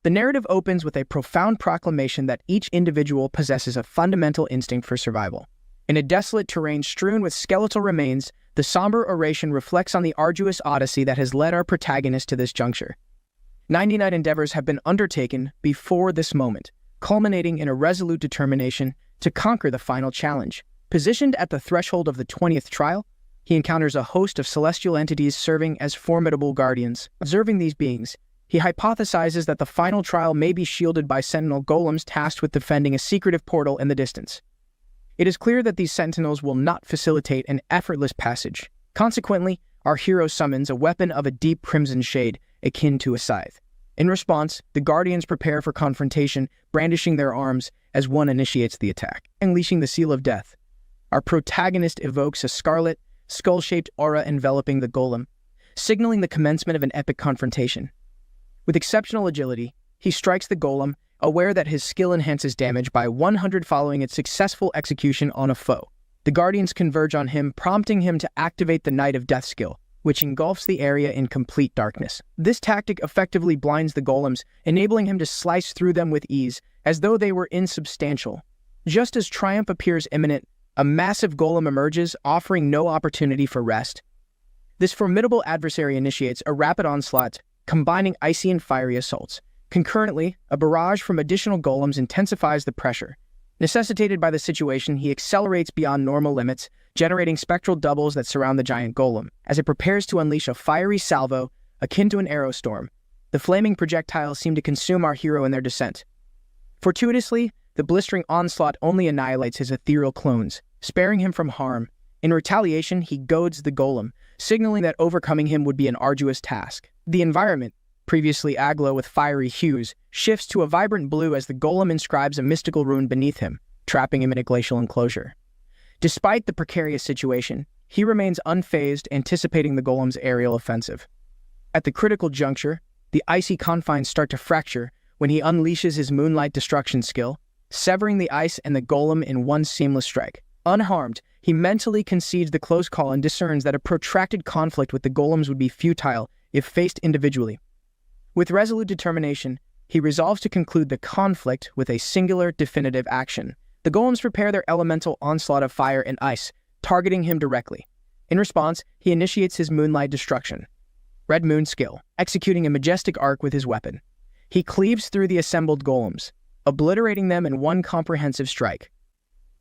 The narrative opens with a profound proclamation that each individual possesses a fundamental instinct for survival. In a desolate terrain strewn with skeletal remains, the somber oration reflects on the arduous odyssey that has led our protagonist to this juncture. 99 endeavors have been undertaken before this moment, culminating in a resolute determination to conquer the final challenge. Positioned at the threshold of the 20th trial, he encounters a host of celestial entities serving as formidable guardians. Observing these beings, he hypothesizes that the final trial may be shielded by sentinel golems tasked with defending a secretive portal in the distance. It is clear that these sentinels will not facilitate an effortless passage. Consequently, our hero summons a weapon of a deep crimson shade, akin to a scythe. In response, the guardians prepare for confrontation, brandishing their arms as one initiates the attack. Unleashing the seal of death, our protagonist evokes a scarlet, skull-shaped aura enveloping the golem, signaling the commencement of an epic confrontation. With exceptional agility, he strikes the golem, aware that his skill enhances damage by 100 following its successful execution on a foe. The guardians converge on him, prompting him to activate the Night of Death skill, which engulfs the area in complete darkness. This tactic effectively blinds the golems, enabling him to slice through them with ease, as though they were insubstantial. Just as triumph appears imminent, a massive golem emerges, offering no opportunity for rest. This formidable adversary initiates a rapid onslaught, combining icy and fiery assaults. Concurrently, a barrage from additional golems intensifies the pressure. Necessitated by the situation, he accelerates beyond normal limits, generating spectral doubles that surround the giant golem. As it prepares to unleash a fiery salvo, akin to an arrow storm, the flaming projectiles seem to consume our hero in their descent. Fortuitously, the blistering onslaught only annihilates his ethereal clones, sparing him from harm. In retaliation, he goads the golem, signaling that overcoming him would be an arduous task. The environment, previously aglow with fiery hues, shifts to a vibrant blue as the golem inscribes a mystical rune beneath him, trapping him in a glacial enclosure. Despite the precarious situation, he remains unfazed, anticipating the golem's aerial offensive. At the critical juncture, the icy confines start to fracture when he unleashes his moonlight destruction skill, severing the ice and the golem in one seamless strike. Unharmed, he mentally concedes the close call and discerns that a protracted conflict with the golems would be futile if faced individually. With resolute determination, he resolves to conclude the conflict with a singular, definitive action. The golems prepare their elemental onslaught of fire and ice, targeting him directly. In response, he initiates his moonlight destruction, Red Moon skill, executing a majestic arc with his weapon. He cleaves through the assembled golems, obliterating them in one comprehensive strike.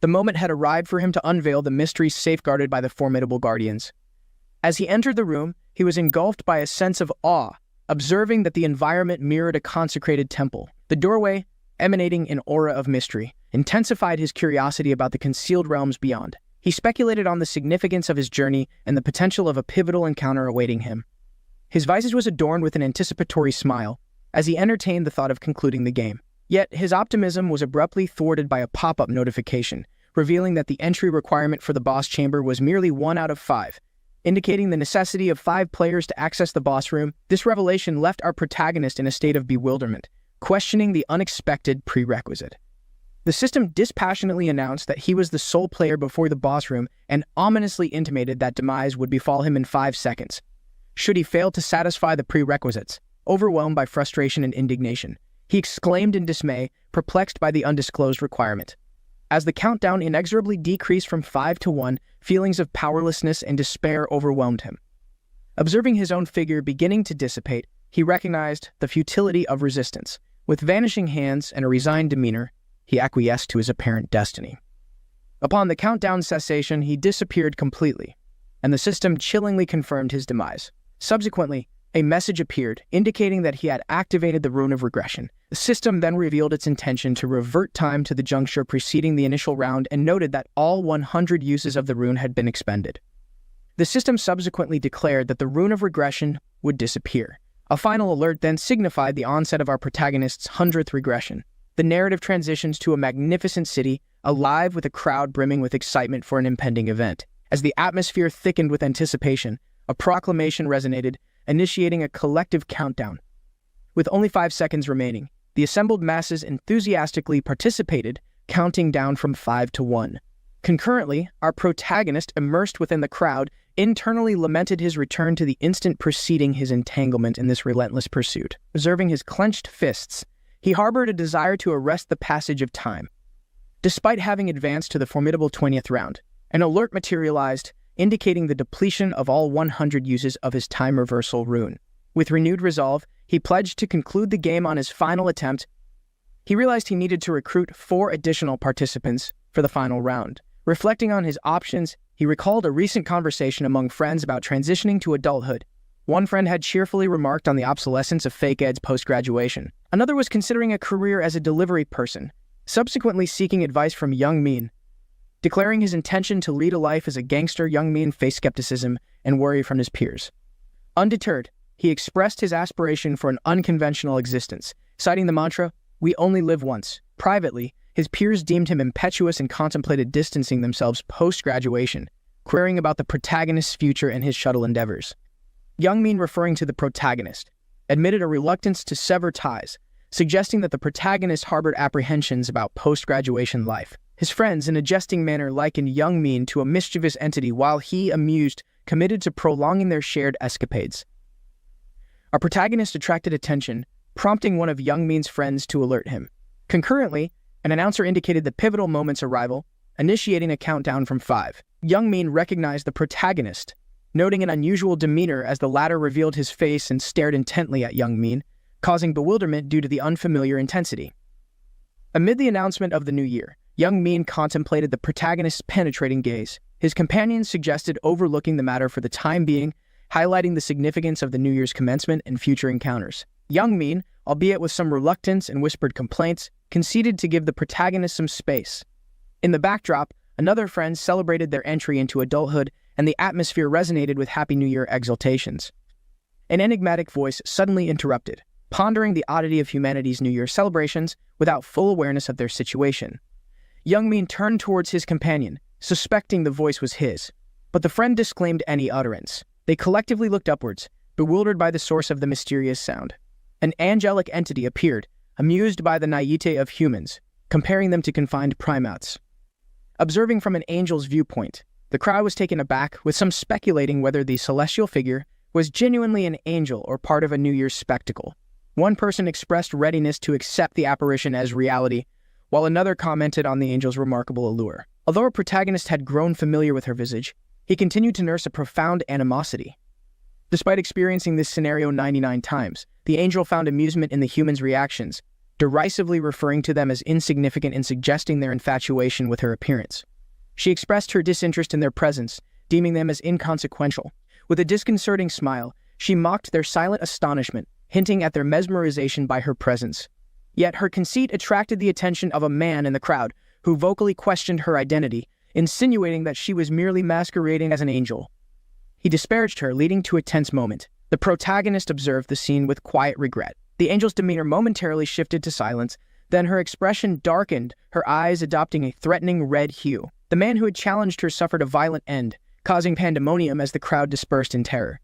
The moment had arrived for him to unveil the mysteries safeguarded by the formidable guardians. As he entered the room, he was engulfed by a sense of awe, observing that the environment mirrored a consecrated temple. The doorway, emanating an aura of mystery, intensified his curiosity about the concealed realms beyond. He speculated on the significance of his journey and the potential of a pivotal encounter awaiting him. His visage was adorned with an anticipatory smile as he entertained the thought of concluding the game. Yet his optimism was abruptly thwarted by a pop-up notification, revealing that the entry requirement for the boss chamber was merely 1 out of 5, indicating the necessity of 5 players to access the boss room. This revelation left our protagonist in a state of bewilderment, questioning the unexpected prerequisite. The system dispassionately announced that he was the sole player before the boss room and ominously intimated that demise would befall him in 5 seconds, should he fail to satisfy the prerequisites. Overwhelmed by frustration and indignation, he exclaimed in dismay, perplexed by the undisclosed requirement. As the countdown inexorably decreased from 5 to 1, feelings of powerlessness and despair overwhelmed him. Observing his own figure beginning to dissipate, he recognized the futility of resistance. With vanishing hands and a resigned demeanor, he acquiesced to his apparent destiny. Upon the countdown cessation, he disappeared completely, and the system chillingly confirmed his demise. Subsequently, a message appeared, indicating that he had activated the Rune of Regression. The system then revealed its intention to revert time to the juncture preceding the initial round and noted that all 100 uses of the rune had been expended. The system subsequently declared that the Rune of Regression would disappear. A final alert then signified the onset of our protagonist's 100th regression. The narrative transitions to a magnificent city, alive with a crowd brimming with excitement for an impending event. As the atmosphere thickened with anticipation, a proclamation resonated, initiating a collective countdown. With only 5 seconds remaining, the assembled masses enthusiastically participated, counting down from 5 to 1. Concurrently, our protagonist, immersed within the crowd, internally lamented his return to the instant preceding his entanglement in this relentless pursuit. Observing his clenched fists He harbored a desire to arrest the passage of time. Despite having advanced to the formidable 20th round, an alert materialized, indicating the depletion of all 100 uses of his time reversal rune. With renewed resolve, he pledged to conclude the game on his final attempt. He realized he needed to recruit 4 additional participants for the final round. Reflecting on his options, he recalled a recent conversation among friends about transitioning to adulthood. One friend had cheerfully remarked on the obsolescence of fake eds post-graduation. Another was considering a career as a delivery person, subsequently seeking advice from Young Min. Declaring his intention to lead a life as a gangster, Young Min faced skepticism and worry from his peers. Undeterred, he expressed his aspiration for an unconventional existence, citing the mantra, "We only live once." Privately, his peers deemed him impetuous and contemplated distancing themselves post-graduation, querying about the protagonist's future and his shuttle endeavors. Young Min, referring to the protagonist, admitted a reluctance to sever ties, suggesting that the protagonist harbored apprehensions about post-graduation life. His friends, in a jesting manner, likened Young Min to a mischievous entity, while he, amused, committed to prolonging their shared escapades. Our protagonist attracted attention, prompting one of Young Min's friends to alert him. Concurrently, an announcer indicated the pivotal moment's arrival, initiating a countdown from 5. Young Min recognized the protagonist, noting an unusual demeanor as the latter revealed his face and stared intently at Young Min, causing bewilderment due to the unfamiliar intensity. Amid the announcement of the new year, Young Min contemplated the protagonist's penetrating gaze. His companions suggested overlooking the matter for the time being, highlighting the significance of the New Year's commencement and future encounters. Young Min, albeit with some reluctance and whispered complaints, conceded to give the protagonist some space. In the backdrop, another friend celebrated their entry into adulthood, and the atmosphere resonated with Happy New Year exultations. An enigmatic voice suddenly interrupted, pondering the oddity of humanity's New Year celebrations without full awareness of their situation. Young Min turned towards his companion, suspecting the voice was his, but the friend disclaimed any utterance. They collectively looked upwards, bewildered by the source of the mysterious sound. An angelic entity appeared, amused by the naivete of humans, comparing them to confined primates. Observing from an angel's viewpoint, the crowd was taken aback, with some speculating whether the celestial figure was genuinely an angel or part of a New Year's spectacle. One person expressed readiness to accept the apparition as reality, while another commented on the angel's remarkable allure. Although our protagonist had grown familiar with her visage, he continued to nurse a profound animosity. Despite experiencing this scenario 99 times, the angel found amusement in the human's reactions, derisively referring to them as insignificant and suggesting their infatuation with her appearance. She expressed her disinterest in their presence, deeming them as inconsequential. With a disconcerting smile, she mocked their silent astonishment, hinting at their mesmerization by her presence. Yet her conceit attracted the attention of a man in the crowd, who vocally questioned her identity, insinuating that she was merely masquerading as an angel. He disparaged her, leading to a tense moment. The protagonist observed the scene with quiet regret. The angel's demeanor momentarily shifted to silence, then her expression darkened, her eyes adopting a threatening red hue. The man who had challenged her suffered a violent end, causing pandemonium as the crowd dispersed in terror.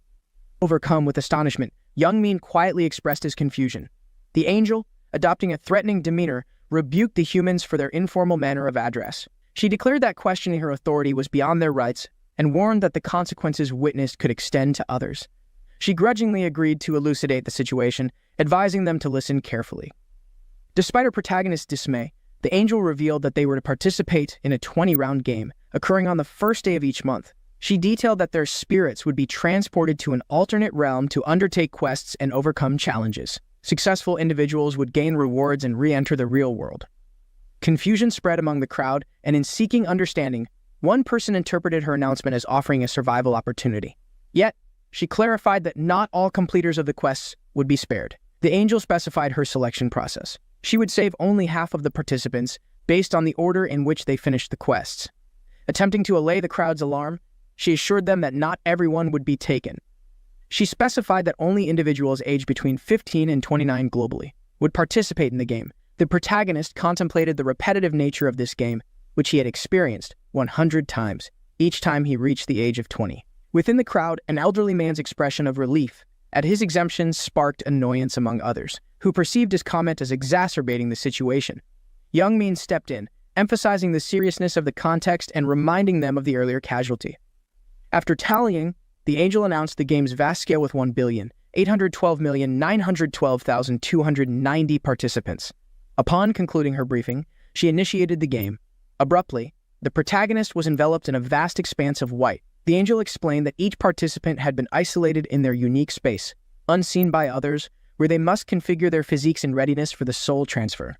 Overcome with astonishment, Young Min quietly expressed his confusion. The angel, adopting a threatening demeanor, rebuked the humans for their informal manner of address. She declared that questioning her authority was beyond their rights and warned that the consequences witnessed could extend to others. She grudgingly agreed to elucidate the situation, advising them to listen carefully. Despite her protagonist's dismay, the angel revealed that they were to participate in a 20-round game, occurring on the first day of each month. She detailed that their spirits would be transported to an alternate realm to undertake quests and overcome challenges. Successful individuals would gain rewards and re-enter the real world. Confusion spread among the crowd, and in seeking understanding, one person interpreted her announcement as offering a survival opportunity. Yet, she clarified that not all completers of the quests would be spared. The angel specified her selection process. She would save only half of the participants based on the order in which they finished the quests. Attempting to allay the crowd's alarm, she assured them that not everyone would be taken. She specified that only individuals aged between 15 and 29 globally would participate in the game. The protagonist contemplated the repetitive nature of this game, which he had experienced 100 times, each time he reached the age of 20. Within the crowd, an elderly man's expression of relief at his exemption sparked annoyance among others, who perceived his comment as exacerbating the situation. Young Min stepped in, emphasizing the seriousness of the context and reminding them of the earlier casualty. After tallying, the angel announced the game's vast scale with 1 billion, 812,912,290 participants. Upon concluding her briefing, she initiated the game. Abruptly, the protagonist was enveloped in a vast expanse of white. The angel explained that each participant had been isolated in their unique space, unseen by others, where they must configure their physiques in readiness for the soul transfer.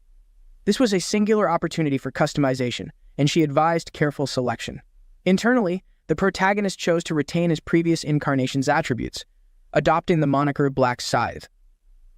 This was a singular opportunity for customization, and she advised careful selection. Internally, the protagonist chose to retain his previous incarnation's attributes, adopting the moniker Black Scythe.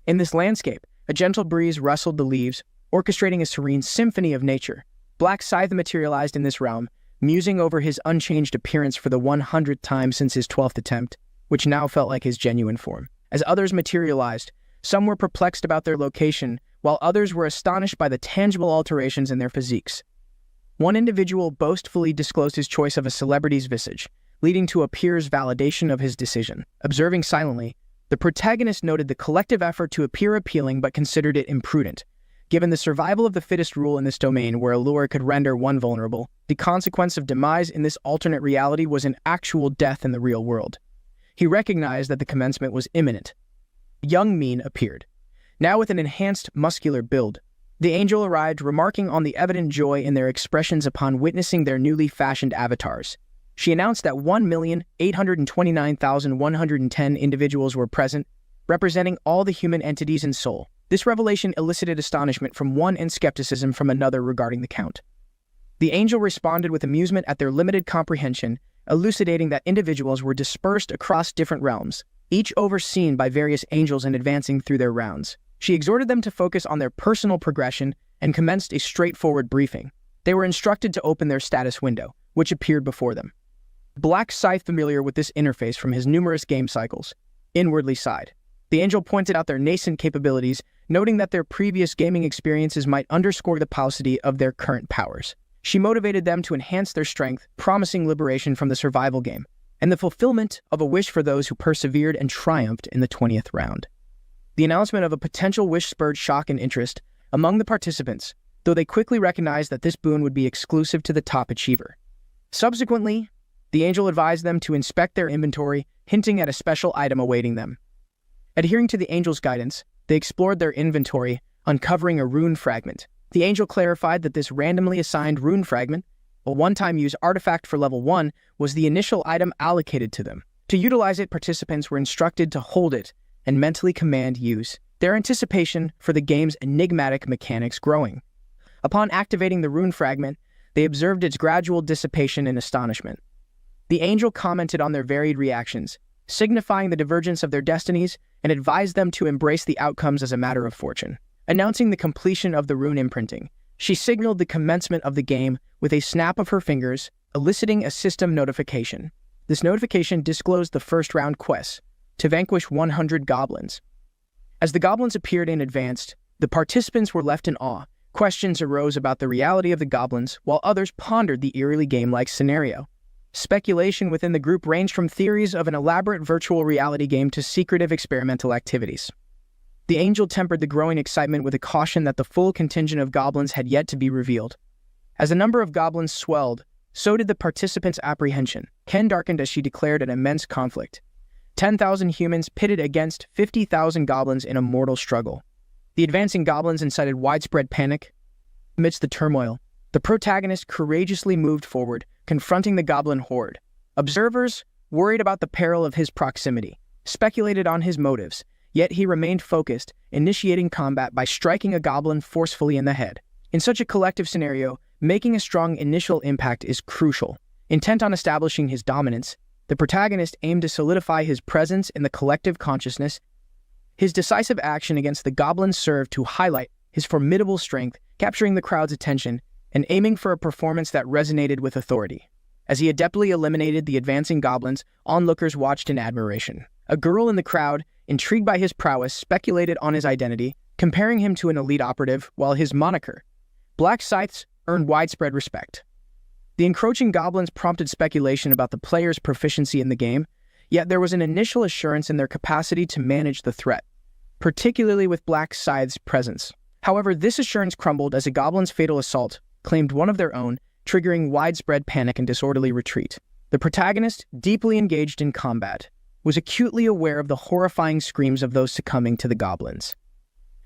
In this landscape, a gentle breeze rustled the leaves, orchestrating a serene symphony of nature. Black Scythe materialized in this realm, musing over his unchanged appearance for the 100th time since his 12th attempt, which now felt like his genuine form. As others materialized, some were perplexed about their location, while others were astonished by the tangible alterations in their physiques. One individual boastfully disclosed his choice of a celebrity's visage, leading to a peer's validation of his decision. Observing silently, the protagonist noted the collective effort to appear appealing but considered it imprudent. Given the survival of the fittest rule in this domain where allure could render one vulnerable, the consequence of demise in this alternate reality was an actual death in the real world. He recognized that the commencement was imminent. Young Min appeared, now with an enhanced muscular build. The angel arrived, remarking on the evident joy in their expressions upon witnessing their newly fashioned avatars. She announced that 1,829,110 individuals were present, representing all the human entities in Seoul. This revelation elicited astonishment from one and skepticism from another regarding the count. The angel responded with amusement at their limited comprehension, elucidating that individuals were dispersed across different realms, each overseen by various angels and advancing through their rounds. She exhorted them to focus on their personal progression and commenced a straightforward briefing. They were instructed to open their status window, which appeared before them. Black Scythe, familiar with this interface from his numerous game cycles, inwardly sighed. The angel pointed out their nascent capabilities, noting that their previous gaming experiences might underscore the paucity of their current powers. She motivated them to enhance their strength, promising liberation from the survival game, and the fulfillment of a wish for those who persevered and triumphed in the 20th round. The announcement of a potential wish spurred shock and interest among the participants, though they quickly recognized that this boon would be exclusive to the top achiever. Subsequently, the angel advised them to inspect their inventory, hinting at a special item awaiting them. Adhering to the angel's guidance, they explored their inventory, uncovering a rune fragment. The angel clarified that this randomly assigned rune fragment, a one-time use artifact for level 1, was the initial item allocated to them. To utilize it, participants were instructed to hold it and mentally command use, their anticipation for the game's enigmatic mechanics growing. Upon activating the rune fragment, they observed its gradual dissipation in astonishment. The angel commented on their varied reactions, signifying the divergence of their destinies, and advised them to embrace the outcomes as a matter of fortune. Announcing the completion of the rune imprinting, she signaled the commencement of the game with a snap of her fingers, eliciting a system notification. This notification disclosed the first round quest, to vanquish 100 goblins. As the goblins appeared and advanced, the participants were left in awe. Questions arose about the reality of the goblins, while others pondered the eerily game-like scenario. Speculation within the group ranged from theories of an elaborate virtual reality game to secretive experimental activities. The angel tempered the growing excitement with a caution that the full contingent of goblins had yet to be revealed. As the number of goblins swelled, so did the participants' apprehension. Ken darkened as she declared an immense conflict. 10,000 humans pitted against 50,000 goblins in a mortal struggle. The advancing goblins incited widespread panic. Amidst the turmoil, the protagonist courageously moved forward, confronting the goblin horde. Observers, worried about the peril of his proximity, speculated on his motives, yet he remained focused, initiating combat by striking a goblin forcefully in the head. In such a collective scenario, making a strong initial impact is crucial. Intent on establishing his dominance, the protagonist aimed to solidify his presence in the collective consciousness. His decisive action against the goblins served to highlight his formidable strength, capturing the crowd's attention and aiming for a performance that resonated with authority. As he adeptly eliminated the advancing goblins, onlookers watched in admiration. A girl in the crowd, intrigued by his prowess, speculated on his identity, comparing him to an elite operative, while his moniker, Black Scythes, earned widespread respect. The encroaching goblins prompted speculation about the player's proficiency in the game, yet there was an initial assurance in their capacity to manage the threat, particularly with Black Scythe's presence. However, this assurance crumbled as a goblin's fatal assault claimed one of their own, triggering widespread panic and disorderly retreat. The protagonist, deeply engaged in combat, was acutely aware of the horrifying screams of those succumbing to the goblins.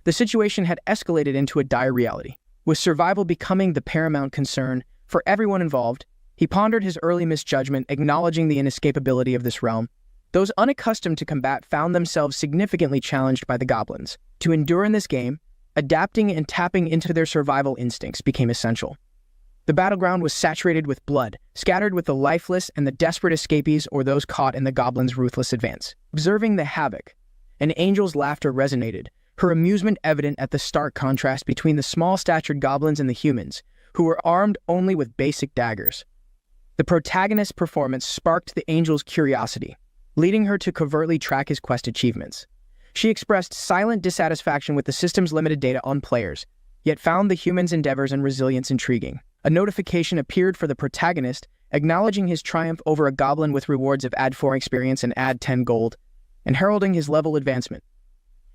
The situation had escalated into a dire reality, with survival becoming the paramount concern for everyone involved. He pondered his early misjudgment, acknowledging the inescapability of this realm. Those unaccustomed to combat found themselves significantly challenged by the goblins. To endure in this game, adapting and tapping into their survival instincts became essential. The battleground was saturated with blood, scattered with the lifeless and the desperate escapees or those caught in the goblins' ruthless advance. Observing the havoc, an angel's laughter resonated, her amusement evident at the stark contrast between the small-statured goblins and the humans, who were armed only with basic daggers. The protagonist's performance sparked the angel's curiosity, leading her to covertly track his quest achievements. She expressed silent dissatisfaction with the system's limited data on players, yet found the human's endeavors and resilience intriguing. A notification appeared for the protagonist, acknowledging his triumph over a goblin with rewards of add 4 experience and add 10 gold, and heralding his level advancement.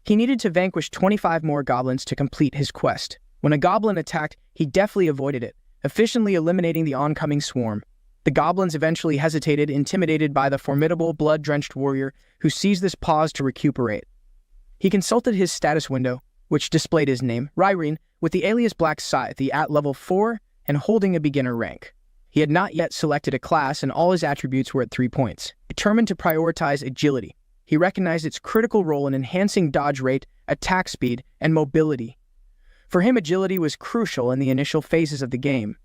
He needed to vanquish 25 more goblins to complete his quest. When a goblin attacked, he deftly avoided it, efficiently eliminating the oncoming swarm. The goblins eventually hesitated, intimidated by the formidable, blood-drenched warrior who seized this pause to recuperate. He consulted his status window, which displayed his name, Ryrene, with the alias Black Scythe, at level 4 and holding a beginner rank. He had not yet selected a class and all his attributes were at 3 points. Determined to prioritize agility, he recognized its critical role in enhancing dodge rate, attack speed, and mobility. For him, agility was crucial in the initial phases of the game.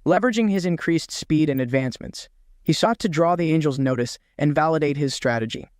Leveraging his increased speed and advancements, he sought to draw the angel's notice and validate his strategy.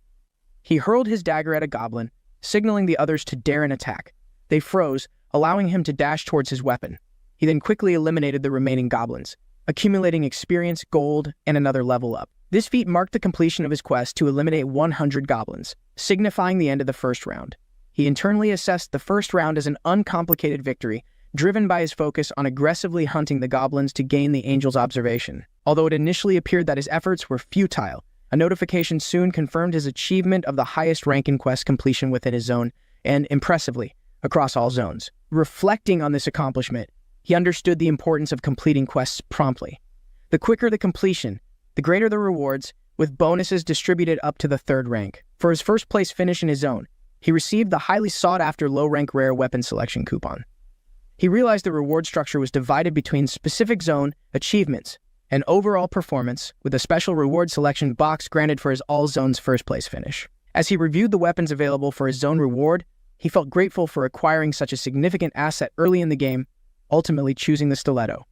He hurled his dagger at a goblin, signaling the others to dare an attack. They froze, allowing him to dash towards his weapon. He then quickly eliminated the remaining goblins, accumulating experience, gold, and another level up. This feat marked the completion of his quest to eliminate 100 goblins, signifying the end of the first round. He internally assessed the first round as an uncomplicated victory, driven by his focus on aggressively hunting the goblins to gain the angel's observation. Although it initially appeared that his efforts were futile, a notification soon confirmed his achievement of the highest rank in quest completion within his zone, and, impressively, across all zones. Reflecting on this accomplishment, he understood the importance of completing quests promptly. The quicker the completion, the greater the rewards, with bonuses distributed up to the 3rd rank. For his first place finish in his zone, he received the highly sought-after low-rank rare weapon selection coupon. He realized the reward structure was divided between specific zone, achievements, and overall performance, with a special reward selection box granted for his all-zones first-place finish. As he reviewed the weapons available for his zone reward, he felt grateful for acquiring such a significant asset early in the game, ultimately choosing the stiletto.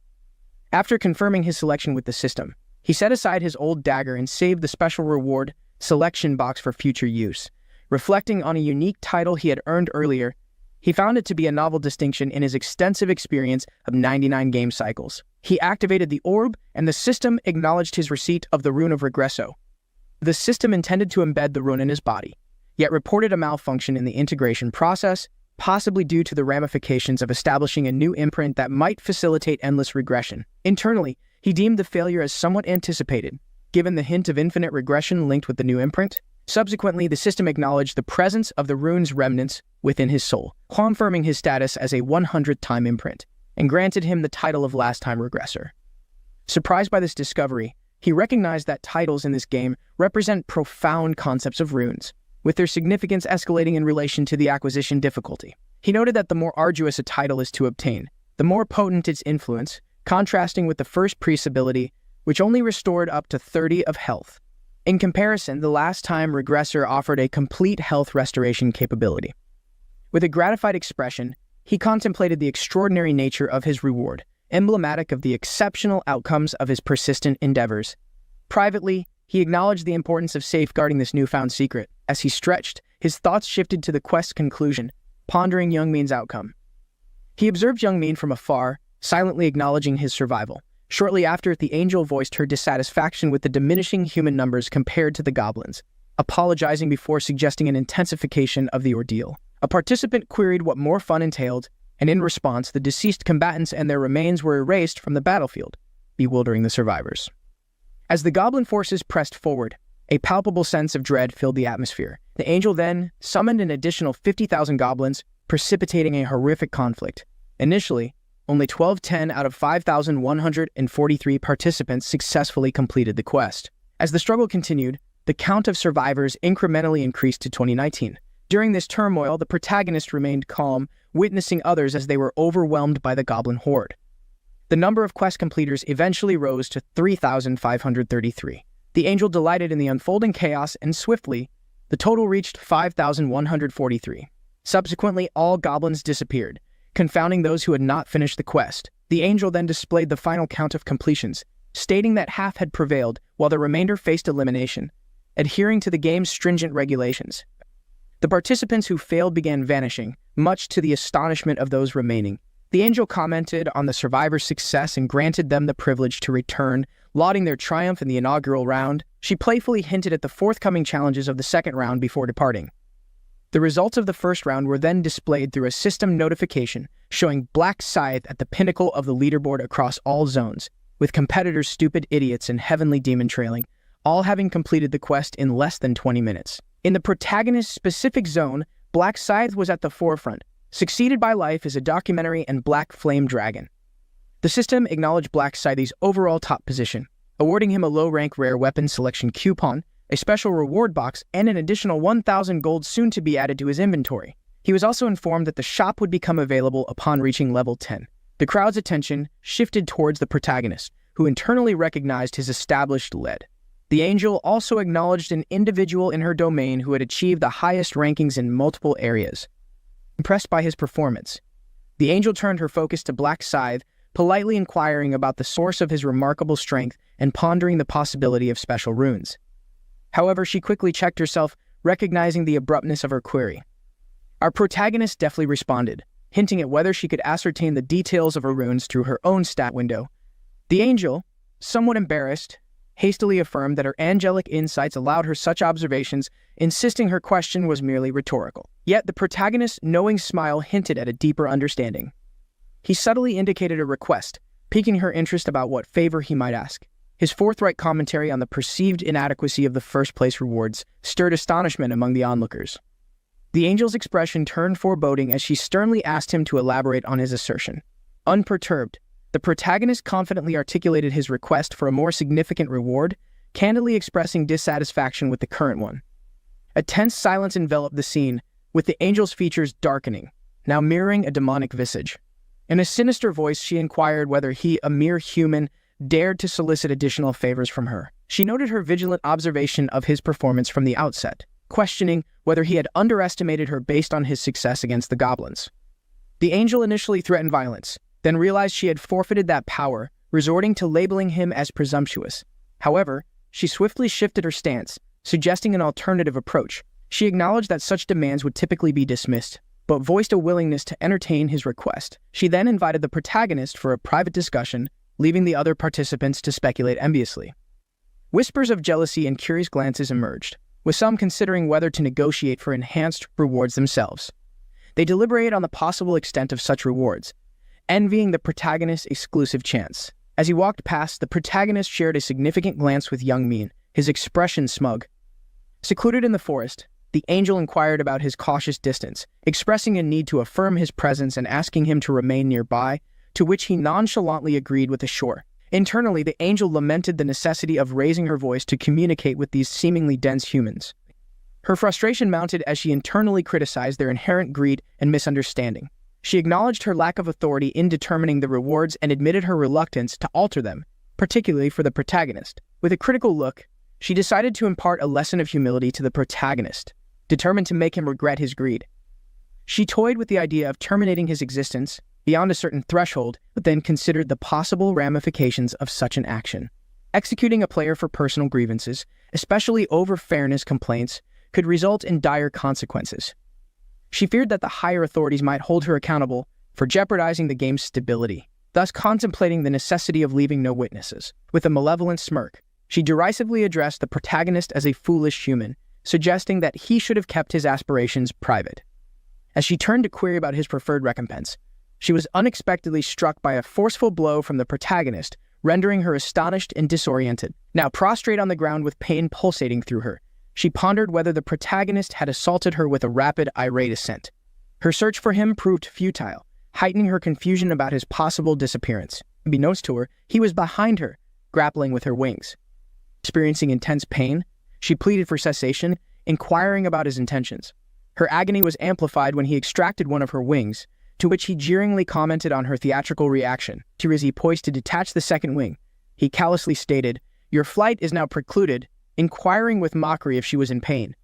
After confirming his selection with the system, he set aside his old dagger and saved the special reward selection box for future use. Reflecting on a unique title he had earned earlier, he found it to be a novel distinction in his extensive experience of 99 game cycles. He activated the orb, and the system acknowledged his receipt of the rune of Regresso. The system intended to embed the rune in his body, yet reported a malfunction in the integration process, possibly due to the ramifications of establishing a new imprint that might facilitate endless regression. Internally, he deemed the failure as somewhat anticipated, given the hint of infinite regression linked with the new imprint. Subsequently, the system acknowledged the presence of the rune's remnants within his soul, confirming his status as a 100th-time imprint, and granted him the title of last-time regressor. Surprised by this discovery, he recognized that titles in this game represent profound concepts of runes, with their significance escalating in relation to the acquisition difficulty. He noted that the more arduous a title is to obtain, the more potent its influence, contrasting with the first priest's ability, which only restored up to 30 of health. In comparison, the last-time regressor offered a complete health restoration capability. With a gratified expression, he contemplated the extraordinary nature of his reward, emblematic of the exceptional outcomes of his persistent endeavors. Privately, he acknowledged the importance of safeguarding this newfound secret. As he stretched, his thoughts shifted to the quest's conclusion, pondering Youngmin's outcome. He observed Youngmin from afar, silently acknowledging his survival. Shortly after, the angel voiced her dissatisfaction with the diminishing human numbers compared to the goblins, apologizing before suggesting an intensification of the ordeal. A participant queried what more fun entailed, and in response, the deceased combatants and their remains were erased from the battlefield, bewildering the survivors. As the goblin forces pressed forward, a palpable sense of dread filled the atmosphere. The angel then summoned an additional 50,000 goblins, precipitating a horrific conflict. Initially, only 1210 out of 5,143 participants successfully completed the quest. As the struggle continued, the count of survivors incrementally increased to 2019. During this turmoil, the protagonist remained calm, witnessing others as they were overwhelmed by the goblin horde. The number of quest completers eventually rose to 3,533. The angel delighted in the unfolding chaos, and swiftly, the total reached 5,143. Subsequently, all goblins disappeared, confounding those who had not finished the quest. The angel then displayed the final count of completions, stating that half had prevailed while the remainder faced elimination, adhering to the game's stringent regulations. The participants who failed began vanishing, much to the astonishment of those remaining. The angel commented on the survivors' success and granted them the privilege to return, lauding their triumph in the inaugural round. She playfully hinted at the forthcoming challenges of the second round before departing. The results of the first round were then displayed through a system notification, showing Black Scythe at the pinnacle of the leaderboard across all zones, with competitors Stupid Idiots and Heavenly Demon trailing, all having completed the quest in less than 20 minutes. In the protagonist-specific zone, Black Scythe was at the forefront, succeeded by Life is a Documentary and Black Flame Dragon. The system acknowledged Black Scythe's overall top position, awarding him a low-rank rare weapon selection coupon, a special reward box, and an additional 1,000 gold soon to be added to his inventory. He was also informed that the shop would become available upon reaching level 10. The crowd's attention shifted towards the protagonist, who internally recognized his established lead. The angel also acknowledged an individual in her domain who had achieved the highest rankings in multiple areas. Impressed by his performance, the angel turned her focus to Black Scythe, politely inquiring about the source of his remarkable strength and pondering the possibility of special runes. However, she quickly checked herself, recognizing the abruptness of her query. Our protagonist deftly responded, hinting at whether she could ascertain the details of her runes through her own stat window. The angel, somewhat embarrassed, hastily affirmed that her angelic insights allowed her such observations, insisting her question was merely rhetorical. Yet the protagonist's knowing smile hinted at a deeper understanding. He subtly indicated a request, piquing her interest about what favor he might ask. His forthright commentary on the perceived inadequacy of the first-place rewards stirred astonishment among the onlookers. The angel's expression turned foreboding as she sternly asked him to elaborate on his assertion. Unperturbed, the protagonist confidently articulated his request for a more significant reward, candidly expressing dissatisfaction with the current one. A tense silence enveloped the scene, with the angel's features darkening, now mirroring a demonic visage. In a sinister voice, she inquired whether he, a mere human, dared to solicit additional favors from her. She noted her vigilant observation of his performance from the outset, questioning whether he had underestimated her based on his success against the goblins. The angel initially threatened violence, then realized she had forfeited that power, resorting to labeling him as presumptuous. However, she swiftly shifted her stance, suggesting an alternative approach. She acknowledged that such demands would typically be dismissed, but voiced a willingness to entertain his request. She then invited the protagonist for a private discussion, leaving the other participants to speculate enviously. Whispers of jealousy and curious glances emerged, with some considering whether to negotiate for enhanced rewards themselves. They deliberated on the possible extent of such rewards, envying the protagonist's exclusive chance. As he walked past, the protagonist shared a significant glance with young Min, his expression smug. Secluded in the forest, the angel inquired about his cautious distance, expressing a need to affirm his presence and asking him to remain nearby, to which he nonchalantly agreed with a sure. Internally, the angel lamented the necessity of raising her voice to communicate with these seemingly dense humans. Her frustration mounted as she internally criticized their inherent greed and misunderstanding. She acknowledged her lack of authority in determining the rewards and admitted her reluctance to alter them, particularly for the protagonist. With a critical look, she decided to impart a lesson of humility to the protagonist, determined to make him regret his greed. She toyed with the idea of terminating his existence beyond a certain threshold, but then considered the possible ramifications of such an action. Executing a player for personal grievances, especially over fairness complaints, could result in dire consequences. She feared that the higher authorities might hold her accountable for jeopardizing the game's stability, thus contemplating the necessity of leaving no witnesses. With a malevolent smirk, she derisively addressed the protagonist as a foolish human, suggesting that he should have kept his aspirations private. As she turned to query about his preferred recompense, she was unexpectedly struck by a forceful blow from the protagonist, rendering her astonished and disoriented. Now prostrate on the ground with pain pulsating through her, she pondered whether the protagonist had assaulted her with a rapid, irate ascent. Her search for him proved futile, heightening her confusion about his possible disappearance. Unbeknownst to her, he was behind her, grappling with her wings. Experiencing intense pain, She pleaded for cessation, inquiring about his intentions. Her agony was amplified when he extracted one of her wings, to which he jeeringly commented on her theatrical reaction. As he poised to detach the second wing, he callously stated, "Your flight is now precluded," inquiring with mockery if she was in pain.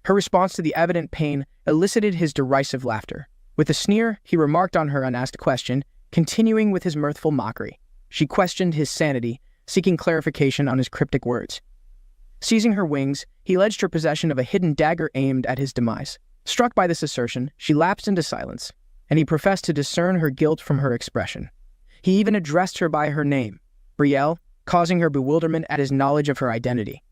Her response to the evident pain elicited his derisive laughter. With a sneer, he remarked on her unasked question, continuing with his mirthful mockery. She questioned his sanity, seeking clarification on his cryptic words. Seizing her wings, he alleged her possession of a hidden dagger aimed at his demise. Struck by this assertion, she lapsed into silence, and he professed to discern her guilt from her expression. He even addressed her by her name, Brielle, causing her bewilderment at his knowledge of her identity.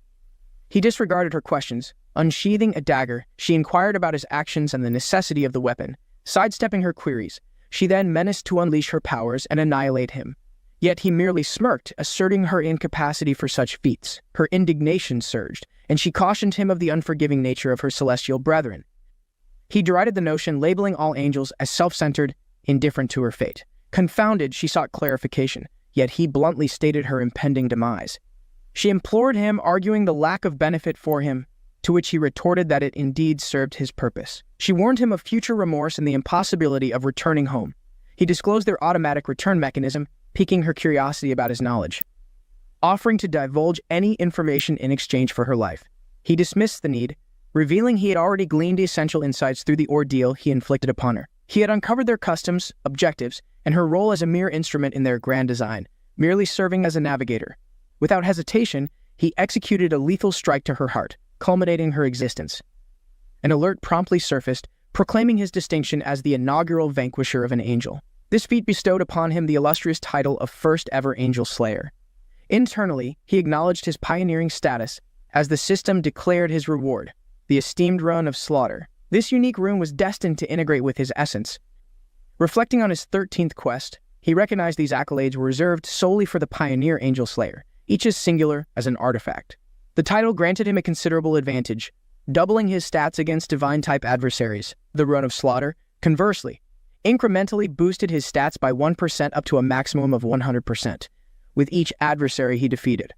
He disregarded her questions. Unsheathing a dagger, she inquired about his actions and the necessity of the weapon. Sidestepping her queries, she then menaced to unleash her powers and annihilate him. Yet he merely smirked, asserting her incapacity for such feats. Her indignation surged, and she cautioned him of the unforgiving nature of her celestial brethren. He derided the notion, labeling all angels as self-centered, indifferent to her fate. Confounded, she sought clarification, yet he bluntly stated her impending demise. She implored him, arguing the lack of benefit for him, to which he retorted that it indeed served his purpose. She warned him of future remorse and the impossibility of returning home. He disclosed their automatic return mechanism, piquing her curiosity about his knowledge. Offering to divulge any information in exchange for her life, he dismissed the need, revealing he had already gleaned essential insights through the ordeal he inflicted upon her. He had uncovered their customs, objectives, and her role as a mere instrument in their grand design, merely serving as a navigator. Without hesitation, he executed a lethal strike to her heart, culminating her existence. An alert promptly surfaced, proclaiming his distinction as the inaugural vanquisher of an angel. This feat bestowed upon him the illustrious title of first-ever angel slayer. Internally, he acknowledged his pioneering status, as the system declared his reward, the esteemed rune of slaughter. This unique rune was destined to integrate with his essence. Reflecting on his 13th quest, he recognized these accolades were reserved solely for the pioneer angel slayer, each as singular as an artifact. The title granted him a considerable advantage, doubling his stats against divine-type adversaries. The rune of slaughter, conversely, incrementally boosted his stats by 1% up to a maximum of 100%, with each adversary he defeated.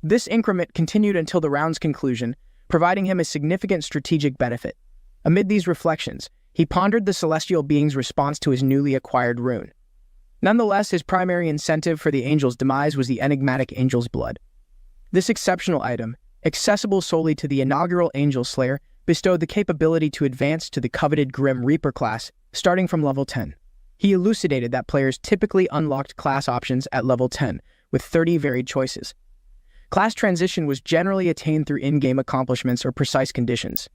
This increment continued until the round's conclusion, providing him a significant strategic benefit. Amid these reflections, he pondered the celestial being's response to his newly acquired rune. Nonetheless, his primary incentive for the angel's demise was the enigmatic angel's blood. This exceptional item, accessible solely to the inaugural angel slayer, bestowed the capability to advance to the coveted Grim Reaper class, starting from level 10. He elucidated that players typically unlocked class options at level 10, with 30 varied choices. Class transition was generally attained through in-game accomplishments or precise conditions.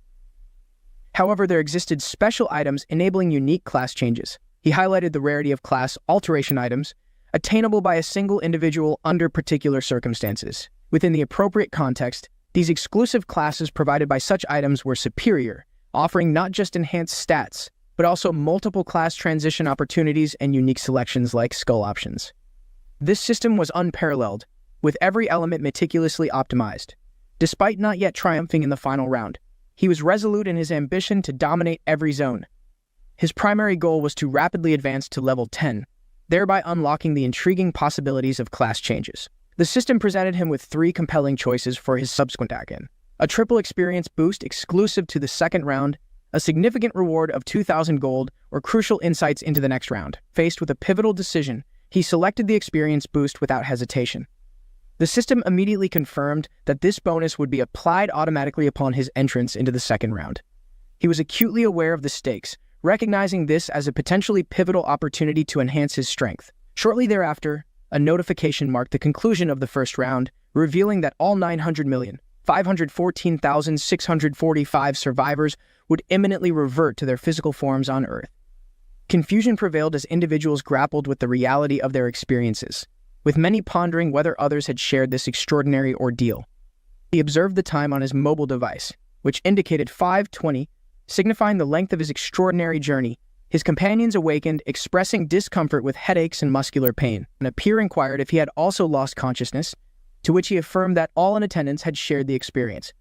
However, there existed special items enabling unique class changes. He highlighted the rarity of class alteration items, attainable by a single individual under particular circumstances. Within the appropriate context, these exclusive classes provided by such items were superior, offering not just enhanced stats, but also multiple class transition opportunities and unique selections like skull options. This system was unparalleled, with every element meticulously optimized. Despite not yet triumphing in the final round, he was resolute in his ambition to dominate every zone. His primary goal was to rapidly advance to level 10, thereby unlocking the intriguing possibilities of class changes. The system presented him with 3 compelling choices for his subsequent action: a triple experience boost exclusive to the second round, a significant reward of 2,000 gold, or crucial insights into the next round. Faced with a pivotal decision, he selected the experience boost without hesitation. The system immediately confirmed that this bonus would be applied automatically upon his entrance into the second round. He was acutely aware of the stakes, recognizing this as a potentially pivotal opportunity to enhance his strength. Shortly thereafter, a notification marked the conclusion of the first round, revealing that all 900,514,645 survivors would imminently revert to their physical forms on Earth. Confusion prevailed as individuals grappled with the reality of their experiences, with many pondering whether others had shared this extraordinary ordeal. He observed the time on his mobile device, which indicated 5:20, signifying the length of his extraordinary journey. His companions awakened, expressing discomfort with headaches and muscular pain, and a peer inquired if he had also lost consciousness, to which he affirmed that all in attendance had shared the experience.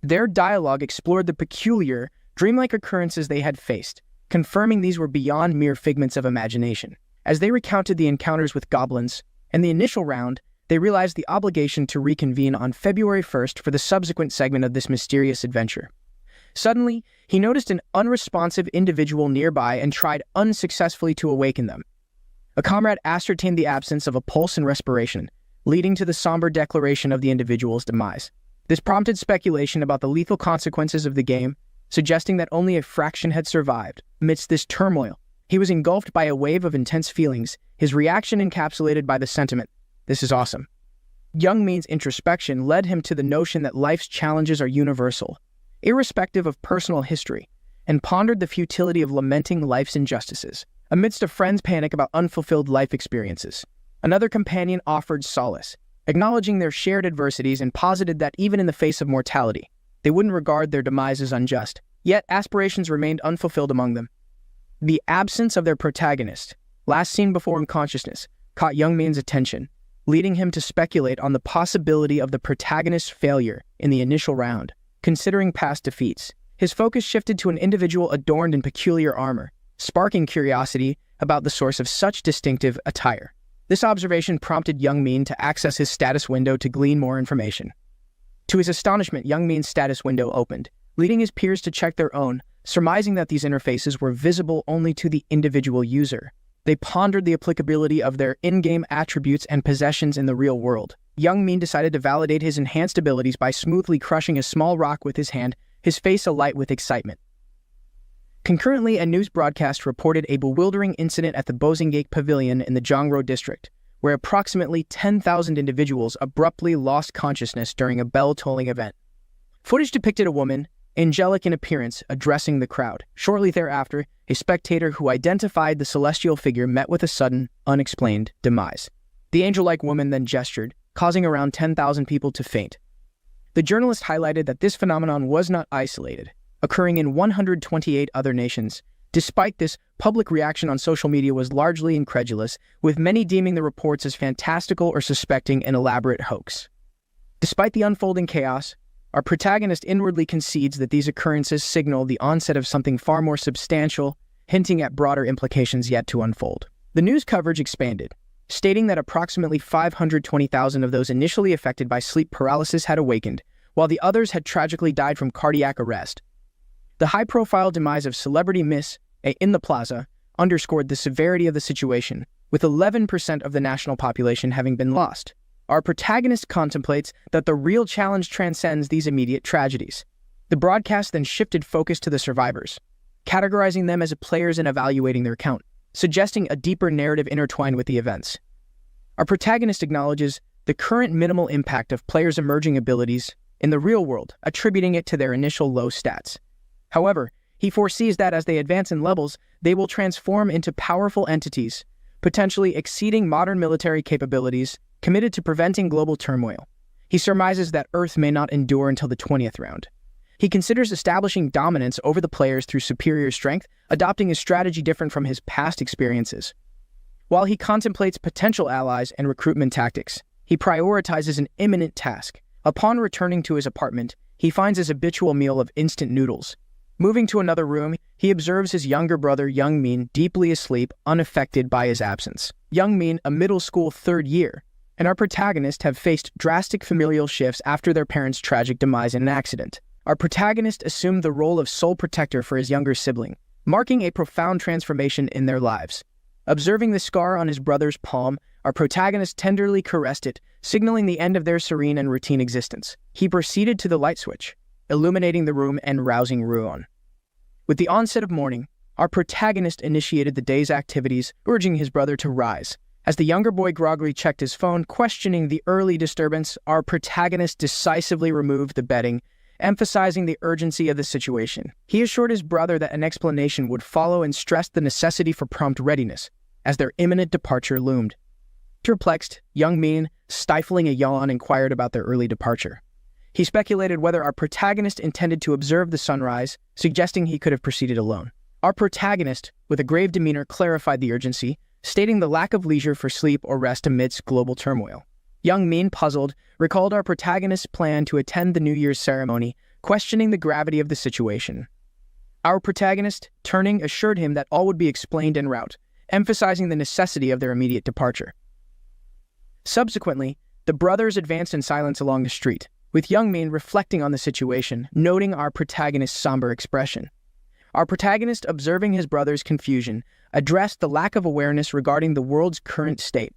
Their dialogue explored the peculiar, dreamlike occurrences they had faced, confirming these were beyond mere figments of imagination. As they recounted the encounters with goblins and the initial round, they realized the obligation to reconvene on February 1st for the subsequent segment of this mysterious adventure. Suddenly, he noticed an unresponsive individual nearby and tried unsuccessfully to awaken them. A comrade ascertained the absence of a pulse and respiration, leading to the somber declaration of the individual's demise. This prompted speculation about the lethal consequences of the game, suggesting that only a fraction had survived. Amidst this turmoil, he was engulfed by a wave of intense feelings, his reaction encapsulated by the sentiment, "This is awesome." Young Min's introspection led him to the notion that life's challenges are universal, irrespective of personal history, and pondered the futility of lamenting life's injustices. Amidst a friend's panic about unfulfilled life experiences, another companion offered solace, acknowledging their shared adversities and posited that even in the face of mortality, they wouldn't regard their demise as unjust. Yet aspirations remained unfulfilled among them. The absence of their protagonist, last seen before unconsciousness, caught Young Min's attention, leading him to speculate on the possibility of the protagonist's failure in the initial round. Considering past defeats, his focus shifted to an individual adorned in peculiar armor, sparking curiosity about the source of such distinctive attire. This observation prompted Young Min to access his status window to glean more information. To his astonishment, Young Min's status window opened, leading his peers to check their own, surmising that these interfaces were visible only to the individual user. They pondered the applicability of their in-game attributes and possessions in the real world. Young Min decided to validate his enhanced abilities by smoothly crushing a small rock with his hand, his face alight with excitement. Concurrently, a news broadcast reported a bewildering incident at the Bosingake Pavilion in the Jongro district, where approximately 10,000 individuals abruptly lost consciousness during a bell-tolling event. Footage depicted a woman, angelic in appearance, addressing the crowd. Shortly thereafter, a spectator who identified the celestial figure met with a sudden, unexplained demise. The angel-like woman then gestured, causing around 10,000 people to faint. The journalist highlighted that this phenomenon was not isolated, occurring in 128 other nations. Despite this, public reaction on social media was largely incredulous, with many deeming the reports as fantastical or suspecting an elaborate hoax. Despite the unfolding chaos, our protagonist inwardly concedes that these occurrences signal the onset of something far more substantial, hinting at broader implications yet to unfold. The news coverage expanded, stating that approximately 520,000 of those initially affected by sleep paralysis had awakened, while the others had tragically died from cardiac arrest. The high-profile demise of celebrity Miss A in the Plaza underscored the severity of the situation, with 11% of the national population having been lost. Our protagonist contemplates that the real challenge transcends these immediate tragedies. The broadcast then shifted focus to the survivors, categorizing them as players and evaluating their count, suggesting a deeper narrative intertwined with the events. Our protagonist acknowledges the current minimal impact of players' emerging abilities in the real world, attributing it to their initial low stats. However, he foresees that as they advance in levels, they will transform into powerful entities, potentially exceeding modern military capabilities, committed to preventing global turmoil. He surmises that Earth may not endure until the 20th round. He considers establishing dominance over the players through superior strength, adopting a strategy different from his past experiences. While he contemplates potential allies and recruitment tactics, he prioritizes an imminent task. Upon returning to his apartment, he finds his habitual meal of instant noodles. Moving to another room, he observes his younger brother, Young Min, deeply asleep, unaffected by his absence. Young Min, a middle school third year, and our protagonist have faced drastic familial shifts after their parents' tragic demise in an accident. Our protagonist assumed the role of sole protector for his younger sibling, marking a profound transformation in their lives. Observing the scar on his brother's palm, our protagonist tenderly caressed it, signaling the end of their serene and routine existence. He proceeded to the light switch, illuminating the room and rousing Ruon. With the onset of morning, our protagonist initiated the day's activities, urging his brother to rise. As the younger boy groggily checked his phone, questioning the early disturbance, our protagonist decisively removed the bedding, emphasizing the urgency of the situation. He assured his brother that an explanation would follow and stressed the necessity for prompt readiness, as their imminent departure loomed. Perplexed, Young Min, stifling a yawn, inquired about their early departure. He speculated whether our protagonist intended to observe the sunrise, suggesting he could have proceeded alone. Our protagonist, with a grave demeanor, clarified the urgency, stating the lack of leisure for sleep or rest amidst global turmoil. Young Min, puzzled, recalled our protagonist's plan to attend the New Year's ceremony, questioning the gravity of the situation. Our protagonist, turning, assured him that all would be explained en route, emphasizing the necessity of their immediate departure. Subsequently, The brothers advanced in silence along the street, with Youngmin reflecting on the situation, noting our protagonist's somber expression. Our protagonist, observing his brother's confusion, addressed the lack of awareness regarding the world's current state.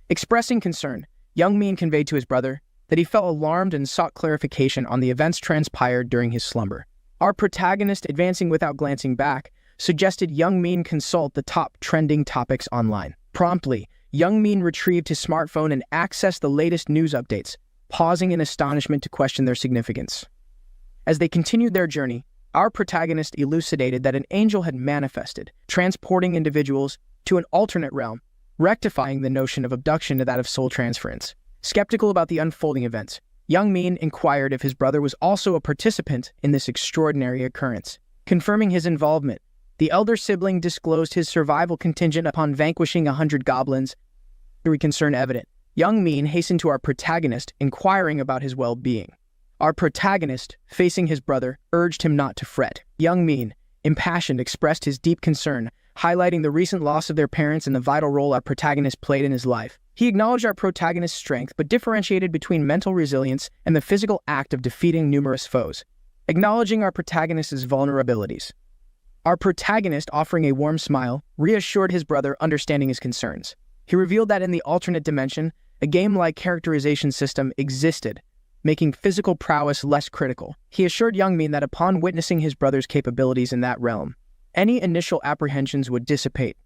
Expressing concern, Youngmin conveyed to his brother that he felt alarmed and sought clarification on the events transpired during his slumber. Our protagonist, advancing without glancing back, suggested Youngmin consult the top trending topics online. Promptly, Youngmin retrieved his smartphone and accessed the latest news updates, pausing in astonishment to question their significance. As they continued their journey, our protagonist elucidated that an angel had manifested, transporting individuals to an alternate realm, rectifying the notion of abduction to that of soul transference. Skeptical about the unfolding events, Youngmin inquired if his brother was also a participant in this extraordinary occurrence. Confirming his involvement, the elder sibling disclosed his survival contingent upon vanquishing 100 goblins. The concern evident, Youngmin hastened to our protagonist, inquiring about his well-being. Our protagonist, facing his brother, urged him not to fret. Youngmin, impassioned, expressed his deep concern, highlighting the recent loss of their parents and the vital role our protagonist played in his life. He acknowledged our protagonist's strength, but differentiated between mental resilience and the physical act of defeating numerous foes, acknowledging our protagonist's vulnerabilities. Our protagonist, offering a warm smile, reassured his brother, understanding his concerns. He revealed that in the alternate dimension, a game-like characterization system existed, making physical prowess less critical. He assured Youngmin that upon witnessing his brother's capabilities in that realm, any initial apprehensions would dissipate.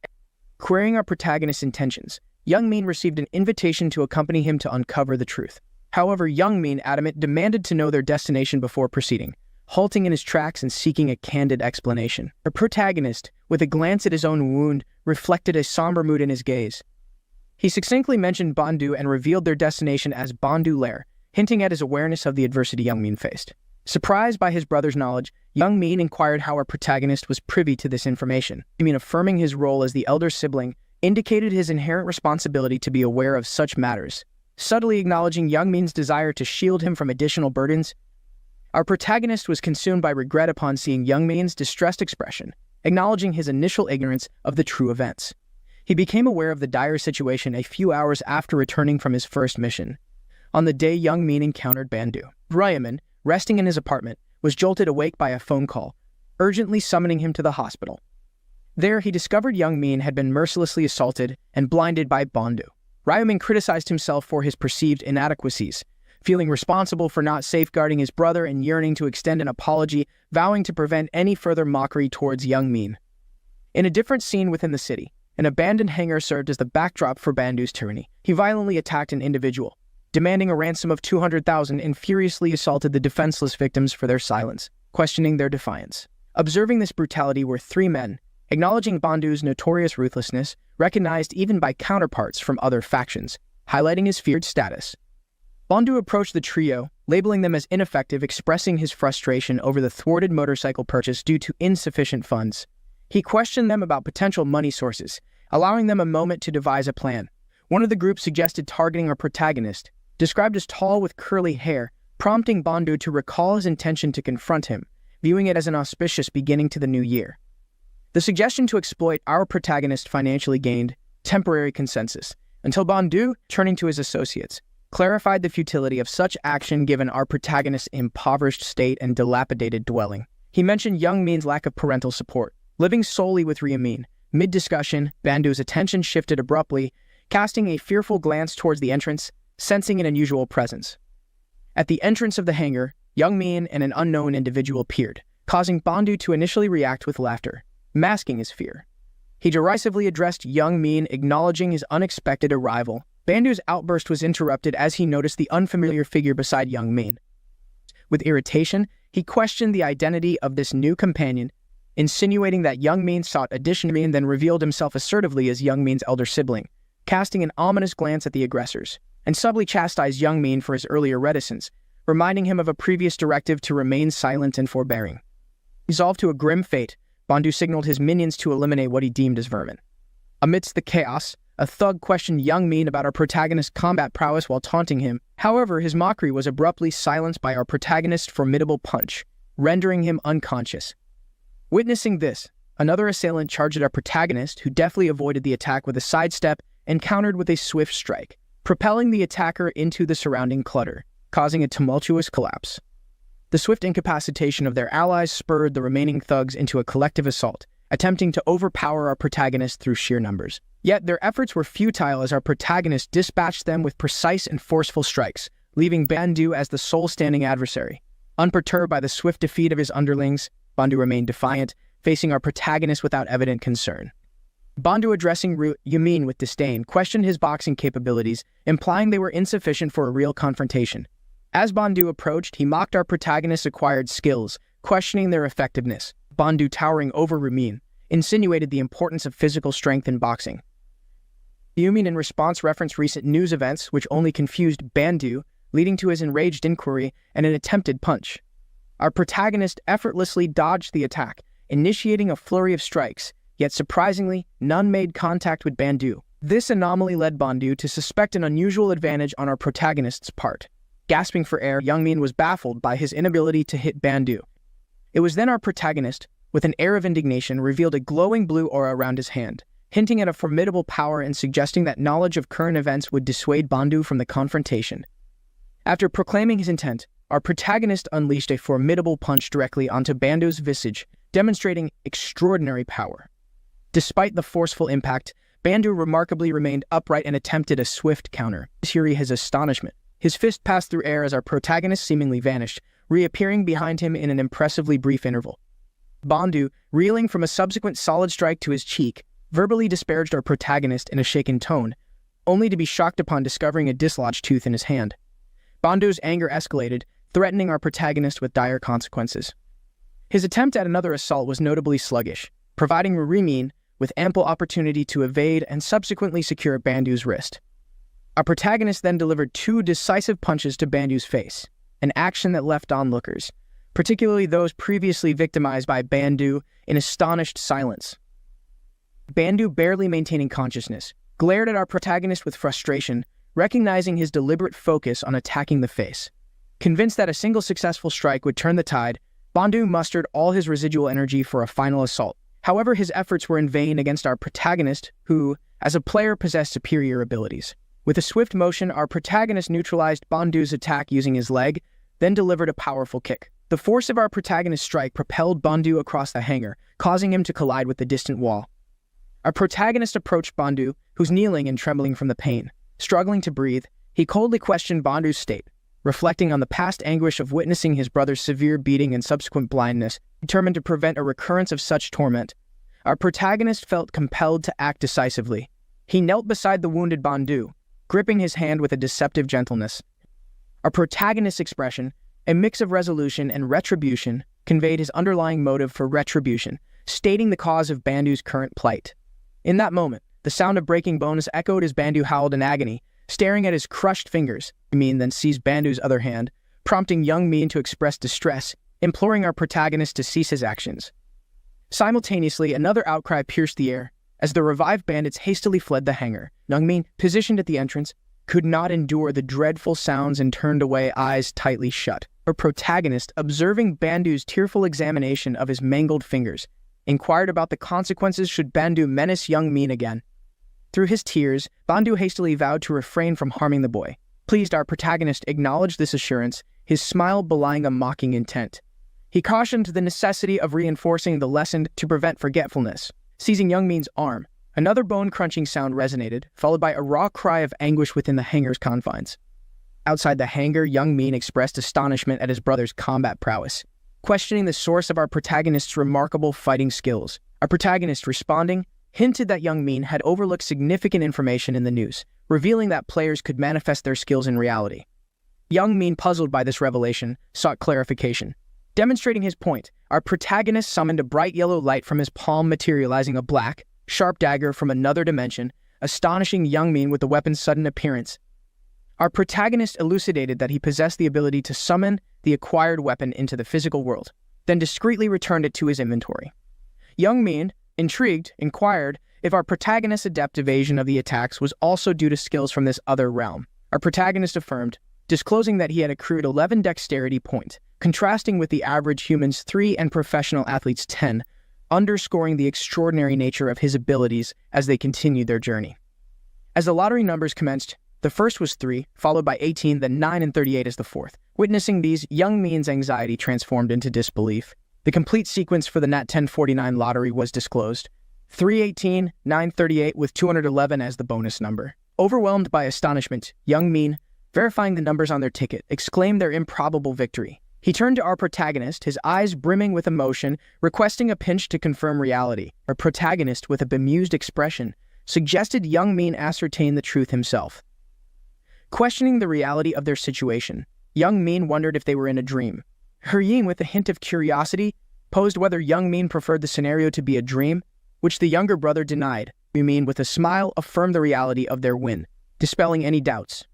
Querying our protagonist's intentions, Youngmin received an invitation to accompany him to uncover the truth. However, Youngmin, adamant, demanded to know their destination before proceeding, halting in his tracks and seeking a candid explanation. Our protagonist, with a glance at his own wound, reflected a somber mood in his gaze. He succinctly mentioned Bandu and revealed their destination as Bandu Lair, hinting at his awareness of the adversity Youngmin faced. Surprised by his brother's knowledge, Youngmin inquired how our protagonist was privy to this information. Affirming his role as the elder sibling, indicated his inherent responsibility to be aware of such matters. Subtly acknowledging Youngmin's desire to shield him from additional burdens, our protagonist was consumed by regret upon seeing Youngmin's distressed expression, acknowledging his initial ignorance of the true events. He became aware of the dire situation a few hours after returning from his first mission. On the day Youngmin encountered Bandu, Ryaman, resting in his apartment, was jolted awake by a phone call, urgently summoning him to the hospital. There, he discovered Youngmin had been mercilessly assaulted and blinded by Bandu. Ryaman criticized himself for his perceived inadequacies, feeling responsible for not safeguarding his brother and yearning to extend an apology, vowing to prevent any further mockery towards Youngmin. In a different scene within the city, an abandoned hangar served as the backdrop for Bandu's tyranny. He violently attacked an individual, demanding a ransom of 200,000, and furiously assaulted the defenseless victims for their silence, questioning their defiance. Observing this brutality were three men, acknowledging Bandu's notorious ruthlessness, recognized even by counterparts from other factions, highlighting his feared status. Bandu approached the trio, labeling them as ineffective, expressing his frustration over the thwarted motorcycle purchase due to insufficient funds. He questioned them about potential money sources, allowing them a moment to devise a plan. One of the group suggested targeting our protagonist, described as tall with curly hair, prompting Bandu to recall his intention to confront him, viewing it as an auspicious beginning to the new year. The suggestion to exploit our protagonist financially gained temporary consensus, until Bandu, turning to his associates, clarified the futility of such action given our protagonist's impoverished state and dilapidated dwelling. He mentioned Youngmin's lack of parental support, living solely with Ryamin. Mid-discussion, Bandu's attention shifted abruptly, casting a fearful glance towards the entrance, sensing an unusual presence. At the entrance of the hangar, Youngmin and an unknown individual appeared, causing Bandu to initially react with laughter, masking his fear. He derisively addressed Youngmin, acknowledging his unexpected arrival. Bandu's outburst was interrupted as he noticed the unfamiliar figure beside Youngmin. With irritation, he questioned the identity of this new companion, insinuating that Youngmin sought addition and then revealed himself assertively as Youngmin's elder sibling, casting an ominous glance at the aggressors, and subtly chastised Youngmin for his earlier reticence, reminding him of a previous directive to remain silent and forbearing. Resolved to a grim fate, Bandu signaled his minions to eliminate what he deemed as vermin. Amidst the chaos, a thug questioned Youngmin about our protagonist's combat prowess while taunting him. However, his mockery was abruptly silenced by our protagonist's formidable punch, rendering him unconscious. Witnessing this, another assailant charged at our protagonist, who deftly avoided the attack with a sidestep and countered with a swift strike, propelling the attacker into the surrounding clutter, causing a tumultuous collapse. The swift incapacitation of their allies spurred the remaining thugs into a collective assault, attempting to overpower our protagonist through sheer numbers. Yet their efforts were futile as our protagonist dispatched them with precise and forceful strikes, leaving Bandu as the sole standing adversary. Unperturbed by the swift defeat of his underlings, Bandu remained defiant, facing our protagonist without evident concern. Bandu, addressing Yamin with disdain, questioned his boxing capabilities, implying they were insufficient for a real confrontation. As Bandu approached, he mocked our protagonist's acquired skills, questioning their effectiveness. Bandu, towering over Yamin, insinuated the importance of physical strength in boxing. Yamin, in response, referenced recent news events, which only confused Bandu, leading to his enraged inquiry and an attempted punch. Our protagonist effortlessly dodged the attack, initiating a flurry of strikes, yet surprisingly, none made contact with Bandu. This anomaly led Bandu to suspect an unusual advantage on our protagonist's part. Gasping for air, Youngmin was baffled by his inability to hit Bandu. It was then our protagonist, with an air of indignation, revealed a glowing blue aura around his hand, hinting at a formidable power and suggesting that knowledge of current events would dissuade Bandu from the confrontation. After proclaiming his intent, our protagonist unleashed a formidable punch directly onto Bandu's visage, demonstrating extraordinary power. Despite the forceful impact, Bandu remarkably remained upright and attempted a swift counter. Here his astonishment. His fist passed through air as our protagonist seemingly vanished, reappearing behind him in an impressively brief interval. Bandu, reeling from a subsequent solid strike to his cheek, verbally disparaged our protagonist in a shaken tone, only to be shocked upon discovering a dislodged tooth in his hand. Bandu's anger escalated, threatening our protagonist with dire consequences. His attempt at another assault was notably sluggish, providing Yamin with ample opportunity to evade and subsequently secure Bandu's wrist. Our protagonist then delivered 2 decisive punches to Bandu's face, an action that left onlookers, particularly those previously victimized by Bandu, in astonished silence. Bandu, barely maintaining consciousness, glared at our protagonist with frustration, recognizing his deliberate focus on attacking the face. Convinced that a single successful strike would turn the tide, Bandu mustered all his residual energy for a final assault. However, his efforts were in vain against our protagonist, who, as a player, possessed superior abilities. With a swift motion, our protagonist neutralized Bandu's attack using his leg, then delivered a powerful kick. The force of our protagonist's strike propelled Bandu across the hangar, causing him to collide with the distant wall. Our protagonist approached Bandu, who's kneeling and trembling from the pain. Struggling to breathe, he coldly questioned Bandu's state, reflecting on the past anguish of witnessing his brother's severe beating and subsequent blindness. Determined to prevent a recurrence of such torment, our protagonist felt compelled to act decisively. He knelt beside the wounded Bandu, gripping his hand with a deceptive gentleness. Our protagonist's expression, a mix of resolution and retribution, conveyed his underlying motive for retribution, stating the cause of Bandu's current plight. In that moment, the sound of breaking bones echoed as Bandu howled in agony, staring at his crushed fingers. Yamin then seized Bandu's other hand, prompting Youngmin to express distress, imploring our protagonist to cease his actions. Simultaneously, another outcry pierced the air, as the revived bandits hastily fled the hangar. Youngmin, positioned at the entrance, could not endure the dreadful sounds and turned away, eyes tightly shut. Our protagonist, observing Bandu's tearful examination of his mangled fingers, inquired about the consequences should Bandu menace Youngmin again. Through his tears, Bandu hastily vowed to refrain from harming the boy. Pleased, our protagonist acknowledged this assurance, his smile belying a mocking intent. He cautioned the necessity of reinforcing the lesson to prevent forgetfulness. Seizing Youngmin's arm, another bone-crunching sound resonated, followed by a raw cry of anguish within the hangar's confines. Outside the hangar, Youngmin expressed astonishment at his brother's combat prowess, questioning the source of our protagonist's remarkable fighting skills. Our protagonist, responding, hinted that Youngmin had overlooked significant information in the news, revealing that players could manifest their skills in reality. Youngmin, puzzled by this revelation, sought clarification. Demonstrating his point, our protagonist summoned a bright yellow light from his palm, materializing a black, sharp dagger from another dimension, astonishing Youngmin with the weapon's sudden appearance. Our protagonist elucidated that he possessed the ability to summon the acquired weapon into the physical world, then discreetly returned it to his inventory. Youngmin, intrigued, inquired if our protagonist's adept evasion of the attacks was also due to skills from this other realm. Our protagonist affirmed, disclosing that he had accrued 11 dexterity points, contrasting with the average human's 3 and professional athletes' 10, underscoring the extraordinary nature of his abilities as they continued their journey. As the lottery numbers commenced, The first was 3, followed by 18, then 9 and 38 as the fourth. Witnessing these, Young Min's anxiety transformed into disbelief. The complete sequence for the Nat 1049 lottery was disclosed. 318, 938 with 211 as the bonus number. Overwhelmed by astonishment, Young Min, verifying the numbers on their ticket, exclaimed their improbable victory. He turned to our protagonist, his eyes brimming with emotion, requesting a pinch to confirm reality. Our protagonist, with a bemused expression, suggested Young Min ascertain the truth himself. Questioning the reality of their situation, Young Min wondered if they were in a dream. Yin, with a hint of curiosity, posed whether Young Min preferred the scenario to be a dream, which the younger brother denied. Min, with a smile, affirmed the reality of their win, dispelling any doubts.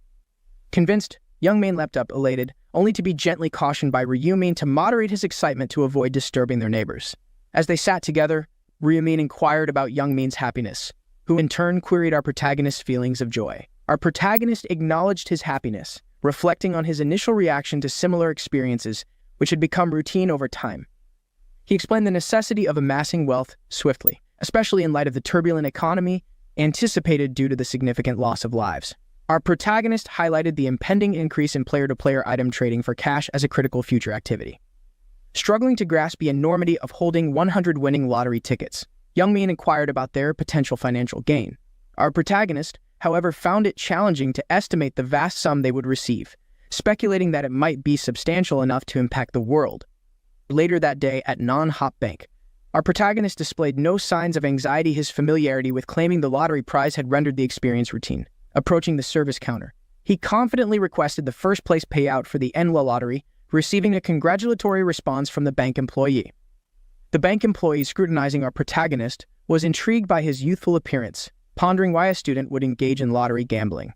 Convinced, Young Min leapt up, elated, only to be gently cautioned by Min to moderate his excitement to avoid disturbing their neighbors. As they sat together, Min inquired about Young Min's happiness, who in turn queried our protagonist's feelings of joy. Our protagonist acknowledged his happiness, reflecting on his initial reaction to similar experiences, which had become routine over time. He explained the necessity of amassing wealth swiftly, especially in light of the turbulent economy anticipated due to the significant loss of lives. Our protagonist highlighted the impending increase in player-to-player item trading for cash as a critical future activity. Struggling to grasp the enormity of holding 100 winning lottery tickets, Young Min inquired about their potential financial gain. Our protagonist, however, found it challenging to estimate the vast sum they would receive, speculating that it might be substantial enough to impact the world. Later that day at Non-Hop Bank, our protagonist displayed no signs of anxiety. His familiarity with claiming the lottery prize had rendered the experience routine. Approaching the service counter, he confidently requested the first-place payout for the Manhwa lottery, receiving a congratulatory response from the bank employee. The bank employee, scrutinizing our protagonist, was intrigued by his youthful appearance, pondering why a student would engage in lottery gambling.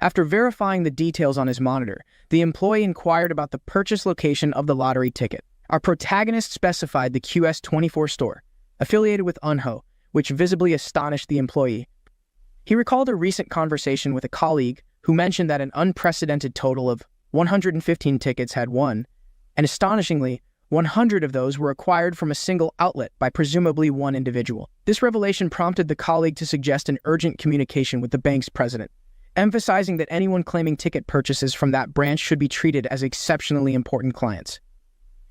After verifying the details on his monitor, the employee inquired about the purchase location of the lottery ticket. Our protagonist specified the QS24 store, affiliated with Manhwa, which visibly astonished the employee. He recalled a recent conversation with a colleague who mentioned that an unprecedented total of 115 tickets had won, and astonishingly, 100 of those were acquired from a single outlet by presumably one individual. This revelation prompted the colleague to suggest an urgent communication with the bank's president, emphasizing that anyone claiming ticket purchases from that branch should be treated as exceptionally important clients.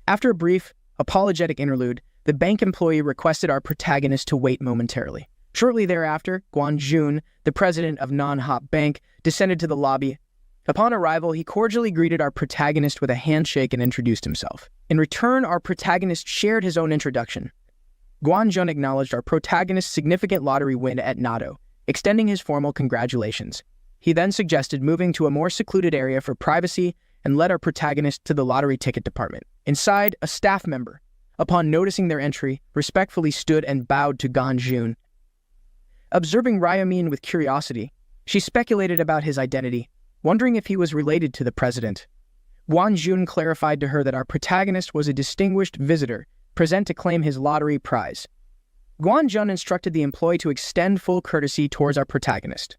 After a brief, apologetic interlude, the bank employee requested our protagonist to wait momentarily. Shortly thereafter, Jun, the president of Non-Hop Bank, descended to the lobby. Upon arrival, he cordially greeted our protagonist with a handshake and introduced himself. In return, our protagonist shared his own introduction. Jun acknowledged our protagonist's significant lottery win at Nado, extending his formal congratulations. He then suggested moving to a more secluded area for privacy and led our protagonist to the lottery ticket department. Inside, a staff member, upon noticing their entry, respectfully stood and bowed to Jun. Observing Min with curiosity, she speculated about his identity, wondering if he was related to the president. Jun clarified to her that our protagonist was a distinguished visitor, present to claim his lottery prize. Jun instructed the employee to extend full courtesy towards our protagonist.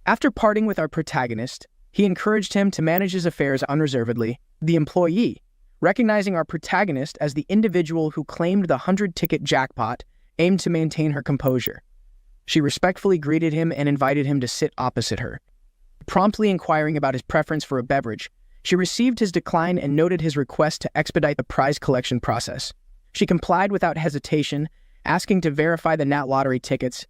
After parting with our protagonist, he encouraged him to manage his affairs unreservedly. The employee, recognizing our protagonist as the individual who claimed the 100-ticket jackpot, aimed to maintain her composure. She respectfully greeted him and invited him to sit opposite her. Promptly inquiring about his preference for a beverage, she received his decline and noted his request to expedite the prize collection process. She complied without hesitation, asking to verify the Nat lottery tickets.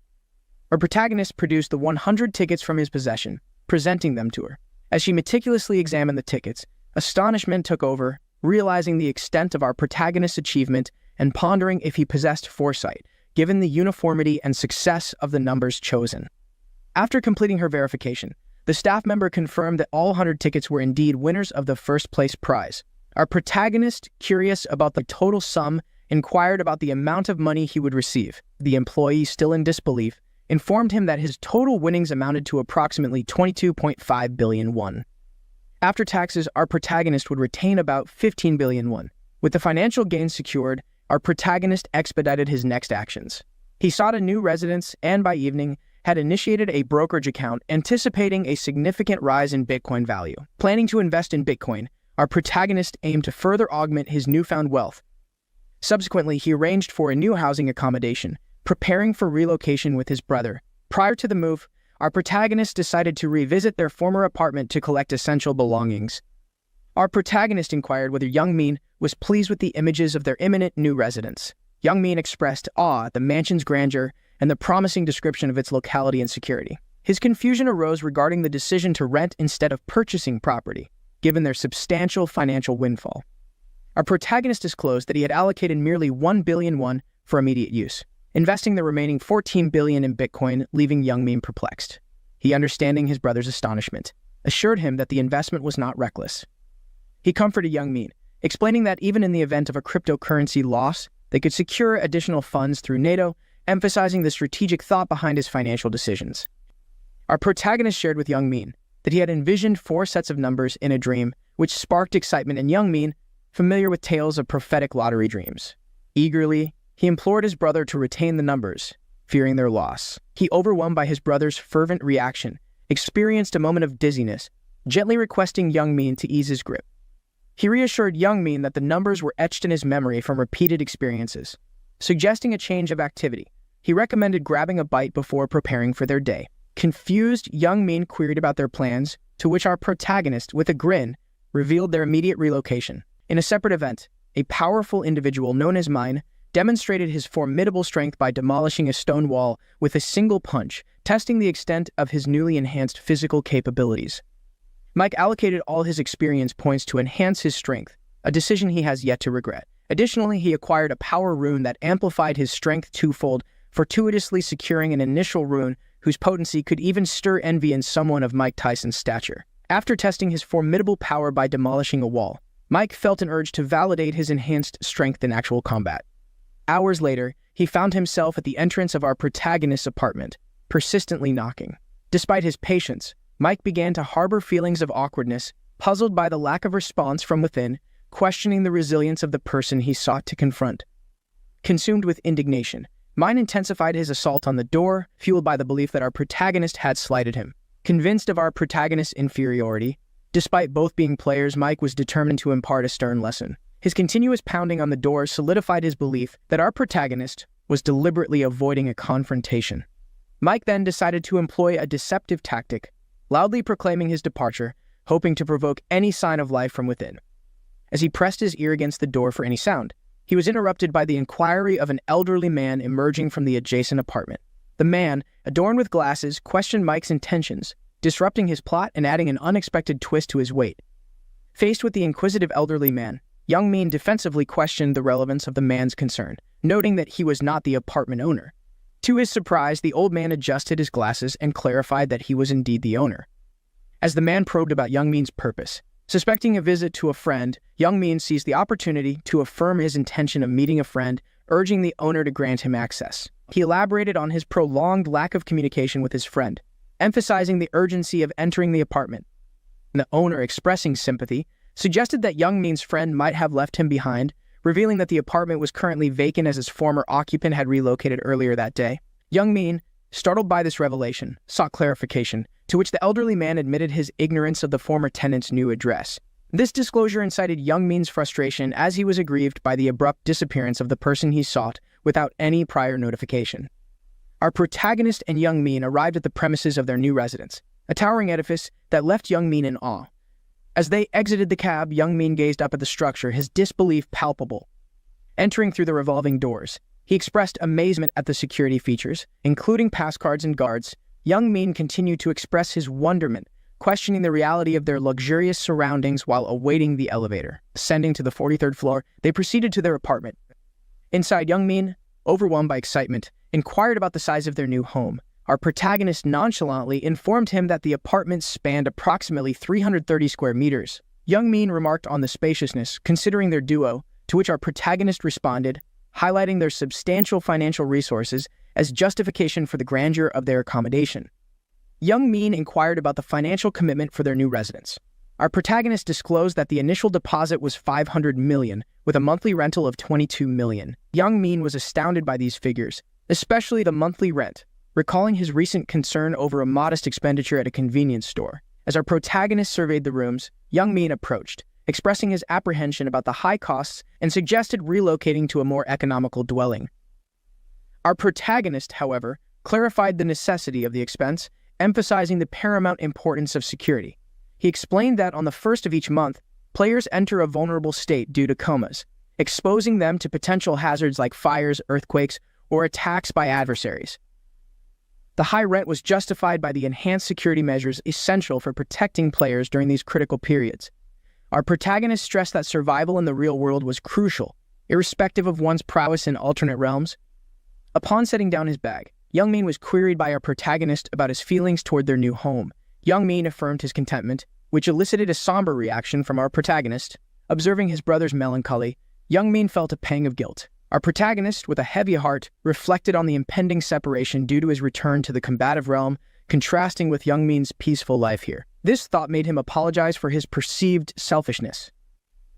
Our protagonist produced the 100 tickets from his possession, presenting them to her. As she meticulously examined the tickets, astonishment took over, realizing the extent of our protagonist's achievement and pondering if he possessed foresight, given the uniformity and success of the numbers chosen. After completing her verification, the staff member confirmed that all 100 tickets were indeed winners of the first-place prize. Our protagonist, curious about the total sum, inquired about the amount of money he would receive. The employee, still in disbelief, informed him that his total winnings amounted to approximately 22.5 billion won. After taxes, our protagonist would retain about 15 billion won. With the financial gains secured, our protagonist expedited his next actions. He sought a new residence and, by evening, had initiated a brokerage account anticipating a significant rise in Bitcoin value. Planning to invest in Bitcoin, our protagonist aimed to further augment his newfound wealth. Subsequently, he arranged for a new housing accommodation, preparing for relocation with his brother. Prior to the move, our protagonists decided to revisit their former apartment to collect essential belongings. Our protagonist inquired whether Young Min was pleased with the images of their imminent new residence. Young Min expressed awe at the mansion's grandeur and the promising description of its locality and security. His confusion arose regarding the decision to rent instead of purchasing property, given their substantial financial windfall. Our protagonist disclosed that he had allocated merely 1 billion won for immediate use, investing the remaining 14 billion in Bitcoin, leaving Young Min perplexed. He, understanding his brother's astonishment, assured him that the investment was not reckless. He comforted Young Min, explaining that even in the event of a cryptocurrency loss, they could secure additional funds through NATO, emphasizing the strategic thought behind his financial decisions. Our protagonist shared with Young Min that he had envisioned 4 sets of numbers in a dream, which sparked excitement in Young Min, familiar with tales of prophetic lottery dreams. Eagerly, he implored his brother to retain the numbers, fearing their loss. He, overwhelmed by his brother's fervent reaction, experienced a moment of dizziness, gently requesting Young Min to ease his grip. He reassured Young Min that the numbers were etched in his memory from repeated experiences. Suggesting a change of activity, he recommended grabbing a bite before preparing for their day. Confused, Young Min queried about their plans, to which our protagonist, with a grin, revealed their immediate relocation. In a separate event, a powerful individual known as Mine demonstrated his formidable strength by demolishing a stone wall with a single punch, testing the extent of his newly enhanced physical capabilities. Mike allocated all his experience points to enhance his strength, a decision he has yet to regret. Additionally, he acquired a power rune that amplified his strength twofold, fortuitously securing an initial rune whose potency could even stir envy in someone of Mike Tyson's stature. After testing his formidable power by demolishing a wall, Mike felt an urge to validate his enhanced strength in actual combat. Hours later, he found himself at the entrance of our protagonist's apartment, persistently knocking. Despite his patience, Mike began to harbor feelings of awkwardness, puzzled by the lack of response from within, questioning the resilience of the person he sought to confront. Consumed with indignation, Mine intensified his assault on the door, fueled by the belief that our protagonist had slighted him. Convinced of our protagonist's inferiority, despite both being players, Mike was determined to impart a stern lesson. His continuous pounding on the door solidified his belief that our protagonist was deliberately avoiding a confrontation. Mike then decided to employ a deceptive tactic, loudly proclaiming his departure, hoping to provoke any sign of life from within. As he pressed his ear against the door for any sound, he was interrupted by the inquiry of an elderly man emerging from the adjacent apartment. The man, adorned with glasses, questioned Mike's intentions, disrupting his plot and adding an unexpected twist to his weight. Faced with the inquisitive elderly man, Young Min defensively questioned the relevance of the man's concern, noting that he was not the apartment owner. To his surprise, the old man adjusted his glasses and clarified that he was indeed the owner. As the man probed about Young Min's purpose, suspecting a visit to a friend, Young Min seized the opportunity to affirm his intention of meeting a friend, urging the owner to grant him access. He elaborated on his prolonged lack of communication with his friend, emphasizing the urgency of entering the apartment. The owner, expressing sympathy, suggested that Young Min's friend might have left him behind, revealing that the apartment was currently vacant as his former occupant had relocated earlier that day. Young Min, startled by this revelation, sought clarification, to which the elderly man admitted his ignorance of the former tenant's new address. This disclosure incited Young Min's frustration as he was aggrieved by the abrupt disappearance of the person he sought without any prior notification. Our protagonist and Young Min arrived at the premises of their new residence, a towering edifice that left Young Min in awe. As they exited the cab, Young Min gazed up at the structure, his disbelief palpable. Entering through the revolving doors, he expressed amazement at the security features, including passcards and guards. Young Min continued to express his wonderment, questioning the reality of their luxurious surroundings while awaiting the elevator. Ascending to the 43rd floor, they proceeded to their apartment. Inside, Young Min, overwhelmed by excitement, inquired about the size of their new home. Our protagonist nonchalantly informed him that the apartment spanned approximately 330 square meters. Young Min remarked on the spaciousness, considering their duo, to which our protagonist responded, highlighting their substantial financial resources as justification for the grandeur of their accommodation. Young Min inquired about the financial commitment for their new residence. Our protagonist disclosed that the initial deposit was 500 million, with a monthly rental of 22 million. Young Min was astounded by these figures, especially the monthly rent, recalling his recent concern over a modest expenditure at a convenience store. As our protagonist surveyed the rooms, Young Min approached, expressing his apprehension about the high costs and suggested relocating to a more economical dwelling. Our protagonist, however, clarified the necessity of the expense, emphasizing the paramount importance of security. He explained that on the first of each month, players enter a vulnerable state due to comas, exposing them to potential hazards like fires, earthquakes, or attacks by adversaries. The high rent was justified by the enhanced security measures essential for protecting players during these critical periods. Our protagonist stressed that survival in the real world was crucial, irrespective of one's prowess in alternate realms. Upon setting down his bag, Young Min was queried by our protagonist about his feelings toward their new home. Young Min affirmed his contentment, which elicited a somber reaction from our protagonist. Observing his brother's melancholy, Young Min felt a pang of guilt. Our protagonist, with a heavy heart, reflected on the impending separation due to his return to the combative realm, contrasting with Young Min's peaceful life here. This thought made him apologize for his perceived selfishness.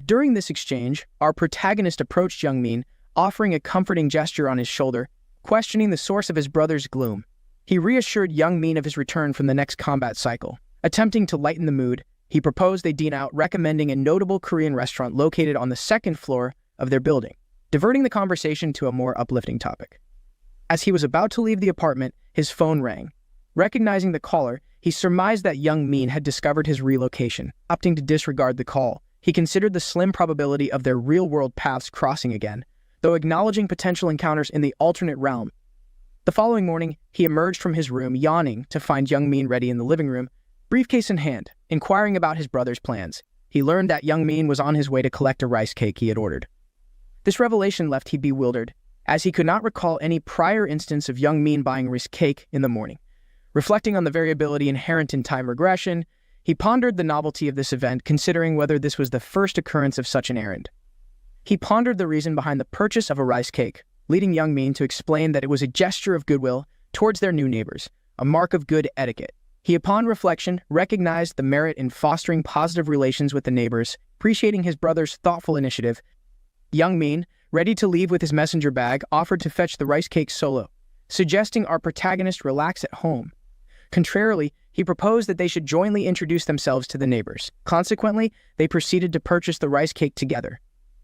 During this exchange, our protagonist approached Young Min, offering a comforting gesture on his shoulder, questioning the source of his brother's gloom. He reassured Young Min of his return from the next combat cycle. Attempting to lighten the mood, he proposed they dine out, recommending a notable Korean restaurant located on the second floor of their building, diverting the conversation to a more uplifting topic. As he was about to leave the apartment, his phone rang. Recognizing the caller, he surmised that Young Min had discovered his relocation. Opting to disregard the call, he considered the slim probability of their real-world paths crossing again, though acknowledging potential encounters in the alternate realm. The following morning, he emerged from his room, yawning, to find Young Min ready in the living room, briefcase in hand, inquiring about his brother's plans. He learned that Young Min was on his way to collect a rice cake he had ordered. This revelation left him bewildered, as he could not recall any prior instance of Young Min buying rice cake in the morning. Reflecting on the variability inherent in time regression, he pondered the novelty of this event, considering whether this was the first occurrence of such an errand. He pondered the reason behind the purchase of a rice cake, leading Young Min to explain that it was a gesture of goodwill towards their new neighbors, a mark of good etiquette. He, upon reflection, recognized the merit in fostering positive relations with the neighbors, appreciating his brother's thoughtful initiative. Young Min, ready to leave with his messenger bag, offered to fetch the rice cake solo, suggesting our protagonist relax at home. Contrarily, he proposed that they should jointly introduce themselves to the neighbors. Consequently, they proceeded to purchase the rice cake together.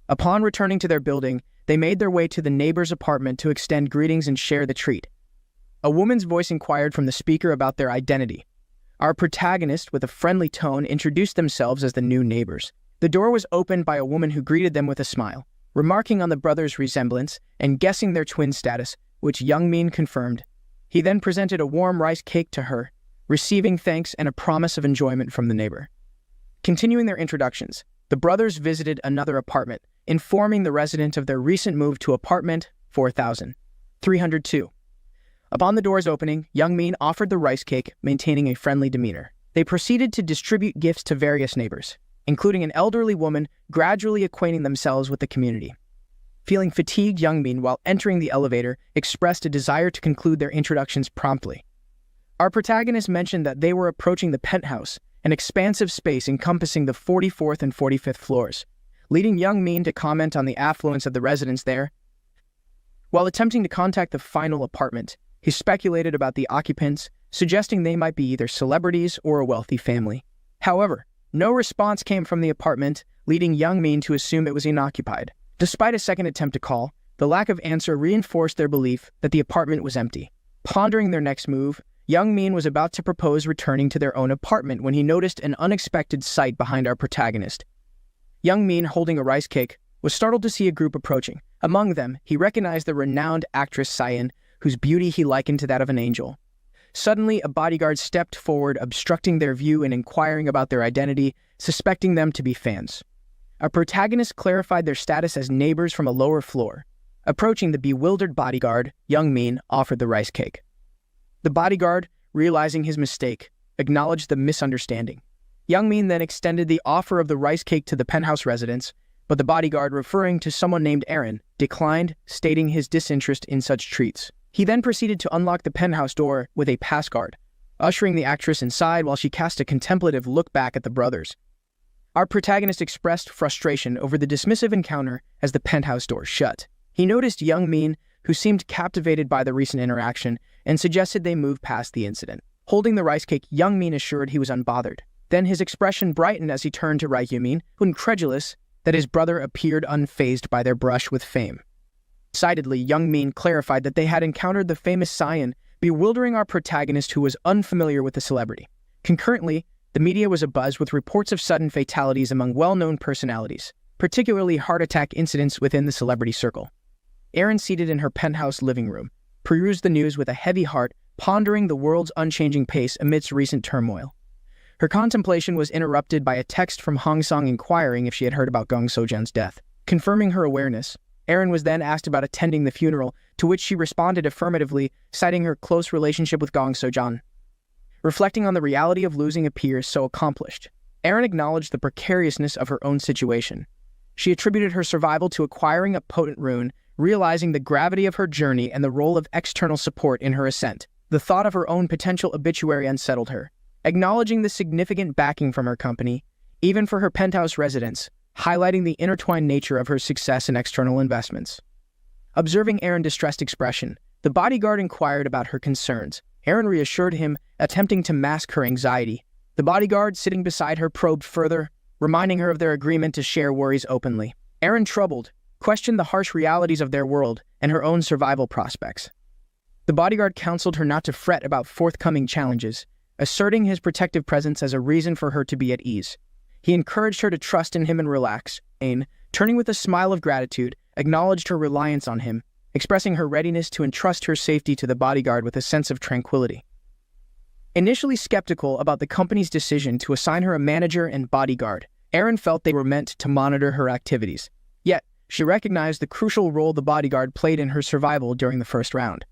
Upon returning to their building, they made their way to the neighbor's apartment to extend greetings and share the treat. A woman's voice inquired from the speaker about their identity. Our protagonist, with a friendly tone, introduced themselves as the new neighbors. The door was opened by a woman who greeted them with a smile, remarking on the brothers' resemblance and guessing their twin status, which Young Min confirmed. He then presented a warm rice cake to her, receiving thanks and a promise of enjoyment from the neighbor. Continuing their introductions, the brothers visited another apartment, informing the resident of their recent move to apartment 4302. Upon the door's opening, Young Min offered the rice cake, maintaining a friendly demeanor. They proceeded to distribute gifts to various neighbors, including an elderly woman, gradually acquainting themselves with the community. Feeling fatigued, Young Min, while entering the elevator, expressed a desire to conclude their introductions promptly. Our protagonist mentioned that they were approaching the penthouse, an expansive space encompassing the 44th and 45th floors, leading Young Min to comment on the affluence of the residents there. While attempting to contact the final apartment, he speculated about the occupants, suggesting they might be either celebrities or a wealthy family. However, no response came from the apartment, leading Young Min to assume it was unoccupied. Despite a second attempt to call, the lack of answer reinforced their belief that the apartment was empty. Pondering their next move, Young Min was about to propose returning to their own apartment when he noticed an unexpected sight behind our protagonist. Young Min, holding a rice cake, was startled to see a group approaching. Among them, he recognized the renowned actress Sayan, whose beauty he likened to that of an angel. Suddenly, a bodyguard stepped forward, obstructing their view and inquiring about their identity, suspecting them to be fans. Our protagonist clarified their status as neighbors from a lower floor. Approaching the bewildered bodyguard, Young Min offered the rice cake. The bodyguard, realizing his mistake, acknowledged the misunderstanding. Young Min then extended the offer of the rice cake to the penthouse residents, but the bodyguard, referring to someone named Aaron, declined, stating his disinterest in such treats. He then proceeded to unlock the penthouse door with a passcard, ushering the actress inside while she cast a contemplative look back at the brothers. Our protagonist expressed frustration over the dismissive encounter as the penthouse door shut. He noticed Young Min, who seemed captivated by the recent interaction, and suggested they move past the incident. Holding the rice cake, Young Min assured he was unbothered. Then his expression brightened as he turned to Ryu Min, who, incredulous that his brother appeared unfazed by their brush with fame. Excitedly, Young Min clarified that they had encountered the famous Sayan bewildering our protagonist who was unfamiliar with the celebrity. Concurrently, the media was abuzz with reports of sudden fatalities among well-known personalities, particularly heart attack incidents within the celebrity circle. Erin, seated in her penthouse living room, perused the news with a heavy heart, pondering the world's unchanging pace amidst recent turmoil. Her contemplation was interrupted by a text from Hong Song inquiring if she had heard about Gong Sojan's death. Confirming her awareness, Erin was then asked about attending the funeral, to which she responded affirmatively, citing her close relationship with Gong Sojan. Reflecting on the reality of losing a peer so accomplished, Erin acknowledged the precariousness of her own situation. She attributed her survival to acquiring a potent rune, realizing the gravity of her journey and the role of external support in her ascent. The thought of her own potential obituary unsettled her, acknowledging the significant backing from her company, even for her penthouse residence, highlighting the intertwined nature of her success and external investments. Observing Erin's distressed expression, the bodyguard inquired about her concerns. Erin reassured him, attempting to mask her anxiety. The bodyguard, sitting beside her, probed further, reminding her of their agreement to share worries openly. Erin, troubled, questioned the harsh realities of their world and her own survival prospects. The bodyguard counseled her not to fret about forthcoming challenges, asserting his protective presence as a reason for her to be at ease. He encouraged her to trust in him and relax. Ain, turning with a smile of gratitude, acknowledged her reliance on him, expressing her readiness to entrust her safety to the bodyguard with a sense of tranquility. Initially skeptical about the company's decision to assign her a manager and bodyguard, Erin felt they were meant to monitor her activities. Yet, she recognized the crucial role the bodyguard played in her survival during the first round.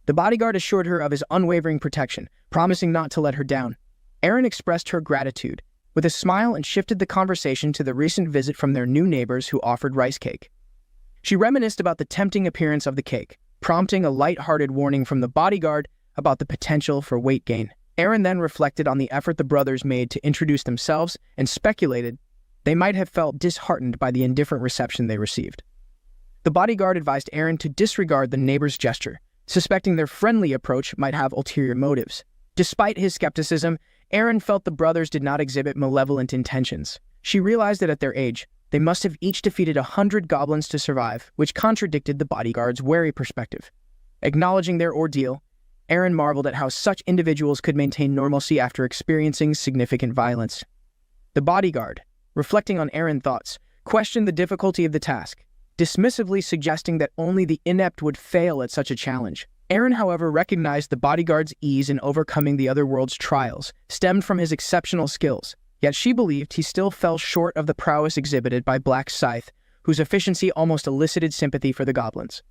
The bodyguard assured her of his unwavering protection, promising not to let her down. Erin expressed her gratitude with a smile and shifted the conversation to the recent visit from their new neighbors who offered rice cake. She reminisced about the tempting appearance of the cake, prompting a light-hearted warning from the bodyguard about the potential for weight gain. Erin then reflected on the effort the brothers made to introduce themselves and speculated they might have felt disheartened by the indifferent reception they received. The bodyguard advised Erin to disregard the neighbor's gesture, suspecting their friendly approach might have ulterior motives. Despite his skepticism, Erin felt the brothers did not exhibit malevolent intentions. She realized that at their age, they must have each defeated 100 goblins to survive, which contradicted the bodyguard's wary perspective. Acknowledging their ordeal, Erin marveled at how such individuals could maintain normalcy after experiencing significant violence. The bodyguard, reflecting on Erin's thoughts, questioned the difficulty of the task, dismissively suggesting that only the inept would fail at such a challenge. Erin, however, recognized the bodyguard's ease in overcoming the other world's trials stemmed from his exceptional skills, yet she believed he still fell short of the prowess exhibited by Black Scythe, whose efficiency almost elicited sympathy for the goblins.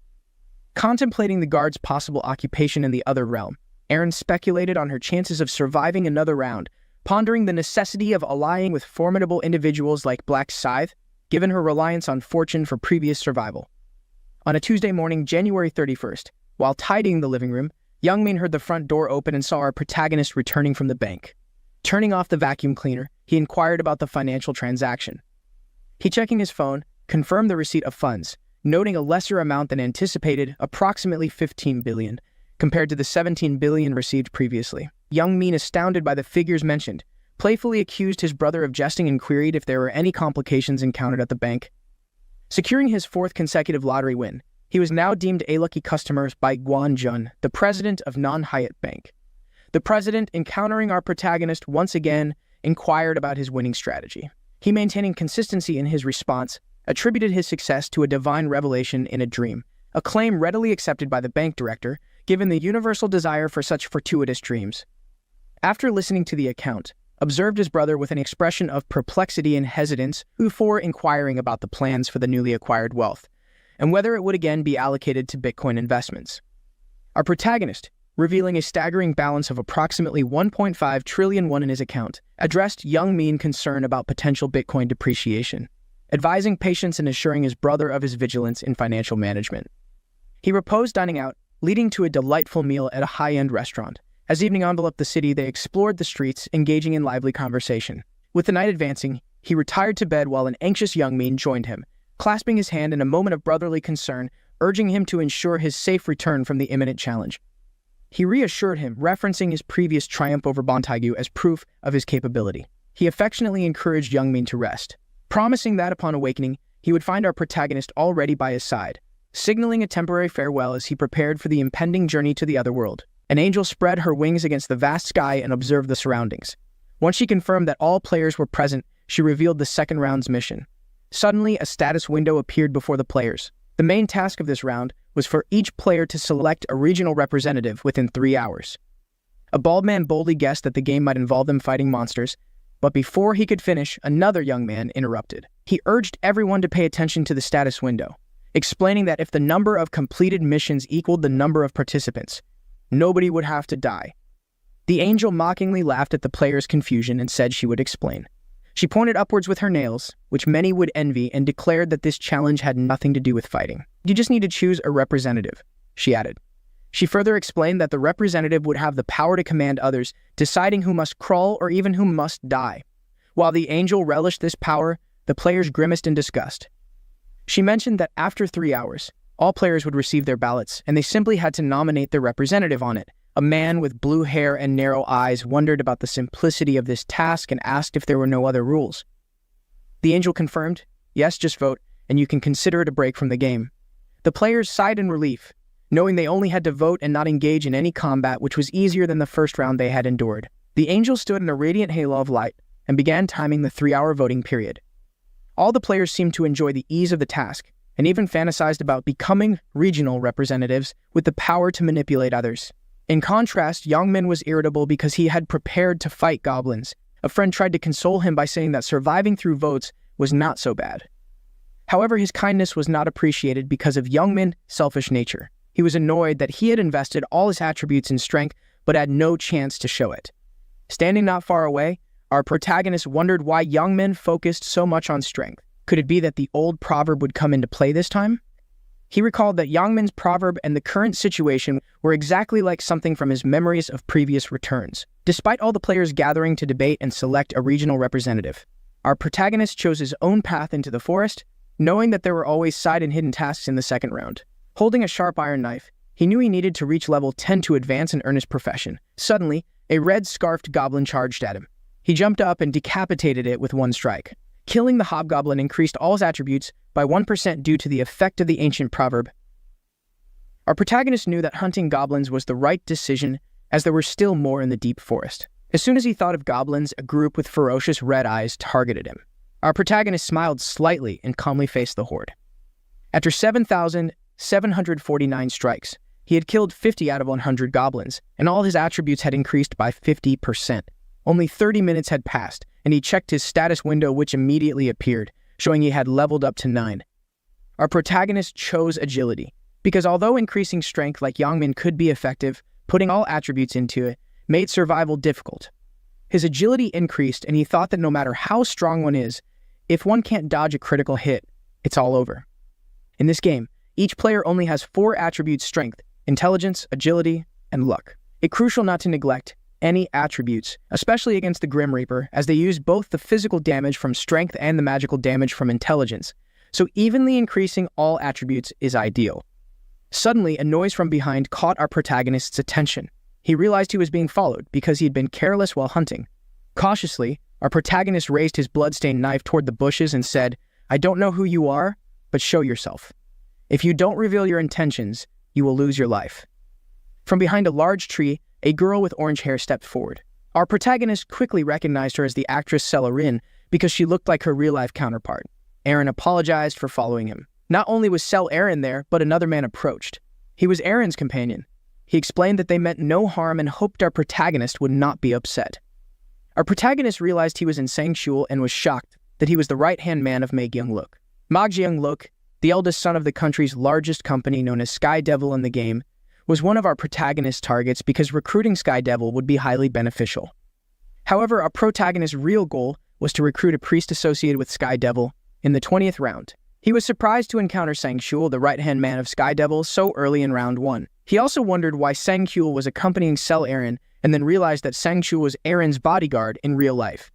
Contemplating the guard's possible occupation in the other realm, Erin speculated on her chances of surviving another round, pondering the necessity of allying with formidable individuals like Black Scythe, given her reliance on fortune for previous survival. On a Tuesday morning, January 31st, while tidying the living room, Youngmin heard the front door open and saw our protagonist returning from the bank. Turning off the vacuum cleaner, he inquired about the financial transaction. He, checking his phone, confirmed the receipt of funds, noting a lesser amount than anticipated, approximately 15 billion, compared to the 17 billion received previously. Youngmin, astounded by the figures mentioned, playfully accused his brother of jesting and queried if there were any complications encountered at the bank. Securing his fourth consecutive lottery win, he was now deemed a lucky customer by Guan Jun, the president of Non-Hyatt Bank. The president, encountering our protagonist once again, inquired about his winning strategy. He, maintaining consistency in his response, attributed his success to a divine revelation in a dream, a claim readily accepted by the bank director, given the universal desire for such fortuitous dreams. After listening to the account, observed his brother with an expression of perplexity and hesitance before inquiring about the plans for the newly acquired wealth, and whether it would again be allocated to Bitcoin investments. Our protagonist, revealing a staggering balance of approximately 1.5 trillion won in his account, addressed Youngmin concern about potential Bitcoin depreciation, advising patience and assuring his brother of his vigilance in financial management. He proposed dining out, leading to a delightful meal at a high-end restaurant. As evening enveloped the city, they explored the streets, engaging in lively conversation. With the night advancing, he retired to bed while an anxious Youngmin joined him, clasping his hand in a moment of brotherly concern, urging him to ensure his safe return from the imminent challenge. He reassured him, referencing his previous triumph over Bontaegu as proof of his capability. He affectionately encouraged Youngmin to rest, promising that upon awakening, he would find our protagonist already by his side, signaling a temporary farewell as he prepared for the impending journey to the other world. An angel spread her wings against the vast sky and observed the surroundings. Once she confirmed that all players were present, she revealed the second round's mission. Suddenly, a status window appeared before the players. The main task of this round was for each player to select a regional representative within 3 hours. A bald man boldly guessed that the game might involve them fighting monsters, but before he could finish, another young man interrupted. He urged everyone to pay attention to the status window, explaining that if the number of completed missions equaled the number of participants, nobody would have to die. The angel mockingly laughed at the players' confusion and said she would explain. She pointed upwards with her nails, which many would envy, and declared that this challenge had nothing to do with fighting. You just need to choose a representative, she added. She further explained that the representative would have the power to command others, deciding who must crawl or even who must die. While the angel relished this power, the players grimaced in disgust. She mentioned that after 3 hours, all players would receive their ballots, and they simply had to nominate their representative on it. A man with blue hair and narrow eyes wondered about the simplicity of this task and asked if there were no other rules. The angel confirmed, yes, just vote, and you can consider it a break from the game. The players sighed in relief, knowing they only had to vote and not engage in any combat, which was easier than the first round they had endured. The angel stood in a radiant halo of light and began timing the 3-hour voting period. All the players seemed to enjoy the ease of the task, and even fantasized about becoming regional representatives with the power to manipulate others. In contrast, Youngmin was irritable because he had prepared to fight goblins. A friend tried to console him by saying that surviving through votes was not so bad. However, his kindness was not appreciated because of Youngmin's selfish nature. He was annoyed that he had invested all his attributes in strength but had no chance to show it. Standing not far away, our protagonist wondered why Youngmin focused so much on strength. Could it be that the old proverb would come into play this time? He recalled that Youngmin's proverb and the current situation were exactly like something from his memories of previous returns. Despite all the players gathering to debate and select a regional representative, our protagonist chose his own path into the forest, knowing that there were always side and hidden tasks in the second round. Holding a sharp iron knife, he knew he needed to reach level 10 to advance and earn his profession. Suddenly, a red-scarfed goblin charged at him. He jumped up and decapitated it with one strike. Killing the hobgoblin increased all his attributes by 1% due to the effect of the ancient proverb. Our protagonist knew that hunting goblins was the right decision, as there were still more in the deep forest. As soon as he thought of goblins, a group with ferocious red eyes targeted him. Our protagonist smiled slightly and calmly faced the horde. After 7,749 strikes, he had killed 50 out of 100 goblins, and all his attributes had increased by 50%. Only 30 minutes had passed, and he checked his status window, which immediately appeared, showing he had leveled up to 9. Our protagonist chose agility, because although increasing strength like Youngmin could be effective, putting all attributes into it made survival difficult. His agility increased, and he thought that no matter how strong one is, if one can't dodge a critical hit, it's all over. In this game, each player only has 4 attributes: strength, intelligence, agility, and luck. It's crucial not to neglect any attributes, especially against the Grim Reaper, as they use both the physical damage from strength and the magical damage from intelligence, so evenly increasing all attributes is ideal. Suddenly, a noise from behind caught our protagonist's attention. He realized he was being followed because he had been careless while hunting. Cautiously, our protagonist raised his bloodstained knife toward the bushes and said, "I don't know who you are, but show yourself. If you don't reveal your intentions, you will lose your life." From behind a large tree, a girl with orange hair stepped forward. Our protagonist quickly recognized her as the actress Celerin because she looked like her real-life counterpart. Aaron apologized for following him. Not only was Aaron there, but another man approached. He was Aaron's companion. He explained that they meant no harm and hoped our protagonist would not be upset. Our protagonist realized he was in Sangshul and was shocked that he was the right-hand man of Ma Gyung-luk. Ma Gyung-luk, the eldest son of the country's largest company known as Sky Devil in the game, was one of our protagonist's targets because recruiting Sky Devil would be highly beneficial. However, our protagonist's real goal was to recruit a priest associated with Sky Devil in the 20th round. He was surprised to encounter Sangshul, the right-hand man of Sky Devil, so early in round 1. He also wondered why Sangshul was accompanying Aaron, and then realized that Sangshul was Aaron's bodyguard in real life.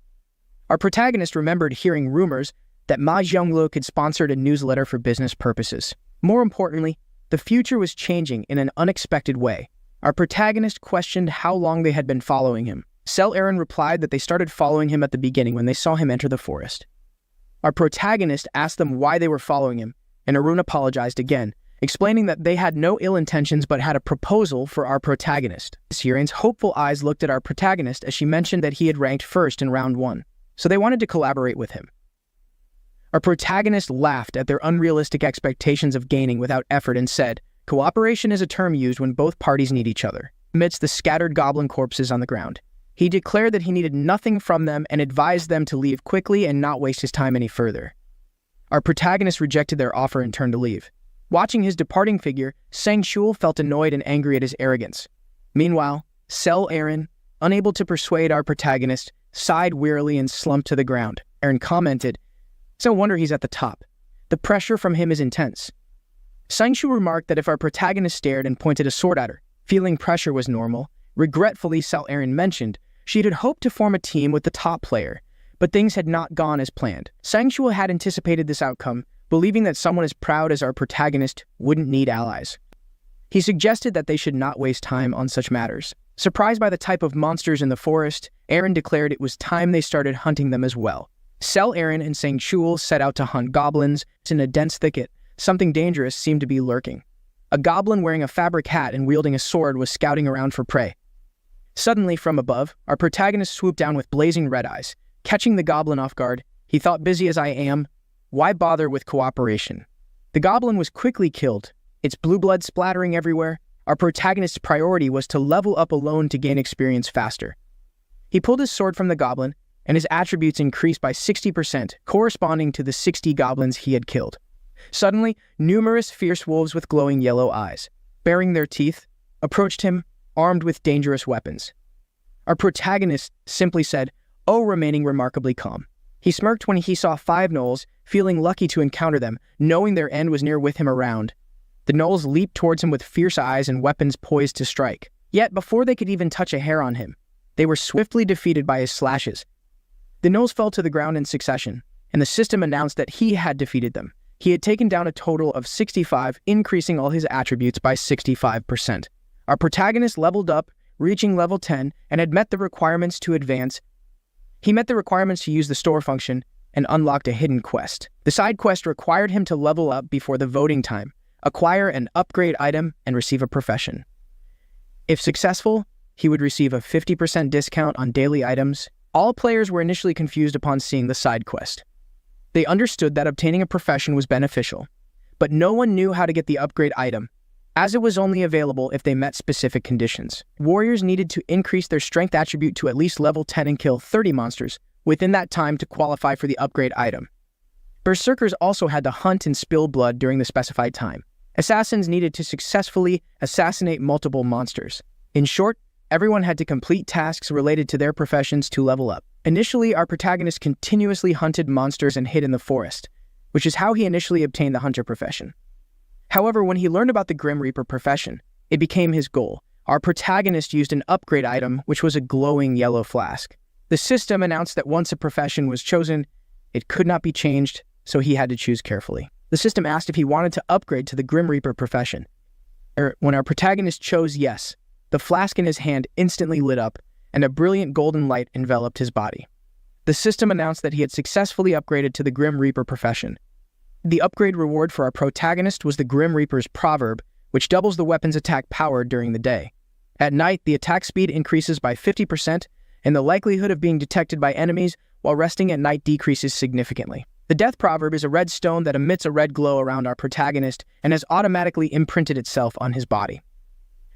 Our protagonist remembered hearing rumors that Ma Gyung-luk had sponsored a newsletter for business purposes. More importantly, the future was changing in an unexpected way. Our protagonist questioned how long they had been following him. Aaron replied that they started following him at the beginning when they saw him enter the forest. Our protagonist asked them why they were following him, and Arun apologized again, explaining that they had no ill intentions but had a proposal for our protagonist. Siren's hopeful eyes looked at our protagonist as she mentioned that he had ranked first in round 1, so they wanted to collaborate with him. Our protagonist laughed at their unrealistic expectations of gaining without effort and said, "Cooperation is a term used when both parties need each other." Amidst the scattered goblin corpses on the ground, he declared that he needed nothing from them and advised them to leave quickly and not waste his time any further. Our protagonist rejected their offer and turned to leave. Watching his departing figure, Sang-shul felt annoyed and angry at his arrogance. Meanwhile, Sel Aaron, unable to persuade our protagonist, sighed wearily and slumped to the ground. Aaron commented, "It's no wonder he's at the top. The pressure from him is intense." Sang-shul remarked that if our protagonist stared and pointed a sword at her, feeling pressure was normal. Regretfully, Sel Aaron mentioned she had hoped to form a team with the top player, but things had not gone as planned. Sang-shul had anticipated this outcome, believing that someone as proud as our protagonist wouldn't need allies. He suggested that they should not waste time on such matters. Surprised by the type of monsters in the forest, Aaron declared it was time they started hunting them as well. Sel Aaron and Sang-shul set out to hunt goblins. In a dense thicket, something dangerous seemed to be lurking. A goblin wearing a fabric hat and wielding a sword was scouting around for prey. Suddenly, from above, our protagonist swooped down with blazing red eyes. Catching the goblin off guard, he thought, "Busy as I am, why bother with cooperation?" The goblin was quickly killed, its blue blood splattering everywhere. Our protagonist's priority was to level up alone to gain experience faster. He pulled his sword from the goblin, and his attributes increased by 60%, corresponding to the 60 goblins he had killed. Suddenly, numerous fierce wolves with glowing yellow eyes, baring their teeth, approached him, armed with dangerous weapons. Our protagonist simply said, "Oh," remaining remarkably calm. He smirked when he saw 5 gnolls, feeling lucky to encounter them, knowing their end was near with him around. The gnolls leaped towards him with fierce eyes and weapons poised to strike. Yet, before they could even touch a hair on him, they were swiftly defeated by his slashes. The gnolls fell to the ground in succession, and the system announced that he had defeated them. He had taken down a total of 65, increasing all his attributes by 65%. Our protagonist leveled up, reaching level 10, and had met the requirements to advance. He met the requirements to use the store function and unlocked a hidden quest. The side quest required him to level up before the voting time, acquire an upgrade item, and receive a profession. If successful, he would receive a 50% discount on daily items. All players were initially confused upon seeing the side quest. They understood that obtaining a profession was beneficial, but no one knew how to get the upgrade item, as it was only available if they met specific conditions. Warriors needed to increase their strength attribute to at least level 10 and kill 30 monsters within that time to qualify for the upgrade item. Berserkers also had to hunt and spill blood during the specified time. Assassins needed to successfully assassinate multiple monsters. In short, everyone had to complete tasks related to their professions to level up. Initially, our protagonist continuously hunted monsters and hid in the forest, which is how he initially obtained the hunter profession. However, when he learned about the Grim Reaper profession, it became his goal. Our protagonist used an upgrade item, which was a glowing yellow flask. The system announced that once a profession was chosen, it could not be changed, so he had to choose carefully. The system asked if he wanted to upgrade to the Grim Reaper profession. When our protagonist chose yes, the flask in his hand instantly lit up, and a brilliant golden light enveloped his body. The system announced that he had successfully upgraded to the Grim Reaper profession. The upgrade reward for our protagonist was the Grim Reaper's proverb, which doubles the weapon's attack power during the day. At night, the attack speed increases by 50%, and the likelihood of being detected by enemies while resting at night decreases significantly. The death proverb is a red stone that emits a red glow around our protagonist and has automatically imprinted itself on his body.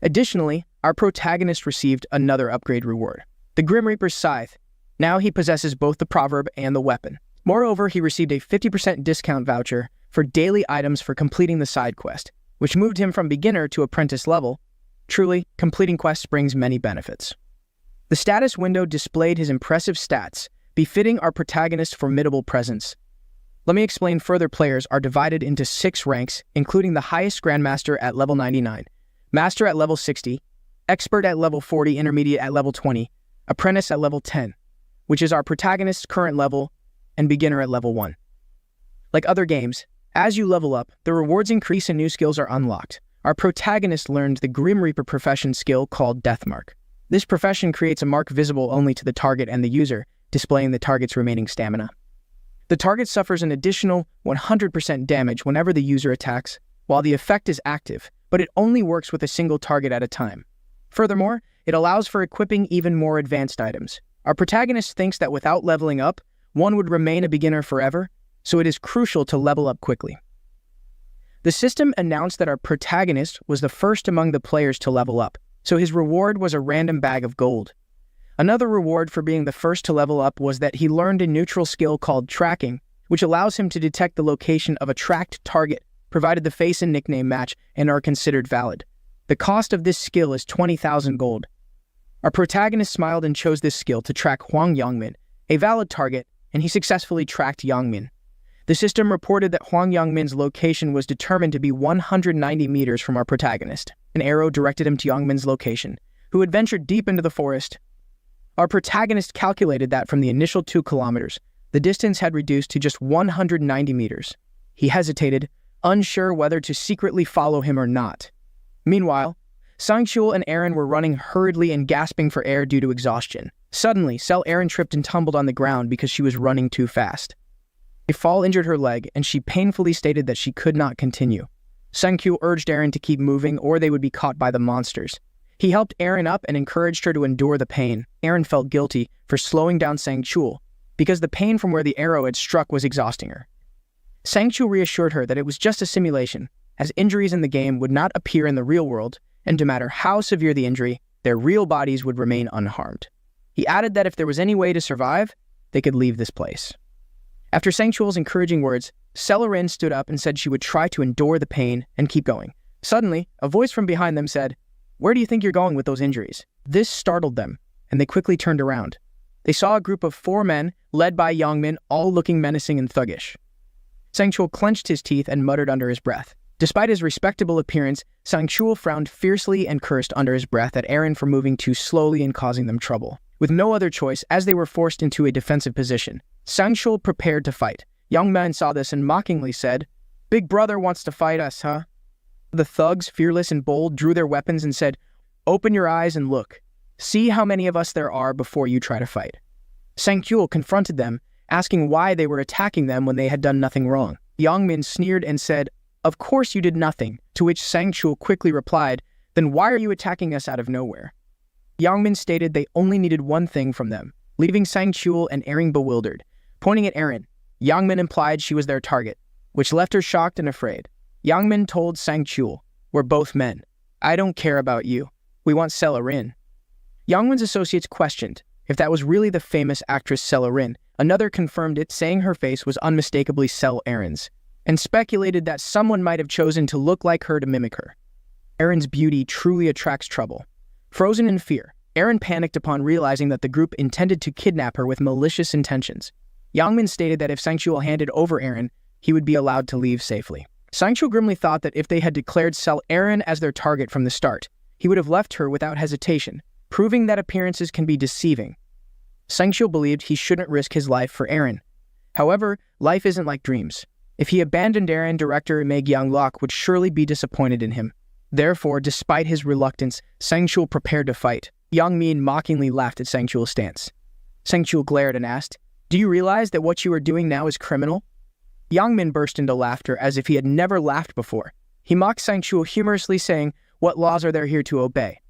Additionally, our protagonist received another upgrade reward, the Grim Reaper's scythe. Now he possesses both the proverb and the weapon. Moreover, he received a 50% discount voucher for daily items for completing the side quest, which moved him from beginner to apprentice level. Truly, completing quests brings many benefits. The status window displayed his impressive stats, befitting our protagonist's formidable presence. Let me explain further. Players are divided into 6 ranks, including the highest Grandmaster at level 99, Master at level 60, Expert at level 40, Intermediate at level 20, Apprentice at level 10, which is our protagonist's current level, and Beginner at level 1. Like other games, as you level up, the rewards increase and new skills are unlocked. Our protagonist learned the Grim Reaper profession skill called Deathmark. This profession creates a mark visible only to the target and the user, displaying the target's remaining stamina. The target suffers an additional 100% damage whenever the user attacks. while the effect is active, but it only works with a single target at a time. Furthermore, it allows for equipping even more advanced items. Our protagonist thinks that without leveling up, one would remain a beginner forever, so it is crucial to level up quickly. The system announced that our protagonist was the first among the players to level up, so his reward was a random bag of gold. Another reward for being the first to level up was that he learned a neutral skill called tracking, which allows him to detect the location of a tracked target, provided the face and nickname match and are considered valid. The cost of this skill is 20,000 gold. Our protagonist smiled and chose this skill to track Huang Yangmin, a valid target, and he successfully tracked Yangmin. The system reported that Huang Yangmin's location was determined to be 190 meters from our protagonist. An arrow directed him to Yangmin's location, who had ventured deep into the forest. Our protagonist calculated that from the initial 2 kilometers, the distance had reduced to just 190 meters. He hesitated, unsure whether to secretly follow him or not. Meanwhile, Sangchul and Aaron were running hurriedly and gasping for air due to exhaustion. Suddenly, Aaron tripped and tumbled on the ground because she was running too fast. A fall injured her leg, and she painfully stated that she could not continue. Sangchul urged Aaron to keep moving or they would be caught by the monsters. He helped Aaron up and encouraged her to endure the pain. Aaron felt guilty for slowing down Sangchul because the pain from where the arrow had struck was exhausting her. Sangchul reassured her that it was just a simulation, as injuries in the game would not appear in the real world, and no matter how severe the injury, their real bodies would remain unharmed. He added that if there was any way to survive, they could leave this place. After Sangchul's encouraging words, Celerin stood up and said she would try to endure the pain and keep going. Suddenly, a voice from behind them said, "Where do you think you're going with those injuries?" This startled them, and they quickly turned around. They saw a group of 4 men, led by Yangmin, all looking menacing and thuggish. Sangchul clenched his teeth and muttered under his breath. Despite his respectable appearance, Sangchul frowned fiercely and cursed under his breath at Aaron for moving too slowly and causing them trouble. With no other choice, as they were forced into a defensive position, Sangchul prepared to fight. Yangmin saw this and mockingly said, "Big brother wants to fight us, huh?" The thugs, fearless and bold, drew their weapons and said, "Open your eyes and look. See how many of us there are before you try to fight." Sangchul confronted them, asking why they were attacking them when they had done nothing wrong. Yangmin sneered and said, "Of course you did nothing," to which Sangchul quickly replied, "Then why are you attacking us out of nowhere?" Yangmin stated they only needed one thing from them, leaving Sangchul and Aaron bewildered. Pointing at Aaron, Yangmin implied she was their target, which left her shocked and afraid. Yangmin told Sangchul, "We're both men. I don't care about you. We want Celerin." Yangmin's associates questioned if that was really the famous actress Celerin. Another confirmed it, saying her face was unmistakably Aaron's, and speculated that someone might have chosen to look like her to mimic her. Aaron's beauty truly attracts trouble. Frozen in fear, Aaron panicked upon realizing that the group intended to kidnap her with malicious intentions. Yangmin stated that if Sangchul handed over Aaron, he would be allowed to leave safely. Sangchul grimly thought that if they had declared Aaron as their target from the start, he would have left her without hesitation, proving that appearances can be deceiving. Sangchul believed he shouldn't risk his life for Aaron. However, life isn't like dreams. If he abandoned Aaron, director Meg Young-lok would surely be disappointed in him. Therefore, despite his reluctance, Sangchul prepared to fight. Yangmin mockingly laughed at Sangchul's stance. Sangchul glared and asked, "Do you realize that what you are doing now is criminal?" Yangmin burst into laughter as if he had never laughed before. He mocked Sangchul humorously, saying, "What laws are there here to obey?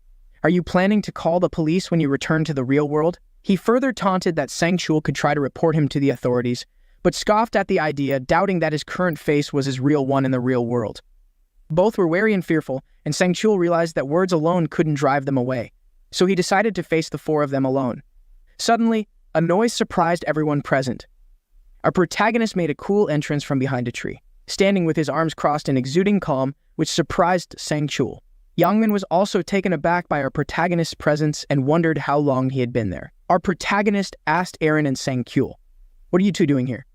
Are you planning to call the police when you return to the real world?" He further taunted that Sangchul could try to report him to the authorities, but scoffed at the idea, doubting that his current face was his real one in the real world. Both were wary and fearful, and Sangchul realized that words alone couldn't drive them away, so he decided to face the 4 of them alone. Suddenly, a noise surprised everyone present. Our protagonist made a cool entrance from behind a tree, standing with his arms crossed and exuding calm, which surprised Sangchul. Yangmin was also taken aback by our protagonist's presence and wondered how long he had been there. Our protagonist asked Aaron and Sangchul, "What are you 2 doing here?"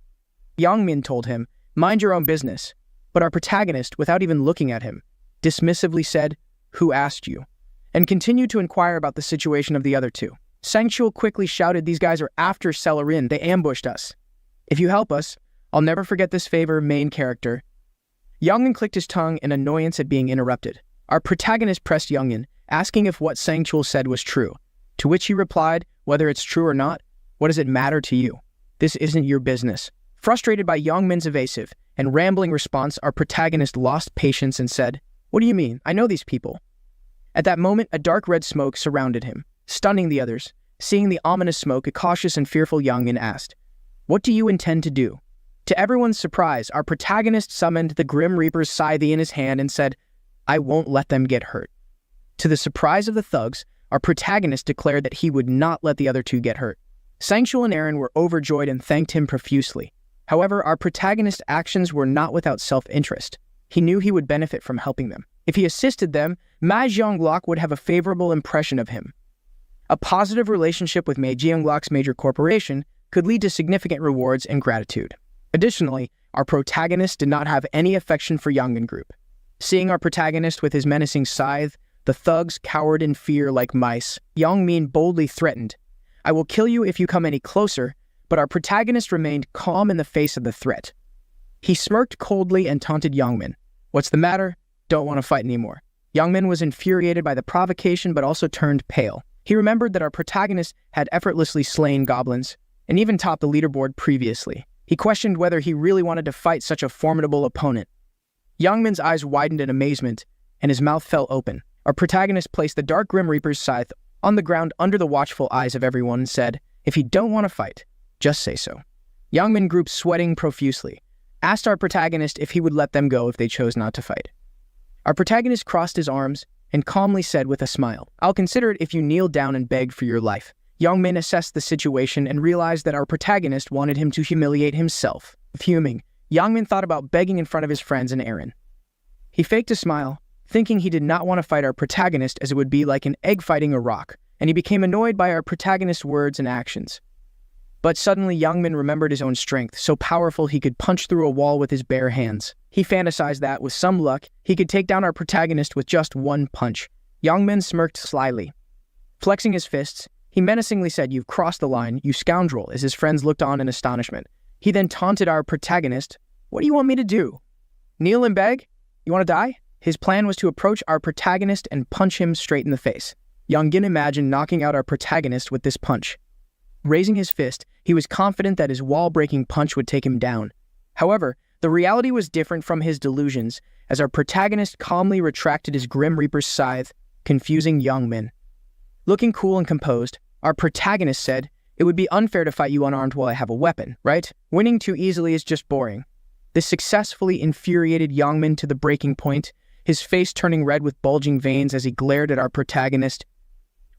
Yangmin told him, "Mind your own business." But our protagonist, without even looking at him, dismissively said, "Who asked you?" and continued to inquire about the situation of the other 2. Sangchul quickly shouted, "These guys are after Celerin. They ambushed us. If you help us, I'll never forget this favor, main character." Yangmin clicked his tongue in annoyance at being interrupted. Our protagonist pressed Yangmin, asking if what Sangchul said was true, to which he replied, "Whether it's true or not, what does it matter to you? This isn't your business. Frustrated by Youngmin's evasive and rambling response, our protagonist lost patience and said, "What do you mean? I know these people." At that moment, a dark red smoke surrounded him, stunning the others. Seeing the ominous smoke, a cautious and fearful Youngmin asked, "What do you intend to do?" To everyone's surprise, our protagonist summoned the Grim Reaper's scythe in his hand and said, "I won't let them get hurt." To the surprise of the thugs, our protagonist declared that he would not let the other two get hurt. Sangshul and Aaron were overjoyed and thanked him profusely. However, our protagonist's actions were not without self-interest. He knew he would benefit from helping them. If he assisted them, Ma Jianglok would have a favorable impression of him. A positive relationship with Ma Jianglok's major corporation could lead to significant rewards and gratitude. Additionally, our protagonist did not have any affection for Youngmin Group. Seeing our protagonist with his menacing scythe, the thugs cowered in fear like mice. Youngmin boldly threatened, "I will kill you if you come any closer," but our protagonist remained calm in the face of the threat. He smirked coldly and taunted Youngmin. "What's the matter? Don't want to fight anymore." Youngmin was infuriated by the provocation but also turned pale. He remembered that our protagonist had effortlessly slain goblins and even topped the leaderboard previously. He questioned whether he really wanted to fight such a formidable opponent. Youngmin's eyes widened in amazement, and his mouth fell open. Our protagonist placed the Dark Grim Reaper's scythe on the ground under the watchful eyes of everyone and said, "If you don't want to fight, just say so." Youngmin Group, sweating profusely, asked our protagonist if he would let them go if they chose not to fight. Our protagonist crossed his arms and calmly said with a smile, "I'll consider it if you kneel down and beg for your life." Youngmin assessed the situation and realized that our protagonist wanted him to humiliate himself. Fuming, Youngmin thought about begging in front of his friends and Aaron. He faked a smile, thinking he did not want to fight our protagonist as it would be like an egg fighting a rock, and he became annoyed by our protagonist's words and actions. But suddenly Youngmin remembered his own strength, so powerful he could punch through a wall with his bare hands. He fantasized that, with some luck, he could take down our protagonist with just one punch. Youngmin smirked slyly. Flexing his fists, he menacingly said, "You've crossed the line, you scoundrel," as his friends looked on in astonishment. He then taunted our protagonist, "What do you want me to do? Kneel and beg? You want to die?" His plan was to approach our protagonist and punch him straight in the face. Youngin imagined knocking out our protagonist with this punch. Raising his fist, he was confident that his wall-breaking punch would take him down. However, the reality was different from his delusions, as our protagonist calmly retracted his Grim Reaper's scythe, confusing Youngmin. Looking cool and composed, our protagonist said, "It would be unfair to fight you unarmed while I have a weapon, right? Winning too easily is just boring." This successfully infuriated Youngmin to the breaking point, his face turning red with bulging veins as he glared at our protagonist.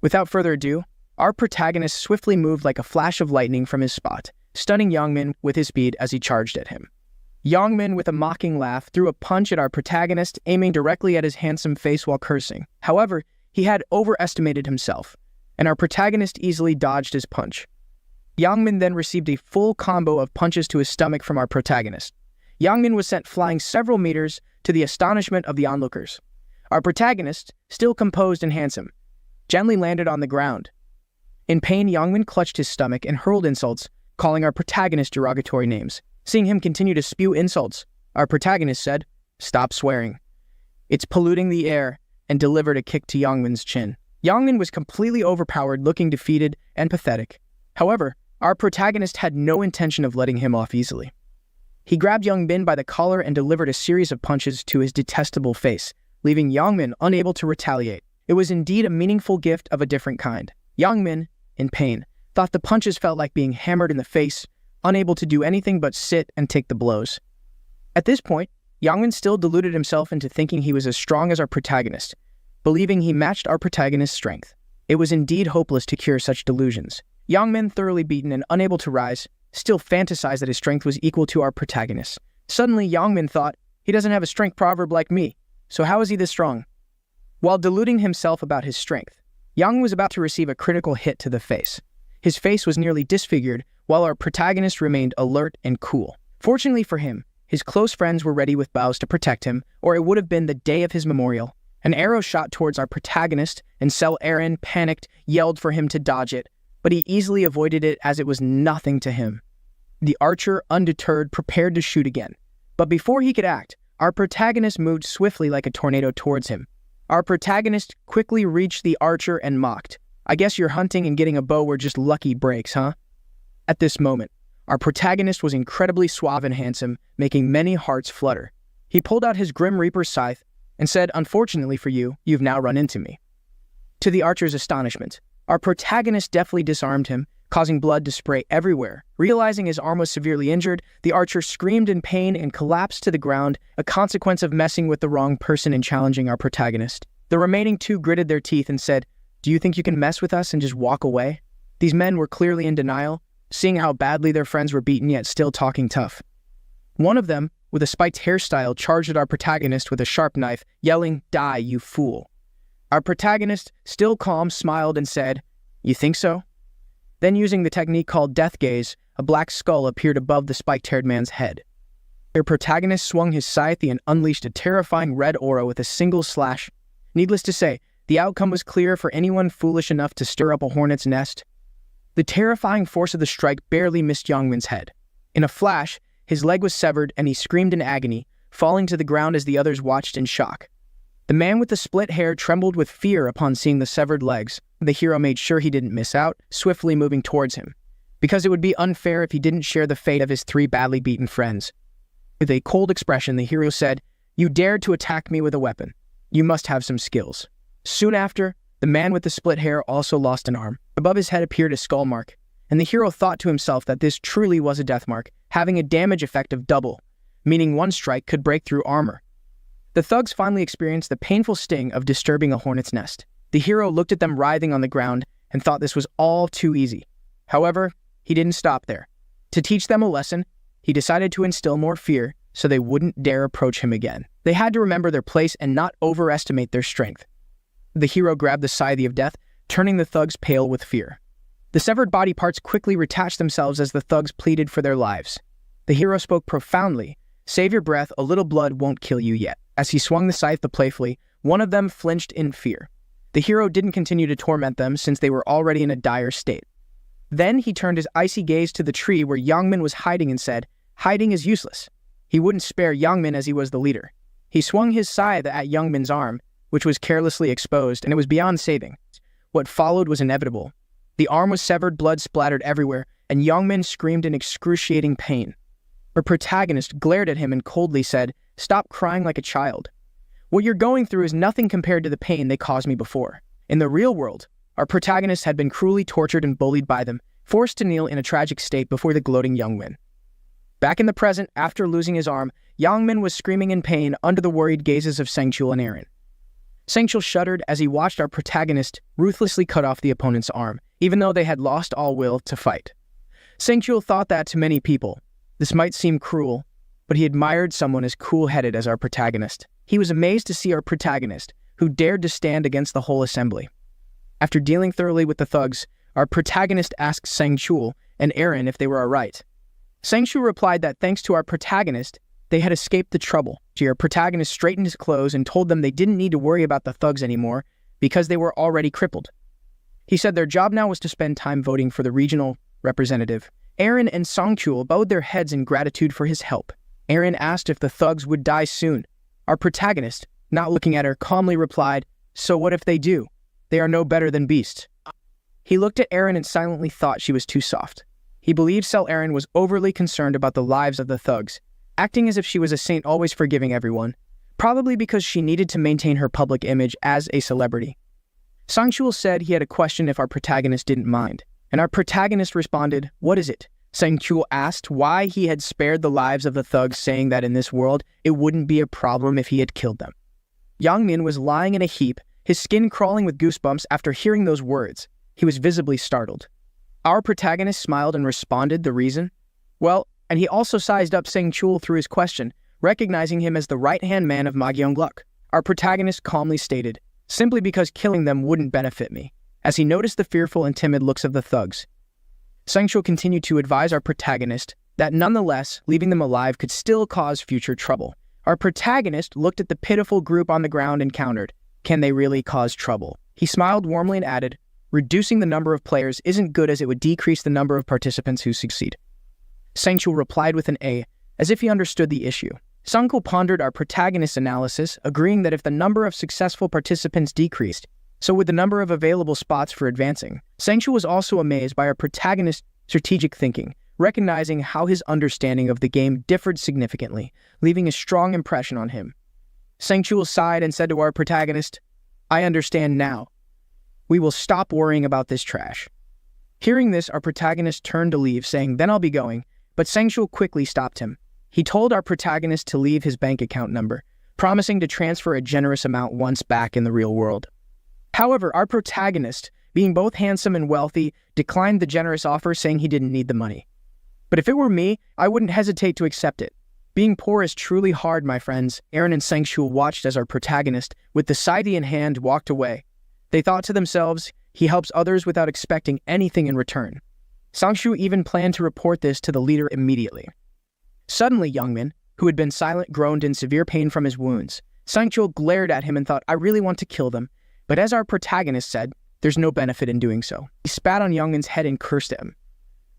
Without further ado, our protagonist swiftly moved like a flash of lightning from his spot, stunning Youngmin with his speed as he charged at him. Youngmin, with a mocking laugh, threw a punch at our protagonist, aiming directly at his handsome face while cursing. However, he had overestimated himself, and our protagonist easily dodged his punch. Youngmin then received a full combo of punches to his stomach from our protagonist. Youngmin was sent flying several meters to the astonishment of the onlookers. Our protagonist, still composed and handsome, gently landed on the ground. In pain, Youngmin clutched his stomach and hurled insults, calling our protagonist derogatory names. Seeing him continue to spew insults, our protagonist said, "Stop swearing. It's polluting the air," and delivered a kick to Youngmin's chin. Youngmin was completely overpowered, looking defeated and pathetic. However, our protagonist had no intention of letting him off easily. He grabbed Youngmin by the collar and delivered a series of punches to his detestable face, leaving Youngmin unable to retaliate. It was indeed a meaningful gift of a different kind. Youngmin, in pain, thought the punches felt like being hammered in the face, unable to do anything but sit and take the blows. At this point, Youngmin still deluded himself into thinking he was as strong as our protagonist, believing he matched our protagonist's strength. It was indeed hopeless to cure such delusions. Youngmin, thoroughly beaten and unable to rise, still fantasized that his strength was equal to our protagonist. Suddenly, Youngmin thought, "He doesn't have a strength proverb like me, so how is he this strong?" While deluding himself about his strength, Young was about to receive a critical hit to the face. His face was nearly disfigured, while our protagonist remained alert and cool. Fortunately for him, his close friends were ready with bows to protect him, or it would have been the day of his memorial. An arrow shot towards our protagonist, and Cell Aaron, panicked, yelled for him to dodge it, but he easily avoided it as it was nothing to him. The archer, undeterred, prepared to shoot again. But before he could act, our protagonist moved swiftly like a tornado towards him. Our protagonist quickly reached the archer and mocked, "I guess your hunting and getting a bow were just lucky breaks, huh?" At this moment, Our protagonist was incredibly suave and handsome, making many hearts flutter. He pulled out his Grim Reaper's scythe and said, "Unfortunately for you, you've now run into me." To the archer's astonishment, our protagonist deftly disarmed him, causing blood to spray everywhere. Realizing his arm was severely injured, the archer screamed in pain and collapsed to the ground, a consequence of messing with the wrong person and challenging our protagonist. The remaining two gritted their teeth and said, "Do you think you can mess with us and just walk away?" These men were clearly in denial, seeing how badly their friends were beaten yet still talking tough. One of them, with a spiked hairstyle, charged at our protagonist with a sharp knife, yelling, "Die, you fool." Our protagonist, still calm, smiled and said, "You think so?" Then, using the technique called death gaze, a black skull appeared above the spiked-haired man's head. Their protagonist swung his scythe and unleashed a terrifying red aura with a single slash. Needless to say, the outcome was clear for anyone foolish enough to stir up a hornet's nest. The terrifying force of the strike barely missed Youngmin's head. In a flash, his leg was severed and he screamed in agony, falling to the ground as the others watched in shock. The man with the split hair trembled with fear upon seeing the severed legs. The hero made sure he didn't miss out, swiftly moving towards him, because it would be unfair if he didn't share the fate of his three badly beaten friends. With a cold expression, the hero said, "You dared to attack me with a weapon. You must have some skills." Soon after, the man with the split hair also lost an arm. Above his head appeared a skull mark, and the hero thought to himself that this truly was a death mark, having a damage effect of double, meaning one strike could break through armor. The thugs finally experienced the painful sting of disturbing a hornet's nest. The hero looked at them writhing on the ground and thought this was all too easy. However, he didn't stop there. To teach them a lesson, he decided to instill more fear so they wouldn't dare approach him again. They had to remember their place and not overestimate their strength. The hero grabbed the scythe of death, turning the thugs pale with fear. The severed body parts quickly retached themselves as the thugs pleaded for their lives. The hero spoke profoundly, "Save your breath, a little blood won't kill you yet." As he swung the scythe playfully, one of them flinched in fear. The hero didn't continue to torment them since they were already in a dire state. Then he turned his icy gaze to the tree where Youngmin was hiding and said, "Hiding is useless." He wouldn't spare Youngmin as he was the leader. He swung his scythe at Youngmin's arm, which was carelessly exposed, and it was beyond saving. What followed was inevitable. The arm was severed, blood splattered everywhere, and Youngmin screamed in excruciating pain. Her protagonist glared at him and coldly said, "Stop crying like a child. What you're going through is nothing compared to the pain they caused me before." In the real world, our protagonist had been cruelly tortured and bullied by them, forced to kneel in a tragic state before the gloating Youngmin. Back in the present, after losing his arm, Youngmin was screaming in pain under the worried gazes of Sangchul and Aaron. Sangchul shuddered as he watched our protagonist ruthlessly cut off the opponent's arm, even though they had lost all will to fight. Sangchul thought that to many people, this might seem cruel, but he admired someone as cool-headed as our protagonist. He was amazed to see our protagonist, who dared to stand against the whole assembly. After dealing thoroughly with the thugs, our protagonist asked Sangchul and Aaron if they were alright. Sangchul replied that thanks to our protagonist, they had escaped the trouble. Our protagonist straightened his clothes and told them they didn't need to worry about the thugs anymore because they were already crippled. He said their job now was to spend time voting for the regional representative. Aaron and Sangchul bowed their heads in gratitude for his help. Aaron asked if the thugs would die soon. Our protagonist, not looking at her, calmly replied, "So what if they do? They are no better than beasts." He looked at Aaron and silently thought she was too soft. He believed Aaron was overly concerned about the lives of the thugs, acting as if she was a saint always forgiving everyone, probably because she needed to maintain her public image as a celebrity. Sangchul said he had a question if our protagonist didn't mind, and our protagonist responded, "What is it?" Sangchul asked why he had spared the lives of the thugs, saying that in this world, it wouldn't be a problem if he had killed them. Youngmin was lying in a heap, his skin crawling with goosebumps after hearing those words. He was visibly startled. Our protagonist smiled and responded the reason. Well, and he also sized up Sangchul through his question, recognizing him as the right-hand man of Ma Gyeongluk. Our protagonist calmly stated, "Simply because killing them wouldn't benefit me," as he noticed the fearful and timid looks of the thugs. Sangchul continued to advise our protagonist that nonetheless, leaving them alive could still cause future trouble. Our protagonist looked at the pitiful group on the ground and countered, "Can they really cause trouble?" He smiled warmly and added, "Reducing the number of players isn't good as it would decrease the number of participants who succeed." Sangchul replied with an A, as if he understood the issue. Sangchul pondered our protagonist's analysis, agreeing that if the number of successful participants decreased, so would the number of available spots for advancing. Sangchul was also amazed by our protagonist's strategic thinking, recognizing how his understanding of the game differed significantly, leaving a strong impression on him. Sang-chul sighed and said to our protagonist, "I understand now. We will stop worrying about this trash." Hearing this, our protagonist turned to leave, saying, "Then I'll be going," but Sang-chul quickly stopped him. He told our protagonist to leave his bank account number, promising to transfer a generous amount once back in the real world. However, our protagonist, being both handsome and wealthy, declined the generous offer, saying he didn't need the money. But if it were me, I wouldn't hesitate to accept it. Being poor is truly hard, my friends. Aaron and Sang-chul watched as our protagonist, with the scythe in hand, walked away. They thought to themselves, he helps others without expecting anything in return. Sang-chul even planned to report this to the leader immediately. Suddenly, Youngmin, who had been silent, groaned in severe pain from his wounds. Sang-chul glared at him and thought, "I really want to kill them." But as our protagonist said, there's no benefit in doing so. He spat on Youngmin's head and cursed at him.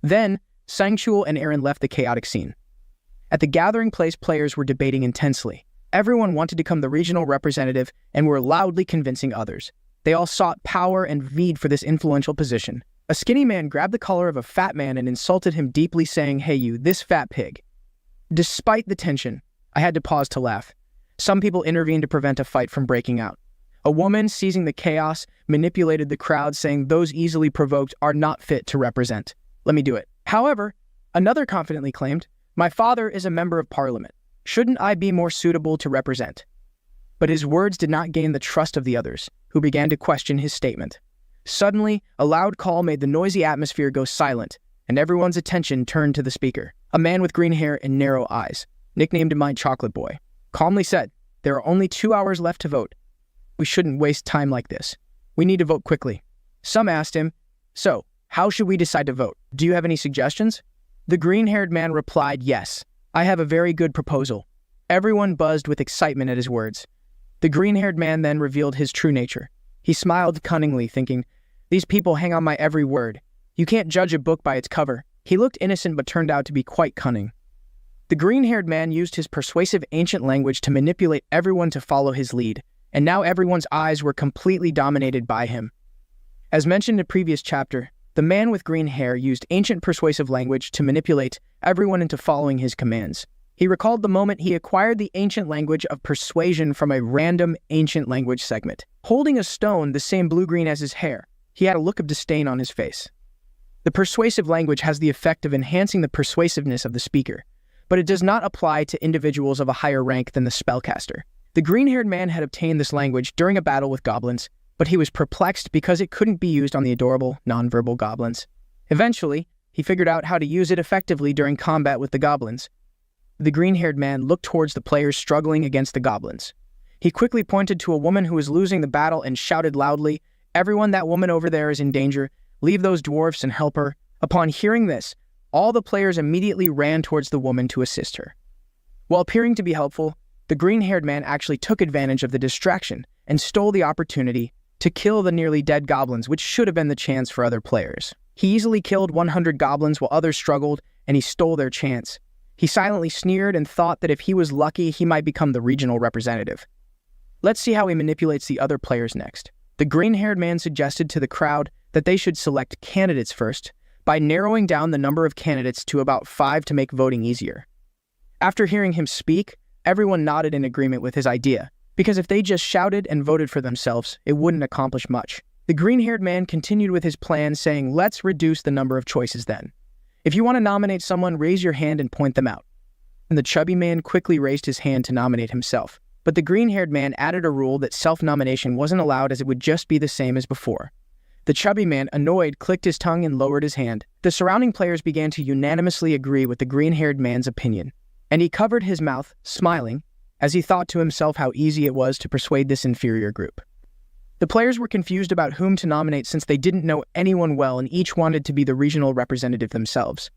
Then, Sang-chul and Aaron left the chaotic scene. At the gathering place, players were debating intensely. Everyone wanted to become the regional representative and were loudly convincing others. They all sought power and vied for this influential position. A skinny man grabbed the collar of a fat man and insulted him deeply, saying, "Hey you, this fat pig." Despite the tension, I had to pause to laugh. Some people intervened to prevent a fight from breaking out. A woman, seizing the chaos, manipulated the crowd, saying those easily provoked are not fit to represent. Let me do it. However, another confidently claimed, "My father is a member of parliament. Shouldn't I be more suitable to represent?" But his words did not gain the trust of the others, who began to question his statement. Suddenly, a loud call made the noisy atmosphere go silent, and everyone's attention turned to the speaker. A man with green hair and narrow eyes, nicknamed my chocolate boy, calmly said, "There are only 2 hours left to vote. We shouldn't waste time like this. We need to vote quickly." Some asked him, "So, how should we decide to vote? Do you have any suggestions?" The green-haired man replied, "Yes, I have a very good proposal." Everyone buzzed with excitement at his words. The green-haired man then revealed his true nature. He smiled cunningly, thinking, "These people hang on my every word. You can't judge a book by its cover." He looked innocent but turned out to be quite cunning. The green-haired man used his persuasive ancient language to manipulate everyone to follow his lead, and now everyone's eyes were completely dominated by him. As mentioned in a previous chapter, the man with green hair used ancient persuasive language to manipulate everyone into following his commands. He recalled the moment he acquired the ancient language of persuasion from a random ancient language segment. Holding a stone the same blue-green as his hair, he had a look of disdain on his face. The persuasive language has the effect of enhancing the persuasiveness of the speaker, but it does not apply to individuals of a higher rank than the spellcaster. The green-haired man had obtained this language during a battle with goblins, but he was perplexed because it couldn't be used on the adorable, non-verbal goblins. Eventually, he figured out how to use it effectively during combat with the goblins. The green-haired man looked towards the players struggling against the goblins. He quickly pointed to a woman who was losing the battle and shouted loudly, "Everyone, that woman over there is in danger. Leave those dwarfs and help her." Upon hearing this, all the players immediately ran towards the woman to assist her. While appearing to be helpful, the green-haired man actually took advantage of the distraction and stole the opportunity to kill the nearly dead goblins, which should have been the chance for other players. He easily killed 100 goblins while others struggled, and he stole their chance. He silently sneered and thought that if he was lucky, he might become the regional representative. Let's see how he manipulates the other players next. The green-haired man suggested to the crowd that they should select candidates first, by narrowing down the number of candidates to about 5 to make voting easier. After hearing him speak, everyone nodded in agreement with his idea, because if they just shouted and voted for themselves, it wouldn't accomplish much. The green-haired man continued with his plan, saying, "Let's reduce the number of choices then. If you want to nominate someone, raise your hand and point them out." And the chubby man quickly raised his hand to nominate himself. But the green-haired man added a rule that self-nomination wasn't allowed, as it would just be the same as before. The chubby man, annoyed, clicked his tongue and lowered his hand. The surrounding players began to unanimously agree with the green-haired man's opinion, and he covered his mouth, smiling, as he thought to himself how easy it was to persuade this inferior group. The players were confused about whom to nominate since they didn't know anyone well and each wanted to be the regional representative themselves.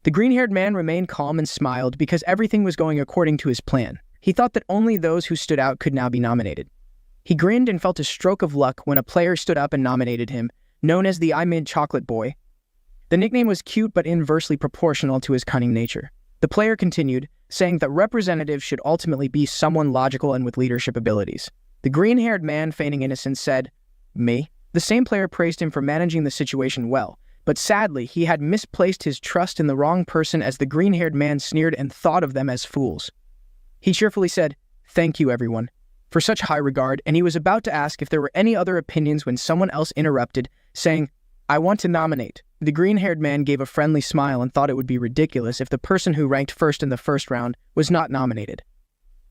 The green-haired man remained calm and smiled because everything was going according to his plan. He thought that only those who stood out could now be nominated. He grinned and felt a stroke of luck when a player stood up and nominated him, known as the chocolate boy. The nickname was cute but inversely proportional to his cunning nature. The player continued, saying that representatives should ultimately be someone logical and with leadership abilities. The green-haired man, feigning innocence, said, "Me?" The same player praised him for managing the situation well, But sadly, he had misplaced his trust in the wrong person as the green-haired man sneered and thought of them as fools. He cheerfully said, "Thank you, everyone, for such high regard," and he was about to ask if there were any other opinions when someone else interrupted, saying, "I want to nominate." The green-haired man gave a friendly smile and thought it would be ridiculous if the person who ranked first in the first round was not nominated.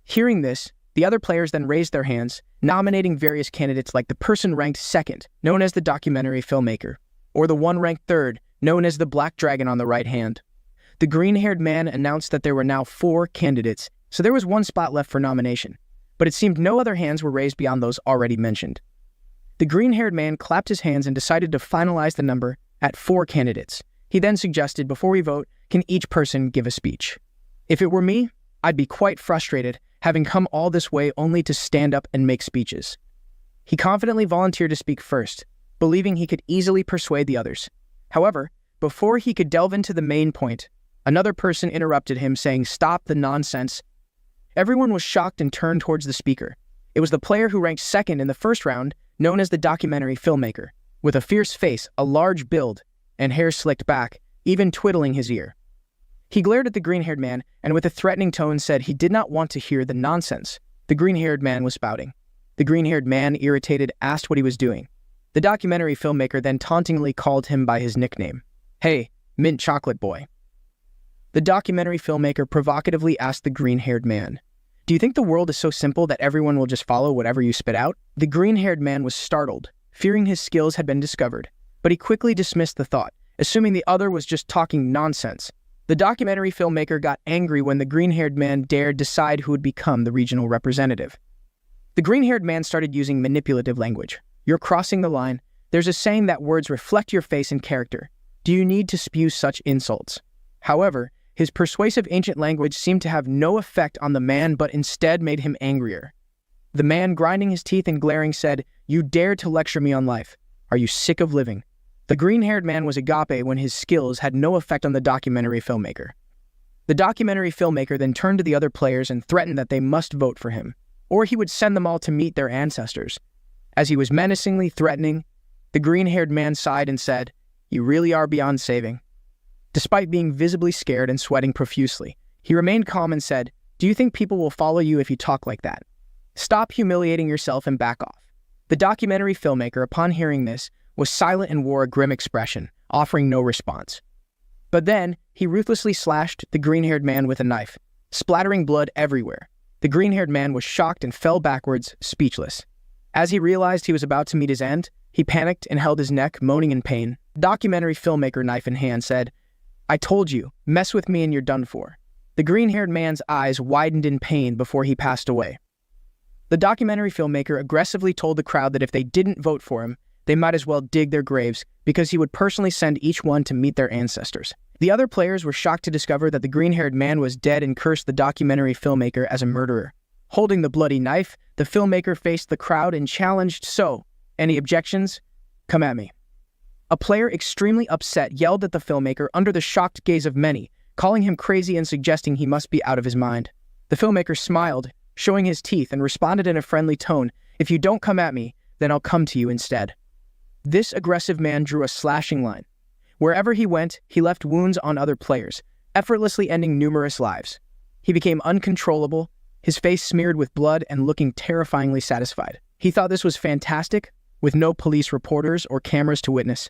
Hearing this, the other players then raised their hands, nominating various candidates like the person ranked second, known as the documentary filmmaker, or the one ranked third, known as the black dragon on the right hand. The green-haired man announced that there were now 4 candidates, so there was 1 spot left for nomination, but it seemed no other hands were raised beyond those already mentioned. The green-haired man clapped his hands and decided to finalize the number at 4 candidates. He then suggested, "Before we vote, can each person give a speech?" If it were me, I'd be quite frustrated, having come all this way only to stand up and make speeches. He confidently volunteered to speak first, believing he could easily persuade the others. However, before he could delve into the main point, another person interrupted him, saying, "Stop the nonsense." Everyone was shocked and turned towards the speaker. It was the player who ranked second in the first round, known as the documentary filmmaker, with a fierce face, a large build, and hair slicked back, even twiddling his ear. He glared at the green-haired man and with a threatening tone said he did not want to hear the nonsense the green-haired man was spouting. The green-haired man, irritated, asked what he was doing. The documentary filmmaker then tauntingly called him by his nickname. "Hey, mint chocolate boy." The documentary filmmaker provocatively asked the green-haired man, "Do you think the world is so simple that everyone will just follow whatever you spit out?" The green-haired man was startled, fearing his skills had been discovered, but he quickly dismissed the thought, assuming the other was just talking nonsense. The documentary filmmaker got angry when the green-haired man dared decide who would become the regional representative. The green-haired man started using manipulative language. "You're crossing the line. There's a saying that words reflect your face and character. Do you need to spew such insults?" However, his persuasive ancient language seemed to have no effect on the man but instead made him angrier. The man, grinding his teeth and glaring, said, "You dare to lecture me on life. Are you sick of living?" The green-haired man was agape when his skills had no effect on the documentary filmmaker. The documentary filmmaker then turned to the other players and threatened that they must vote for him, or he would send them all to meet their ancestors. As he was menacingly threatening, the green-haired man sighed and said, "You really are beyond saving." Despite being visibly scared and sweating profusely, he remained calm and said, "Do you think people will follow you if you talk like that? Stop humiliating yourself and back off." The documentary filmmaker, upon hearing this, was silent and wore a grim expression, offering no response. But then, he ruthlessly slashed the green-haired man with a knife, splattering blood everywhere. The green-haired man was shocked and fell backwards, speechless. As he realized he was about to meet his end, he panicked and held his neck, moaning in pain. The documentary filmmaker, knife in hand, said, "I told you, mess with me and you're done for." The green-haired man's eyes widened in pain before he passed away. The documentary filmmaker aggressively told the crowd that if they didn't vote for him, they might as well dig their graves because he would personally send each one to meet their ancestors. The other players were shocked to discover that the green-haired man was dead and cursed the documentary filmmaker as a murderer. Holding the bloody knife, the filmmaker faced the crowd and challenged, "So, any objections? Come at me." A player, extremely upset, yelled at the filmmaker under the shocked gaze of many, calling him crazy and suggesting he must be out of his mind. The filmmaker smiled, showing his teeth, and responded in a friendly tone, "If you don't come at me, then I'll come to you instead." This aggressive man drew a slashing line. Wherever he went, he left wounds on other players, effortlessly ending numerous lives. He became uncontrollable, his face smeared with blood and looking terrifyingly satisfied. He thought this was fantastic, with no police reporters or cameras to witness.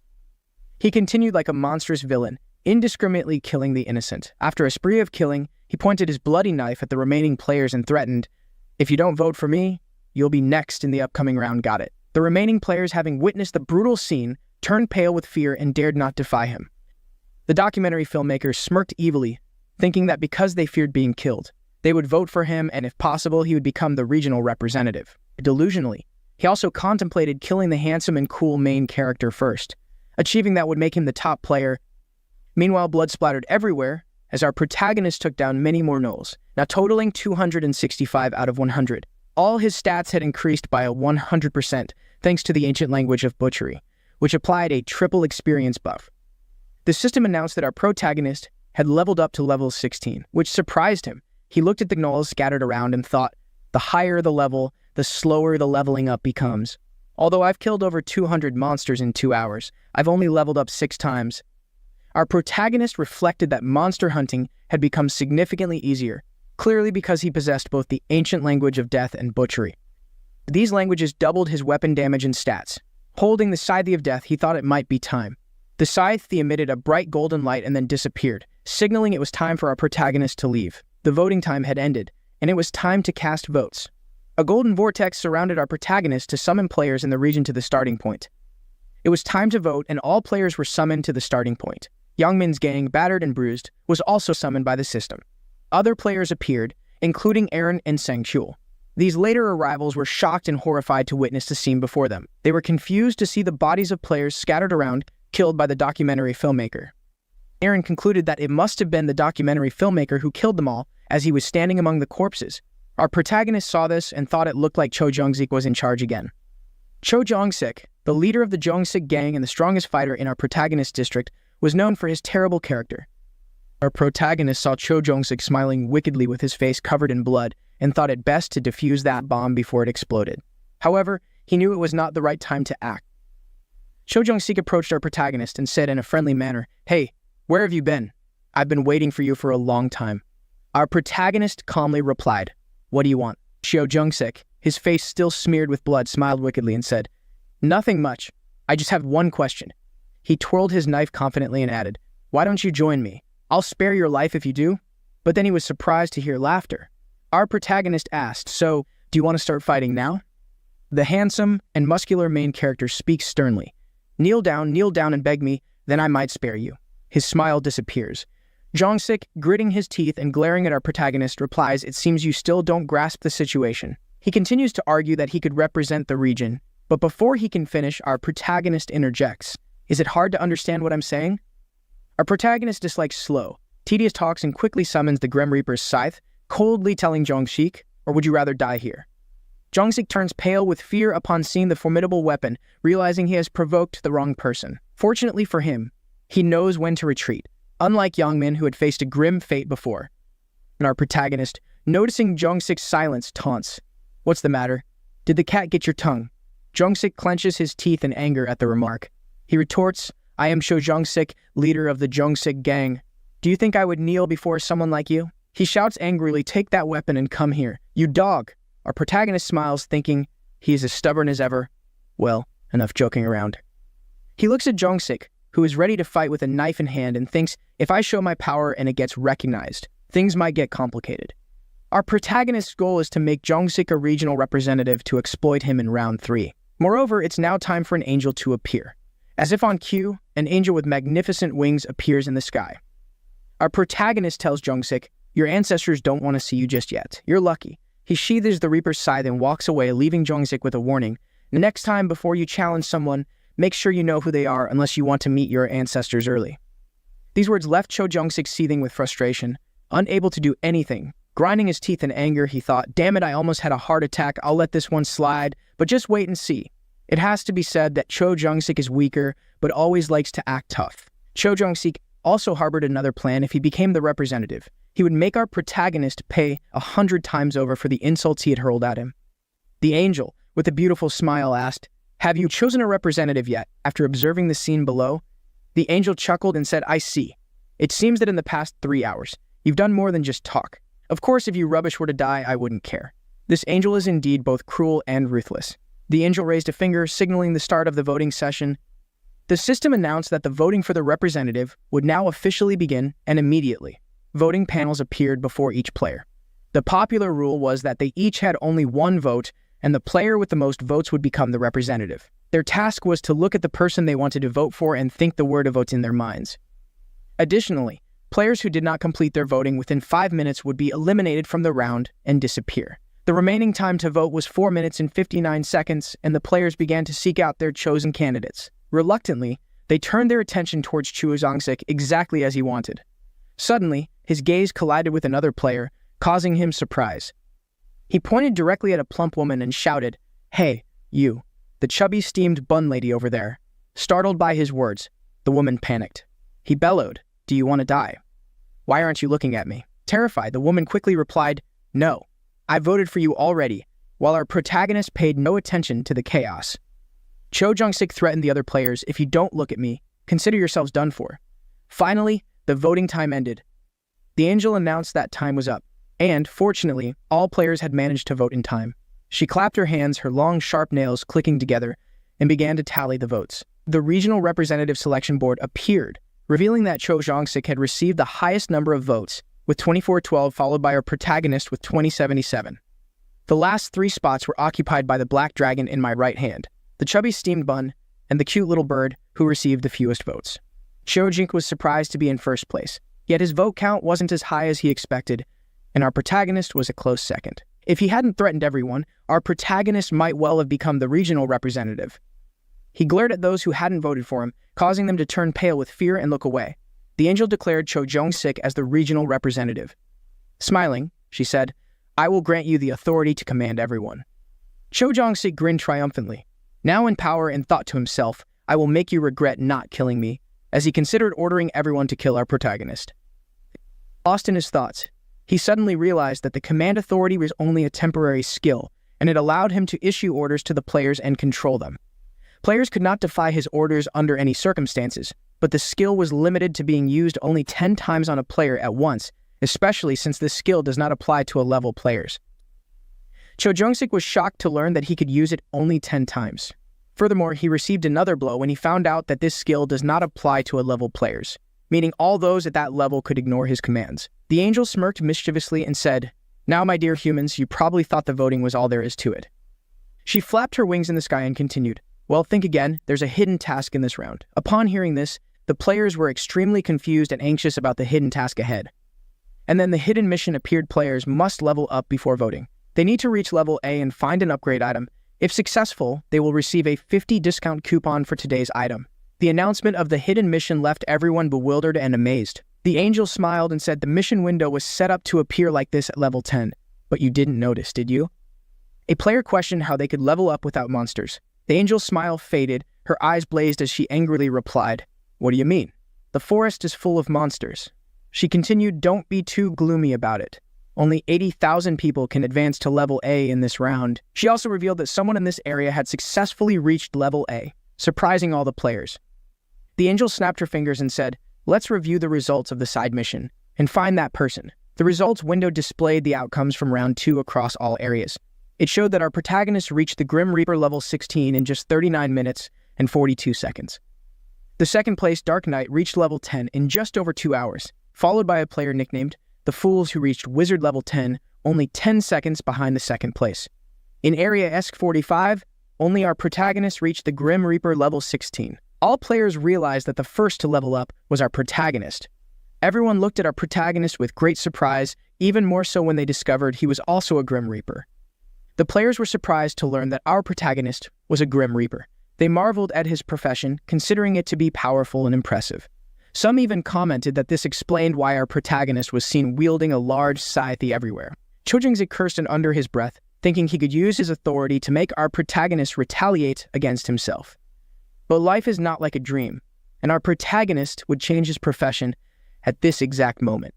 He continued like a monstrous villain, indiscriminately killing the innocent. After a spree of killing, he pointed his bloody knife at the remaining players and threatened, "If you don't vote for me, you'll be next in the upcoming round, got it?" The remaining players, having witnessed the brutal scene, turned pale with fear and dared not defy him. The documentary filmmaker smirked evilly, thinking that because they feared being killed, they would vote for him and if possible he would become the regional representative. Delusionally, he also contemplated killing the handsome and cool main character first, achieving that would make him the top player. Meanwhile, blood splattered everywhere as our protagonist took down many more gnolls, now totaling 265 out of 100. All his stats had increased by a 100% thanks to the ancient language of butchery, which applied a triple experience buff. The system announced that our protagonist had leveled up to level 16, which surprised him. He looked at the gnolls scattered around and thought, the higher the level, the slower the leveling up becomes. Although I've killed over 200 monsters in 2 hours, I've only leveled up 6 times. Our protagonist reflected that monster hunting had become significantly easier, clearly because he possessed both the ancient language of death and butchery. These languages doubled his weapon damage and stats. Holding the scythe of death, he thought it might be time. The scythe emitted a bright golden light and then disappeared, signaling it was time for our protagonist to leave. The voting time had ended, and it was time to cast votes. A golden vortex surrounded our protagonist to summon players in the region to the starting point. It was time to vote, and all players were summoned to the starting point. Youngmin's gang, battered and bruised, was also summoned by the system. Other players appeared, including Aaron and Sang-chul. These later arrivals were shocked and horrified to witness the scene before them. They were confused to see the bodies of players scattered around, killed by the documentary filmmaker. Aaron concluded that it must have been the documentary filmmaker who killed them all, as he was standing among the corpses. Our protagonist saw this and thought it looked like Cho Jung-sik was in charge again. Cho Jung-sik, the leader of the Jung-sik gang and the strongest fighter in our protagonist's district, was known for his terrible character. Our protagonist saw Cho Jung-sik smiling wickedly with his face covered in blood and thought it best to defuse that bomb before it exploded. However, he knew it was not the right time to act. Cho Jung-sik approached our protagonist and said in a friendly manner, "Hey, where have you been? I've been waiting for you for a long time." Our protagonist calmly replied, "What do you want?" Cho Jung-sik, his face still smeared with blood, smiled wickedly and said, "Nothing much. I just have one question." He twirled his knife confidently and added, "Why don't you join me? I'll spare your life if you do." But then he was surprised to hear laughter. Our protagonist asked, "So, do you want to start fighting now?" The handsome and muscular main character speaks sternly. Kneel down and beg me, then I might spare you." His smile disappears. Jung-sik, gritting his teeth and glaring at our protagonist, replies, "It seems you still don't grasp the situation." He continues to argue that he could represent the region, but before he can finish, our protagonist interjects, "Is it hard to understand what I'm saying?" Our protagonist dislikes slow, tedious talks and quickly summons the Grim Reaper's scythe, coldly telling Jung-sik, "Or would you rather die here?" Jung-sik turns pale with fear upon seeing the formidable weapon, realizing he has provoked the wrong person. Fortunately for him, he knows when to retreat, unlike Youngmin, who had faced a grim fate before. And our protagonist, noticing Jung-sik's silence, taunts, "What's the matter? Did the cat get your tongue?" Jung-sik clenches his teeth in anger at the remark. He retorts, "I am Cho Jung-sik, leader of the Jung-sik gang. Do you think I would kneel before someone like you?" He shouts angrily, "Take that weapon and come here, you dog!" Our protagonist smiles, thinking he is as stubborn as ever. Well, enough joking around. He looks at Jung-sik, who is ready to fight with a knife in hand, and thinks, if I show my power and it gets recognized, things might get complicated. Our protagonist's goal is to make Jung-sik a regional representative to exploit him in round 3. Moreover, it's now time for an angel to appear. As if on cue, an angel with magnificent wings appears in the sky. Our protagonist tells Jung-sik, "Your ancestors don't want to see you just yet. You're lucky." He sheathes the Reaper's scythe and walks away, leaving Jung-sik with a warning. "Next time, before you challenge someone, make sure you know who they are unless you want to meet your ancestors early." These words left Cho Jung-sik seething with frustration, unable to do anything. Grinding his teeth in anger, he thought, "Damn it, I almost had a heart attack. I'll let this one slide, but just wait and see." It has to be said that Cho Jung-sik is weaker, but always likes to act tough. Cho Jung-sik also harbored another plan. If he became the representative, he would make our protagonist pay 100 times over for the insults he had hurled at him. The angel, with a beautiful smile, asked, "Have you chosen a representative yet?" After observing the scene below, the angel chuckled and said, "I see. It seems that in the past 3 hours, you've done more than just talk. Of course, if you rubbish were to die, I wouldn't care." This angel is indeed both cruel and ruthless. The angel raised a finger, signaling the start of the voting session. The system announced that the voting for the representative would now officially begin, and immediately, voting panels appeared before each player. The popular rule was that they each had only one vote, and the player with the most votes would become the representative. Their task was to look at the person they wanted to vote for and think the word of votes in their minds. Additionally, players who did not complete their voting within 5 minutes would be eliminated from the round and disappear. The remaining time to vote was 4 minutes and 59 seconds, and the players began to seek out their chosen candidates. Reluctantly, they turned their attention towards Cho Jung-sik exactly as he wanted. Suddenly, his gaze collided with another player, causing him surprise. He pointed directly at a plump woman and shouted, "Hey, you, the chubby steamed bun lady over there." Startled by his words, the woman panicked. He bellowed, "Do you want to die? Why aren't you looking at me?" Terrified, the woman quickly replied, "No, I voted for you already," while our protagonist paid no attention to the chaos. Cho Jung-sik threatened the other players, "If you don't look at me, consider yourselves done for." Finally, the voting time ended. The angel announced that time was up, and, fortunately, all players had managed to vote in time. She clapped her hands, her long, sharp nails clicking together, and began to tally the votes. The regional representative selection board appeared, revealing that Cho Jong-sik had received the highest number of votes, with 2412, followed by our protagonist with 2077. The last 3 spots were occupied by the black dragon in my right hand, the chubby steamed bun, and the cute little bird who received the fewest votes. Cho Jink was surprised to be in first place, yet his vote count wasn't as high as he expected, and our protagonist was a close second. If he hadn't threatened everyone, our protagonist might well have become the regional representative. He glared at those who hadn't voted for him, causing them to turn pale with fear and look away. The angel declared Cho Jong-sik as the regional representative. Smiling, she said, "I will grant you the authority to command everyone." Cho Jong-sik grinned triumphantly. Now in power, and thought to himself, "I will make you regret not killing me," as he considered ordering everyone to kill our protagonist. Lost in his thoughts, he suddenly realized that the command authority was only a temporary skill, and it allowed him to issue orders to the players and control them. Players could not defy his orders under any circumstances, but the skill was limited to being used only 10 times on a player at once, especially since this skill does not apply to a level players. Cho Jung-sik was shocked to learn that he could use it only 10 times. Furthermore, he received another blow when he found out that this skill does not apply to a level players, meaning all those at that level could ignore his commands. The angel smirked mischievously and said, "Now, my dear humans, you probably thought the voting was all there is to it." She flapped her wings in the sky and continued, "Well, think again, there's a hidden task in this round." Upon hearing this, the players were extremely confused and anxious about the hidden task ahead. And then the hidden mission appeared. Players must level up before voting. They need to reach level A and find an upgrade item. If successful, they will receive a 50 discount coupon for today's item. The announcement of the hidden mission left everyone bewildered and amazed. The angel smiled and said the mission window was set up to appear like this at level 10. But you didn't notice, did you? A player questioned how they could level up without monsters. The angel's smile faded, her eyes blazed as she angrily replied, "What do you mean? The forest is full of monsters." She continued, "Don't be too gloomy about it. Only 80,000 people can advance to level A in this round." She also revealed that someone in this area had successfully reached level A, surprising all the players. The angel snapped her fingers and said, "Let's review the results of the side mission and find that person." The results window displayed the outcomes from round 2 across all areas. It showed that our protagonist reached the Grim Reaper level 16 in just 39 minutes and 42 seconds. The second place Dark Knight reached level 10 in just over 2 hours, followed by a player nicknamed the Fools who reached Wizard level 10 only 10 seconds behind the second place. In Area ESC-45, only our protagonist reached the Grim Reaper level 16. All players realized that the first to level up was our protagonist. Everyone looked at our protagonist with great surprise, even more so when they discovered he was also a Grim Reaper. The players were surprised to learn that our protagonist was a Grim Reaper. They marveled at his profession, considering it to be powerful and impressive. Some even commented that this explained why our protagonist was seen wielding a large scythe everywhere. Cho Jung-sik cursed under his breath, thinking he could use his authority to make our protagonist retaliate against himself. But life is not like a dream, and our protagonist would change his profession at this exact moment.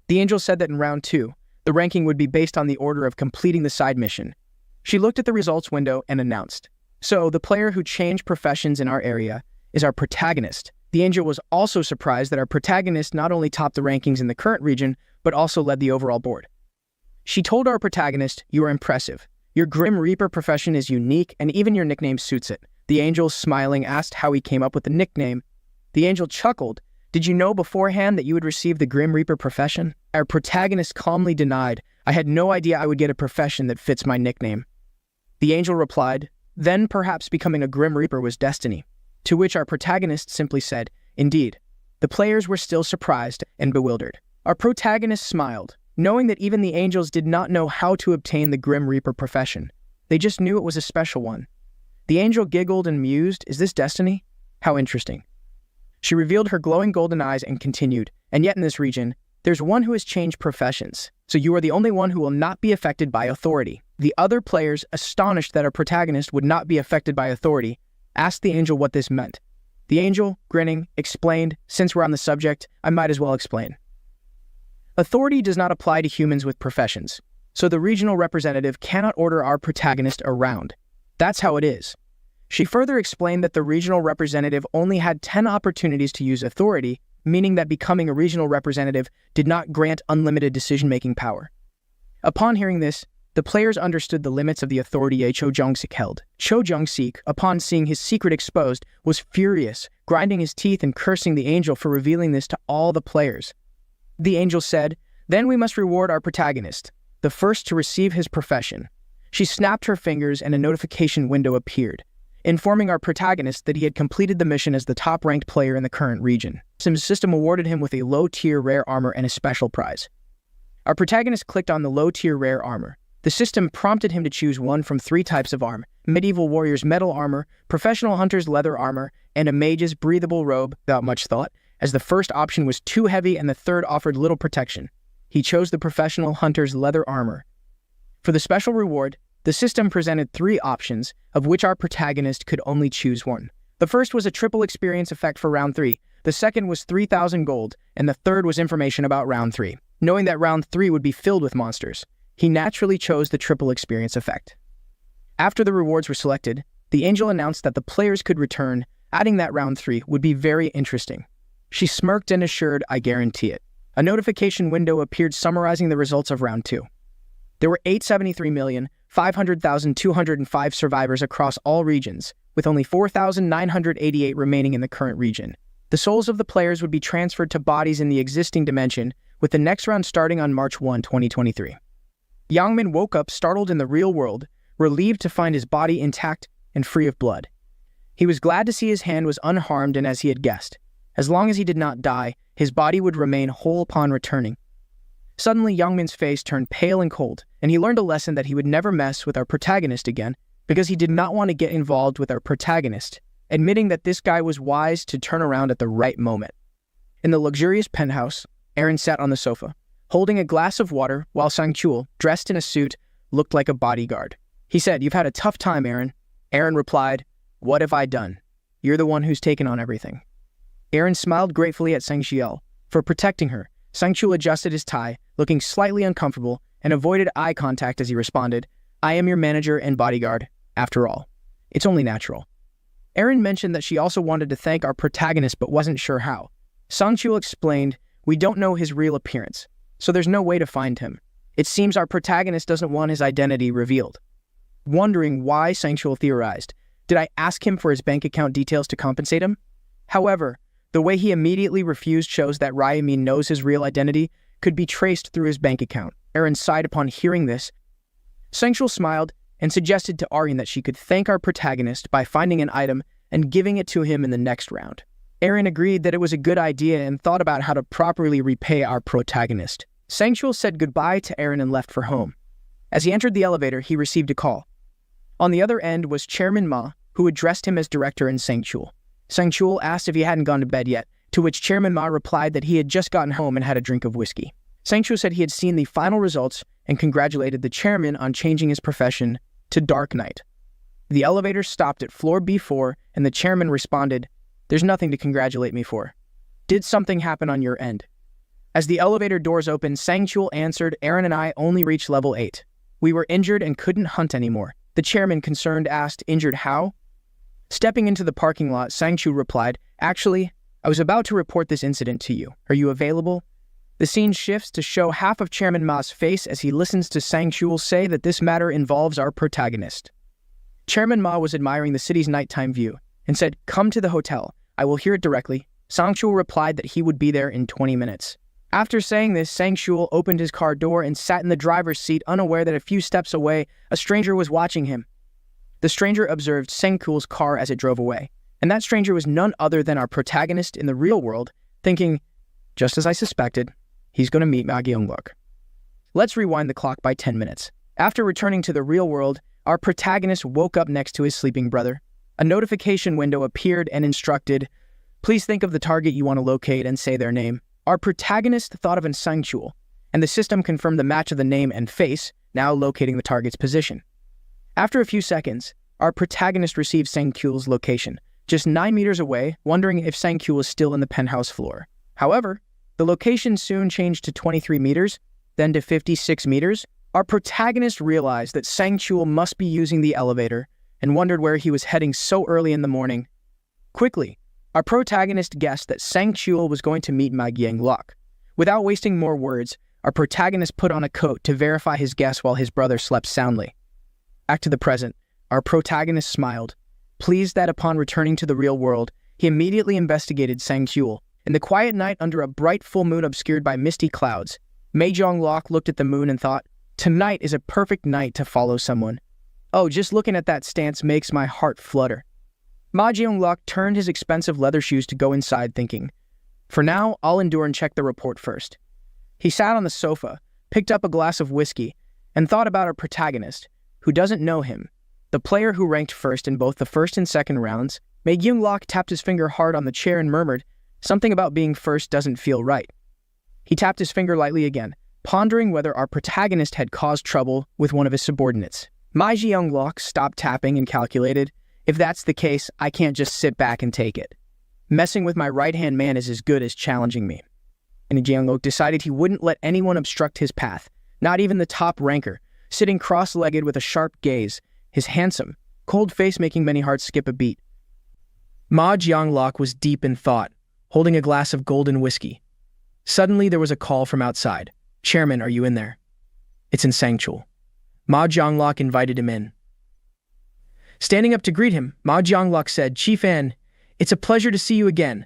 The angel said that in round 2, the ranking would be based on the order of completing the side mission. She looked at the results window and announced, "So, the player who changed professions in our area is our protagonist." The angel was also surprised that our protagonist not only topped the rankings in the current region, but also led the overall board. She told our protagonist, "You are impressive. Your Grim Reaper profession is unique, and even your nickname suits it." The angel, smiling, asked how he came up with the nickname. The angel chuckled, "Did you know beforehand that you would receive the Grim Reaper profession?" Our protagonist calmly denied, "I had no idea I would get a profession that fits my nickname." The angel replied, "Then perhaps becoming a Grim Reaper was destiny." To which our protagonist simply said, "Indeed." The players were still surprised and bewildered. Our protagonist smiled, knowing that even the angels did not know how to obtain the Grim Reaper profession. They just knew it was a special one. The angel giggled and mused, "Is this destiny? How interesting." She revealed her glowing golden eyes and continued, "And yet in this region, there's one who has changed professions, so you are the only one who will not be affected by authority." The other players, astonished that our protagonist would not be affected by authority, asked the angel what this meant. The angel, grinning, explained, "Since we're on the subject, I might as well explain. Authority does not apply to humans with professions, so the regional representative cannot order our protagonist around. That's how it is." She further explained that the regional representative only had 10 opportunities to use authority, meaning that becoming a regional representative did not grant unlimited decision-making power. Upon hearing this, the players understood the limits of the authority Cho Jung-sik held. Cho Jung-sik, upon seeing his secret exposed, was furious, grinding his teeth and cursing the angel for revealing this to all the players. The angel said, "Then we must reward our protagonist, the first to receive his profession." She snapped her fingers and a notification window appeared, informing our protagonist that he had completed the mission as the top-ranked player in the current region. Sim's system awarded him with a low-tier rare armor and a special prize. Our protagonist clicked on the low-tier rare armor. The system prompted him to choose one from 3 types of armor: medieval warrior's metal armor, professional hunter's leather armor, and a mage's breathable robe. Without much thought, as the first option was too heavy and the third offered little protection, he chose the professional hunter's leather armor. For the special reward, the system presented 3 options, of which our protagonist could only choose one. The first was a triple experience effect for round 3, the second was 3,000 gold, and the third was information about round 3. Knowing that round 3 would be filled with monsters, he naturally chose the triple experience effect. After the rewards were selected, the angel announced that the players could return, adding that round 3 would be very interesting. She smirked and assured, "I guarantee it." A notification window appeared summarizing the results of round 2. There were 873,500,205 survivors across all regions, with only 4,988 remaining in the current region. The souls of the players would be transferred to bodies in the existing dimension, with the next round starting on March 1, 2023. Yangmin woke up startled in the real world, relieved to find his body intact and free of blood. He was glad to see his hand was unharmed, and as he had guessed, as long as he did not die, his body would remain whole upon returning. Suddenly, Yangmin's face turned pale and cold, and he learned a lesson that he would never mess with our protagonist again, because he did not want to get involved with our protagonist, admitting that this guy was wise to turn around at the right moment. In the luxurious penthouse, Aaron sat on the sofa, holding a glass of water, while Sang-chul, dressed in a suit, looked like a bodyguard. He said, "You've had a tough time, Aaron." Aaron replied, "What have I done? You're the one who's taken on everything." Aaron smiled gratefully at Sang-chul for protecting her. Sang-chul adjusted his tie, looking slightly uncomfortable, and avoided eye contact as he responded, "I am your manager and bodyguard, after all. It's only natural." Aaron mentioned that she also wanted to thank our protagonist but wasn't sure how. Sang-chul explained, "We don't know his real appearance, so there's no way to find him. It seems our protagonist doesn't want his identity revealed." Wondering why, Sang-chul theorized, "Did I ask him for his bank account details to compensate him?" However, the way he immediately refused shows that Ryamin knows his real identity could be traced through his bank account. Aaron sighed upon hearing this. Sang-chul smiled and suggested to Aryan that she could thank our protagonist by finding an item and giving it to him in the next round. Aaron agreed that it was a good idea and thought about how to properly repay our protagonist. Sang-chul said goodbye to Aaron and left for home. As he entered the elevator, he received a call. On the other end was Chairman Ma, who addressed him as director in Sang-chul. Sang-chul asked if he hadn't gone to bed yet, to which Chairman Ma replied that he had just gotten home and had a drink of whiskey. Sang-chul said he had seen the final results and congratulated the chairman on changing his profession to Dark Knight. The elevator stopped at floor B4, and the chairman responded, "There's nothing to congratulate me for. Did something happen on your end?" As the elevator doors opened, Sang-chul answered, "Aaron and I only reached level 8. We were injured and couldn't hunt anymore." The chairman, concerned, asked, "Injured how?" Stepping into the parking lot, Sang-chul replied, "Actually, I was about to report this incident to you. Are you available?" The scene shifts to show half of Chairman Ma's face as he listens to Sang-chul say that this matter involves our protagonist. Chairman Ma was admiring the city's nighttime view and said, "Come to the hotel. I will hear it directly." Sang-chul replied that he would be there in 20 minutes. After saying this, Sang-chul opened his car door and sat in the driver's seat, unaware that a few steps away, a stranger was watching him. The stranger observed Sang-chul's car as it drove away, and that stranger was none other than our protagonist in the real world, thinking, "Just as I suspected, he's going to meet Ma Gyeongguk." Let's rewind the clock by 10 minutes. After returning to the real world, our protagonist woke up next to his sleeping brother. A notification window appeared and instructed, "Please think of the target you want to locate and say their name." Our protagonist thought of Sang-chul, and the system confirmed the match of the name and face, now locating the target's position. After a few seconds, our protagonist received Sang-chul's location, just 9 meters away, wondering if Sang-chul was still in the penthouse floor. However, the location soon changed to 23 meters, then to 56 meters. Our protagonist realized that Sang-chul must be using the elevator, and wondered where he was heading so early in the morning. Quickly, our protagonist guessed that Sang-chul was going to meet Ma Gyang-lok. Without wasting more words, our protagonist put on a coat to verify his guess while his brother slept soundly. Back to the present, our protagonist smiled, pleased that upon returning to the real world, he immediately investigated Sang-chul. In the quiet night under a bright full moon obscured by misty clouds, Ma Gyang-lok looked at the moon and thought, "Tonight is a perfect night to follow someone. Oh, just looking at that stance makes my heart flutter." Ma Gyang-lok turned his expensive leather shoes to go inside thinking, "For now, I'll endure and check the report first." He sat on the sofa, picked up a glass of whiskey, and thought about our protagonist, who doesn't know him. The player who ranked first in both the first and second rounds, Ma Gyang-lok tapped his finger hard on the chair and murmured, "Something about being first doesn't feel right." He tapped his finger lightly again, pondering whether our protagonist had caused trouble with one of his subordinates. Ma Gyang-lok stopped tapping and calculated, "If that's the case, I can't just sit back and take it. Messing with my right-hand man is as good as challenging me." And Gyang-lok decided he wouldn't let anyone obstruct his path, not even the top ranker, sitting cross-legged with a sharp gaze, his handsome, cold face making many hearts skip a beat. Ma Gyang-lok was deep in thought, holding a glass of golden whiskey. Suddenly there was a call from outside. "Chairman, are you in there?" "It's in Sang-chul." Ma Gyang-lok invited him in. Standing up to greet him, Ma Gyang-lok said, "Chief An, it's a pleasure to see you again."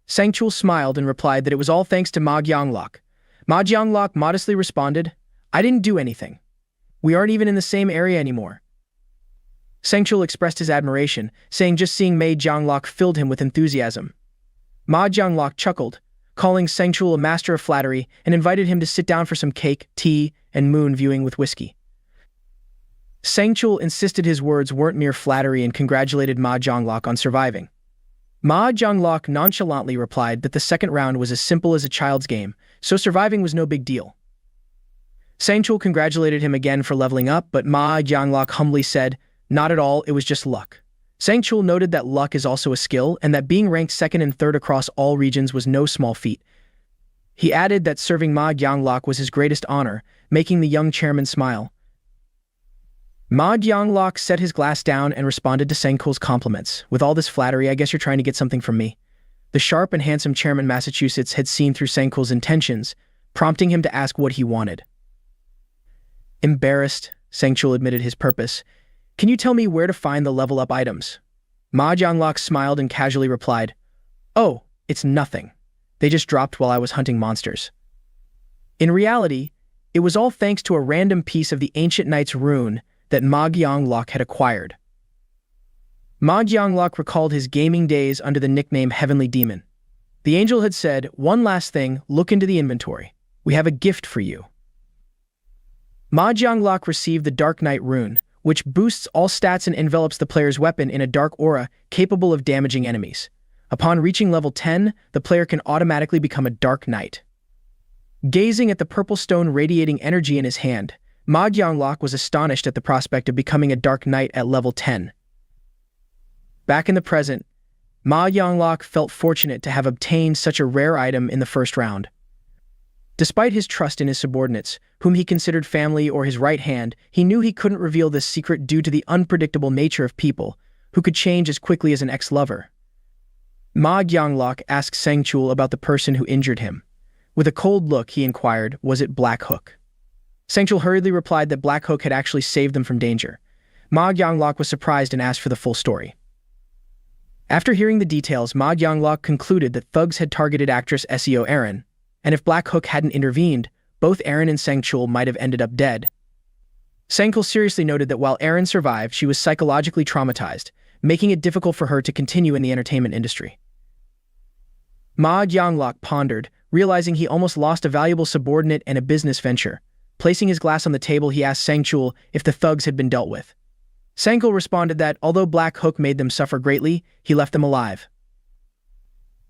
Sang-chul smiled and replied that it was all thanks to Ma Gyang-lok. Ma Gyang-lok modestly responded, "I didn't do anything. We aren't even in the same area anymore." Sang-chul expressed his admiration, saying just seeing Ma Gyang-lok filled him with enthusiasm. Ma Gyang-lok chuckled, calling Sang-chul a master of flattery, and invited him to sit down for some cake, tea, and moon viewing with whiskey. Sang-chul insisted his words weren't mere flattery and congratulated Ma Gyang-lok on surviving. Ma Gyang-lok nonchalantly replied that the second round was as simple as a child's game, so surviving was no big deal. Sang-chul congratulated him again for leveling up, but Ma Gyang-lok humbly said, "Not at all, it was just luck." Sang-chul noted that luck is also a skill, and that being ranked second and third across all regions was no small feat. He added that serving Ma Gyang-lok was his greatest honor, making the young chairman smile. Ma Gyang-lok set his glass down and responded to Sang-chul's compliments. "With all this flattery, I guess you're trying to get something from me." The sharp and handsome chairman Massachusetts had seen through Sang-chul's intentions, prompting him to ask what he wanted. Embarrassed, Sang-chul admitted his purpose. "Can you tell me where to find the level-up items?" Ma Gyang-lok smiled and casually replied, "Oh, it's nothing. They just dropped while I was hunting monsters." In reality, it was all thanks to a random piece of the Ancient Knight's rune that Ma Gyang-lok had acquired. Ma Gyang-lok recalled his gaming days under the nickname Heavenly Demon. The angel had said, "One last thing, look into the inventory. We have a gift for you." Ma Gyang-lok received the Dark Knight rune, which boosts all stats and envelops the player's weapon in a dark aura capable of damaging enemies. Upon reaching level 10, the player can automatically become a Dark Knight. Gazing at the purple stone radiating energy in his hand, Ma Gyang-lok was astonished at the prospect of becoming a Dark Knight at level 10. Back in the present, Ma Gyang-lok felt fortunate to have obtained such a rare item in the first round. Despite his trust in his subordinates, whom he considered family or his right hand, he knew he couldn't reveal this secret due to the unpredictable nature of people, who could change as quickly as an ex-lover. Ma Gyang-lok asked Sang-chul about the person who injured him. With a cold look, he inquired, was it Black Hook? Sang-chul hurriedly replied that Black Hook had actually saved them from danger. Ma Gyang-lok was surprised and asked for the full story. After hearing the details, Ma Gyang-lok concluded that thugs had targeted actress Seo Erin, and if Black Hook hadn't intervened, both Erin and Sang-chul might have ended up dead. Sang-chul seriously noted that while Erin survived, she was psychologically traumatized, making it difficult for her to continue in the entertainment industry. Ma Gyang-lok pondered, realizing he almost lost a valuable subordinate and a business venture. Placing his glass on the table, he asked Sang-chul if the thugs had been dealt with. Sang-chul responded that, although Black Hook made them suffer greatly, he left them alive.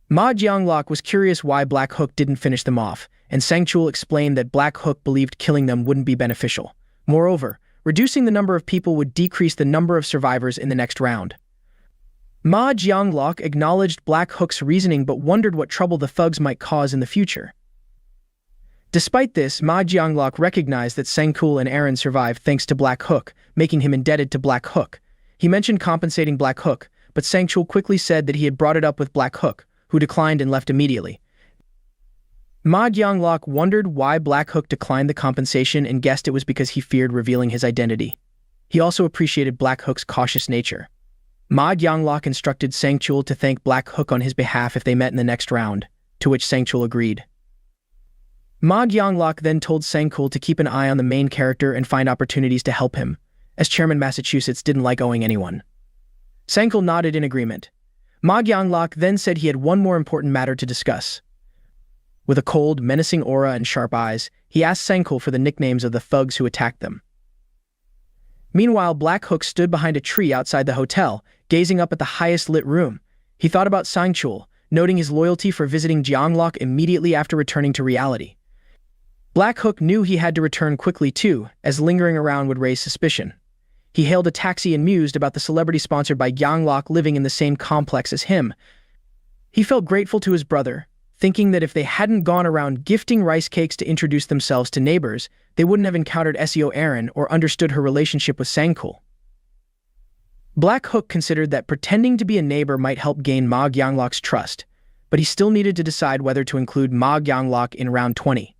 Ma Gyang-lok was curious why Black Hook didn't finish them off, and Sang-chul explained that Black Hook believed killing them wouldn't be beneficial. Moreover, reducing the number of people would decrease the number of survivors in the next round. Ma Gyang-lok acknowledged Black Hook's reasoning but wondered what trouble the thugs might cause in the future. Despite this, Ma Gyang-lok recognized that Sang-chul and Erin survived thanks to Black Hook, making him indebted to Black Hook. He mentioned compensating Black Hook, but Sang-chul quickly said that he had brought it up with Black Hook, who declined and left immediately. Ma Gyanglok wondered why Black Hook declined the compensation and guessed it was because he feared revealing his identity. He also appreciated Black Hook's cautious nature. Ma Gyanglok instructed Sang-chul to thank Black Hook on his behalf if they met in the next round, to which Sang-chul agreed. Ma Gyanglok then told Sang-chul to keep an eye on the main character and find opportunities to help him, as Chairman Massachusetts didn't like owing anyone. Sang-chul nodded in agreement. Ma Gyanglok then said he had one more important matter to discuss. With a cold, menacing aura and sharp eyes, he asked Sang-chul for the nicknames of the thugs who attacked them. Meanwhile, Black Hook stood behind a tree outside the hotel, gazing up at the highest lit room. He thought about Sang-chul, noting his loyalty for visiting Gyanglok immediately after returning to reality. Black Hook knew he had to return quickly too, as lingering around would raise suspicion. He hailed a taxi and mused about the celebrity sponsored by Gyanglok living in the same complex as him. He felt grateful to his brother, thinking that if they hadn't gone around gifting rice cakes to introduce themselves to neighbors, they wouldn't have encountered Seo Erin or understood her relationship with Sang-chul. Black Hook considered that pretending to be a neighbor might help gain Ma Gyanglok's trust, but he still needed to decide whether to include Ma Gyanglok in round 20.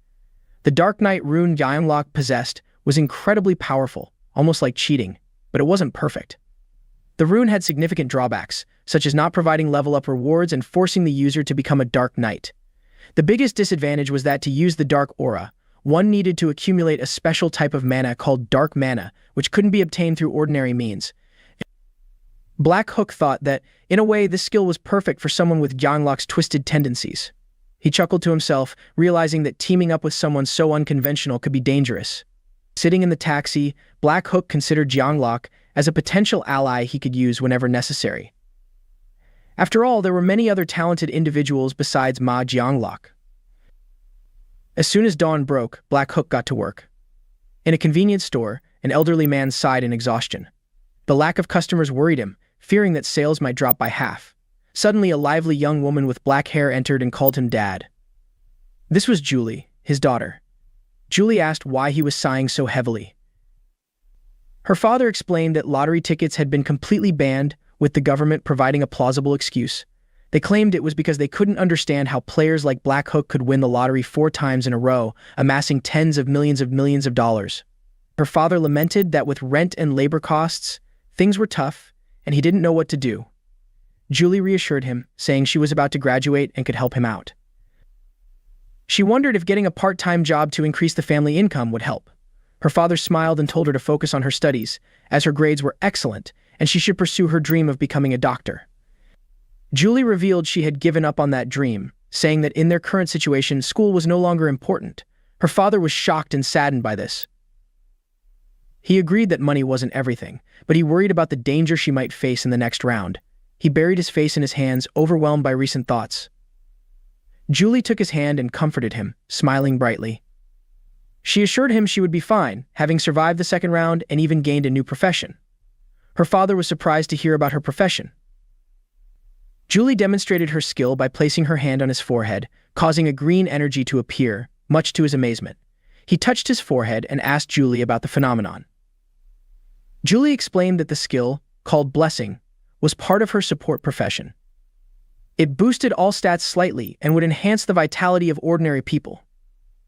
The Dark Knight rune Gyanglok possessed was incredibly powerful, almost like cheating, but it wasn't perfect. The rune had significant drawbacks, such as not providing level-up rewards and forcing the user to become a Dark Knight. The biggest disadvantage was that to use the Dark Aura, one needed to accumulate a special type of mana called Dark Mana, which couldn't be obtained through ordinary means. Black Hook thought that, in a way, this skill was perfect for someone with Gyanglok's twisted tendencies. He chuckled to himself, realizing that teaming up with someone so unconventional could be dangerous. Sitting in the taxi, Black Hook considered Gyanglok as a potential ally he could use whenever necessary. After all, there were many other talented individuals besides Ma Gyanglok. As soon as dawn broke, Black Hook got to work. In a convenience store, an elderly man sighed in exhaustion. The lack of customers worried him, fearing that sales might drop by half. Suddenly, a lively young woman with black hair entered and called him Dad. This was Julie, his daughter. Julie asked why he was sighing so heavily. Her father explained that lottery tickets had been completely banned, with the government providing a plausible excuse. They claimed it was because they couldn't understand how players like Black Hook could win the lottery 4 times in a row, amassing tens of millions of dollars. Her father lamented that with rent and labor costs, things were tough, and he didn't know what to do. Julie reassured him, saying she was about to graduate and could help him out. She wondered if getting a part-time job to increase the family income would help. Her father smiled and told her to focus on her studies, as her grades were excellent, and she should pursue her dream of becoming a doctor. Julie revealed she had given up on that dream, saying that in their current situation, school was no longer important. Her father was shocked and saddened by this. He agreed that money wasn't everything, but he worried about the danger she might face in the next round. He buried his face in his hands, overwhelmed by recent thoughts. Julie took his hand and comforted him, smiling brightly. She assured him she would be fine, having survived the second round and even gained a new profession. Her father was surprised to hear about her profession. Julie demonstrated her skill by placing her hand on his forehead, causing a green energy to appear, much to his amazement. He touched his forehead and asked Julie about the phenomenon. Julie explained that the skill, called blessing, was part of her support profession. It boosted all stats slightly and would enhance the vitality of ordinary people.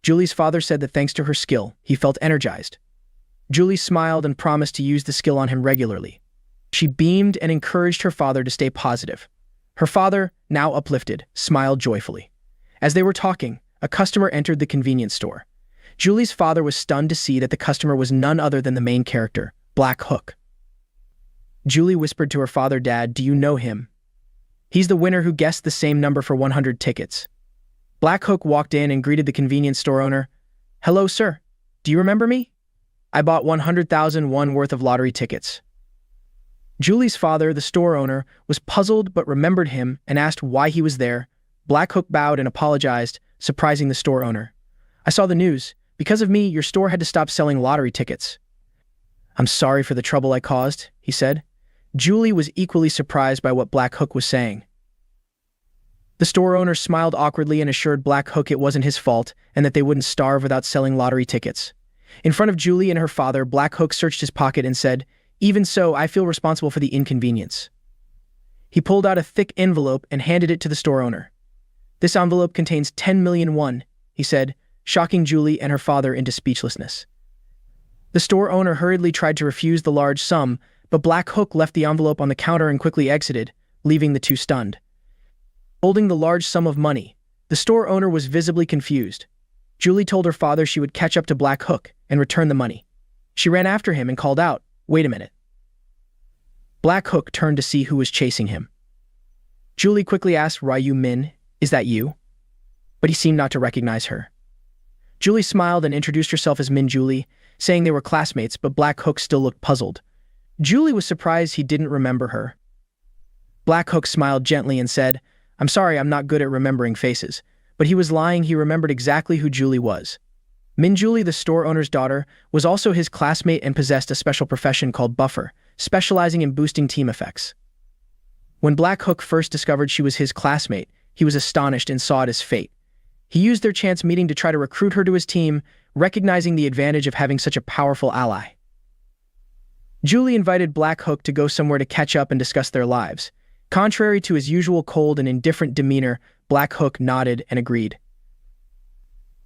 Julie's father said that thanks to her skill, he felt energized. Julie smiled and promised to use the skill on him regularly. She beamed and encouraged her father to stay positive. Her father, now uplifted, smiled joyfully. As they were talking, a customer entered the convenience store. Julie's father was stunned to see that the customer was none other than the main character, Black Hook. Julie whispered to her father, Dad, do you know him? He's the winner who guessed the same number for 100 tickets. Black Hook walked in and greeted the convenience store owner. Hello, sir. Do you remember me? I bought 100,000 won worth of lottery tickets. Julie's father, the store owner, was puzzled but remembered him and asked why he was there. Black Hook bowed and apologized, surprising the store owner. I saw the news. Because of me, your store had to stop selling lottery tickets. I'm sorry for the trouble I caused, he said. Julie was equally surprised by what Black Hook was saying. The store owner smiled awkwardly and assured Black Hook it wasn't his fault and that they wouldn't starve without selling lottery tickets. In front of Julie and her father, Black Hook searched his pocket and said, Even so, I feel responsible for the inconvenience." He pulled out a thick envelope and handed it to the store owner. "This envelope contains 10 million won," he said, shocking Julie and her father into speechlessness. The store owner hurriedly tried to refuse the large sum, but Black Hook left the envelope on the counter and quickly exited, leaving the two stunned. Holding the large sum of money, the store owner was visibly confused. Julie told her father she would catch up to Black Hook and return the money. She ran after him and called out, "Wait a minute." Black Hook turned to see who was chasing him. Julie quickly asked, "Ryu Min, is that you?" But he seemed not to recognize her. Julie smiled and introduced herself as Min Julie, saying they were classmates, but Black Hook still looked puzzled. Julie was surprised he didn't remember her. Black Hook smiled gently and said, "I'm sorry, I'm not good at remembering faces." But he was lying. He remembered exactly who Julie was. Min Julie, the store owner's daughter, was also his classmate and possessed a special profession called buffer, specializing in boosting team effects. When Black Hook first discovered she was his classmate, he was astonished and saw it as fate. He used their chance meeting to try to recruit her to his team, recognizing the advantage of having such a powerful ally. Julie invited Black Hook to go somewhere to catch up and discuss their lives. Contrary to his usual cold and indifferent demeanor, Black Hook nodded and agreed.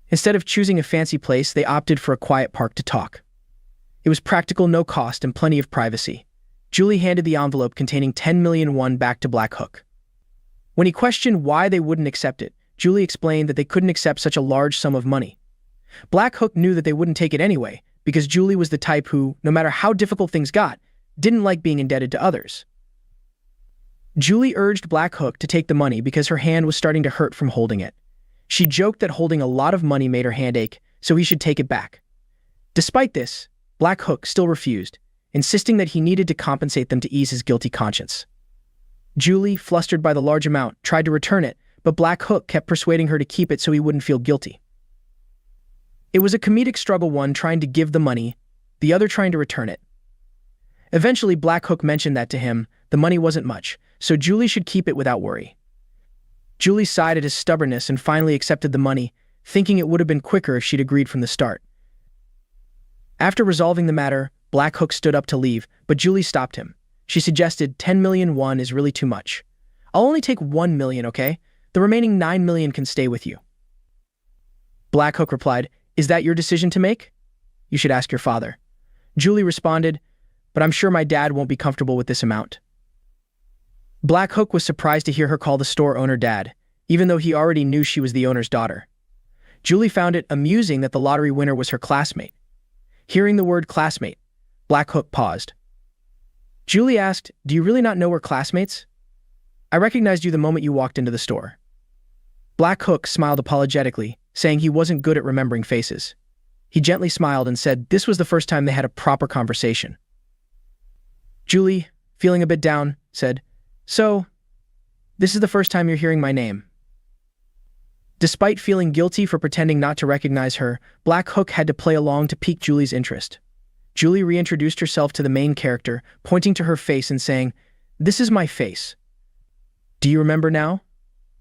Instead of choosing a fancy place, they opted for a quiet park to talk. It was practical, no cost, and plenty of privacy. Julie handed the envelope containing 10 million won back to Black Hook. When he questioned why they wouldn't accept it, Julie explained that they couldn't accept such a large sum of money. Black Hook knew that they wouldn't take it anyway, because Julie was the type who, no matter how difficult things got, didn't like being indebted to others. Julie urged Black Hook to take the money because her hand was starting to hurt from holding it. She joked that holding a lot of money made her hand ache, so he should take it back. Despite this, Black Hook still refused, insisting that he needed to compensate them to ease his guilty conscience. Julie, flustered by the large amount, tried to return it, but Black Hook kept persuading her to keep it so he wouldn't feel guilty. It was a comedic struggle, one trying to give the money, the other trying to return it. Eventually, Black Hook mentioned that to him, the money wasn't much, so Julie should keep it without worry. Julie sighed at his stubbornness and finally accepted the money, thinking it would have been quicker if she'd agreed from the start. After resolving the matter, Black Hook stood up to leave, but Julie stopped him. She suggested 10 million won is really too much. "I'll only take 1 million, okay? The remaining 9 million can stay with you." Black Hook replied, "Is that your decision to make? You should ask your father." Julie responded, "But I'm sure my dad won't be comfortable with this amount." Black Hook was surprised to hear her call the store owner dad, even though he already knew she was the owner's daughter. Julie found it amusing that the lottery winner was her classmate. Hearing the word classmate, Black Hook paused. Julie asked, "Do you really not know we're classmates? I recognized you the moment you walked into the store." Black Hook smiled apologetically, saying he wasn't good at remembering faces. He gently smiled and said this was the first time they had a proper conversation. Julie, feeling a bit down, said, "So, this is the first time you're hearing my name." Despite feeling guilty for pretending not to recognize her, Black Hook had to play along to pique Julie's interest. Julie reintroduced herself to the main character, pointing to her face and saying, "This is my face. Do you remember now?"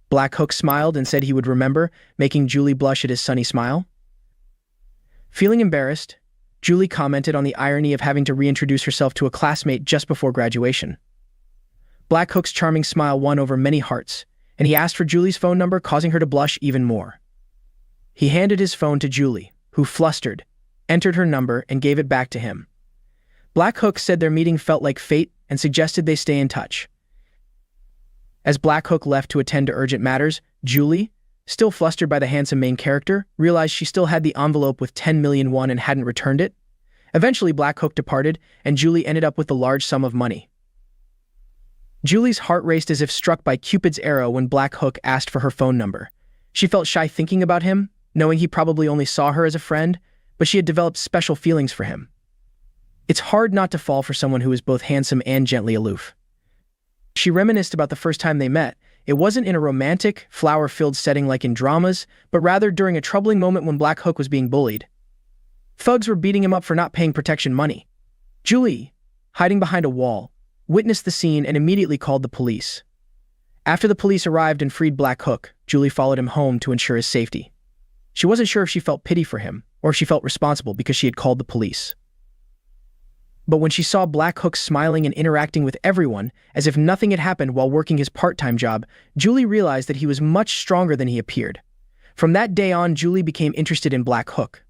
Black Hook smiled and said he would remember, making Julie blush at his sunny smile. Feeling embarrassed, Julie commented on the irony of having to reintroduce herself to a classmate just before graduation. Black Hook's charming smile won over many hearts, and he asked for Julie's phone number, causing her to blush even more. He handed his phone to Julie, who, flustered, entered her number and gave it back to him. Black Hook said their meeting felt like fate and suggested they stay in touch. As Black Hook left to attend to urgent matters, Julie, still flustered by the handsome main character, realized she still had the envelope with 10 million won and hadn't returned it. Eventually, Black Hook departed, and Julie ended up with the large sum of money. Julie's heart raced as if struck by Cupid's arrow when Black Hook asked for her phone number. She felt shy thinking about him, knowing he probably only saw her as a friend, but she had developed special feelings for him. It's hard not to fall for someone who is both handsome and gently aloof. She reminisced about the first time they met. It wasn't in a romantic, flower-filled setting like in dramas, but rather during a troubling moment when Black Hook was being bullied. Thugs were beating him up for not paying protection money. Julie, hiding behind a wall, witnessed the scene and immediately called the police. After the police arrived and freed Black Hook, Julie followed him home to ensure his safety. She wasn't sure if she felt pity for him or if she felt responsible because she had called the police. But when she saw Black Hook smiling and interacting with everyone, as if nothing had happened while working his part-time job, Julie realized that he was much stronger than he appeared. From that day on, Julie became interested in Black Hook.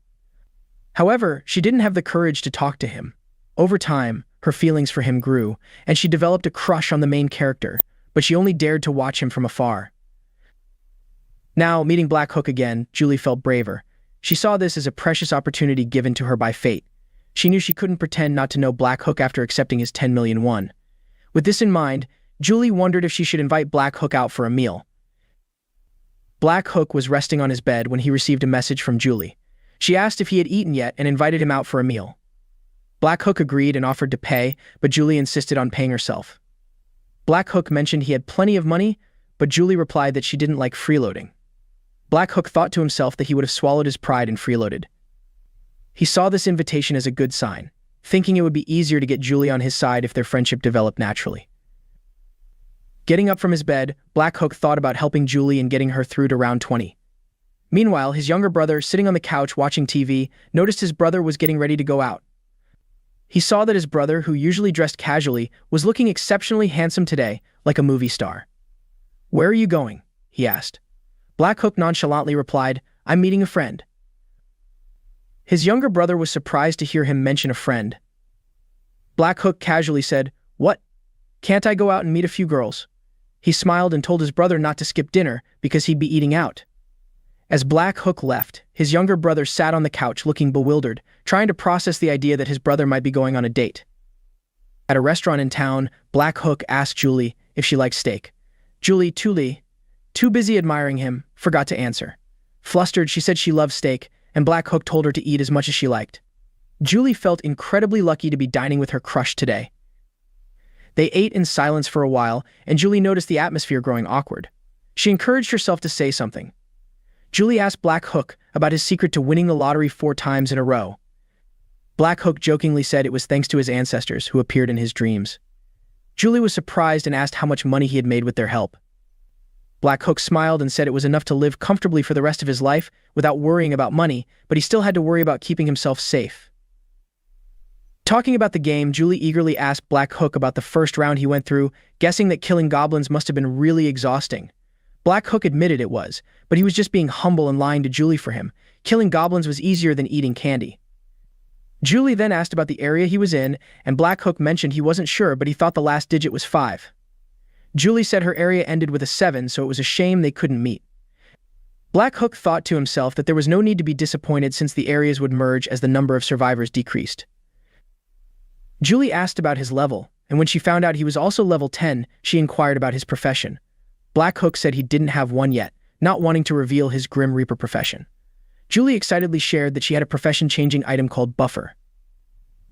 However, she didn't have the courage to talk to him. Over time, her feelings for him grew, and she developed a crush on the main character, but she only dared to watch him from afar. Now, meeting Black Hook again, Julie felt braver. She saw this as a precious opportunity given to her by fate. She knew she couldn't pretend not to know Black Hook after accepting his 10 million won. With this in mind, Julie wondered if she should invite Black Hook out for a meal. Black Hook was resting on his bed when he received a message from Julie. She asked if he had eaten yet and invited him out for a meal. Black Hook agreed and offered to pay, but Julie insisted on paying herself. Black Hook mentioned he had plenty of money, but Julie replied that she didn't like freeloading. Black Hook thought to himself that he would have swallowed his pride and freeloaded. He saw this invitation as a good sign, thinking it would be easier to get Julie on his side if their friendship developed naturally. Getting up from his bed, Black Hook thought about helping Julie and getting her through to round 20. Meanwhile, his younger brother, sitting on the couch watching TV, noticed his brother was getting ready to go out. He saw that his brother, who usually dressed casually, was looking exceptionally handsome today, like a movie star. "Where are you going?" he asked. Black Hook nonchalantly replied, "I'm meeting a friend." His younger brother was surprised to hear him mention a friend. Black Hook casually said, "What? Can't I go out and meet a few girls?" He smiled and told his brother not to skip dinner because he'd be eating out. As Black Hook left, his younger brother sat on the couch looking bewildered, trying to process the idea that his brother might be going on a date. At a restaurant in town, Black Hook asked Julie if she liked steak. Julie, too busy admiring him, forgot to answer. Flustered, she said she loved steak, and Black Hook told her to eat as much as she liked. Julie felt incredibly lucky to be dining with her crush today. They ate in silence for a while, and Julie noticed the atmosphere growing awkward. She encouraged herself to say something. Julie asked Black Hook about his secret to winning the lottery 4 times in a row. Black Hook jokingly said it was thanks to his ancestors who appeared in his dreams. Julie was surprised and asked how much money he had made with their help. Black Hook smiled and said it was enough to live comfortably for the rest of his life without worrying about money, but he still had to worry about keeping himself safe. Talking about the game, Julie eagerly asked Black Hook about the first round he went through, guessing that killing goblins must have been really exhausting. Black Hook admitted it was, but he was just being humble and lying to Julie for him. Killing goblins was easier than eating candy. Julie then asked about the area he was in, and Black Hook mentioned he wasn't sure, but he thought the last digit was 5. Julie said her area ended with a 7, so it was a shame they couldn't meet. Black Hook thought to himself that there was no need to be disappointed since the areas would merge as the number of survivors decreased. Julie asked about his level, and when she found out he was also level 10, she inquired about his profession. Black Hook said he didn't have one yet, not wanting to reveal his Grim Reaper profession. Julie excitedly shared that she had a profession-changing item called Buffer.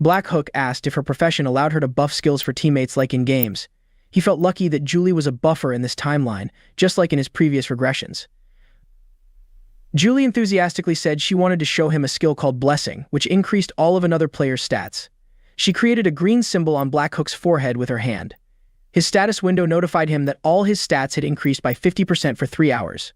Black Hook asked if her profession allowed her to buff skills for teammates like in games. He felt lucky that Julie was a buffer in this timeline, just like in his previous regressions. Julie enthusiastically said she wanted to show him a skill called Blessing, which increased all of another player's stats. She created a green symbol on Black Hook's forehead with her hand. His status window notified him that all his stats had increased by 50% for 3 hours.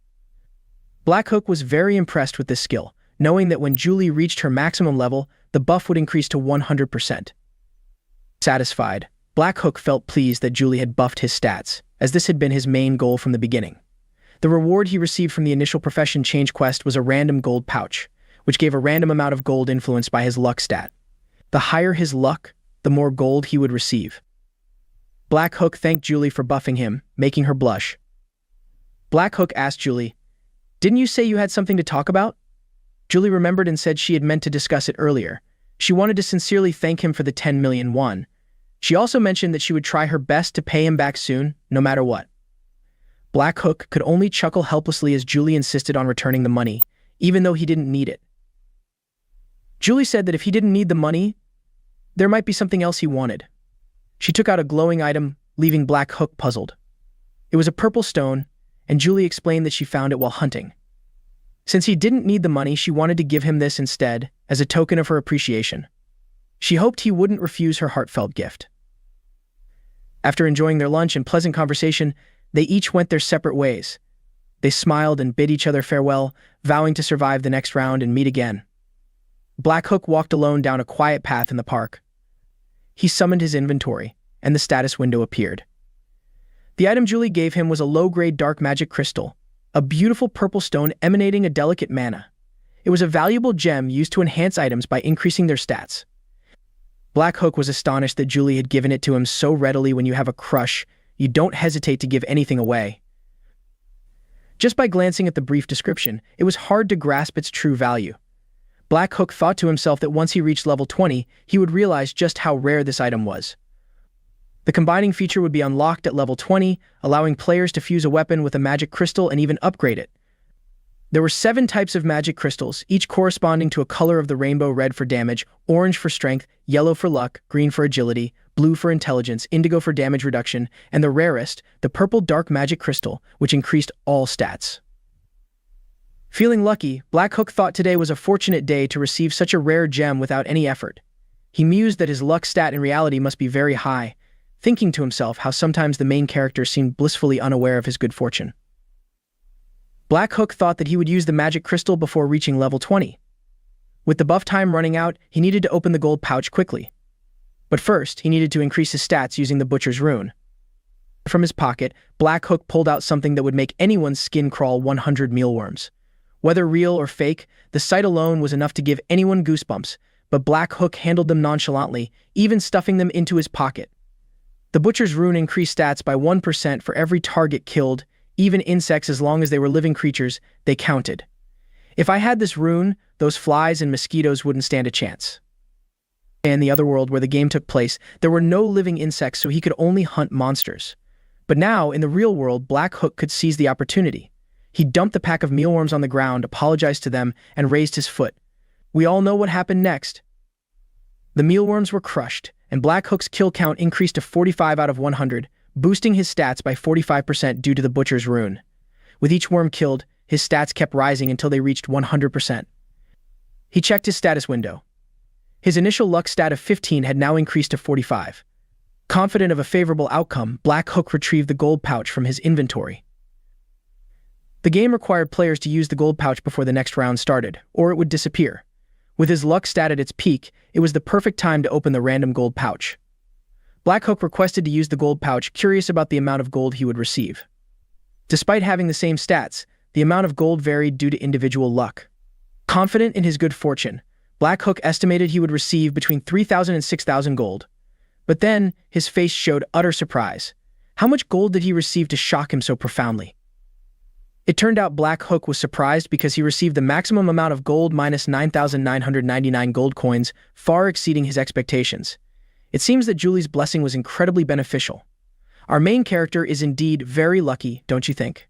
Black Hook was very impressed with this skill, knowing that when Julie reached her maximum level, the buff would increase to 100%. Satisfied, Black Hook felt pleased that Julie had buffed his stats, as this had been his main goal from the beginning. The reward he received from the initial profession change quest was a random gold pouch, which gave a random amount of gold influenced by his luck stat. The higher his luck, the more gold he would receive. Black Hook thanked Julie for buffing him, making her blush. Black Hook asked Julie, "Didn't you say you had something to talk about?" Julie remembered and said she had meant to discuss it earlier. She wanted to sincerely thank him for the 10 million won. She also mentioned that she would try her best to pay him back soon, no matter what. Black Hook could only chuckle helplessly as Julie insisted on returning the money, even though he didn't need it. Julie said that if he didn't need the money, there might be something else he wanted. She took out a glowing item, leaving Black Hook puzzled. It was a purple stone, and Julie explained that she found it while hunting. Since he didn't need the money, she wanted to give him this instead, as a token of her appreciation. She hoped he wouldn't refuse her heartfelt gift. After enjoying their lunch and pleasant conversation, they each went their separate ways. They smiled and bid each other farewell, vowing to survive the next round and meet again. Black Hook walked alone down a quiet path in the park. He summoned his inventory, and the status window appeared. The item Julie gave him was a low-grade dark magic crystal, a beautiful purple stone emanating a delicate mana. It was a valuable gem used to enhance items by increasing their stats. Black Hook was astonished that Julie had given it to him so readily. When you have a crush, you don't hesitate to give anything away. Just by glancing at the brief description, it was hard to grasp its true value. Black Hook thought to himself that once he reached level 20, he would realize just how rare this item was. The combining feature would be unlocked at level 20, allowing players to fuse a weapon with a magic crystal and even upgrade it. There were 7 types of magic crystals, each corresponding to a color of the rainbow: red for damage, orange for strength, yellow for luck, green for agility, blue for intelligence, indigo for damage reduction, and the rarest, the purple dark magic crystal, which increased all stats. Feeling lucky, Black Hook thought today was a fortunate day to receive such a rare gem without any effort. He mused that his luck stat in reality must be very high, thinking to himself how sometimes the main character seemed blissfully unaware of his good fortune. Black Hook thought that he would use the magic crystal before reaching level 20. With the buff time running out, he needed to open the gold pouch quickly. But first, he needed to increase his stats using the Butcher's Rune. From his pocket, Black Hook pulled out something that would make anyone's skin crawl: 100 mealworms. Whether real or fake, the sight alone was enough to give anyone goosebumps, but Black Hook handled them nonchalantly, even stuffing them into his pocket. The Butcher's Rune increased stats by 1% for every target killed. Even insects, as long as they were living creatures, they counted. If I had this rune, those flies and mosquitoes wouldn't stand a chance. In the other world where the game took place, there were no living insects, so he could only hunt monsters. But now, in the real world, Black Hook could seize the opportunity. He dumped the pack of mealworms on the ground, apologized to them, and raised his foot. We all know what happened next. The mealworms were crushed, and Black Hook's kill count increased to 45 out of 100, boosting his stats by 45% due to the Butcher's Rune. With each worm killed, his stats kept rising until they reached 100%. He checked his status window. His initial luck stat of 15 had now increased to 45. Confident of a favorable outcome, Black Hook retrieved the gold pouch from his inventory. The game required players to use the gold pouch before the next round started, or it would disappear. With his luck stat at its peak, it was the perfect time to open the random gold pouch. Black Hook requested to use the gold pouch, curious about the amount of gold he would receive. Despite having the same stats, the amount of gold varied due to individual luck. Confident in his good fortune, Black Hook estimated he would receive between 3,000 and 6,000 gold. But then, his face showed utter surprise. How much gold did he receive to shock him so profoundly? It turned out Black Hook was surprised because he received the maximum amount of gold minus 9,999 gold coins, far exceeding his expectations. It seems that Julie's blessing was incredibly beneficial. Our main character is indeed very lucky, don't you think?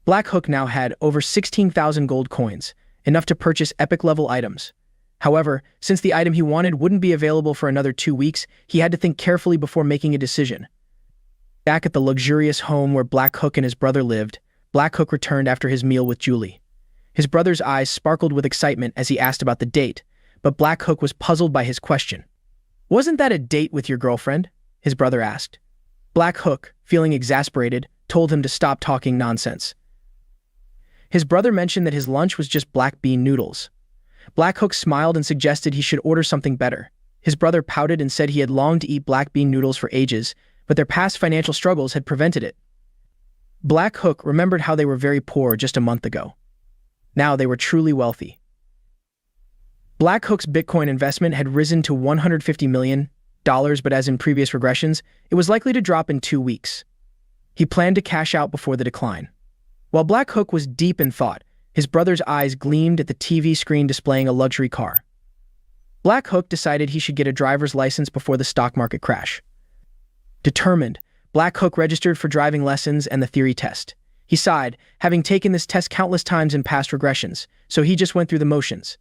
Black Hook now had over 16,000 gold coins, enough to purchase epic-level items. However, since the item he wanted wouldn't be available for another 2 weeks, he had to think carefully before making a decision. Back at the luxurious home where Black Hook and his brother lived, Black Hook returned after his meal with Julie. His brother's eyes sparkled with excitement as he asked about the date, but Black Hook was puzzled by his question. "Wasn't that a date with your girlfriend?" his brother asked. Black Hook, feeling exasperated, told him to stop talking nonsense. His brother mentioned that his lunch was just black bean noodles. Black Hook smiled and suggested he should order something better. His brother pouted and said he had longed to eat black bean noodles for ages, but their past financial struggles had prevented it. Black Hook remembered how they were very poor just a month ago. Now they were truly wealthy. Black Hook's Bitcoin investment had risen to $150 million, but as in previous regressions, it was likely to drop in 2 weeks. He planned to cash out before the decline. While Black Hook was deep in thought, his brother's eyes gleamed at the TV screen displaying a luxury car. Black Hook decided he should get a driver's license before the stock market crash. Determined, Black Hook registered for driving lessons and the theory test. He sighed, having taken this test countless times in past regressions, so he just went through the motions.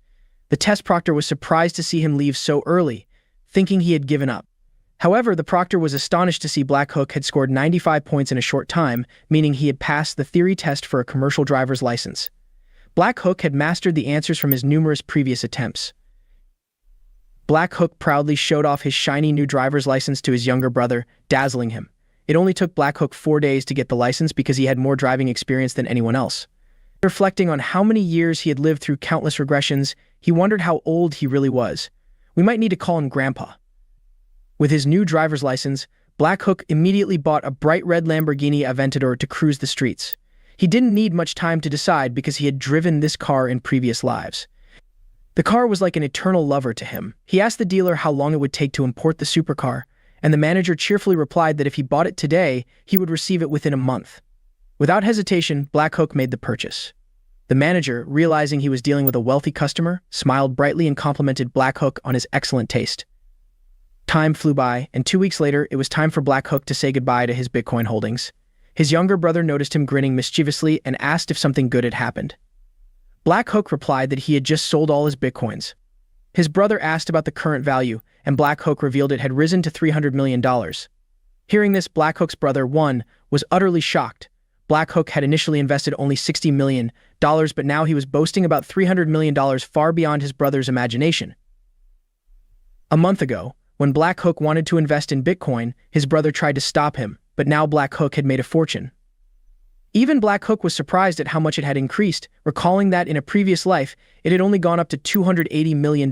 The test proctor was surprised to see him leave so early, thinking he had given up. However, the proctor was astonished to see Black Hook had scored 95 points in a short time, meaning he had passed the theory test for a commercial driver's license. Black Hook had mastered the answers from his numerous previous attempts. Black Hook proudly showed off his shiny new driver's license to his younger brother, dazzling him. It only took Black Hook 4 days to get the license because he had more driving experience than anyone else. Reflecting on how many years he had lived through countless regressions, he wondered how old he really was. We might need to call him Grandpa. With his new driver's license, Black Hook immediately bought a bright red Lamborghini Aventador to cruise the streets. He didn't need much time to decide because he had driven this car in previous lives. The car was like an eternal lover to him. He asked the dealer how long it would take to import the supercar, and the manager cheerfully replied that if he bought it today, he would receive it within a month. Without hesitation, Black Hook made the purchase. The manager, realizing he was dealing with a wealthy customer, smiled brightly and complimented Black Hook on his excellent taste. Time flew by, and 2 weeks later, it was time for Black Hook to say goodbye to his Bitcoin holdings. His younger brother noticed him grinning mischievously and asked if something good had happened. Black Hook replied that he had just sold all his Bitcoins. His brother asked about the current value, and Black Hook revealed it had risen to $300 million. Hearing this, Black Hook's brother, One, was utterly shocked. Black Hook had initially invested only $60 million, but now he was boasting about $300 million, far beyond his brother's imagination. A month ago, when Black Hook wanted to invest in Bitcoin, his brother tried to stop him, but now Black Hook had made a fortune. Even Black Hook was surprised at how much it had increased, recalling that in a previous life, it had only gone up to $280 million.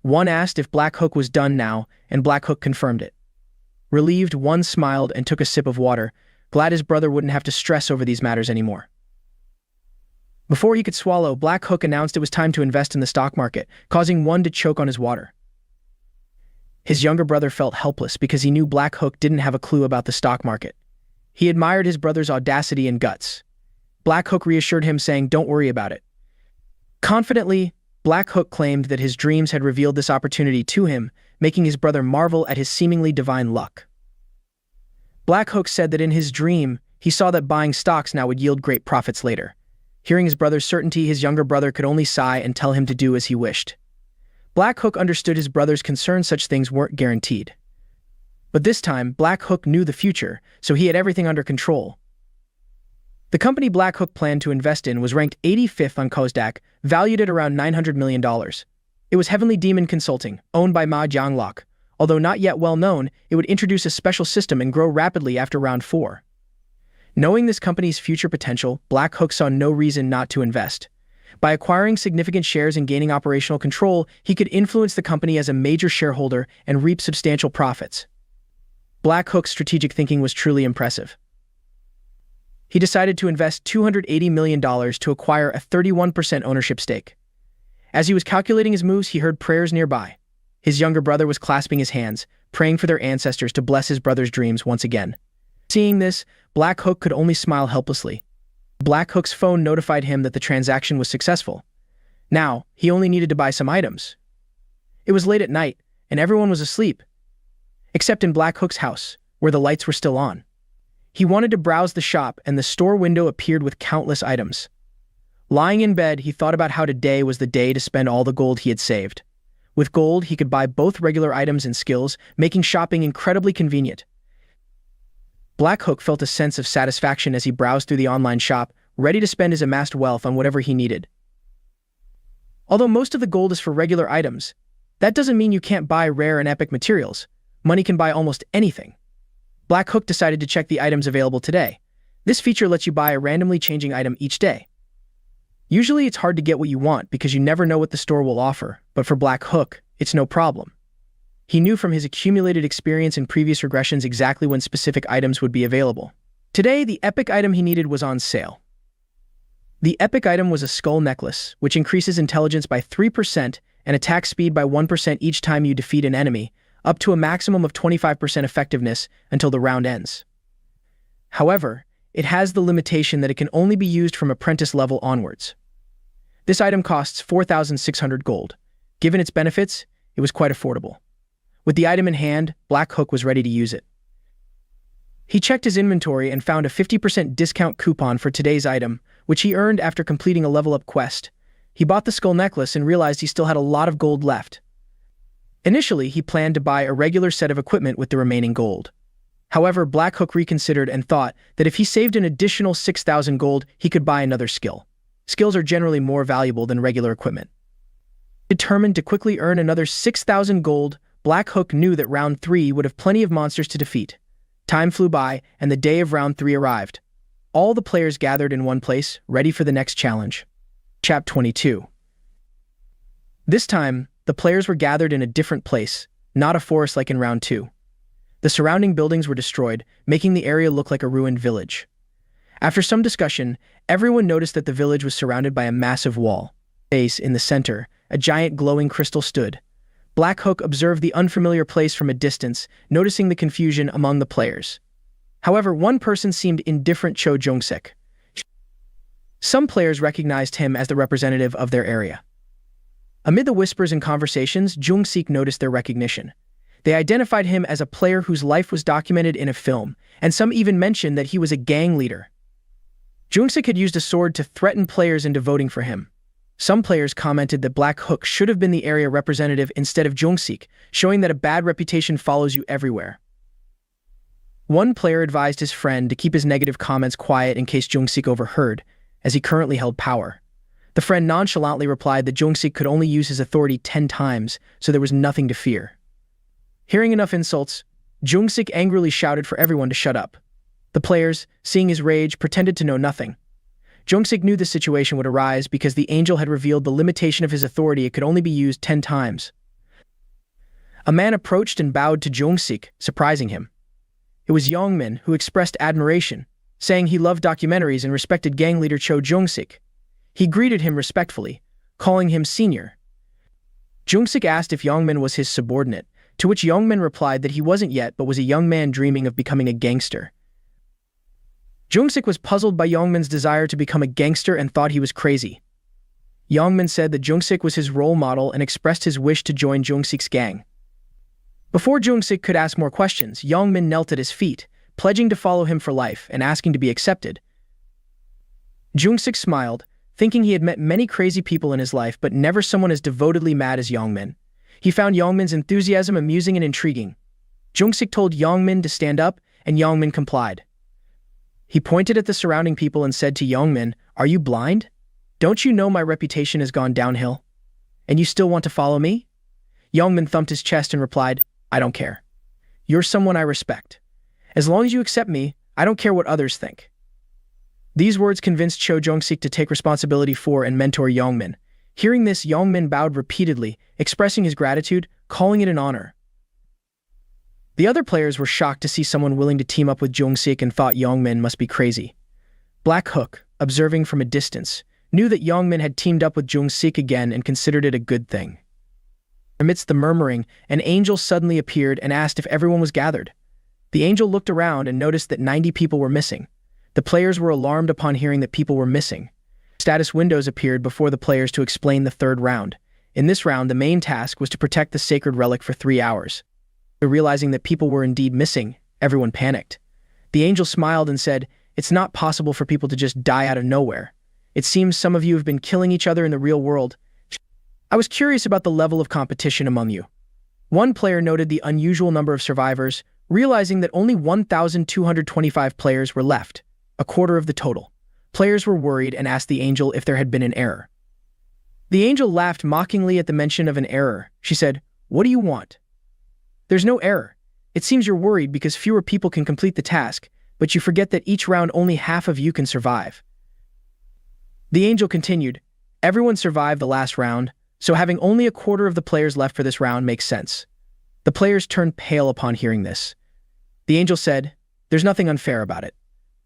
One asked if Black Hook was done now, and Black Hook confirmed it. Relieved, One smiled and took a sip of water, glad his brother wouldn't have to stress over these matters anymore. Before he could swallow, Black Hook announced it was time to invest in the stock market, causing One to choke on his water. His younger brother felt helpless because he knew Black Hook didn't have a clue about the stock market. He admired his brother's audacity and guts. Black Hook reassured him, saying, "Don't worry about it." Confidently, Black Hook claimed that his dreams had revealed this opportunity to him, making his brother marvel at his seemingly divine luck. Black Hook said that in his dream, he saw that buying stocks now would yield great profits later. Hearing his brother's certainty, his younger brother could only sigh and tell him to do as he wished. Black Hook understood his brother's concern such things weren't guaranteed. But this time, Black Hook knew the future, so he had everything under control. The company Black Hook planned to invest in was ranked 85th on Kosdaq, valued at around $900 million. It was Heavenly Demon Consulting, owned by Ma Jianglok. Although not yet well known, it would introduce a special system and grow rapidly after round 4. Knowing this company's future potential, Black Hook saw no reason not to invest. By acquiring significant shares and gaining operational control, he could influence the company as a major shareholder and reap substantial profits. Black Hook's strategic thinking was truly impressive. He decided to invest $280 million to acquire a 31% ownership stake. As he was calculating his moves, he heard prayers nearby. His younger brother was clasping his hands, praying for their ancestors to bless his brother's dreams once again. Seeing this, Black Hook could only smile helplessly. Black Hook's phone notified him that the transaction was successful. Now, he only needed to buy some items. It was late at night, and everyone was asleep, except in Black Hook's house, where the lights were still on. He wanted to browse the shop, and the store window appeared with countless items. Lying in bed, he thought about how today was the day to spend all the gold he had saved. With gold, he could buy both regular items and skills, making shopping incredibly convenient. Black Hook felt a sense of satisfaction as he browsed through the online shop, ready to spend his amassed wealth on whatever he needed. Although most of the gold is for regular items, that doesn't mean you can't buy rare and epic materials. Money can buy almost anything. Black Hook decided to check the items available today. This feature lets you buy a randomly changing item each day. Usually it's hard to get what you want because you never know what the store will offer, but for Black Hook, it's no problem. He knew from his accumulated experience in previous regressions exactly when specific items would be available. Today, the epic item he needed was on sale. The epic item was a skull necklace, which increases intelligence by 3% and attack speed by 1% each time you defeat an enemy, up to a maximum of 25% effectiveness until the round ends. However, it has the limitation that it can only be used from apprentice level onwards. This item costs 4,600 gold. Given its benefits, it was quite affordable. With the item in hand, Black Hook was ready to use it. He checked his inventory and found a 50% discount coupon for today's item, which he earned after completing a level-up quest. He bought the skull necklace and realized he still had a lot of gold left. Initially, he planned to buy a regular set of equipment with the remaining gold. However, Black Hook reconsidered and thought that if he saved an additional 6,000 gold, he could buy another skill. Skills are generally more valuable than regular equipment. Determined to quickly earn another 6,000 gold, Black Hook knew that round 3 would have plenty of monsters to defeat. Time flew by, and the day of round 3 arrived. All the players gathered in one place, ready for the next challenge. Chapter 22. This time, the players were gathered in a different place, not a forest like in round 2. The surrounding buildings were destroyed, making the area look like a ruined village. After some discussion, everyone noticed that the village was surrounded by a massive wall. In the center, a giant glowing crystal stood. Black Hook observed the unfamiliar place from a distance, noticing the confusion among the players. However, one person seemed indifferent: Cho Jung-sik. Some players recognized him as the representative of their area. Amid the whispers and conversations, Jung-sik noticed their recognition. They identified him as a player whose life was documented in a film, and some even mentioned that he was a gang leader. Jung-sik had used a sword to threaten players into voting for him. Some players commented that Black Hook should have been the area representative instead of Jung-sik, showing that a bad reputation follows you everywhere. One player advised his friend to keep his negative comments quiet in case Jung-sik overheard, as he currently held power. The friend nonchalantly replied that Jung-sik could only use his authority 10 times, so there was nothing to fear. Hearing enough insults, Jung-sik angrily shouted for everyone to shut up. The players, seeing his rage, pretended to know nothing. Jung-sik knew the situation would arise because the angel had revealed the limitation of his authority. It could only be used 10 times. A man approached and bowed to Jung-sik, surprising him. It was Yongmin, who expressed admiration, saying he loved documentaries and respected gang leader Cho Jung-sik. He greeted him respectfully, calling him senior. Jung-sik asked if Yongmin was his subordinate, to which Yongmin replied that he wasn't yet but was a young man dreaming of becoming a gangster. Jung-sik was puzzled by Yongmin's desire to become a gangster and thought he was crazy. Yongmin said that Jung-sik was his role model and expressed his wish to join Jung-sik's gang. Before Jung-sik could ask more questions, Yongmin knelt at his feet, pledging to follow him for life and asking to be accepted. Jung-sik smiled, thinking he had met many crazy people in his life but never someone as devotedly mad as Yongmin. He found Yongmin's enthusiasm amusing and intriguing. Jung-sik told Yongmin to stand up, and Yongmin complied. He pointed at the surrounding people and said to Yongmin, "Are you blind? Don't you know my reputation has gone downhill? And you still want to follow me?" Yongmin thumped his chest and replied, "I don't care. You're someone I respect. As long as you accept me, I don't care what others think." These words convinced Cho Jung-sik to take responsibility for and mentor Yongmin. Hearing this, Yongmin bowed repeatedly, expressing his gratitude, calling it an honor. The other players were shocked to see someone willing to team up with Jung-sik and thought Yongmin must be crazy. Black Hook, observing from a distance, knew that Yongmin had teamed up with Jung-sik again and considered it a good thing. Amidst the murmuring, an angel suddenly appeared and asked if everyone was gathered. The angel looked around and noticed that 90 people were missing. The players were alarmed upon hearing that people were missing. Status windows appeared before the players to explain the third round. In this round, the main task was to protect the sacred relic for 3 hours. Realizing that people were indeed missing, everyone panicked. The angel smiled and said, "It's not possible for people to just die out of nowhere. It seems some of you have been killing each other in the real world. I was curious about the level of competition among you." One player noted the unusual number of survivors, realizing that only 1,225 players were left, a quarter of the total. Players were worried and asked the angel if there had been an error. The angel laughed mockingly at the mention of an error. She said, "What do you want?" "There's no error. It seems you're worried because fewer people can complete the task, but you forget that each round only half of you can survive." The angel continued, "Everyone survived the last round, so having only a quarter of the players left for this round makes sense." The players turned pale upon hearing this. The angel said, "There's nothing unfair about it.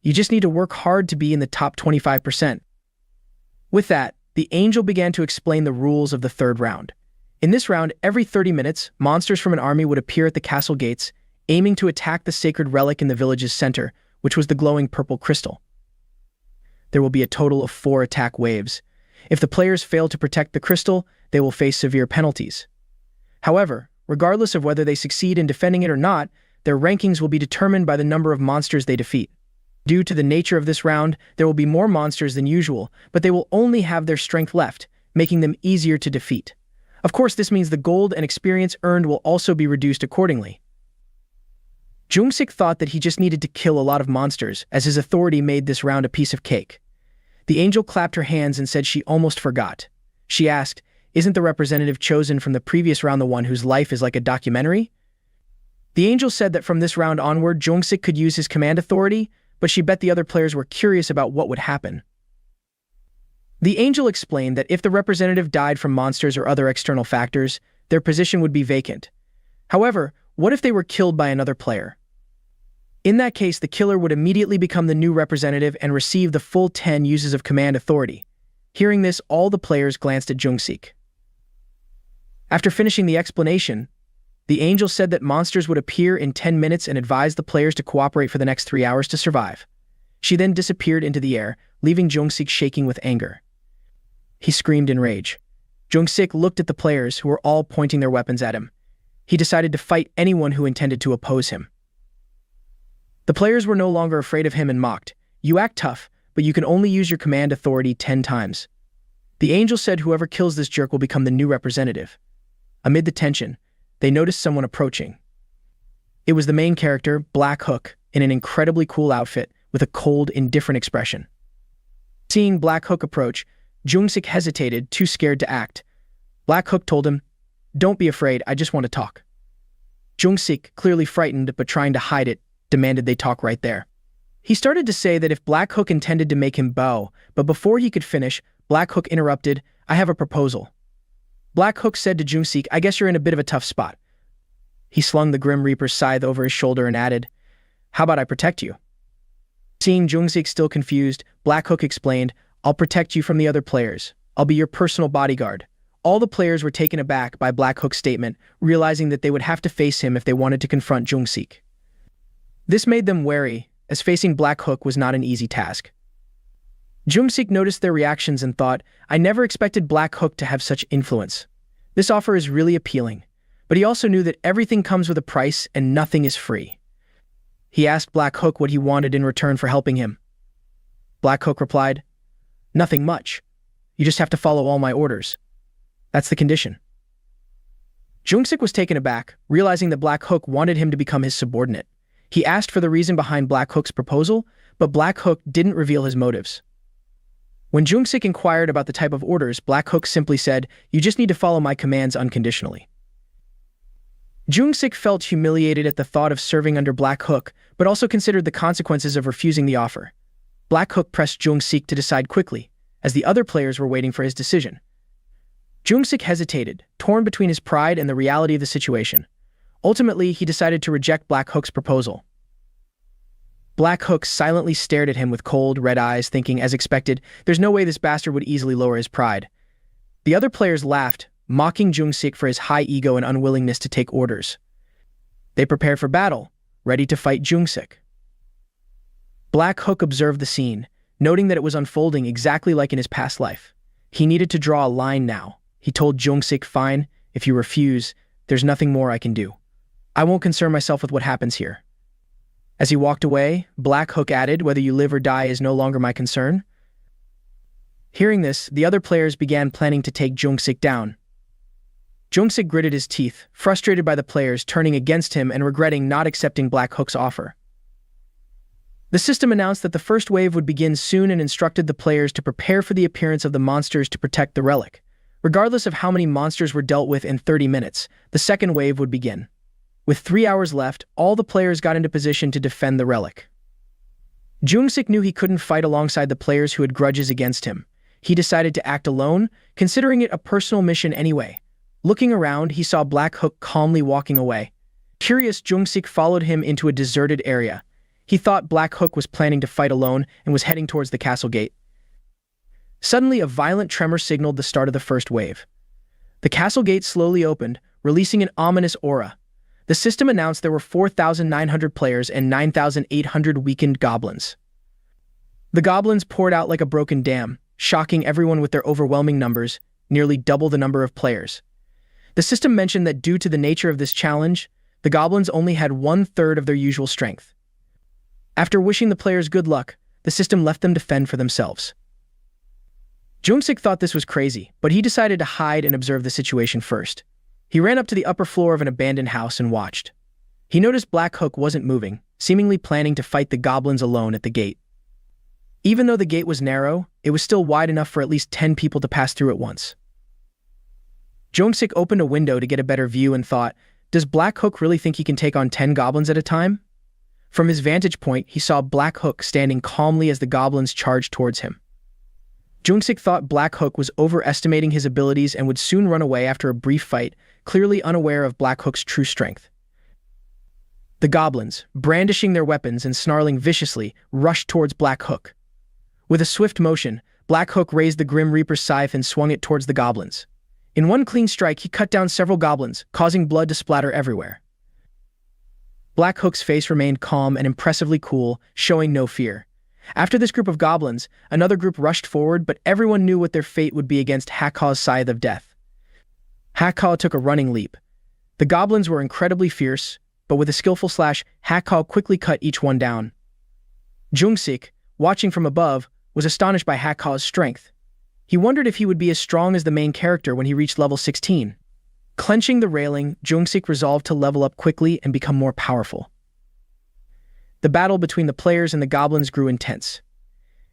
You just need to work hard to be in the top 25%. With that, the angel began to explain the rules of the third round. In this round, every 30 minutes, monsters from an army would appear at the castle gates, aiming to attack the sacred relic in the village's center, which was the glowing purple crystal. There will be a total of 4 attack waves. If the players fail to protect the crystal, they will face severe penalties. However, regardless of whether they succeed in defending it or not, their rankings will be determined by the number of monsters they defeat. Due to the nature of this round, there will be more monsters than usual, but they will only have their strength left, making them easier to defeat. Of course, this means the gold and experience earned will also be reduced accordingly. Jung-sik thought that he just needed to kill a lot of monsters, as his authority made this round a piece of cake. The angel clapped her hands and said she almost forgot. She asked, "Isn't the representative chosen from the previous round the one whose life is like a documentary?" The angel said that from this round onward, Jung-sik could use his command authority, but she bet the other players were curious about what would happen. The angel explained that if the representative died from monsters or other external factors, their position would be vacant. However, what if they were killed by another player? In that case, the killer would immediately become the new representative and receive the full 10 uses of command authority. Hearing this, all the players glanced at Jung-sik. After finishing the explanation, the angel said that monsters would appear in 10 minutes and advised the players to cooperate for the next 3 hours to survive. She then disappeared into the air, leaving Jung-sik shaking with anger. He screamed in rage. Jung-sik looked at the players, who were all pointing their weapons at him. He decided to fight anyone who intended to oppose him. The players were no longer afraid of him and mocked, "You act tough, but you can only use your command authority 10 times. The angel said whoever kills this jerk will become the new representative. Amid the tension, they noticed someone approaching. It was the main character, Black Hook, in an incredibly cool outfit with a cold, indifferent expression. Seeing Black Hook approach, Jung-sik hesitated, too scared to act. Black Hook told him, "Don't be afraid, I just want to talk." Jung-sik, clearly frightened but trying to hide it, demanded they talk right there. He started to say that if Black Hook intended to make him bow, but before he could finish, Black Hook interrupted, "I have a proposal." Black Hook said to Jung-sik, "I guess you're in a bit of a tough spot." He slung the Grim Reaper's scythe over his shoulder and added, "How about I protect you?" Seeing Jung-sik still confused, Black Hook explained, "I'll protect you from the other players. I'll be your personal bodyguard." All the players were taken aback by Black Hook's statement, realizing that they would have to face him if they wanted to confront Jung-sik. This made them wary, as facing Black Hook was not an easy task. Jung-sik noticed their reactions and thought, "I never expected Black Hook to have such influence. This offer is really appealing." But he also knew that everything comes with a price and nothing is free. He asked Black Hook what he wanted in return for helping him. Black Hook replied, "Nothing much. You just have to follow all my orders. That's the condition." Jung-sik was taken aback, realizing that Black Hook wanted him to become his subordinate. He asked for the reason behind Black Hook's proposal, but Black Hook didn't reveal his motives. When Jung-sik inquired about the type of orders, Black Hook simply said, "You just need to follow my commands unconditionally." Jung-sik felt humiliated at the thought of serving under Black Hook, but also considered the consequences of refusing the offer. Black Hook pressed Jung-sik to decide quickly, as the other players were waiting for his decision. Jung-sik hesitated, torn between his pride and the reality of the situation. Ultimately, he decided to reject Black Hook's proposal. Black Hook silently stared at him with cold, red eyes, thinking, as expected, there's no way this bastard would easily lower his pride. The other players laughed, mocking Jung-sik for his high ego and unwillingness to take orders. They prepared for battle, ready to fight Jung-sik. Black Hook observed the scene, noting that it was unfolding exactly like in his past life. He needed to draw a line now. He told Jung-sik, "Fine, if you refuse, there's nothing more I can do. I won't concern myself with what happens here." As he walked away, Black Hook added, "Whether you live or die is no longer my concern." Hearing this, the other players began planning to take Jung-sik down. Jung-sik gritted his teeth, frustrated by the players turning against him and regretting not accepting Black Hook's offer. The system announced that the first wave would begin soon and instructed the players to prepare for the appearance of the monsters to protect the relic. Regardless of how many monsters were dealt with in 30 minutes, the second wave would begin. With 3 hours left, all the players got into position to defend the relic. Jung-sik knew he couldn't fight alongside the players who had grudges against him. He decided to act alone, considering it a personal mission anyway. Looking around, he saw Black Hook calmly walking away. Curious, Jung-sik followed him into a deserted area. He thought Black Hook was planning to fight alone and was heading towards the castle gate. Suddenly, a violent tremor signaled the start of the first wave. The castle gate slowly opened, releasing an ominous aura. The system announced there were 4,900 players and 9,800 weakened goblins. The goblins poured out like a broken dam, shocking everyone with their overwhelming numbers, nearly double the number of players. The system mentioned that due to the nature of this challenge, the goblins only had 1/3 of their usual strength. After wishing the players good luck, the system left them to fend for themselves. Jung-sik thought this was crazy, but he decided to hide and observe the situation first. He ran up to the upper floor of an abandoned house and watched. He noticed Black Hook wasn't moving, seemingly planning to fight the goblins alone at the gate. Even though the gate was narrow, it was still wide enough for at least 10 people to pass through at once. Jung-sik opened a window to get a better view and thought, does Black Hook really think he can take on 10 goblins at a time? From his vantage point, he saw Black Hook standing calmly as the goblins charged towards him. Jungsik thought Black Hook was overestimating his abilities and would soon run away after a brief fight, clearly unaware of Black Hook's true strength. The goblins, brandishing their weapons and snarling viciously, rushed towards Black Hook. With a swift motion, Black Hook raised the Grim Reaper's scythe and swung it towards the goblins. In one clean strike, he cut down several goblins, causing blood to splatter everywhere. Black Hook's face remained calm and impressively cool, showing no fear. After this group of goblins, another group rushed forward, but everyone knew what their fate would be against Hakkaw's scythe of death. Hakkaw took a running leap. The goblins were incredibly fierce, but with a skillful slash, Hakkaw quickly cut each one down. Jungsik, watching from above, was astonished by Hakkaw's strength. He wondered if he would be as strong as the main character when he reached level 16. Clenching the railing, Jungsik resolved to level up quickly and become more powerful. The battle between the players and the goblins grew intense.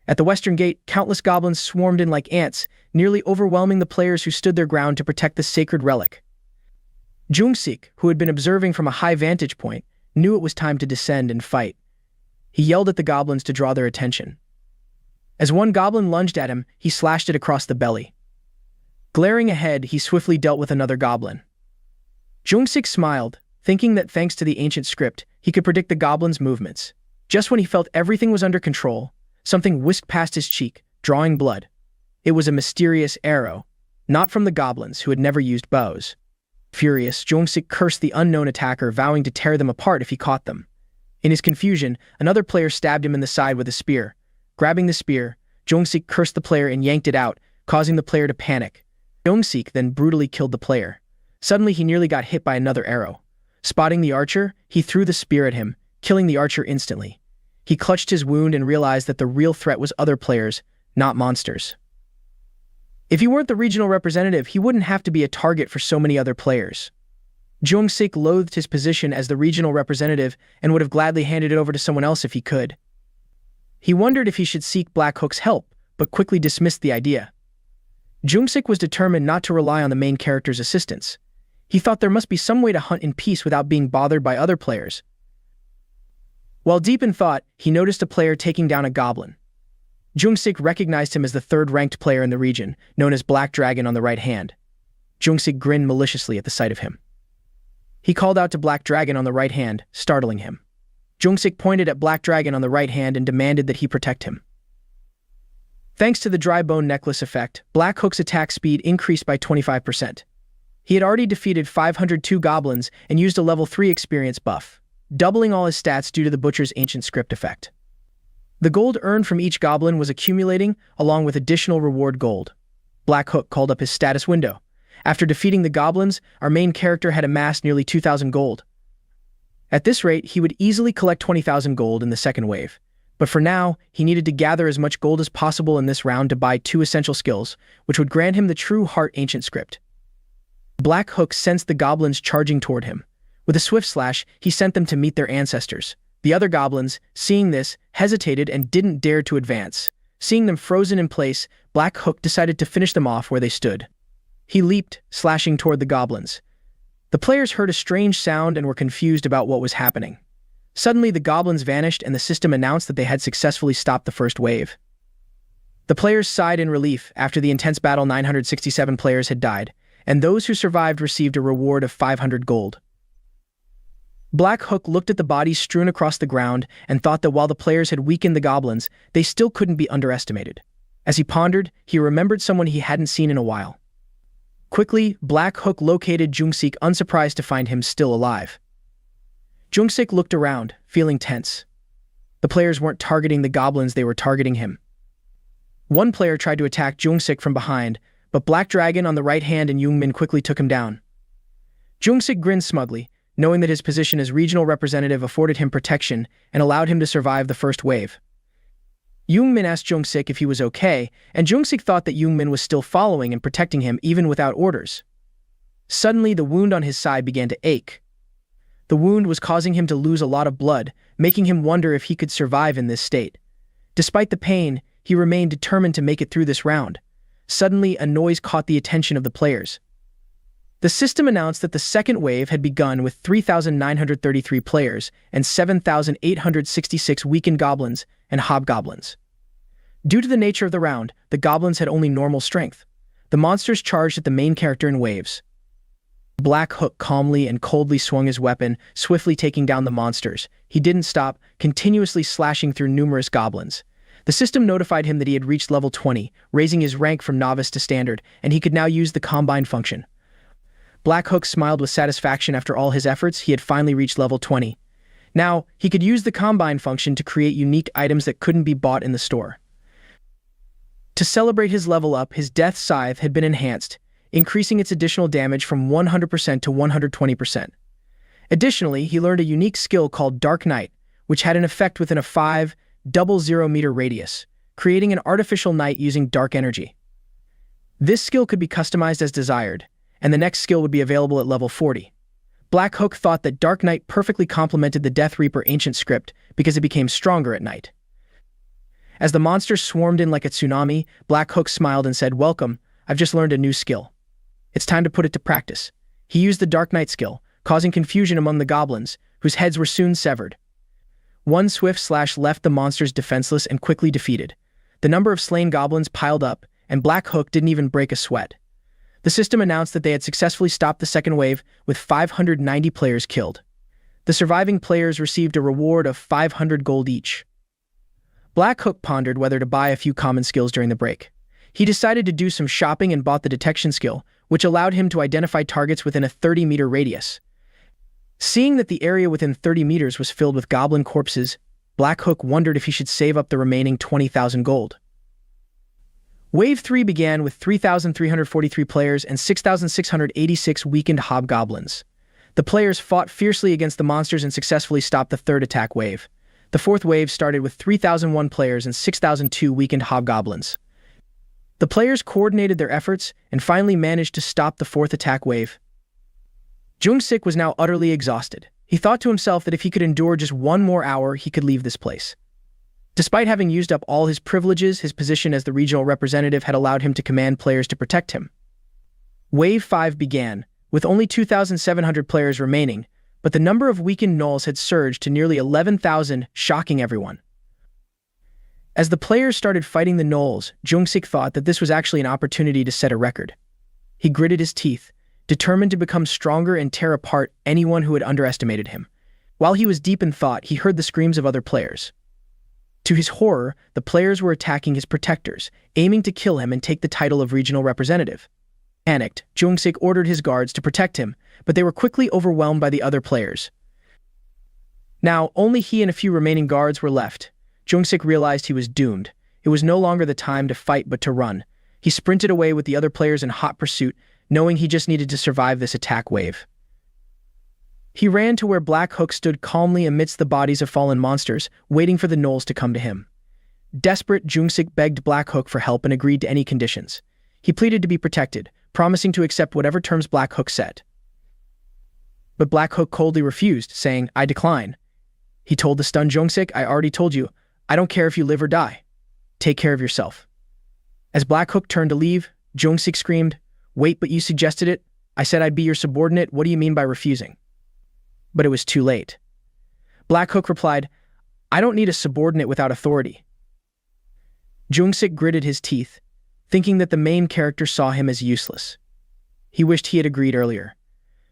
At the western gate, countless goblins swarmed in like ants, nearly overwhelming the players who stood their ground to protect the sacred relic. Jungsik, who had been observing from a high vantage point, knew it was time to descend and fight. He yelled at the goblins to draw their attention. As one goblin lunged at him, he slashed it across the belly. Glaring ahead, he swiftly dealt with another goblin. Jungsik smiled, thinking that thanks to the ancient script, he could predict the goblin's movements. Just when he felt everything was under control, something whisked past his cheek, drawing blood. It was a mysterious arrow, not from the goblins who had never used bows. Furious, Jungsik cursed the unknown attacker, vowing to tear them apart if he caught them. In his confusion, another player stabbed him in the side with a spear. Grabbing the spear, Jungsik cursed the player and yanked it out, causing the player to panic. Jungsik then brutally killed the player. Suddenly, he nearly got hit by another arrow. Spotting the archer, he threw the spear at him, killing the archer instantly. He clutched his wound and realized that the real threat was other players, not monsters. If he weren't the regional representative, he wouldn't have to be a target for so many other players. Jungsik loathed his position as the regional representative and would have gladly handed it over to someone else if he could. He wondered if he should seek Black Hook's help, but quickly dismissed the idea. Jungsik was determined not to rely on the main character's assistance. He thought there must be some way to hunt in peace without being bothered by other players. While deep in thought, he noticed a player taking down a goblin. Jungsik recognized him as the third-ranked player in the region, known as Black Dragon on the right hand. Jungsik grinned maliciously at the sight of him. He called out to Black Dragon on the right hand, startling him. Jungsik pointed at Black Dragon on the right hand and demanded that he protect him. Thanks to the dry bone necklace effect, Black Hook's attack speed increased by 25%. He had already defeated 502 goblins and used a level 3 experience buff, doubling all his stats due to the Butcher's ancient script effect. The gold earned from each goblin was accumulating, along with additional reward gold. Black Hook called up his status window. After defeating the goblins, our main character had amassed nearly 2,000 gold. At this rate, he would easily collect 20,000 gold in the second wave. But for now, he needed to gather as much gold as possible in this round to buy 2 essential skills, which would grant him the true Heart Ancient script. Black Hook sensed the goblins charging toward him. With a swift slash, he sent them to meet their ancestors. The other goblins, seeing this, hesitated and didn't dare to advance. Seeing them frozen in place, Black Hook decided to finish them off where they stood. He leaped, slashing toward the goblins. The players heard a strange sound and were confused about what was happening. Suddenly, the goblins vanished and the system announced that they had successfully stopped the first wave. The players sighed in relief. After the intense battle, 967 players had died, and those who survived received a reward of 500 gold. Black Hook looked at the bodies strewn across the ground and thought that while the players had weakened the goblins, they still couldn't be underestimated. As he pondered, he remembered someone he hadn't seen in a while. Quickly, Black Hook located Jungsik, unsurprised to find him still alive. Jungsik looked around, feeling tense. The players weren't targeting the goblins, they were targeting him. One player tried to attack Jungsik from behind, but Black Dragon on the right hand and Jungmin quickly took him down. Jungsik grinned smugly, knowing that his position as regional representative afforded him protection and allowed him to survive the first wave. Jungmin asked Jungsik if he was okay, and Jungsik thought that Jungmin was still following and protecting him even without orders. Suddenly, the wound on his side began to ache. The wound was causing him to lose a lot of blood, making him wonder if he could survive in this state. Despite the pain, he remained determined to make it through this round. Suddenly, a noise caught the attention of the players. The system announced that the second wave had begun with 3,933 players and 7,866 weakened goblins and hobgoblins. Due to the nature of the round, the goblins had only normal strength. The monsters charged at the main character in waves. Black Hook calmly and coldly swung his weapon, swiftly taking down the monsters. He didn't stop, continuously slashing through numerous goblins. The system notified him that he had reached level 20, raising his rank from novice to standard, and he could now use the combine function. Black Hook smiled with satisfaction after all his efforts. He had finally reached level 20. Now, he could use the combine function to create unique items that couldn't be bought in the store. To celebrate his level up, his Death Scythe had been enhanced, increasing its additional damage from 100% to 120%. Additionally, he learned a unique skill called Dark Night, which had an effect within a 500-meter radius, creating an artificial night using dark energy. This skill could be customized as desired, and the next skill would be available at level 40. Black Hook thought that Dark Night perfectly complemented the Death Reaper ancient script because it became stronger at night. As the monsters swarmed in like a tsunami, Black Hook smiled and said, "Welcome, I've just learned a new skill. It's time to put it to practice." He used the Dark Night skill, causing confusion among the goblins, whose heads were soon severed. One swift slash left the monsters defenseless and quickly defeated. The number of slain goblins piled up, and Black Hook didn't even break a sweat. The system announced that they had successfully stopped the second wave, with 590 players killed. The surviving players received a reward of 500 gold each. Black Hook pondered whether to buy a few common skills during the break. He decided to do some shopping and bought the detection skill, which allowed him to identify targets within a 30-meter radius. Seeing that the area within 30 meters was filled with goblin corpses, Black Hook wondered if he should save up the remaining 20,000 gold. Wave 3 began with 3,343 players and 6,686 weakened hobgoblins. The players fought fiercely against the monsters and successfully stopped the third attack wave. The fourth wave started with 3,001 players and 6,002 weakened hobgoblins. The players coordinated their efforts and finally managed to stop the fourth attack wave. Jung-sik was now utterly exhausted. He thought to himself that if he could endure just one more hour, he could leave this place. Despite having used up all his privileges, his position as the regional representative had allowed him to command players to protect him. Wave 5 began, with only 2,700 players remaining, but the number of weakened gnolls had surged to nearly 11,000, shocking everyone. As the players started fighting the gnolls, Jung-sik thought that this was actually an opportunity to set a record. He gritted his teeth, determined to become stronger and tear apart anyone who had underestimated him. While he was deep in thought, he heard the screams of other players. To his horror, the players were attacking his protectors, aiming to kill him and take the title of regional representative. Panicked, Jung-sik ordered his guards to protect him, but they were quickly overwhelmed by the other players. Now, only he and a few remaining guards were left. Jung-sik realized he was doomed. It was no longer the time to fight but to run. He sprinted away with the other players in hot pursuit, knowing he just needed to survive this attack wave. He ran to where Black Hook stood calmly amidst the bodies of fallen monsters, waiting for the gnolls to come to him. Desperate, Jung-sik begged Black Hook for help and agreed to any conditions. He pleaded to be protected, promising to accept whatever terms Black Hook set. But Black Hook coldly refused, saying, "I decline." He told the stunned Jung-sik, "I already told you, I don't care if you live or die. Take care of yourself." As Black Hook turned to leave, Jung-sik screamed, "Wait, but you suggested it? I said I'd be your subordinate. What do you mean by refusing?" But it was too late. Black Hook replied, "I don't need a subordinate without authority." Jung-sik gritted his teeth, thinking that the main character saw him as useless. He wished he had agreed earlier.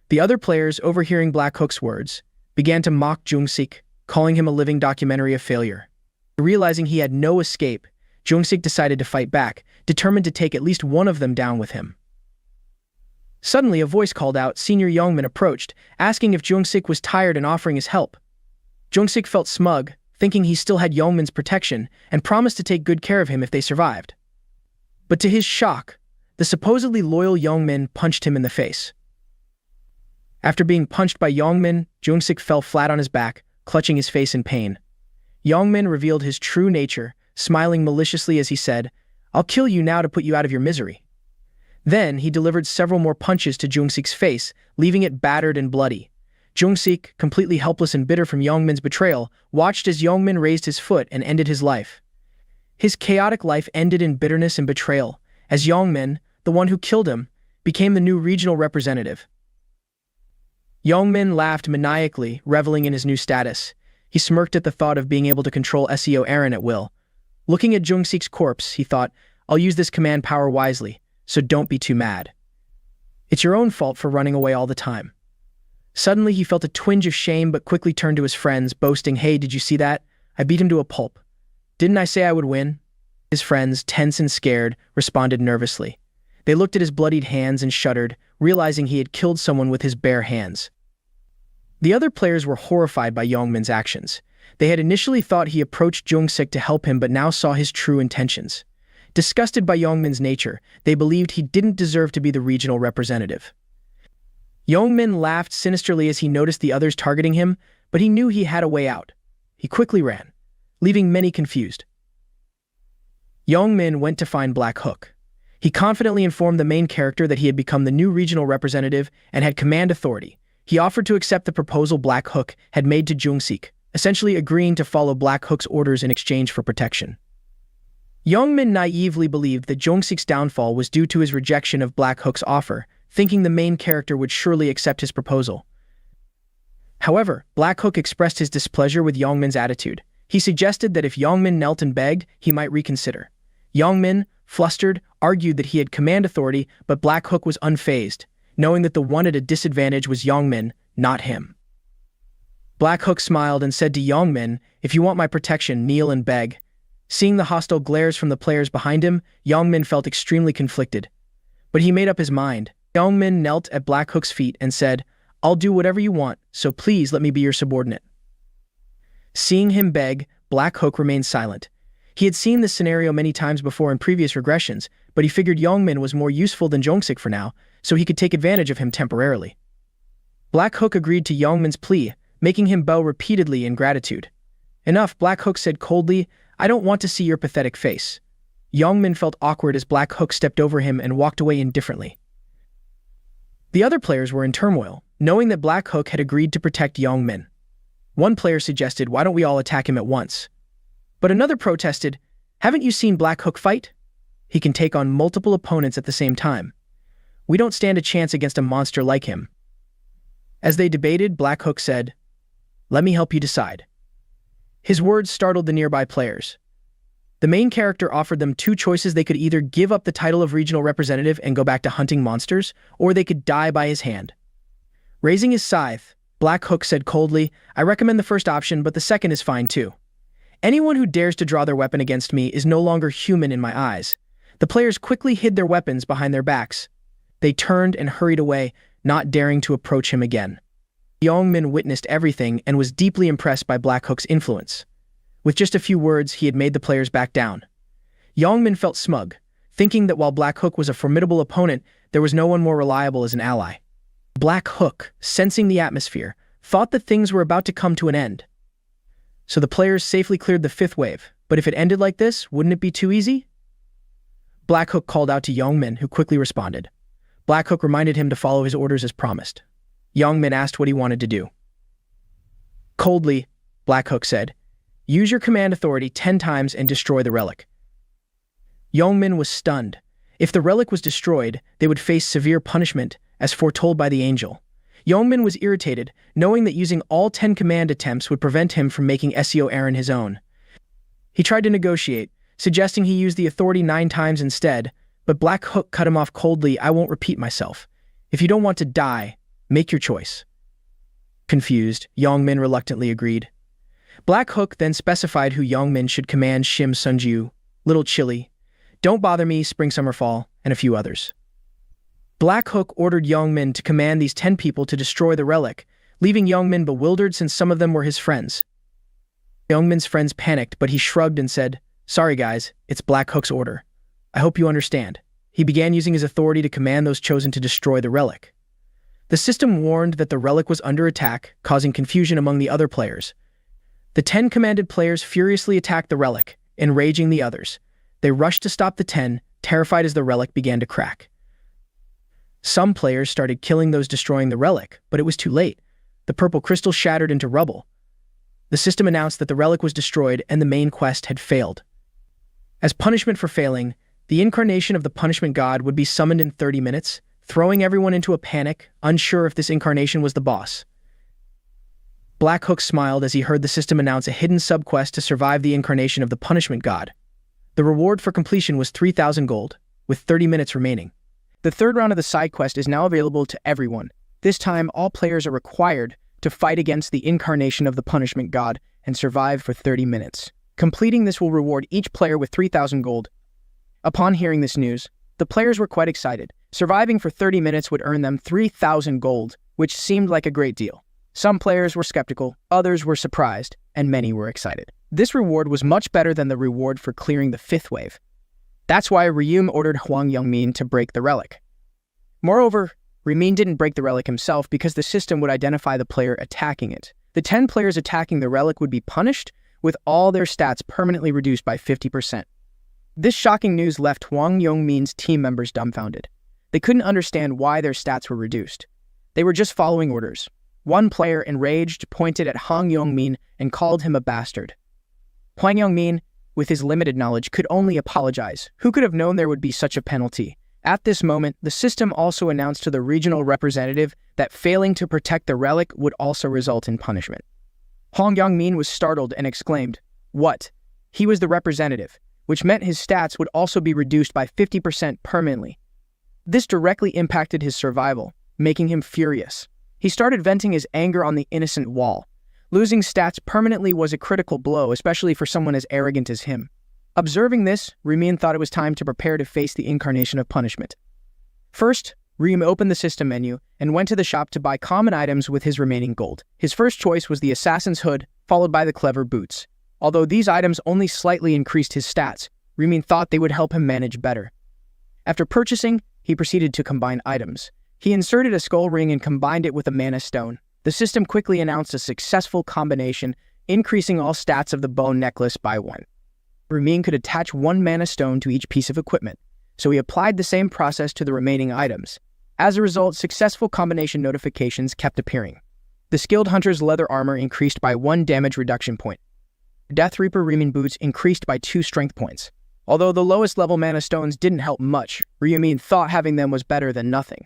The other players, overhearing Black Hook's words, began to mock Jung-sik, calling him a living documentary of failure. Realizing he had no escape, Jung-sik decided to fight back, determined to take at least one of them down with him. Suddenly, a voice called out. Senior Youngman approached, asking if Jung-sik was tired and offering his help. Jung-sik felt smug, thinking he still had Youngman's protection, and promised to take good care of him if they survived. But to his shock, the supposedly loyal Youngman punched him in the face. After being punched by Youngman, Jung-sik fell flat on his back, clutching his face in pain. Youngman revealed his true nature, smiling maliciously as he said, "I'll kill you now to put you out of your misery." Then, he delivered several more punches to Jung-sik's face, leaving it battered and bloody. Jung-sik, completely helpless and bitter from Youngman's betrayal, watched as Youngman raised his foot and ended his life. His chaotic life ended in bitterness and betrayal, as Youngman, the one who killed him, became the new regional representative. Youngman laughed maniacally, reveling in his new status. He smirked at the thought of being able to control SEO Aaron at will. Looking at Jungsik's corpse, he thought, I'll use this command power wisely, so don't be too mad. It's your own fault for running away all the time. Suddenly, he felt a twinge of shame but quickly turned to his friends, boasting, Hey, did you see that? I beat him to a pulp. Didn't I say I would win? His friends, tense and scared, responded nervously. They looked at his bloodied hands and shuddered, realizing he had killed someone with his bare hands. The other players were horrified by Yongmin's actions. They had initially thought he approached Jungsik to help him but now saw his true intentions. Disgusted by Yongmin's nature, they believed he didn't deserve to be the regional representative. Yongmin laughed sinisterly as he noticed the others targeting him, but he knew he had a way out. He quickly ran, leaving many confused. Yongmin went to find Black Hook. He confidently informed the main character that he had become the new regional representative and had command authority. He offered to accept the proposal Black Hook had made to Jungsik, essentially agreeing to follow Black Hook's orders in exchange for protection. Yongmin naively believed that Jungsik's downfall was due to his rejection of Black Hook's offer, thinking the main character would surely accept his proposal. However, Black Hook expressed his displeasure with Yongmin's attitude. He suggested that if Yongmin knelt and begged, he might reconsider. Yongmin, flustered, argued that he had command authority, but Black Hook was unfazed, knowing that the one at a disadvantage was Yongmin, not him. Black Hook smiled and said to Yongmin, If you want my protection, kneel and beg. Seeing the hostile glares from the players behind him, Yongmin felt extremely conflicted. But he made up his mind. Yongmin knelt at Black Hook's feet and said, I'll do whatever you want, so please let me be your subordinate. Seeing him beg, Black Hook remained silent. He had seen this scenario many times before in previous regressions, but he figured Yongmin was more useful than Jungsik for now, so he could take advantage of him temporarily. Black Hook agreed to Yongmin's plea, making him bow repeatedly in gratitude. Enough, Black Hook said coldly, I don't want to see your pathetic face. Yongmin felt awkward as Black Hook stepped over him and walked away indifferently. The other players were in turmoil, knowing that Black Hook had agreed to protect Yongmin. One player suggested, why don't we all attack him at once? But another protested, haven't you seen Black Hook fight? He can take on multiple opponents at the same time. We don't stand a chance against a monster like him. As they debated, Black Hook said, Let me help you decide. His words startled the nearby players. The main character offered them two choices. They could either give up the title of regional representative and go back to hunting monsters, or they could die by his hand. Raising his scythe, Black Hook said coldly, I recommend the first option, but the second is fine too. Anyone who dares to draw their weapon against me is no longer human in my eyes. The players quickly hid their weapons behind their backs. They turned and hurried away, not daring to approach him again. Yongmin witnessed everything and was deeply impressed by Black Hook's influence. With just a few words, he had made the players back down. Yongmin felt smug, thinking that while Black Hook was a formidable opponent, there was no one more reliable as an ally. Black Hook, sensing the atmosphere, thought that things were about to come to an end. So the players safely cleared the fifth wave, but if it ended like this, wouldn't it be too easy? Black Hook called out to Yongmin, who quickly responded. Black Hook reminded him to follow his orders as promised. Yongmin asked what he wanted to do. Coldly, Black Hook said, Use your command authority 10 times and destroy the relic. Yongmin was stunned. If the relic was destroyed, they would face severe punishment, as foretold by the angel. Yongmin was irritated, knowing that using all 10 command attempts would prevent him from making Seo Aaron his own. He tried to negotiate, suggesting he use the authority 9 times instead, but Black Hook cut him off coldly. I won't repeat myself. If you don't want to die, make your choice. Confused, Yongmin reluctantly agreed. Black Hook then specified who Yongmin should command: Shim Sunju, Little Chili, Don't Bother Me, Spring Summer Fall, and a few others. Black Hook ordered Yongmin to command these 10 people to destroy the relic, leaving Yongmin bewildered since some of them were his friends. Yongmin's friends panicked, but he shrugged and said, Sorry guys, it's Black Hook's order. I hope you understand. He began using his authority to command those chosen to destroy the relic. The system warned that the relic was under attack, causing confusion among the other players. The 10 commanded players furiously attacked the relic, enraging the others. They rushed to stop the 10, terrified as the relic began to crack. Some players started killing those destroying the relic, but it was too late. The purple crystal shattered into rubble. The system announced that the relic was destroyed and the main quest had failed. As punishment for failing, the incarnation of the punishment god would be summoned in 30 minutes, throwing everyone into a panic, unsure if this incarnation was the boss. Black Hook smiled as he heard the system announce a hidden subquest to survive the incarnation of the punishment god. The reward for completion was 3,000 gold, with 30 minutes remaining. The third round of the side quest is now available to everyone. This time, all players are required to fight against the incarnation of the punishment god and survive for 30 minutes. Completing this will reward each player with 3,000 gold. Upon hearing this news, the players were quite excited. Surviving for 30 minutes would earn them 3,000 gold, which seemed like a great deal. Some players were skeptical, others were surprised, and many were excited. This reward was much better than the reward for clearing the fifth wave. That's why Ryum ordered Hwang Youngmin to break the relic. Moreover, Ryum didn't break the relic himself because the system would identify the player attacking it. The 10 players attacking the relic would be punished, with all their stats permanently reduced by 50%. This shocking news left Hwang Youngmin's team members dumbfounded. They couldn't understand why their stats were reduced. They were just following orders. One player, enraged, pointed at Hwang Youngmin and called him a bastard. Hwang Youngmin, with his limited knowledge, could only apologize. Who could have known there would be such a penalty? At this moment, the system also announced to the regional representative that failing to protect the relic would also result in punishment. Hwang Youngmin was startled and exclaimed, "What?" He was the representative, which meant his stats would also be reduced by 50% permanently. This directly impacted his survival, making him furious. He started venting his anger on the innocent wall. Losing stats permanently was a critical blow, especially for someone as arrogant as him. Observing this, Ryum thought it was time to prepare to face the incarnation of punishment. First, Ryum opened the system menu and went to the shop to buy common items with his remaining gold. His first choice was the assassin's hood, followed by the clever boots. Although these items only slightly increased his stats, Ryum thought they would help him manage better. After purchasing, he proceeded to combine items. He inserted a skull ring and combined it with a mana stone. The system quickly announced a successful combination, increasing all stats of the bone necklace by 1. Ryum could attach 1 mana stone to each piece of equipment, so he applied the same process to the remaining items. As a result, successful combination notifications kept appearing. The skilled hunter's leather armor increased by 1 damage reduction point. Death Reaper Ryum boots increased by 2 strength points. Although the lowest level mana stones didn't help much, Ryum thought having them was better than nothing.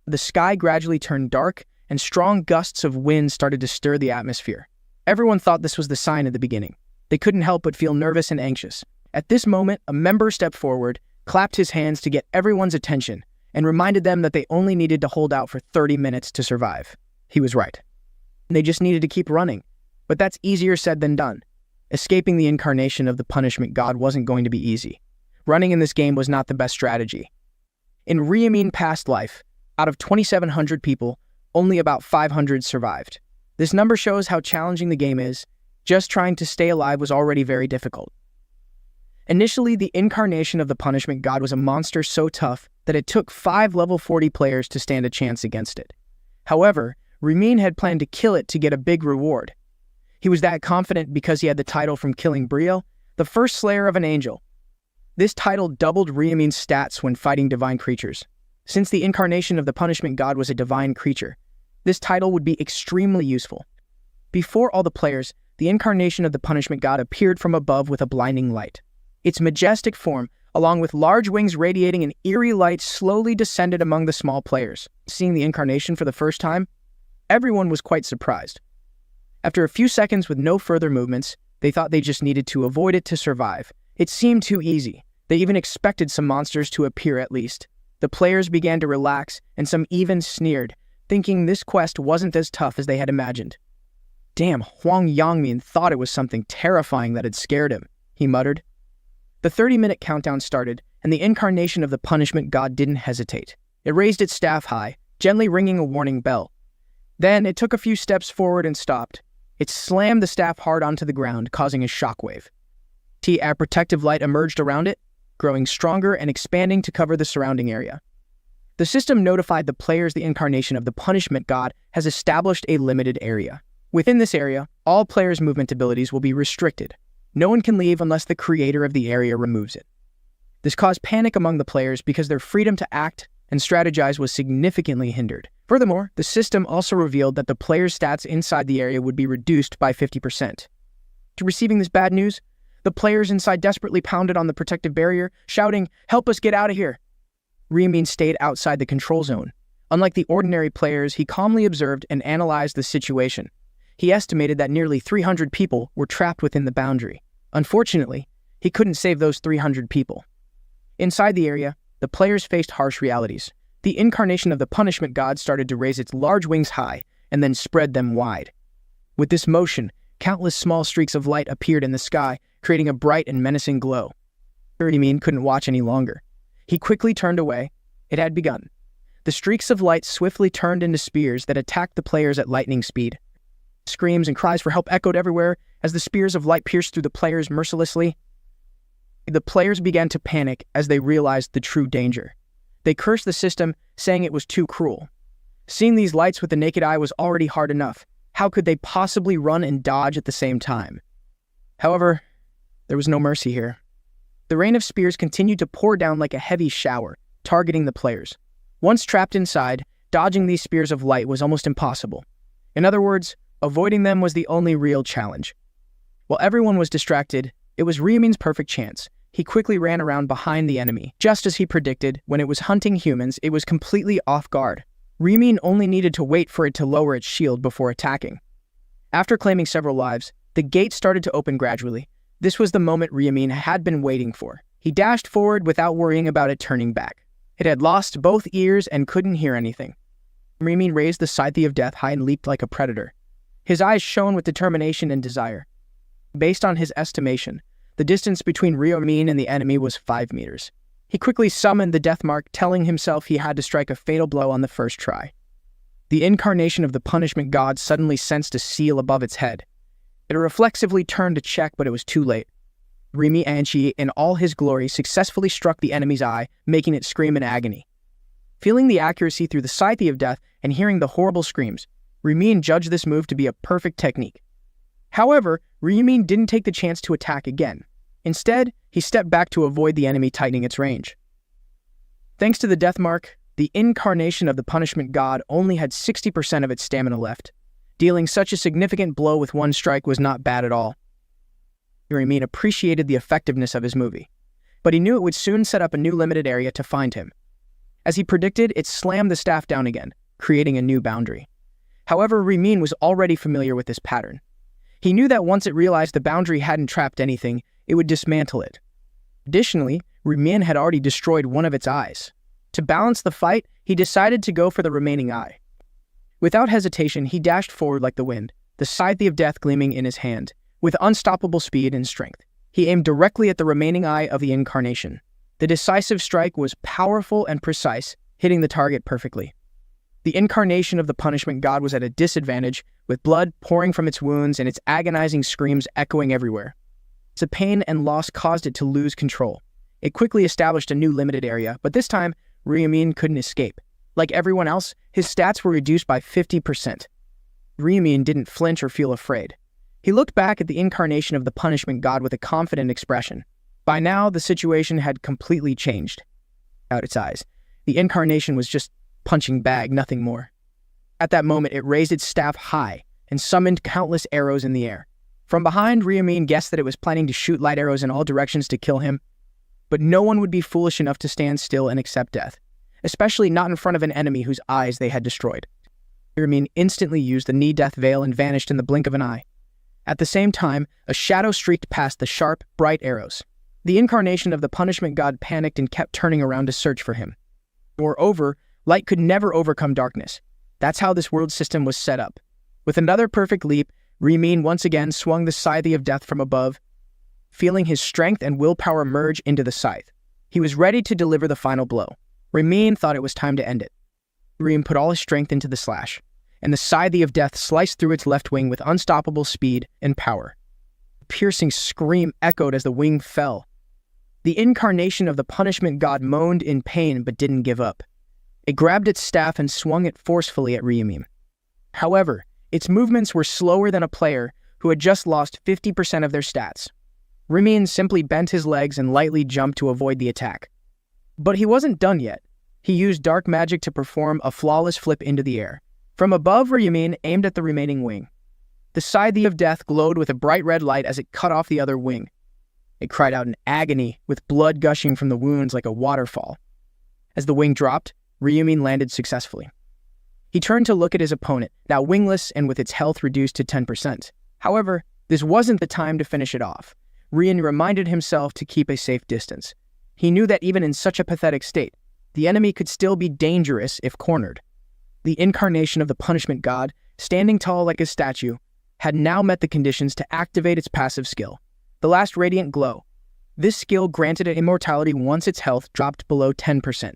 The sky gradually turned dark, and strong gusts of wind started to stir the atmosphere. Everyone thought this was the sign at the beginning. They couldn't help but feel nervous and anxious. At this moment, a member stepped forward, clapped his hands to get everyone's attention, and reminded them that they only needed to hold out for 30 minutes to survive. He was right. They just needed to keep running. But that's easier said than done. Escaping the incarnation of the punishment god wasn't going to be easy. Running in this game was not the best strategy. In Ryum's past life, out of 2,700 people, only about 500 survived. This number shows how challenging the game is. Just trying to stay alive was already very difficult. Initially, the incarnation of the punishment god was a monster so tough that it took 5 level 40 players to stand a chance against it. However, Ryum had planned to kill it to get a big reward. He was that confident because he had the title from killing Brielle, the first slayer of an angel. This title doubled Ryum's stats when fighting divine creatures. Since the incarnation of the punishment god was a divine creature, this title would be extremely useful. Before all the players, the incarnation of the punishment god appeared from above with a blinding light. Its majestic form, along with large wings radiating an eerie light, slowly descended among the small players. Seeing the incarnation for the first time, everyone was quite surprised. After a few seconds with no further movements, they thought they just needed to avoid it to survive. It seemed too easy. They even expected some monsters to appear at least. The players began to relax, and some even sneered, thinking this quest wasn't as tough as they had imagined. "Damn, Hwang Youngmin thought it was something terrifying that had scared him," he muttered. The 30-minute countdown started, and the incarnation of the punishment god didn't hesitate. It raised its staff high, gently ringing a warning bell. Then it took a few steps forward and stopped. It slammed the staff hard onto the ground, causing a shockwave. A protective light emerged around it, growing stronger and expanding to cover the surrounding area. The system notified the players the incarnation of the punishment god has established a limited area. Within this area, all players' movement abilities will be restricted. No one can leave unless the creator of the area removes it. This caused panic among the players because their freedom to act and strategize was significantly hindered. Furthermore, the system also revealed that the players' stats inside the area would be reduced by 50%. To receiving this bad news, the players inside desperately pounded on the protective barrier, shouting, "Help us get out of here!" Ryum stayed outside the control zone. Unlike the ordinary players, he calmly observed and analyzed the situation. He estimated that nearly 300 people were trapped within the boundary. Unfortunately, He couldn't save those 300 people. Inside the area, the players faced harsh realities. The incarnation of the punishment god started to raise its large wings high and then spread them wide. With this motion, countless small streaks of light appeared in the sky, creating a bright and menacing glow. Ryumin couldn't watch any longer. He quickly turned away. It had begun. The streaks of light swiftly turned into spears that attacked the players at lightning speed. Screams and cries for help echoed everywhere as the spears of light pierced through the players mercilessly. The players began to panic as they realized the true danger. They cursed the system, saying it was too cruel. Seeing these lights with the naked eye was already hard enough. How could they possibly run and dodge at the same time? However, there was no mercy here. The rain of spears continued to pour down like a heavy shower, targeting the players. Once trapped inside, dodging these spears of light was almost impossible. In other words, avoiding them was the only real challenge. While everyone was distracted, it was Ryumin's perfect chance. He quickly ran around behind the enemy. Just as he predicted, when it was hunting humans, it was completely off guard. Ryumin only needed to wait for it to lower its shield before attacking. After claiming several lives, the gate started to open gradually. This was the moment Ryumin had been waiting for. He dashed forward without worrying about it turning back. It had lost both ears and couldn't hear anything. Ryumin raised the scythe of death high and leaped like a predator. His eyes shone with determination and desire. Based on his estimation, the distance between Ryumin and the enemy was 5 meters. He quickly summoned the death mark, telling himself he had to strike a fatal blow on the first try. The incarnation of the punishment god suddenly sensed a seal above its head. It reflexively turned to check, but it was too late. Rimi Anchi, in all his glory, successfully struck the enemy's eye, making it scream in agony. Feeling the accuracy through the scythe of death and hearing the horrible screams, Ryumin judged this move to be a perfect technique. However, Ryumin didn't take the chance to attack again. Instead, he stepped back to avoid the enemy tightening its range. Thanks to the death mark, the incarnation of the punishment god only had 60% of its stamina left. Dealing such a significant blow with one strike was not bad at all. Ryumin appreciated the effectiveness of his movie, but he knew it would soon set up a new limited area to find him. As he predicted, it slammed the staff down again, creating a new boundary. However, Ryumin was already familiar with this pattern. He knew that once it realized the boundary hadn't trapped anything, it would dismantle it. Additionally, Ryumin had already destroyed one of its eyes. To balance the fight, he decided to go for the remaining eye. Without hesitation, he dashed forward like the wind, the scythe of death gleaming in his hand. With unstoppable speed and strength, he aimed directly at the remaining eye of the incarnation. The decisive strike was powerful and precise, hitting the target perfectly. The incarnation of the punishment god was at a disadvantage, with blood pouring from its wounds and its agonizing screams echoing everywhere. The pain and loss caused it to lose control. It quickly established a new limited area, but this time, Ryumin couldn't escape. Like everyone else, his stats were reduced by 50%. Ryumin didn't flinch or feel afraid. He looked back at the incarnation of the punishment god with a confident expression. By now, the situation had completely changed. Out its eyes, the incarnation was just punching bag, nothing more. At that moment, it raised its staff high and summoned countless arrows in the air. From behind, Ryumin guessed that it was planning to shoot light arrows in all directions to kill him. But no one would be foolish enough to stand still and accept death, especially not in front of an enemy whose eyes they had destroyed. Ryumin instantly used the knee-death veil and vanished in the blink of an eye. At the same time, a shadow streaked past the sharp, bright arrows. The incarnation of the punishment god panicked and kept turning around to search for him. Moreover, light could never overcome darkness. That's how this world system was set up. With another perfect leap, Ryumin once again swung the scythe of death from above, feeling his strength and willpower merge into the scythe. He was ready to deliver the final blow. Ryumin thought it was time to end it. Ryumin put all his strength into the slash, and the scythe of death sliced through its left wing with unstoppable speed and power. A piercing scream echoed as the wing fell. The incarnation of the punishment god moaned in pain but didn't give up. It grabbed its staff and swung it forcefully at Ryumin. However, its movements were slower than a player who had just lost 50% of their stats. Ryumin simply bent his legs and lightly jumped to avoid the attack. But he wasn't done yet. He used dark magic to perform a flawless flip into the air. From above, Ryumin aimed at the remaining wing. The scythe of death glowed with a bright red light as it cut off the other wing. It cried out in agony, with blood gushing from the wounds like a waterfall. As the wing dropped, Ryumin landed successfully. He turned to look at his opponent, now wingless and with its health reduced to 10%. However, this wasn't the time to finish it off. Rian reminded himself to keep a safe distance. He knew that even in such a pathetic state, the enemy could still be dangerous if cornered. The incarnation of the punishment god, standing tall like a statue, had now met the conditions to activate its passive skill, the last radiant glow. This skill granted it immortality once its health dropped below 10%.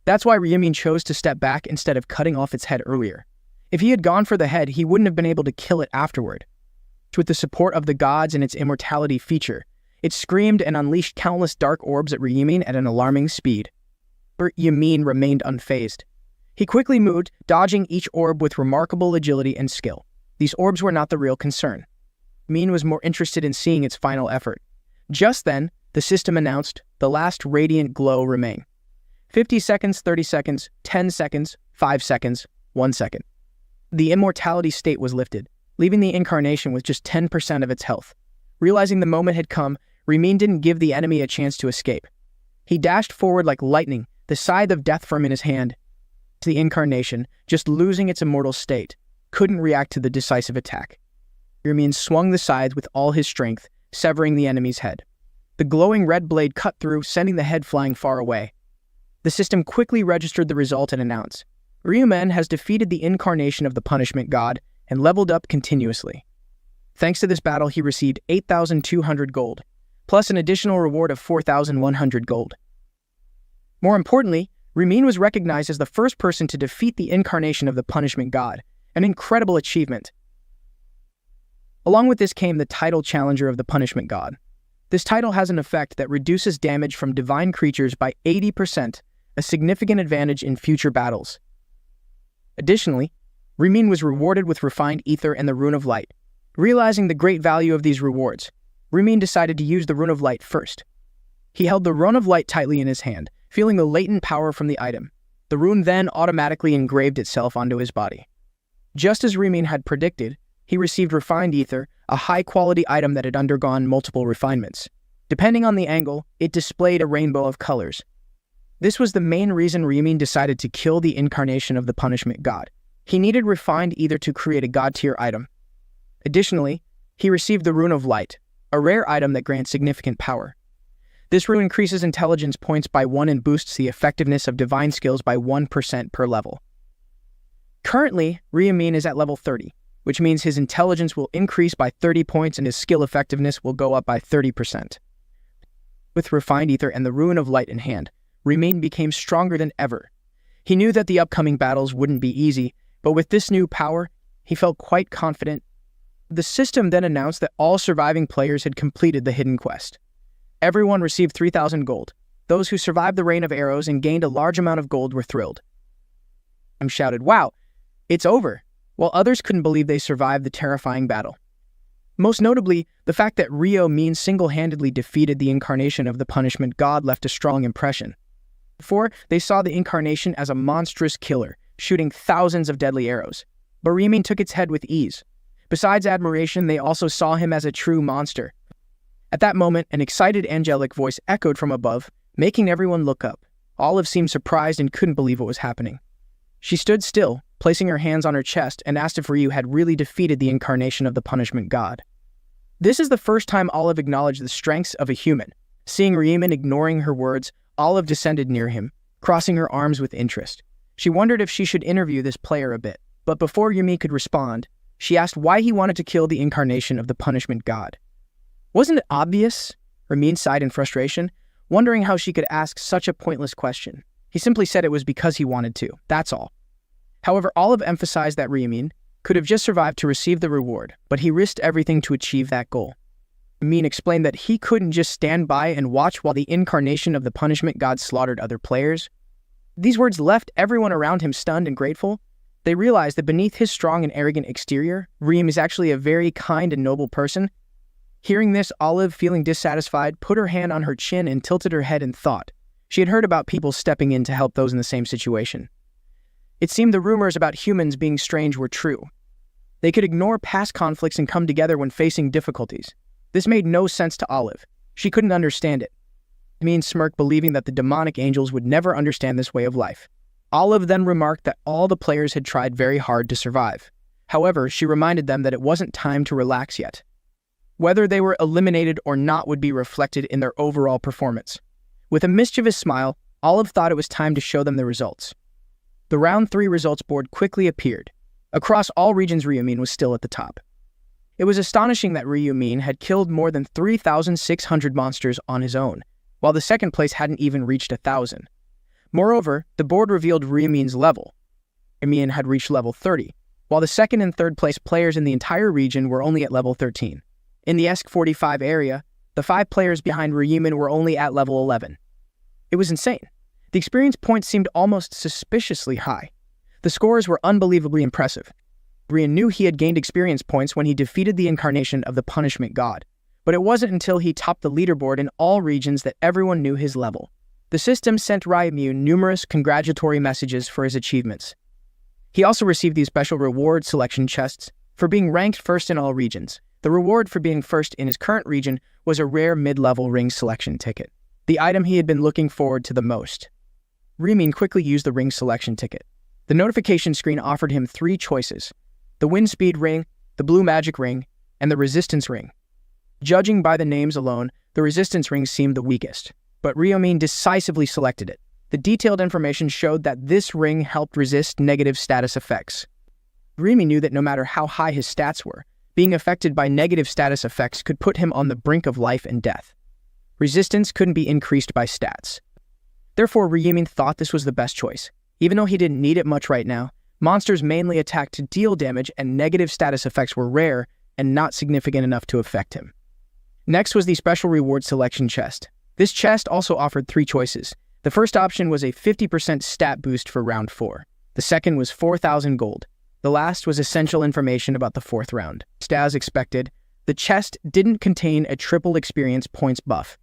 That's why Ryumin chose to step back instead of cutting off its head earlier. If he had gone for the head, he wouldn't have been able to kill it afterward. With the support of the gods and its immortality feature, it screamed and unleashed countless dark orbs at Ryumin at an alarming speed. But Ryumin remained unfazed. He quickly moved, dodging each orb with remarkable agility and skill. These orbs were not the real concern. Ryumin was more interested in seeing its final effort. Just then, the system announced, the last radiant glow remain. 50 seconds, 30 seconds, 10 seconds, 5 seconds, 1 second. The immortality state was lifted, leaving the incarnation with just 10% of its health. Realizing the moment had come, Ryumin didn't give the enemy a chance to escape. He dashed forward like lightning, the scythe of death firm in his hand. The incarnation, just losing its immortal state, couldn't react to the decisive attack. Ryumin swung the scythe with all his strength, severing the enemy's head. The glowing red blade cut through, sending the head flying far away. The system quickly registered the result and announced, Ryumin has defeated the incarnation of the punishment god and leveled up continuously. Thanks to this battle, he received 8,200 gold, plus an additional reward of 4,100 gold. More importantly, Ryumin was recognized as the first person to defeat the incarnation of the punishment god, an incredible achievement. Along with this came the title Challenger of the Punishment God. This title has an effect that reduces damage from divine creatures by 80%, a significant advantage in future battles. Additionally, Ryumin was rewarded with refined ether and the Rune of Light. Realizing the great value of these rewards, Ryumin decided to use the Rune of Light first. He held the Rune of Light tightly in his hand, feeling the latent power from the item. The rune then automatically engraved itself onto his body. Just as Ryumin had predicted, he received refined ether, a high-quality item that had undergone multiple refinements. Depending on the angle, it displayed a rainbow of colors. This was the main reason Ryumin decided to kill the incarnation of the punishment god. He needed refined ether to create a god-tier item. Additionally, he received the Rune of Light, a rare item that grants significant power. This rune increases intelligence points by 1 and boosts the effectiveness of divine skills by 1% per level. Currently, Ryumin is at level 30, which means his intelligence will increase by 30 points and his skill effectiveness will go up by 30%. With refined ether and the Rune of Light in hand, Ryumin became stronger than ever. He knew that the upcoming battles wouldn't be easy, but with this new power, he felt quite confident. The system then announced that all surviving players had completed the hidden quest. Everyone received 3,000 gold. Those who survived the rain of arrows and gained a large amount of gold were thrilled. Some shouted, "Wow, it's over," while others couldn't believe they survived the terrifying battle. Most notably, the fact that Ryumin single-handedly defeated the incarnation of the punishment god left a strong impression. Before, they saw the incarnation as a monstrous killer, shooting thousands of deadly arrows. But Ryumin took its head with ease. Besides admiration, they also saw him as a true monster. At that moment, an excited angelic voice echoed from above, making everyone look up. Olive seemed surprised and couldn't believe what was happening. She stood still, placing her hands on her chest, and asked if Ryu had really defeated the incarnation of the punishment god. This is the first time Olive acknowledged the strengths of a human. Seeing Ryumin ignoring her words, Olive descended near him, crossing her arms with interest. She wondered if she should interview this player a bit, but before Ryumin could respond, she asked why he wanted to kill the incarnation of the punishment god. Wasn't it obvious? Ryumin sighed in frustration, wondering how she could ask such a pointless question. He simply said it was because he wanted to, that's all. However, Olive emphasized that Ryumin could have just survived to receive the reward, but he risked everything to achieve that goal. Ryumin explained that he couldn't just stand by and watch while the incarnation of the punishment god slaughtered other players. These words left everyone around him stunned and grateful. They realized that beneath his strong and arrogant exterior, Ryumin is actually a very kind and noble person. Hearing this, Olive, feeling dissatisfied, put her hand on her chin and tilted her head in thought. She had heard about people stepping in to help those in the same situation. It seemed the rumors about humans being strange were true. They could ignore past conflicts and come together when facing difficulties. This made no sense to Olive. She couldn't understand it. Ryumin smirked, believing that the demonic angels would never understand this way of life. Olive then remarked that all the players had tried very hard to survive. However, she reminded them that it wasn't time to relax yet. Whether they were eliminated or not would be reflected in their overall performance. With a mischievous smile, Olive thought it was time to show them the results. The Round 3 results board quickly appeared. Across all regions, Ryumin was still at the top. It was astonishing that Ryumin had killed more than 3,600 monsters on his own, while the second place hadn't even reached 1,000. Moreover, the board revealed Ryumin's level. Ryumin had reached level 30, while the second and third place players in the entire region were only at level 13. In the ESC-45 area, the 5 players behind Ryumin were only at level 11. It was insane. The experience points seemed almost suspiciously high. The scores were unbelievably impressive. Brian knew he had gained experience points when he defeated the incarnation of the punishment god, but it wasn't until he topped the leaderboard in all regions that everyone knew his level. The system sent Ryumin numerous congratulatory messages for his achievements. He also received these special reward selection chests for being ranked first in all regions. The reward for being first in his current region was a rare mid-level ring selection ticket, the item he had been looking forward to the most. Ryumin quickly used the ring selection ticket. The notification screen offered him 3 choices: the Wind Speed Ring, the Blue Magic Ring, and the Resistance Ring. Judging by the names alone, the Resistance Ring seemed the weakest, but Ryumin decisively selected it. The detailed information showed that this ring helped resist negative status effects. Ryumin knew that no matter how high his stats were, being affected by negative status effects could put him on the brink of life and death. Resistance couldn't be increased by stats. Therefore, Ryumin thought this was the best choice. Even though he didn't need it much right now, monsters mainly attacked to deal damage and negative status effects were rare and not significant enough to affect him. Next was the special reward selection chest. This chest also offered 3 choices. The first option was a 50% stat boost for round 4. The second was 4,000 gold. The last was essential information about the 4th round. As expected, the chest didn't contain a triple experience points buff.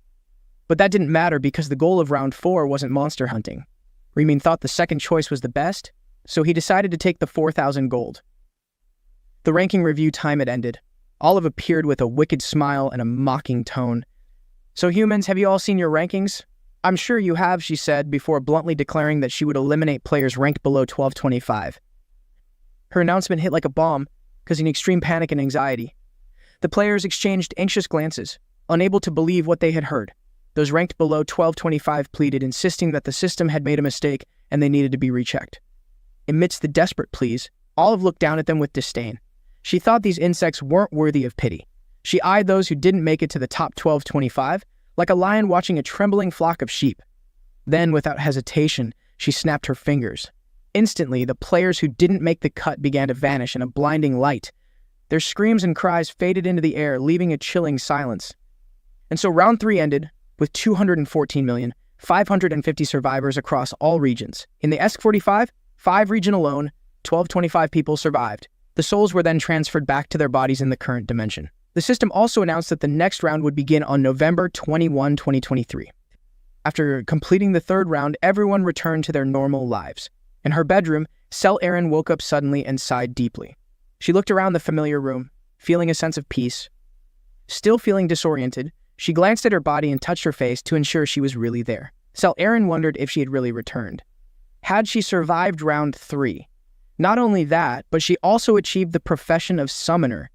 But that didn't matter because the goal of round 4 wasn't monster hunting. Ryumin thought the second choice was the best, so he decided to take the 4,000 gold. The ranking review time had ended. Olive appeared with a wicked smile and a mocking tone. "So humans, have you all seen your rankings?" "I'm sure you have," she said, before bluntly declaring that she would eliminate players ranked below 1225. Her announcement hit like a bomb, causing extreme panic and anxiety. The players exchanged anxious glances, unable to believe what they had heard. Those ranked below 1225 pleaded, insisting that the system had made a mistake and they needed to be rechecked. Amidst the desperate pleas, Olive looked down at them with disdain. She thought these insects weren't worthy of pity. She eyed those who didn't make it to the top 1225, like a lion watching a trembling flock of sheep. Then, without hesitation, she snapped her fingers. Instantly, the players who didn't make the cut began to vanish in a blinding light. Their screams and cries faded into the air, leaving a chilling silence. And so round 3 ended with 214,550 survivors across all regions. In the ESC-45, 5 region alone, 1225 people survived. The souls were then transferred back to their bodies in the current dimension. The system also announced that the next round would begin on November 21, 2023. After completing the 3rd round, everyone returned to their normal lives. In her bedroom, Sel Erin woke up suddenly and sighed deeply. She looked around the familiar room, feeling a sense of peace. Still feeling disoriented, she glanced at her body and touched her face to ensure she was really there. Sel Erin wondered if she had really returned. Had she survived round 3? Not only that, but she also achieved the profession of summoner.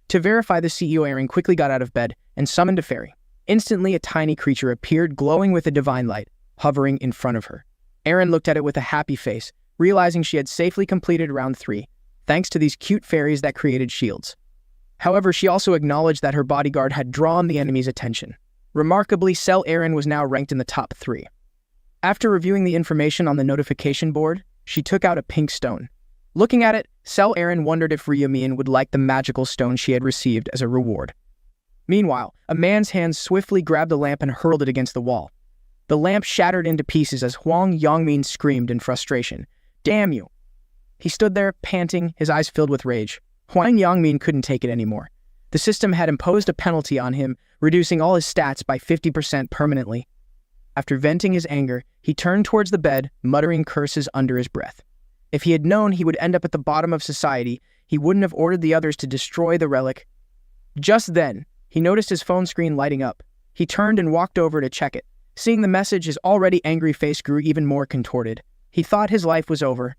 To verify, the CEO Erin quickly got out of bed and summoned a fairy. Instantly, a tiny creature appeared, glowing with a divine light, hovering in front of her. Erin looked at it with a happy face, realizing she had safely completed round 3, thanks to these cute fairies that created shields. However, she also acknowledged that her bodyguard had drawn the enemy's attention. Remarkably, Sel Erin was now ranked in the top 3. After reviewing the information on the notification board, she took out a pink stone. Looking at it, Sel Erin wondered if Ryumin would like the magical stone she had received as a reward. Meanwhile, a man's hand swiftly grabbed the lamp and hurled it against the wall. The lamp shattered into pieces as Hwang Yongmin screamed in frustration. "Damn you!" He stood there, panting, his eyes filled with rage. Hwang Yongmin couldn't take it anymore. The system had imposed a penalty on him, reducing all his stats by 50% permanently. After venting his anger, he turned towards the bed, muttering curses under his breath. If he had known he would end up at the bottom of society, he wouldn't have ordered the others to destroy the relic. Just then, he noticed his phone screen lighting up. He turned and walked over to check it. Seeing the message, his already angry face grew even more contorted. He thought his life was over.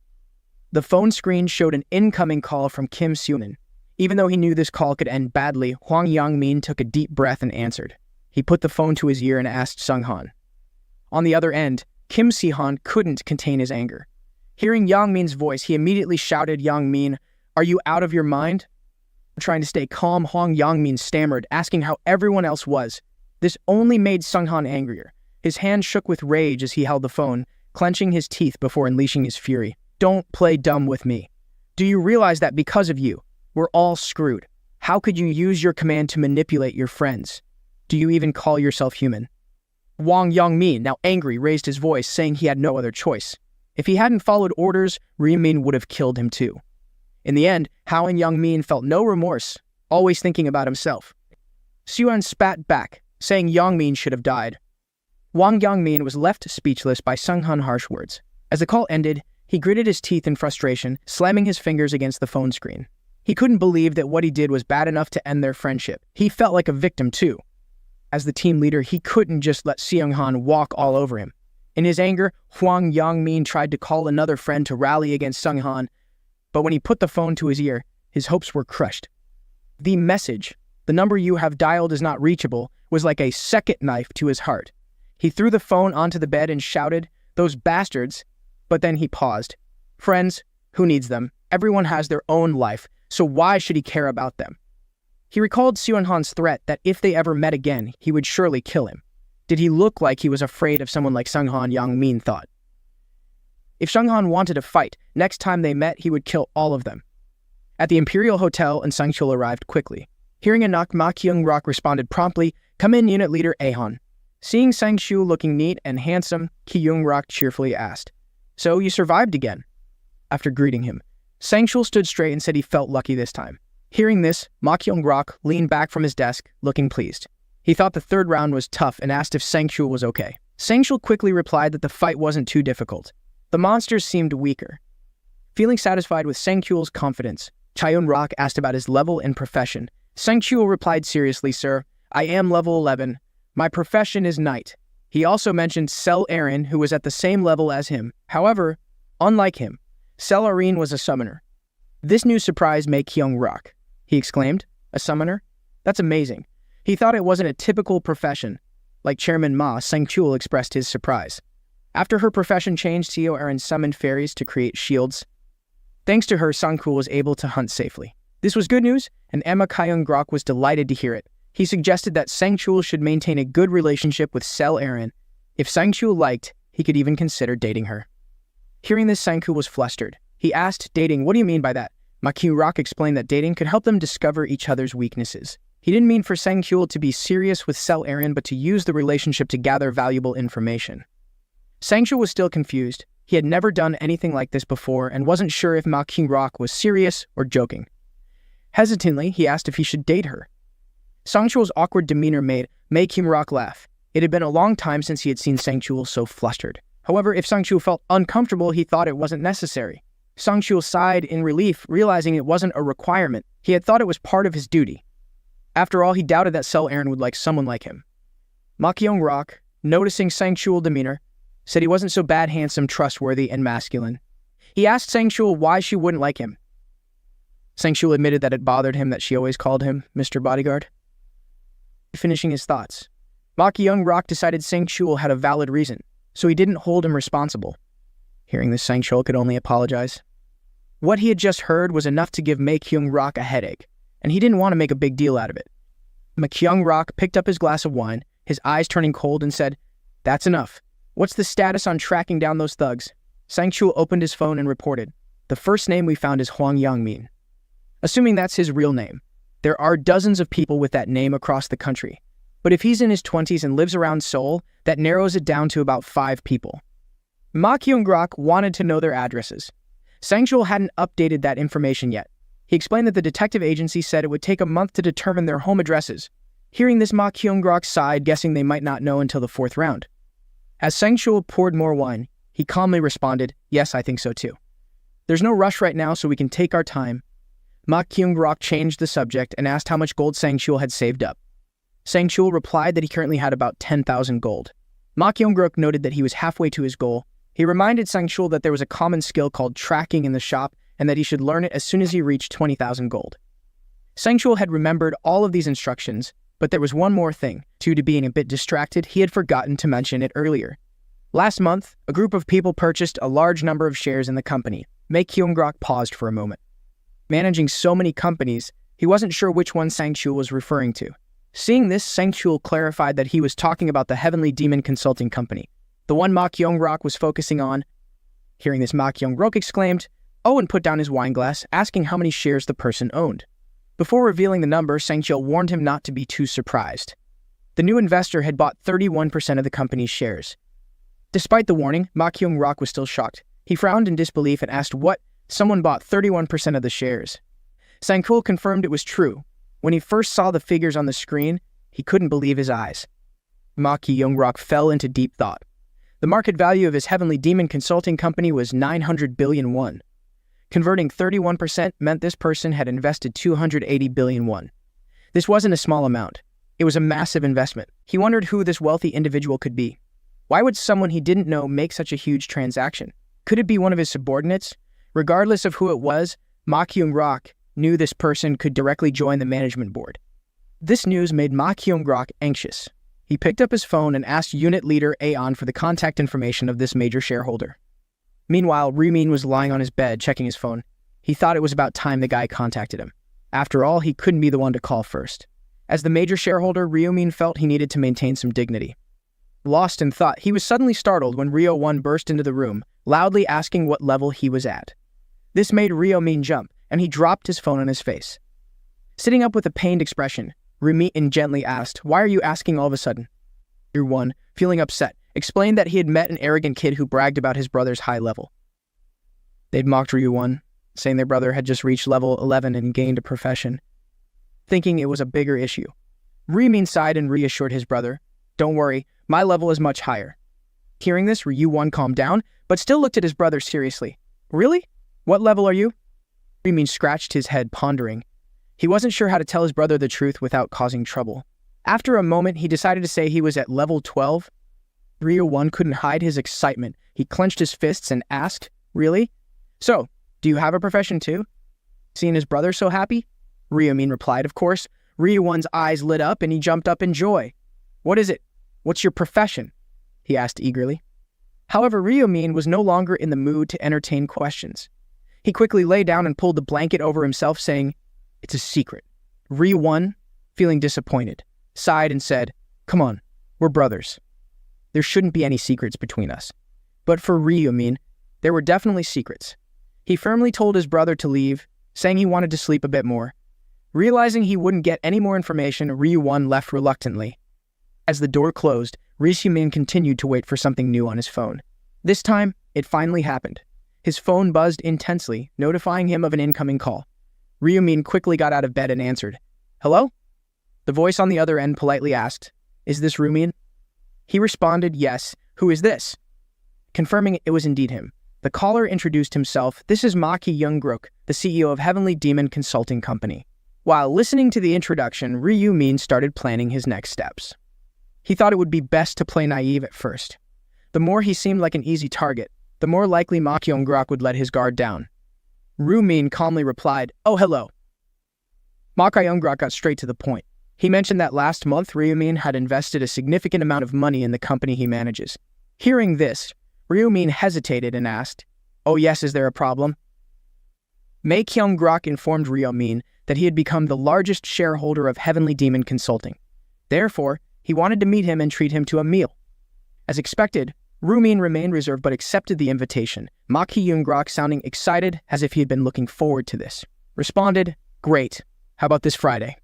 The phone screen showed an incoming call from Kim Sunan. Even though he knew this call could end badly, Hwang Yangmin took a deep breath and answered. He put the phone to his ear and asked Sung-han. On the other end, Kim Si-han couldn't contain his anger. Hearing Yangmin's voice, he immediately shouted, "Yangmin, are you out of your mind?" Trying to stay calm, Hwang Yangmin stammered, asking how everyone else was. This only made Sung-han angrier. His hand shook with rage as he held the phone, clenching his teeth before unleashing his fury. "Don't play dumb with me. Do you realize that because of you, we're all screwed? How could you use your command to manipulate your friends? Do you even call yourself human?" Hwang Yangmin, now angry, raised his voice, saying he had no other choice. If he hadn't followed orders, Min would have killed him too. In the end, Hwang Yangmin felt no remorse, always thinking about himself. Suan spat back, saying Yangmin should have died. Hwang Yangmin was left speechless by Sung-han's harsh words. As the call ended, he gritted his teeth in frustration, slamming his fingers against the phone screen. He couldn't believe that what he did was bad enough to end their friendship. He felt like a victim too. As the team leader, he couldn't just let Seung-han walk all over him. In his anger, Hwang Yangmin tried to call another friend to rally against Sung-han, but when he put the phone to his ear, his hopes were crushed. The message, "The number you have dialed is not reachable," was like a second knife to his heart. He threw the phone onto the bed and shouted, "Those bastards!" But then he paused. Friends, who needs them? Everyone has their own life, so why should he care about them? He recalled Seung-han's threat that if they ever met again, he would surely kill him. Did he look like he was afraid of someone like Sung-han, Yangmin thought. If Sung-han wanted to fight, next time they met, he would kill all of them. At the Imperial Hotel, and Sang-chul arrived quickly. Hearing a knock, Ma Kyung-rok responded promptly, "Come in, Unit Leader Ahon." Seeing Sang-chul looking neat and handsome, Kyung-rok cheerfully asked, "So you survived again?" After greeting him, Sang-chul stood straight and said he felt lucky this time. Hearing this, Ma Kyung-rok leaned back from his desk, looking pleased. He thought the third round was tough and asked if Sang-chul was okay. Sang-chul quickly replied that the fight wasn't too difficult. The monsters seemed weaker. Feeling satisfied with Sang-chul's confidence, Chaeun-rok asked about his level and profession. Sang-chul replied seriously, "Sir, I am level 11. My profession is knight." He also mentioned Sel Aaron, who was at the same level as him. However, unlike him, Sel Aaron was a summoner. This news surprised Ma Kyung-rok. He exclaimed, "A summoner? That's amazing." He thought it wasn't a typical profession. Like Chairman Ma, Sang-chul expressed his surprise. After her profession changed, Seo Aaron summoned fairies to create shields. Thanks to her, Sang-chul was able to hunt safely. This was good news, and Emma Kyung-grok was delighted to hear it. He suggested that Sang-chul should maintain a good relationship with Sel Aaron. If Sang-chul liked, he could even consider dating her. Hearing this, Sang-chul was flustered. He asked, "Dating, what do you mean by that?" Ma Kyung-rok explained that dating could help them discover each other's weaknesses. He didn't mean for Sang-chul to be serious with Sel Aaron, but to use the relationship to gather valuable information. Sang-chul was still confused. He had never done anything like this before and wasn't sure if Ma Kyung-rok was serious or joking. Hesitantly, he asked if he should date her. Sang-chul's awkward demeanor made Ma Kyung-rok laugh. It had been a long time since he had seen Sang-chul so flustered. However, if Sang-chul felt uncomfortable, he thought it wasn't necessary. Sang-chul sighed in relief, realizing it wasn't a requirement. He had thought it was part of his duty. After all, he doubted that Sel Aaron would like someone like him. Ma Kyung-rok, noticing Sang-chul's demeanor, said he wasn't so bad, handsome, trustworthy, and masculine. He asked Sang-chul why she wouldn't like him. Sang-chul admitted that it bothered him that she always called him Mr. Bodyguard. Finishing his thoughts, Ma Kyung-rok decided Sang-chul had a valid reason, so he didn't hold him responsible. Hearing this, Sang-chul could only apologize. What he had just heard was enough to give Ma Kyung-rok a headache, and he didn't want to make a big deal out of it. Ma Kyung-rok picked up his glass of wine, his eyes turning cold, and said, "That's enough. What's the status on tracking down those thugs?" Sang-chul opened his phone and reported, "The first name we found is Hwang Yangmin." Assuming that's his real name, there are dozens of people with that name across the country. But if he's in his 20s and lives around Seoul, that narrows it down to about 5 people. Ma Kyung-grok wanted to know their addresses. Sang-chul hadn't updated that information yet. He explained that the detective agency said it would take a month to determine their home addresses. Hearing this, Ma Kyung-grok sighed, guessing they might not know until the 4th round. As Sang-chul poured more wine, he calmly responded, "Yes, I think so too. There's no rush right now, so we can take our time." Ma Kyung-grok changed the subject and asked how much gold Sang-chul had saved up. Sang-chul replied that he currently had about 10,000 gold. Ma Kyung-grok noted that he was halfway to his goal. He reminded Sang-chul that there was a common skill called tracking in the shop and that he should learn it as soon as he reached 20,000 gold. Sangchul had remembered all of these instructions, but there was one more thing. Due to being a bit distracted, he had forgotten to mention it earlier. Last month, a group of people purchased a large number of shares in the company. Mae Kyung-grok paused for a moment. Managing so many companies, he wasn't sure which one Sangchul was referring to. Seeing this, Sangchul clarified that he was talking about the Heavenly Demon Consulting Company, the one Ma Kyung-grok was focusing on. Hearing this, Ma Kyung-grok exclaimed, "Oh," and put down his wine glass, asking how many shares the person owned. Before revealing the number, Sangchul warned him not to be too surprised. The new investor had bought 31% of the company's shares. Despite the warning, Ma Kyung-grok was still shocked. He frowned in disbelief and asked what? Someone bought 31% of the shares. Sangchul confirmed it was true. When he first saw the figures on the screen, he couldn't believe his eyes. Ma Kyung-grok fell into deep thought. The market value of his Heavenly Demon Consulting Company was 900 billion won. Converting 31% meant this person had invested 280 billion won. This wasn't a small amount. It was a massive investment. He wondered who this wealthy individual could be. Why would someone he didn't know make such a huge transaction? Could it be one of his subordinates? Regardless of who it was, Ma Kyung-grok knew this person could directly join the management board. This news made Ma Kyung-grok anxious. He picked up his phone and asked unit leader Aeon for the contact information of this major shareholder. Meanwhile, Ryu-min was lying on his bed checking his phone. He thought it was about time the guy contacted him. After all, he couldn't be the one to call first. As the major shareholder, Ryu-min felt he needed to maintain some dignity. Lost in thought, he was suddenly startled when Ryo-won burst into the room, loudly asking what level he was at. This made Ryo-min jump, and he dropped his phone on his face. Sitting up with a pained expression, Ryu-min gently asked, "Why are you asking all of a sudden?" Ryu-won, feeling upset, explained that he had met an arrogant kid who bragged about his brother's high level. They'd mocked Ryu-won, saying their brother had just reached level 11 and gained a profession. Thinking it was a bigger issue, Ryu-min sighed and reassured his brother, "Don't worry, my level is much higher." Hearing this, Ryu-won calmed down, but still looked at his brother seriously. "Really? What level are you?" Ryu-min scratched his head, pondering. He wasn't sure how to tell his brother the truth without causing trouble. After a moment, he decided to say he was at level 12. Ryu-won couldn't hide his excitement. He clenched his fists and asked, "Really? So, do you have a profession too?" Seeing his brother so happy, Ryu-min replied, "Of course." Ryu-won's eyes lit up and he jumped up in joy. "What is it? What's your profession?" he asked eagerly. However, Ryu-min was no longer in the mood to entertain questions. He quickly lay down and pulled the blanket over himself, saying, "It's a secret." Ryu-won, feeling disappointed, sighed and said, "Come on, we're brothers. There shouldn't be any secrets between us." But for Ryu-min, there were definitely secrets. He firmly told his brother to leave, saying he wanted to sleep a bit more. Realizing he wouldn't get any more information, Ryu-won left reluctantly. As the door closed, Ryu-min continued to wait for something new on his phone. This time, it finally happened. His phone buzzed intensely, notifying him of an incoming call. Ryu-min quickly got out of bed and answered. "Hello?" The voice on the other end politely asked, "Is this Ryu-min?" He responded, "Yes. Who is this?" Confirming it was indeed him. The caller introduced himself. "This is Ma Kyung-grok, the CEO of Heavenly Demon Consulting Company." While listening to the introduction, Ryu-min started planning his next steps. He thought it would be best to play naive at first. The more he seemed like an easy target, the more likely Ma Kyung-grok would let his guard down. Ryu-min calmly replied, "Oh, hello." Ma Kyung-grok got straight to the point. He mentioned that last month Ryu-min had invested a significant amount of money in the company he manages. Hearing this, Ryu-min hesitated and asked, "Oh yes, is there a problem?" Mae Kyung-grok informed Ryu-min that he had become the largest shareholder of Heavenly Demon Consulting. Therefore, he wanted to meet him and treat him to a meal. As expected, Ryu-min remained reserved but accepted the invitation. Ma Kyung-grok, sounding excited as if he had been looking forward to this, responded, "Great. How about this Friday?"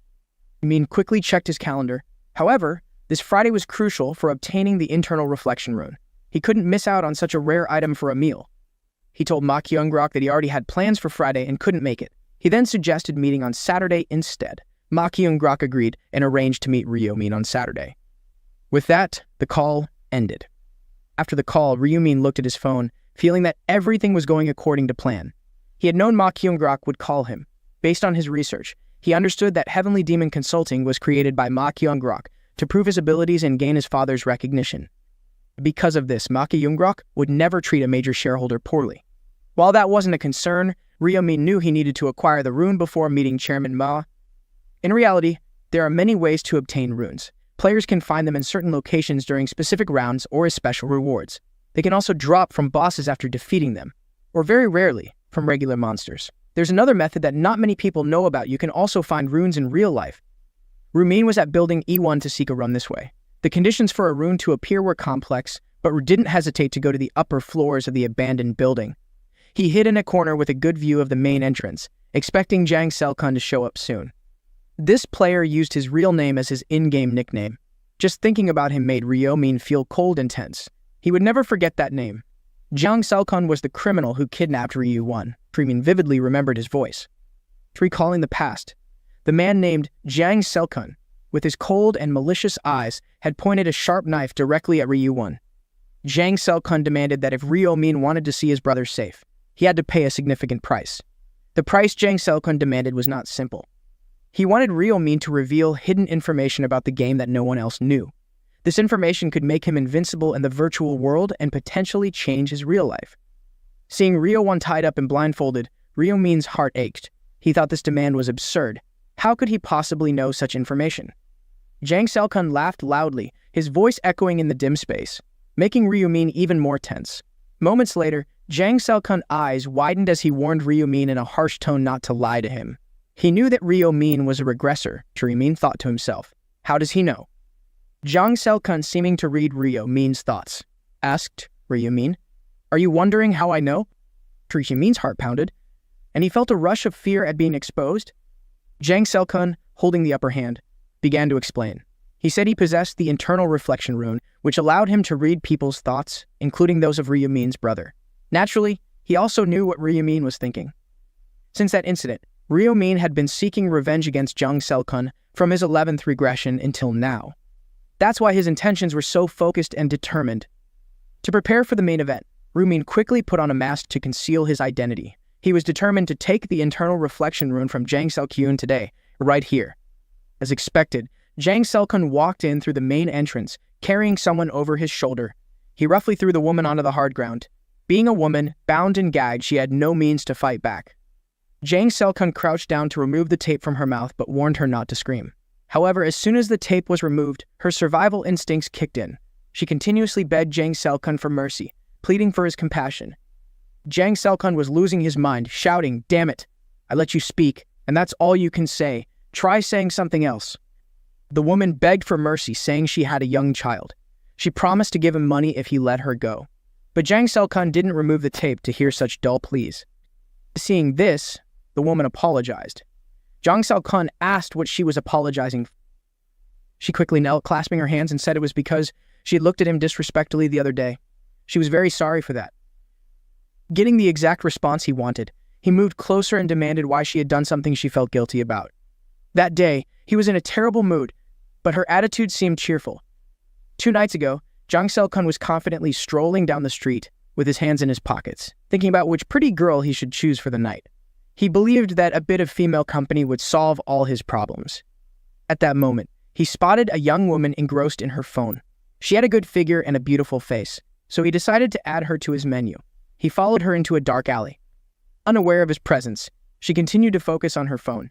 Ryu-min quickly checked his calendar. However, this Friday was crucial for obtaining the internal reflection rune. He couldn't miss out on such a rare item for a meal. He told Ma Kyung-grok that he already had plans for Friday and couldn't make it. He then suggested meeting on Saturday instead. Ma Kyung-grok agreed and arranged to meet Ryu-min on Saturday. With that, the call ended. After the call, Ryu-min looked at his phone, feeling that everything was going according to plan. He had known Ma Kyung-grok would call him. Based on his research, he understood that Heavenly Demon Consulting was created by Ma Kyung-grok to prove his abilities and gain his father's recognition. Because of this, Ma Kyung-grok would never treat a major shareholder poorly. While that wasn't a concern, Ryu-min knew he needed to acquire the rune before meeting Chairman Ma. In reality, there are many ways to obtain runes. Players can find them in certain locations during specific rounds or as special rewards. They can also drop from bosses after defeating them, or very rarely, from regular monsters. There's another method that not many people know about. You can also find runes in real life. Rumin was at building E1 to seek a run this way. The conditions for a rune to appear were complex, but didn't hesitate to go to the upper floors of the abandoned building. He hid in a corner with a good view of the main entrance, expecting Jang Selkun to show up soon. This player used his real name as his in-game nickname. Just thinking about him made Ryo-min feel cold and tense. He would never forget that name. Jang Selkun was the criminal who kidnapped Ryu-1. Ryo-min vividly remembered his voice. Recalling the past, the man named Jang Selkun, with his cold and malicious eyes, had pointed a sharp knife directly at Ryu-1. Jang Selkun demanded that if Ryo-min wanted to see his brother safe, he had to pay a significant price. The price Jang Selkun demanded was not simple. He wanted Ryo-min to reveal hidden information about the game that no one else knew. This information could make him invincible in the virtual world and potentially change his real life. Seeing Ryo-1 tied up and blindfolded, Ryo-min's heart ached. He thought this demand was absurd. How could he possibly know such information? Jang Selkun laughed loudly, his voice echoing in the dim space, making Ryo-min even more tense. Moments later, Jang Selkun's eyes widened as he warned Ryo-min in a harsh tone not to lie to him. He knew that Ryo-min was a regressor, Ryo-min thought to himself. How does he know? Jang Selkun, seeming to read Ryo-min's thoughts, asked Ryo-min, "Are you wondering how I know?" Ryo-min's heart pounded, and he felt a rush of fear at being exposed. Jang Selkun, holding the upper hand, began to explain. He said he possessed the internal reflection rune, which allowed him to read people's thoughts, including those of Ryo-min's brother. Naturally, he also knew what Ryo-min was thinking. Since that incident, Ryo-min had been seeking revenge against Jang Selkun from his 11th regression until now. That's why his intentions were so focused and determined. To prepare for the main event, Ryo-min quickly put on a mask to conceal his identity. He was determined to take the internal reflection rune from Jang Selkun today, right here. As expected, Jang Selkun walked in through the main entrance, carrying someone over his shoulder. He roughly threw the woman onto the hard ground. Being a woman, bound and gagged, she had no means to fight back. Jang Selkun crouched down to remove the tape from her mouth but warned her not to scream. However, as soon as the tape was removed, her survival instincts kicked in. She continuously begged Jang Selkun for mercy, pleading for his compassion. Jang Selkun was losing his mind, shouting, "Damn it! I let you speak, and that's all you can say. Try saying something else." The woman begged for mercy, saying she had a young child. She promised to give him money if he let her go. But Jang Selkun didn't remove the tape to hear such dull pleas. Seeing this, the woman apologized. Jang Selkun asked what she was apologizing for. She quickly knelt, clasping her hands, and said it was because she had looked at him disrespectfully the other day. She was very sorry for that. Getting the exact response he wanted, he moved closer and demanded why she had done something she felt guilty about. That day, he was in a terrible mood, but her attitude seemed cheerful. 2 nights ago, Jang Selkun was confidently strolling down the street with his hands in his pockets, thinking about which pretty girl he should choose for the night. He believed that a bit of female company would solve all his problems. At that moment, he spotted a young woman engrossed in her phone. She had a good figure and a beautiful face, so he decided to add her to his menu. He followed her into a dark alley. Unaware of his presence, she continued to focus on her phone.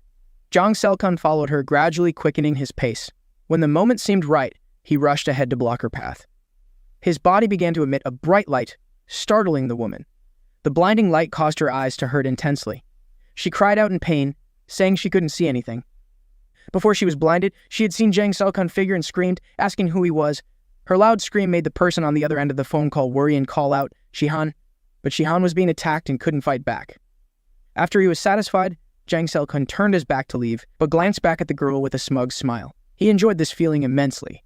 Jang Selkun followed her, gradually quickening his pace. When the moment seemed right, he rushed ahead to block her path. His body began to emit a bright light, startling the woman. The blinding light caused her eyes to hurt intensely. She cried out in pain, saying she couldn't see anything. Before she was blinded, she had seen Jang Selkun's figure and screamed, asking who he was. Her loud scream made the person on the other end of the phone call worry and call out, "Shihan," but Shihan was being attacked and couldn't fight back. After he was satisfied, Jang Selkun turned his back to leave, but glanced back at the girl with a smug smile. He enjoyed this feeling immensely.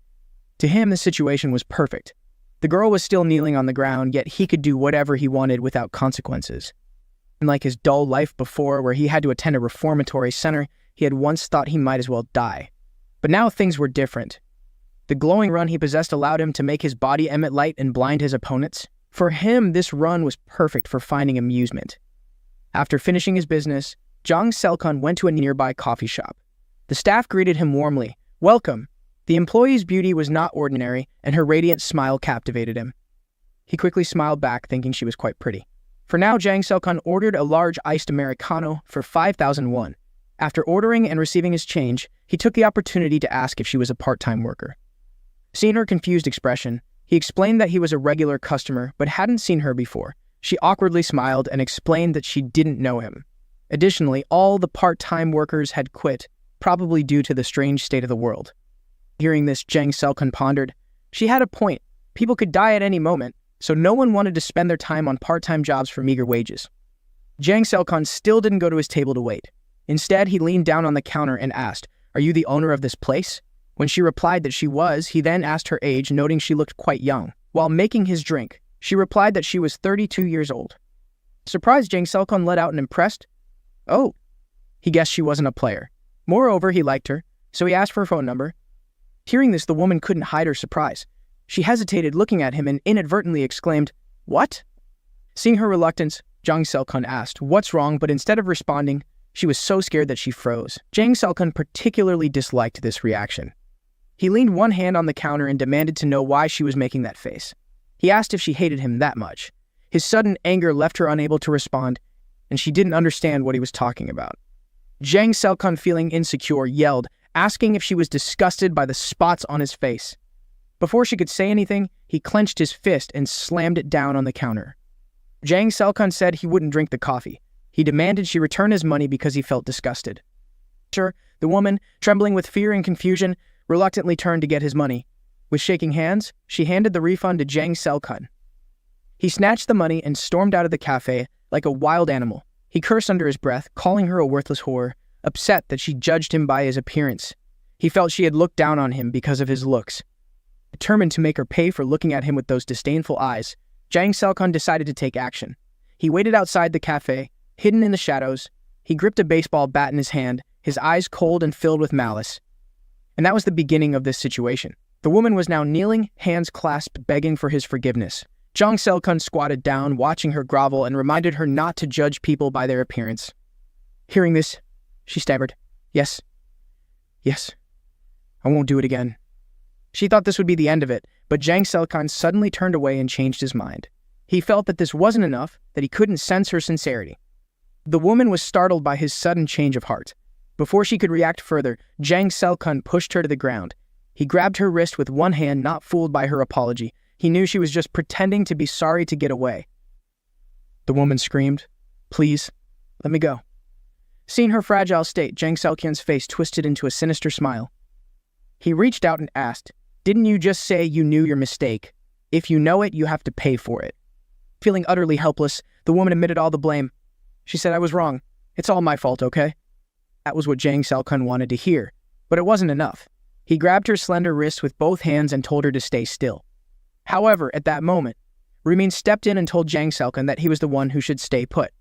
To him, the situation was perfect. The girl was still kneeling on the ground, yet he could do whatever he wanted without consequences. Unlike his dull life before, where he had to attend a reformatory center, he had once thought he might as well die. But now things were different. The glowing run he possessed allowed him to make his body emit light and blind his opponents. For him, this run was perfect for finding amusement. After finishing his business, Jang Selkun went to a nearby coffee shop. The staff greeted him warmly. "Welcome." The employee's beauty was not ordinary, and her radiant smile captivated him. He quickly smiled back, thinking she was quite pretty. For now, Jang Selkun ordered a large iced Americano for 5,000 won. After ordering and receiving his change, he took the opportunity to ask if she was a part-time worker. Seeing her confused expression, he explained that he was a regular customer but hadn't seen her before. She awkwardly smiled and explained that she didn't know him. Additionally, all the part-time workers had quit, probably due to the strange state of the world. Hearing this, Jang Selkun pondered. She had a point. People could die at any moment, so no one wanted to spend their time on part-time jobs for meager wages. Jang Selkun still didn't go to his table to wait. Instead, he leaned down on the counter and asked, "Are you the owner of this place?" When she replied that she was, he then asked her age, noting she looked quite young. While making his drink, she replied that she was 32 years old. Surprised, Jang Selkun let out an impressed, "Oh." He guessed she wasn't a player. Moreover, he liked her, so he asked for her phone number. Hearing this, the woman couldn't hide her surprise. She hesitated, looking at him, and inadvertently exclaimed, "What?" Seeing her reluctance, Jang Selkun asked, "What's wrong?" But instead of responding, she was so scared that she froze. Jang Selkun particularly disliked this reaction. He leaned one hand on the counter and demanded to know why she was making that face. He asked if she hated him that much. His sudden anger left her unable to respond, and she didn't understand what he was talking about. Jang Selkun, feeling insecure, yelled, asking if she was disgusted by the spots on his face. Before she could say anything, he clenched his fist and slammed it down on the counter. Jang Selkun said he wouldn't drink the coffee. He demanded she return his money because he felt disgusted. Sure, the woman, trembling with fear and confusion, reluctantly turned to get his money. With shaking hands, she handed the refund to Jang Selkun. He snatched the money and stormed out of the cafe like a wild animal. He cursed under his breath, calling her a worthless whore, upset that she judged him by his appearance. He felt she had looked down on him because of his looks. Determined to make her pay for looking at him with those disdainful eyes, Jang Selkun decided to take action. He waited outside the cafe, hidden in the shadows. He gripped a baseball bat in his hand, his eyes cold and filled with malice. And that was the beginning of this situation. The woman was now kneeling, hands clasped, begging for his forgiveness. Jang Selkun squatted down, watching her grovel, and reminded her not to judge people by their appearance. Hearing this, she stammered, Yes, I won't do it again." She thought this would be the end of it, but Jang Selkun suddenly turned away and changed his mind. He felt that this wasn't enough, that he couldn't sense her sincerity. The woman was startled by his sudden change of heart. Before she could react further, Jang Selkun pushed her to the ground. He grabbed her wrist with one hand, not fooled by her apology. He knew she was just pretending to be sorry to get away. The woman screamed, "Please, let me go." Seeing her fragile state, Jang Selkun's face twisted into a sinister smile. He reached out and asked, "Didn't you just say you knew your mistake? If you know it, you have to pay for it." Feeling utterly helpless, the woman admitted all the blame. She said, "I was wrong. It's all my fault, okay?" That was what Jang Selkun wanted to hear, but it wasn't enough. He grabbed her slender wrists with both hands and told her to stay still. However, at that moment, Rumin stepped in and told Jang Selkun that he was the one who should stay put.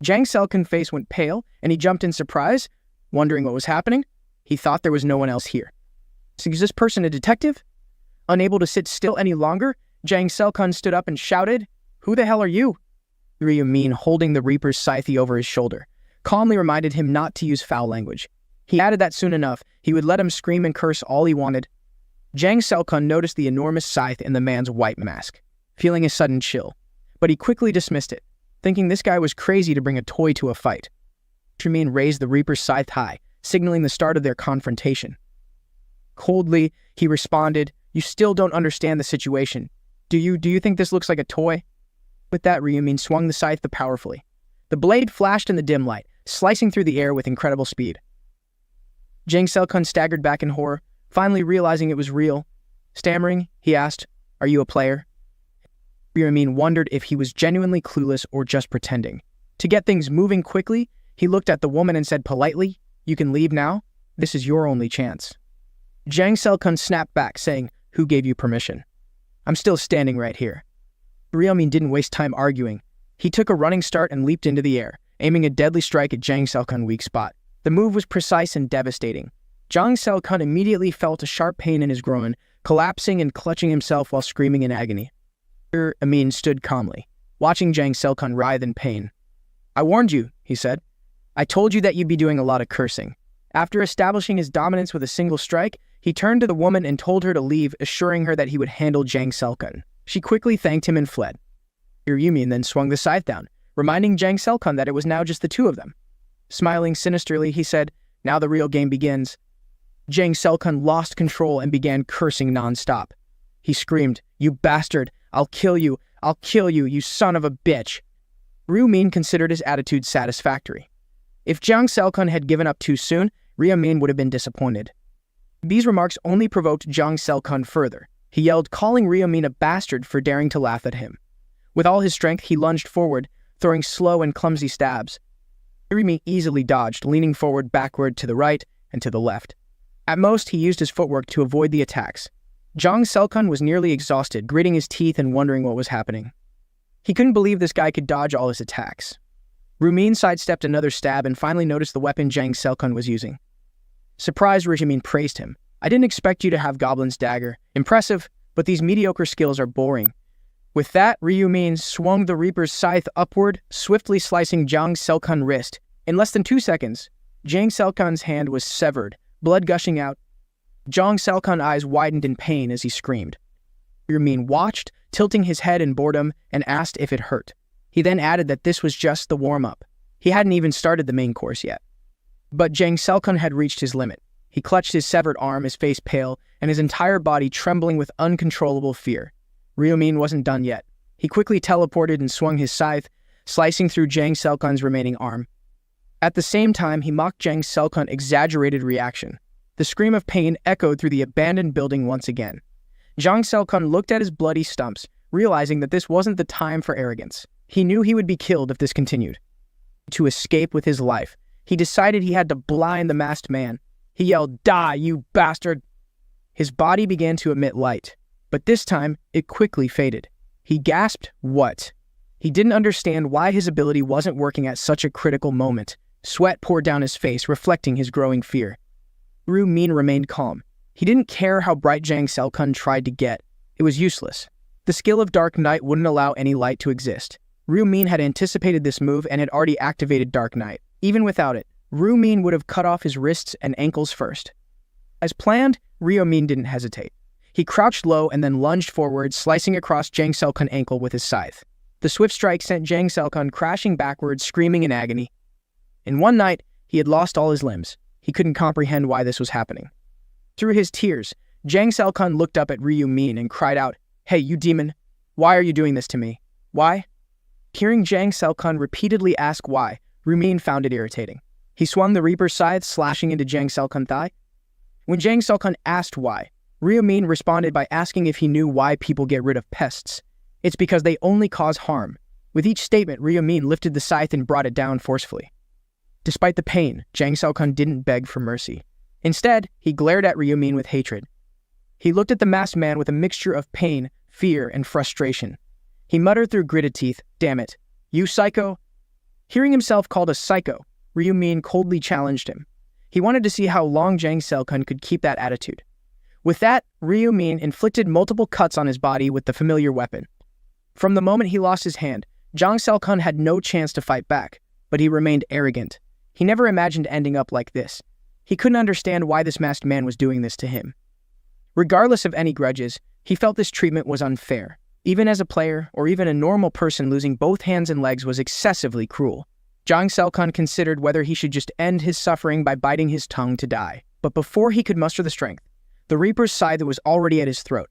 Jang Selkun's face went pale, and he jumped in surprise, wondering what was happening. He thought there was no one else here. So is this person a detective? Unable to sit still any longer, Jang Selkun stood up and shouted, "Who the hell are you?" Rumin, holding the Reaper's scythe over his shoulder, calmly reminded him not to use foul language. He added that soon enough, he would let him scream and curse all he wanted. Jang Selkun noticed the enormous scythe in the man's white mask, feeling a sudden chill, but he quickly dismissed it, thinking this guy was crazy to bring a toy to a fight. Rumin raised the Reaper's scythe high, signaling the start of their confrontation. Coldly, he responded, "You still don't understand the situation. Do you think this looks like a toy?" With that, Rumin swung the scythe powerfully. The blade flashed in the dim light, slicing through the air with incredible speed. Jang Selkun staggered back in horror, finally realizing it was real. Stammering, he asked, "Are you a player?" Rumin wondered if he was genuinely clueless or just pretending. To get things moving quickly, he looked at the woman and said politely, "You can leave now. This is your only chance." Jang Selkun snapped back, saying, "Who gave you permission? I'm still standing right here." Rumin didn't waste time arguing. He took a running start and leaped into the air, aiming a deadly strike at Jang Selkun's weak spot. The move was precise and devastating. Jang Selkun immediately felt a sharp pain in his groin, collapsing and clutching himself while screaming in agony. Amin stood calmly, watching Jang Selkun writhe in pain. "I warned you," he said. "I told you that you'd be doing a lot of cursing." After establishing his dominance with a single strike, he turned to the woman and told her to leave, assuring her that he would handle Jang Selkun. She quickly thanked him and fled. Rumin then swung the scythe down, reminding Jang Selkun that it was now just the two of them. Smiling sinisterly, he said, "Now the real game begins." Jang Selkun lost control and began cursing non-stop. He screamed, "You bastard! I'll kill you! I'll kill you, you son of a bitch!" Ryu Min considered his attitude satisfactory. If Jang Selkun had given up too soon, Ryu Min would have been disappointed. These remarks only provoked Jang Selkun further. He yelled, calling Ryu Min a bastard for daring to laugh at him. With all his strength, he lunged forward, throwing slow and clumsy stabs. Ryu Min easily dodged, leaning forward, backward, to the right, and to the left. At most, he used his footwork to avoid the attacks. Jang Selkun was nearly exhausted, gritting his teeth and wondering what was happening. He couldn't believe this guy could dodge all his attacks. Ryu Min sidestepped another stab and finally noticed the weapon Jang Selkun was using. Surprised, Ryu Min praised him. "I didn't expect you to have Goblin's Dagger. Impressive, but these mediocre skills are boring." With that, Ryu Min swung the Reaper's scythe upward, swiftly slicing Jang Selkun's wrist. In less than 2 seconds, Jang Selkun's hand was severed, blood gushing out. Jang Selkun's eyes widened in pain as he screamed. Ryu Min watched, tilting his head in boredom, and asked if it hurt. He then added that this was just the warm-up. He hadn't even started the main course yet. But Jang Selkun had reached his limit. He clutched his severed arm, his face pale, and his entire body trembling with uncontrollable fear. Ryu Min wasn't done yet. He quickly teleported and swung his scythe, slicing through Jang Selkun's remaining arm. At the same time, he mocked Jang Selkun's exaggerated reaction. The scream of pain echoed through the abandoned building once again. Jang Selkun looked at his bloody stumps, realizing that this wasn't the time for arrogance. He knew he would be killed if this continued. To escape with his life, he decided he had to blind the masked man. He yelled, "Die, you bastard!" His body began to emit light, but this time, it quickly faded. He gasped, "What?" He didn't understand why his ability wasn't working at such a critical moment. Sweat poured down his face, reflecting his growing fear. Ryu Min remained calm. He didn't care how bright Jang Selkun tried to get. It was useless. The skill of Dark Knight wouldn't allow any light to exist. Ryu Min had anticipated this move and had already activated Dark Knight. Even without it, Ryu Min would have cut off his wrists and ankles first. As planned, Ryu Min didn't hesitate. He crouched low and then lunged forward, slicing across Jang Selkun's ankle with his scythe. The swift strike sent Jang Selkun crashing backwards, screaming in agony. In one night, he had lost all his limbs. He couldn't comprehend why this was happening. Through his tears, Jang Selkun looked up at Ryu Min and cried out, "Hey, you demon! Why are you doing this to me? Why?" Hearing Jang Selkun repeatedly ask why, Ryu Min found it irritating. He swung the Reaper's scythe, slashing into Jang Selkun's thigh. When Jang Selkun asked why, Ryu Min responded by asking if he knew why people get rid of pests. "It's because they only cause harm." With each statement, Ryu Min lifted the scythe and brought it down forcefully. Despite the pain, Jang Selkun didn't beg for mercy. Instead, he glared at Ryu Min with hatred. He looked at the masked man with a mixture of pain, fear, and frustration. He muttered through gritted teeth, "Damn it, you psycho?" Hearing himself called a psycho, Ryu Min coldly challenged him. He wanted to see how long Jang Selkun could keep that attitude. With that, Ryu Min inflicted multiple cuts on his body with the familiar weapon. From the moment he lost his hand, Jang Selkun had no chance to fight back, but he remained arrogant. He never imagined ending up like this. He couldn't understand why this masked man was doing this to him. Regardless of any grudges, he felt this treatment was unfair. Even as a player, or even a normal person, losing both hands and legs was excessively cruel. Jang Selkun considered whether he should just end his suffering by biting his tongue to die. But before he could muster the strength, the Reaper's scythe was already at his throat.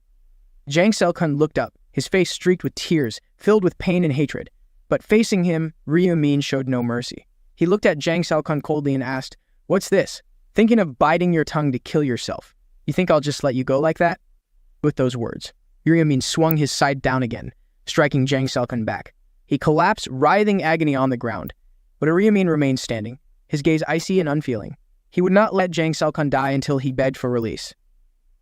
Jang Selkun looked up, his face streaked with tears, filled with pain and hatred. But facing him, Ryu Min showed no mercy. He looked at Jang Selkun coldly and asked, "What's this? Thinking of biting your tongue to kill yourself? You think I'll just let you go like that?" With those words, Ryu Min swung his scythe down again, striking Jang Selkun back. He collapsed, writhing agony on the ground. But Ryu Min remained standing, his gaze icy and unfeeling. He would not let Jang Selkun die until he begged for release.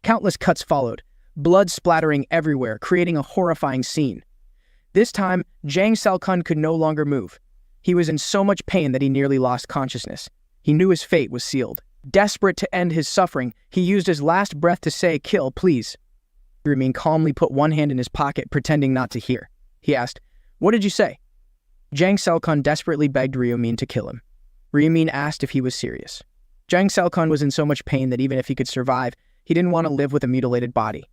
Countless cuts followed, blood splattering everywhere, creating a horrifying scene. This time, Jang Selkun could no longer move. He was in so much pain that he nearly lost consciousness. He knew his fate was sealed. Desperate to end his suffering, he used his last breath to say, "Kill, please." Ryu Min calmly put one hand in his pocket, pretending not to hear. He asked, "What did you say?" Jang Selkun desperately begged Ryu Min to kill him. Ryu Min asked if he was serious. Jang Selkun was in so much pain that even if he could survive, he didn't want to live with a mutilated body.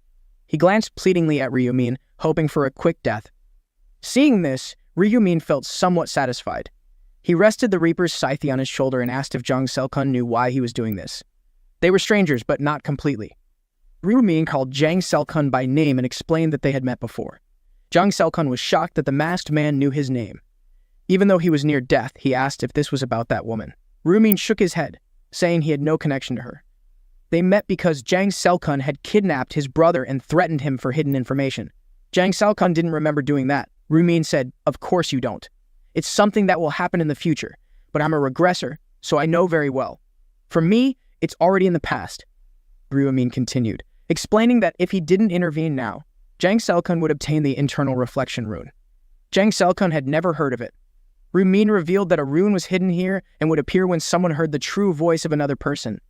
He glanced pleadingly at Ryu Min, hoping for a quick death. Seeing this, Ryu Min felt somewhat satisfied. He rested the Reaper's scythe on his shoulder and asked if Jang Selkun knew why he was doing this. They were strangers, but not completely. Ryu called Jang Selkun by name and explained that they had met before. Jang Selkun was shocked that the masked man knew his name. Even though he was near death, he asked if this was about that woman. Ryu shook his head, saying he had no connection to her. They met because Jang Selkun had kidnapped his brother and threatened him for hidden information. Jang Selkun didn't remember doing that. Ryu said, "Of course you don't. It's something that will happen in the future, but I'm a regressor, so I know very well. For me, it's already in the past." Ryu continued, explaining that if he didn't intervene now, Jang Selkun would obtain the internal reflection rune. Jang Selkun had never heard of it. Ryu revealed that a rune was hidden here and would appear when someone heard the true voice of another person.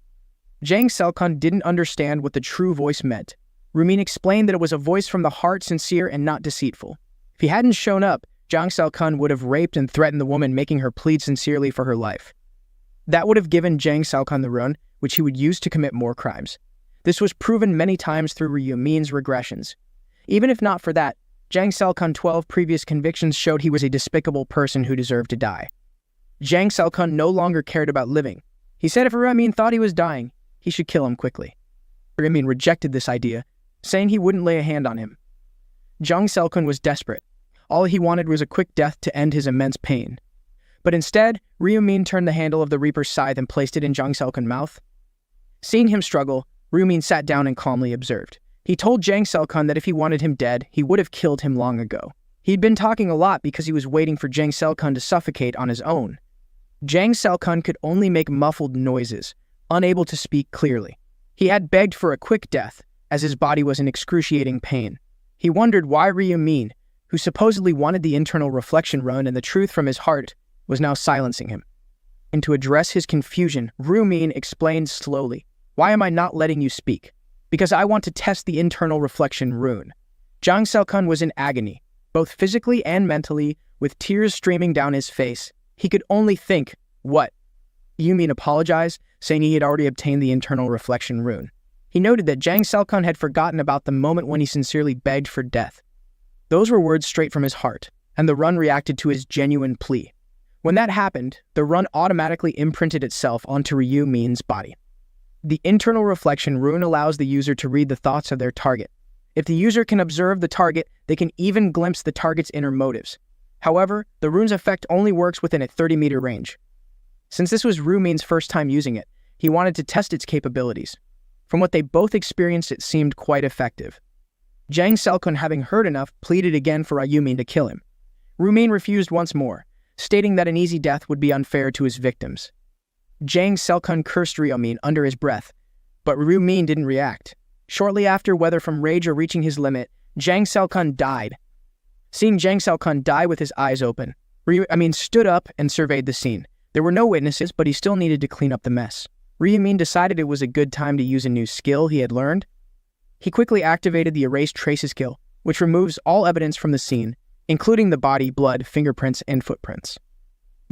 Jang Selkun didn't understand what the true voice meant. Ryu explained that it was a voice from the heart, sincere and not deceitful. If he hadn't shown up, Jang Selkun would have raped and threatened the woman, making her plead sincerely for her life. That would have given Jang Selkun the rune, which he would use to commit more crimes. This was proven many times through Ryumin's regressions. Even if not for that, Jang Selkun's 12 previous convictions showed he was a despicable person who deserved to die. Jang Selkun no longer cared about living. He said if Ryu thought he was dying, he should kill him quickly. Ryu rejected this idea, saying he wouldn't lay a hand on him. Jang Selkun was desperate. All he wanted was a quick death to end his immense pain. But instead, Ryu turned the handle of the Reaper's scythe and placed it in Jang Selkun's mouth. Seeing him struggle, Ryu sat down and calmly observed. He told Jang Selkun that if he wanted him dead, he would have killed him long ago. He'd been talking a lot because he was waiting for Jang Selkun to suffocate on his own. Jang Selkun could only make muffled noises, unable to speak clearly. He had begged for a quick death, as his body was in excruciating pain. He wondered why Ryu, who supposedly wanted the internal reflection rune and the truth from his heart, was now silencing him. And to address his confusion, Ryu explained slowly, "Why am I not letting you speak? Because I want to test the internal reflection rune." Jang Selkun was in agony, both physically and mentally, with tears streaming down his face. He could only think, what? Ryu apologized, saying he had already obtained the internal reflection rune. He noted that Jang Selkun had forgotten about the moment when he sincerely begged for death. Those were words straight from his heart, and the rune reacted to his genuine plea. When that happened, the rune automatically imprinted itself onto Ryumin's body. The internal reflection rune allows the user to read the thoughts of their target. If the user can observe the target, they can even glimpse the target's inner motives. However, the rune's effect only works within a 30-meter range. Since this was Ryumin's first time using it, he wanted to test its capabilities. From what they both experienced, it seemed quite effective. Jang Selkun, having heard enough, pleaded again for Ryu to kill him. Ryu refused once more, stating that an easy death would be unfair to his victims. Jang Selkun cursed Ryu under his breath, but Ryu didn't react. Shortly after, whether from rage or reaching his limit, Jang Selkun died. Seeing Jang Selkun die with his eyes open, Ryu stood up and surveyed the scene. There were no witnesses, but he still needed to clean up the mess. Ryu decided it was a good time to use a new skill he had learned. He quickly activated the Erase Traces skill, which removes all evidence from the scene, including the body, blood, fingerprints, and footprints.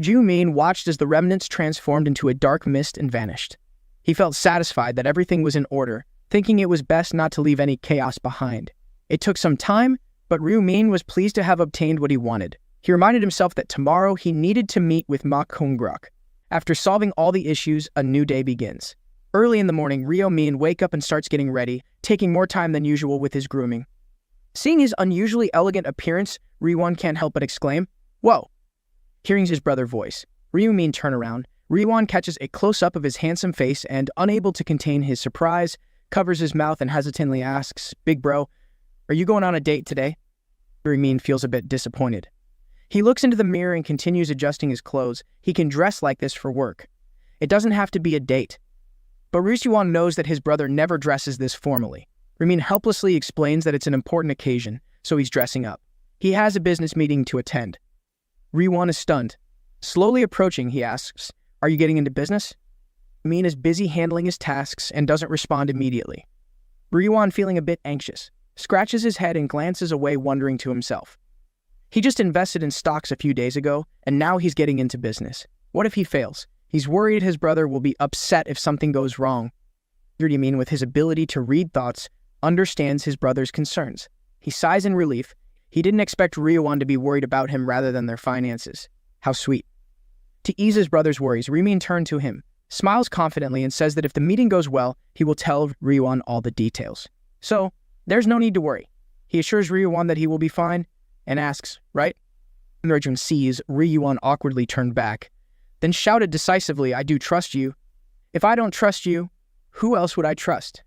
Ju-min watched as the remnants transformed into a dark mist and vanished. He felt satisfied that everything was in order, thinking it was best not to leave any chaos behind. It took some time, but Ryu was pleased to have obtained what he wanted. He reminded himself that tomorrow he needed to meet with Ma Kung-grok. After solving all the issues, a new day begins. Early in the morning, Ryu wakes up and starts getting ready, taking more time than usual with his grooming. Seeing his unusually elegant appearance, Ryu can't help but exclaim, "Whoa!" Hearing his brother's voice, Ryu turns around. Ryu catches a close-up of his handsome face and, unable to contain his surprise, covers his mouth and hesitantly asks, "Big bro, are you going on a date today?" Ryu feels a bit disappointed. He looks into the mirror and continues adjusting his clothes. He can dress like this for work. It doesn't have to be a date. But Ryu knows that his brother never dresses this formally. Ryu helplessly explains that it's an important occasion, so he's dressing up. He has a business meeting to attend. Ryu is stunned. Slowly approaching, he asks, "Are you getting into business?" Ryu is busy handling his tasks and doesn't respond immediately. Ryu, feeling a bit anxious, scratches his head and glances away, wondering to himself. He just invested in stocks a few days ago, and now he's getting into business. What if he fails? He's worried his brother will be upset if something goes wrong. Ryu, with his ability to read thoughts, understands his brother's concerns. He sighs in relief. He didn't expect Ryu to be worried about him rather than their finances. How sweet. To ease his brother's worries, Ryumin turned to him, smiles confidently, and says that if the meeting goes well, he will tell Ryuan all the details. So, there's no need to worry. He assures Ryuan that he will be fine, and asks, right? Ryujun sees Ryuan awkwardly turned back, then shouted decisively, I do trust you. If I don't trust you, who else would I trust?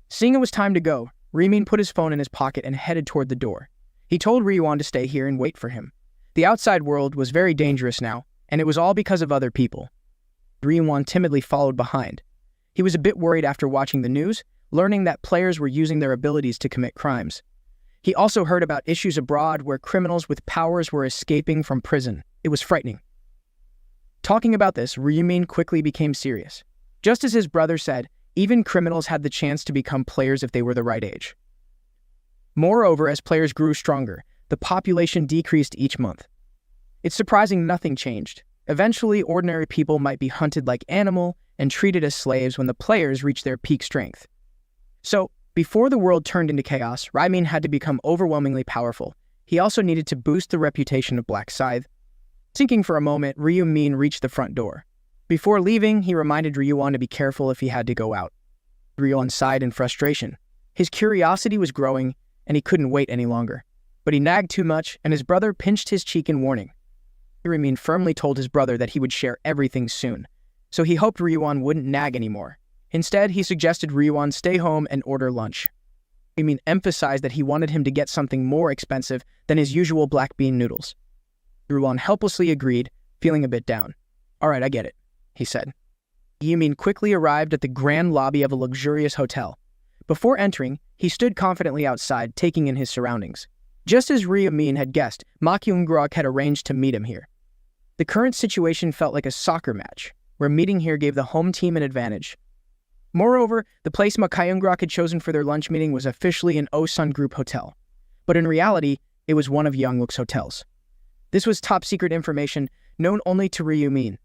Seeing it was time to go, Ryumin put his phone in his pocket and headed toward the door. He told Ryuan to stay here and wait for him. The outside world was very dangerous now, and it was all because of other people. Ryuan timidly followed behind. He was a bit worried after watching the news, learning that players were using their abilities to commit crimes. He also heard about issues abroad where criminals with powers were escaping from prison. It was frightening. Talking about this, Ryumin quickly became serious. Just as his brother said, even criminals had the chance to become players if they were the right age. Moreover, as players grew stronger, the population decreased each month. It's surprising nothing changed. Eventually, ordinary people might be hunted like animals and treated as slaves when the players reached their peak strength. So, before the world turned into chaos, Ryumin had to become overwhelmingly powerful. He also needed to boost the reputation of Black Scythe. Thinking for a moment, Ryumin reached the front door. Before leaving, he reminded Ryuan to be careful if he had to go out. Ryuan sighed in frustration. His curiosity was growing, and he couldn't wait any longer. But he nagged too much, and his brother pinched his cheek in warning. Ryumin firmly told his brother that he would share everything soon, so he hoped Ryuan wouldn't nag anymore. Instead, he suggested Ryuan stay home and order lunch. Ryumin emphasized that he wanted him to get something more expensive than his usual black bean noodles. Ryuan helplessly agreed, feeling a bit down. All right, I get it, he said. Ryumin quickly arrived at the grand lobby of a luxurious hotel. Before entering, he stood confidently outside, taking in his surroundings. Just as Ryumin had guessed, Ma Kyung-grok had arranged to meet him here. The current situation felt like a soccer match, where meeting here gave the home team an advantage. Moreover, the place Ma Kyung-grok had chosen for their lunch meeting was officially an Osun Group hotel. But in reality, it was one of Youngluk's hotels. This was top-secret information known only to Ryumin.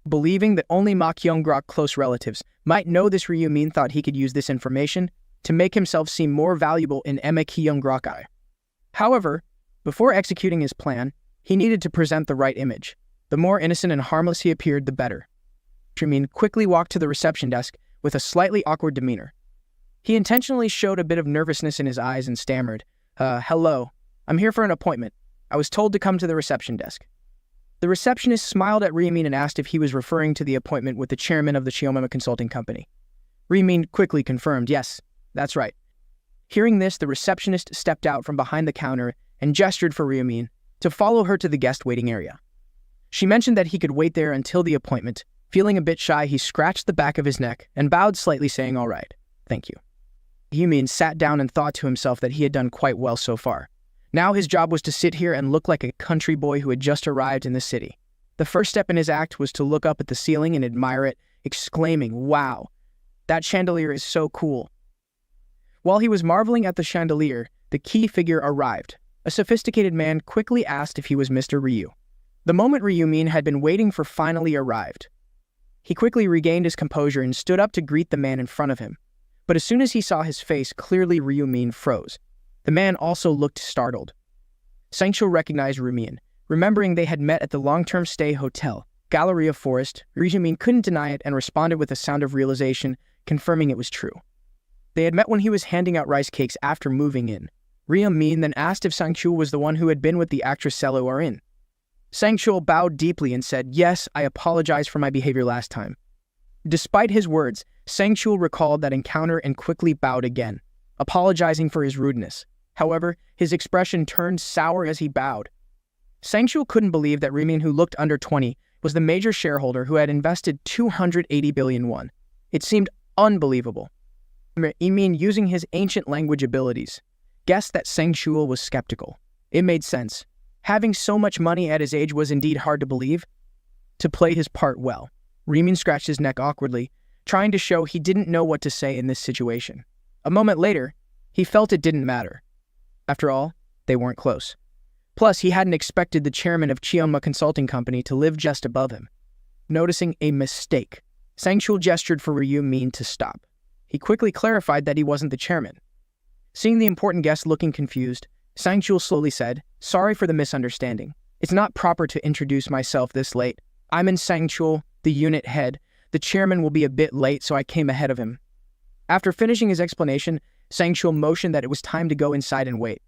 Believing that only Ma Kyung-grok close relatives might know this, Ryumin thought he could use this information to make himself seem more valuable in Ma Kyung-grok's eye. However, before executing his plan, he needed to present the right image. The more innocent and harmless he appeared, the better. Ryumin quickly walked to the reception desk with a slightly awkward demeanor. He intentionally showed a bit of nervousness in his eyes and stammered, hello, I'm here for an appointment. I was told to come to the reception desk. The receptionist smiled at Ryumin and asked if he was referring to the appointment with the chairman of the Chiomama Consulting Company. Ryumin quickly confirmed, yes, that's right. Hearing this, the receptionist stepped out from behind the counter and gestured for Ryumin to follow her to the guest waiting area. She mentioned that he could wait there until the appointment. Feeling a bit shy, he scratched the back of his neck and bowed slightly, saying, all right, thank you. Ryumin sat down and thought to himself that he had done quite well so far. Now his job was to sit here and look like a country boy who had just arrived in the city. The first step in his act was to look up at the ceiling and admire it, exclaiming, wow, that chandelier is so cool. While he was marveling at the chandelier, the key figure arrived. A sophisticated man quickly asked if he was Mr. Ryu. The moment Ryumin had been waiting for finally arrived. He quickly regained his composure and stood up to greet the man in front of him. But as soon as he saw his face, clearly Ryumin froze. The man also looked startled. Sangcho recognized Ryumin. Remembering they had met at the long-term stay hotel, Galleria Forest, Ryumin couldn't deny it and responded with a sound of realization, confirming it was true. They had met when he was handing out rice cakes after moving in. Ryumin then asked if Sangcho was the one who had been with the actress Selo Arin. Sangcho bowed deeply and said, yes, I apologize for my behavior last time. Despite his words, Sangcho recalled that encounter and quickly bowed again, apologizing for his rudeness. However, his expression turned sour as he bowed. Sangcho couldn't believe that Ryumin, who looked under 20, was the major shareholder who had invested 280 billion won. It seemed unbelievable. Ryumin, using his ancient language abilities, guessed that Sangcho was skeptical. It made sense. Having so much money at his age was indeed hard to believe. To play his part well, Ryumin scratched his neck awkwardly, trying to show he didn't know what to say in this situation. A moment later, he felt it didn't matter. After all, they weren't close. Plus, he hadn't expected the chairman of Chiomama Consulting Company to live just above him. Noticing a mistake, Sangchul gestured for Ryumin to stop. He quickly clarified that he wasn't the chairman. Seeing the important guest looking confused, Sangchul slowly said, sorry for the misunderstanding. It's not proper to introduce myself this late. I'm in Sangchul, the unit head. The chairman will be a bit late, so I came ahead of him. After finishing his explanation, Sangchul motioned that it was time to go inside and wait.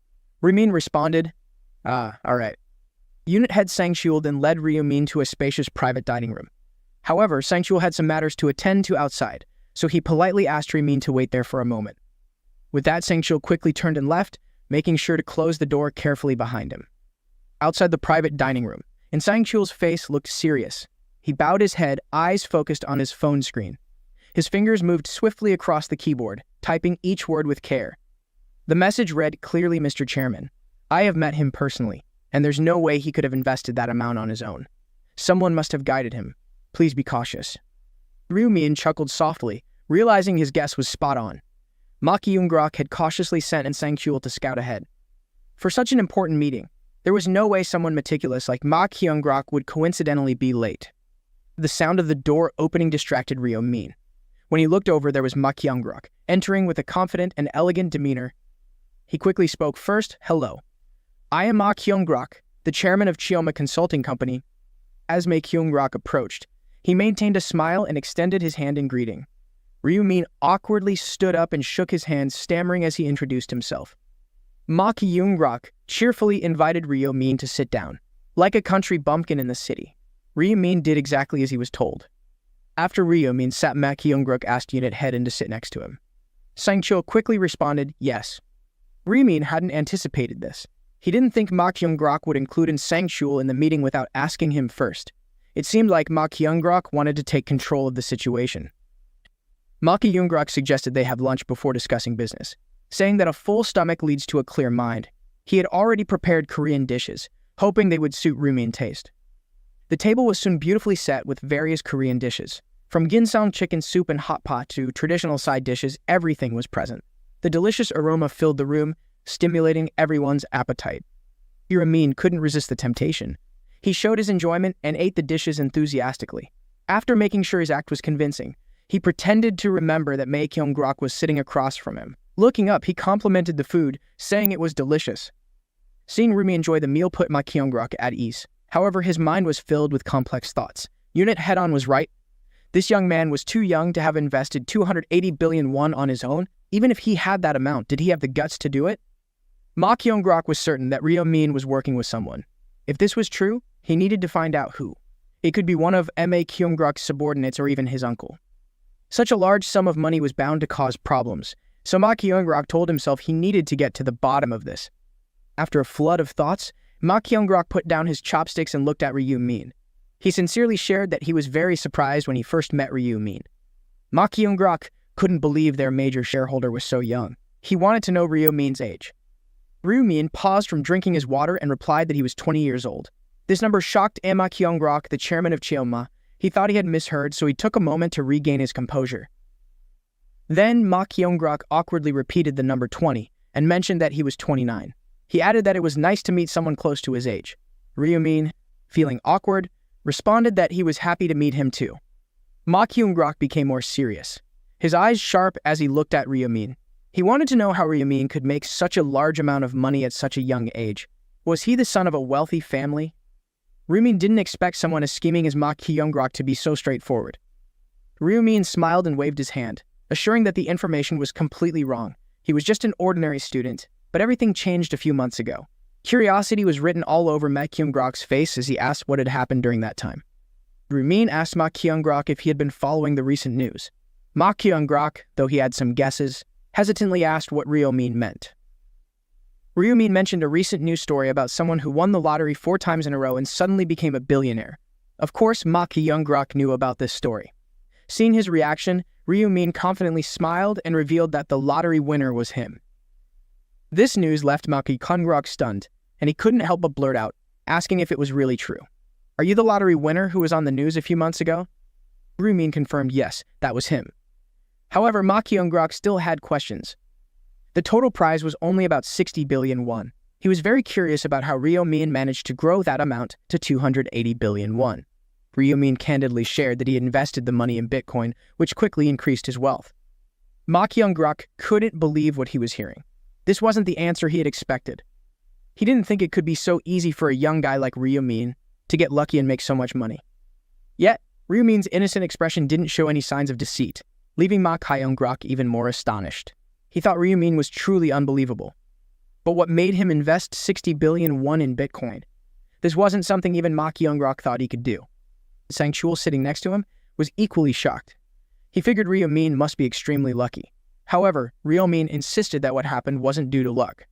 Ryumin responded, all right. Unit head Sangchul then led Ryumin to a spacious private dining room. However, Sangchul had some matters to attend to outside, so he politely asked Ryumin to wait there for a moment. With that, Sangchul quickly turned and left, making sure to close the door carefully behind him. Outside the private dining room, and Sangchul's face looked serious. He bowed his head, eyes focused on his phone screen. His fingers moved swiftly across the keyboard, typing each word with care. The message read clearly, Mr. Chairman. I have met him personally, and there's no way he could have invested that amount on his own. Someone must have guided him. Please be cautious. Ryumin chuckled softly, realizing his guess was spot on. Ma Kyung-grok had cautiously sent Sangchul to scout ahead. For such an important meeting, there was no way someone meticulous like Ma Kyung-grok would coincidentally be late. The sound of the door opening distracted Ryumin. When he looked over, there was Ma Kyung-grok, entering with a confident and elegant demeanor. He quickly spoke first, hello. I am Ma Kyung-grok, the chairman of Chioma Consulting Company. As Ma Kyung-grok approached, he maintained a smile and extended his hand in greeting. Ryumin awkwardly stood up and shook his hand, stammering as he introduced himself. Ma Kyung-grok cheerfully invited Ryumin to sit down. Like a country bumpkin in the city, Ryumin did exactly as he was told. After Ryumin sat, Ma Kyung-grok asked unit head in to sit next to him. Sangchul quickly responded, yes. Ryumin hadn't anticipated this. He didn't think Ma Kyung-grok would include Sangchul in the meeting without asking him first. It seemed like Ma Kyung-grok wanted to take control of the situation. Ma Kyung-grok suggested they have lunch before discussing business, saying that a full stomach leads to a clear mind. He had already prepared Korean dishes, hoping they would suit Ryumin's taste. The table was soon beautifully set with various Korean dishes. From ginseng chicken soup and hot pot to traditional side dishes, everything was present. The delicious aroma filled the room, stimulating everyone's appetite. Ryumin couldn't resist the temptation. He showed his enjoyment and ate the dishes enthusiastically. After making sure his act was convincing, he pretended to remember that Ma Kyung-grok was sitting across from him. Looking up, he complimented the food, saying it was delicious. Seeing Ryumin enjoy the meal put Ma Kyung-grok at ease. However, his mind was filled with complex thoughts. Unit head-on was right. This young man was too young to have invested 280 billion won on his own. Even if he had that amount, did he have the guts to do it? Ma Kyung-grok was certain that Ryumin was working with someone. If this was true, he needed to find out who. It could be one of Ma Kyung-grok's subordinates or even his uncle. Such a large sum of money was bound to cause problems, so Ma Kyung-grok told himself he needed to get to the bottom of this. After a flood of thoughts, Ma Kyung-grok put down his chopsticks and looked at Ryumin. He sincerely shared that he was very surprised when he first met Ryumin. Ma Kyung-grok couldn't believe their major shareholder was so young. He wanted to know Ryumin's age. Ryumin paused from drinking his water and replied that he was 20 years old. This number shocked Ma Kyung-grok, the chairman of Chioma. He thought he had misheard, so he took a moment to regain his composure. Then Ma Kyung-grok awkwardly repeated the number 20 and mentioned that he was 29. He added that it was nice to meet someone close to his age. Ryumin, feeling awkward, responded that he was happy to meet him too. Ma Kyung-grok became more serious, his eyes sharp as he looked at Ryumin. He wanted to know how Ryumin could make such a large amount of money at such a young age. Was he the son of a wealthy family? Ryumin didn't expect someone as scheming as Ma Kyung-grok to be so straightforward. Ryumin smiled and waved his hand, assuring that the information was completely wrong. He was just an ordinary student, but everything changed a few months ago. Curiosity was written all over Ma Kyung-grok's face as he asked what had happened during that time. Ryumin asked Ma Kyung-grok if he had been following the recent news. Ma Kyung-grok, though he had some guesses, hesitantly asked what Ryumin meant. Ryumin mentioned a recent news story about someone who won the lottery 4 times in a row and suddenly became a billionaire. Of course, Ma Kyung-grok knew about this story. Seeing his reaction, Ryumin confidently smiled and revealed that the lottery winner was him. This news left Ma Kyung-grok stunned, and he couldn't help but blurt out, asking if it was really true. Are you the lottery winner who was on the news a few months ago? Ryumin confirmed yes, that was him. However, Ma Kyung-grok still had questions. The total prize was only about 60 billion won. He was very curious about how Ryumin managed to grow that amount to 280 billion won. Ryumin candidly shared that he had invested the money in Bitcoin, which quickly increased his wealth. Ma Kyung-grok couldn't believe what he was hearing. This wasn't the answer he had expected. He didn't think it could be so easy for a young guy like Ryumin to get lucky and make so much money. Yet, Ryumin's innocent expression didn't show any signs of deceit, leaving Ma Kyung-grok even more astonished. He thought Ryumin was truly unbelievable. But what made him invest 60 billion won in Bitcoin? This wasn't something even Ma Kyung-grok thought he could do. Sang-chul, sitting next to him, was equally shocked. He figured Ryumin must be extremely lucky. However, Ryumin insisted that what happened wasn't due to luck.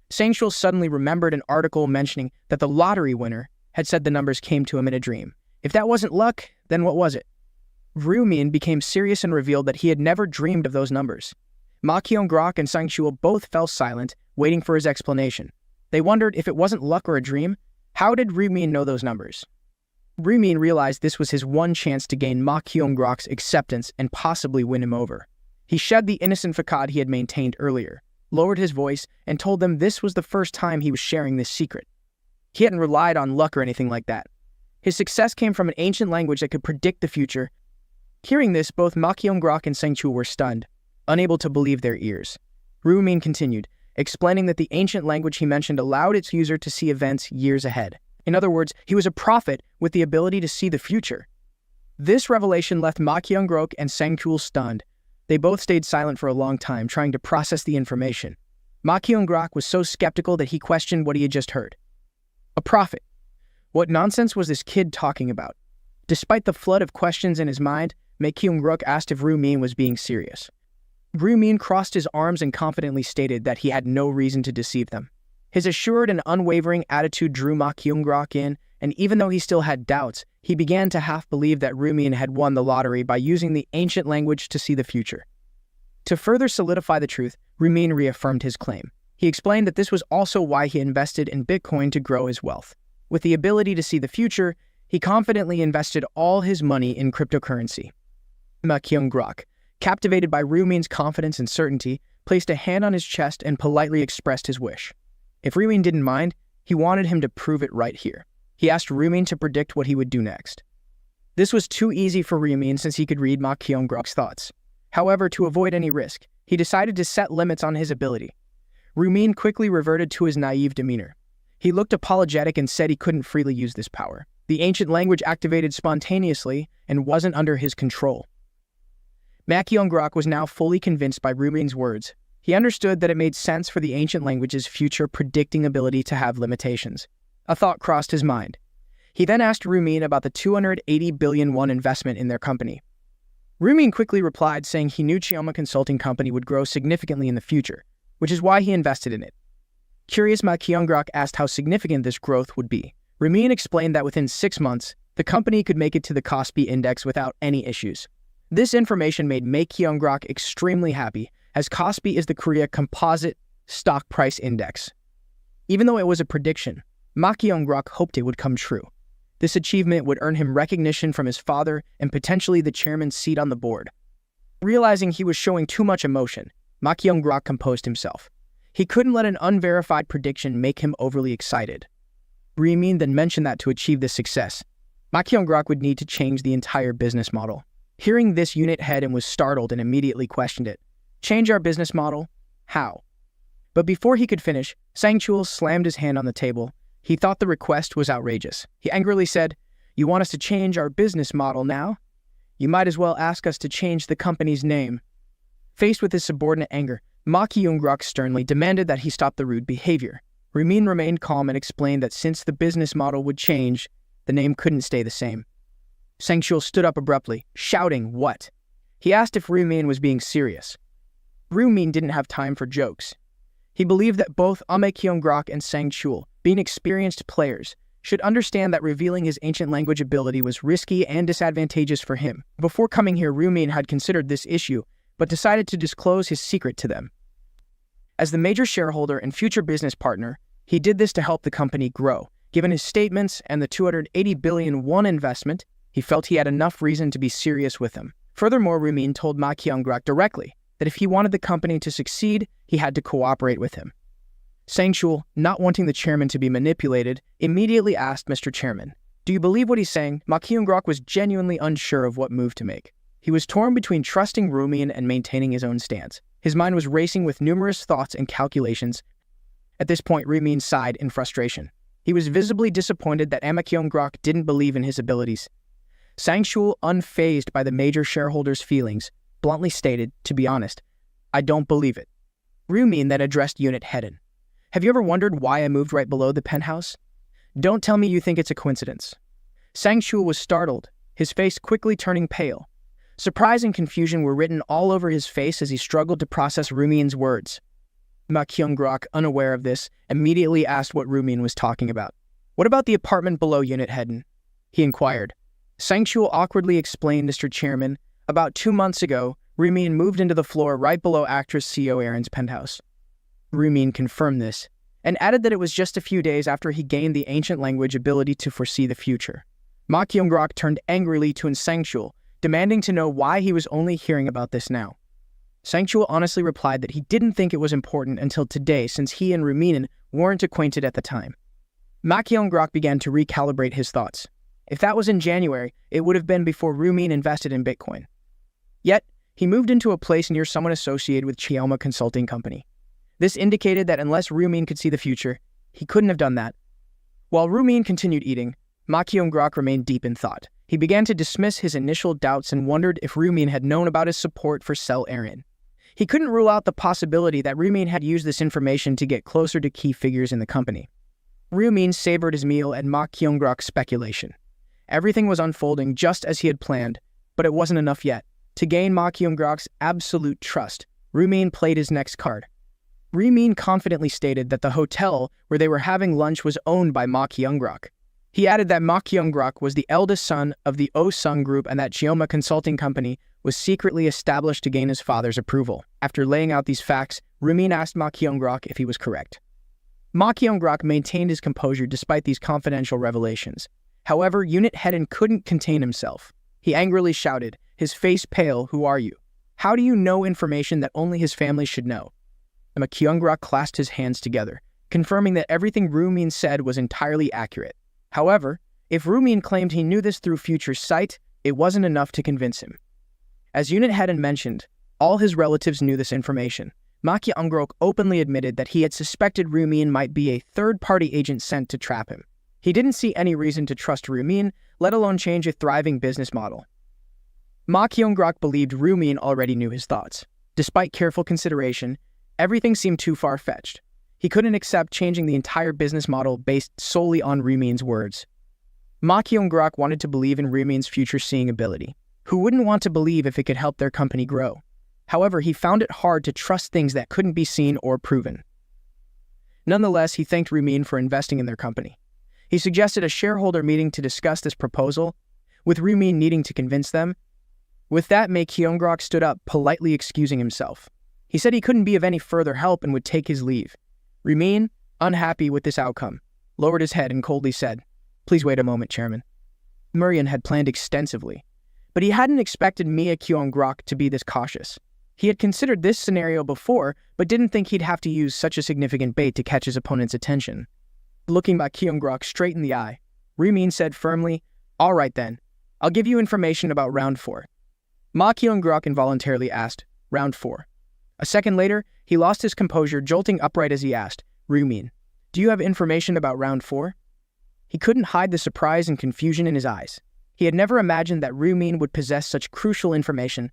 Sang-chul suddenly remembered an article mentioning that the lottery winner had said the numbers came to him in a dream. If that wasn't luck, then what was it? Ryumin became serious and revealed that he had never dreamed of those numbers. Ma Kyung-grok and Sang-chul both fell silent, waiting for his explanation. They wondered if it wasn't luck or a dream, how did Ryumin know those numbers? Ryumin realized this was his one chance to gain Ma Kyung-grok's acceptance and possibly win him over. He shed the innocent facade he had maintained earlier, lowered his voice, and told them this was the first time he was sharing this secret. He hadn't relied on luck or anything like that. His success came from an ancient language that could predict the future. Hearing this, both Ma Kyung-grok and Sang-chul were stunned, unable to believe their ears. Ryumin continued, explaining that the ancient language he mentioned allowed its user to see events years ahead. In other words, he was a prophet with the ability to see the future. This revelation left Ma Kyung-grok and Sang-chul stunned. They both stayed silent for a long time, trying to process the information. Ma Kyung-grok was so skeptical that he questioned what he had just heard. A prophet. What nonsense was this kid talking about? Despite the flood of questions in his mind, Ma Kyung-grok asked if Ryumin was being serious. Ryumin crossed his arms and confidently stated that he had no reason to deceive them. His assured and unwavering attitude drew Ma Kyung-grok in, and even though he still had doubts, he began to half believe that Ryumin had won the lottery by using the ancient language to see the future. To further solidify the truth, Ryumin reaffirmed his claim. He explained that this was also why he invested in Bitcoin to grow his wealth. With the ability to see the future, he confidently invested all his money in cryptocurrency. Ma Kyung-grok, captivated by Ryumin's confidence and certainty, placed a hand on his chest and politely expressed his wish. If Ryumin didn't mind, he wanted him to prove it right here. He asked Ryumin to predict what he would do next. This was too easy for Ryumin since he could read Ma Kyung-grok's thoughts. However, to avoid any risk, he decided to set limits on his ability. Ryumin quickly reverted to his naive demeanor. He looked apologetic and said he couldn't freely use this power. The ancient language activated spontaneously and wasn't under his control. Ma Kyung-grok was now fully convinced by Ryumin's words. He understood that it made sense for the ancient language's future predicting ability to have limitations. A thought crossed his mind. He then asked Ryumin about the 280 billion won investment in their company. Ryumin quickly replied, saying he knew Chioma Consulting Company would grow significantly in the future, which is why he invested in it. Curious, Ma Kyung-grok asked how significant this growth would be. Ryumin explained that within 6 months, the company could make it to the Kospi index without any issues. This information made Ma Kyung-grok extremely happy, as Kospi is the Korea Composite Stock Price Index. Even though it was a prediction, Ma Kyung-grok hoped it would come true. This achievement would earn him recognition from his father and potentially the chairman's seat on the board. Realizing he was showing too much emotion, Ma Kyung-grok composed himself. He couldn't let an unverified prediction make him overly excited. Ryumin then mentioned that to achieve this success, Ma Kyung-grok would need to change the entire business model. Hearing this, unit head and was startled and immediately questioned it. Change our business model? How? But before he could finish, Sang-chul slammed his hand on the table. He thought the request was outrageous. He angrily said, "You want us to change our business model now? You might as well ask us to change the company's name." Faced with his subordinate anger, Ma Kyung-grok sternly demanded that he stop the rude behavior. Ryumin remained calm and explained that since the business model would change, the name couldn't stay the same. Sang-chul stood up abruptly, shouting, "What?" He asked if Ryumin was being serious. Ryumin didn't have time for jokes. He believed that both Ma Kyung-grok and Sang-chul, being experienced players, should understand that revealing his ancient language ability was risky and disadvantageous for him. Before coming here, Ryumin had considered this issue, but decided to disclose his secret to them. As the major shareholder and future business partner, he did this to help the company grow. Given his statements and the 280 billion won investment, he felt he had enough reason to be serious with him. Furthermore, Ryumin told Ma Kyung-grok directly that if he wanted the company to succeed, he had to cooperate with him. Sang-chul, not wanting the chairman to be manipulated, immediately asked, "Mr. Chairman, do you believe what he's saying?" Ma Kyung-grok was genuinely unsure of what move to make. He was torn between trusting Ryumin and maintaining his own stance. His mind was racing with numerous thoughts and calculations. At this point, Ryumin sighed in frustration. He was visibly disappointed that Ma Kyung-grok didn't believe in his abilities. Sang-shul, unfazed by the major shareholder's feelings, bluntly stated, "To be honest, I don't believe it." Rumin then addressed Unit Hedon. "Have you ever wondered why I moved right below the penthouse? Don't tell me you think it's a coincidence." Sang-shul was startled, his face quickly turning pale. Surprise and confusion were written all over his face as he struggled to process Rumin's words. Ma Kyung-grok, unaware of this, immediately asked what Rumin was talking about. "What about the apartment below Unit Hedon?" he inquired. Sang-shul awkwardly explained, "Mr. Chairman, about 2 months ago, Rumin moved into the floor right below actress Seo Erin's penthouse." Rumin confirmed this, and added that it was just a few days after he gained the ancient language ability to foresee the future. Ma Kyung-grok turned angrily to Sang-shul, demanding to know why he was only hearing about this now. Sang-shul honestly replied that he didn't think it was important until today, since he and Rumin weren't acquainted at the time. Ma Kyung-grok began to recalibrate his thoughts. If that was in January, it would have been before Rumin invested in Bitcoin. Yet, he moved into a place near someone associated with Chioma Consulting Company. This indicated that unless Rumin could see the future, he couldn't have done that. While Rumin continued eating, Ma Kyung-grok remained deep in thought. He began to dismiss his initial doubts and wondered if Rumin had known about his support for Seo Erin. He couldn't rule out the possibility that Rumin had used this information to get closer to key figures in the company. Rumin savored his meal at Ma Kyung-grok's speculation. Everything was unfolding just as he had planned, but it wasn't enough yet. To gain Ma Kyung-grok's absolute trust, Rumin played his next card. Rumin confidently stated that the hotel where they were having lunch was owned by Ma Kyung-grok. He added that Ma Kyung-grok was the eldest son of the Oh-sung Group and that Chioma Consulting Company was secretly established to gain his father's approval. After laying out these facts, Rumin asked Ma Kyung-grok if he was correct. Ma Kyung-grok maintained his composure despite these confidential revelations. However, Unit Hedon couldn't contain himself. He angrily shouted, his face pale, "Who are you? How do you know information that only his family should know?" Ma Kyung-grok clasped his hands together, confirming that everything Rumin said was entirely accurate. However, if Rumin claimed he knew this through future sight, it wasn't enough to convince him. As Unit Hedon mentioned, all his relatives knew this information. Ma Kyung-grok openly admitted that he had suspected Rumin might be a third-party agent sent to trap him. He didn't see any reason to trust Rumin, let alone change a thriving business model. Ma Kyung-grok believed Rumin already knew his thoughts. Despite careful consideration, everything seemed too far-fetched. He couldn't accept changing the entire business model based solely on Rumin's words. Ma Kyung-grok wanted to believe in Rumin's future-seeing ability. Who wouldn't want to believe if it could help their company grow? However, he found it hard to trust things that couldn't be seen or proven. Nonetheless, he thanked Rumin for investing in their company. He suggested a shareholder meeting to discuss this proposal, with Rumin needing to convince them. With that, Ma Kyung-grok stood up, politely excusing himself. He said he couldn't be of any further help and would take his leave. Rumin, unhappy with this outcome, lowered his head and coldly said, "Please wait a moment, Chairman." Murian had planned extensively, but he hadn't expected Ma Kyung-grok to be this cautious. He had considered this scenario before, but didn't think he'd have to use such a significant bait to catch his opponent's attention. Looking Ma Kyung-grok straight in the eye, Rumin said firmly, "All right then, I'll give you information about round 4. Ma Kyung-grok involuntarily asked, "Round 4? A second later, he lost his composure, jolting upright as he asked, "Rumin, do you have information about round 4? He couldn't hide the surprise and confusion in his eyes. He had never imagined that Rumin would possess such crucial information.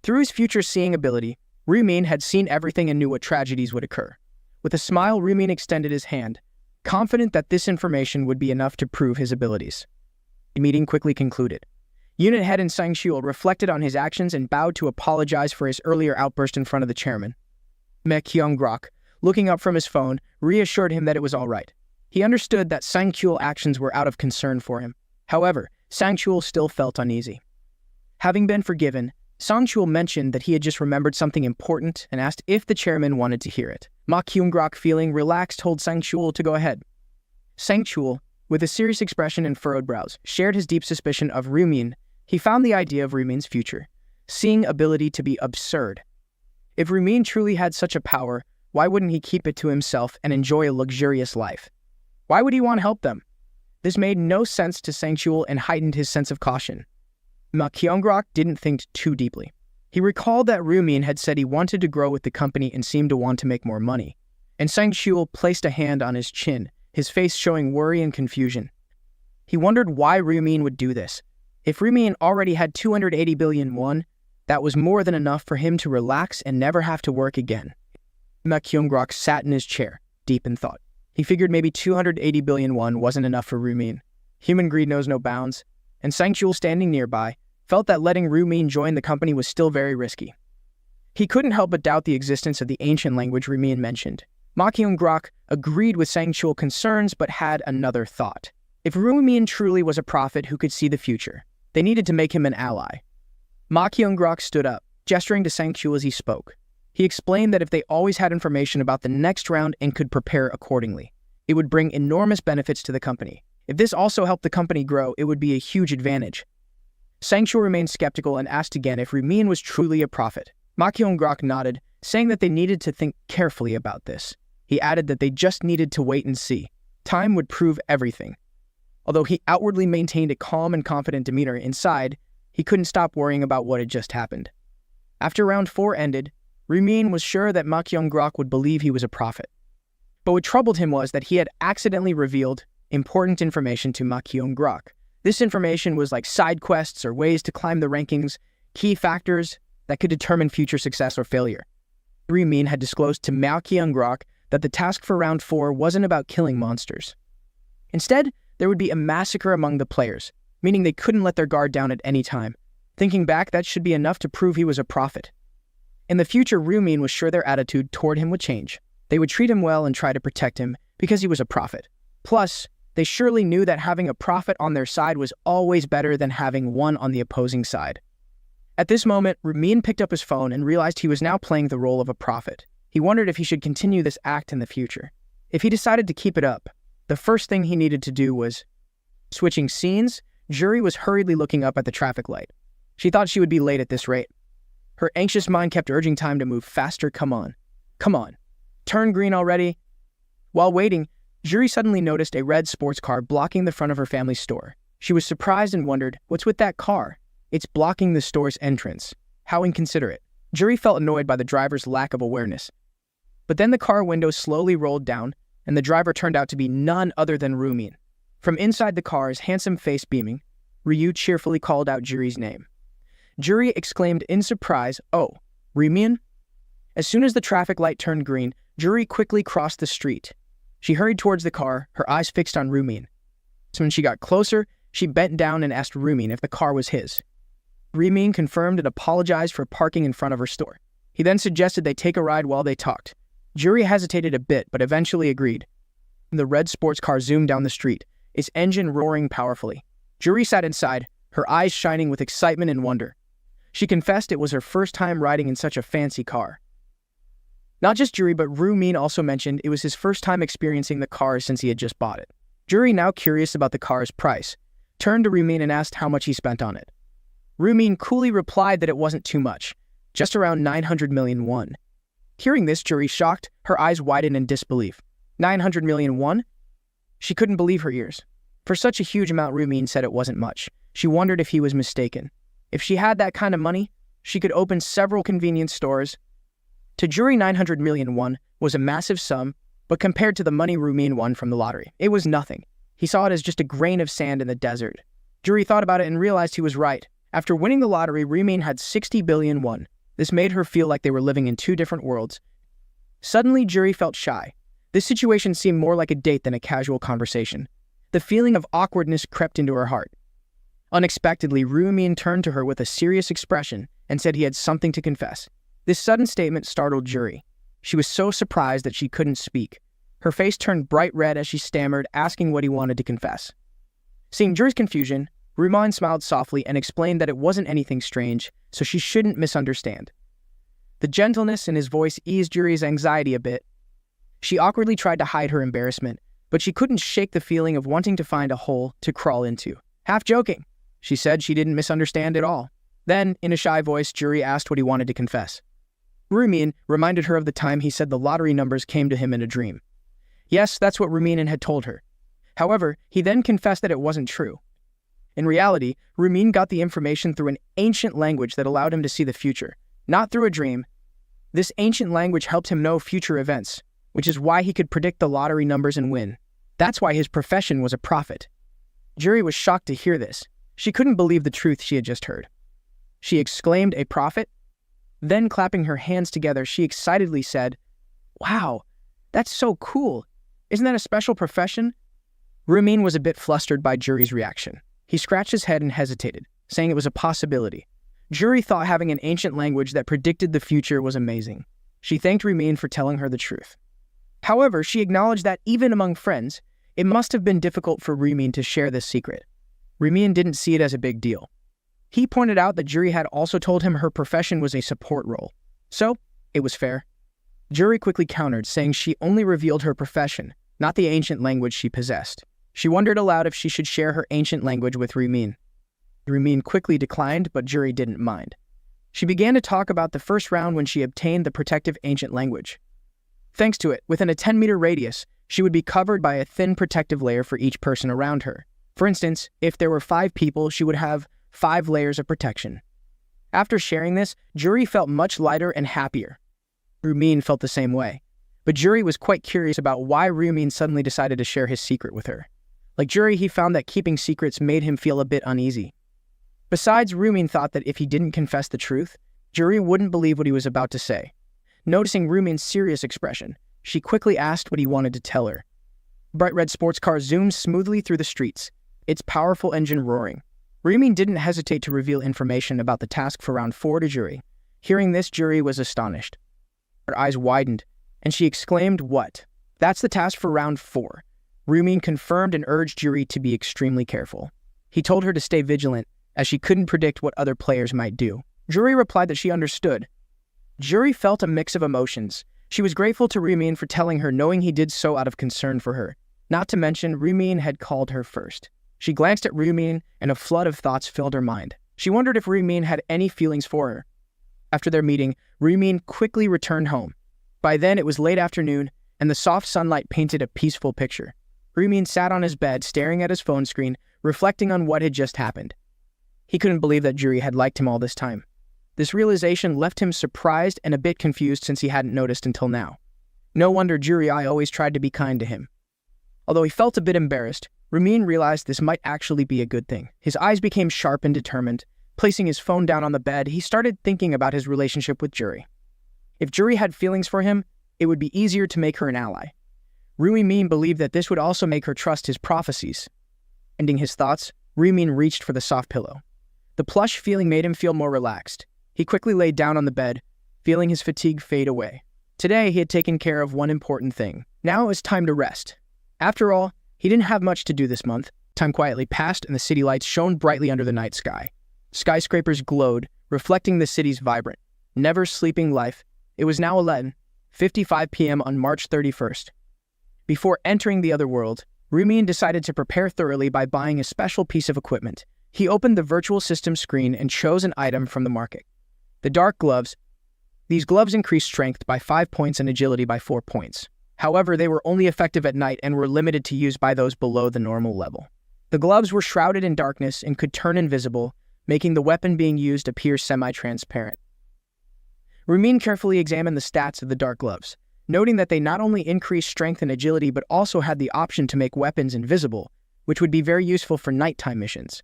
Through his future-seeing ability, Rumin had seen everything and knew what tragedies would occur. With a smile, Rumin extended his hand, confident that this information would be enough to prove his abilities. The meeting quickly concluded. Unit Head and Sang-shul reflected on his actions and bowed to apologize for his earlier outburst in front of the chairman. Ma Kyung-grok, looking up from his phone, reassured him that it was all right. He understood that Sang-shul's actions were out of concern for him. However, Sang-shul still felt uneasy. Having been forgiven, Sang-shul mentioned that he had just remembered something important and asked if the chairman wanted to hear it. Ma Kyung-grok, feeling relaxed, told Sang-shul to go ahead. Sang-shul, with a serious expression and furrowed brows, shared his deep suspicion of Rumin. He found the idea of Rumin's future-seeing ability to be absurd. If Rumin truly had such a power, why wouldn't he keep it to himself and enjoy a luxurious life? Why would he want to help them? This made no sense to Sang-shul and heightened his sense of caution. Ma Kyung-grok didn't think too deeply. He recalled that Rumin had said he wanted to grow with the company and seemed to want to make more money. And Sang-shul placed a hand on his chin, his face showing worry and confusion. He wondered why Rumin would do this. If Rumin already had 280 billion won, that was more than enough for him to relax and never have to work again. Ma Kyung-grok sat in his chair, deep in thought. He figured maybe 280 billion won wasn't enough for Rumin. Human greed knows no bounds, and Sang-chul, standing nearby, felt that letting Rumin join the company was still very risky. He couldn't help but doubt the existence of the ancient language Rumin mentioned. Ma Kyung-grok agreed with Sang-chul's concerns but had another thought. If Rumin truly was a prophet who could see the future, they needed to make him an ally. Ma Kyung-grok stood up, gesturing to Sang-chul as he spoke. He explained that if they always had information about the next round and could prepare accordingly, it would bring enormous benefits to the company. If this also helped the company grow, it would be a huge advantage. Sang-chul remained skeptical and asked again if Rumin was truly a prophet. Ma Kyung-grok nodded, saying that they needed to think carefully about this. He added that they just needed to wait and see. Time would prove everything. Although he outwardly maintained a calm and confident demeanor, inside, he couldn't stop worrying about what had just happened. After round 4 ended, Rumin was sure that Ma Kyung-grok would believe he was a prophet. But what troubled him was that he had accidentally revealed important information to Ma Kyung-grok. This information was like side quests or ways to climb the rankings, key factors that could determine future success or failure. Rumin had disclosed to Ma Kyung-grok that the task for round 4 wasn't about killing monsters. Instead, there would be a massacre among the players, meaning they couldn't let their guard down at any time. Thinking back, that should be enough to prove he was a prophet. In the future, Rumin was sure their attitude toward him would change. They would treat him well and try to protect him because he was a prophet. Plus, they surely knew that having a prophet on their side was always better than having one on the opposing side. At this moment, Rumin picked up his phone and realized he was now playing the role of a prophet. He wondered if he should continue this act in the future. If he decided to keep it up, the first thing he needed to do was... Switching scenes, Juri was hurriedly looking up at the traffic light. She thought she would be late at this rate. Her anxious mind kept urging time to move faster. Come on. Come on. Turn green already. While waiting, Juri suddenly noticed a red sports car blocking the front of her family's store. She was surprised and wondered, what's with that car? It's blocking the store's entrance. How inconsiderate. Juri felt annoyed by the driver's lack of awareness. But then the car window slowly rolled down, and the driver turned out to be none other than Rumin. From inside the car, his handsome face beaming, Ryu cheerfully called out Juri's name. Juri exclaimed in surprise, "Oh, Rumin?" As soon as the traffic light turned green, Juri quickly crossed the street. She hurried towards the car, her eyes fixed on Rumin. So when she got closer, she bent down and asked Rumin if the car was his. Rumin confirmed and apologized for parking in front of her store. He then suggested they take a ride while they talked. Juri hesitated a bit, but eventually agreed. The red sports car zoomed down the street, its engine roaring powerfully. Juri sat inside, her eyes shining with excitement and wonder. She confessed it was her first time riding in such a fancy car. Not just Juri, but Rumin also mentioned it was his first time experiencing the car since he had just bought it. Juri, now curious about the car's price, turned to Rumin and asked how much he spent on it. Rumin coolly replied that it wasn't too much, just around 900 million won. Hearing this, Juri, shocked, her eyes widened in disbelief. 900 million won? She couldn't believe her ears. For such a huge amount, Rumin said it wasn't much. She wondered if he was mistaken. If she had that kind of money, she could open several convenience stores. To Juri, 900 million won was a massive sum, but compared to the money Rumin won from the lottery, it was nothing. He saw it as just a grain of sand in the desert. Juri thought about it and realized he was right. After winning the lottery, Rumin had 60 billion won. This made her feel like they were living in two different worlds. Suddenly, Juri felt shy. This situation seemed more like a date than a casual conversation. The feeling of awkwardness crept into her heart. Unexpectedly, Rumin turned to her with a serious expression and said he had something to confess. This sudden statement startled Juri. She was so surprised that she couldn't speak. Her face turned bright red as she stammered, asking what he wanted to confess. Seeing Juri's confusion, Rumin smiled softly and explained that it wasn't anything strange, so she shouldn't misunderstand. The gentleness in his voice eased Juri's anxiety a bit. She awkwardly tried to hide her embarrassment, but she couldn't shake the feeling of wanting to find a hole to crawl into. Half joking, she said she didn't misunderstand at all. Then, in a shy voice, Juri asked what he wanted to confess. Rumin reminded her of the time he said the lottery numbers came to him in a dream. Yes, that's what Rumin had told her. However, he then confessed that it wasn't true. In reality, Rumin got the information through an ancient language that allowed him to see the future, not through a dream. This ancient language helped him know future events, which is why he could predict the lottery numbers and win. That's why his profession was a prophet. Juri was shocked to hear this. She couldn't believe the truth she had just heard. She exclaimed, "A prophet?" Then, clapping her hands together, she excitedly said, "Wow, that's so cool. Isn't that a special profession?" Rumin was a bit flustered by Juri's reaction. He scratched his head and hesitated, saying it was a possibility. Juri thought having an ancient language that predicted the future was amazing. She thanked Rumin for telling her the truth. However, she acknowledged that even among friends, it must have been difficult for Rumin to share this secret. Rumin didn't see it as a big deal. He pointed out that Juri had also told him her profession was a support role. So, it was fair. Juri quickly countered, saying she only revealed her profession, not the ancient language she possessed. She wondered aloud if she should share her ancient language with Rumin. Rumin quickly declined, but Juri didn't mind. She began to talk about the first round when she obtained the protective ancient language. Thanks to it, within a 10-meter radius, she would be covered by a thin protective layer for each person around her. For instance, if there were 5 people, she would have 5 layers of protection. After sharing this, Juri felt much lighter and happier. Rumin felt the same way. But Juri was quite curious about why Rumin suddenly decided to share his secret with her. Like Juri, he found that keeping secrets made him feel a bit uneasy. Besides, Rumin thought that if he didn't confess the truth, Juri wouldn't believe what he was about to say. Noticing Rumin's serious expression, she quickly asked what he wanted to tell her. Bright red sports car zoomed smoothly through the streets, its powerful engine roaring. Rumin didn't hesitate to reveal information about the task for round 4 to Juri. Hearing this, Juri was astonished. Her eyes widened, and she exclaimed, "What? That's the task for round 4. Rumin confirmed and urged Juri to be extremely careful. He told her to stay vigilant, as she couldn't predict what other players might do. Juri replied that she understood. Juri felt a mix of emotions. She was grateful to Rumin for telling her, knowing he did so out of concern for her. Not to mention, Rumin had called her first. She glanced at Rumin, and a flood of thoughts filled her mind. She wondered if Rumin had any feelings for her. After their meeting, Rumin quickly returned home. By then, it was late afternoon, and the soft sunlight painted a peaceful picture. Rumin sat on his bed, staring at his phone screen, reflecting on what had just happened. He couldn't believe that Juri had liked him all this time. This realization left him surprised and a bit confused since he hadn't noticed until now. No wonder Juri always tried to be kind to him. Although he felt a bit embarrassed, Rumin realized this might actually be a good thing. His eyes became sharp and determined. Placing his phone down on the bed, he started thinking about his relationship with Juri. If Juri had feelings for him, it would be easier to make her an ally. Rumin believed that this would also make her trust his prophecies. Ending his thoughts, Rumin reached for the soft pillow. The plush feeling made him feel more relaxed. He quickly lay down on the bed, feeling his fatigue fade away. Today, he had taken care of one important thing. Now it was time to rest. After all, he didn't have much to do this month. Time quietly passed, and the city lights shone brightly under the night sky. Skyscrapers glowed, reflecting the city's vibrant, never-sleeping life. It was now 11:55 p.m. on March 31st. Before entering the other world, Rumin decided to prepare thoroughly by buying a special piece of equipment. He opened the virtual system screen and chose an item from the market. The dark gloves. These gloves increased strength by 5 points and agility by 4 points. However, they were only effective at night and were limited to use by those below the normal level. The gloves were shrouded in darkness and could turn invisible, making the weapon being used appear semi-transparent. Rumin carefully examined the stats of the dark gloves, noting that they not only increased strength and agility but also had the option to make weapons invisible, which would be very useful for nighttime missions.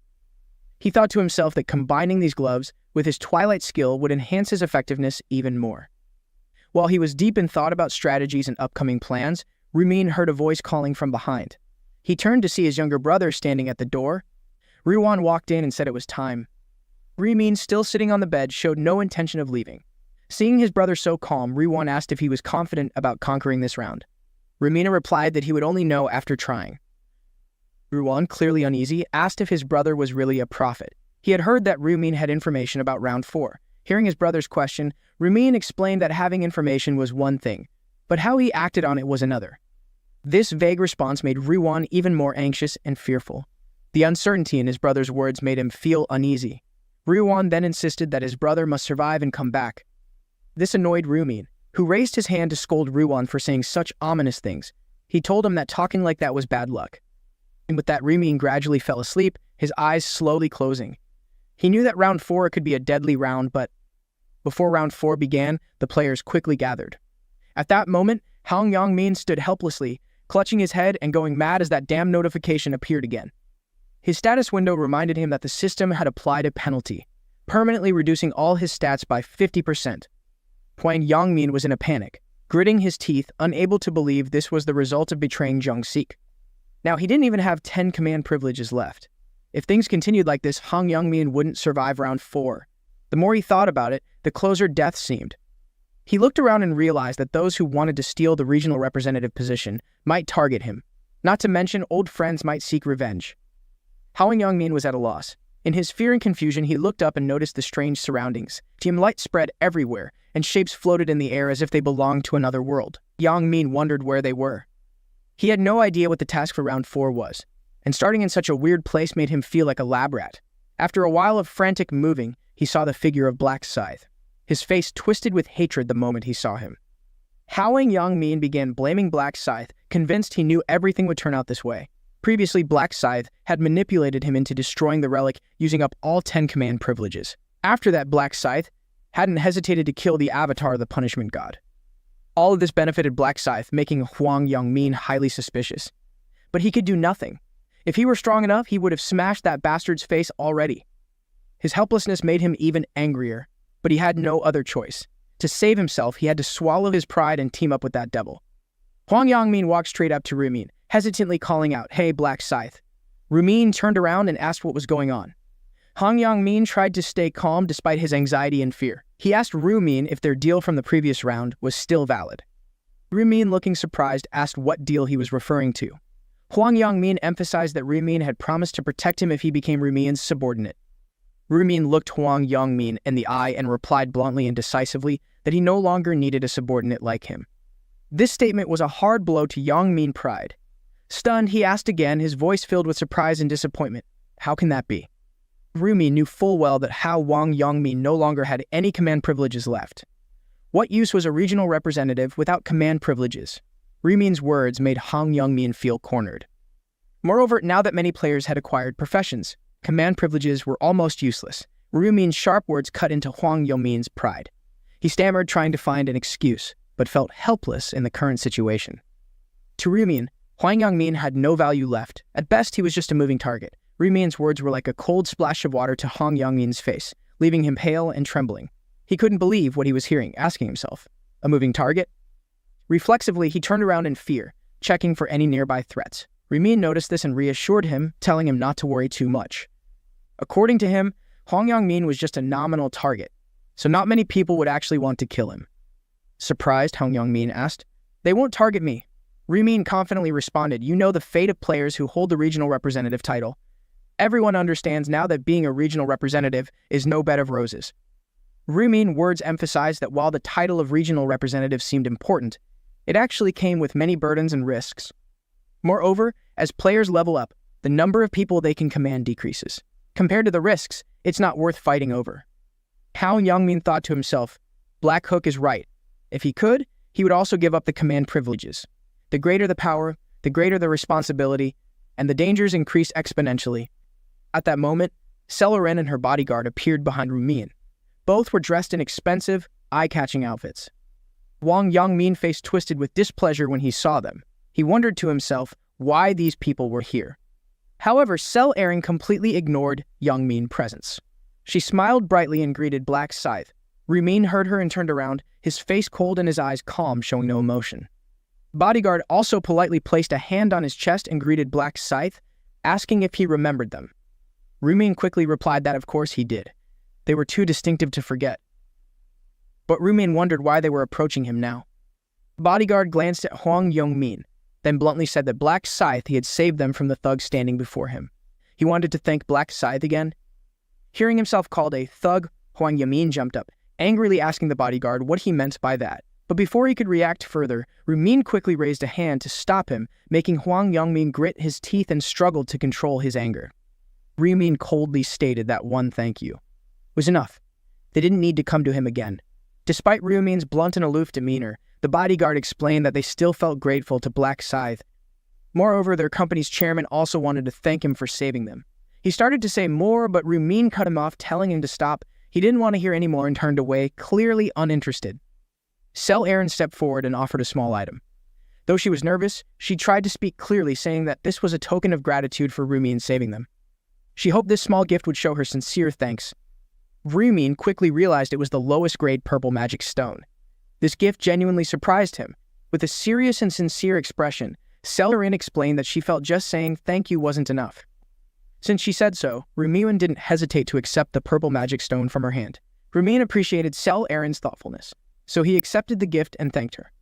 He thought to himself that combining these gloves with his Twilight skill would enhance his effectiveness even more. While he was deep in thought about strategies and upcoming plans, Rumin heard a voice calling from behind. He turned to see his younger brother standing at the door. Ruwan walked in and said it was time. Rumin, still sitting on the bed, showed no intention of leaving. Seeing his brother so calm, Ruwan asked if he was confident about conquering this round. Rumina replied that he would only know after trying. Ruwan, clearly uneasy, asked if his brother was really a prophet. He had heard that Rumin had information about round 4. Hearing his brother's question, Rumin explained that having information was one thing, but how he acted on it was another. This vague response made Ruwan even more anxious and fearful. The uncertainty in his brother's words made him feel uneasy. Ruwan then insisted that his brother must survive and come back. This annoyed Rumin, who raised his hand to scold Ruwan for saying such ominous things. He told him that talking like that was bad luck. And with that, Rumin gradually fell asleep, his eyes slowly closing. He knew that round 4 could be a deadly round, but before round 4 began, the players quickly gathered. At that moment, Hong Yong-min stood helplessly, clutching his head and going mad as that damn notification appeared again. His status window reminded him that the system had applied a penalty, permanently reducing all his stats by 50%. Hwang Yongmin was in a panic, gritting his teeth, unable to believe this was the result of betraying Jung-sik. Now, he didn't even have 10 command privileges left. If things continued like this, Hwang Yongmin wouldn't survive round 4. The more he thought about it, the closer death seemed. He looked around and realized that those who wanted to steal the regional representative position might target him. Not to mention, old friends might seek revenge. Hwang Yongmin was at a loss. In his fear and confusion, he looked up and noticed the strange surroundings. Dim light spread everywhere, and shapes floated in the air as if they belonged to another world. Yongmin wondered where they were. He had no idea what the task for round 4 was, and starting in such a weird place made him feel like a lab rat. After a while of frantic moving, he saw the figure of Black Scythe. His face twisted with hatred the moment he saw him. Hwang Yongmin began blaming Black Scythe, convinced he knew everything would turn out this way. Previously, Black Scythe had manipulated him into destroying the relic, using up all 10 command privileges. After that, Black Scythe hadn't hesitated to kill the avatar of the punishment god. All of this benefited Black Scythe, making Hwang Yongmin highly suspicious. But he could do nothing. If he were strong enough, he would have smashed that bastard's face already. His helplessness made him even angrier, but he had no other choice. To save himself, he had to swallow his pride and team up with that devil. Hwang Yongmin walked straight up to Rumin, hesitantly calling out, "Hey, Black Scythe." Rumin turned around and asked what was going on. Hwang Yongmin tried to stay calm despite his anxiety and fear. He asked Rumin if their deal from the previous round was still valid. Rumin, looking surprised, asked what deal he was referring to. Hwang Yongmin emphasized that Rumin had promised to protect him if he became Rumin's subordinate. Rumin looked Hwang Yongmin in the eye and replied bluntly and decisively that he no longer needed a subordinate like him. This statement was a hard blow to Yongmin's pride. Stunned, he asked again, his voice filled with surprise and disappointment. How can that be? Rumin knew full well that Hwang Yongmin no longer had any command privileges left. What use was a regional representative without command privileges? Rumin's words made Hwang Yongmin feel cornered. Moreover, now that many players had acquired professions, command privileges were almost useless. Rumin's sharp words cut into Hwang Yongmin's pride. He stammered, trying to find an excuse, but felt helpless in the current situation. To Rumin, Hwang Yongmin had no value left. At best, he was just a moving target. Rumin's words were like a cold splash of water to Hwang Yongmin's face, leaving him pale and trembling. He couldn't believe what he was hearing, asking himself, a moving target? Reflexively, he turned around in fear, checking for any nearby threats. Rumin noticed this and reassured him, telling him not to worry too much. According to him, Hwang Yongmin was just a nominal target, so not many people would actually want to kill him. Surprised, Hwang Yongmin asked, "They won't target me." Rumin confidently responded, "You know the fate of players who hold the regional representative title. Everyone understands now that being a regional representative is no bed of roses." Rumin's words emphasized that while the title of regional representative seemed important, it actually came with many burdens and risks. Moreover, as players level up, the number of people they can command decreases. Compared to the risks, it's not worth fighting over. Hwang Yongmin thought to himself, Black Hook is right. If he could, he would also give up the command privileges. The greater the power, the greater the responsibility, and the dangers increase exponentially. At that moment, Celerin and her bodyguard appeared behind Rumin. Both were dressed in expensive, eye-catching outfits. Hwang Yongmin's face twisted with displeasure when he saw them. He wondered to himself why these people were here. However, Celerin completely ignored Yongmin's presence. She smiled brightly and greeted Black Scythe. Rumin heard her and turned around, his face cold and his eyes calm, showing no emotion. Bodyguard also politely placed a hand on his chest and greeted Black Scythe, asking if he remembered them. Rumin quickly replied that of course he did. They were too distinctive to forget. But Rumin wondered why they were approaching him now. Bodyguard glanced at Hwang Yongmin, then bluntly said that Black Scythe he had saved them from the thug standing before him. He wanted to thank Black Scythe again. Hearing himself called a thug, Hwang Yongmin jumped up, angrily asking the bodyguard what he meant by that. But before he could react further, Rumin quickly raised a hand to stop him, making Hwang Yongmin grit his teeth and struggle to control his anger. Rumin coldly stated that one thank you was enough. They didn't need to come to him again. Despite Rumin's blunt and aloof demeanor, the bodyguard explained that they still felt grateful to Black Scythe. Moreover, their company's chairman also wanted to thank him for saving them. He started to say more, but Rumin cut him off, telling him to stop. He didn't want to hear any more and turned away, clearly uninterested. Celerin stepped forward and offered a small item. Though she was nervous, she tried to speak clearly, saying that this was a token of gratitude for Rumin saving them. She hoped this small gift would show her sincere thanks. Rumin quickly realized it was the lowest grade purple magic stone. This gift genuinely surprised him. With a serious and sincere expression, Sellerin explained that she felt just saying thank you wasn't enough. Since she said so, Rumin didn't hesitate to accept the purple magic stone from her hand. Rumin appreciated Sellerin's thoughtfulness, so he accepted the gift and thanked her.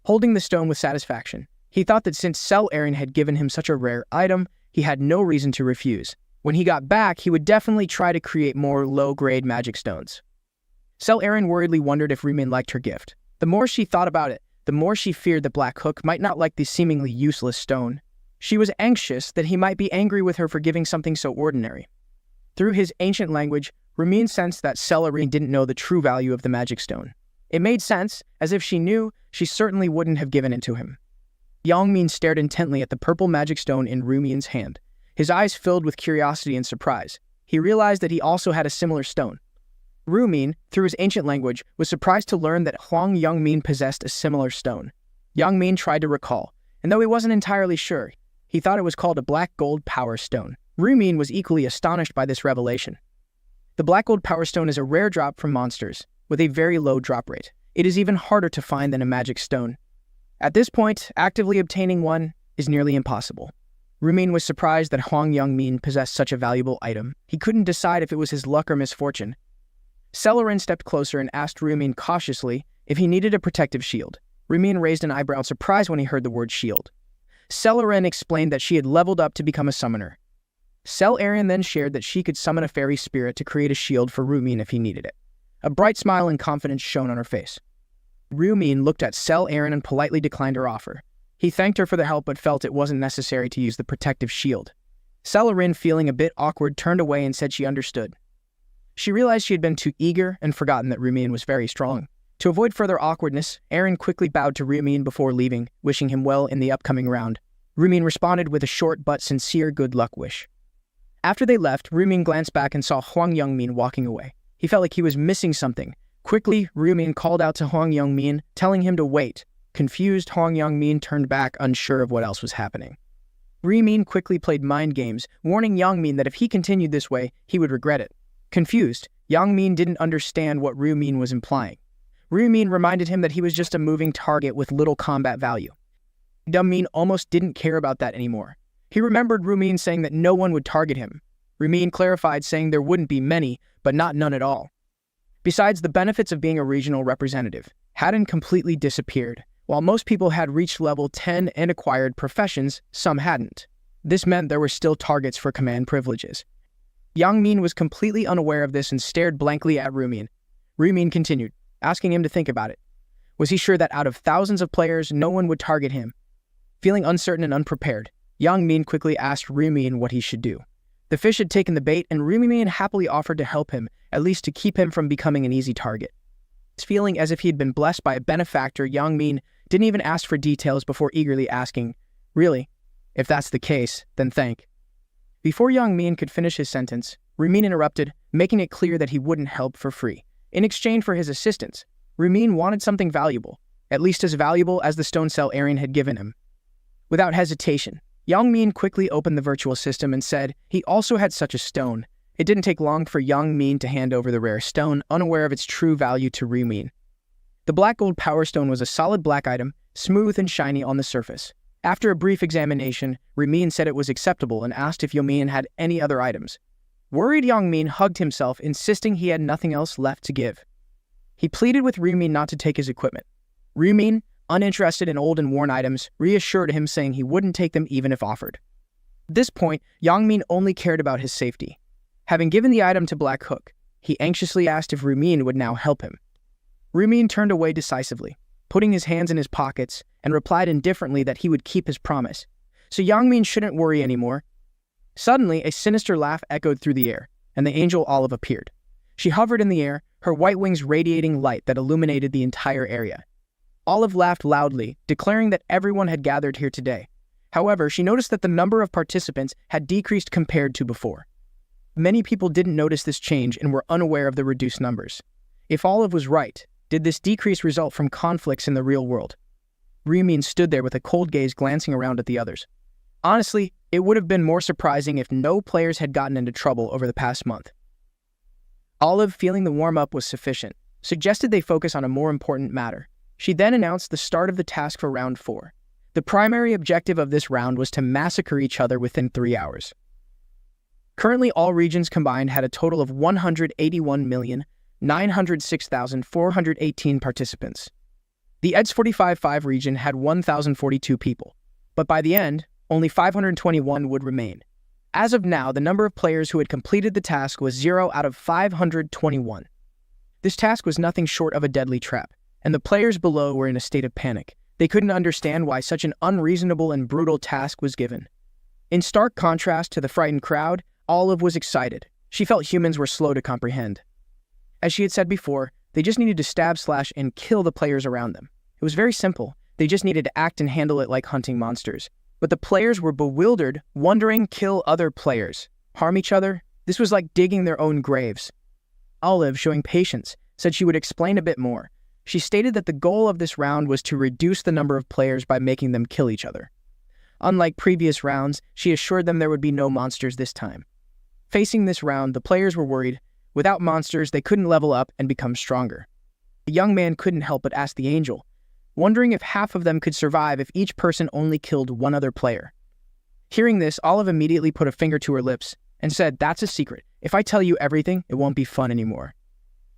Holding the stone with satisfaction, he thought that since Sellerin had given him such a rare item, he had no reason to refuse. When he got back, he would definitely try to create more low-grade magic stones. Sellerin worriedly wondered if Rumin liked her gift. The more she thought about it, the more she feared that Black Hook might not like the seemingly useless stone. She was anxious that he might be angry with her for giving something so ordinary. Through his ancient language, Rumin sensed that Sellerin didn't know the true value of the magic stone. It made sense, as if she knew, she certainly wouldn't have given it to him. Yangmin stared intently at the purple magic stone in Rumin's hand. His eyes filled with curiosity and surprise. He realized that he also had a similar stone. Rumin, through his ancient language, was surprised to learn that Huang Yangmin possessed a similar stone. Yangmin tried to recall, and though he wasn't entirely sure, he thought it was called a black gold power stone. Rumin was equally astonished by this revelation. The black gold power stone is a rare drop from monsters, with a very low drop rate. It is even harder to find than a magic stone. At this point, actively obtaining one is nearly impossible. Rumin was surprised that Huang Yangmin possessed such a valuable item. He couldn't decide if it was his luck or misfortune. Sellerin stepped closer and asked Rumin cautiously if he needed a protective shield. Rumin raised an eyebrow in surprise when he heard the word shield. Sellerin explained that she had leveled up to become a summoner. Sellerin then shared that she could summon a fairy spirit to create a shield for Rumin if he needed it. A bright smile and confidence shone on her face. Rumin looked at Sellerin and politely declined her offer. He thanked her for the help but felt it wasn't necessary to use the protective shield. Sellerin, feeling a bit awkward, turned away and said she understood. She realized she had been too eager and forgotten that Rumin was very strong. To avoid further awkwardness, Aaron quickly bowed to Rumin before leaving, wishing him well in the upcoming round. Rumin responded with a short but sincere good luck wish. After they left, Rumin glanced back and saw Huang Yangmin walking away. He felt like he was missing something. Quickly, Rumin called out to Huang Yangmin, telling him to wait. Confused, Huang Yangmin turned back, unsure of what else was happening. Rumin quickly played mind games, warning Yangmin that if he continued this way, he would regret it. Confused, Yangmin didn't understand what Rumin was implying. Rumin reminded him that he was just a moving target with little combat value. Yangmin almost didn't care about that anymore. He remembered Rumin saying that no one would target him. Rumin clarified, saying there wouldn't be many, but not none at all. Besides, the benefits of being a regional representative hadn't completely disappeared. While most people had reached level 10 and acquired professions, some hadn't. This meant there were still targets for command privileges. Yangmin was completely unaware of this and stared blankly at Rumin. Rumin continued, asking him to think about it. Was he sure that out of thousands of players, no one would target him? Feeling uncertain and unprepared, Yangmin quickly asked Rumin what he should do. The fish had taken the bait, and Rumin happily offered to help him, at least to keep him from becoming an easy target. Feeling as if he had been blessed by a benefactor, Yangmin didn't even ask for details before eagerly asking, "Really? If that's the case, then thank." Before Yangmin could finish his sentence, Rumin interrupted, making it clear that he wouldn't help for free. In exchange for his assistance, Rumin wanted something valuable, at least as valuable as the stone Sellerin had given him. Without hesitation, Yangmin quickly opened the virtual system and said he also had such a stone. It didn't take long for Yangmin to hand over the rare stone, unaware of its true value to Rumin. The black gold power stone was a solid black item, smooth and shiny on the surface. After a brief examination, Rumin said it was acceptable and asked if Yangmin had any other items. Worried, Yangmin hugged himself, insisting he had nothing else left to give. He pleaded with Rumin not to take his equipment. Rumin, uninterested in old and worn items, reassured him, saying he wouldn't take them even if offered. At this point, Yangmin only cared about his safety. Having given the item to Black Hook, he anxiously asked if Rumin would now help him. Rumin turned away decisively, putting his hands in his pockets, and replied indifferently that he would keep his promise, so Yangmin shouldn't worry anymore. Suddenly, a sinister laugh echoed through the air, and the angel Olive appeared. She hovered in the air, her white wings radiating light that illuminated the entire area. Olive laughed loudly, declaring that everyone had gathered here today. However, she noticed that the number of participants had decreased compared to before. Many people didn't notice this change and were unaware of the reduced numbers. If Olive was right, did this decrease result from conflicts in the real world? Rumin stood there with a cold gaze, glancing around at the others. Honestly, it would have been more surprising if no players had gotten into trouble over the past month. Olive, feeling the warm-up was sufficient, suggested they focus on a more important matter. She then announced the start of the task for Round 4. The primary objective of this round was to massacre each other within 3 hours. Currently, all regions combined had a total of 181,906,418 participants. The EDS 45-5 region had 1,042 people, but by the end, only 521 would remain. As of now, the number of players who had completed the task was 0 out of 521. This task was nothing short of a deadly trap, and the players below were in a state of panic. They couldn't understand why such an unreasonable and brutal task was given. In stark contrast to the frightened crowd, Olive was excited. She felt humans were slow to comprehend. As she had said before, they just needed to stab, slash, and kill the players around them. It was very simple. They just needed to act and handle it like hunting monsters. But the players were bewildered, wondering, kill other players, harm each other? This was like digging their own graves. Olive, showing patience, said she would explain a bit more. She stated that the goal of this round was to reduce the number of players by making them kill each other. Unlike previous rounds, she assured them there would be no monsters this time. Facing this round, the players were worried. Without monsters, they couldn't level up and become stronger. The young man couldn't help but ask the angel, wondering if half of them could survive if each person only killed one other player. Hearing this, Olive immediately put a finger to her lips and said, "That's a secret. If I tell you everything, it won't be fun anymore."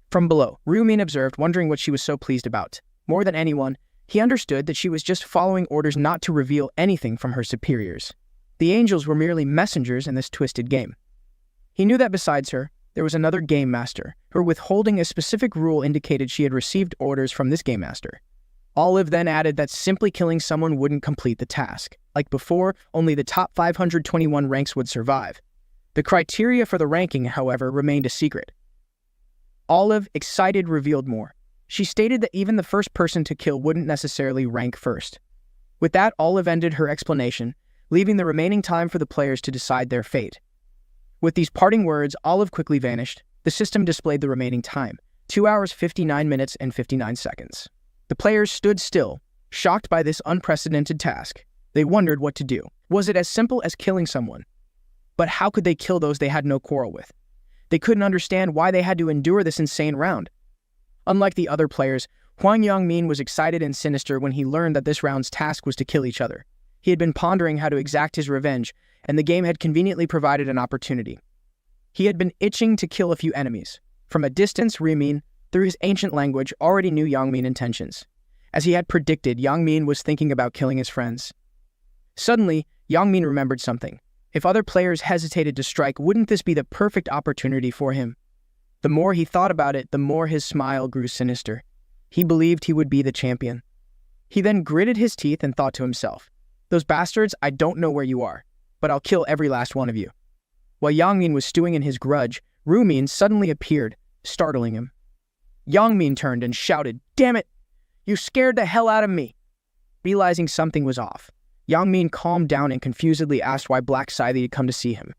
From below, Rumin observed, wondering what she was so pleased about. More than anyone, he understood that she was just following orders not to reveal anything from her superiors. The angels were merely messengers in this twisted game. He knew that besides her, there was another game master. Her withholding a specific rule indicated she had received orders from this game master. Olive then added that simply killing someone wouldn't complete the task. Like before, only the top 521 ranks would survive. The criteria for the ranking, however, remained a secret. Olive, excited, revealed more. She stated that even the first person to kill wouldn't necessarily rank first. With that, Olive ended her explanation, leaving the remaining time for the players to decide their fate. With these parting words, Olive quickly vanished. The system displayed the remaining time, 2 hours, 59 minutes, and 59 seconds. The players stood still, shocked by this unprecedented task. They wondered what to do. Was it as simple as killing someone? But how could they kill those they had no quarrel with? They couldn't understand why they had to endure this insane round. Unlike the other players, Huang Yangmin was excited and sinister when he learned that this round's task was to kill each other. He had been pondering how to exact his revenge, and the game had conveniently provided an opportunity. He had been itching to kill a few enemies. From a distance, Rumin, through his ancient language, already knew Yangmin's intentions. As he had predicted, Yangmin was thinking about killing his friends. Suddenly, Yangmin remembered something. If other players hesitated to strike, wouldn't this be the perfect opportunity for him? The more he thought about it, the more his smile grew sinister. He believed he would be the champion. He then gritted his teeth and thought to himself, "Those bastards, I don't know where you are, but I'll kill every last one of you." While Yangmin was stewing in his grudge, Rumin suddenly appeared, startling him. Yangmin turned and shouted, "Damn it! You scared the hell out of me!" Realizing something was off, Yangmin calmed down and confusedly asked why Black Scythe had come to see him.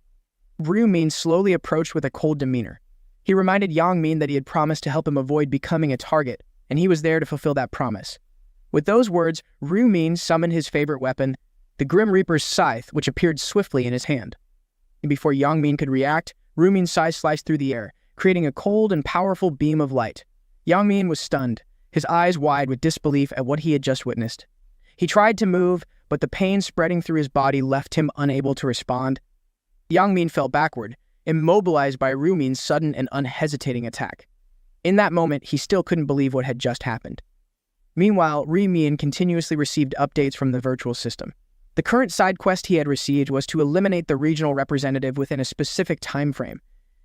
Rumin slowly approached with a cold demeanor. He reminded Yangmin that he had promised to help him avoid becoming a target, and he was there to fulfill that promise. With those words, Rumin summoned his favorite weapon, the Grim Reaper's scythe, which appeared swiftly in his hand. And before Yangmin could react, Rumin's scythe sliced through the air, creating a cold and powerful beam of light. Yangmin was stunned, his eyes wide with disbelief at what he had just witnessed. He tried to move, but the pain spreading through his body left him unable to respond. Yangmin fell backward, immobilized by Rumin's sudden and unhesitating attack. In that moment, he still couldn't believe what had just happened. Meanwhile, Rumin continuously received updates from the virtual system. The current side quest he had received was to eliminate the regional representative within a specific time frame,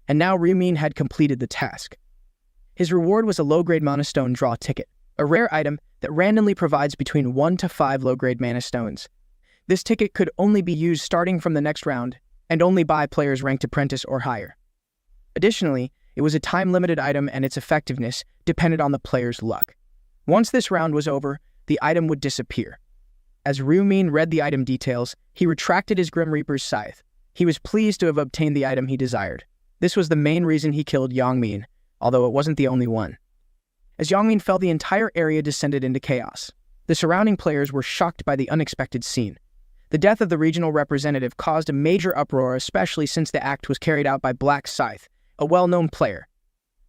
and now Rumin had completed the task. His reward was a low-grade mana stone draw ticket, a rare item that randomly provides between 1 to 5 low-grade mana stones. This ticket could only be used starting from the next round, and only by players ranked apprentice or higher. Additionally, it was a time-limited item and its effectiveness depended on the player's luck. Once this round was over, the item would disappear. As Rumin read the item details, he retracted his Grim Reaper's scythe. He was pleased to have obtained the item he desired. This was the main reason he killed Yangmin, although it wasn't the only one. As Yangmin fell, the entire area descended into chaos. The surrounding players were shocked by the unexpected scene. The death of the regional representative caused a major uproar, especially since the act was carried out by Black Scythe, a well-known player.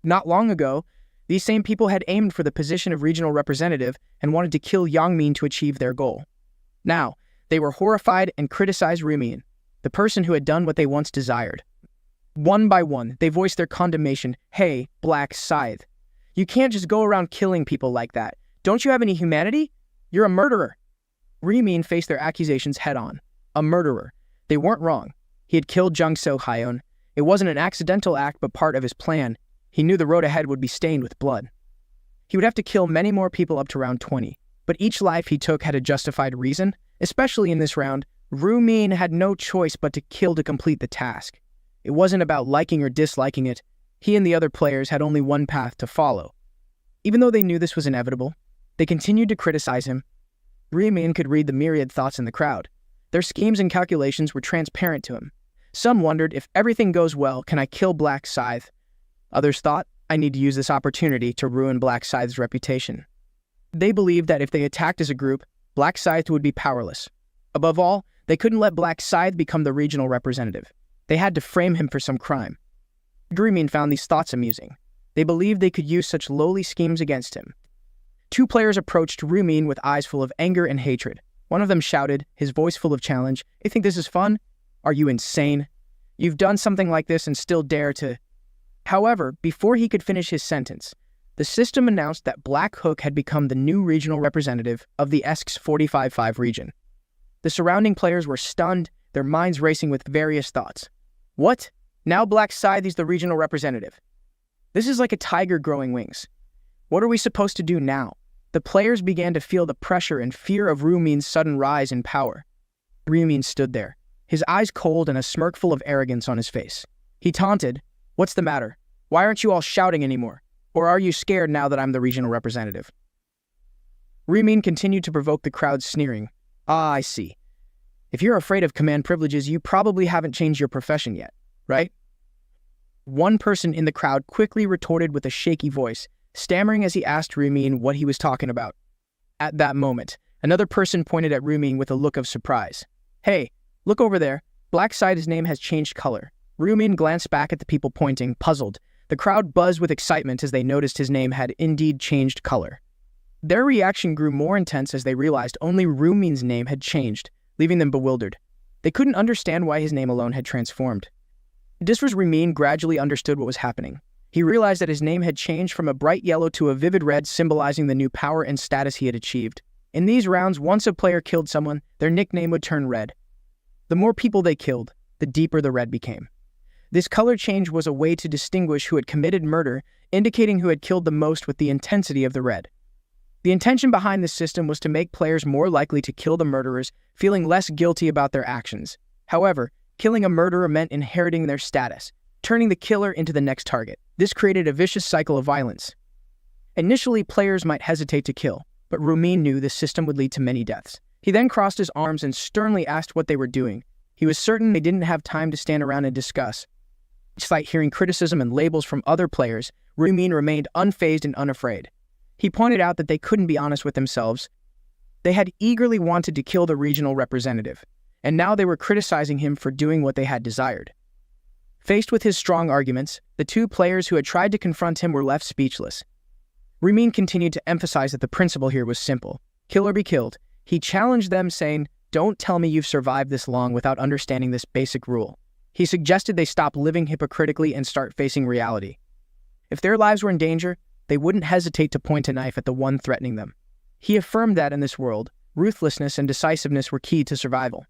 Not long ago, these same people had aimed for the position of regional representative and wanted to kill Yangmin to achieve their goal. Now, they were horrified and criticized Rumin, the person who had done what they once desired. One by one, they voiced their condemnation. Hey, Black Scythe, you can't just go around killing people like that. Don't you have any humanity? You're a murderer. Rumin faced their accusations head-on. A murderer. They weren't wrong. He had killed Jungso Hyun. It wasn't an accidental act but part of his plan. He knew the road ahead would be stained with blood. He would have to kill many more people up to round 20, but each life he took had a justified reason. Especially in this round, Rumin had no choice but to kill to complete the task. It wasn't about liking or disliking it. He and the other players had only one path to follow. Even though they knew this was inevitable, they continued to criticize him. Rumin could read the myriad thoughts in the crowd. Their schemes and calculations were transparent to him. Some wondered, if everything goes well, can I kill Black Scythe? Others thought, I need to use this opportunity to ruin Black Scythe's reputation. They believed that if they attacked as a group, Black Scythe would be powerless. Above all, they couldn't let Black Scythe become the regional representative. They had to frame him for some crime. Rumin found these thoughts amusing. They believed they could use such lowly schemes against him. Two players approached Rumin with eyes full of anger and hatred. One of them shouted, his voice full of challenge, "You think this is fun? Are you insane? You've done something like this and still dare to..." However, before he could finish his sentence, the system announced that Black Hook had become the new regional representative of the ESC's 45-5 region. The surrounding players were stunned, their minds racing with various thoughts. What? Now Black Scythe is the regional representative. This is like a tiger growing wings. What are we supposed to do now? The players began to feel the pressure and fear of Rumin's sudden rise in power. Rumin stood there, his eyes cold and a smirk full of arrogance on his face. He taunted, "What's the matter? Why aren't you all shouting anymore? Or are you scared now that I'm the regional representative?" Rumin continued to provoke the crowd, sneering. "Ah, I see. If you're afraid of command privileges, you probably haven't changed your profession yet, right?" One person in the crowd quickly retorted with a shaky voice, stammering as he asked Rumin what he was talking about. At that moment, another person pointed at Rumin with a look of surprise. "Hey, look over there. Black Scythe's name has changed color." Rumin glanced back at the people pointing, puzzled. The crowd buzzed with excitement as they noticed his name had indeed changed color. Their reaction grew more intense as they realized only Rumin's name had changed, leaving them bewildered. They couldn't understand why his name alone had transformed. Just as Rumin gradually understood what was happening, he realized that his name had changed from a bright yellow to a vivid red, symbolizing the new power and status he had achieved. In these rounds, once a player killed someone, their nickname would turn red. The more people they killed, the deeper the red became. This color change was a way to distinguish who had committed murder, indicating who had killed the most with the intensity of the red. The intention behind this system was to make players more likely to kill the murderers, feeling less guilty about their actions. However, killing a murderer meant inheriting their status, turning the killer into the next target. This created a vicious cycle of violence. Initially, players might hesitate to kill, but Rumin knew this system would lead to many deaths. He then crossed his arms and sternly asked what they were doing. He was certain they didn't have time to stand around and discuss. Despite hearing criticism and labels from other players, Rumin remained unfazed and unafraid. He pointed out that they couldn't be honest with themselves. They had eagerly wanted to kill the regional representative, and now they were criticizing him for doing what they had desired. Faced with his strong arguments, the two players who had tried to confront him were left speechless. Rumin continued to emphasize that the principle here was simple: kill or be killed. He challenged them, saying, "Don't tell me you've survived this long without understanding this basic rule." He suggested they stop living hypocritically and start facing reality. If their lives were in danger, they wouldn't hesitate to point a knife at the one threatening them. He affirmed that in this world, ruthlessness and decisiveness were key to survival.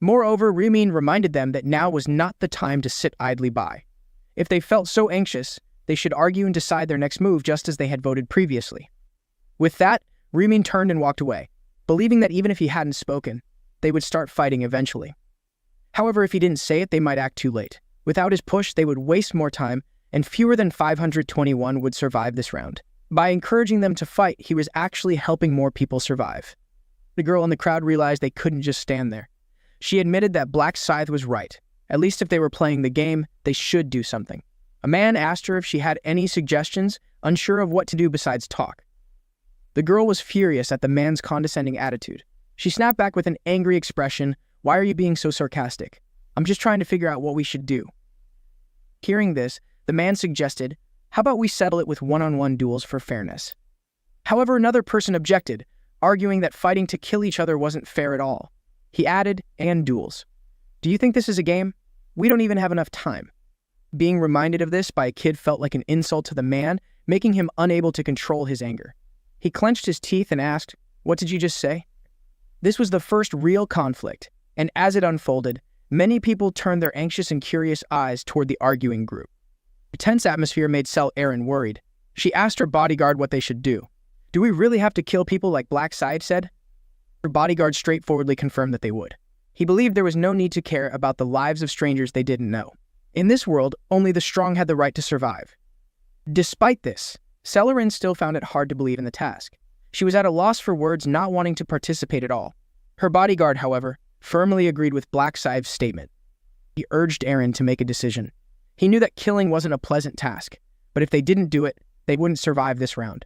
Moreover, Rumin reminded them that now was not the time to sit idly by. If they felt so anxious, they should argue and decide their next move just as they had voted previously. With that, Rumin turned and walked away, believing that even if he hadn't spoken, they would start fighting eventually. However, if he didn't say it, they might act too late. Without his push, they would waste more time, and fewer than 521 would survive this round. By encouraging them to fight, he was actually helping more people survive. The girl in the crowd realized they couldn't just stand there. She admitted that Black Scythe was right. At least if they were playing the game, they should do something. A man asked her if she had any suggestions, unsure of what to do besides talk. The girl was furious at the man's condescending attitude. She snapped back with an angry expression. "Why are you being so sarcastic? I'm just trying to figure out what we should do." Hearing this, the man suggested, "How about we settle it with one-on-one duels for fairness?" However, another person objected, arguing that fighting to kill each other wasn't fair at all. He added, "And duels. Do you think this is a game? We don't even have enough time." Being reminded of this by a kid felt like an insult to the man, making him unable to control his anger. He clenched his teeth and asked, "What did you just say?" This was the first real conflict, and as it unfolded, many people turned their anxious and curious eyes toward the arguing group. The tense atmosphere made Erin worried. She asked her bodyguard what they should do. "Do we really have to kill people like Black Side said?" Her bodyguard straightforwardly confirmed that they would. He believed there was no need to care about the lives of strangers they didn't know. In this world, only the strong had the right to survive. Despite this, Erin still found it hard to believe in the task. She was at a loss for words, not wanting to participate at all. Her bodyguard, however, firmly agreed with Black Side's statement. He urged Erin to make a decision. He knew that killing wasn't a pleasant task, but if they didn't do it, they wouldn't survive this round.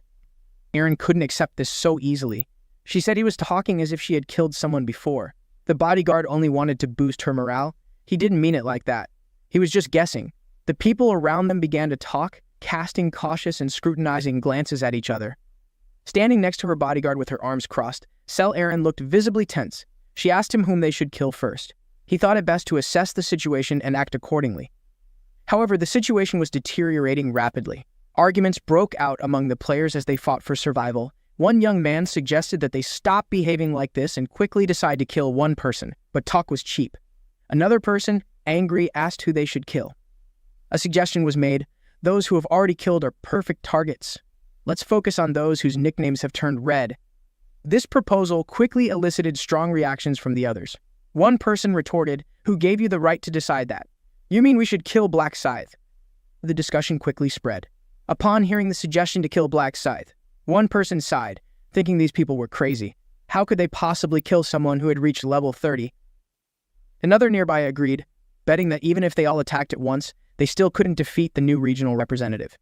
Erin couldn't accept this so easily. She said he was talking as if she had killed someone before. The bodyguard only wanted to boost her morale. He didn't mean it like that. He was just guessing. The people around them began to talk, casting cautious and scrutinizing glances at each other. Standing next to her bodyguard with her arms crossed, Erin looked visibly tense. She asked him whom they should kill first. He thought it best to assess the situation and act accordingly. However, the situation was deteriorating rapidly. Arguments broke out among the players as they fought for survival. One young man suggested that they stop behaving like this and quickly decide to kill one person, but talk was cheap. Another person, angry, asked who they should kill. A suggestion was made. "Those who have already killed are perfect targets. Let's focus on those whose nicknames have turned red." This proposal quickly elicited strong reactions from the others. One person retorted, "Who gave you the right to decide that? You mean we should kill Black Scythe?" The discussion quickly spread. Upon hearing the suggestion to kill Black Scythe, one person sighed, thinking these people were crazy. How could they possibly kill someone who had reached level 30? Another nearby agreed, betting that even if they all attacked at once, they still couldn't defeat the new regional representative.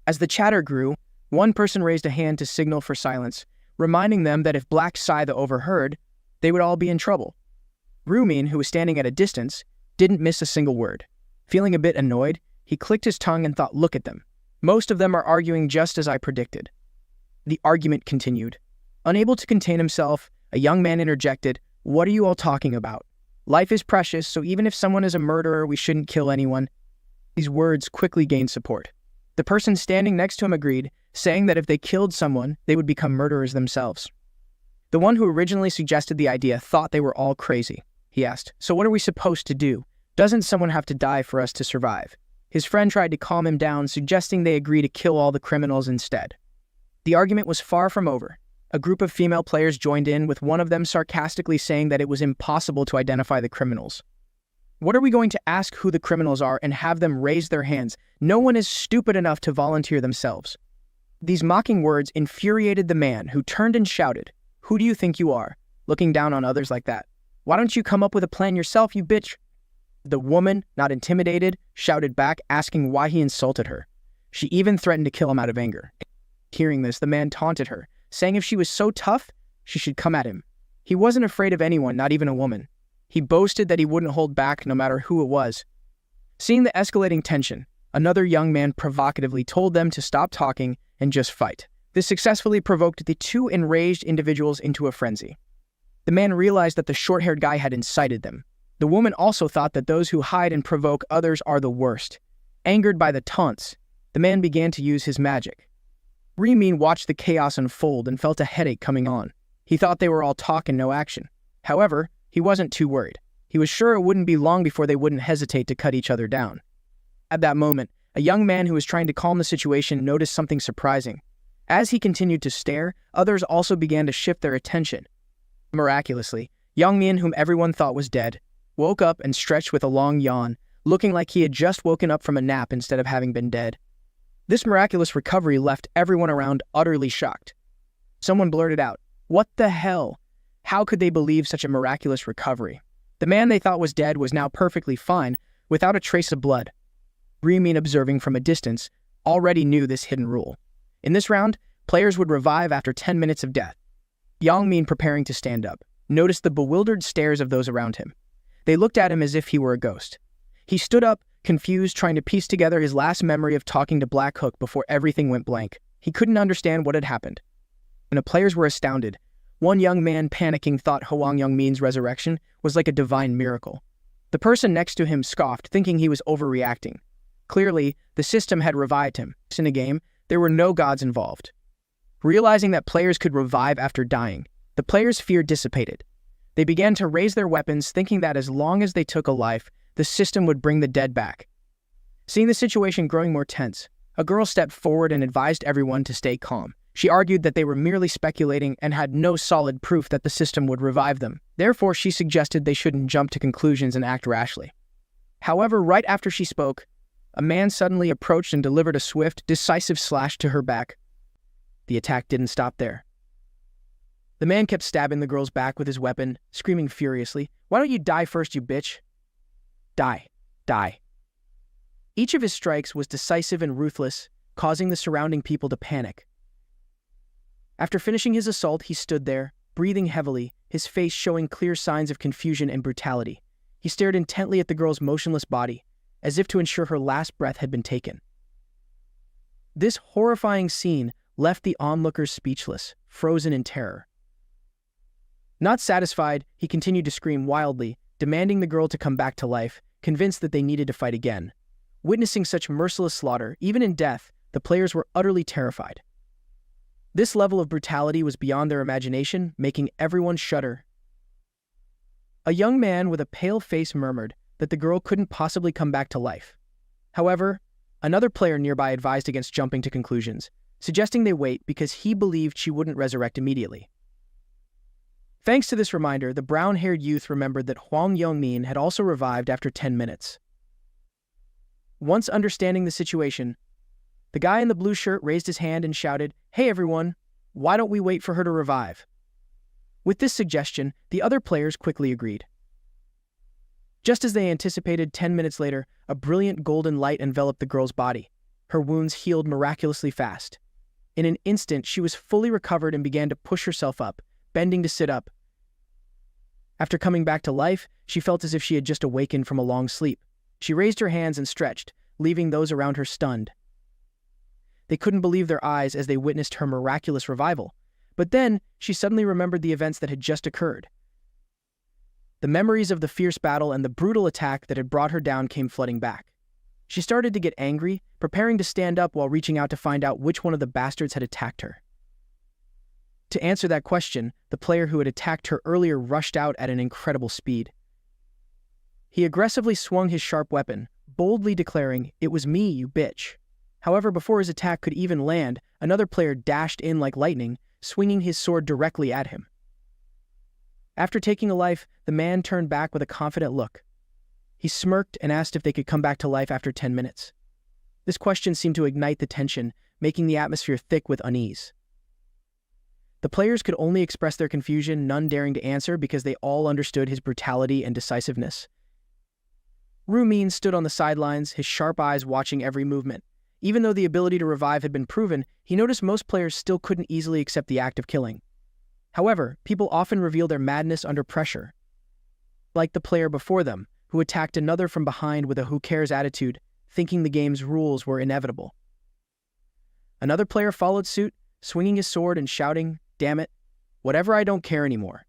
As the chatter grew, one person raised a hand to signal for silence, reminding them that if Black Scythe overheard, they would all be in trouble. Rumin, who was standing at a distance, didn't miss a single word. Feeling a bit annoyed, he clicked his tongue and thought, "Look at them. Most of them are arguing just as I predicted." The argument continued. Unable to contain himself, a young man interjected, "What are you all talking about? Life is precious, so even if someone is a murderer, we shouldn't kill anyone." These words quickly gained support. The person standing next to him agreed, saying that if they killed someone, they would become murderers themselves. The one who originally suggested the idea thought they were all crazy. He asked, "So what are we supposed to do? Doesn't someone have to die for us to survive?" His friend tried to calm him down, suggesting they agree to kill all the criminals instead. The argument was far from over. A group of female players joined in, with one of them sarcastically saying that it was impossible to identify the criminals. "What are we going to ask who the criminals are and have them raise their hands? No one is stupid enough to volunteer themselves." These mocking words infuriated the man, who turned and shouted, "Who do you think you are, looking down on others like that? Why don't you come up with a plan yourself, you bitch?" The woman, not intimidated, shouted back, asking why he insulted her. She even threatened to kill him out of anger. Hearing this, the man taunted her, saying if she was so tough, she should come at him. He wasn't afraid of anyone, not even a woman. He boasted that he wouldn't hold back no matter who it was. Seeing the escalating tension, another young man provocatively told them to stop talking and just fight. This successfully provoked the two enraged individuals into a frenzy. The man realized that the short-haired guy had incited them. The woman also thought that those who hide and provoke others are the worst. Angered by the taunts, the man began to use his magic. Remin watched the chaos unfold and felt a headache coming on. He thought they were all talk and no action. However, he wasn't too worried. He was sure it wouldn't be long before they wouldn't hesitate to cut each other down. At that moment, a young man who was trying to calm the situation noticed something surprising. As he continued to stare, others also began to shift their attention. Miraculously, Young Min, whom everyone thought was dead, woke up and stretched with a long yawn, looking like he had just woken up from a nap instead of having been dead. This miraculous recovery left everyone around utterly shocked. Someone blurted out, "What the hell? How could they believe such a miraculous recovery?" The man they thought was dead was now perfectly fine, without a trace of blood. Remin, observing from a distance, already knew this hidden rule. In this round, players would revive after 10 minutes of death. Yang Min, preparing to stand up, noticed the bewildered stares of those around him. They looked at him as if he were a ghost. He stood up, confused, trying to piece together his last memory of talking to Black Hook before everything went blank. He couldn't understand what had happened. And the players were astounded. One young man, panicking, thought Hwang Young-min's resurrection was like a divine miracle. The person next to him scoffed, thinking he was overreacting. Clearly, the system had revived him. In a game, there were no gods involved. Realizing that players could revive after dying, the players' fear dissipated. They began to raise their weapons, thinking that as long as they took a life, the system would bring the dead back. Seeing the situation growing more tense, a girl stepped forward and advised everyone to stay calm. She argued that they were merely speculating and had no solid proof that the system would revive them. Therefore, she suggested they shouldn't jump to conclusions and act rashly. However, right after she spoke, a man suddenly approached and delivered a swift, decisive slash to her back. The attack didn't stop there. The man kept stabbing the girl's back with his weapon, screaming furiously, "Why don't you die first, you bitch? Die. Die." Each of his strikes was decisive and ruthless, causing the surrounding people to panic. After finishing his assault, he stood there, breathing heavily, his face showing clear signs of confusion and brutality. He stared intently at the girl's motionless body, as if to ensure her last breath had been taken. This horrifying scene left the onlookers speechless, frozen in terror. Not satisfied, he continued to scream wildly, demanding the girl to come back to life, convinced that they needed to fight again. Witnessing such merciless slaughter, even in death, the players were utterly terrified. This level of brutality was beyond their imagination, making everyone shudder. A young man with a pale face murmured that the girl couldn't possibly come back to life. However, another player nearby advised against jumping to conclusions, suggesting they wait because he believed she wouldn't resurrect immediately. Thanks to this reminder, the brown-haired youth remembered that Hwang Young-min had also revived after 10 minutes. Once understanding the situation, the guy in the blue shirt raised his hand and shouted, "Hey everyone, why don't we wait for her to revive?" With this suggestion, the other players quickly agreed. Just as they anticipated, 10 minutes later, a brilliant golden light enveloped the girl's body. Her wounds healed miraculously fast. In an instant, she was fully recovered and began to push herself up, bending to sit up. After coming back to life, she felt as if she had just awakened from a long sleep. She raised her hands and stretched, leaving those around her stunned. They couldn't believe their eyes as they witnessed her miraculous revival. But then, she suddenly remembered the events that had just occurred. The memories of the fierce battle and the brutal attack that had brought her down came flooding back. She started to get angry, preparing to stand up while reaching out to find out which one of the bastards had attacked her. To answer that question, the player who had attacked her earlier rushed out at an incredible speed. He aggressively swung his sharp weapon, boldly declaring, "It was me, you bitch." However, before his attack could even land, another player dashed in like lightning, swinging his sword directly at him. After taking a life, the man turned back with a confident look. He smirked and asked if they could come back to life after 10 minutes. This question seemed to ignite the tension, making the atmosphere thick with unease. The players could only express their confusion, none daring to answer because they all understood his brutality and decisiveness. Rumin stood on the sidelines, his sharp eyes watching every movement. Even though the ability to revive had been proven, he noticed most players still couldn't easily accept the act of killing. However, people often reveal their madness under pressure. Like the player before them, who attacked another from behind with a who-cares attitude, thinking the game's rules were inevitable. Another player followed suit, swinging his sword and shouting, "Damn it, whatever, I don't care anymore."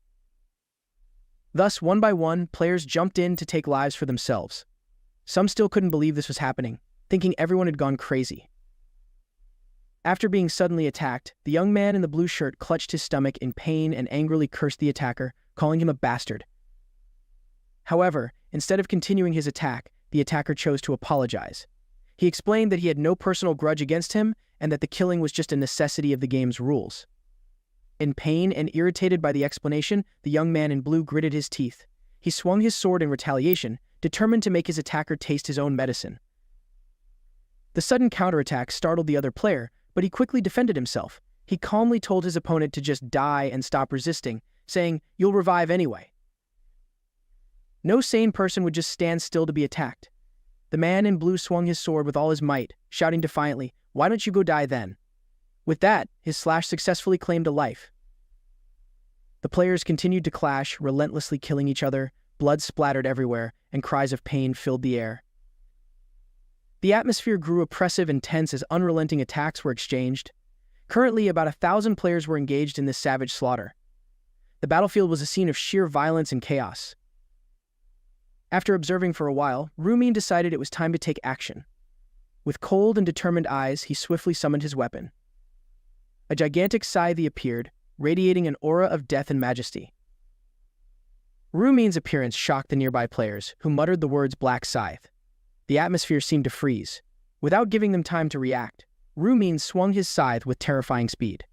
Thus, one by one, players jumped in to take lives for themselves. Some still couldn't believe this was happening, thinking everyone had gone crazy. After being suddenly attacked, the young man in the blue shirt clutched his stomach in pain and angrily cursed the attacker, calling him a bastard. However, instead of continuing his attack, the attacker chose to apologize. He explained that he had no personal grudge against him and that the killing was just a necessity of the game's rules. In pain and irritated by the explanation, the young man in blue gritted his teeth. He swung his sword in retaliation, determined to make his attacker taste his own medicine. The sudden counterattack startled the other player, but he quickly defended himself. He calmly told his opponent to just die and stop resisting, saying, "You'll revive anyway." No sane person would just stand still to be attacked. The man in blue swung his sword with all his might, shouting defiantly, "Why don't you go die then?" With that, his slash successfully claimed a life. The players continued to clash, relentlessly killing each other, blood splattered everywhere, and cries of pain filled the air. The atmosphere grew oppressive and tense as unrelenting attacks were exchanged. Currently, about 1,000 players were engaged in this savage slaughter. The battlefield was a scene of sheer violence and chaos. After observing for a while, Rumin decided it was time to take action. With cold and determined eyes, he swiftly summoned his weapon. A gigantic scythe appeared, radiating an aura of death and majesty. Rumin's appearance shocked the nearby players, who muttered the words "Black Scythe." The atmosphere seemed to freeze. Without giving them time to react, Rumin swung his scythe with terrifying speed.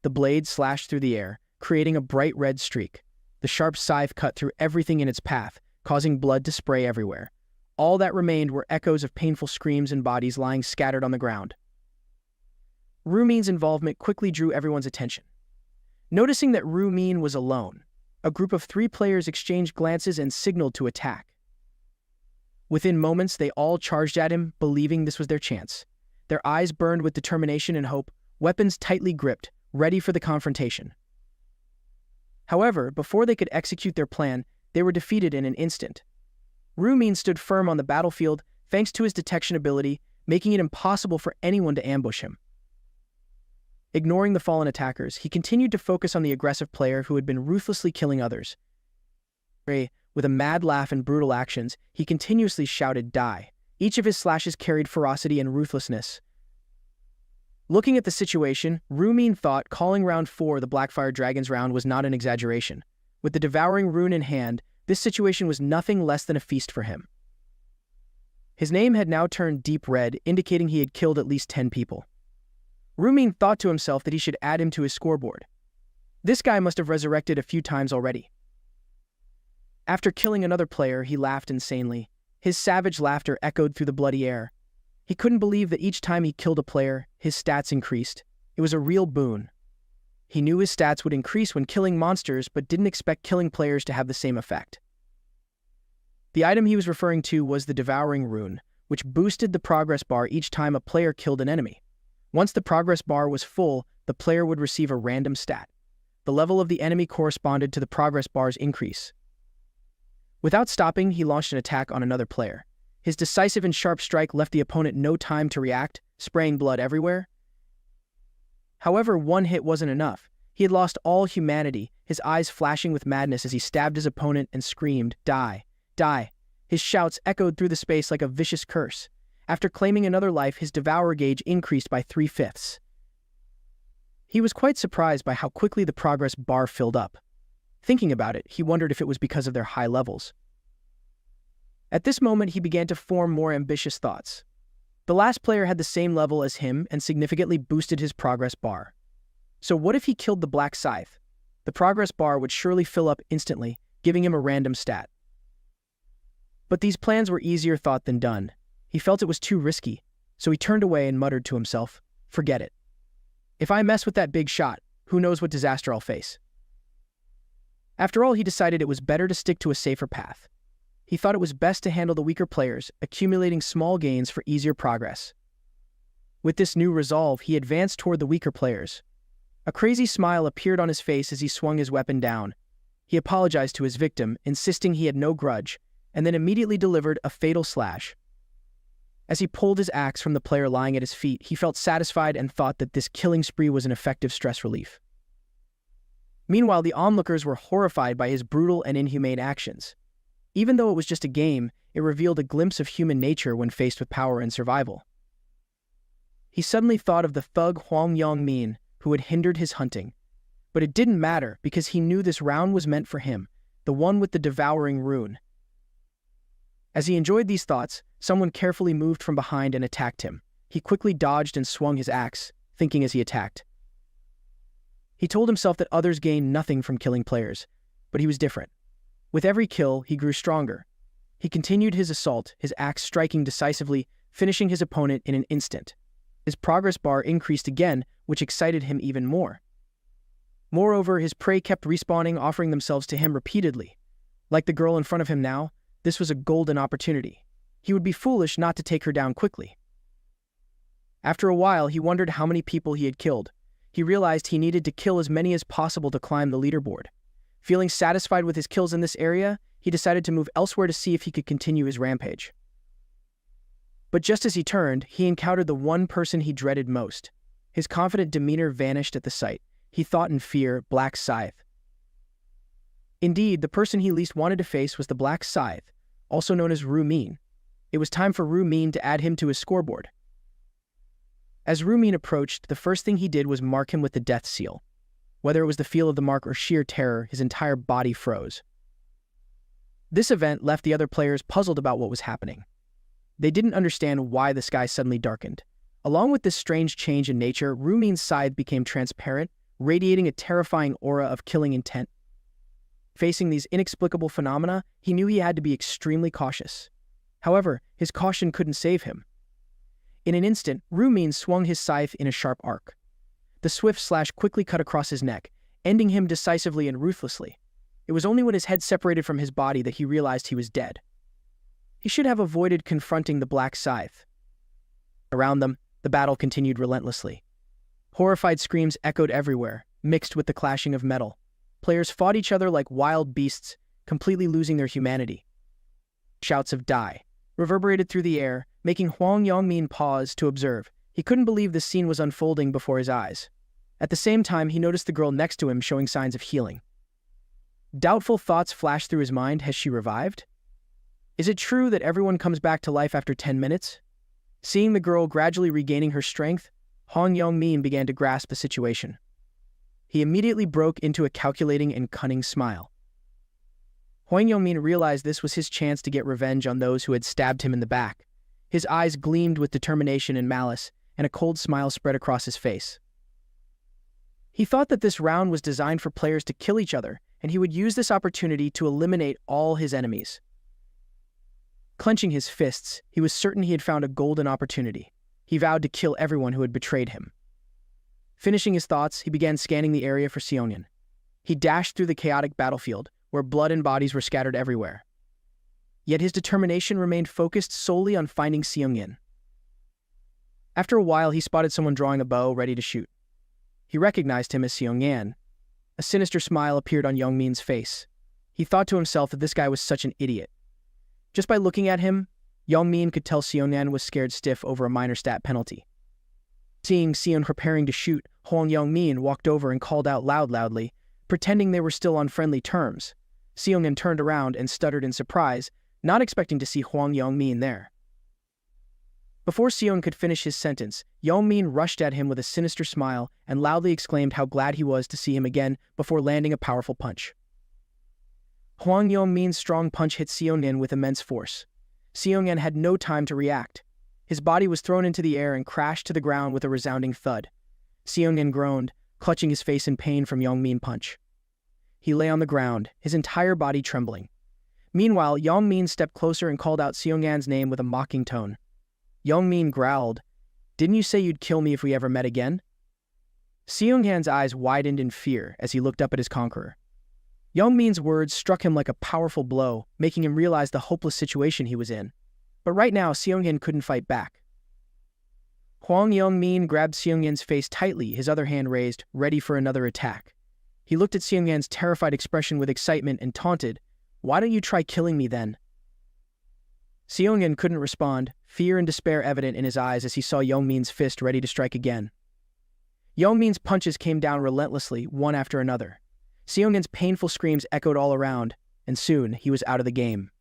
The blade slashed through the air, creating a bright red streak. The sharp scythe cut through everything in its path, causing blood to spray everywhere. All that remained were echoes of painful screams and bodies lying scattered on the ground. Rumin's involvement quickly drew everyone's attention. Noticing that Rumin was alone, a group of 3 players exchanged glances and signaled to attack. Within moments, they all charged at him, believing this was their chance. Their eyes burned with determination and hope, weapons tightly gripped, ready for the confrontation. However, before they could execute their plan, they were defeated in an instant. Rumin stood firm on the battlefield thanks to his detection ability, making it impossible for anyone to ambush him. Ignoring the fallen attackers, he continued to focus on the aggressive player who had been ruthlessly killing others. With a mad laugh and brutal actions, he continuously shouted, "Die!" Each of his slashes carried ferocity and ruthlessness. Looking at the situation, Rumin thought calling round 4 the Blackfire Dragon's round was not an exaggeration. With the devouring rune in hand, this situation was nothing less than a feast for him. His name had now turned deep red, indicating he had killed at least 10 people. Rumin thought to himself that he should add him to his scoreboard. This guy must have resurrected a few times already. After killing another player, he laughed insanely. His savage laughter echoed through the bloody air. He couldn't believe that each time he killed a player, his stats increased. It was a real boon. He knew his stats would increase when killing monsters, but didn't expect killing players to have the same effect. The item he was referring to was the Devouring Rune, which boosted the progress bar each time a player killed an enemy. Once the progress bar was full, the player would receive a random stat. The level of the enemy corresponded to the progress bar's increase. Without stopping, he launched an attack on another player. His decisive and sharp strike left the opponent no time to react, spraying blood everywhere. However, one hit wasn't enough. He had lost all humanity, his eyes flashing with madness as he stabbed his opponent and screamed, "Die! Die!" His shouts echoed through the space like a vicious curse. After claiming another life, his Devourer gauge increased by 3/5. He was quite surprised by how quickly the progress bar filled up. Thinking about it, he wondered if it was because of their high levels. At this moment, he began to form more ambitious thoughts. The last player had the same level as him and significantly boosted his progress bar. So what if he killed the Black Scythe? The progress bar would surely fill up instantly, giving him a random stat. But these plans were easier thought than done. He felt it was too risky, so he turned away and muttered to himself, "Forget it. If I mess with that big shot, who knows what disaster I'll face." After all, he decided it was better to stick to a safer path. He thought it was best to handle the weaker players, accumulating small gains for easier progress. With this new resolve, he advanced toward the weaker players. A crazy smile appeared on his face as he swung his weapon down. He apologized to his victim, insisting he had no grudge, and then immediately delivered a fatal slash. As he pulled his axe from the player lying at his feet, he felt satisfied and thought that this killing spree was an effective stress relief. Meanwhile, the onlookers were horrified by his brutal and inhumane actions. Even though it was just a game, it revealed a glimpse of human nature when faced with power and survival. He suddenly thought of the thug Huang Yongmin, who had hindered his hunting. But it didn't matter because he knew this round was meant for him, the one with the Devouring Rune. As he enjoyed these thoughts, someone carefully moved from behind and attacked him. He quickly dodged and swung his axe, thinking as he attacked. He told himself that others gained nothing from killing players, but he was different. With every kill, he grew stronger. He continued his assault, his axe striking decisively, finishing his opponent in an instant. His progress bar increased again, which excited him even more. Moreover, his prey kept respawning, offering themselves to him repeatedly. Like the girl in front of him now, this was a golden opportunity. He would be foolish not to take her down quickly. After a while, he wondered how many people he had killed. He realized he needed to kill as many as possible to climb the leaderboard. Feeling satisfied with his kills in this area, he decided to move elsewhere to see if he could continue his rampage. But just as he turned, he encountered the one person he dreaded most. His confident demeanor vanished at the sight. He thought in fear, Black Scythe. Indeed, the person he least wanted to face was the Black Scythe, also known as Rumin. It was time for Rumin to add him to his scoreboard. As Rumin approached, the first thing he did was mark him with the death seal. Whether it was the feel of the mark or sheer terror, his entire body froze. This event left the other players puzzled about what was happening. They didn't understand why the sky suddenly darkened. Along with this strange change in nature, Rumin's scythe became transparent, radiating a terrifying aura of killing intent. Facing these inexplicable phenomena, he knew he had to be extremely cautious. However, his caution couldn't save him. In an instant, Rumin swung his scythe in a sharp arc. The swift slash quickly cut across his neck, ending him decisively and ruthlessly. It was only when his head separated from his body that he realized he was dead. He should have avoided confronting the Black Scythe. Around them, the battle continued relentlessly. Horrified screams echoed everywhere, mixed with the clashing of metal. Players fought each other like wild beasts, completely losing their humanity. Shouts of "die" reverberated through the air, making Hwang Yongmin pause to observe. He couldn't believe the scene was unfolding before his eyes. At the same time, he noticed the girl next to him showing signs of healing. Doubtful thoughts flashed through his mind. Has she revived? Is it true that everyone comes back to life after 10 minutes? Seeing the girl gradually regaining her strength, Hwang Yongmin began to grasp the situation. He immediately broke into a calculating and cunning smile. Hwang Yongmin realized this was his chance to get revenge on those who had stabbed him in the back. His eyes gleamed with determination and malice, and a cold smile spread across his face. He thought that this round was designed for players to kill each other, and he would use this opportunity to eliminate all his enemies. Clenching his fists, he was certain he had found a golden opportunity. He vowed to kill everyone who had betrayed him. Finishing his thoughts, he began scanning the area for Seongyeon. He dashed through the chaotic battlefield, where blood and bodies were scattered everywhere. Yet his determination remained focused solely on finding Seongyeon. After a while, he spotted someone drawing a bow, ready to shoot. He recognized him as Seongyeon. A sinister smile appeared on Yongmin's face. He thought to himself that this guy was such an idiot. Just by looking at him, Yongmin could tell Seongyeon was scared stiff over a minor stat penalty. Seeing Seon preparing to shoot, Hwang Yongmin walked over and called out loudly, pretending they were still on friendly terms. Seongyeon turned around and stuttered in surprise, not expecting to see Hwang Yongmin there. Before Seon could finish his sentence, Yongmin rushed at him with a sinister smile and loudly exclaimed how glad he was to see him again before landing a powerful punch. Hwang Yongmin's strong punch hit Seongyeon with immense force. Seongyeon had no time to react. His body was thrown into the air and crashed to the ground with a resounding thud. Seongyeon groaned, clutching his face in pain from Yongmin's punch. He lay on the ground, his entire body trembling. Meanwhile, Yongmin stepped closer and called out Seongyeon's name with a mocking tone. Yongmin growled, "Didn't you say you'd kill me if we ever met again?" Seongyeon's eyes widened in fear as he looked up at his conqueror. Yongmin's words struck him like a powerful blow, making him realize the hopeless situation he was in. But right now, Seongyeon couldn't fight back. Hwang Yongmin grabbed Seongyeon's face tightly, his other hand raised, ready for another attack. He looked at Seongyeon's terrified expression with excitement and taunted, "Why don't you try killing me then?" Seongyeon couldn't respond, fear and despair evident in his eyes as he saw Yongmin's fist ready to strike again. Yongmin's punches came down relentlessly, one after another. Seongyeon's painful screams echoed all around, and soon he was out of the game.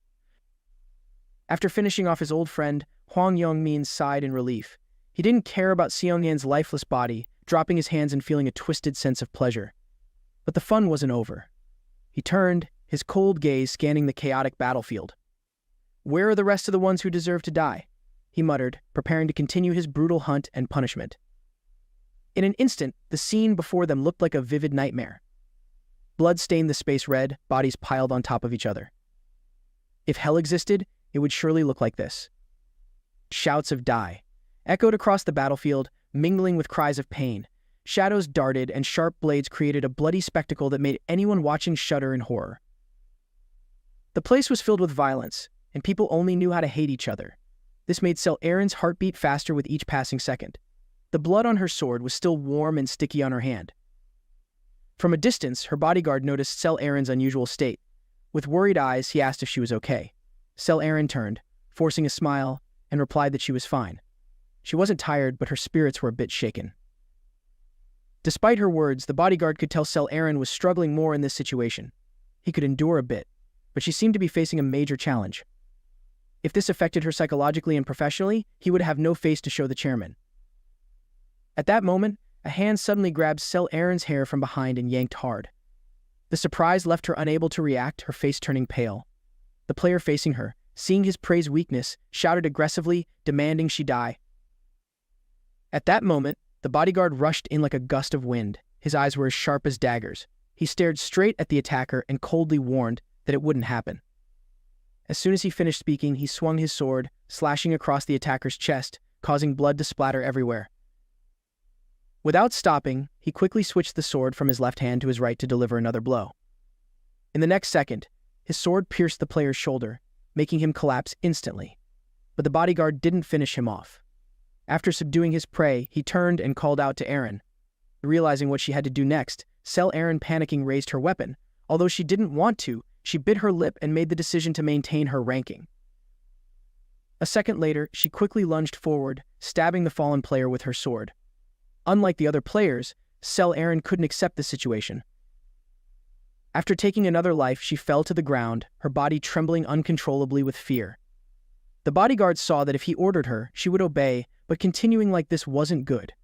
After finishing off his old friend, Hwang Yongmin sighed in relief. He didn't care about Seongyeon's lifeless body, dropping his hands and feeling a twisted sense of pleasure. But the fun wasn't over. He turned, his cold gaze scanning the chaotic battlefield. "Where are the rest of the ones who deserve to die?" he muttered, preparing to continue his brutal hunt and punishment. In an instant, the scene before them looked like a vivid nightmare. Blood stained the space red, bodies piled on top of each other. If hell existed, it would surely look like this. Shouts of "die" echoed across the battlefield, mingling with cries of pain. Shadows darted, and sharp blades created a bloody spectacle that made anyone watching shudder in horror. The place was filled with violence, and people only knew how to hate each other. This made Sel Aaron's heart beat faster with each passing second. The blood on her sword was still warm and sticky on her hand. From a distance, her bodyguard noticed Sel Erin's unusual state. With worried eyes, he asked if she was okay. Sel Erin turned, forcing a smile, and replied that she was fine. She wasn't tired, but her spirits were a bit shaken. Despite her words, the bodyguard could tell Sel Erin was struggling more in this situation. He could endure a bit, but she seemed to be facing a major challenge. If this affected her psychologically and professionally, he would have no face to show the chairman. At that moment, a hand suddenly grabbed Sel Erin's hair from behind and yanked hard. The surprise left her unable to react, her face turning pale. The player facing her, seeing his prey's weakness, shouted aggressively, demanding she die. At that moment, the bodyguard rushed in like a gust of wind. His eyes were as sharp as daggers. He stared straight at the attacker and coldly warned that it wouldn't happen. As soon as he finished speaking, he swung his sword, slashing across the attacker's chest, causing blood to splatter everywhere. Without stopping, he quickly switched the sword from his left hand to his right to deliver another blow. In the next second, his sword pierced the player's shoulder, making him collapse instantly. But the bodyguard didn't finish him off. After subduing his prey, he turned and called out to Erin. Realizing what she had to do next, Sel Erin, panicking, raised her weapon. Although she didn't want to, she bit her lip and made the decision to maintain her ranking. A second later, she quickly lunged forward, stabbing the fallen player with her sword. Unlike the other players, Sel Erin couldn't accept the situation. After taking another life, she fell to the ground, her body trembling uncontrollably with fear. The bodyguard saw that if he ordered her, she would obey, but continuing like this wasn't good.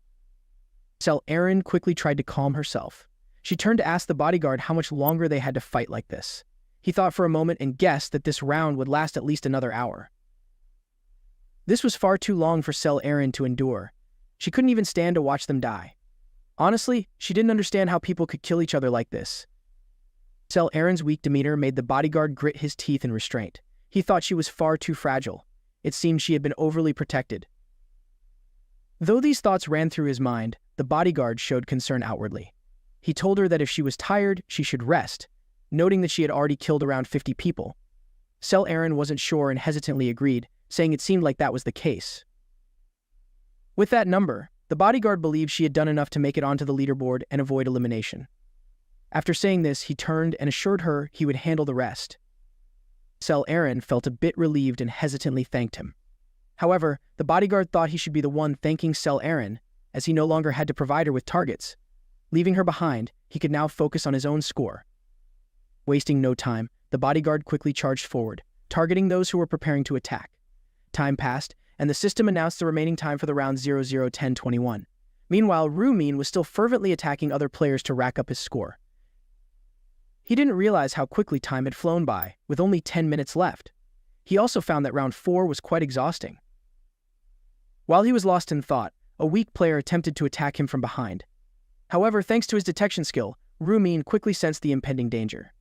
Sel Erin quickly tried to calm herself. She turned to ask the bodyguard how much longer they had to fight like this. He thought for a moment and guessed that this round would last at least another hour. This was far too long for Sel Erin to endure. She couldn't even stand to watch them die. Honestly, she didn't understand how people could kill each other like this. Sel Erin's weak demeanor made the bodyguard grit his teeth in restraint. He thought she was far too fragile. It seemed she had been overly protected. Though these thoughts ran through his mind, the bodyguard showed concern outwardly. He told her that if she was tired, she should rest, noting that she had already killed around 50 people. Sel Erin wasn't sure and hesitantly agreed, saying it seemed like that was the case. With that number, the bodyguard believed she had done enough to make it onto the leaderboard and avoid elimination. After saying this, he turned and assured her he would handle the rest. Sel Erin felt a bit relieved and hesitantly thanked him. However, the bodyguard thought he should be the one thanking Sel Erin, as he no longer had to provide her with targets. Leaving her behind, he could now focus on his own score. Wasting no time, the bodyguard quickly charged forward, targeting those who were preparing to attack. Time passed, and the system announced the remaining time for the round 001021. Meanwhile, Rumin was still fervently attacking other players to rack up his score. He didn't realize how quickly time had flown by, with only 10 minutes left. He also found that round 4 was quite exhausting. While he was lost in thought, a weak player attempted to attack him from behind. However, thanks to his detection skill, Rumin quickly sensed the impending danger.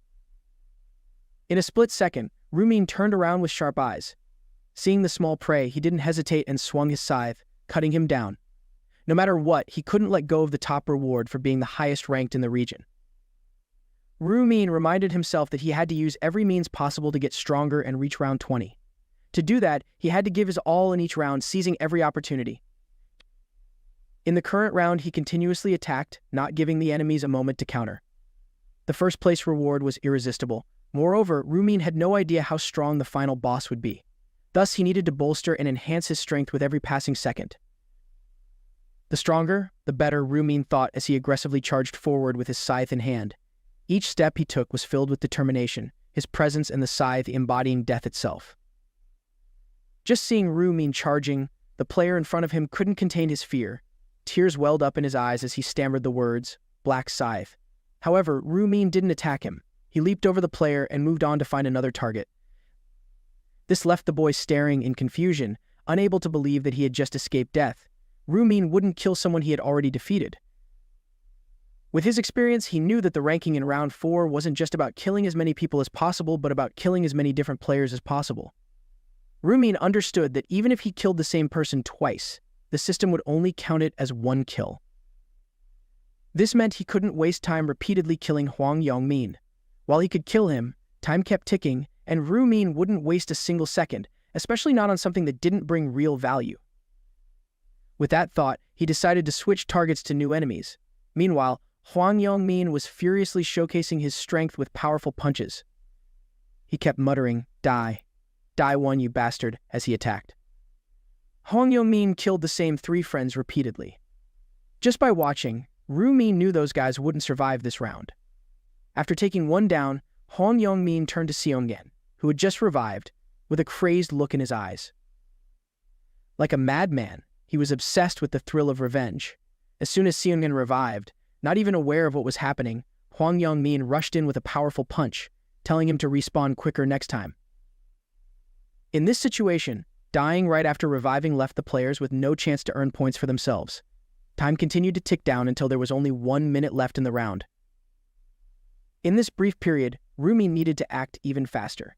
In a split second, Rumin turned around with sharp eyes. Seeing the small prey, he didn't hesitate and swung his scythe, cutting him down. No matter what, he couldn't let go of the top reward for being the highest ranked in the region. Rumin reminded himself that he had to use every means possible to get stronger and reach round 20. To do that, he had to give his all in each round, seizing every opportunity. In the current round, he continuously attacked, not giving the enemies a moment to counter. The first place reward was irresistible. Moreover, Rumin had no idea how strong the final boss would be. Thus, he needed to bolster and enhance his strength with every passing second. The stronger, the better, Rumin thought as he aggressively charged forward with his scythe in hand. Each step he took was filled with determination, his presence and the scythe embodying death itself. Just seeing Rumin charging, the player in front of him couldn't contain his fear. Tears welled up in his eyes as he stammered the words, "Black Scythe." However, Rumin didn't attack him. He leaped over the player and moved on to find another target. This left the boy staring in confusion, unable to believe that he had just escaped death. Rumin wouldn't kill someone he had already defeated. With his experience, he knew that the ranking in round 4 wasn't just about killing as many people as possible, but about killing as many different players as possible. Rumin understood that even if he killed the same person twice, the system would only count it as one kill. This meant he couldn't waste time repeatedly killing Huang Yongmin. While he could kill him, time kept ticking, and Rumin wouldn't waste a single second, especially not on something that didn't bring real value. With that thought, he decided to switch targets to new enemies. Meanwhile, Hwang Yong-min was furiously showcasing his strength with powerful punches. He kept muttering, "Die. Die one, you bastard," as he attacked. Hwang Yong-min killed the same 3 friends repeatedly. Just by watching, Ru-min knew those guys wouldn't survive this round. After taking one down, Hwang Yong-min turned to Seong-gen, who had just revived, with a crazed look in his eyes. Like a madman, he was obsessed with the thrill of revenge. As soon as Seong-gen revived, not even aware of what was happening, Hwang Yong-min rushed in with a powerful punch, telling him to respawn quicker next time. In this situation, dying right after reviving left the players with no chance to earn points for themselves. Time continued to tick down until there was only 1 minute left in the round. In this brief period, Ru-min needed to act even faster.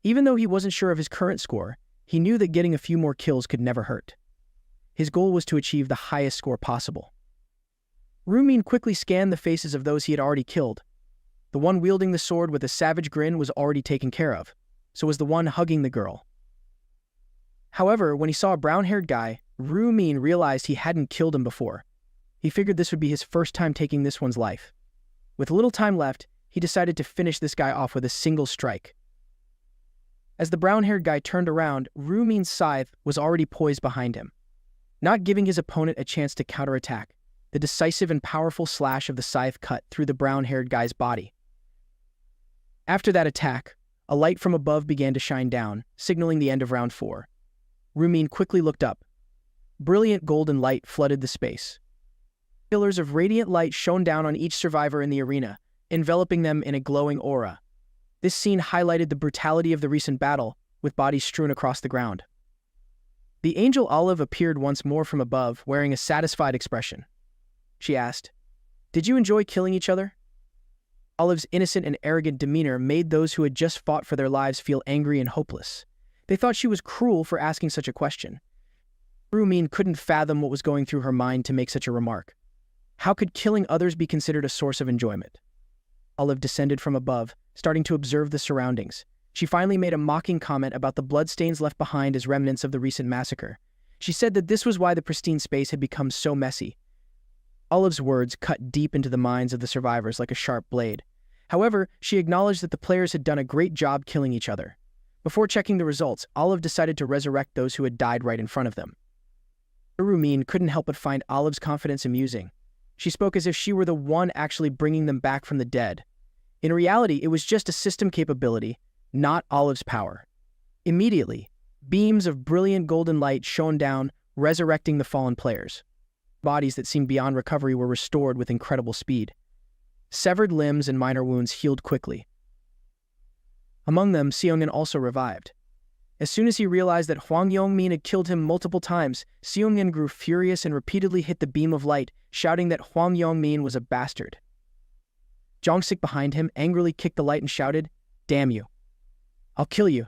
Even though he wasn't sure of his current score, he knew that getting a few more kills could never hurt. His goal was to achieve the highest score possible. Ru-min quickly scanned the faces of those he had already killed. The one wielding the sword with a savage grin was already taken care of, so was the one hugging the girl. However, when he saw a brown-haired guy, Ru-min realized he hadn't killed him before. He figured this would be his first time taking this one's life. With little time left, he decided to finish this guy off with a single strike. As the brown-haired guy turned around, Ru-min's scythe was already poised behind him. Not giving his opponent a chance to counterattack, the decisive and powerful slash of the scythe cut through the brown-haired guy's body. After that attack, a light from above began to shine down, signaling the end of round 4. Ru-min quickly looked up. Brilliant golden light flooded the space. Pillars of radiant light shone down on each survivor in the arena, enveloping them in a glowing aura. This scene highlighted the brutality of the recent battle, with bodies strewn across the ground. The angel Olive appeared once more from above, wearing a satisfied expression. She asked, "Did you enjoy killing each other?" Olive's innocent and arrogant demeanor made those who had just fought for their lives feel angry and hopeless. They thought she was cruel for asking such a question. Ru-min couldn't fathom what was going through her mind to make such a remark. How could killing others be considered a source of enjoyment? Olive descended from above, starting to observe the surroundings. She finally made a mocking comment about the bloodstains left behind as remnants of the recent massacre. She said that this was why the pristine space had become so messy. Olive's words cut deep into the minds of the survivors like a sharp blade. However, she acknowledged that the players had done a great job killing each other. Before checking the results, Olive decided to resurrect those who had died right in front of them. Ru-min couldn't help but find Olive's confidence amusing. She spoke as if she were the one actually bringing them back from the dead. In reality, it was just a system capability, not Olive's power. Immediately, beams of brilliant golden light shone down, resurrecting the fallen players. Bodies that seemed beyond recovery were restored with incredible speed. Severed limbs and minor wounds healed quickly. Among them, Seong-gen also revived. As soon as he realized that Hwang Yong-min had killed him multiple times, Seong-gen grew furious and repeatedly hit the beam of light, shouting that Hwang Yong-min was a bastard. Jong-sik behind him angrily kicked the light and shouted, "Damn you. I'll kill you."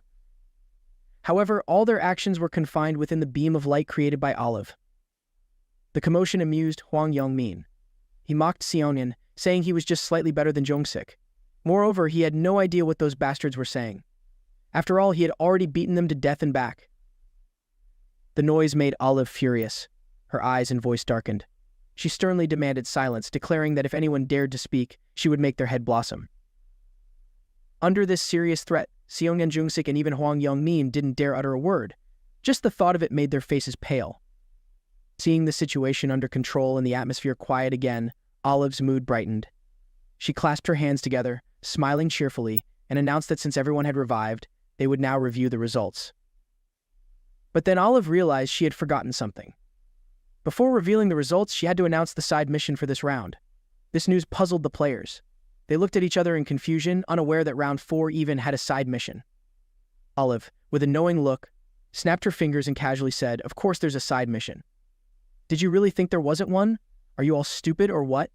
However, all their actions were confined within the beam of light created by Olive. The commotion amused Hwang Yong-min. He mocked Seong-gen, saying he was just slightly better than Jong-sik. Moreover, he had no idea what those bastards were saying. After all, he had already beaten them to death and back. The noise made Olive furious. Her eyes and voice darkened. She sternly demanded silence, declaring that if anyone dared to speak, she would make their head blossom. Under this serious threat, Seong-gen, Jung-sik, and even Hwang Yong-min didn't dare utter a word. Just the thought of it made their faces pale. Seeing the situation under control and the atmosphere quiet again, Olive's mood brightened. She clasped her hands together, smiling cheerfully, and announced that since everyone had revived, they would now review the results. But then Olive realized she had forgotten something. Before revealing the results, she had to announce the side mission for this round. This news puzzled the players. They looked at each other in confusion, unaware that round 4 even had a side mission. Olive, with a knowing look, snapped her fingers and casually said, "Of course there's a side mission. Did you really think there wasn't one? Are you all stupid or what?"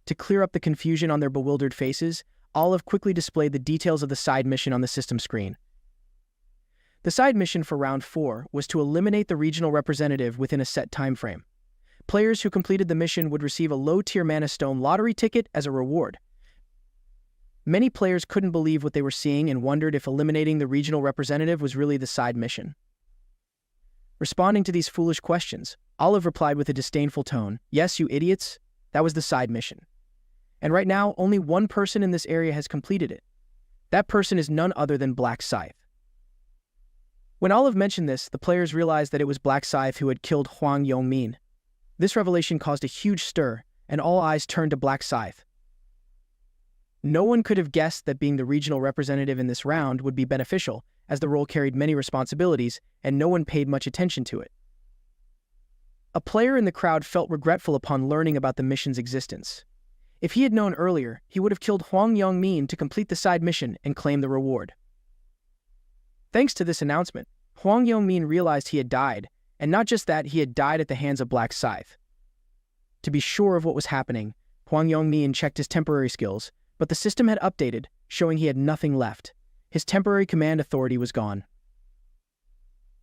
To clear up the confusion on their bewildered faces, Olive quickly displayed the details of the side mission on the system screen. The side mission for round 4 was to eliminate the regional representative within a set time frame. Players who completed the mission would receive a low-tier Mana Stone lottery ticket as a reward. Many players couldn't believe what they were seeing and wondered if eliminating the regional representative was really the side mission. Responding to these foolish questions, Olive replied with a disdainful tone, "Yes, you idiots. That was the side mission. And right now, only one person in this area has completed it. That person is none other than Black Scythe." When Olive mentioned this, the players realized that it was Black Scythe who had killed Hwang Yong-min. This revelation caused a huge stir, and all eyes turned to Black Scythe. No one could have guessed that being the regional representative in this round would be beneficial, as the role carried many responsibilities, and no one paid much attention to it. A player in the crowd felt regretful upon learning about the mission's existence. If he had known earlier, he would have killed Hwang Yong-min to complete the side mission and claim the reward. Thanks to this announcement, Hwang Yong-min realized he had died, and not just that, he had died at the hands of Black Scythe. To be sure of what was happening, Hwang Yong-min checked his temporary skills, but the system had updated, showing he had nothing left. His temporary command authority was gone.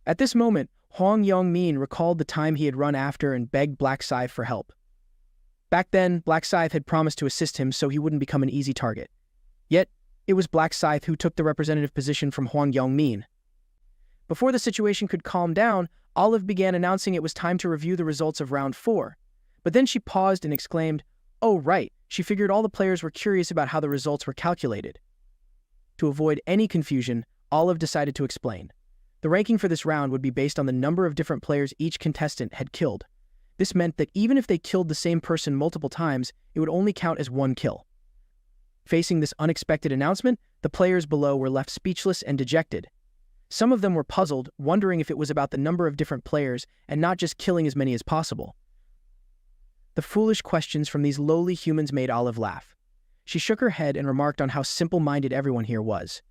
At this moment, Hwang Yong-min recalled the time he had run after and begged Black Scythe for help. Back then, Black Scythe had promised to assist him so he wouldn't become an easy target. Yet, it was Black Scythe who took the representative position from Hwang Yong-min. Before the situation could calm down, Olive began announcing it was time to review the results of round 4. But then she paused and exclaimed, "Oh right," she figured all the players were curious about how the results were calculated. To avoid any confusion, Olive decided to explain. The ranking for this round would be based on the number of different players each contestant had killed. This meant that even if they killed the same person multiple times, it would only count as one kill. Facing this unexpected announcement, the players below were left speechless and dejected. Some of them were puzzled, wondering if it was about the number of different players and not just killing as many as possible. The foolish questions from these lowly humans made Olive laugh. She shook her head and remarked on how simple-minded everyone here was.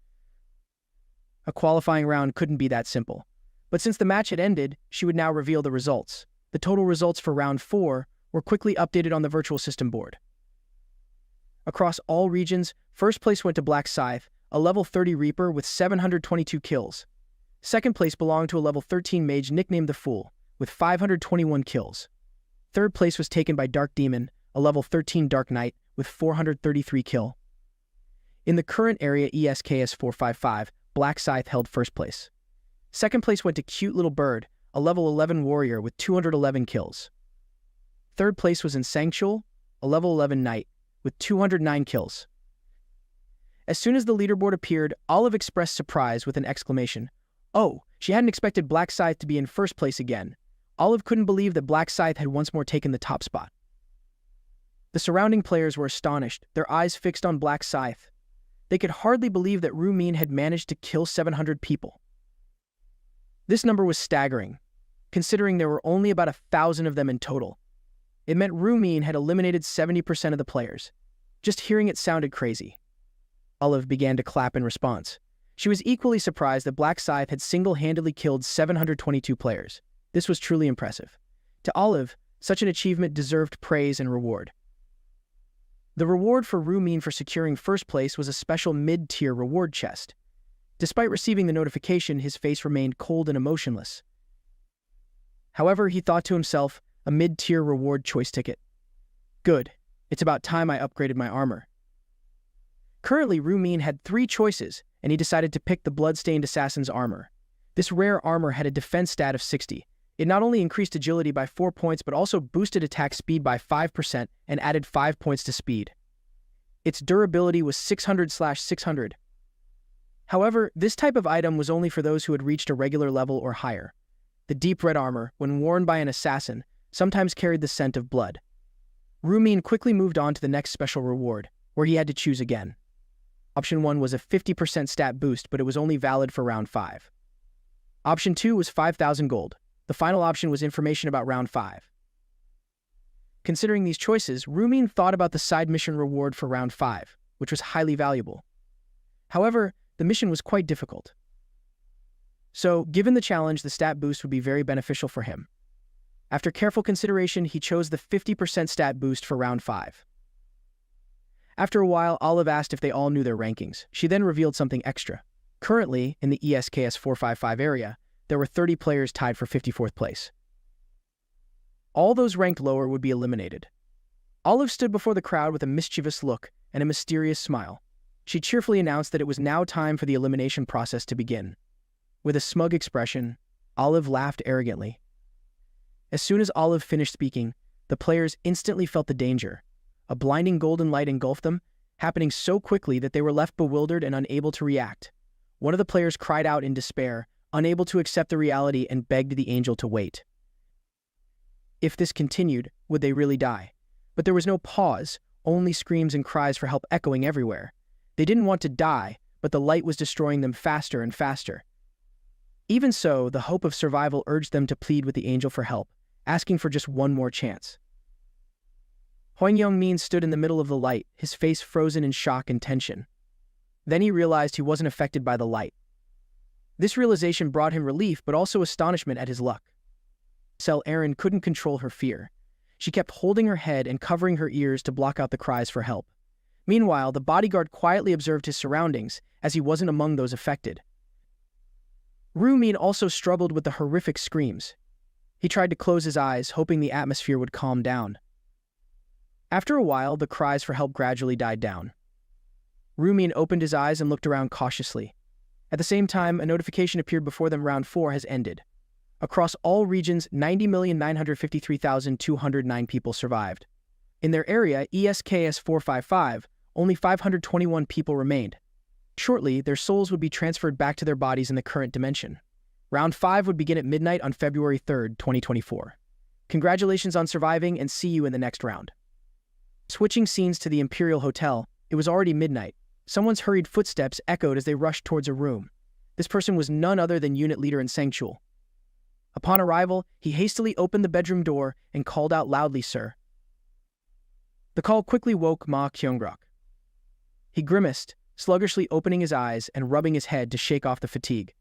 A qualifying round couldn't be that simple. But since the match had ended, she would now reveal the results. The total results for round 4 were quickly updated on the virtual system board. Across all regions, first place went to Black Scythe, a level 30 Reaper with 722 kills. Second place belonged to a level 13 Mage nicknamed the Fool, with 521 kills. Third place was taken by Dark Demon, a level 13 Dark Knight, with 433 kill. In the current area ESKS 455, Black Scythe held first place. Second place went to Cute Little Bird, a level 11 Warrior with 211 kills. Third place was in Sangchul, a level 11 Knight, with 209 kills. As soon as the leaderboard appeared, Olive expressed surprise with an exclamation. Oh, she hadn't expected Black Scythe to be in first place again. Olive couldn't believe that Black Scythe had once more taken the top spot. The surrounding players were astonished, their eyes fixed on Black Scythe. They could hardly believe that Rumin had managed to kill 700 people. This number was staggering, considering there were only about 1,000 of them in total. It meant Rumin had eliminated 70% of the players. Just hearing it sounded crazy. Olive began to clap in response. She was equally surprised that Black Scythe had single-handedly killed 722 players. This was truly impressive. To Olive, such an achievement deserved praise and reward. The reward for Rumin for securing first place was a special mid-tier reward chest. Despite receiving the notification, his face remained cold and emotionless. However, he thought to himself, a mid-tier reward choice ticket. Good. It's about time I upgraded my armor. Currently, Rumin had 3 choices, and he decided to pick the Bloodstained Assassin's armor. This rare armor had a defense stat of 60. It not only increased agility by 4 points, but also boosted attack speed by 5% and added 5 points to speed. Its durability was 600/600. However, this type of item was only for those who had reached a regular level or higher. The deep red armor, when worn by an assassin, sometimes carried the scent of blood. Rumin quickly moved on to the next special reward, where he had to choose again. Option 1 was a 50% stat boost, but it was only valid for round 5. Option 2 was 5,000 gold. The final option was information about round 5. Considering these choices, Rumin thought about the side mission reward for round 5, which was highly valuable. However, the mission was quite difficult. So, given the challenge, the stat boost would be very beneficial for him. After careful consideration, he chose the 50% stat boost for round 5. After a while, Olive asked if they all knew their rankings. She then revealed something extra. Currently, in the ESKS 455 area, there were 30 players tied for 54th place. All those ranked lower would be eliminated. Olive stood before the crowd with a mischievous look and a mysterious smile. She cheerfully announced that it was now time for the elimination process to begin. With a smug expression, Olive laughed arrogantly. As soon as Olive finished speaking, the players instantly felt the danger. A blinding golden light engulfed them, happening so quickly that they were left bewildered and unable to react. One of the players cried out in despair, unable to accept the reality, and begged the angel to wait. If this continued, would they really die? But there was no pause, only screams and cries for help echoing everywhere. They didn't want to die, but the light was destroying them faster and faster. Even so, the hope of survival urged them to plead with the angel for help, asking for just one more chance. Hwang Yong-min stood in the middle of the light, his face frozen in shock and tension. Then he realized he wasn't affected by the light. This realization brought him relief but also astonishment at his luck. Erin couldn't control her fear. She kept holding her head and covering her ears to block out the cries for help. Meanwhile, the bodyguard quietly observed his surroundings, as he wasn't among those affected. Min also struggled with the horrific screams. He tried to close his eyes, hoping the atmosphere would calm down. After a while, the cries for help gradually died down. Min opened his eyes and looked around cautiously. At the same time, a notification appeared before them: Round 4 has ended. Across all regions, 90,953,209 people survived. In their area, ESKS 455, only 521 people remained. Shortly, their souls would be transferred back to their bodies in the current dimension. Round 5 would begin at midnight on February 3rd, 2024. Congratulations on surviving, and see you in the next round. Switching scenes to the Imperial Hotel, it was already midnight. Someone's hurried footsteps echoed as they rushed towards a room. This person was none other than unit leader Sang-chul. Upon arrival, he hastily opened the bedroom door and called out loudly, "Sir." The call quickly woke Ma Kyung-rok. He grimaced, sluggishly opening his eyes and rubbing his head to shake off the fatigue.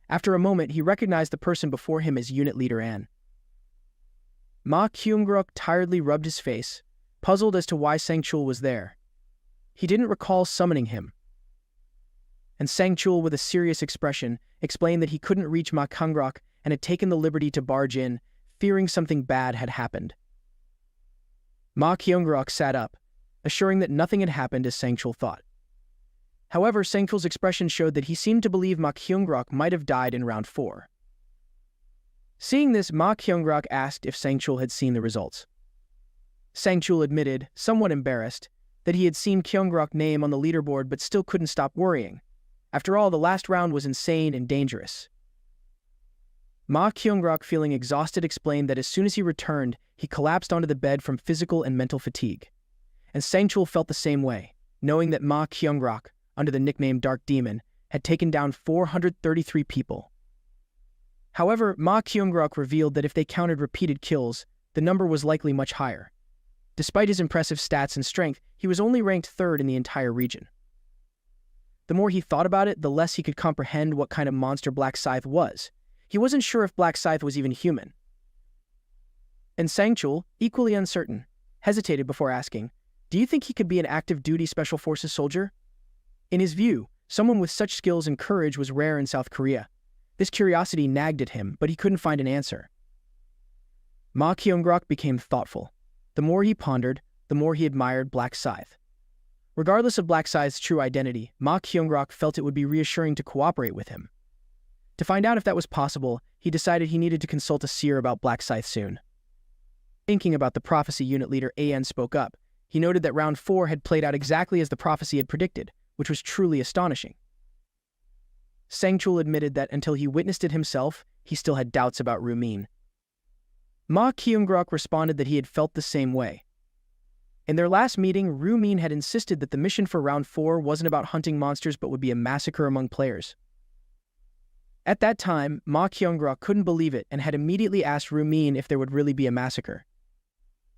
After a moment, he recognized the person before him as unit leader An. Ma Kyung-rok tiredly rubbed his face, puzzled as to why Sang-chul was there. He didn't recall summoning him. And Sang-chul, with a serious expression, explained that he couldn't reach Ma Kyung-rok and had taken the liberty to barge in, fearing something bad had happened. Ma Kyung-rok sat up, assuring that nothing had happened as Sang-chul thought. However, Sang-chul's expression showed that he seemed to believe Ma Kyung-rok might have died in round 4. Seeing this, Ma Kyung-rok asked if Sang-chul had seen the results. Sang-chul admitted, somewhat embarrassed, that he had seen Kyung-rok's name on the leaderboard but still couldn't stop worrying. After all, the last round was insane and dangerous. Ma Kyung-rok, feeling exhausted, explained that as soon as he returned, he collapsed onto the bed from physical and mental fatigue. And Sang-chul felt the same way, knowing that Ma Kyung-rok, under the nickname Dark Demon, had taken down 433 people. However, Ma Kyung-rok revealed that if they counted repeated kills, the number was likely much higher. Despite his impressive stats and strength, he was only ranked 3rd in the entire region. The more he thought about it, the less he could comprehend what kind of monster Black Scythe was. He wasn't sure if Black Scythe was even human. And Sang-chul, equally uncertain, hesitated before asking, "Do you think he could be an active-duty Special Forces soldier?" In his view, someone with such skills and courage was rare in South Korea. This curiosity nagged at him, but he couldn't find an answer. Ma Kyung-rok became thoughtful. The more he pondered, the more he admired Black Scythe. Regardless of Black Scythe's true identity, Ma Kyung-rok felt it would be reassuring to cooperate with him. To find out if that was possible, he decided he needed to consult a seer about Black Scythe soon. Thinking about the prophecy, unit leader An spoke up. He noted that round 4 had played out exactly as the prophecy had predicted, which was truly astonishing. Sang-chul admitted that until he witnessed it himself, he still had doubts about Min. Ma Kyung-rok responded that he had felt the same way. In their last meeting, Min had insisted that the mission for round 4 wasn't about hunting monsters but would be a massacre among players. At that time, Ma Kyung-rok couldn't believe it and had immediately asked Min if there would really be a massacre.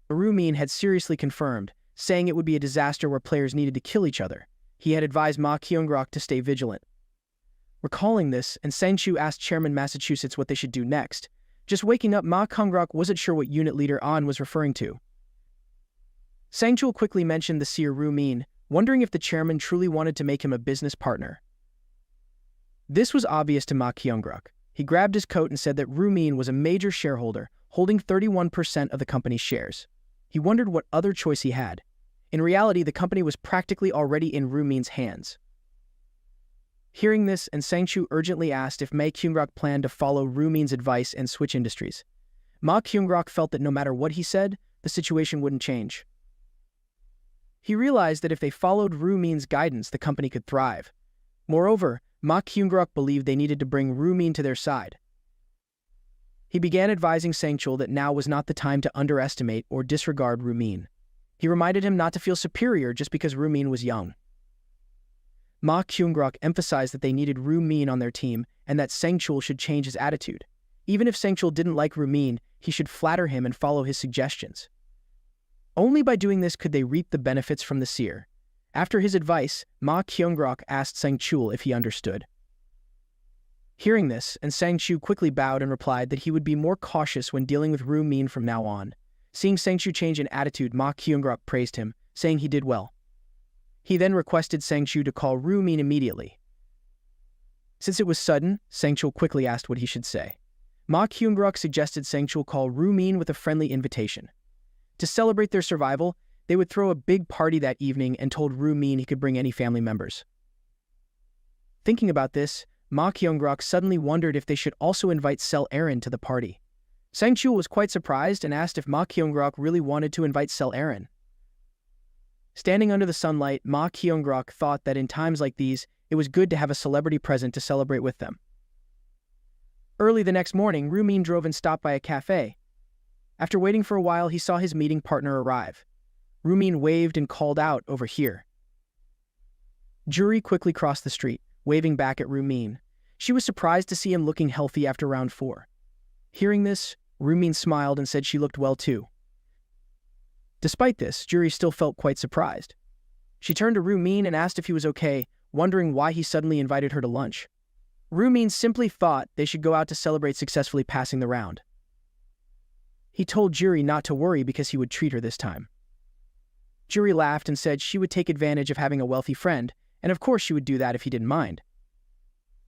Min had seriously confirmed, saying it would be a disaster where players needed to kill each other. He had advised Ma Kyung-rok to stay vigilant. Recalling this, and Sang-chul asked Chairman Massachusetts what they should do next. Just waking up, Ma Kyung-rok wasn't sure what unit leader An was referring to. Sang-chul quickly mentioned the seer Min, wondering if the chairman truly wanted to make him a business partner. This was obvious to Ma Kyung-rok. He grabbed his coat and said that Min was a major shareholder, holding 31% of the company's shares. He wondered what other choice he had. In reality, the company was practically already in Min's hands. Hearing this, and Sang-chul urgently asked if Ma Kyung-rok planned to follow Min's advice and switch industries. Ma Kyung-rok felt that no matter what he said, the situation wouldn't change. He realized that if they followed Rumin's guidance, the company could thrive. Moreover, Ma Kyung-rok believed they needed to bring Rumin to their side. He began advising Sang-chul that now was not the time to underestimate or disregard Rumin. He reminded him not to feel superior just because Rumin was young. Ma Kyung-rok emphasized that they needed Rumin on their team and that Sang-chul should change his attitude. Even if Sang-chul didn't like Rumin, he should flatter him and follow his suggestions. Only by doing this could they reap the benefits from the seer. After his advice, Ma Kyung-rok asked Sang-chul if he understood. Hearing this, and Sang-chul quickly bowed and replied that he would be more cautious when dealing with Rumin from now on. Seeing Sang-chul change in attitude, Ma Kyung-rok praised him, saying he did well. He then requested Sang-chul to call Rumin immediately. Since it was sudden, Sang-chul quickly asked what he should say. Ma Kyung-rok suggested Sang-chul call Rumin with a friendly invitation. To celebrate their survival, they would throw a big party that evening and told Rumin he could bring any family members. Thinking about this, Ma Kyung-rok suddenly wondered if they should also invite Sel Aaron to the party. Sang-chul was quite surprised and asked if Ma Kyung-rok really wanted to invite Sel Aaron. Standing under the sunlight, Ma Kyung-rok thought that in times like these, it was good to have a celebrity present to celebrate with them. Early the next morning, Rumin drove and stopped by a cafe. After waiting for a while, he saw his meeting partner arrive. Rumin waved and called out, "Over here." Juri quickly crossed the street, waving back at Rumin. She was surprised to see him looking healthy after round 4. Hearing this, Rumin smiled and said she looked well too. Despite this, Juri still felt quite surprised. She turned to Rumin and asked if he was okay, wondering why he suddenly invited her to lunch. Rumin simply thought they should go out to celebrate successfully passing the round. He told Juri not to worry because he would treat her this time. Juri laughed and said she would take advantage of having a wealthy friend, and of course she would do that if he didn't mind.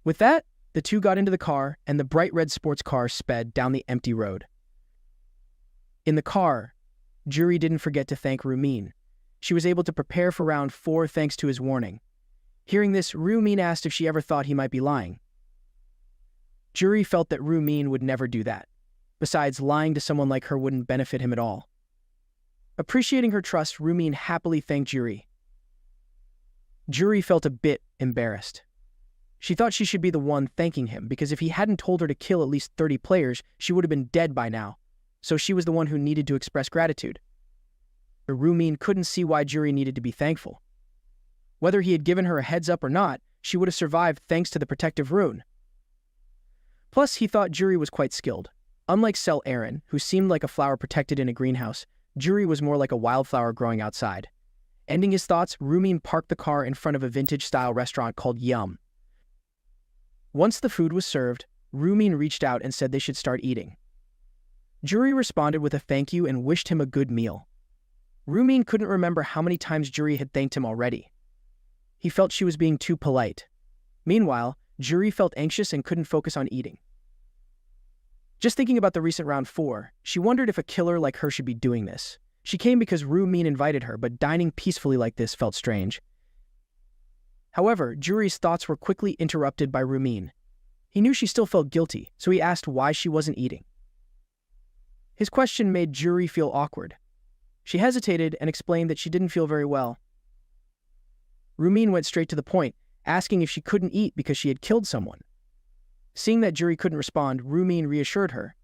With that, the two got into the car, and the bright red sports car sped down the empty road. In the car, Juri didn't forget to thank Rumin. She was able to prepare for round 4 thanks to his warning. Hearing this, Rumin asked if she ever thought he might be lying. Juri felt that Rumin would never do that. Besides, lying to someone like her wouldn't benefit him at all. Appreciating her trust, Rumin happily thanked Juri. Juri felt a bit embarrassed. She thought she should be the one thanking him because if he hadn't told her to kill at least 30 players, she would have been dead by now, so she was the one who needed to express gratitude. But Rumin couldn't see why Juri needed to be thankful. Whether he had given her a heads up or not, she would have survived thanks to the protective rune. Plus, he thought Juri was quite skilled. Unlike Sel Aaron, who seemed like a flower protected in a greenhouse, Juri was more like a wildflower growing outside. Ending his thoughts, Rumin parked the car in front of a vintage-style restaurant called Yum. Once the food was served, Rumin reached out and said they should start eating. Juri responded with a thank you and wished him a good meal. Rumin couldn't remember how many times Juri had thanked him already. He felt she was being too polite. Meanwhile, Juri felt anxious and couldn't focus on eating. Just thinking about the recent round 4, she wondered if a killer like her should be doing this. She came because Rumin invited her, but dining peacefully like this felt strange. However, Juri's thoughts were quickly interrupted by Rumin. He knew she still felt guilty, so he asked why she wasn't eating. His question made Juri feel awkward. She hesitated and explained that she didn't feel very well. Rumin went straight to the point, asking if she couldn't eat because she had killed someone. Seeing that Juri couldn't respond, Rumin reassured her.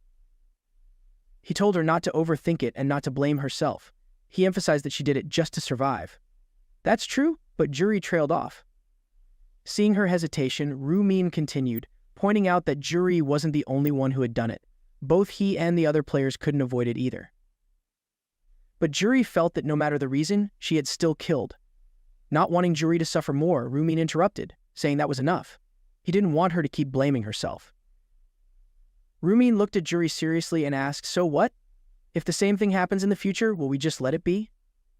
He told her not to overthink it and not to blame herself. He emphasized that she did it just to survive. That's true, but Juri trailed off. Seeing her hesitation, Rumin continued, pointing out that Juri wasn't the only one who had done it. Both he and the other players couldn't avoid it either. But Juri felt that no matter the reason, she had still killed. Not wanting Juri to suffer more, Rumin interrupted, saying that was enough. He didn't want her to keep blaming herself. Rumin looked at Juri seriously and asked, "So what? If the same thing happens in the future, will we just let it be?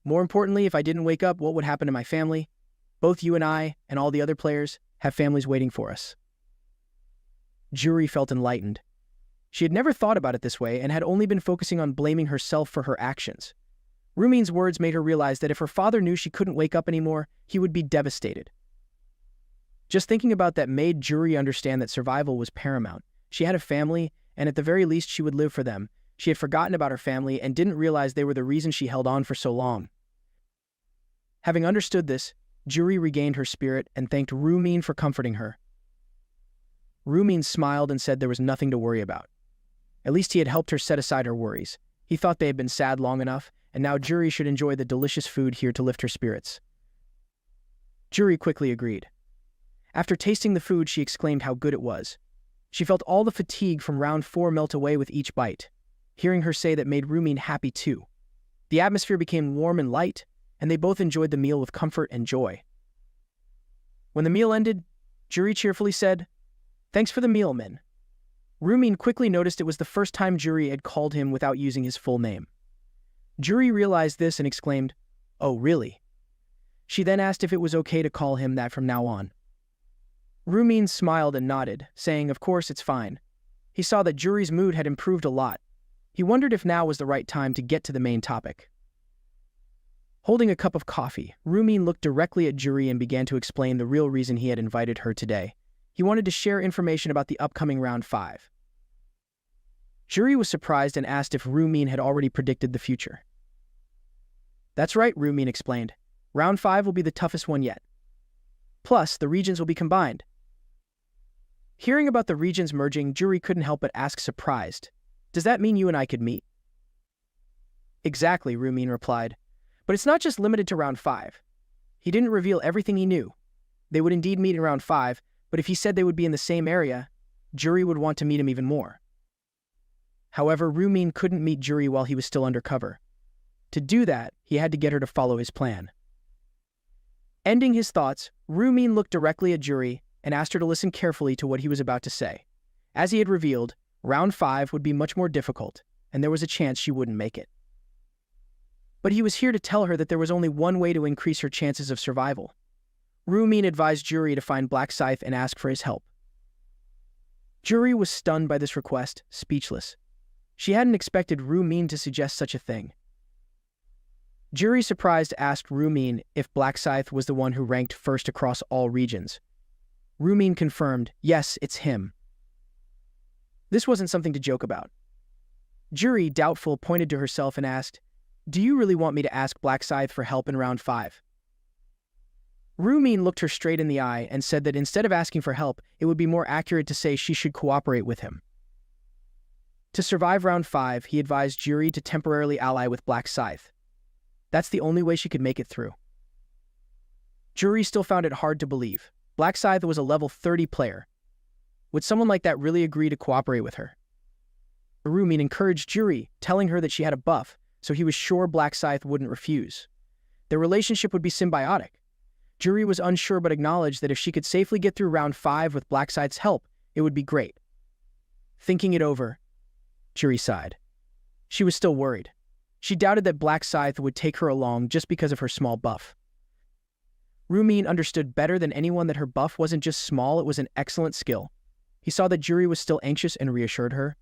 More importantly, if I didn't wake up, what would happen to my family? Both you and I, and all the other players, have families waiting for us." Juri felt enlightened. She had never thought about it this way and had only been focusing on blaming herself for her actions. Rumin's words made her realize that if her father knew she couldn't wake up anymore, he would be devastated. Just thinking about that made Juri understand that survival was paramount. She had a family, and at the very least she would live for them. She had forgotten about her family and didn't realize they were the reason she held on for so long. Having understood this, Juri regained her spirit and thanked Rumin for comforting her. Rumin smiled and said there was nothing to worry about. At least he had helped her set aside her worries. He thought they had been sad long enough, and now Juri should enjoy the delicious food here to lift her spirits. Juri quickly agreed. After tasting the food, she exclaimed how good it was. She felt all the fatigue from round 4 melt away with each bite. Hearing her say that made Rumin happy too. The atmosphere became warm and light, and they both enjoyed the meal with comfort and joy. When the meal ended, Juri cheerfully said, "Thanks for the meal, Min." Rumin quickly noticed it was the first time Juri had called him without using his full name. Juri realized this and exclaimed, "Oh, really?" She then asked if it was okay to call him that from now on. Rumin smiled and nodded, saying, "Of course, it's fine." He saw that Juri's mood had improved a lot. He wondered if now was the right time to get to the main topic. Holding a cup of coffee, Rumin looked directly at Juri and began to explain the real reason he had invited her today. He wanted to share information about the upcoming round 5. Juri was surprised and asked if Rumin had already predicted the future. "That's right," Rumin explained. "Round 5 will be the toughest one yet. Plus, the regions will be combined." Hearing about the regions merging, Juri couldn't help but ask, surprised, "Does that mean you and I could meet?" "Exactly," Rumin replied. "But it's not just limited to round 5. He didn't reveal everything he knew. They would indeed meet in round 5, but if he said they would be in the same area, Juri would want to meet him even more." However, Rumin couldn't meet Juri while he was still undercover. To do that, he had to get her to follow his plan. Ending his thoughts, Rumin looked directly at Juri and asked her to listen carefully to what he was about to say. As he had revealed, round 5 would be much more difficult, and there was a chance she wouldn't make it. But he was here to tell her that there was only one way to increase her chances of survival. Rumin advised Juri to find Black Scythe and ask for his help. Juri was stunned by this request, speechless. She hadn't expected Rumin to suggest such a thing. Juri, surprised, asked Rumin if Black Scythe was the one who ranked first across all regions. Rumin confirmed, "Yes, it's him." This wasn't something to joke about. Juri, doubtful, pointed to herself and asked, "Do you really want me to ask Black Scythe for help in round 5? Rumin looked her straight in the eye and said that instead of asking for help, it would be more accurate to say she should cooperate with him. To survive round 5, he advised Juri to temporarily ally with Black Scythe. That's the only way she could make it through. Juri still found it hard to believe. Black Scythe was a level 30 player. Would someone like that really agree to cooperate with her? Rumin encouraged Juri, telling her that she had a buff, so he was sure Black Scythe wouldn't refuse. Their relationship would be symbiotic. Juri was unsure but acknowledged that if she could safely get through round 5 with Black Scythe's help, it would be great. Thinking it over, Juri sighed. She was still worried. She doubted that Black Scythe would take her along just because of her small buff. Rumin understood better than anyone that her buff wasn't just small, it was an excellent skill. He saw that Juri was still anxious and reassured her.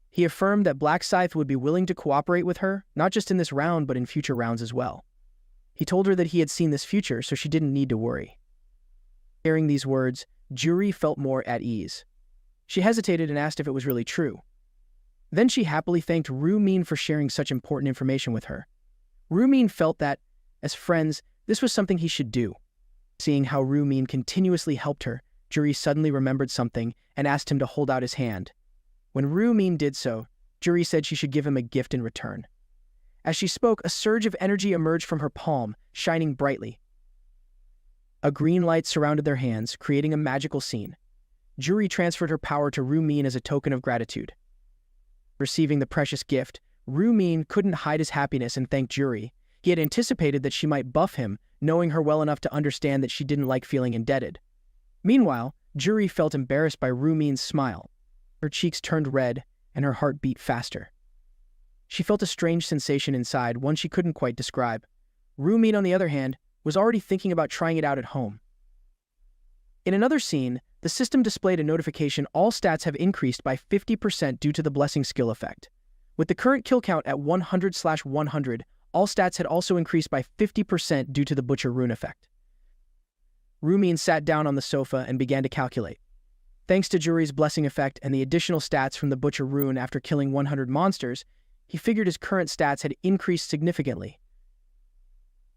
He affirmed that Black Scythe would be willing to cooperate with her, not just in this round but in future rounds as well. He told her that he had seen this future, so she didn't need to worry. Hearing these words, Juri felt more at ease. She hesitated and asked if it was really true. Then she happily thanked Rumin for sharing such important information with her. Rumin felt that, as friends, this was something he should do. Seeing how Rumin continuously helped her, Juri suddenly remembered something and asked him to hold out his hand. When Rumin did so, Juri said she should give him a gift in return. As she spoke, a surge of energy emerged from her palm, shining brightly. A green light surrounded their hands, creating a magical scene. Juri transferred her power to Rumin as a token of gratitude. Receiving the precious gift, Rumin couldn't hide his happiness and thanked Juri. He had anticipated that she might buff him, knowing her well enough to understand that she didn't like feeling indebted. Meanwhile, Juri felt embarrassed by Rumin's smile. Her cheeks turned red, and her heart beat faster. She felt a strange sensation inside, one she couldn't quite describe. Rumin, on the other hand, was already thinking about trying it out at home. In another scene, the system displayed a notification all stats have increased by 50% due to the blessing skill effect. With the current kill count at 100/100, all stats had also increased by 50% due to the butcher rune effect. Rumin sat down on the sofa and began to calculate. Thanks to Juri's blessing effect and the additional stats from the Butcher rune after killing 100 monsters, he figured his current stats had increased significantly.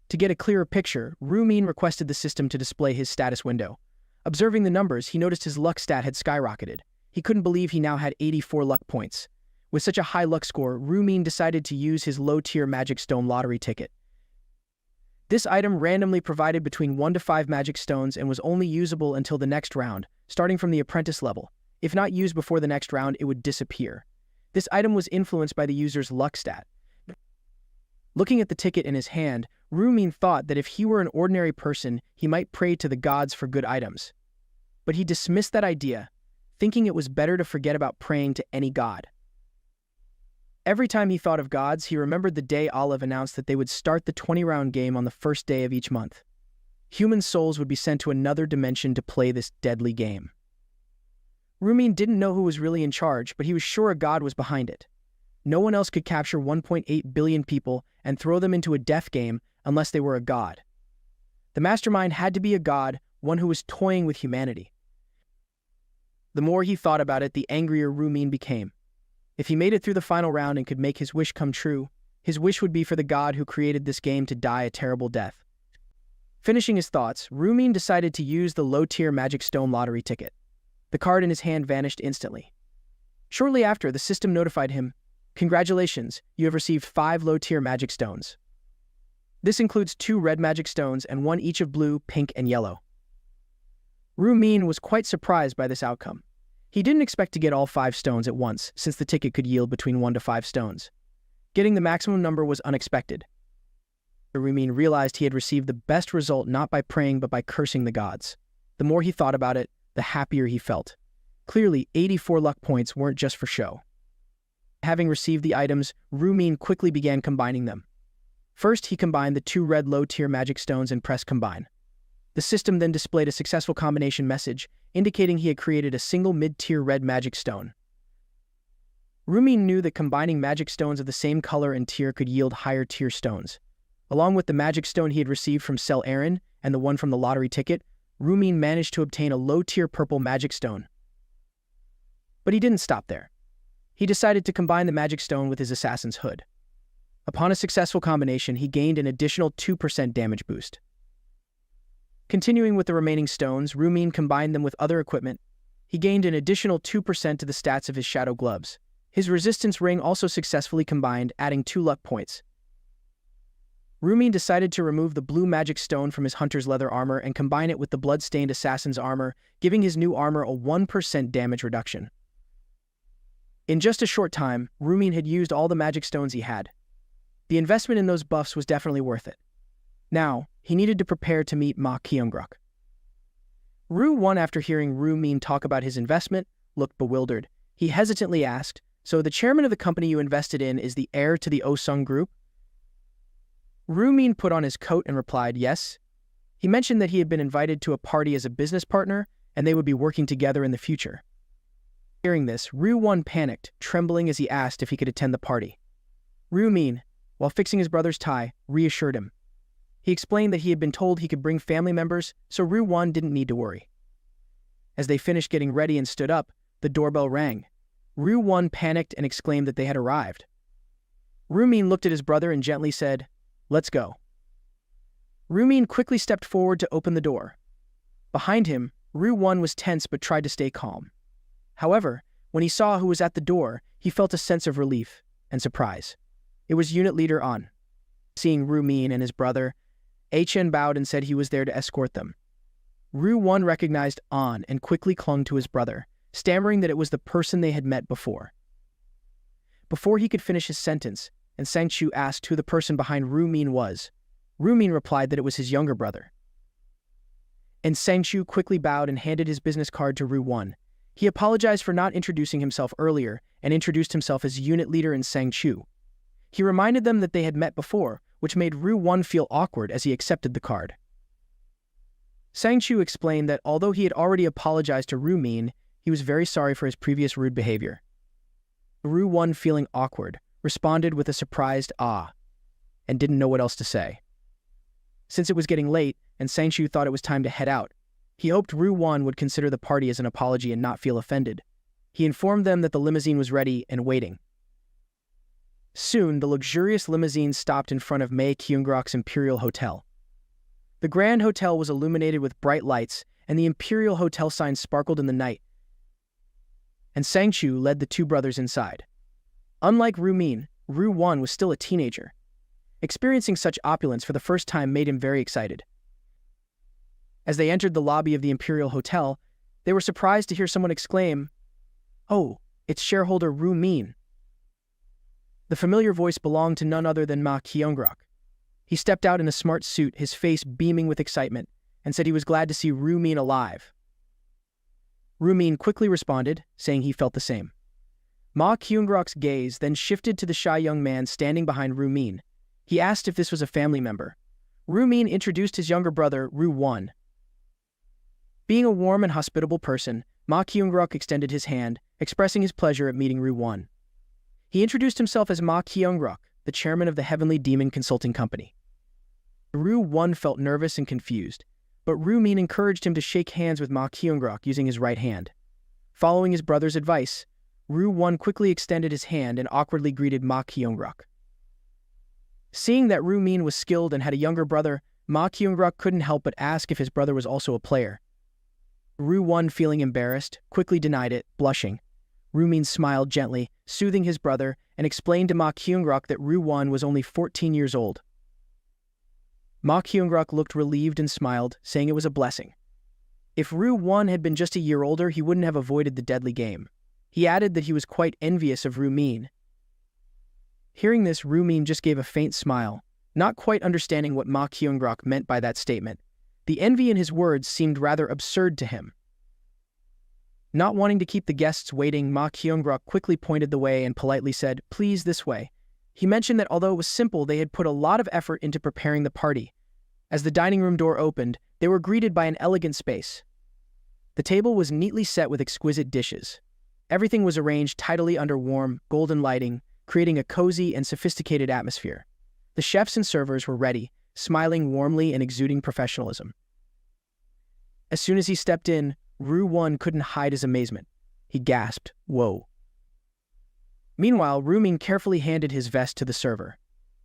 To get a clearer picture, Rumin requested the system to display his status window. Observing the numbers, he noticed his luck stat had skyrocketed. He couldn't believe he now had 84 luck points. With such a high luck score, Rumin decided to use his low-tier Magic Stone lottery ticket. This item randomly provided between 1 to 5 Magic Stones and was only usable until the next round, starting from the apprentice level. If not used before the next round, it would disappear. This item was influenced by the user's luck stat. Looking at the ticket in his hand, Rumin thought that if he were an ordinary person, he might pray to the gods for good items. But he dismissed that idea, thinking it was better to forget about praying to any god. Every time he thought of gods, he remembered the day Olive announced that they would start the 20-round game on the first day of each month. Human souls would be sent to another dimension to play this deadly game. Rumin didn't know who was really in charge, but he was sure a god was behind it. No one else could capture 1.8 billion people and throw them into a death game unless they were a god. The mastermind had to be a god, one who was toying with humanity. The more he thought about it, the angrier Rumin became. If he made it through the final round and could make his wish come true, his wish would be for the god who created this game to die a terrible death. Finishing his thoughts, Rumin decided to use the low-tier Magic Stone lottery ticket. The card in his hand vanished instantly. Shortly after, the system notified him, "Congratulations, you have received 5 low-tier Magic Stones." This includes 2 red Magic Stones and 1 each of blue, pink, and yellow. Rumin was quite surprised by this outcome. He didn't expect to get all 5 stones at once, since the ticket could yield between 1 to 5 stones. Getting the maximum number was unexpected. Rumin realized he had received the best result not by praying but by cursing the gods. The more he thought about it, the happier he felt. Clearly, 84 luck points weren't just for show. Having received the items, Rumin quickly began combining them. First, he combined the 2 red low-tier Magic Stones and pressed combine. The system then displayed a successful combination message, indicating he had created a single mid-tier red Magic Stone. Rumin knew that combining Magic Stones of the same color and tier could yield higher-tier stones. Along with the Magic Stone he had received from Sel Aaron and the one from the lottery ticket, Rumin managed to obtain a low-tier purple Magic Stone. But he didn't stop there. He decided to combine the Magic Stone with his Assassin's Hood. Upon a successful combination, he gained an additional 2% damage boost. Continuing with the remaining stones, Rumin combined them with other equipment. He gained an additional 2% to the stats of his Shadow Gloves. His Resistance Ring also successfully combined, adding 2 luck points. Rumin decided to remove the blue Magic Stone from his Hunter's Leather Armor and combine it with the Blood-Stained Assassin's Armor, giving his new armor a 1% damage reduction. In just a short time, Rumin had used all the Magic Stones he had. The investment in those buffs was definitely worth it. Now, he needed to prepare to meet Ma Kyunggruk. Ru-1, after hearing Rumin talk about his investment, looked bewildered. He hesitantly asked, "So the chairman of the company you invested in is the heir to the Osung Group?" Rumin put on his coat and replied, "Yes." He mentioned that he had been invited to a party as a business partner, and they would be working together in the future. Hearing this, Ru-1 panicked, trembling as he asked if he could attend the party. Rumin, while fixing his brother's tie, reassured him. He explained that he had been told he could bring family members, so Ru-1 didn't need to worry. As they finished getting ready and stood up, the doorbell rang. Ru-1 panicked and exclaimed that they had arrived. Rumin looked at his brother and gently said, "Let's go." Rumin quickly stepped forward to open the door. Behind him, Ru-1 was tense but tried to stay calm. However, when he saw who was at the door, he felt a sense of relief and surprise. It was Unit Leader An. Seeing Rumin and his brother, Chen bowed and said he was there to escort them. Ru-1 recognized An and quickly clung to his brother, stammering that it was the person they had met before. Before he could finish his sentence, and Sang-Chu asked who the person behind Rumin was, Rumin replied that it was his younger brother. And Sang-Chu quickly bowed and handed his business card to Ru-1. He apologized for not introducing himself earlier and introduced himself as Unit Leader in Sang-Chu. He reminded them that they had met before, which made Ru-1 feel awkward as he accepted the card. Sang-Chu explained that although he had already apologized to Rumin, he was very sorry for his previous rude behavior. Ru-1, feeling awkward, responded with a surprised "ah," and didn't know what else to say. Since it was getting late and Sang-Chu thought it was time to head out, He hoped Ru Wan would consider the party as an apology and not feel offended. He informed them that the limousine was ready and waiting. Soon, the luxurious limousine stopped in front of Mae Kyungrok's Imperial Hotel. The Grand Hotel was illuminated with bright lights, and the Imperial Hotel sign sparkled in the night, and Sang-chu led the two brothers inside. Unlike Ru-min, Ru Wan was still a teenager. Experiencing such opulence for the first time made him very excited. As they entered the lobby of the Imperial Hotel, they were surprised to hear someone exclaim, "Oh, it's shareholder Ru-min." The familiar voice belonged to none other than Ma Kyungrok. He stepped out in a smart suit, his face beaming with excitement, and said he was glad to see Ru-min alive. Ru-min quickly responded, saying he felt the same. Ma Kyungrok's gaze then shifted to the shy young man standing behind Ru-min. He asked if this was a family member. Ru-min introduced his younger brother, Ru-won. Being a warm and hospitable person, Ma Kyungrok extended his hand, expressing his pleasure at meeting Ru-won. He introduced himself as Ma Kyungrok, the chairman of the Heavenly Demon Consulting Company. Ru-won felt nervous and confused, but Ru-min encouraged him to shake hands with Ma Kyungrok using his right hand. Following his brother's advice, Ru-won quickly extended his hand and awkwardly greeted Ma Kyungrok. Seeing that Ru-min was skilled and had a younger brother, Ma Kyungrok couldn't help but ask if his brother was also a player. Ru-won, feeling embarrassed, quickly denied it, blushing. Ru-min smiled gently, soothing his brother, and explained to Ma Kyungrok that Ru-won was only 14 years old. Ma Kyungrok looked relieved and smiled, saying it was a blessing. If Ru-won had been just a year older, he wouldn't have avoided the deadly game. He added that he was quite envious of Ru-min. Hearing this, Ru-min just gave a faint smile, not quite understanding what Ma Kyungrok meant by that statement. The envy in his words seemed rather absurd to him. Not wanting to keep the guests waiting, Ma Kyungrok quickly pointed the way and politely said, "Please, this way." He mentioned that although it was simple, they had put a lot of effort into preparing the party. As the dining room door opened, they were greeted by an elegant space. The table was neatly set with exquisite dishes. Everything was arranged tidily under warm, golden lighting, creating a cozy and sophisticated atmosphere. The chefs and servers were ready, smiling warmly and exuding professionalism. As soon as he stepped in, Ru-won couldn't hide his amazement. He gasped, "Whoa." Meanwhile, Ru-min carefully handed his vest to the server.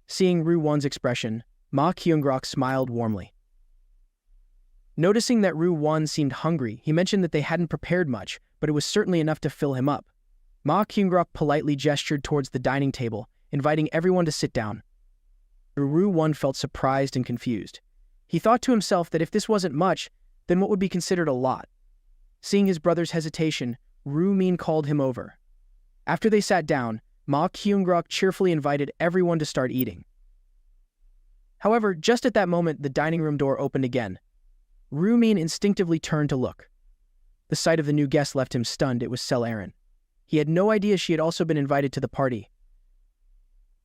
Seeing Ru-won's expression, Ma Kyungrok smiled warmly. Noticing that Ru-won seemed hungry, he mentioned that they hadn't prepared much, but it was certainly enough to fill him up. Ma Kyungrok politely gestured towards the dining table, inviting everyone to sit down. Ru-won felt surprised and confused. He thought to himself that if this wasn't much, then what would be considered a lot? Seeing his brother's hesitation, Ru-min called him over. After they sat down, Ma Kyungrok cheerfully invited everyone to start eating. However, just at that moment, the dining room door opened again. Ru-min instinctively turned to look. The sight of the new guest left him stunned. It was Sel Erin. He had no idea she had also been invited to the party.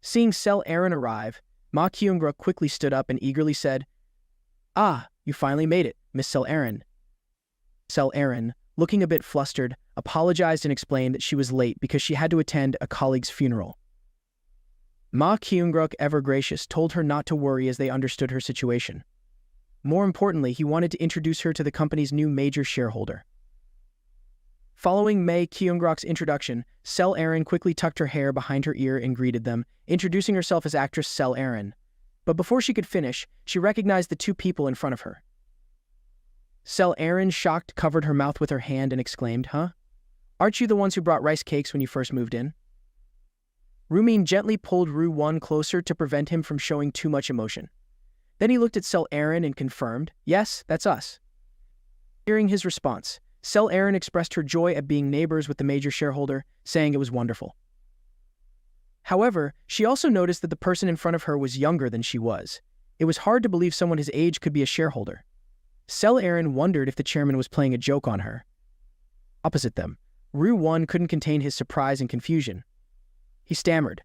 Seeing Sel Erin arrive, Ma Kyungrok quickly stood up and eagerly said, "Ah, you finally made it, Miss Sel Erin." Sel Erin, looking a bit flustered, apologized and explained that she was late because she had to attend a colleague's funeral. Ma Kyungrok, ever gracious, told her not to worry as they understood her situation. More importantly, he wanted to introduce her to the company's new major shareholder. Following Mae Kyungrok's introduction, Sel Erin quickly tucked her hair behind her ear and greeted them, introducing herself as actress Sel Erin. But before she could finish, she recognized the two people in front of her. Sel Erin, shocked, covered her mouth with her hand and exclaimed, "Huh? Aren't you the ones who brought rice cakes when you first moved in?" Ru-min gently pulled Ru-won closer to prevent him from showing too much emotion. Then he looked at Sel Erin and confirmed, "Yes, that's us." Hearing his response, Sel Erin expressed her joy at being neighbors with the major shareholder, saying it was wonderful. However, she also noticed that the person in front of her was younger than she was. It was hard to believe someone his age could be a shareholder. Sel Erin wondered if the chairman was playing a joke on her. Opposite them, Ru-won couldn't contain his surprise and confusion. He stammered,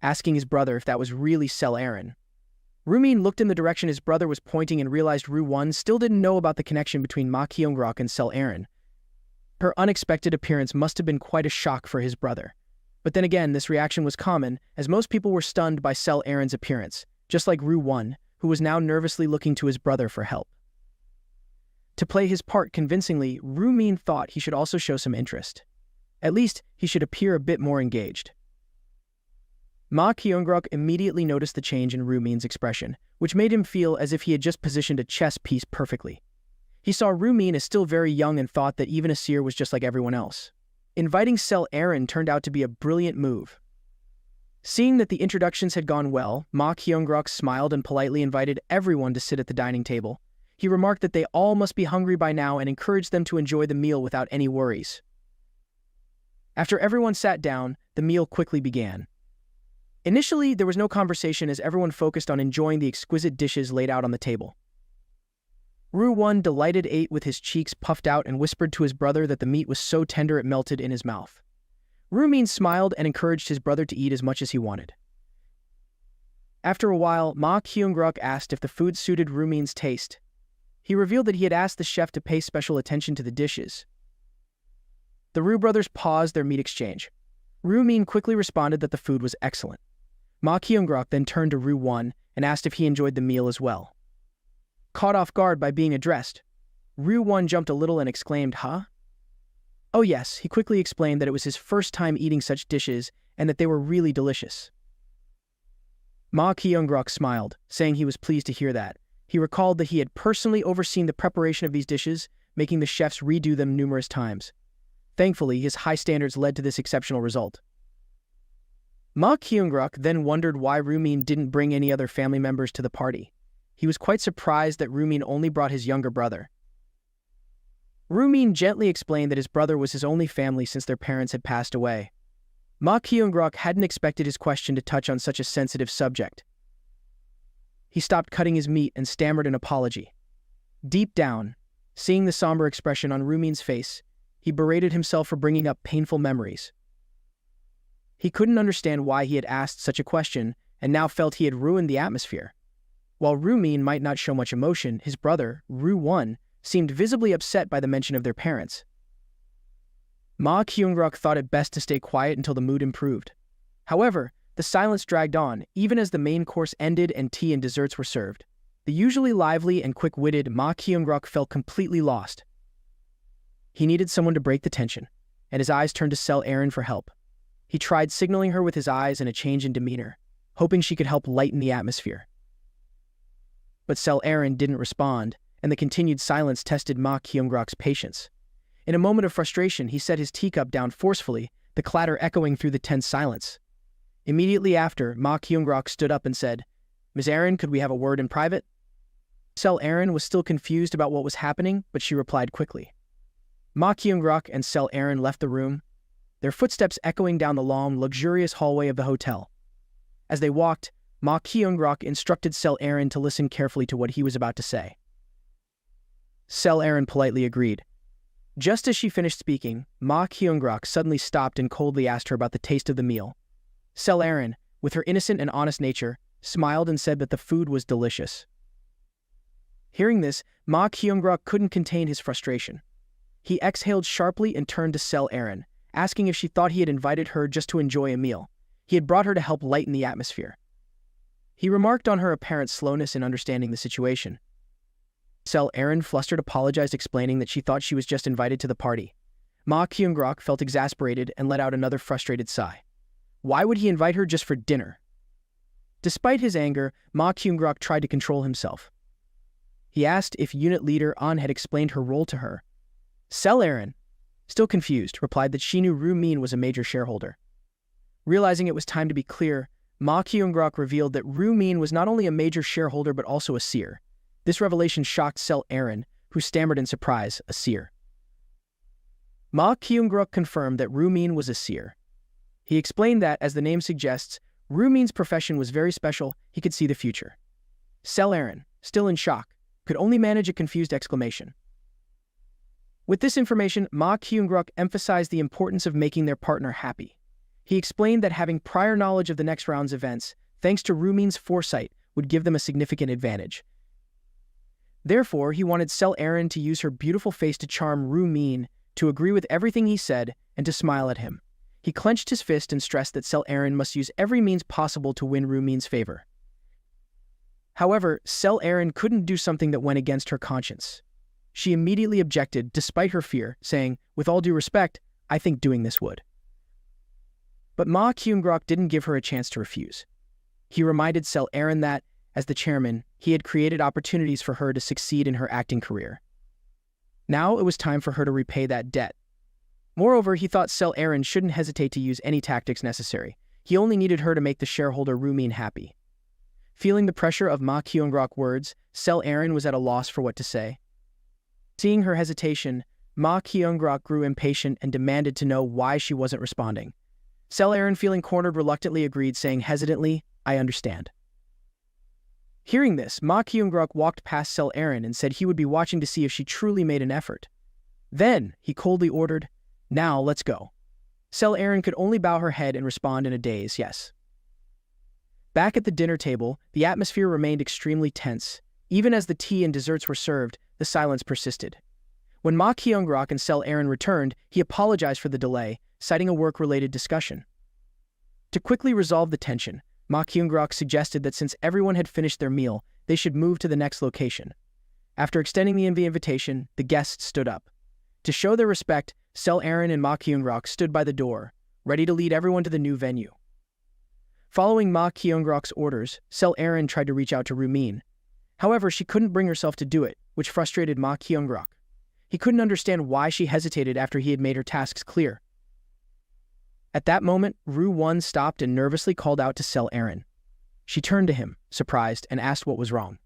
asking his brother if that was really Sel Erin. Ru-min looked in the direction his brother was pointing and realized Ru-won still didn't know about the connection between Ma Kyungrok and Sel Erin. Her unexpected appearance must have been quite a shock for his brother. But then again, this reaction was common, as most people were stunned by Sel Erin's appearance, just like Ru-won, who was now nervously looking to his brother for help. To play his part convincingly, Rumin thought he should also show some interest. At least, he should appear a bit more engaged. Ma Kyung-gruk immediately noticed the change in Rumin's expression, which made him feel as if he had just positioned a chess piece perfectly. He saw Rumin as still very young and thought that even a seer was just like everyone else. Inviting Sel Aaron turned out to be a brilliant move. Seeing that the introductions had gone well, Ma Kyung-gruk smiled and politely invited everyone to sit at the dining table. He remarked that they all must be hungry by now and encouraged them to enjoy the meal without any worries. After everyone sat down, the meal quickly began. Initially, there was no conversation as everyone focused on enjoying the exquisite dishes laid out on the table. Ru-won, delighted, ate with his cheeks puffed out and whispered to his brother that the meat was so tender it melted in his mouth. Rumin smiled and encouraged his brother to eat as much as he wanted. After a while, Ma Kyung-gruk asked if the food suited Rumin's taste. He revealed that he had asked the chef to pay special attention to the dishes. The Ru brothers paused their meat exchange. Rumin quickly responded that the food was excellent. Ma Kyung-gruk then turned to Ru-won and asked if he enjoyed the meal as well. Caught off guard by being addressed, Ru-won jumped a little and exclaimed, "Huh?" Oh yes, he quickly explained that it was his first time eating such dishes and that they were really delicious. Ma Kyung-gruk smiled, saying he was pleased to hear that. He recalled that he had personally overseen the preparation of these dishes, making the chefs redo them numerous times. Thankfully, his high standards led to this exceptional result. Ma Kyung-gruk then wondered why Rumin didn't bring any other family members to the party. He was quite surprised that Rumin only brought his younger brother. Rumin gently explained that his brother was his only family since their parents had passed away. Ma Kyung-gruk hadn't expected his question to touch on such a sensitive subject. He stopped cutting his meat and stammered an apology. Deep down, seeing the somber expression on Rumin's face, he berated himself for bringing up painful memories. He couldn't understand why he had asked such a question and now felt he had ruined the atmosphere. While Rumin might not show much emotion, his brother, Ru-won, seemed visibly upset by the mention of their parents. Ma Kyung-gruk thought it best to stay quiet until the mood improved. However, the silence dragged on, even as the main course ended and tea and desserts were served. The usually lively and quick-witted Ma Kyung-gruk felt completely lost. He needed someone to break the tension, and his eyes turned to Sel Aaron for help. He tried signaling her with his eyes and a change in demeanor, hoping she could help lighten the atmosphere. But Sel Aaron didn't respond, and the continued silence tested Ma Kyung-gruk's patience. In a moment of frustration, he set his teacup down forcefully, the clatter echoing through the tense silence. Immediately after, Ma Kyung-gruk stood up and said, "Ms. Aaron, could we have a word in private?" Sel Aaron was still confused about what was happening, but she replied quickly. Ma Kyung-gruk and Sel Aaron left the room, their footsteps echoing down the long, luxurious hallway of the hotel. As they walked, Ma Kyung-gruk instructed Sel Aaron to listen carefully to what he was about to say. Sel Aaron politely agreed. Just as she finished speaking, Ma Kyung-gruk suddenly stopped and coldly asked her about the taste of the meal. Sel Aaron, with her innocent and honest nature, smiled and said that the food was delicious. Hearing this, Ma Kyung-gruk couldn't contain his frustration. He exhaled sharply and turned to Sel Aaron, asking if she thought he had invited her just to enjoy a meal. He had brought her to help lighten the atmosphere. He remarked on her apparent slowness in understanding the situation. Sel Aaron, flustered, apologized, explaining that she thought she was just invited to the party. Ma Kyung-gruk felt exasperated and let out another frustrated sigh. Why would he invite her just for dinner? Despite his anger, Ma Kyung-gruk tried to control himself. He asked if unit leader An had explained her role to her. Sel Aaron, still confused, replied that she knew Ru-min was a major shareholder. Realizing it was time to be clear, Ma Kyung-gruk revealed that Ru-min was not only a major shareholder but also a seer. This revelation shocked Sel Aaron, who stammered in surprise, a seer. Ma Kyung-gruk confirmed that Ru-min was a seer. He explained that, as the name suggests, Ru-min's profession was very special, he could see the future. Sel Aaron, still in shock, could only manage a confused exclamation. With this information, Ma Kyung-gruk emphasized the importance of making their partner happy. He explained that having prior knowledge of the next round's events, thanks to Ru-min's foresight, would give them a significant advantage. Therefore, he wanted Sel Aaron to use her beautiful face to charm Ru-min, to agree with everything he said, and to smile at him. He clenched his fist and stressed that Sel Aaron must use every means possible to win Ru-min's favor. However, Sel Aaron couldn't do something that went against her conscience. She immediately objected despite her fear, saying, "With all due respect, I think doing this would." But Ma Kyung-grok didn't give her a chance to refuse. He reminded Sel Erin that, as the chairman, he had created opportunities for her to succeed in her acting career. Now it was time for her to repay that debt. Moreover, he thought Sel Erin shouldn't hesitate to use any tactics necessary. He only needed her to make the shareholder Rumin happy. Feeling the pressure of Ma Kyung-grok's words, Sel Erin was at a loss for what to say. Seeing her hesitation, Ma Kyung-grok grew impatient and demanded to know why she wasn't responding. Sel Erin, feeling cornered, reluctantly agreed, saying hesitantly, "I understand." Hearing this, Ma Kyung-grok walked past Sel Erin and said he would be watching to see if she truly made an effort. Then, he coldly ordered, "Now, let's go." Sel Erin could only bow her head and respond in a daze, yes. Back at the dinner table, the atmosphere remained extremely tense. Even as the tea and desserts were served, the silence persisted. When Ma Kyung-grok and Sel Erin returned, he apologized for the delay, citing a work-related discussion. To quickly resolve the tension, Ma Kyung-grok suggested that since everyone had finished their meal, they should move to the next location. After extending the invitation, the guests stood up. To show their respect, Sel Erin and Ma Kyung-grok stood by the door, ready to lead everyone to the new venue. Following Ma Kyung-grok's orders, Sel Erin tried to reach out to Rumin. However, she couldn't bring herself to do it, which frustrated Ma Kyung-grok. He couldn't understand why she hesitated after he had made her tasks clear. At that moment, Ru-won stopped and nervously called out to Sel Erin. She turned to him, surprised, and asked what was wrong.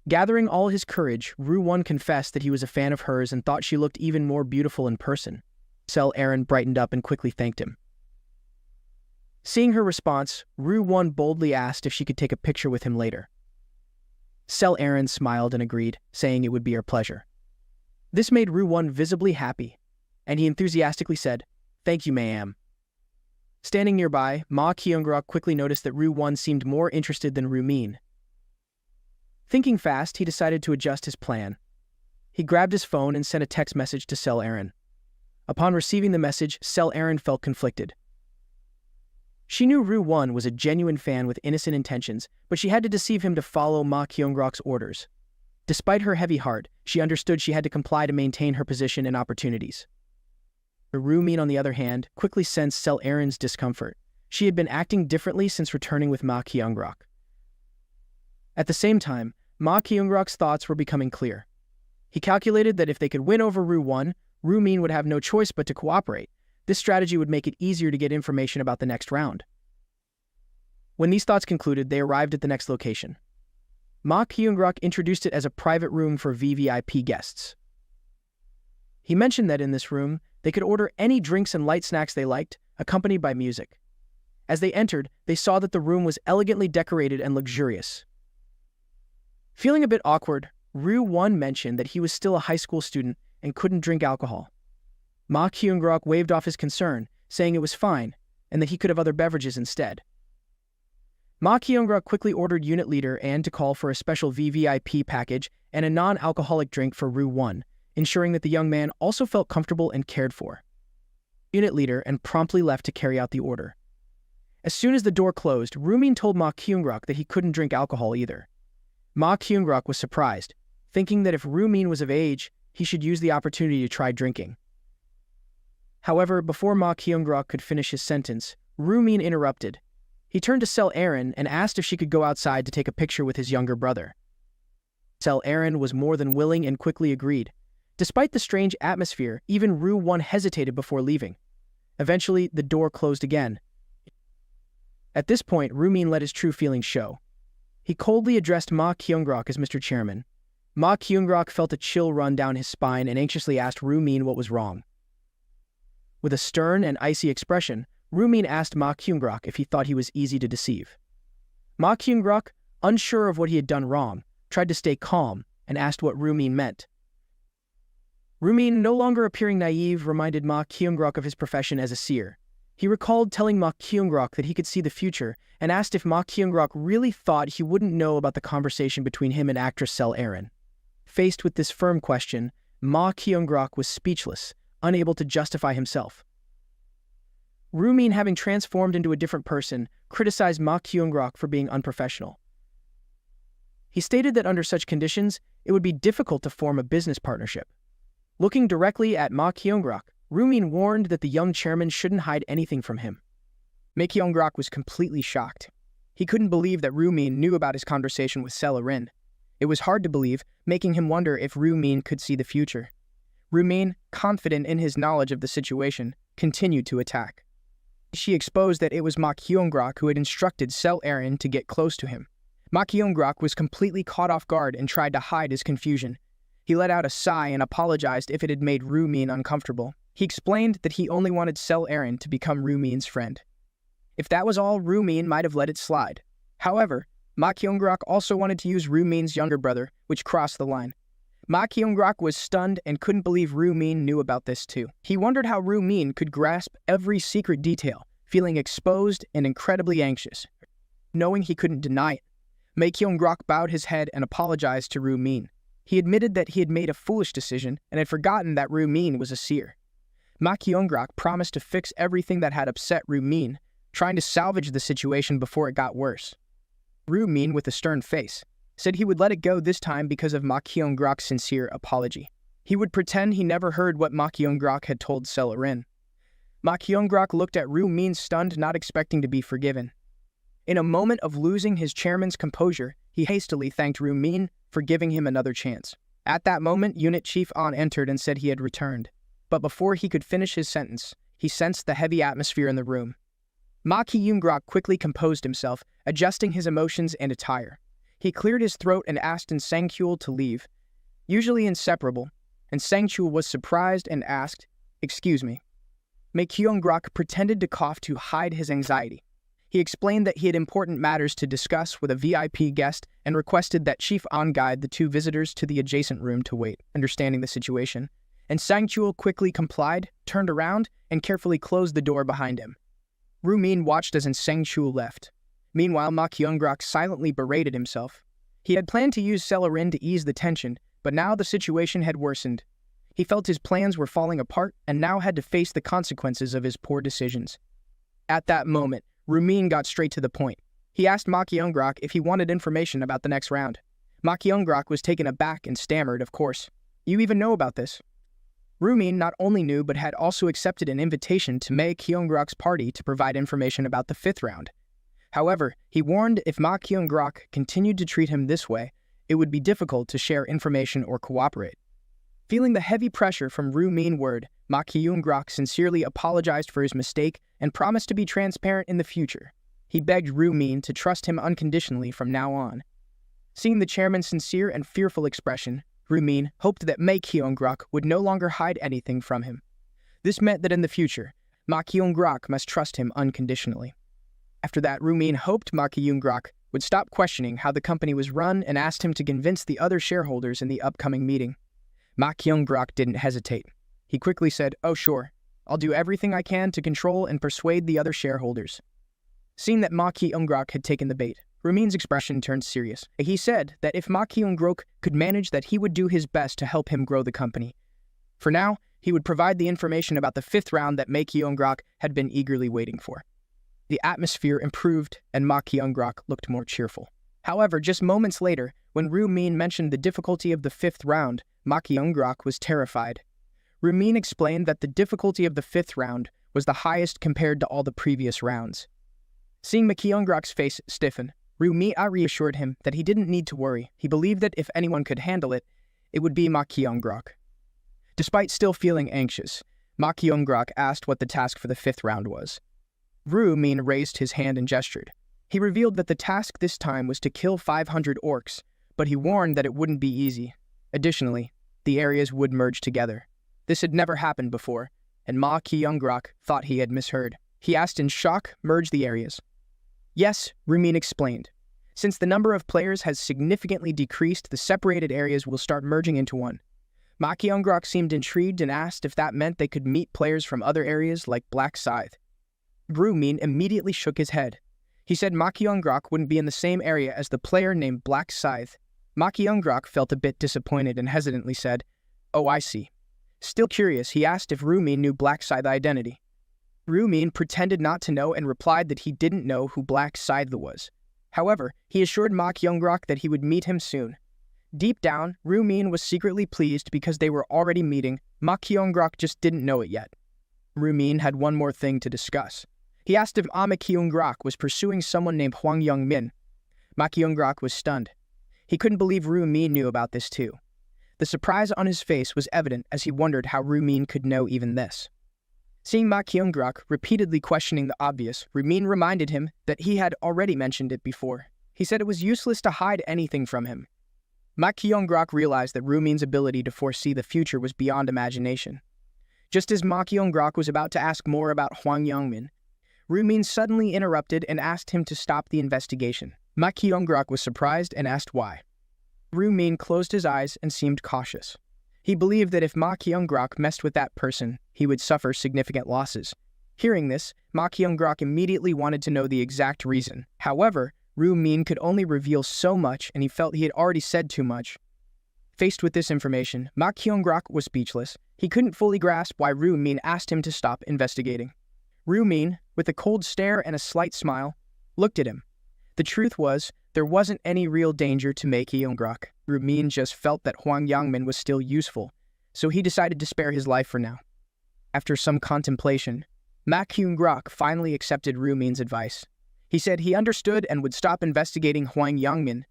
Gathering all his courage, Ru-won confessed that he was a fan of hers and thought she looked even more beautiful in person. Sel Erin brightened up and quickly thanked him. Seeing her response, Ru-won boldly asked if she could take a picture with him later. Sel Erin smiled and agreed, saying it would be her pleasure. This made Ru-won visibly happy, and he enthusiastically said, "Thank you, ma'am." Standing nearby, Ma Kyung-grok quickly noticed that Ru-won seemed more interested than Rumin. Thinking fast, he decided to adjust his plan. He grabbed his phone and sent a text message to Sel Erin. Upon receiving the message, Sel Erin felt conflicted. She knew Ru-won was a genuine fan with innocent intentions, but she had to deceive him to follow Ma Kyung-grok's orders. Despite her heavy heart, she understood she had to comply to maintain her position and opportunities. Rumin, on the other hand, quickly sensed Sel Erin's discomfort. She had been acting differently since returning with Ma Kyung-grok. At the same time, Ma Kyung-grok's thoughts were becoming clear. He calculated that if they could win over Ru-won, Rumin would have no choice but to cooperate. This strategy would make it easier to get information about the next round. When these thoughts concluded, they arrived at the next location. Ma Kyung-grok introduced it as a private room for VVIP guests. He mentioned that in this room, they could order any drinks and light snacks they liked, accompanied by music. As they entered, they saw that the room was elegantly decorated and luxurious. Feeling a bit awkward, Ru-won mentioned that he was still a high school student and couldn't drink alcohol. Ma Kyung-grok waved off his concern, saying it was fine, and that he could have other beverages instead. Ma Kyung-grok quickly ordered unit leader and to call for a special VVIP package and a non-alcoholic drink for Ru-won, ensuring that the young man also felt comfortable and cared for. Unit leader and promptly left to carry out the order. As soon as the door closed, Rumin told Ma Kyung-grok that he couldn't drink alcohol either. Ma Kyung-grok was surprised, thinking that if Rumin was of age, he should use the opportunity to try drinking. However, before Ma Kyung-grok could finish his sentence, Rumin interrupted. He turned to Sel Erin and asked if she could go outside to take a picture with his younger brother. Sel Erin was more than willing and quickly agreed. Despite the strange atmosphere, even Ru-won hesitated before leaving. Eventually, the door closed again. At this point, Rumin let his true feelings show. He coldly addressed Ma Kyung-grok as Mr. Chairman. Ma Kyung-grok felt a chill run down his spine and anxiously asked Rumin what was wrong. With a stern and icy expression, Rumin asked Ma Kyung-grok if he thought he was easy to deceive. Ma Kyung-grok, unsure of what he had done wrong, tried to stay calm and asked what Rumin meant. Rumin, no longer appearing naive, reminded Ma Kyung-grok of his profession as a seer. He recalled telling Ma Kyung-grok that he could see the future and asked if Ma Kyung-grok really thought he wouldn't know about the conversation between him and actress Sel Erin. Faced with this firm question, Ma Kyung-grok was speechless, unable to justify himself. Rumin, having transformed into a different person, criticized Ma Kyung-grok for being unprofessional. He stated that under such conditions, it would be difficult to form a business partnership. Looking directly at Ma Kyung-grak, Rumin warned that the young chairman shouldn't hide anything from him. Ma Kyung-grak was completely shocked. He couldn't believe that Rumin knew about his conversation with Sela-rin. It was hard to believe, making him wonder if Rumin could see the future. Rumin, confident in his knowledge of the situation, continued to attack. She exposed that it was Ma Kyung-grak who had instructed Sel-Arin to get close to him. Ma Kyung-grak was completely caught off guard and tried to hide his confusion. He let out a sigh and apologized if it had made Rumin uncomfortable. He explained that he only wanted Sel-Arin to become Rumin's friend. If that was all, Rumin might have let it slide. However, Ma Kyung-grak also wanted to use Rumin's younger brother, which crossed the line. Ma Kyung-grak was stunned and couldn't believe Rumin knew about this too. He wondered how Rumin could grasp every secret detail, feeling exposed and incredibly anxious. Knowing he couldn't deny it, Ma Kyung-grak bowed his head and apologized to Rumin. He admitted that he had made a foolish decision and had forgotten that Rumin was a seer. Ma Kyung-grak promised to fix everything that had upset Rumin, trying to salvage the situation before it got worse. Rumin, with a stern face, said he would let it go this time because of Ma Kyung-grak's sincere apology. He would pretend he never heard what Ma Kyung-grak had told Sela-rin. Ma Kyung-grak looked at Rumin stunned, not expecting to be forgiven. In a moment of losing his chairman's composure, he hastily thanked Rumin for giving him another chance. At that moment, Unit Chief An entered and said he had returned. But before he could finish his sentence, he sensed the heavy atmosphere in the room. Ma Kyung-grak quickly composed himself, adjusting his emotions and attire. He cleared his throat and asked Sang-chul to leave. Usually inseparable, and Sang-chul was surprised and asked, "Excuse me." Ma Kyung-grak pretended to cough to hide his anxiety. He explained that he had important matters to discuss with a VIP guest and requested that Chief An guide the two visitors to the adjacent room to wait, understanding the situation. And Sang-chul quickly complied, turned around, and carefully closed the door behind him. Rumin watched as Sang-chul left. Meanwhile, Ma Kyung-grak silently berated himself. He had planned to use Sela-rin to ease the tension, but now the situation had worsened. He felt his plans were falling apart and now had to face the consequences of his poor decisions. At that moment, Rumin got straight to the point. He asked Ma Kyung-grak if he wanted information about the next round. Ma Kyung-grak was taken aback and stammered, "Of course. You even know about this?" Rumin not only knew but had also accepted an invitation to Ma Kyung-grak's party to provide information about the fifth round. However, he warned if Ma Kyung-grak continued to treat him this way, it would be difficult to share information or cooperate. Feeling the heavy pressure from Rumin word, Ma Kyung-grak sincerely apologized for his mistake and promised to be transparent in the future. He begged Rumin to trust him unconditionally from now on. Seeing the chairman's sincere and fearful expression, Rumin hoped that Ma Kyung-grak would no longer hide anything from him. This meant that in the future, Ma Kyung-grak must trust him unconditionally. After that, Rumin hoped Ma Kyung-grak would stop questioning how the company was run and asked him to convince the other shareholders in the upcoming meeting. Ma Kyung-grak didn't hesitate. He quickly said, "Oh sure, I'll do everything I can to control and persuade the other shareholders." Seeing that Ma Kyung-grak had taken the bait, Rumin's expression turned serious. He said that if Ma Kyung-grak could manage that he would do his best to help him grow the company. For now, he would provide the information about the fifth round that Ma Kyung-grak had been eagerly waiting for. The atmosphere improved and Ma Kyung-grak looked more cheerful. However, just moments later, when Rumin mentioned the difficulty of the fifth round, Ma Kyung-grak was terrified. Rumin explained that the difficulty of the fifth round was the highest compared to all the previous rounds. Seeing Ma Kyung-grak's face stiffen, Rumin reassured him that he didn't need to worry. He believed that if anyone could handle it, it would be Ma Kyung-grak. Despite still feeling anxious, Ma Kyung-grak asked what the task for the fifth round was. Rumin raised his hand and gestured. He revealed that the task this time was to kill 500 orcs, but he warned that it wouldn't be easy. Additionally, the areas would merge together. This had never happened before, and Ma Kyung-grak thought he had misheard. He asked in shock, "Merge the areas?" "Yes," Rumin explained. "Since the number of players has significantly decreased, the separated areas will start merging into one." Ma Kyung-grak seemed intrigued and asked if that meant they could meet players from other areas like Black Scythe. Rumin immediately shook his head. He said Ma Kyung-grak wouldn't be in the same area as the player named Black Scythe. Ma Kyung-grak felt a bit disappointed and hesitantly said, "Oh, I see." Still curious, he asked if Rumin knew Black Scythe's identity. Rumin pretended not to know and replied that he didn't know who Black Scythe was. However, he assured Ma Kyung-grok that he would meet him soon. Deep down, Min was secretly pleased because they were already meeting. Ma Kyung-grok just didn't know it yet. Min had one more thing to discuss. He asked if Ma Kyung-grok was pursuing someone named Hwang Young-min. Ma Kyung-grok was stunned. He couldn't believe Min knew about this too. The surprise on his face was evident as he wondered how Min could know even this. Seeing Ma Kyung-grok repeatedly questioning the obvious, Min reminded him that he had already mentioned it before. He said it was useless to hide anything from him. Ma Kyung-grok realized that Min's ability to foresee the future was beyond imagination. Just as Ma Kyung-grok was about to ask more about Hwang Young-min, Min suddenly interrupted and asked him to stop the investigation. Ma Kyung-grok was surprised and asked why. Min closed his eyes and seemed cautious. He believed that if Ma Kyung-grok messed with that person, he would suffer significant losses. Hearing this, Ma Kyung-grok immediately wanted to know the exact reason. However, Min could only reveal so much and he felt he had already said too much. Faced with this information, Ma Kyung-grok was speechless. He couldn't fully grasp why Min asked him to stop investigating. Min, with a cold stare and a slight smile, looked at him. The truth was, there wasn't any real danger to Ma Kyung-grok. Min just felt that Hwang Young-min was still useful, so he decided to spare his life for now. After some contemplation, Ma Kyung-grok finally accepted Min's advice. He said he understood and would stop investigating Hwang Young-min.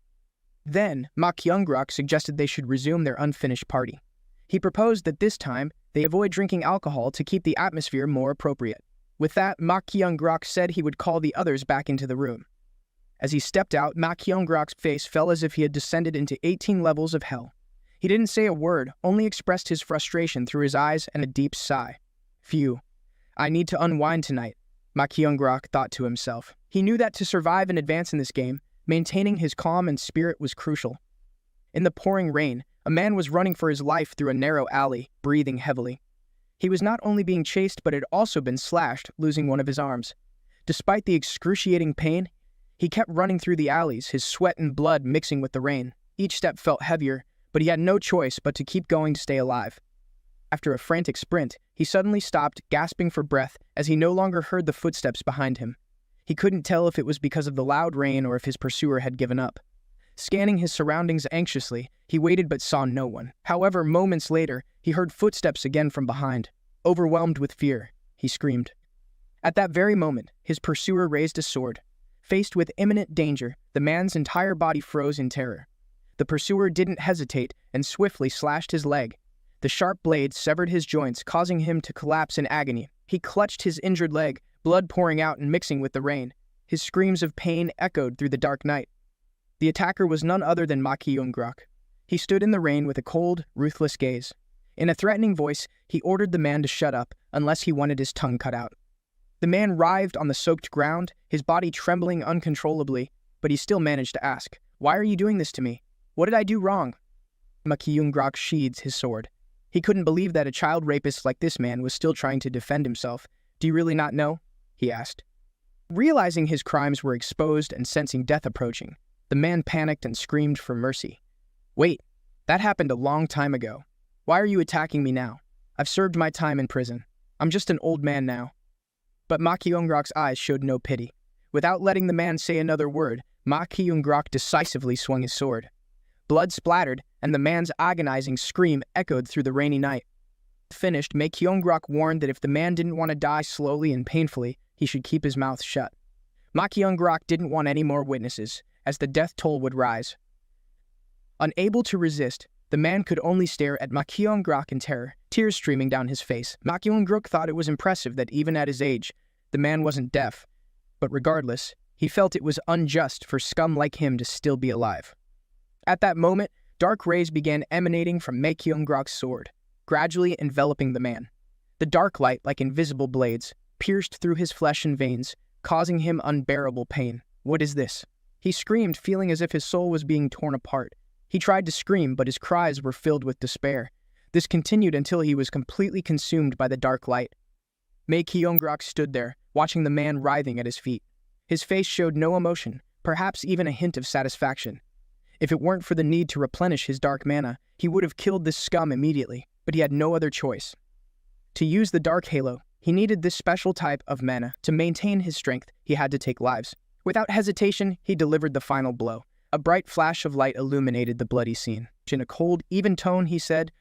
Then, Ma Kyung-grok suggested they should resume their unfinished party. He proposed that this time, they avoid drinking alcohol to keep the atmosphere more appropriate. With that, Ma Kyung-grok said he would call the others back into the room. As he stepped out, Ma Kyung-grok's face fell as if he had descended into 18 levels of hell. He didn't say a word, only expressed his frustration through his eyes and a deep sigh. Phew. I need to unwind tonight, Ma Kyung-grok thought to himself. He knew that to survive and advance in this game, maintaining his calm and spirit was crucial. In the pouring rain, a man was running for his life through a narrow alley, breathing heavily. He was not only being chased but had also been slashed, losing one of his arms. Despite the excruciating pain, he kept running through the alleys, his sweat and blood mixing with the rain. Each step felt heavier, but he had no choice but to keep going to stay alive. After a frantic sprint, he suddenly stopped, gasping for breath, as he no longer heard the footsteps behind him. He couldn't tell if it was because of the loud rain or if his pursuer had given up. Scanning his surroundings anxiously, he waited but saw no one. However, moments later, he heard footsteps again from behind. Overwhelmed with fear, he screamed. At that very moment, his pursuer raised a sword. Faced with imminent danger, the man's entire body froze in terror. The pursuer didn't hesitate and swiftly slashed his leg. The sharp blade severed his joints, causing him to collapse in agony. He clutched his injured leg, blood pouring out and mixing with the rain. His screams of pain echoed through the dark night. The attacker was none other than Ma Kyung-grok. He stood in the rain with a cold, ruthless gaze. In a threatening voice, he ordered the man to shut up unless he wanted his tongue cut out. The man writhed on the soaked ground, his body trembling uncontrollably, but he still managed to ask, "Why are you doing this to me? What did I do wrong?" Ma Kyung-grok sheathed his sword. He couldn't believe that a child rapist like this man was still trying to defend himself. "Do you really not know?" he asked. Realizing his crimes were exposed and sensing death approaching, the man panicked and screamed for mercy. "Wait, that happened a long time ago. Why are you attacking me now? I've served my time in prison. I'm just an old man now." But Ma Kyung-grok's eyes showed no pity. Without letting the man say another word, Ma Kyung-grok decisively swung his sword. Blood splattered, and the man's agonizing scream echoed through the rainy night. Finished, Ma Kyung-grok warned that if the man didn't want to die slowly and painfully, he should keep his mouth shut. Ma Kyung-grok didn't want any more witnesses, as the death toll would rise. Unable to resist, the man could only stare at Ma Kyung-grok in terror, tears streaming down his face. Ma Kyung-grok thought it was impressive that even at his age, the man wasn't deaf. But regardless, he felt it was unjust for scum like him to still be alive. At that moment, dark rays began emanating from Ma Kyung-grok's sword, gradually enveloping the man. The dark light, like invisible blades, pierced through his flesh and veins, causing him unbearable pain. "What is this?" He screamed, feeling as if his soul was being torn apart. He tried to scream, but his cries were filled with despair. This continued until he was completely consumed by the dark light. Ma Kyung-grok stood there, watching the man writhing at his feet. His face showed no emotion, perhaps even a hint of satisfaction. If it weren't for the need to replenish his dark mana, he would have killed this scum immediately, but he had no other choice. To use the dark halo, he needed this special type of mana. To maintain his strength, he had to take lives. Without hesitation, he delivered the final blow. A bright flash of light illuminated the bloody scene. In a cold, even tone, he said,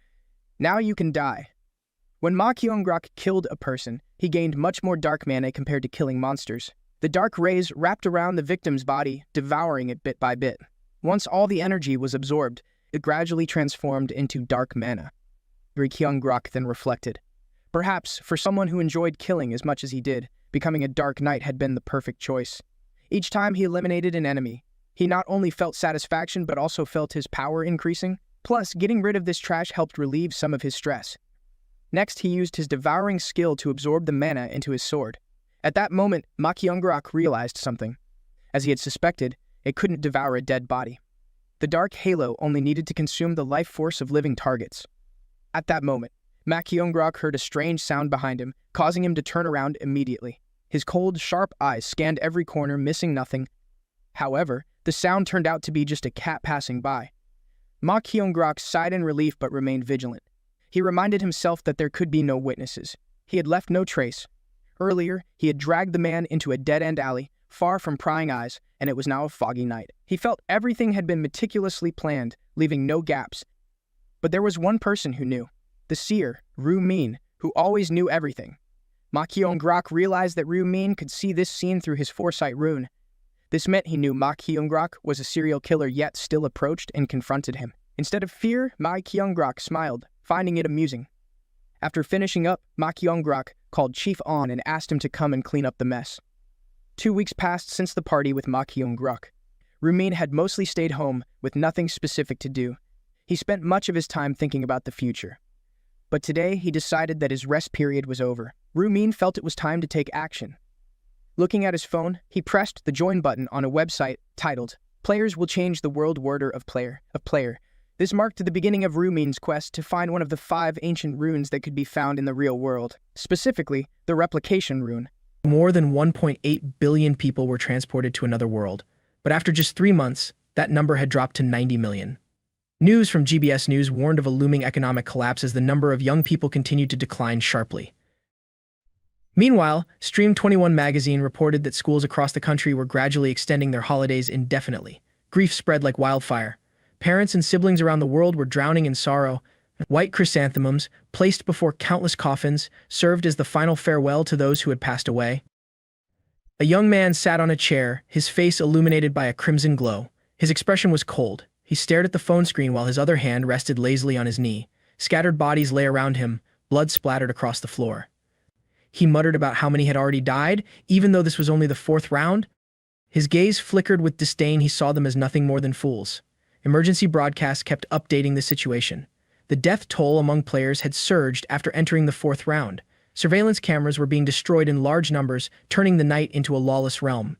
"Now you can die." When Ma Kyung-grak killed a person, he gained much more dark mana compared to killing monsters. The dark rays wrapped around the victim's body, devouring it bit by bit. Once all the energy was absorbed, it gradually transformed into dark mana. Kyung-grak then reflected. Perhaps, for someone who enjoyed killing as much as he did, becoming a Dark Knight had been the perfect choice. Each time he eliminated an enemy, he not only felt satisfaction but also felt his power increasing. Plus, getting rid of this trash helped relieve some of his stress. Next, he used his devouring skill to absorb the mana into his sword. At that moment, Ma Kyung-grak realized something. As he had suspected, it couldn't devour a dead body. The dark halo only needed to consume the life force of living targets. At that moment, Ma Kyung-grak heard a strange sound behind him, causing him to turn around immediately. His cold, sharp eyes scanned every corner, missing nothing. However, the sound turned out to be just a cat passing by. Ma Kyung-grak sighed in relief but remained vigilant. He reminded himself that there could be no witnesses. He had left no trace. Earlier, he had dragged the man into a dead-end alley, far from prying eyes, and it was now a foggy night. He felt everything had been meticulously planned, leaving no gaps. But there was one person who knew. The seer, Ru Min, who always knew everything. Ma Kyung-grak realized that Ru Min could see this scene through his foresight rune. This meant he knew Ma Kyung-grak was a serial killer, yet still approached and confronted him. Instead of fear, Ma Kyung-grak smiled, finding it amusing. After finishing up, Ma Kyung-grak called Chief On and asked him to come and clean up the mess. 2 weeks passed since the party with Ma Kyung-grak. Ru Min had mostly stayed home, with nothing specific to do. He spent much of his time thinking about the future. But today, he decided that his rest period was over. Ru Min felt it was time to take action. Looking at his phone, he pressed the join button on a website titled, "Players Will Change the World Order of Player." This marked the beginning of Ru Min's quest to find one of the 5 ancient runes that could be found in the real world, specifically the replication rune. More than 1.8 billion people were transported to another world, but after just 3 months, that number had dropped to 90 million. News from GBS News warned of a looming economic collapse as the number of young people continued to decline sharply. Meanwhile, Stream 21 magazine reported that schools across the country were gradually extending their holidays indefinitely. Grief spread like wildfire. Parents and siblings around the world were drowning in sorrow. White chrysanthemums, placed before countless coffins, served as the final farewell to those who had passed away. A young man sat on a chair, his face illuminated by a crimson glow. His expression was cold. He stared at the phone screen while his other hand rested lazily on his knee. Scattered bodies lay around him, blood splattered across the floor. He muttered about how many had already died, even though this was only the 4th round. His gaze flickered with disdain. He saw them as nothing more than fools. Emergency broadcasts kept updating the situation. The death toll among players had surged after entering the 4th round. Surveillance cameras were being destroyed in large numbers, turning the night into a lawless realm.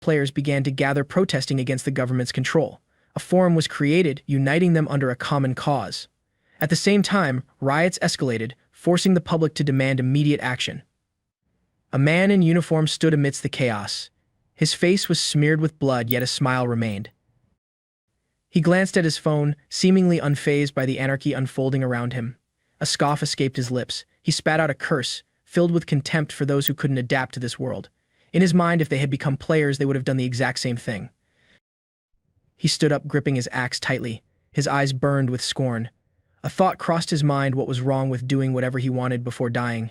Players began to gather, protesting against the government's control. A forum was created, uniting them under a common cause. At the same time, riots escalated, forcing the public to demand immediate action. A man in uniform stood amidst the chaos. His face was smeared with blood, yet a smile remained. He glanced at his phone, seemingly unfazed by the anarchy unfolding around him. A scoff escaped his lips. He spat out a curse, filled with contempt for those who couldn't adapt to this world. In his mind, if they had become players, they would have done the exact same thing. He stood up, gripping his axe tightly. His eyes burned with scorn. A thought crossed his mind: what was wrong with doing whatever he wanted before dying?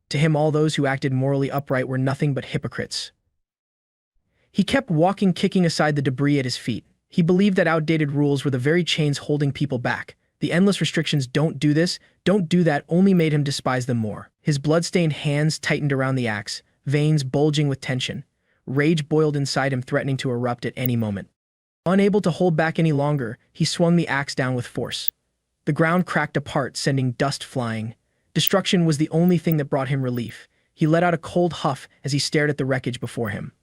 To him, all those who acted morally upright were nothing but hypocrites. He kept walking, kicking aside the debris at his feet. He believed that outdated rules were the very chains holding people back. The endless restrictions, don't do this, don't do that, only made him despise them more. His blood-stained hands tightened around the axe, veins bulging with tension. Rage boiled inside him, threatening to erupt at any moment. Unable to hold back any longer, he swung the axe down with force. The ground cracked apart, sending dust flying. Destruction was the only thing that brought him relief. He let out a cold huff as he stared at the wreckage before him.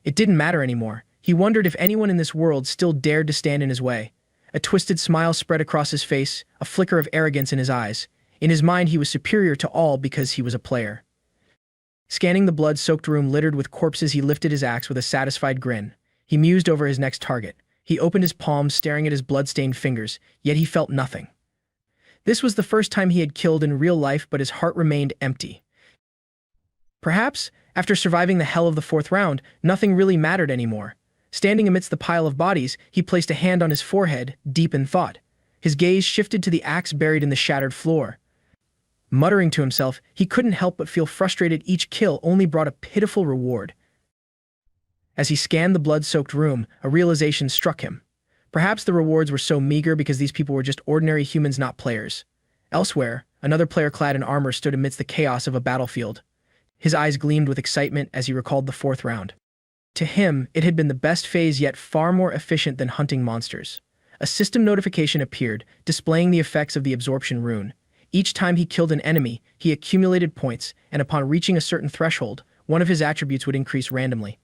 It didn't matter anymore. He wondered if anyone in this world still dared to stand in his way. A twisted smile spread across his face, a flicker of arrogance in his eyes. In his mind, he was superior to all because he was a player. Scanning the blood-soaked room littered with corpses, he lifted his axe with a satisfied grin. He mused over his next target. He opened his palms, staring at his blood-stained fingers, yet he felt nothing. This was the first time he had killed in real life, but his heart remained empty. Perhaps, after surviving the hell of the fourth round, nothing really mattered anymore. Standing amidst the pile of bodies, he placed a hand on his forehead, deep in thought. His gaze shifted to the axe buried in the shattered floor. Muttering to himself, he couldn't help but feel frustrated. Each kill only brought a pitiful reward. As he scanned the blood-soaked room, a realization struck him. Perhaps the rewards were so meager because these people were just ordinary humans, not players. Elsewhere, another player clad in armor stood amidst the chaos of a battlefield. His eyes gleamed with excitement as he recalled the fourth round. To him, it had been the best phase, yet far more efficient than hunting monsters. A system notification appeared, displaying the effects of the absorption rune. Each time he killed an enemy, he accumulated points, and upon reaching a certain threshold, one of his attributes would increase randomly.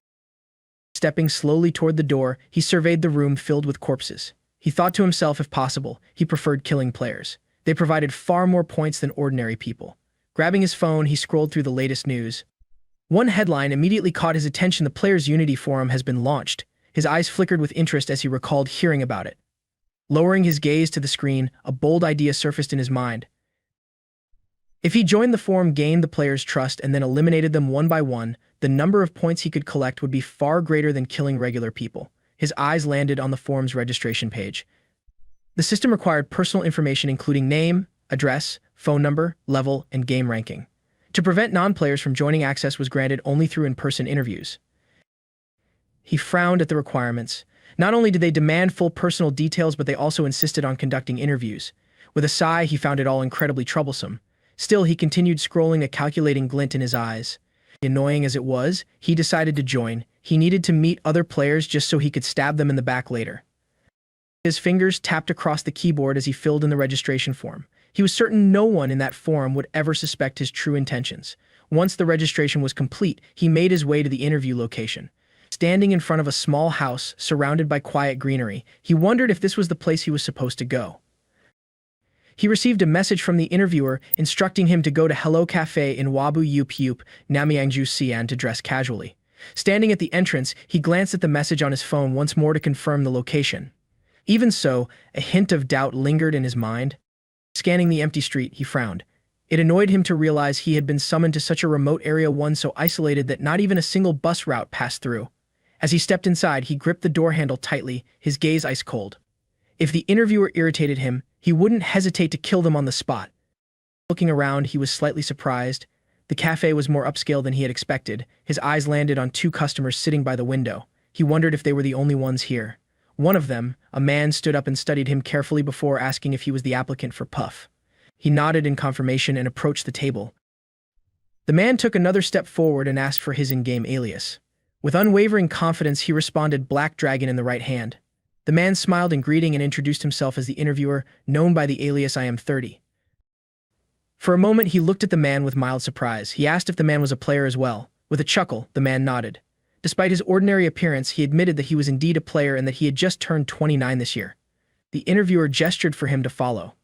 Stepping slowly toward the door, he surveyed the room filled with corpses. He thought to himself, if possible, he preferred killing players. They provided far more points than ordinary people. Grabbing his phone, he scrolled through the latest news. One headline immediately caught his attention: the Players' Unity forum has been launched. His eyes flickered with interest as he recalled hearing about it. Lowering his gaze to the screen, a bold idea surfaced in his mind. If he joined the forum, gained the players' trust, and then eliminated them one by one, the number of points he could collect would be far greater than killing regular people. His eyes landed on the forum's registration page. The system required personal information including name, address, phone number, level, and game ranking. To prevent non-players from joining, access was granted only through in-person interviews. He frowned at the requirements. Not only did they demand full personal details, but they also insisted on conducting interviews. With a sigh, he found it all incredibly troublesome. Still, he continued scrolling, a calculating glint in his eyes. Annoying as it was, he decided to join. He needed to meet other players just so he could stab them in the back later. His fingers tapped across the keyboard as he filled in the registration form. He was certain no one in that forum would ever suspect his true intentions. Once the registration was complete, he made his way to the interview location. Standing in front of a small house surrounded by quiet greenery, he wondered if this was the place he was supposed to go. He received a message from the interviewer instructing him to go to Hello Cafe in Wabu Yup Namyangju Sian to dress casually. Standing at the entrance, he glanced at the message on his phone once more to confirm the location. Even so, a hint of doubt lingered in his mind. Scanning the empty street, he frowned. It annoyed him to realize he had been summoned to such a remote area, one so isolated that not even a single bus route passed through. As he stepped inside, he gripped the door handle tightly, his gaze ice cold. If the interviewer irritated him, he wouldn't hesitate to kill them on the spot. Looking around, he was slightly surprised. The cafe was more upscale than he had expected. His eyes landed on two customers sitting by the window. He wondered if they were the only ones here. One of them, a man, stood up and studied him carefully before asking if he was the applicant for Puff. He nodded in confirmation and approached the table. The man took another step forward and asked for his in-game alias. With unwavering confidence, he responded, Black Dragon, in the right hand. The man smiled in greeting and introduced himself as the interviewer, known by the alias I Am 30. For a moment, he looked at the man with mild surprise. He asked if the man was a player as well. With a chuckle, the man nodded. Despite his ordinary appearance, he admitted that he was indeed a player and that he had just turned 29 this year. The interviewer gestured for him to follow.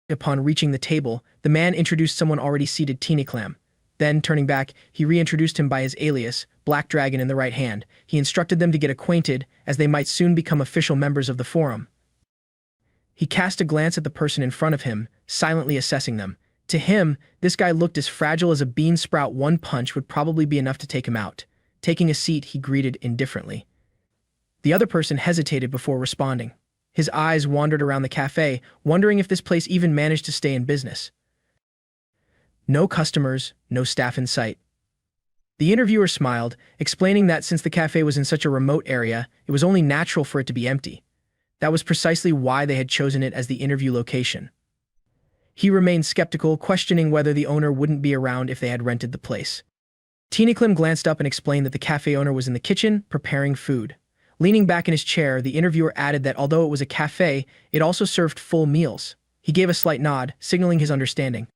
Upon reaching the table, the man introduced someone already seated, Tiniclam. Then, turning back, he reintroduced him by his alias, Black Dragon, in the right hand. He instructed them to get acquainted, as they might soon become official members of the forum. He cast a glance at the person in front of him, silently assessing them. To him, this guy looked as fragile as a bean sprout. One punch would probably be enough to take him out. Taking a seat, he greeted indifferently. The other person hesitated before responding. His eyes wandered around the cafe, wondering if this place even managed to stay in business. No customers, no staff in sight. The interviewer smiled, explaining that since the cafe was in such a remote area, it was only natural for it to be empty. That was precisely why they had chosen it as the interview location. He remained skeptical, questioning whether the owner wouldn't be around if they had rented the place. Tiniclim glanced up and explained that the cafe owner was in the kitchen, preparing food. Leaning back in his chair, the interviewer added that although it was a cafe, it also served full meals. He gave a slight nod, signaling his understanding.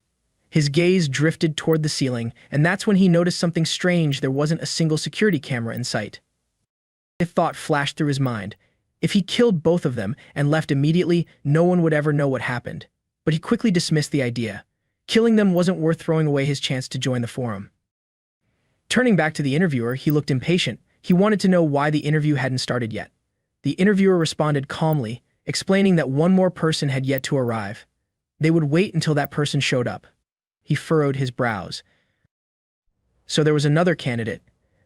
His gaze drifted toward the ceiling, and that's when he noticed something strange. There wasn't a single security camera in sight. A thought flashed through his mind. If he killed both of them and left immediately, no one would ever know what happened. But he quickly dismissed the idea. Killing them wasn't worth throwing away his chance to join the forum. Turning back to the interviewer, he looked impatient. He wanted to know why the interview hadn't started yet. The interviewer responded calmly, explaining that one more person had yet to arrive. They would wait until that person showed up. He furrowed his brows. So there was another candidate.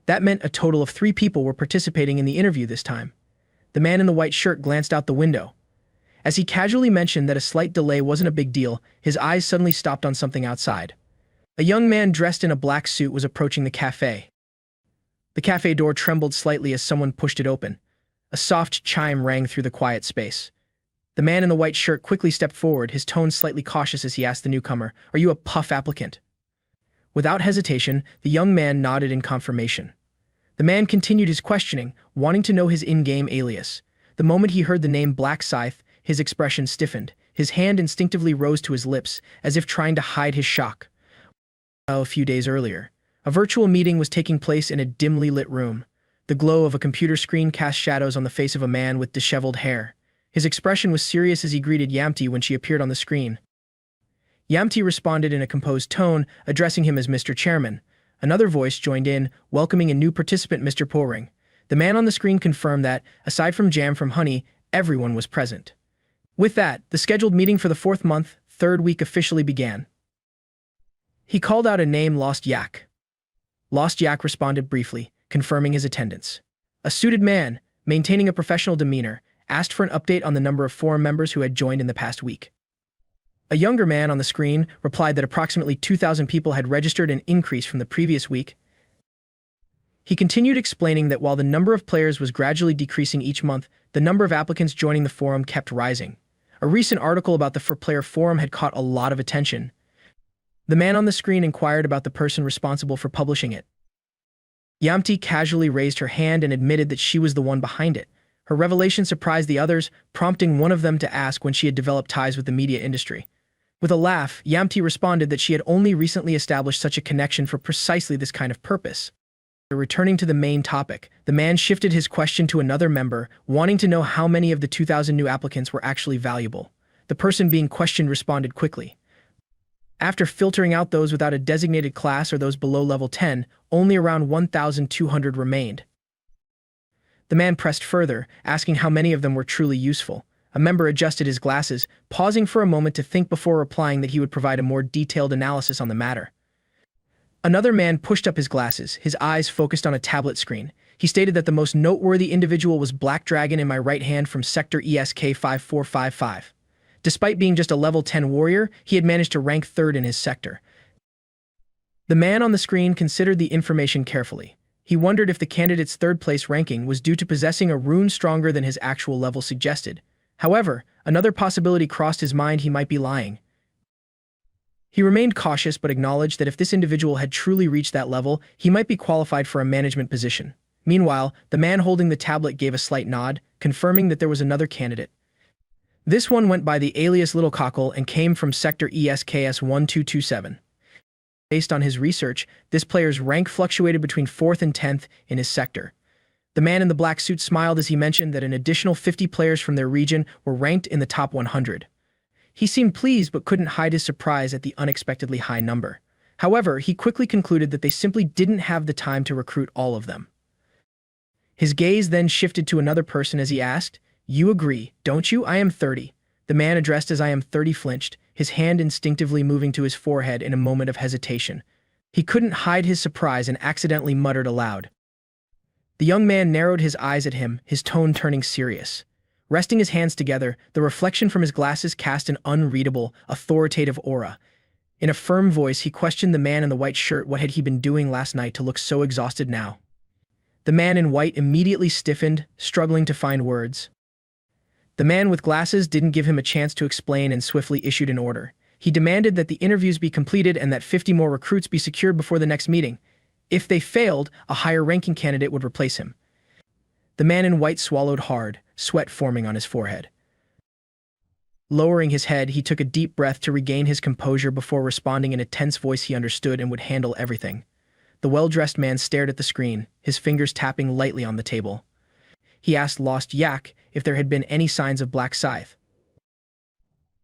That meant a total of 3 people were participating in the interview this time. The man in the white shirt glanced out the window. As he casually mentioned that a slight delay wasn't a big deal, his eyes suddenly stopped on something outside. A young man dressed in a black suit was approaching the cafe. The cafe door trembled slightly as someone pushed it open. A soft chime rang through the quiet space. The man in the white shirt quickly stepped forward, his tone slightly cautious as he asked the newcomer, "Are you a puff applicant?" Without hesitation, the young man nodded in confirmation. The man continued his questioning, wanting to know his in-game alias. The moment he heard the name Black Scythe, his expression stiffened. His hand instinctively rose to his lips, as if trying to hide his shock. A few days earlier, a virtual meeting was taking place in a dimly lit room. The glow of a computer screen cast shadows on the face of a man with disheveled hair. His expression was serious as he greeted Yamti when she appeared on the screen. Yamti responded in a composed tone, addressing him as Mr. Chairman. Another voice joined in, welcoming a new participant, Mr. Poring. The man on the screen confirmed that, aside from Jam from Honey, everyone was present. With that, the scheduled meeting for the 4th month, 3rd week officially began. He called out a name, Lost Yak. Lost Yak responded briefly, confirming his attendance. A suited man, maintaining a professional demeanor, asked for an update on the number of forum members who had joined in the past week. A younger man on the screen replied that approximately 2,000 people had registered, an increase from the previous week. He continued explaining that while the number of players was gradually decreasing each month, the number of applicants joining the forum kept rising. A recent article about the for-player forum had caught a lot of attention. The man on the screen inquired about the person responsible for publishing it. Yamti casually raised her hand and admitted that she was the one behind it. Her revelation surprised the others, prompting one of them to ask when she had developed ties with the media industry. With a laugh, Yamti responded that she had only recently established such a connection for precisely this kind of purpose. Returning to the main topic, the man shifted his question to another member, wanting to know how many of the 2,000 new applicants were actually valuable. The person being questioned responded quickly. After filtering out those without a designated class or those below level 10, only around 1,200 remained. The man pressed further, asking how many of them were truly useful. A member adjusted his glasses, pausing for a moment to think before replying that he would provide a more detailed analysis on the matter. Another man pushed up his glasses, his eyes focused on a tablet screen. He stated that the most noteworthy individual was Black Dragon in my right hand from Sector ESK 5455. Despite being just a level 10 warrior, he had managed to rank 3rd in his sector. The man on the screen considered the information carefully. He wondered if the candidate's 3rd place ranking was due to possessing a rune stronger than his actual level suggested. However, another possibility crossed his mind: he might be lying. He remained cautious but acknowledged that if this individual had truly reached that level, he might be qualified for a management position. Meanwhile, the man holding the tablet gave a slight nod, confirming that there was another candidate. This one went by the alias Little Cockle and came from Sector ESKS 1227. Based on his research, this player's rank fluctuated between 4th and 10th in his sector. The man in the black suit smiled as he mentioned that an additional 50 players from their region were ranked in the top 100. He seemed pleased but couldn't hide his surprise at the unexpectedly high number. However, he quickly concluded that they simply didn't have the time to recruit all of them. His gaze then shifted to another person as he asked, "You agree, don't you? I am 30. The man addressed as I am 30 flinched, his hand instinctively moving to his forehead in a moment of hesitation. He couldn't hide his surprise and accidentally muttered aloud. The young man narrowed his eyes at him, his tone turning serious. Resting his hands together, the reflection from his glasses cast an unreadable, authoritative aura. In a firm voice, he questioned the man in the white shirt what had he been doing last night to look so exhausted now. The man in white immediately stiffened, struggling to find words. The man with glasses didn't give him a chance to explain and swiftly issued an order. He demanded that the interviews be completed and that 50 more recruits be secured before the next meeting. If they failed, a higher-ranking candidate would replace him. The man in white swallowed hard, sweat forming on his forehead. Lowering his head, he took a deep breath to regain his composure before responding in a tense voice he understood and would handle everything. The well-dressed man stared at the screen, his fingers tapping lightly on the table. He asked Lost Yak if there had been any signs of Black Scythe.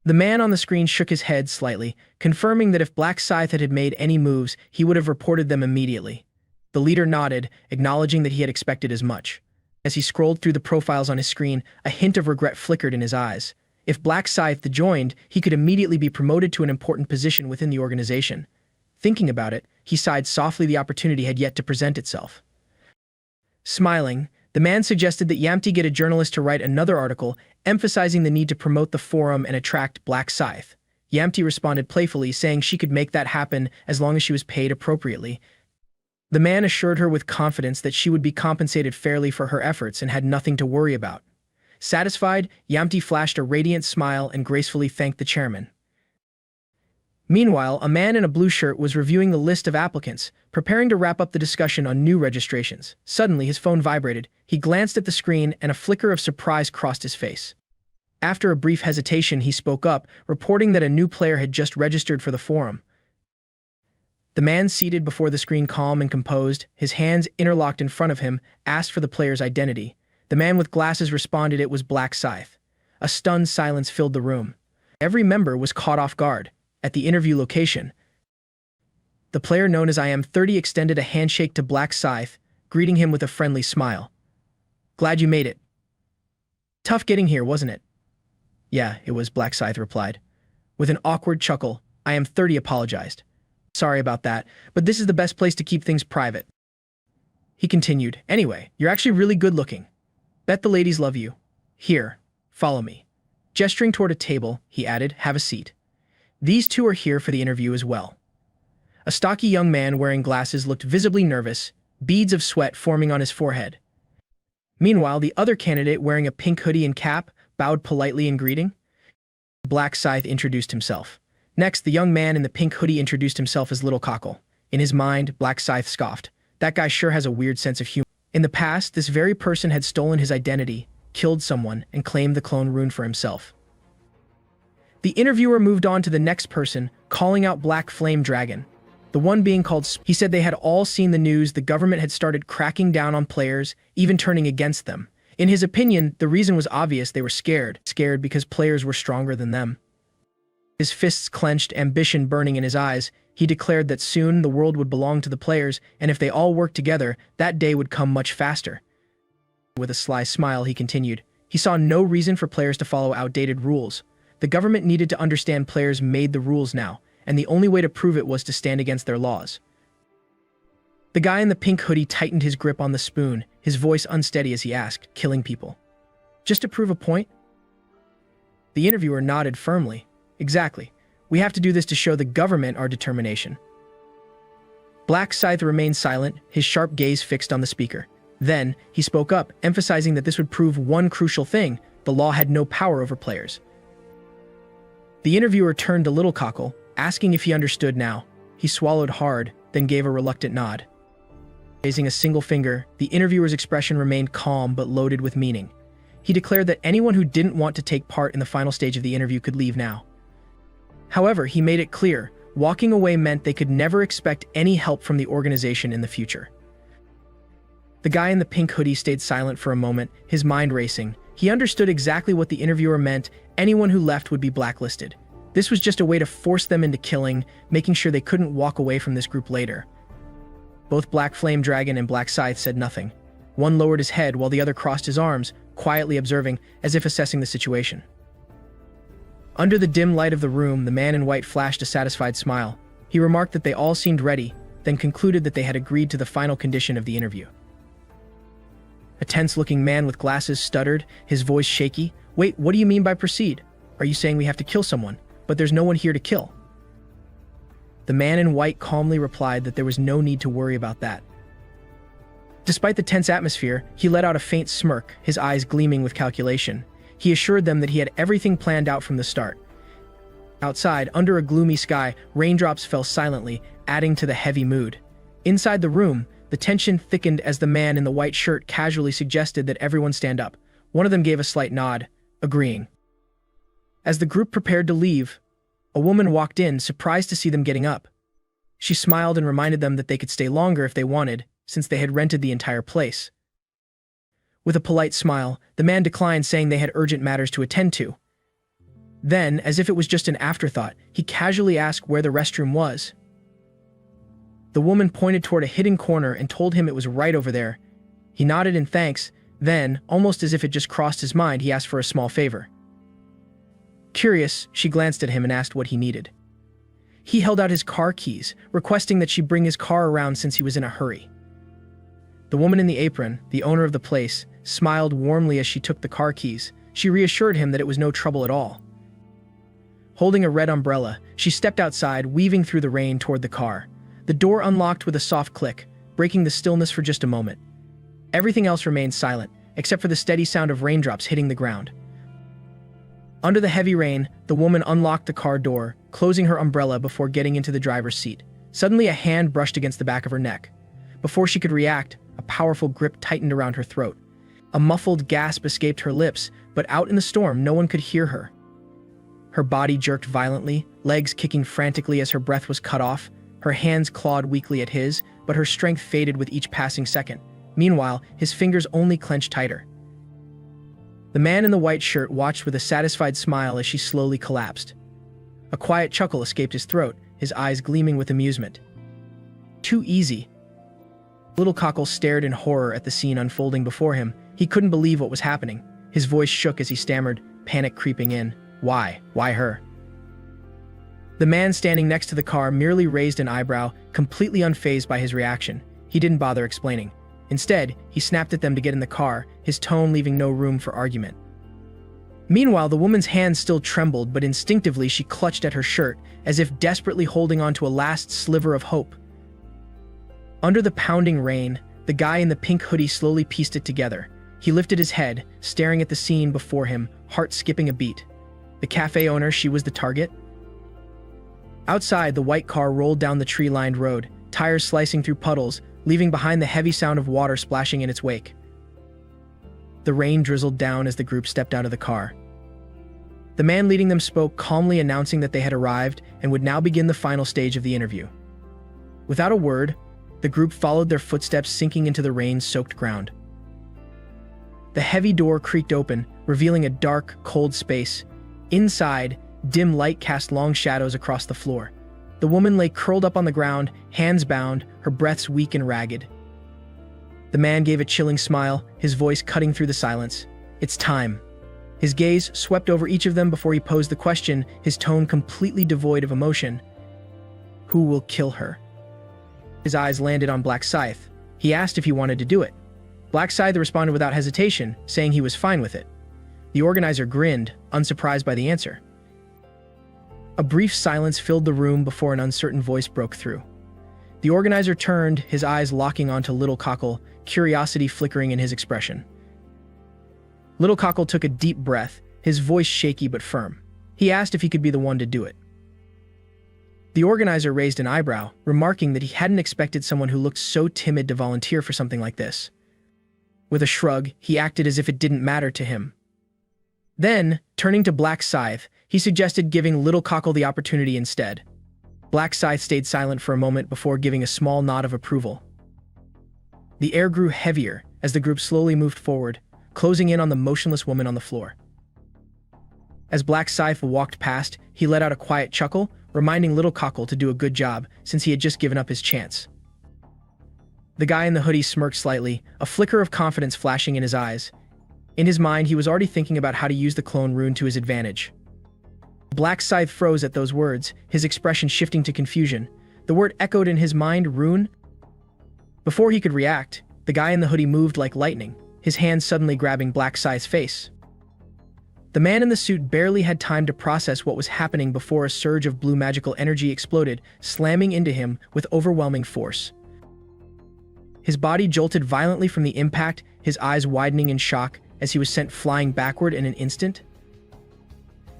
The man on the screen shook his head slightly, confirming that if Black Scythe had made any moves, he would have reported them immediately. The leader nodded, acknowledging that he had expected as much. As he scrolled through the profiles on his screen, a hint of regret flickered in his eyes. If Black Scythe joined, he could immediately be promoted to an important position within the organization. Thinking about it, he sighed softly. The opportunity had yet to present itself. Smiling, the man suggested that Yamti get a journalist to write another article, emphasizing the need to promote the forum and attract Black Scythe. Yamti responded playfully, saying she could make that happen as long as she was paid appropriately. The man assured her with confidence that she would be compensated fairly for her efforts and had nothing to worry about. Satisfied, Yamti flashed a radiant smile and gracefully thanked the chairman. Meanwhile, a man in a blue shirt was reviewing the list of applicants, preparing to wrap up the discussion on new registrations. Suddenly, his phone vibrated. He glanced at the screen, and a flicker of surprise crossed his face. After a brief hesitation, he spoke up, reporting that a new player had just registered for the forum. The man seated before the screen, calm and composed, his hands interlocked in front of him, asked for the player's identity. The man with glasses responded it was Black Scythe. A stunned silence filled the room. Every member was caught off guard. At the interview location, the player known as I Am 30 extended a handshake to Black Scythe, greeting him with a friendly smile. "Glad you made it. Tough getting here, wasn't it?" "Yeah, it was," Black Scythe replied. With an awkward chuckle, I Am 30 apologized. "Sorry about that, but this is the best place to keep things private." He continued, "Anyway, you're actually really good looking. Bet the ladies love you. Here, follow me." Gesturing toward a table, he added, "Have a seat. These two are here for the interview as well." A stocky young man wearing glasses looked visibly nervous, beads of sweat forming on his forehead. Meanwhile, the other candidate, wearing a pink hoodie and cap, bowed politely in greeting. Black Scythe introduced himself. Next, the young man in the pink hoodie introduced himself as Little Cockle. In his mind, Black Scythe scoffed. That guy sure has a weird sense of humor. In the past, this very person had stolen his identity, killed someone, and claimed the clone rune for himself. The interviewer moved on to the next person, calling out Black Flame Dragon. The one being called he said they had all seen the news. The government had started cracking down on players, even turning against them. In his opinion, the reason was obvious. They were scared because players were stronger than them. His fists clenched, ambition burning in his eyes, he declared that soon the world would belong to the players, and if they all worked together, that day would come much faster. With a sly smile, he continued. He saw no reason for players to follow outdated rules. The government needed to understand players made the rules now, and the only way to prove it was to stand against their laws. The guy in the pink hoodie tightened his grip on the spoon, his voice unsteady as he asked, "Killing people? Just to prove a point?" The interviewer nodded firmly. "Exactly. We have to do this to show the government our determination." Black Scythe remained silent, his sharp gaze fixed on the speaker. Then, he spoke up, emphasizing that this would prove one crucial thing: the law had no power over players. The interviewer turned to Little Cockle, asking if he understood now. He swallowed hard, then gave a reluctant nod. Raising a single finger, the interviewer's expression remained calm but loaded with meaning. He declared that anyone who didn't want to take part in the final stage of the interview could leave now. However, he made it clear, walking away meant they could never expect any help from the organization in the future. The guy in the pink hoodie stayed silent for a moment, his mind racing. He understood exactly what the interviewer meant. Anyone who left would be blacklisted. This was just a way to force them into killing, making sure they couldn't walk away from this group later. Both Black Flame Dragon and Black Scythe said nothing. One lowered his head while the other crossed his arms, quietly observing, as if assessing the situation. Under the dim light of the room, the man in white flashed a satisfied smile. He remarked that they all seemed ready, then concluded that they had agreed to the final condition of the interview. A tense-looking man with glasses stuttered, his voice shaky. "Wait, what do you mean by proceed? Are you saying we have to kill someone? But there's no one here to kill." The man in white calmly replied that there was no need to worry about that. Despite the tense atmosphere, he let out a faint smirk, his eyes gleaming with calculation. He assured them that he had everything planned out from the start. Outside, under a gloomy sky, raindrops fell silently, adding to the heavy mood. Inside the room, the tension thickened as the man in the white shirt casually suggested that everyone stand up. One of them gave a slight nod, agreeing. As the group prepared to leave, a woman walked in, surprised to see them getting up. She smiled and reminded them that they could stay longer if they wanted, since they had rented the entire place. With a polite smile, the man declined, saying they had urgent matters to attend to. Then, as if it was just an afterthought, he casually asked where the restroom was. The woman pointed toward a hidden corner and told him it was right over there. He nodded in thanks, then, almost as if it just crossed his mind, he asked for a small favor. Curious, she glanced at him and asked what he needed. He held out his car keys, requesting that she bring his car around since he was in a hurry. The woman in the apron, the owner of the place, smiled warmly as she took the car keys. She reassured him that it was no trouble at all. Holding a red umbrella, she stepped outside, weaving through the rain toward the car. The door unlocked with a soft click, breaking the stillness for just a moment. Everything else remained silent, except for the steady sound of raindrops hitting the ground. Under the heavy rain, the woman unlocked the car door, closing her umbrella before getting into the driver's seat. Suddenly, a hand brushed against the back of her neck. Before she could react, a powerful grip tightened around her throat. A muffled gasp escaped her lips, but out in the storm, no one could hear her. Her body jerked violently, legs kicking frantically as her breath was cut off. Her hands clawed weakly at his, but her strength faded with each passing second. Meanwhile, his fingers only clenched tighter. The man in the white shirt watched with a satisfied smile as she slowly collapsed. A quiet chuckle escaped his throat, his eyes gleaming with amusement. Too easy. Little Cockle stared in horror at the scene unfolding before him. He couldn't believe what was happening. His voice shook as he stammered, panic creeping in. Why? Why her? The man standing next to the car merely raised an eyebrow, completely unfazed by his reaction. He didn't bother explaining. Instead, he snapped at them to get in the car, his tone leaving no room for argument. Meanwhile, the woman's hands still trembled, but instinctively she clutched at her shirt, as if desperately holding on to a last sliver of hope. Under the pounding rain, the guy in the pink hoodie slowly pieced it together. He lifted his head, staring at the scene before him, heart skipping a beat. The cafe owner, she was the target? Outside, the white car rolled down the tree-lined road, tires slicing through puddles, leaving behind the heavy sound of water splashing in its wake. The rain drizzled down as the group stepped out of the car. The man leading them spoke calmly, announcing that they had arrived and would now begin the final stage of the interview. Without a word, the group followed their footsteps sinking into the rain-soaked ground. The heavy door creaked open, revealing a dark, cold space. Inside, dim light cast long shadows across the floor. The woman lay curled up on the ground, hands bound, her breaths weak and ragged. The man gave a chilling smile, his voice cutting through the silence. It's time. His gaze swept over each of them before he posed the question, his tone completely devoid of emotion. Who will kill her? His eyes landed on Black Scythe. He asked if he wanted to do it. Black Scythe responded without hesitation, saying he was fine with it. The organizer grinned, unsurprised by the answer. A brief silence filled the room before an uncertain voice broke through. The organizer turned, his eyes locking onto Little Cockle, curiosity flickering in his expression. Little Cockle took a deep breath, his voice shaky but firm. He asked if he could be the one to do it. The organizer raised an eyebrow, remarking that he hadn't expected someone who looked so timid to volunteer for something like this. With a shrug, he acted as if it didn't matter to him. Then, turning to Black Scythe, he suggested giving Little Cockle the opportunity instead. Black Scythe stayed silent for a moment before giving a small nod of approval. The air grew heavier as the group slowly moved forward, closing in on the motionless woman on the floor. As Black Scythe walked past, he let out a quiet chuckle, reminding Little Cockle to do a good job since he had just given up his chance. The guy in the hoodie smirked slightly, a flicker of confidence flashing in his eyes. In his mind, he was already thinking about how to use the clone rune to his advantage. Black Scythe froze at those words, his expression shifting to confusion. The word echoed in his mind, rune. Before he could react, the guy in the hoodie moved like lightning, his hand suddenly grabbing Black Scythe's face. The man in the suit barely had time to process what was happening before a surge of blue magical energy exploded, slamming into him with overwhelming force. His body jolted violently from the impact, his eyes widening in shock as he was sent flying backward in an instant.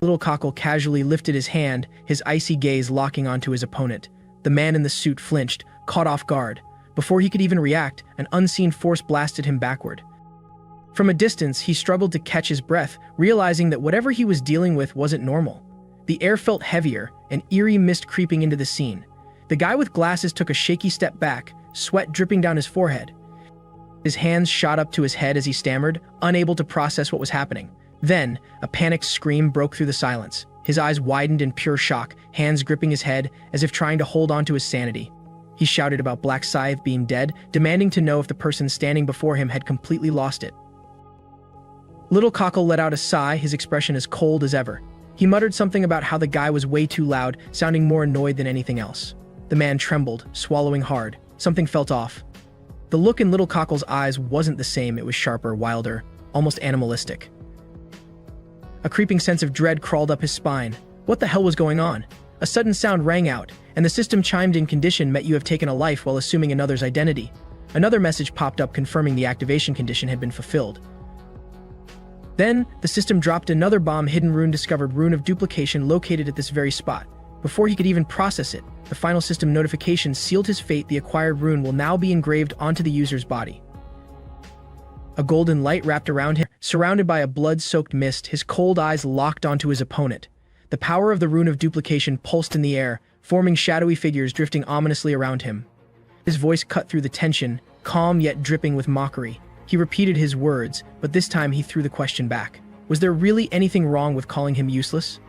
Little Cockle casually lifted his hand, his icy gaze locking onto his opponent. The man in the suit flinched, caught off guard. Before he could even react, an unseen force blasted him backward. From a distance, he struggled to catch his breath, realizing that whatever he was dealing with wasn't normal. The air felt heavier, an eerie mist creeping into the scene. The guy with glasses took a shaky step back, sweat dripping down his forehead. His hands shot up to his head as he stammered, unable to process what was happening. Then, a panicked scream broke through the silence. His eyes widened in pure shock, hands gripping his head as if trying to hold on to his sanity. He shouted about Black Scythe being dead, demanding to know if the person standing before him had completely lost it. Little Cockle let out a sigh, his expression as cold as ever. He muttered something about how the guy was way too loud, sounding more annoyed than anything else. The man trembled, swallowing hard. Something felt off. The look in Little Cockle's eyes wasn't the same. It was sharper, wilder, almost animalistic. A creeping sense of dread crawled up his spine. What the hell was going on? A sudden sound rang out, and the system chimed in. Condition met. You have taken a life while assuming another's identity. Another message popped up confirming the activation condition had been fulfilled. Then, the system dropped another bomb. Hidden rune discovered. Rune of duplication located at this very spot. Before he could even process it, the final system notification sealed his fate. The acquired rune will now be engraved onto the user's body. A golden light wrapped around him. Surrounded by a blood-soaked mist, his cold eyes locked onto his opponent. The power of the rune of duplication pulsed in the air, forming shadowy figures drifting ominously around him. His voice cut through the tension, calm yet dripping with mockery. He repeated his words, but this time he threw the question back. Was there really anything wrong with calling him useless?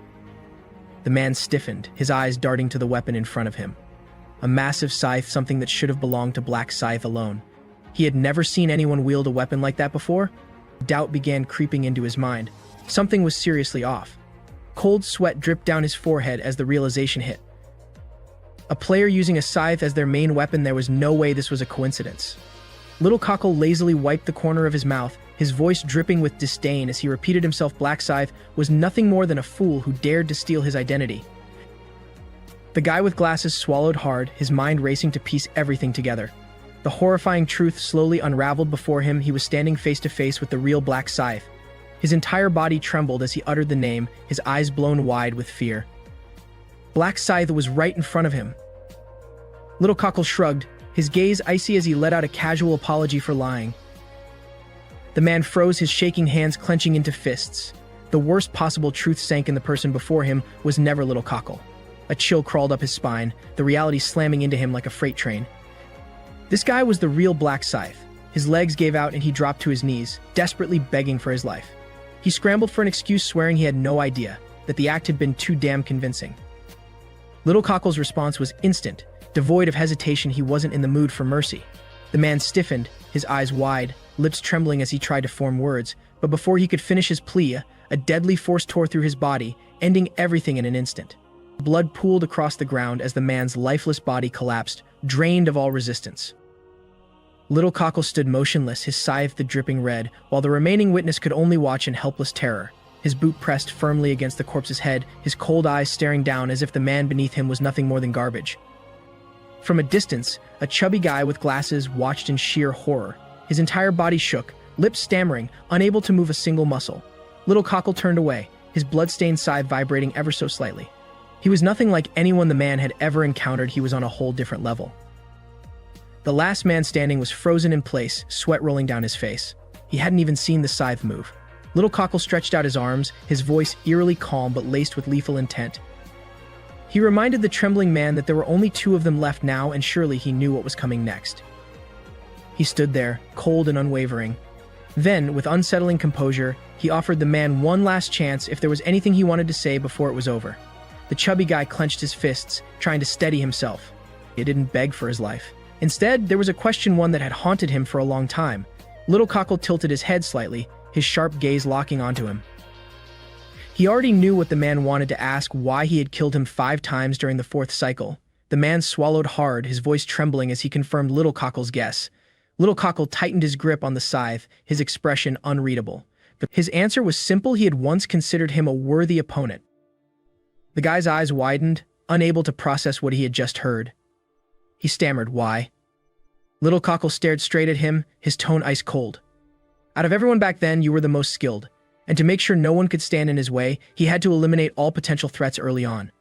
The man stiffened, his eyes darting to the weapon in front of him. A massive scythe, something that should have belonged to Black Scythe alone. He had never seen anyone wield a weapon like that before. Doubt began creeping into his mind. Something was seriously off. Cold sweat dripped down his forehead as the realization hit. A player using a scythe as their main weapon. There was no way this was a coincidence. Little Cockle lazily wiped the corner of his mouth, his voice dripping with disdain as he repeated himself. Black Scythe was nothing more than a fool who dared to steal his identity. The guy with glasses swallowed hard, his mind racing to piece everything together. The horrifying truth slowly unraveled before him. He was standing face to face with the real Black Scythe. His entire body trembled as he uttered the name, his eyes blown wide with fear. Black Scythe was right in front of him. Little Cockle shrugged, his gaze icy as he let out a casual apology for lying. The man froze, his shaking hands clenching into fists. The worst possible truth sank in. The person before him was never Little Cockle. A chill crawled up his spine, the reality slamming into him like a freight train. This guy was the real Black Scythe. His legs gave out and he dropped to his knees, desperately begging for his life. He scrambled for an excuse, swearing he had no idea, that the act had been too damn convincing. Little Cockle's response was instant, devoid of hesitation. He wasn't in the mood for mercy. The man stiffened, his eyes wide, lips trembling as he tried to form words, but before he could finish his plea, a deadly force tore through his body, ending everything in an instant. Blood pooled across the ground as the man's lifeless body collapsed, drained of all resistance. Little Cockle stood motionless, his scythe dripping red, while the remaining witness could only watch in helpless terror. His boot pressed firmly against the corpse's head, his cold eyes staring down as if the man beneath him was nothing more than garbage. From a distance, a chubby guy with glasses watched in sheer horror. His entire body shook, lips stammering, unable to move a single muscle. Little Cockle turned away, his blood-stained scythe vibrating ever so slightly. He was nothing like anyone the man had ever encountered. He was on a whole different level. The last man standing was frozen in place, sweat rolling down his face. He hadn't even seen the scythe move. Little Cockle stretched out his arms, his voice eerily calm but laced with lethal intent. He reminded the trembling man that there were only two of them left now, and surely he knew what was coming next. He stood there, cold and unwavering. Then, with unsettling composure, he offered the man one last chance if there was anything he wanted to say before it was over. The chubby guy clenched his fists, trying to steady himself. He didn't beg for his life. Instead, there was a question, one that had haunted him for a long time. Little Cockle tilted his head slightly, his sharp gaze locking onto him. He already knew what the man wanted to ask, why he had killed him 5 times during the 4th cycle. The man swallowed hard, his voice trembling as he confirmed Little Cockle's guess. Little Cockle tightened his grip on the scythe, his expression unreadable. His answer was simple. He had once considered him a worthy opponent. The guy's eyes widened, unable to process what he had just heard. He stammered, "Why?" Little Cockle stared straight at him, his tone ice cold. "Out of everyone back then, you were the most skilled. And to make sure no one could stand in his way, he had to eliminate all potential threats early on."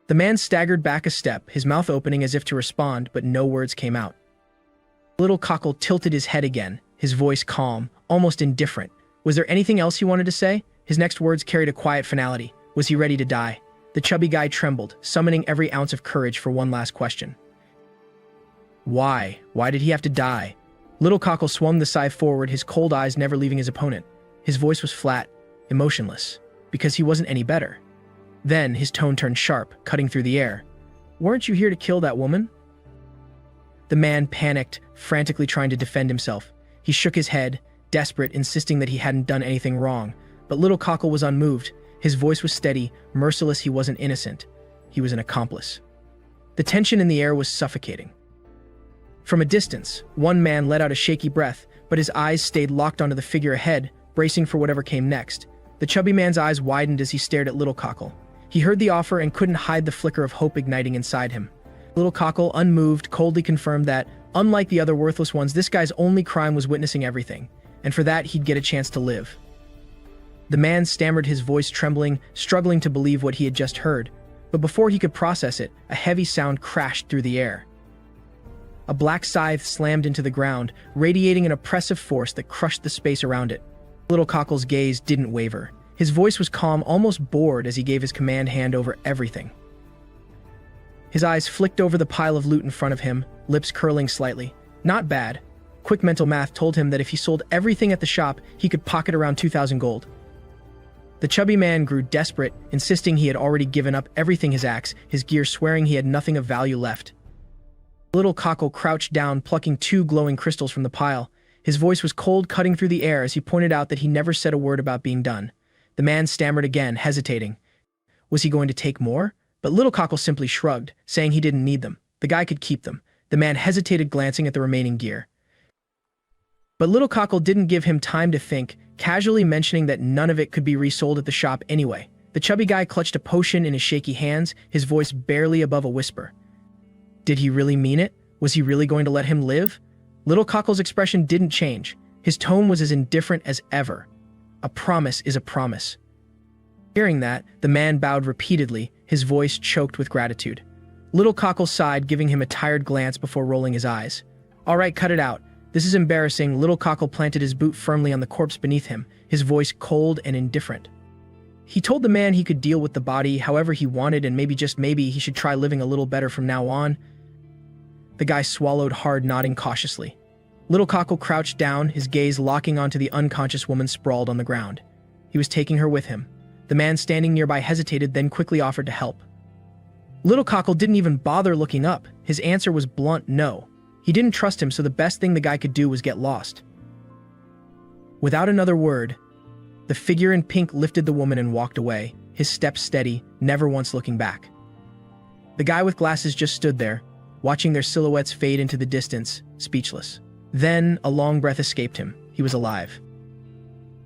The man staggered back a step, his mouth opening as if to respond, but no words came out. Little Cockle tilted his head again, his voice calm, almost indifferent. Was there anything else he wanted to say? His next words carried a quiet finality. Was he ready to die? The chubby guy trembled, summoning every ounce of courage for one last question. Why? Why did he have to die? Little Cockle swung the scythe forward, his cold eyes never leaving his opponent. His voice was flat, emotionless, because he wasn't any better. Then his tone turned sharp, cutting through the air. "Weren't you here to kill that woman?" The man panicked, frantically trying to defend himself. He shook his head, desperate, insisting that he hadn't done anything wrong. But Little Cockle was unmoved, His voice was steady, merciless. He wasn't innocent. He was an accomplice. The tension in the air was suffocating. From a distance, one man let out a shaky breath, but his eyes stayed locked onto the figure ahead, bracing for whatever came next. The chubby man's eyes widened as he stared at Little Cockle. He heard the offer and couldn't hide the flicker of hope igniting inside him. Little Cockle, unmoved, coldly confirmed that, unlike the other worthless ones, this guy's only crime was witnessing everything, and for that he'd get a chance to live. The man stammered, his voice trembling, struggling to believe what he had just heard, but before he could process it, a heavy sound crashed through the air. A black scythe slammed into the ground, radiating an oppressive force that crushed the space around it. Little Cockle's gaze didn't waver. His voice was calm, almost bored, as he gave his command hand over everything. His eyes flicked over the pile of loot in front of him, lips curling slightly. Not bad. Quick mental math told him that if he sold everything at the shop, he could pocket around 2,000 gold. The chubby man grew desperate, insisting he had already given up everything: his axe, his gear, swearing he had nothing of value left. Little Cockle crouched down, plucking 2 glowing crystals from the pile. His voice was cold, cutting through the air as he pointed out that he never said a word about being done. The man stammered again, hesitating. Was he going to take more? But Little Cockle simply shrugged, saying he didn't need them. The guy could keep them. The man hesitated, glancing at the remaining gear. But Little Cockle didn't give him time to think, casually mentioning that none of it could be resold at the shop anyway. The chubby guy clutched a potion in his shaky hands, his voice barely above a whisper. Did he really mean it? Was he really going to let him live? Little Cockle's expression didn't change. His tone was as indifferent as ever. A promise is a promise. Hearing that, the man bowed repeatedly, his voice choked with gratitude. Little Cockle sighed, giving him a tired glance before rolling his eyes. All right, cut it out. This is embarrassing. Little Cockle planted his boot firmly on the corpse beneath him, his voice cold and indifferent. He told the man he could deal with the body however he wanted, and maybe, just maybe, he should try living a little better from now on. The guy swallowed hard, nodding cautiously. Little Cockle crouched down, his gaze locking onto the unconscious woman sprawled on the ground. He was taking her with him. The man standing nearby hesitated, then quickly offered to help. Little Cockle didn't even bother looking up. His answer was blunt no. He didn't trust him, so the best thing the guy could do was get lost. Without another word, the figure in pink lifted the woman and walked away, his steps steady, never once looking back. The guy with glasses just stood there, watching their silhouettes fade into the distance, speechless. Then, a long breath escaped him. He was alive.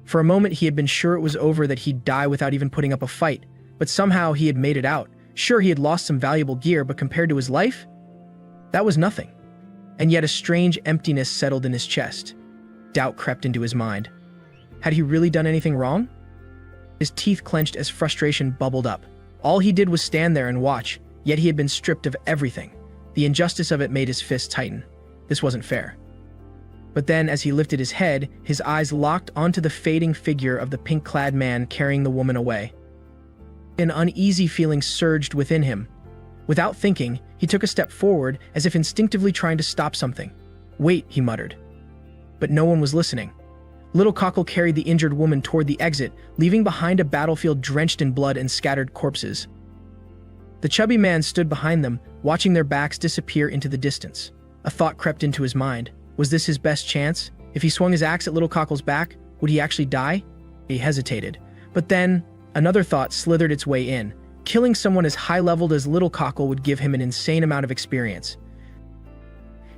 For a moment, he had been sure it was over, that he'd die without even putting up a fight, but somehow he had made it out. Sure, he had lost some valuable gear, but compared to his life, that was nothing. And yet a strange emptiness settled in his chest. Doubt crept into his mind. Had he really done anything wrong? His teeth clenched as frustration bubbled up. All he did was stand there and watch, yet he had been stripped of everything. The injustice of it made his fists tighten. This wasn't fair. But then, as he lifted his head, his eyes locked onto the fading figure of the pink-clad man carrying the woman away. An uneasy feeling surged within him. Without thinking, he took a step forward, as if instinctively trying to stop something. "Wait," he muttered. But no one was listening. Little Cockle carried the injured woman toward the exit, leaving behind a battlefield drenched in blood and scattered corpses. The chubby man stood behind them, watching their backs disappear into the distance. A thought crept into his mind. Was this his best chance? If he swung his axe at Little Cockle's back, would he actually die? He hesitated. But then, another thought slithered its way in. Killing someone as high-leveled as Little Cockle would give him an insane amount of experience.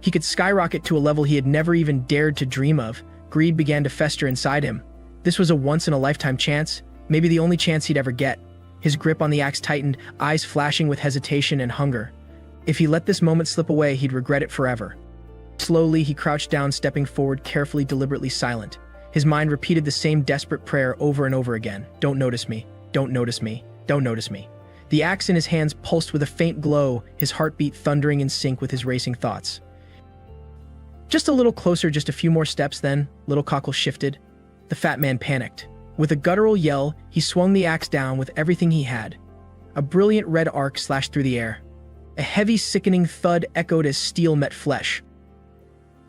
He could skyrocket to a level he had never even dared to dream of. Greed began to fester inside him. This was a once-in-a-lifetime chance, maybe the only chance he'd ever get. His grip on the axe tightened, eyes flashing with hesitation and hunger. If he let this moment slip away, he'd regret it forever. Slowly, he crouched down, stepping forward, carefully, deliberately silent. His mind repeated the same desperate prayer over and over again. Don't notice me. Don't notice me. Don't notice me. The axe in his hands pulsed with a faint glow, his heartbeat thundering in sync with his racing thoughts. Just a little closer, just a few more steps, then Little Cockle shifted. The fat man panicked. With a guttural yell, he swung the axe down with everything he had. A brilliant red arc slashed through the air. A heavy, sickening thud echoed as steel met flesh.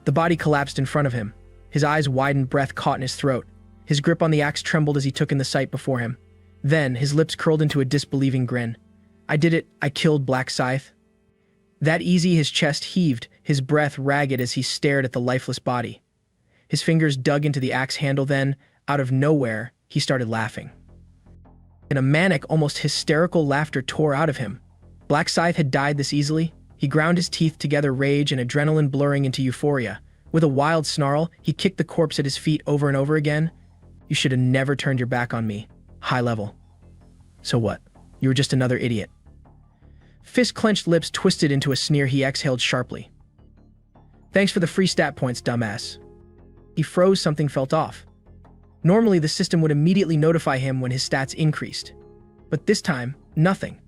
The body collapsed in front of him. His eyes widened, breath caught in his throat. His grip on the axe trembled as he took in the sight before him. Then, his lips curled into a disbelieving grin. I did it. I killed Black Scythe. That easy, his chest heaved, his breath ragged as he stared at the lifeless body. His fingers dug into the axe handle, then, out of nowhere, he started laughing. and a manic, almost hysterical laughter tore out of him. Black Scythe had died this easily. He ground his teeth together, rage and adrenaline blurring into euphoria. With a wild snarl, he kicked the corpse at his feet over and over again. "You should have never turned your back on me. High level." "So what? You were just another idiot." Fist-clenched lips twisted into a sneer, he exhaled sharply. "Thanks for the free stat points, dumbass." He froze. Something felt off. Normally, the system would immediately notify him when his stats increased. But this time, nothing.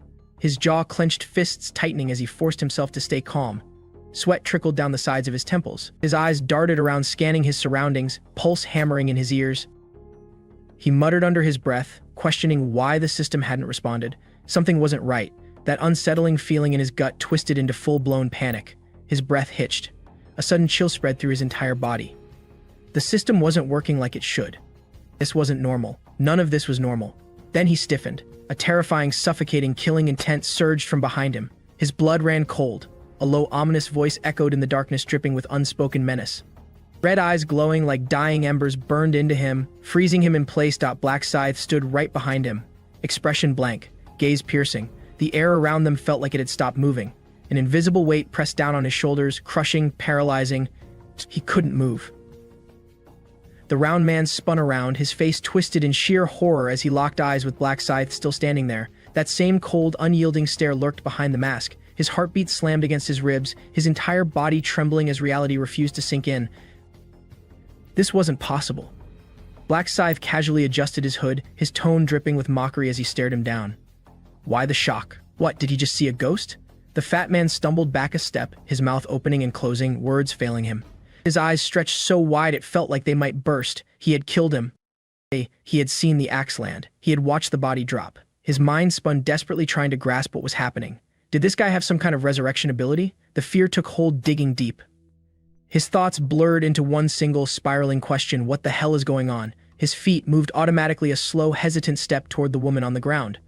His jaw clenched, fists tightening as he forced himself to stay calm. Sweat trickled down the sides of his temples. His eyes darted around, scanning his surroundings, pulse hammering in his ears. He muttered under his breath, questioning why the system hadn't responded. Something wasn't right. That unsettling feeling in his gut twisted into full-blown panic. His breath hitched. A sudden chill spread through his entire body. The system wasn't working like it should. This wasn't normal. None of this was normal. Then he stiffened. A terrifying, suffocating, killing intent surged from behind him. His blood ran cold. A low, ominous voice echoed in the darkness, dripping with unspoken menace. Red eyes glowing like dying embers burned into him, freezing him in place. Black Scythe stood right behind him. Expression blank, gaze piercing. The air around them felt like it had stopped moving. An invisible weight pressed down on his shoulders, crushing, paralyzing. He couldn't move. The round man spun around, his face twisted in sheer horror as he locked eyes with Black Scythe still standing there. That same cold, unyielding stare lurked behind the mask. His heartbeat slammed against his ribs, his entire body trembling as reality refused to sink in. This wasn't possible. Black Scythe casually adjusted his hood, his tone dripping with mockery as he stared him down. Why the shock? What, did he just see a ghost? The fat man stumbled back a step, his mouth opening and closing, words failing him. His eyes stretched so wide it felt like they might burst. He had killed him. He had seen the axe land. He had watched the body drop. His mind spun, desperately trying to grasp what was happening. Did this guy have some kind of resurrection ability? The fear took hold, digging deep. His thoughts blurred into one single, spiraling question: what the hell is going on? His feet moved automatically, a slow, hesitant step toward the woman on the ground.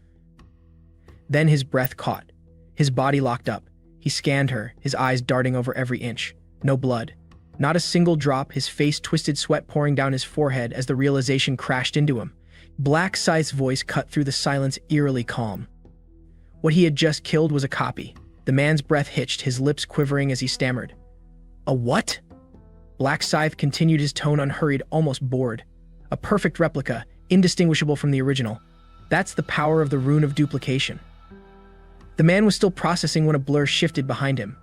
Then his breath caught. His body locked up. He scanned her, his eyes darting over every inch. No blood. Not a single drop, his face twisted, sweat pouring down his forehead as the realization crashed into him. Black Scythe's voice cut through the silence, eerily calm. What he had just killed was a copy. The man's breath hitched, his lips quivering as he stammered. "A what?" Black Scythe continued, his tone unhurried, almost bored. "A perfect replica, indistinguishable from the original. That's the power of the rune of duplication." The man was still processing when a blur shifted behind him.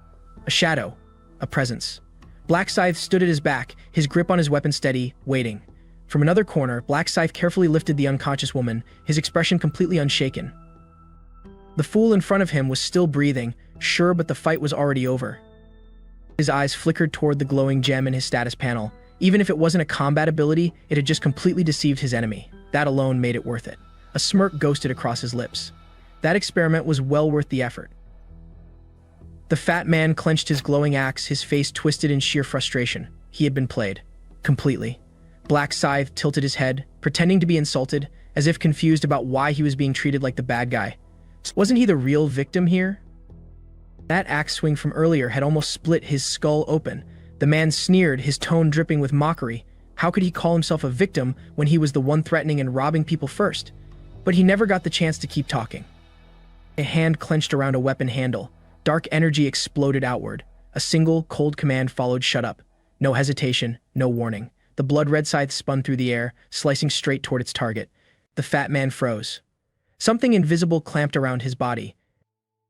A shadow. A presence. Black Scythe stood at his back, his grip on his weapon steady, waiting. From another corner, Black Scythe carefully lifted the unconscious woman, his expression completely unshaken. The fool in front of him was still breathing, sure, but the fight was already over. His eyes flickered toward the glowing gem in his status panel. Even if it wasn't a combat ability, it had just completely deceived his enemy. That alone made it worth it. A smirk ghosted across his lips. That experiment was well worth the effort. The fat man clenched his glowing axe, his face twisted in sheer frustration. He had been played. Completely. Black Scythe tilted his head, pretending to be insulted, as if confused about why he was being treated like the bad guy. Wasn't he the real victim here? That axe swing from earlier had almost split his skull open. The man sneered, his tone dripping with mockery. How could he call himself a victim when he was the one threatening and robbing people first? But he never got the chance to keep talking. A hand clenched around a weapon handle. Dark energy exploded outward. A single, cold command followed: shut up. No hesitation, no warning. The blood-red scythe spun through the air, slicing straight toward its target. The fat man froze. Something invisible clamped around his body.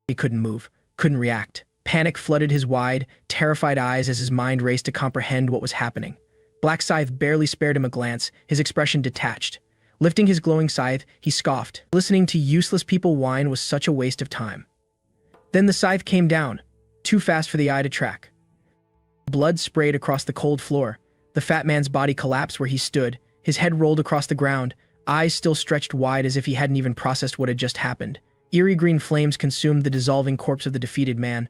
He couldn't move, couldn't react. Panic flooded his wide, terrified eyes as his mind raced to comprehend what was happening. Black Scythe barely spared him a glance, his expression detached. Lifting his glowing scythe, he scoffed. Listening to useless people whine was such a waste of time. Then the scythe came down, too fast for the eye to track. Blood sprayed across the cold floor. The fat man's body collapsed where he stood, his head rolled across the ground, eyes still stretched wide as if he hadn't even processed what had just happened. Eerie green flames consumed the dissolving corpse of the defeated man.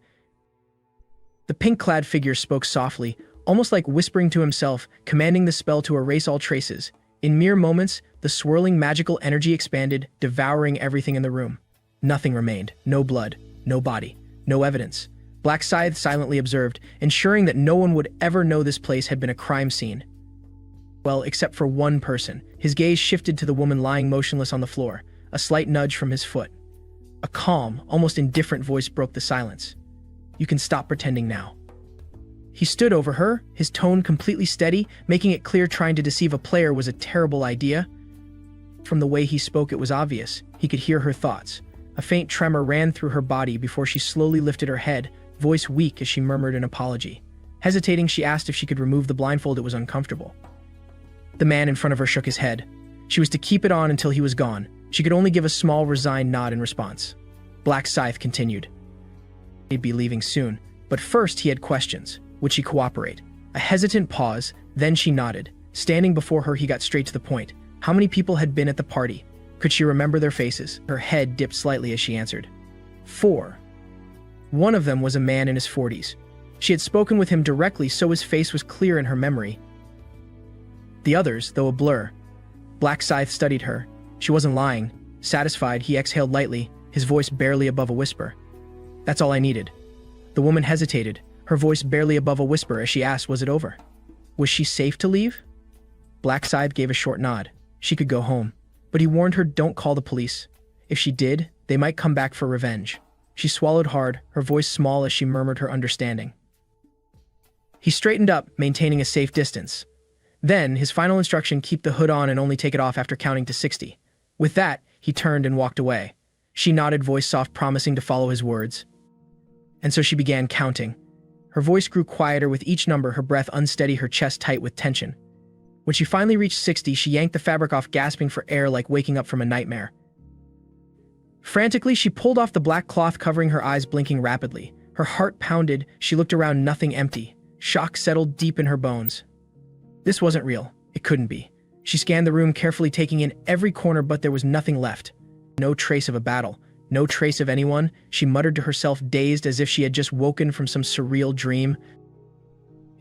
The pink-clad figure spoke softly, almost like whispering to himself, commanding the spell to erase all traces. In mere moments, the swirling magical energy expanded, devouring everything in the room. Nothing remained. No blood, no body, no evidence. Black Scythe silently observed, ensuring that no one would ever know this place had been a crime scene. Well, except for one person. His gaze shifted to the woman lying motionless on the floor. a slight nudge from his foot. A calm, almost indifferent voice broke the silence. "You can stop pretending now." He stood over her, his tone completely steady, making it clear trying to deceive a player was a terrible idea. From the way he spoke, it was obvious. He could hear her thoughts. A faint tremor ran through her body before she slowly lifted her head, voice weak as she murmured an apology. Hesitating, she asked if she could remove the blindfold. It was uncomfortable. The man in front of her shook his head. She was to keep it on until he was gone. She could only give a small, resigned nod in response. Black Scythe continued. He'd be leaving soon, but first he had questions. Would she cooperate? A hesitant pause, then she nodded. Standing before her, he got straight to the point. How many people had been at the party? Could she remember their faces? Her head dipped slightly as she answered. 4. One of them was a man in his 40s. She had spoken with him directly, so his face was clear in her memory. The others, though a blur. Black Scythe studied her. She wasn't lying. Satisfied, he exhaled lightly, his voice barely above a whisper. "That's all I needed." The woman hesitated, her voice barely above a whisper as she asked, was it over? Was she safe to leave? Black Scythe gave a short nod. She could go home. But he warned her, don't call the police. If she did, they might come back for revenge. She swallowed hard, her voice small as she murmured her understanding. He straightened up, maintaining a safe distance. Then, his final instruction, keep the hood on and only take it off after counting to 60. With that, he turned and walked away. She nodded, voice soft, promising to follow his words. And so she began counting. Her voice grew quieter with each number, her breath unsteady, her chest tight with tension. When she finally reached 60, she yanked the fabric off, gasping for air like waking up from a nightmare. Frantically, she pulled off the black cloth covering her eyes, blinking rapidly. Her heart pounded, she looked around, nothing, empty. Shock settled deep in her bones. This wasn't real. It couldn't be. She scanned the room carefully, taking in every corner, but there was nothing left. No trace of a battle. No trace of anyone. She muttered to herself, dazed as if she had just woken from some surreal dream.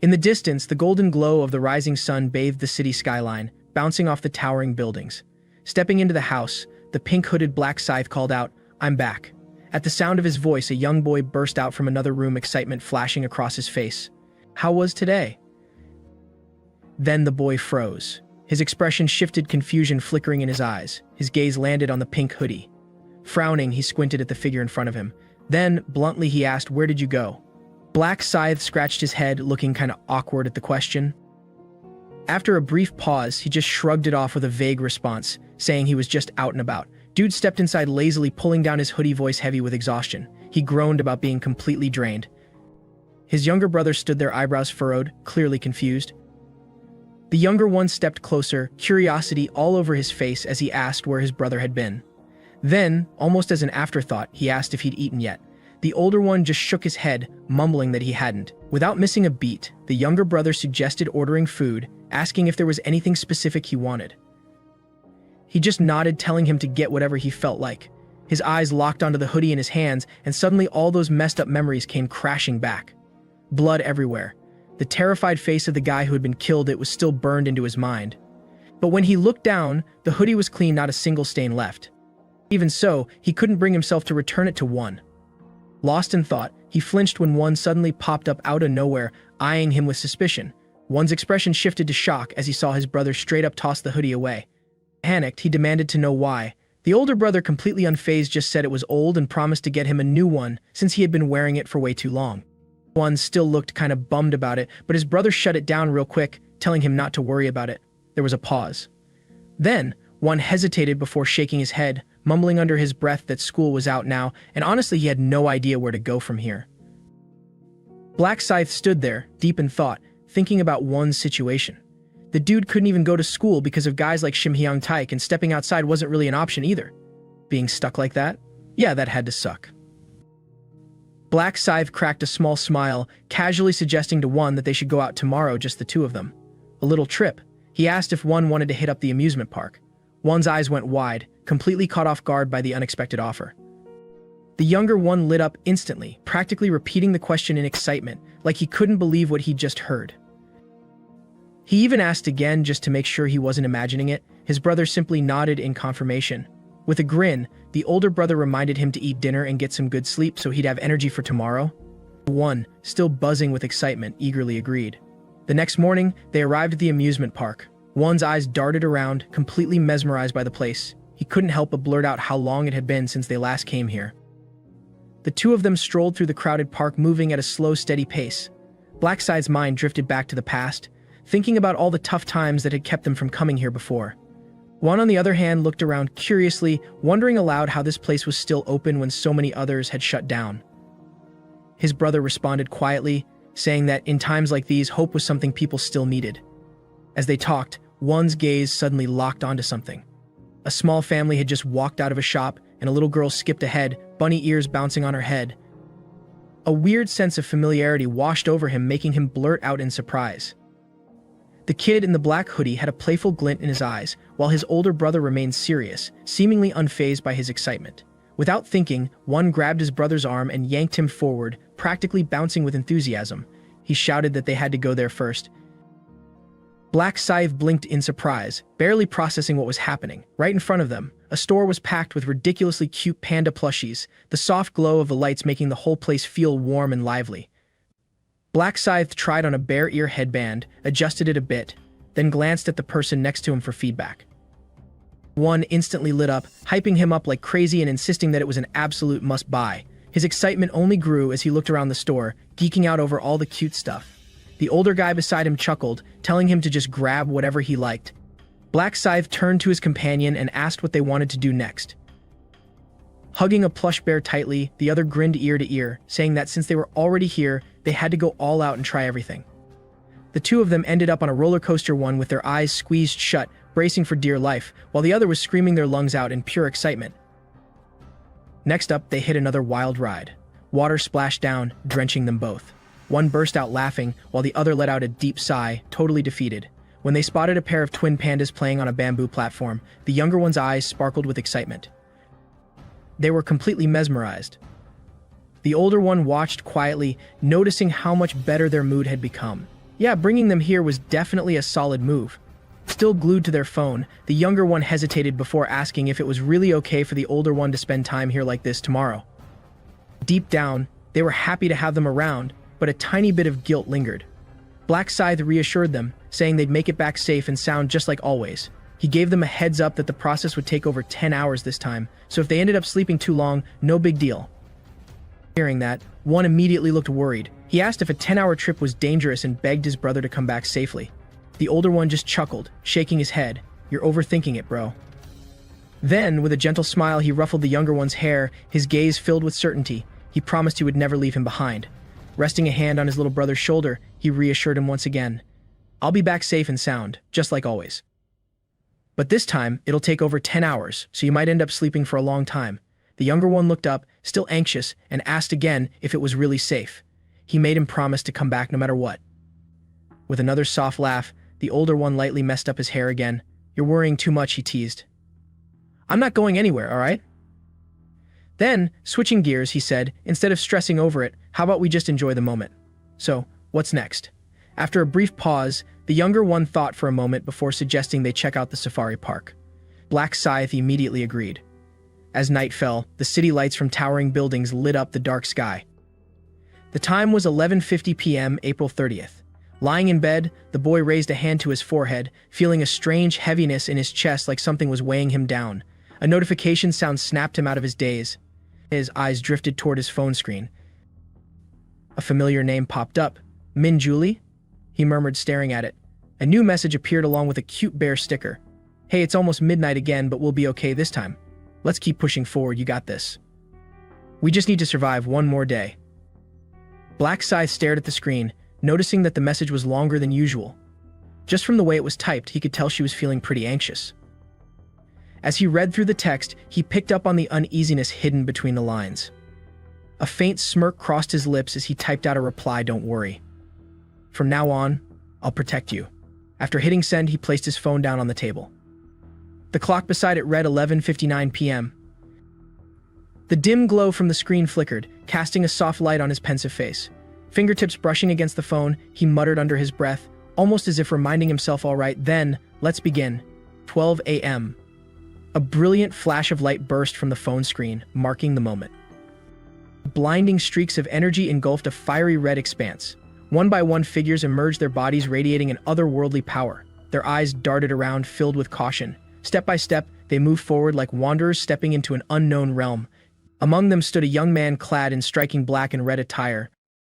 In the distance, the golden glow of the rising sun bathed the city skyline, bouncing off the towering buildings. Stepping into the house, the pink-hooded Black Scythe called out, "I'm back." At the sound of his voice, a young boy burst out from another room, excitement flashing across his face. "How was today?" Then the boy froze. His expression shifted, confusion flickering in his eyes. His gaze landed on the pink hoodie. Frowning, he squinted at the figure in front of him. Then, bluntly, he asked, "Where did you go?" Black Scythe scratched his head, looking kind of awkward at the question. After a brief pause, he just shrugged it off with a vague response, saying he was just out and about. Dude stepped inside lazily, pulling down his hoodie, voice heavy with exhaustion. He groaned about being completely drained. His younger brother stood there, eyebrows furrowed, clearly confused. The younger one stepped closer, curiosity all over his face as he asked where his brother had been. Then, almost as an afterthought, he asked if he'd eaten yet. The older one just shook his head, mumbling that he hadn't. Without missing a beat, the younger brother suggested ordering food, asking if there was anything specific he wanted. He just nodded, telling him to get whatever he felt like. His eyes locked onto the hoodie in his hands, and suddenly all those messed up memories came crashing back. Blood everywhere. The terrified face of the guy who had been killed, it was still burned into his mind. But when he looked down, the hoodie was clean, not a single stain left. Even so, he couldn't bring himself to return it to one. Lost in thought, he flinched when one suddenly popped up out of nowhere, eyeing him with suspicion. One's expression shifted to shock as he saw his brother straight up toss the hoodie away. Panicked, he demanded to know why. The older brother, completely unfazed, just said it was old and promised to get him a new one since he had been wearing it for way too long. One still looked kind of bummed about it, but his brother shut it down real quick, telling him not to worry about it. There was a pause. Then, one hesitated before shaking his head, mumbling under his breath that school was out now, and honestly he had no idea where to go from here. Black Scythe stood there, deep in thought, thinking about one's situation. The dude couldn't even go to school because of guys like Shim Hyung Taik, and stepping outside wasn't really an option either. Being stuck like that? Yeah, that had to suck. Black Scythe cracked a small smile, casually suggesting to one that they should go out tomorrow, just the two of them. A little trip. He asked if one wanted to hit up the amusement park. One's eyes went wide, completely caught off guard by the unexpected offer. The younger one lit up instantly, practically repeating the question in excitement, like he couldn't believe what he'd just heard. He even asked again just to make sure he wasn't imagining it. His brother simply nodded in confirmation. With a grin, the older brother reminded him to eat dinner and get some good sleep so he'd have energy for tomorrow. One, still buzzing with excitement, eagerly agreed. The next morning, they arrived at the amusement park. One's eyes darted around, completely mesmerized by the place. He couldn't help but blurt out how long it had been since they last came here. The two of them strolled through the crowded park, moving at a slow, steady pace. Blackscythe's mind drifted back to the past, thinking about all the tough times that had kept them from coming here before. Juan, on the other hand, looked around curiously, wondering aloud how this place was still open when so many others had shut down. His brother responded quietly, saying that in times like these, hope was something people still needed. As they talked, Juan's gaze suddenly locked onto something. A small family had just walked out of a shop, and a little girl skipped ahead, bunny ears bouncing on her head. A weird sense of familiarity washed over him, making him blurt out in surprise. The kid in the black hoodie had a playful glint in his eyes, while his older brother remained serious, seemingly unfazed by his excitement. Without thinking, one grabbed his brother's arm and yanked him forward, practically bouncing with enthusiasm. He shouted that they had to go there first. Blackscythe blinked in surprise, barely processing what was happening. Right in front of them, a store was packed with ridiculously cute panda plushies, the soft glow of the lights making the whole place feel warm and lively. Blackscythe tried on a bear ear headband, adjusted it a bit, then glanced at the person next to him for feedback. One instantly lit up, hyping him up like crazy and insisting that it was an absolute must-buy. His excitement only grew as he looked around the store, geeking out over all the cute stuff. The older guy beside him chuckled, telling him to just grab whatever he liked. Blackscythe turned to his companion and asked what they wanted to do next. Hugging a plush bear tightly, the other grinned ear to ear, saying that since they were already here, they had to go all out and try everything. The two of them ended up on a roller coaster, one with their eyes squeezed shut, bracing for dear life, while the other was screaming their lungs out in pure excitement. Next up, they hit another wild ride. Water splashed down, drenching them both. One burst out laughing, while the other let out a deep sigh, totally defeated. When they spotted a pair of twin pandas playing on a bamboo platform, the younger one's eyes sparkled with excitement. They were completely mesmerized. The older one watched quietly, noticing how much better their mood had become. Yeah, bringing them here was definitely a solid move. Still glued to their phone, the younger one hesitated before asking if it was really okay for the older one to spend time here like this tomorrow. Deep down, they were happy to have them around, but a tiny bit of guilt lingered. Blackscythe reassured them, saying they'd make it back safe and sound just like always. He gave them a heads up that the process would take over 10 hours this time, so if they ended up sleeping too long, no big deal. Hearing that, one immediately looked worried. He asked if a 10-hour trip was dangerous and begged his brother to come back safely. The older one just chuckled, shaking his head. "You're overthinking it, bro." Then, with a gentle smile, he ruffled the younger one's hair, his gaze filled with certainty. He promised he would never leave him behind. Resting a hand on his little brother's shoulder, he reassured him once again. "I'll be back safe and sound, just like always. But this time, it'll take over 10 hours, so you might end up sleeping for a long time." The younger one looked up, still anxious, and asked again if it was really safe. He made him promise to come back no matter what. With another soft laugh, the older one lightly messed up his hair again. "You're worrying too much," he teased. "I'm not going anywhere, all right?" Then, switching gears, he said, "Instead of stressing over it, how about we just enjoy the moment? So, what's next?" After a brief pause, the younger one thought for a moment before suggesting they check out the safari park. Blackscythe immediately agreed. As night fell, the city lights from towering buildings lit up the dark sky. The time was 11:50 p.m., April 30th. Lying in bed, the boy raised a hand to his forehead, feeling a strange heaviness in his chest like something was weighing him down. A notification sound snapped him out of his daze. His eyes drifted toward his phone screen. A familiar name popped up. "Min Julie?" he murmured, staring at it. A new message appeared along with a cute bear sticker. "Hey, it's almost midnight again, but we'll be okay this time. Let's keep pushing forward, you got this. We just need to survive one more day." Blackscythe stared at the screen, noticing that the message was longer than usual. Just from the way it was typed, he could tell she was feeling pretty anxious. As he read through the text, he picked up on the uneasiness hidden between the lines. A faint smirk crossed his lips as he typed out a reply, "Don't worry. From now on, I'll protect you." After hitting send, he placed his phone down on the table. The clock beside it read 11:59 p.m. The dim glow from the screen flickered, casting a soft light on his pensive face. Fingertips brushing against the phone, he muttered under his breath, almost as if reminding himself, "All right, then, let's begin." 12 a.m. A brilliant flash of light burst from the phone screen, marking the moment. Blinding streaks of energy engulfed a fiery red expanse. One by one, figures emerged, their bodies radiating an otherworldly power. Their eyes darted around, filled with caution. Step by step, they moved forward like wanderers stepping into an unknown realm. Among them stood a young man clad in striking black and red attire.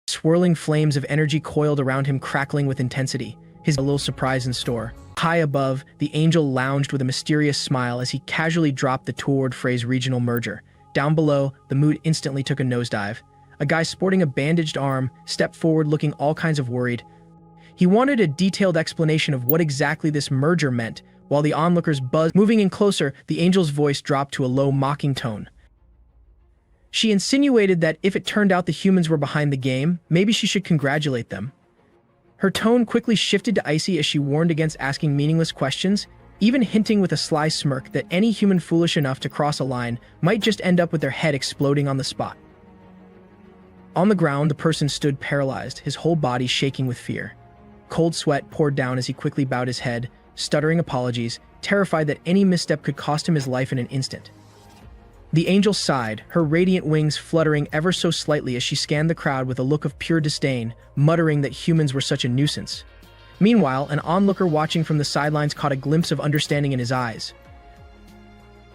Swirling flames of energy coiled around him, crackling with intensity. His a little surprise in store. High above, the angel lounged with a mysterious smile as he casually dropped the two-word phrase regional merger. Down below, the mood instantly took a nosedive. A guy sporting a bandaged arm stepped forward looking all kinds of worried. He wanted a detailed explanation of what exactly this merger meant. While the onlookers buzzed, moving in closer, the angel's voice dropped to a low, mocking tone. She insinuated that if it turned out the humans were behind the game, maybe she should congratulate them. Her tone quickly shifted to icy as she warned against asking meaningless questions, even hinting with a sly smirk that any human foolish enough to cross a line might just end up with their head exploding on the spot. On the ground, the person stood paralyzed, his whole body shaking with fear. Cold sweat poured down as he quickly bowed his head, stuttering apologies, terrified that any misstep could cost him his life in an instant. The angel sighed, her radiant wings fluttering ever so slightly as she scanned the crowd with a look of pure disdain, muttering that humans were such a nuisance. Meanwhile, an onlooker watching from the sidelines caught a glimpse of understanding in his eyes.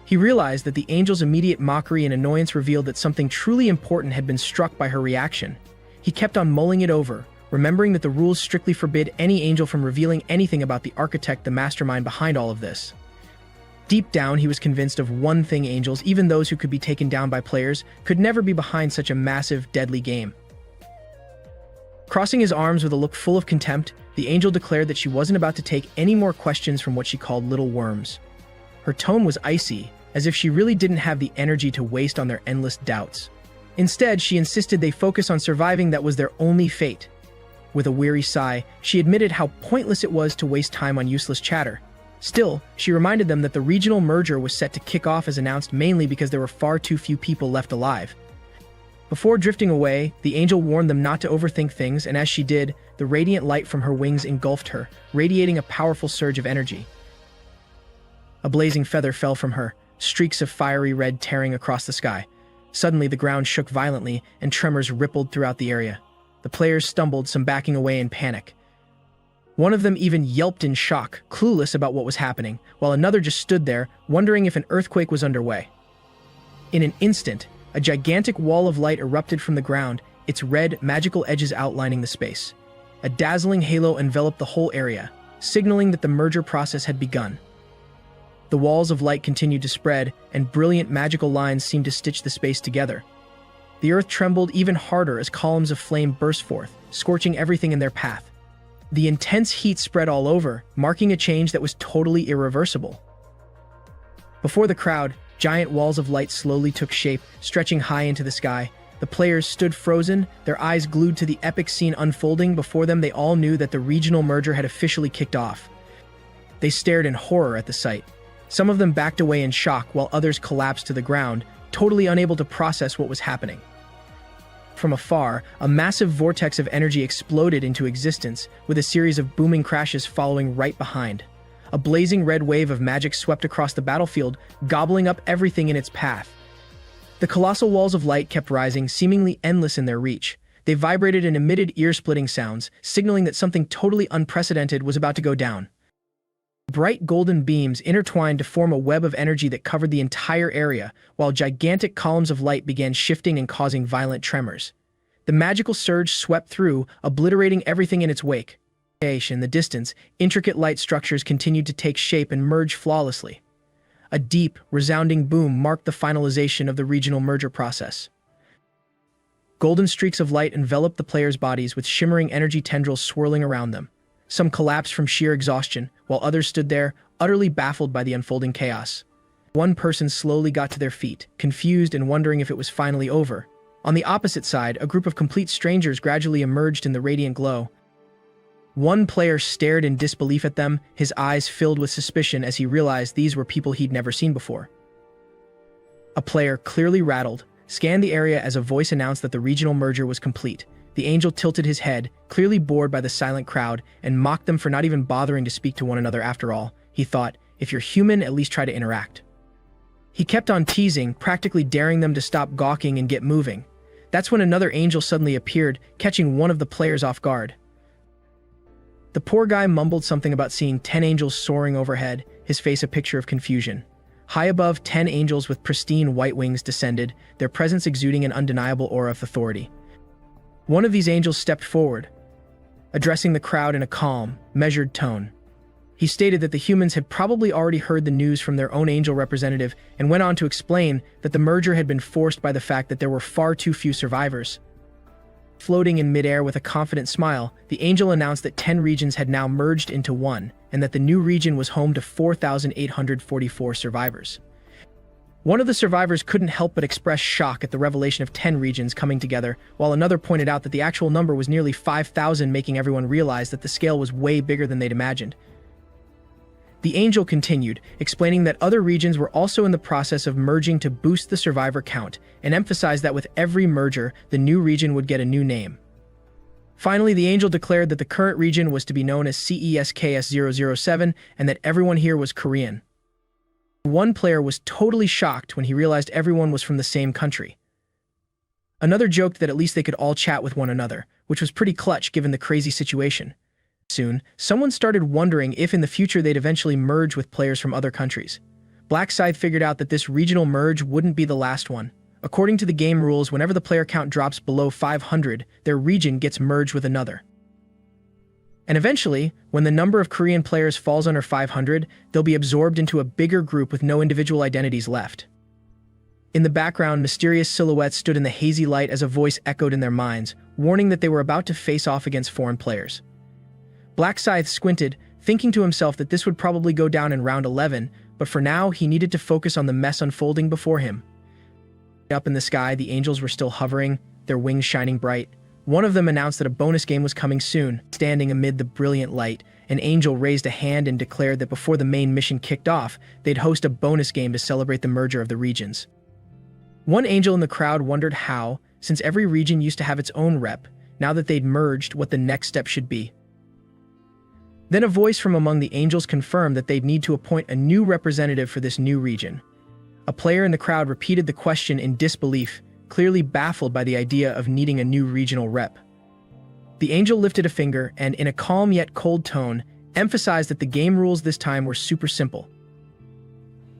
He realized that the angel's immediate mockery and annoyance revealed that something truly important had been struck by her reaction. He kept on mulling it over, remembering that the rules strictly forbid any angel from revealing anything about the architect, the mastermind behind all of this. Deep down, he was convinced of one thing: angels, even those who could be taken down by players, could never be behind such a massive, deadly game. Crossing his arms with a look full of contempt, the angel declared that she wasn't about to take any more questions from what she called little worms. Her tone was icy, as if she really didn't have the energy to waste on their endless doubts. Instead, she insisted they focus on surviving. That was their only fate. With a weary sigh, she admitted how pointless it was to waste time on useless chatter. Still, she reminded them that the regional merger was set to kick off as announced, mainly because there were far too few people left alive. Before drifting away, the angel warned them not to overthink things, and as she did, the radiant light from her wings engulfed her, radiating a powerful surge of energy. A blazing feather fell from her, streaks of fiery red tearing across the sky. Suddenly, the ground shook violently, and tremors rippled throughout the area. The players stumbled, some backing away in panic. One of them even yelped in shock, clueless about what was happening, while another just stood there, wondering if an earthquake was underway. In an instant, a gigantic wall of light erupted from the ground, its red, magical edges outlining the space. A dazzling halo enveloped the whole area, signaling that the merger process had begun. The walls of light continued to spread, and brilliant magical lines seemed to stitch the space together. The earth trembled even harder as columns of flame burst forth, scorching everything in their path. The intense heat spread all over, marking a change that was totally irreversible. Before the crowd, giant walls of light slowly took shape, stretching high into the sky. The players stood frozen, their eyes glued to the epic scene unfolding before them. They all knew that the regional merger had officially kicked off. They stared in horror at the sight. Some of them backed away in shock, while others collapsed to the ground, totally unable to process what was happening. From afar, a massive vortex of energy exploded into existence, with a series of booming crashes following right behind. A blazing red wave of magic swept across the battlefield, gobbling up everything in its path. The colossal walls of light kept rising, seemingly endless in their reach. They vibrated and emitted ear-splitting sounds, signaling that something totally unprecedented was about to go down. Bright golden beams intertwined to form a web of energy that covered the entire area, while gigantic columns of light began shifting and causing violent tremors. The magical surge swept through, obliterating everything in its wake. In the distance, intricate light structures continued to take shape and merge flawlessly. A deep, resounding boom marked the finalization of the regional merger process. Golden streaks of light enveloped the players' bodies, with shimmering energy tendrils swirling around them. Some collapsed from sheer exhaustion, while others stood there, utterly baffled by the unfolding chaos. One person slowly got to their feet, confused and wondering if it was finally over. On the opposite side, a group of complete strangers gradually emerged in the radiant glow. One player stared in disbelief at them, his eyes filled with suspicion as he realized these were people he'd never seen before. A player, clearly rattled, scanned the area as a voice announced that the regional merger was complete. The angel tilted his head, clearly bored by the silent crowd, and mocked them for not even bothering to speak to one another. After all, he thought, if you're human, at least try to interact. He kept on teasing, practically daring them to stop gawking and get moving. That's when another angel suddenly appeared, catching one of the players off guard. The poor guy mumbled something about seeing 10 angels soaring overhead, his face a picture of confusion. High above, 10 angels with pristine white wings descended, their presence exuding an undeniable aura of authority. One of these angels stepped forward, addressing the crowd in a calm, measured tone. He stated that the humans had probably already heard the news from their own angel representative and went on to explain that the merger had been forced by the fact that there were far too few survivors. Floating in midair with a confident smile, the angel announced that 10 regions had now merged into one, and that the new region was home to 4,844 survivors. One of the survivors couldn't help but express shock at the revelation of 10 regions coming together, while another pointed out that the actual number was nearly 5,000, making everyone realize that the scale was way bigger than they'd imagined. The angel continued, explaining that other regions were also in the process of merging to boost the survivor count, and emphasized that with every merger, the new region would get a new name. Finally, the angel declared that the current region was to be known as CESKS007 and that everyone here was Korean. One player was totally shocked when he realized everyone was from the same country. Another joked that at least they could all chat with one another, which was pretty clutch given the crazy situation. Soon, someone started wondering if in the future they'd eventually merge with players from other countries. Black Scythe figured out that this regional merge wouldn't be the last one. According to the game rules, whenever the player count drops below 500, their region gets merged with another. And eventually, when the number of Korean players falls under 500, they'll be absorbed into a bigger group with no individual identities left. In the background, mysterious silhouettes stood in the hazy light as a voice echoed in their minds, warning that they were about to face off against foreign players. Black Scythe squinted, thinking to himself that this would probably go down in round 11, but for now, he needed to focus on the mess unfolding before him. Up in the sky, the angels were still hovering, their wings shining bright. One of them announced that a bonus game was coming soon. Standing amid the brilliant light, an angel raised a hand and declared that before the main mission kicked off, they'd host a bonus game to celebrate the merger of the regions. One angel in the crowd wondered how, since every region used to have its own rep, now that they'd merged, what the next step should be. Then a voice from among the angels confirmed that they'd need to appoint a new representative for this new region. A player in the crowd repeated the question in disbelief, clearly baffled by the idea of needing a new regional rep. The angel lifted a finger and, in a calm yet cold tone, emphasized that the game rules this time were super simple.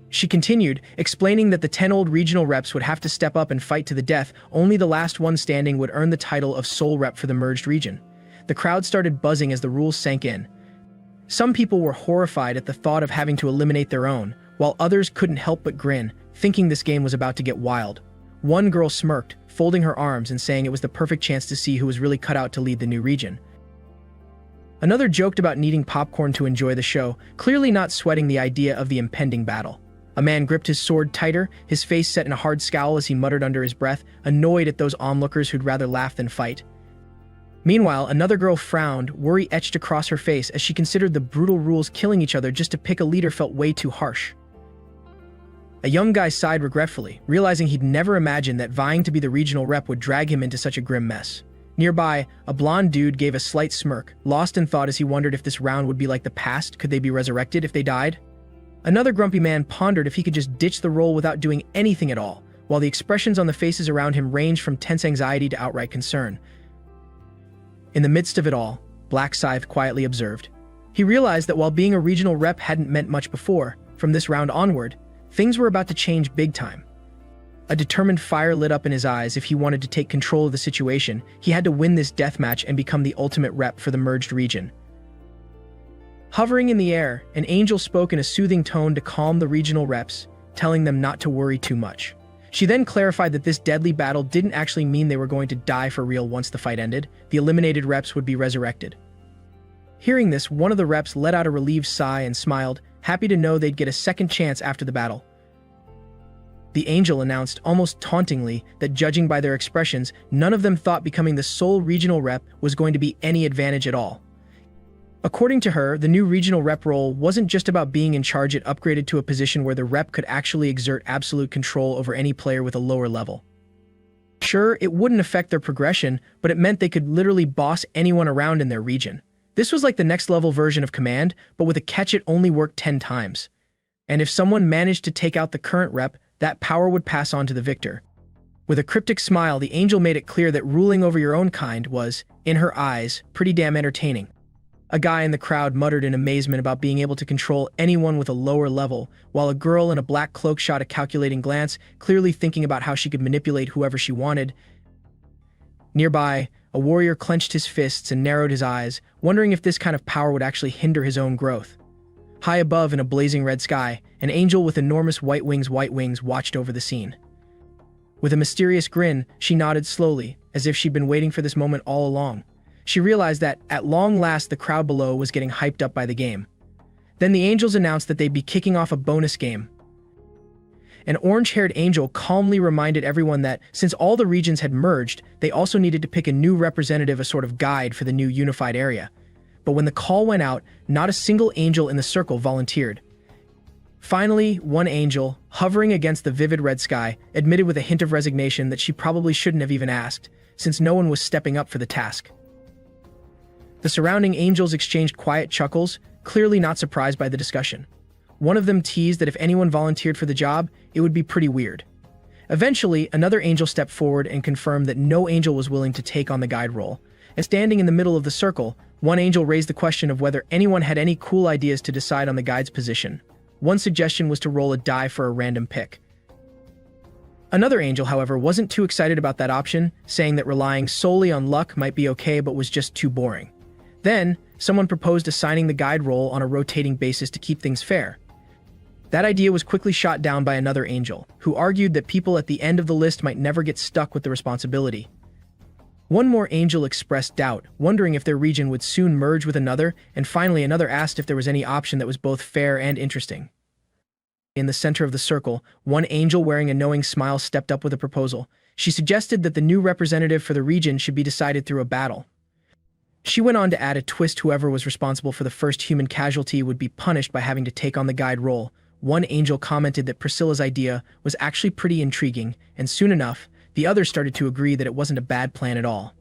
She continued, explaining that the 10 old regional reps would have to step up and fight to the death. Only the last one standing would earn the title of sole rep for the merged region. The crowd started buzzing as the rules sank in. Some people were horrified at the thought of having to eliminate their own, while others couldn't help but grin, thinking this game was about to get wild. One girl smirked, folding her arms and saying it was the perfect chance to see who was really cut out to lead the new region. Another joked about needing popcorn to enjoy the show, clearly not sweating the idea of the impending battle. A man gripped his sword tighter, his face set in a hard scowl as he muttered under his breath, annoyed at those onlookers who'd rather laugh than fight. Meanwhile, another girl frowned, worry etched across her face as she considered the brutal rules. Killing each other just to pick a leader felt way too harsh. A young guy sighed regretfully, realizing he'd never imagined that vying to be the regional rep would drag him into such a grim mess. Nearby, a blonde dude gave a slight smirk, lost in thought as he wondered if this round would be like the past. Could they be resurrected if they died? Another grumpy man pondered if he could just ditch the role without doing anything at all, while the expressions on the faces around him ranged from tense anxiety to outright concern. In the midst of it all, Black Scythe quietly observed. He realized that while being a regional rep hadn't meant much before, from this round onward, things were about to change big time. A determined fire lit up in his eyes. If he wanted to take control of the situation, he had to win this deathmatch and become the ultimate rep for the merged region. Hovering in the air, an angel spoke in a soothing tone to calm the regional reps, telling them not to worry too much. She then clarified that this deadly battle didn't actually mean they were going to die for real once the fight ended. The eliminated reps would be resurrected. Hearing this, one of the reps let out a relieved sigh and smiled, happy to know they'd get a second chance after the battle. The angel announced, almost tauntingly, that judging by their expressions, none of them thought becoming the sole regional rep was going to be any advantage at all. According to her, the new regional rep role wasn't just about being in charge. It upgraded to a position where the rep could actually exert absolute control over any player with a lower level. Sure, it wouldn't affect their progression, but it meant they could literally boss anyone around in their region. This was like the next level version of command, but with a catch: it only worked 10 times. And if someone managed to take out the current rep, that power would pass on to the victor. With a cryptic smile, the angel made it clear that ruling over your own kind was, in her eyes, pretty damn entertaining. A guy in the crowd muttered in amazement about being able to control anyone with a lower level, while a girl in a black cloak shot a calculating glance, clearly thinking about how she could manipulate whoever she wanted. Nearby, a warrior clenched his fists and narrowed his eyes, wondering if this kind of power would actually hinder his own growth. High above in a blazing red sky, an angel with enormous white wings watched over the scene. With a mysterious grin, she nodded slowly, as if she'd been waiting for this moment all along. She realized that, at long last, the crowd below was getting hyped up by the game. Then the angels announced that they'd be kicking off a bonus game. An orange-haired angel calmly reminded everyone that, since all the regions had merged, they also needed to pick a new representative, a sort of guide for the new unified area. But when the call went out, not a single angel in the circle volunteered. Finally, one angel, hovering against the vivid red sky, admitted with a hint of resignation that she probably shouldn't have even asked, since no one was stepping up for the task. The surrounding angels exchanged quiet chuckles, clearly not surprised by the discussion. One of them teased that if anyone volunteered for the job, it would be pretty weird. Eventually, another angel stepped forward and confirmed that no angel was willing to take on the guide role. And standing in the middle of the circle, one angel raised the question of whether anyone had any cool ideas to decide on the guide's position. One suggestion was to roll a die for a random pick. Another angel, however, wasn't too excited about that option, saying that relying solely on luck might be okay but was just too boring. Then, someone proposed assigning the guide role on a rotating basis to keep things fair. That idea was quickly shot down by another angel, who argued that people at the end of the list might never get stuck with the responsibility. One more angel expressed doubt, wondering if their region would soon merge with another, and finally another asked if there was any option that was both fair and interesting. In the center of the circle, one angel wearing a knowing smile stepped up with a proposal. She suggested that the new representative for the region should be decided through a battle. She went on to add a twist: whoever was responsible for the first human casualty would be punished by having to take on the guide role. One angel commented that Priscilla's idea was actually pretty intriguing, and soon enough, the others started to agree that it wasn't a bad plan at all.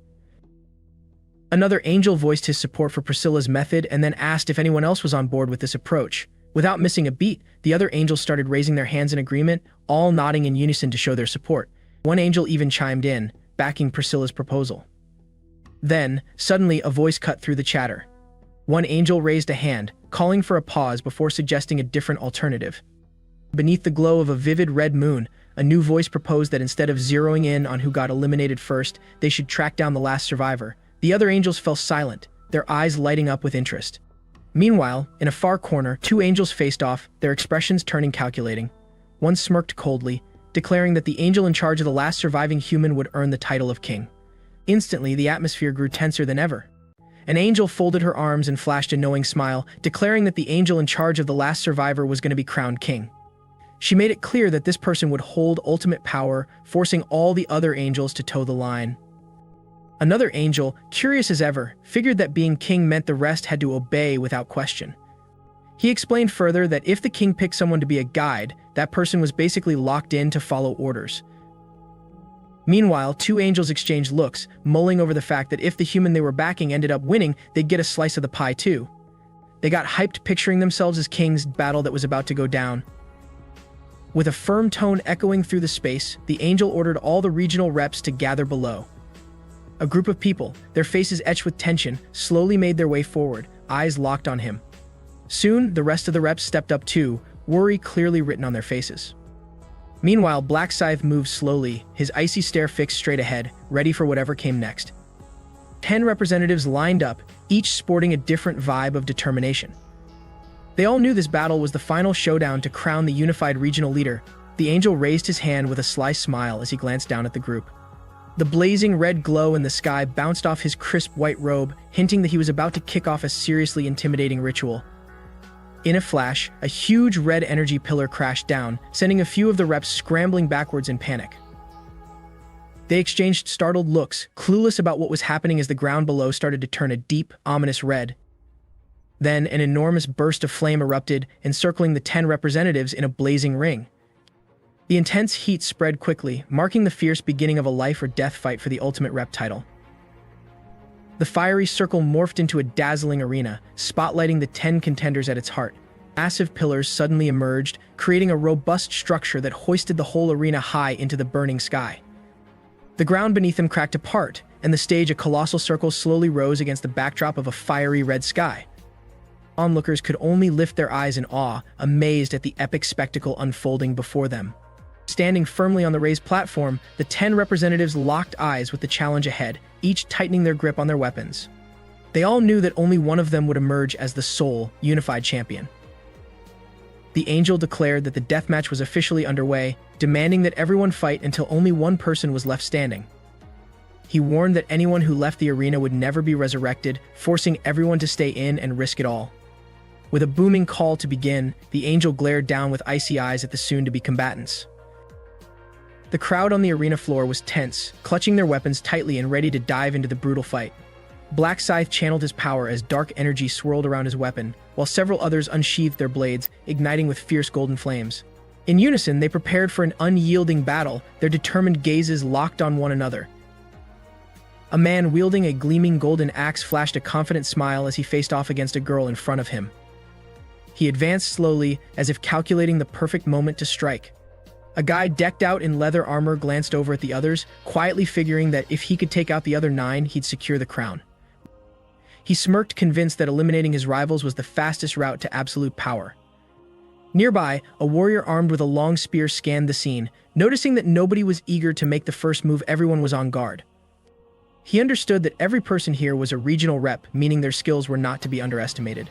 Another angel voiced his support for Priscilla's method and then asked if anyone else was on board with this approach. Without missing a beat, the other angels started raising their hands in agreement, all nodding in unison to show their support. One angel even chimed in, backing Priscilla's proposal. Then, suddenly, a voice cut through the chatter. One angel raised a hand, calling for a pause before suggesting a different alternative. Beneath the glow of a vivid red moon, a new voice proposed that instead of zeroing in on who got eliminated first, they should track down the last survivor. The other angels fell silent, their eyes lighting up with interest. Meanwhile, in a far corner, two angels faced off, their expressions turning calculating. One smirked coldly, declaring that the angel in charge of the last surviving human would earn the title of king. Instantly, the atmosphere grew tenser than ever. An angel folded her arms and flashed a knowing smile, declaring that the angel in charge of the last survivor was going to be crowned king. She made it clear that this person would hold ultimate power, forcing all the other angels to toe the line. Another angel, curious as ever, figured that being king meant the rest had to obey without question. He explained further that if the king picked someone to be a guide, that person was basically locked in to follow orders. Meanwhile, two angels exchanged looks, mulling over the fact that if the human they were backing ended up winning, they'd get a slice of the pie too. They got hyped picturing themselves as kings, battle that was about to go down. With a firm tone echoing through the space, the angel ordered all the regional reps to gather below. A group of people, their faces etched with tension, slowly made their way forward, eyes locked on him. Soon, the rest of the reps stepped up too, worry clearly written on their faces. Meanwhile, Black Scythe moved slowly, his icy stare fixed straight ahead, ready for whatever came next. 10 representatives lined up, each sporting a different vibe of determination. They all knew this battle was the final showdown to crown the unified regional leader. The angel raised his hand with a sly smile as he glanced down at the group. The blazing red glow in the sky bounced off his crisp white robe, hinting that he was about to kick off a seriously intimidating ritual. In a flash, a huge red energy pillar crashed down, sending a few of the reps scrambling backwards in panic. They exchanged startled looks, clueless about what was happening as the ground below started to turn a deep, ominous red. Then, an enormous burst of flame erupted, encircling the 10 representatives in a blazing ring. The intense heat spread quickly, marking the fierce beginning of a life-or-death fight for the ultimate rep title. The fiery circle morphed into a dazzling arena, spotlighting the 10 contenders at its heart. Massive pillars suddenly emerged, creating a robust structure that hoisted the whole arena high into the burning sky. The ground beneath them cracked apart, and the stage a colossal circle slowly rose against the backdrop of a fiery red sky. Onlookers could only lift their eyes in awe, amazed at the epic spectacle unfolding before them. Standing firmly on the raised platform, the 10 representatives locked eyes with the challenge ahead, each tightening their grip on their weapons. They all knew that only one of them would emerge as the sole, unified champion. The angel declared that the deathmatch was officially underway, demanding that everyone fight until only one person was left standing. He warned that anyone who left the arena would never be resurrected, forcing everyone to stay in and risk it all. With a booming call to begin, the angel glared down with icy eyes at the soon-to-be combatants. The crowd on the arena floor was tense, clutching their weapons tightly and ready to dive into the brutal fight. Black Scythe channeled his power as dark energy swirled around his weapon, while several others unsheathed their blades, igniting with fierce golden flames. In unison, they prepared for an unyielding battle, their determined gazes locked on one another. A man wielding a gleaming golden axe flashed a confident smile as he faced off against a girl in front of him. He advanced slowly, as if calculating the perfect moment to strike. A guy decked out in leather armor glanced over at the others, quietly figuring that if he could take out the other 9, he'd secure the crown. He smirked, convinced that eliminating his rivals was the fastest route to absolute power. Nearby, a warrior armed with a long spear scanned the scene. Noticing that nobody was eager to make the first move, everyone was on guard. He understood that every person here was a regional rep, meaning their skills were not to be underestimated.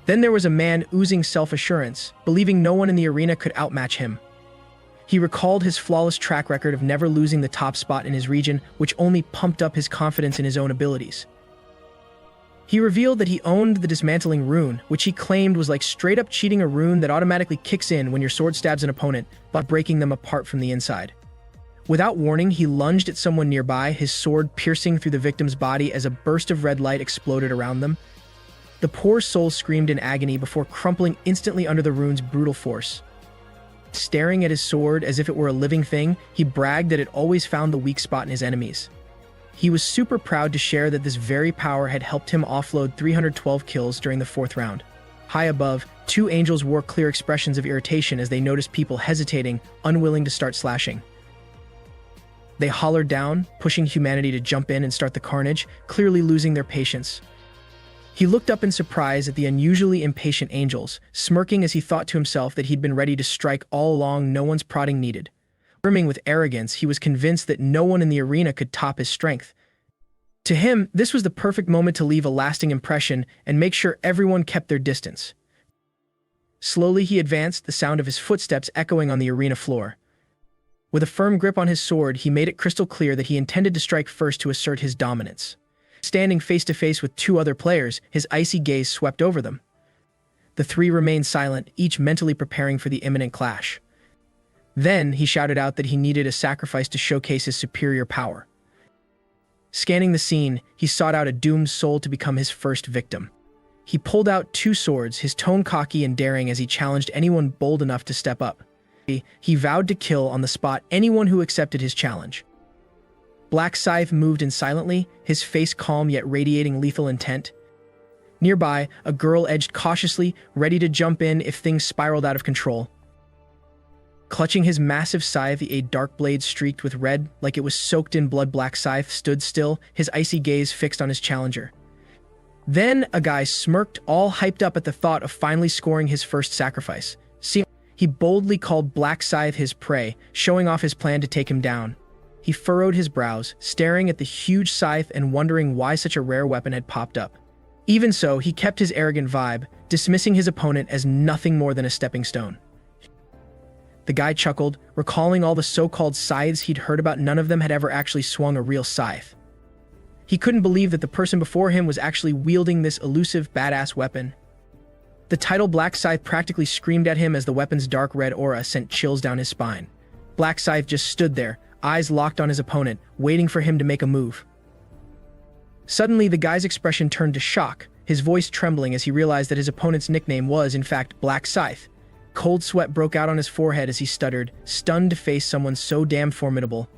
Then there was a man oozing self-assurance, believing no one in the arena could outmatch him. He recalled his flawless track record of never losing the top spot in his region, which only pumped up his confidence in his own abilities. He revealed that he owned the dismantling rune, which he claimed was like straight-up cheating, a rune that automatically kicks in when your sword stabs an opponent, but breaking them apart from the inside. Without warning, he lunged at someone nearby, his sword piercing through the victim's body as a burst of red light exploded around them. The poor soul screamed in agony before crumpling instantly under the rune's brutal force. Staring at his sword as if it were a living thing, he bragged that it always found the weak spot in his enemies. He was super proud to share that this very power had helped him offload 312 kills during the 4th round. High above, 2 angels wore clear expressions of irritation as they noticed people hesitating, unwilling to start slashing. They hollered down, pushing humanity to jump in and start the carnage, clearly losing their patience. He looked up in surprise at the unusually impatient angels, smirking as he thought to himself that he'd been ready to strike all along, no one's prodding needed. Brimming with arrogance, he was convinced that no one in the arena could top his strength. To him, this was the perfect moment to leave a lasting impression and make sure everyone kept their distance. Slowly he advanced, the sound of his footsteps echoing on the arena floor. With a firm grip on his sword, he made it crystal clear that he intended to strike first to assert his dominance. Standing face to face with 2 other players, his icy gaze swept over them. The 3 remained silent, each mentally preparing for the imminent clash. Then he shouted out that he needed a sacrifice to showcase his superior power. Scanning the scene, he sought out a doomed soul to become his first victim. He pulled out 2 swords, his tone cocky and daring as he challenged anyone bold enough to step up. He vowed to kill on the spot anyone who accepted his challenge. Black Scythe moved in silently, his face calm yet radiating lethal intent. Nearby, a girl edged cautiously, ready to jump in if things spiraled out of control. Clutching his massive scythe, a dark blade streaked with red, like it was soaked in blood. Black Scythe stood still, his icy gaze fixed on his challenger. Then a guy smirked, all hyped up at the thought of finally scoring his first sacrifice. He boldly called Black Scythe his prey, showing off his plan to take him down. He furrowed his brows, staring at the huge scythe and wondering why such a rare weapon had popped up. Even so, he kept his arrogant vibe, dismissing his opponent as nothing more than a stepping stone. The guy chuckled, recalling all the so-called scythes he'd heard about. None of them had ever actually swung a real scythe. He couldn't believe that the person before him was actually wielding this elusive, badass weapon. The title Black Scythe practically screamed at him as the weapon's dark red aura sent chills down his spine. Black Scythe just stood there, eyes locked on his opponent, waiting for him to make a move. Suddenly, the guy's expression turned to shock, his voice trembling as he realized that his opponent's nickname was, in fact, Black Scythe. Cold sweat broke out on his forehead as he stuttered, stunned to face someone so damn formidable.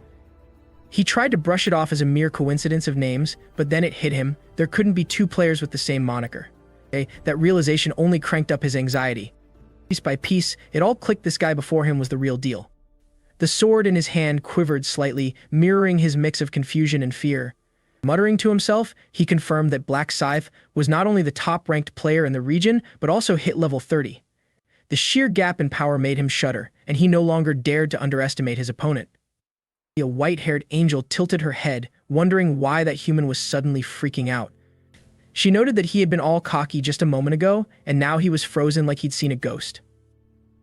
He tried to brush it off as a mere coincidence of names, but then it hit him. There couldn't be 2 players with the same moniker. That realization only cranked up his anxiety. Piece by piece, it all clicked: this guy before him was the real deal. The sword in his hand quivered slightly, mirroring his mix of confusion and fear. Muttering to himself, he confirmed that Black Scythe was not only the top-ranked player in the region, but also hit level 30. The sheer gap in power made him shudder, and he no longer dared to underestimate his opponent. A white-haired angel tilted her head, wondering why that human was suddenly freaking out. She noted that he had been all cocky just a moment ago, and now he was frozen like he'd seen a ghost.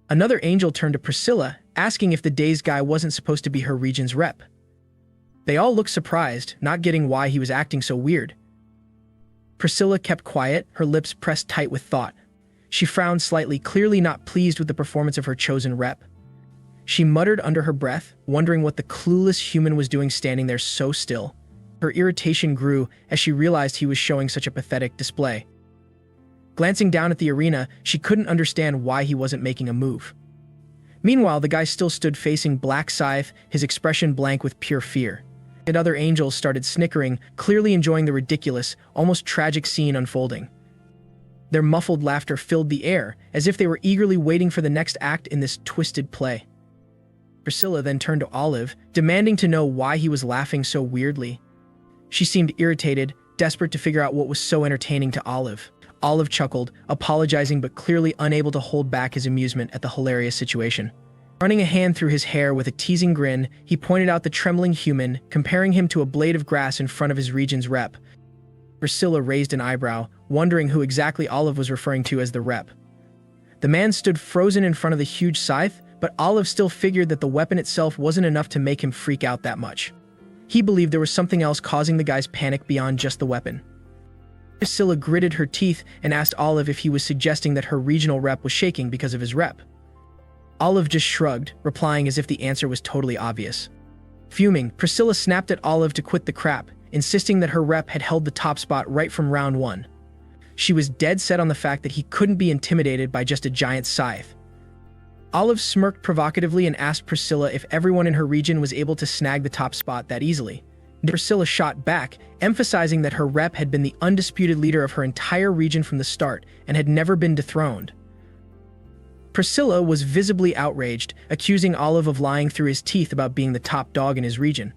Another angel turned to Priscilla, asking if the dazed guy wasn't supposed to be her region's rep. They all looked surprised, not getting why he was acting so weird. Priscilla kept quiet, her lips pressed tight with thought. She frowned slightly, clearly not pleased with the performance of her chosen rep. She muttered under her breath, wondering what the clueless human was doing standing there so still. Her irritation grew as she realized he was showing such a pathetic display. Glancing down at the arena, she couldn't understand why he wasn't making a move. Meanwhile, the guy still stood facing Black Scythe, his expression blank with pure fear. And other angels started snickering, clearly enjoying the ridiculous, almost tragic scene unfolding. Their muffled laughter filled the air, as if they were eagerly waiting for the next act in this twisted play. Priscilla then turned to Olive, demanding to know why he was laughing so weirdly. She seemed irritated, desperate to figure out what was so entertaining to Olive. Olive chuckled, apologizing but clearly unable to hold back his amusement at the hilarious situation. Running a hand through his hair with a teasing grin, he pointed out the trembling human, comparing him to a blade of grass in front of his region's rep. Priscilla raised an eyebrow, wondering who exactly Olive was referring to as the rep. The man stood frozen in front of the huge scythe, but Olive still figured that the weapon itself wasn't enough to make him freak out that much. He believed there was something else causing the guy's panic beyond just the weapon. Priscilla gritted her teeth and asked Olive if he was suggesting that her regional rep was shaking because of his rep. Olive just shrugged, replying as if the answer was totally obvious. Fuming, Priscilla snapped at Olive to quit the crap, insisting that her rep had held the top spot right from round 1. She was dead set on the fact that he couldn't be intimidated by just a giant scythe. Olive smirked provocatively and asked Priscilla if everyone in her region was able to snag the top spot that easily. Priscilla shot back, emphasizing that her rep had been the undisputed leader of her entire region from the start and had never been dethroned. Priscilla was visibly outraged, accusing Olive of lying through his teeth about being the top dog in his region.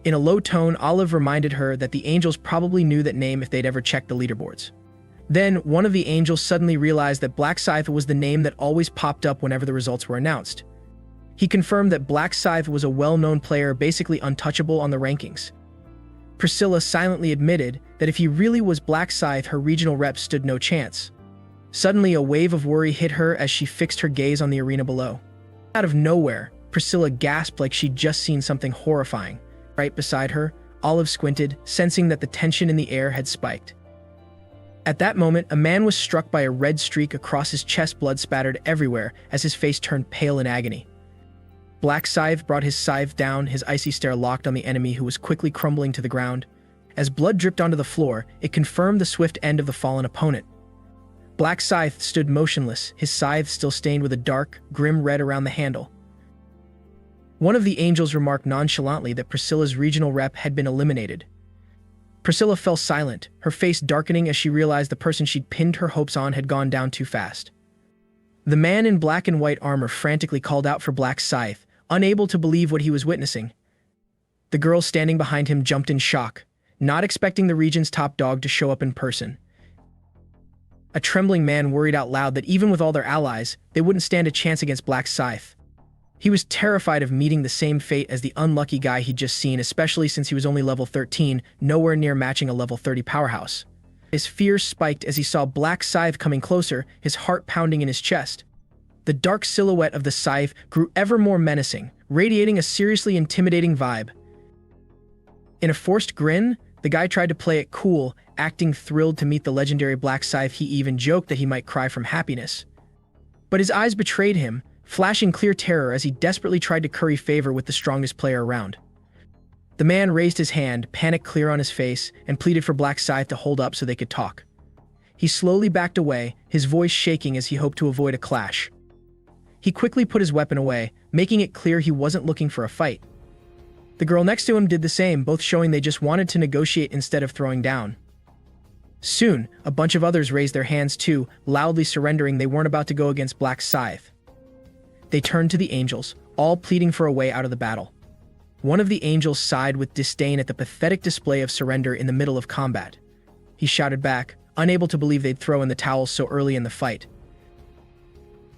In a low tone, Olive reminded her that the angels probably knew that name if they'd ever checked the leaderboards. Then, one of the angels suddenly realized that Black Scythe was the name that always popped up whenever the results were announced. He confirmed that Black Scythe was a well-known player, basically untouchable on the rankings. Priscilla silently admitted that if he really was Black Scythe, her regional rep stood no chance. Suddenly, a wave of worry hit her as she fixed her gaze on the arena below. Out of nowhere, Priscilla gasped like she'd just seen something horrifying. Right beside her, Olive squinted, sensing that the tension in the air had spiked. At that moment, a man was struck by a red streak across his chest, blood spattered everywhere as his face turned pale in agony. Black Scythe brought his scythe down, his icy stare locked on the enemy who was quickly crumbling to the ground. As blood dripped onto the floor, it confirmed the swift end of the fallen opponent. Black Scythe stood motionless, his scythe still stained with a dark, grim red around the handle. One of the angels remarked nonchalantly that Priscilla's regional rep had been eliminated. Priscilla fell silent, her face darkening as she realized the person she'd pinned her hopes on had gone down too fast. The man in black and white armor frantically called out for Black Scythe, unable to believe what he was witnessing. The girl standing behind him jumped in shock, not expecting the region's top dog to show up in person. A trembling man worried out loud that even with all their allies, they wouldn't stand a chance against Black Scythe. He was terrified of meeting the same fate as the unlucky guy he'd just seen, especially since he was only level 13, nowhere near matching a level 30 powerhouse. His fear spiked as he saw Black Scythe coming closer, his heart pounding in his chest. The dark silhouette of the scythe grew ever more menacing, radiating a seriously intimidating vibe. In a forced grin, the guy tried to play it cool, acting thrilled to meet the legendary Black Scythe. He even joked that he might cry from happiness. But his eyes betrayed him, flashing clear terror as he desperately tried to curry favor with the strongest player around. The man raised his hand, panic clear on his face, and pleaded for Black Scythe to hold up so they could talk. He slowly backed away, his voice shaking as he hoped to avoid a clash. He quickly put his weapon away, making it clear he wasn't looking for a fight. The girl next to him did the same, both showing they just wanted to negotiate instead of throwing down. Soon, a bunch of others raised their hands too, loudly surrendering they weren't about to go against Black Scythe. They turned to the angels, all pleading for a way out of the battle. One of the angels sighed with disdain at the pathetic display of surrender in the middle of combat. He shouted back, unable to believe they'd throw in the towel so early in the fight.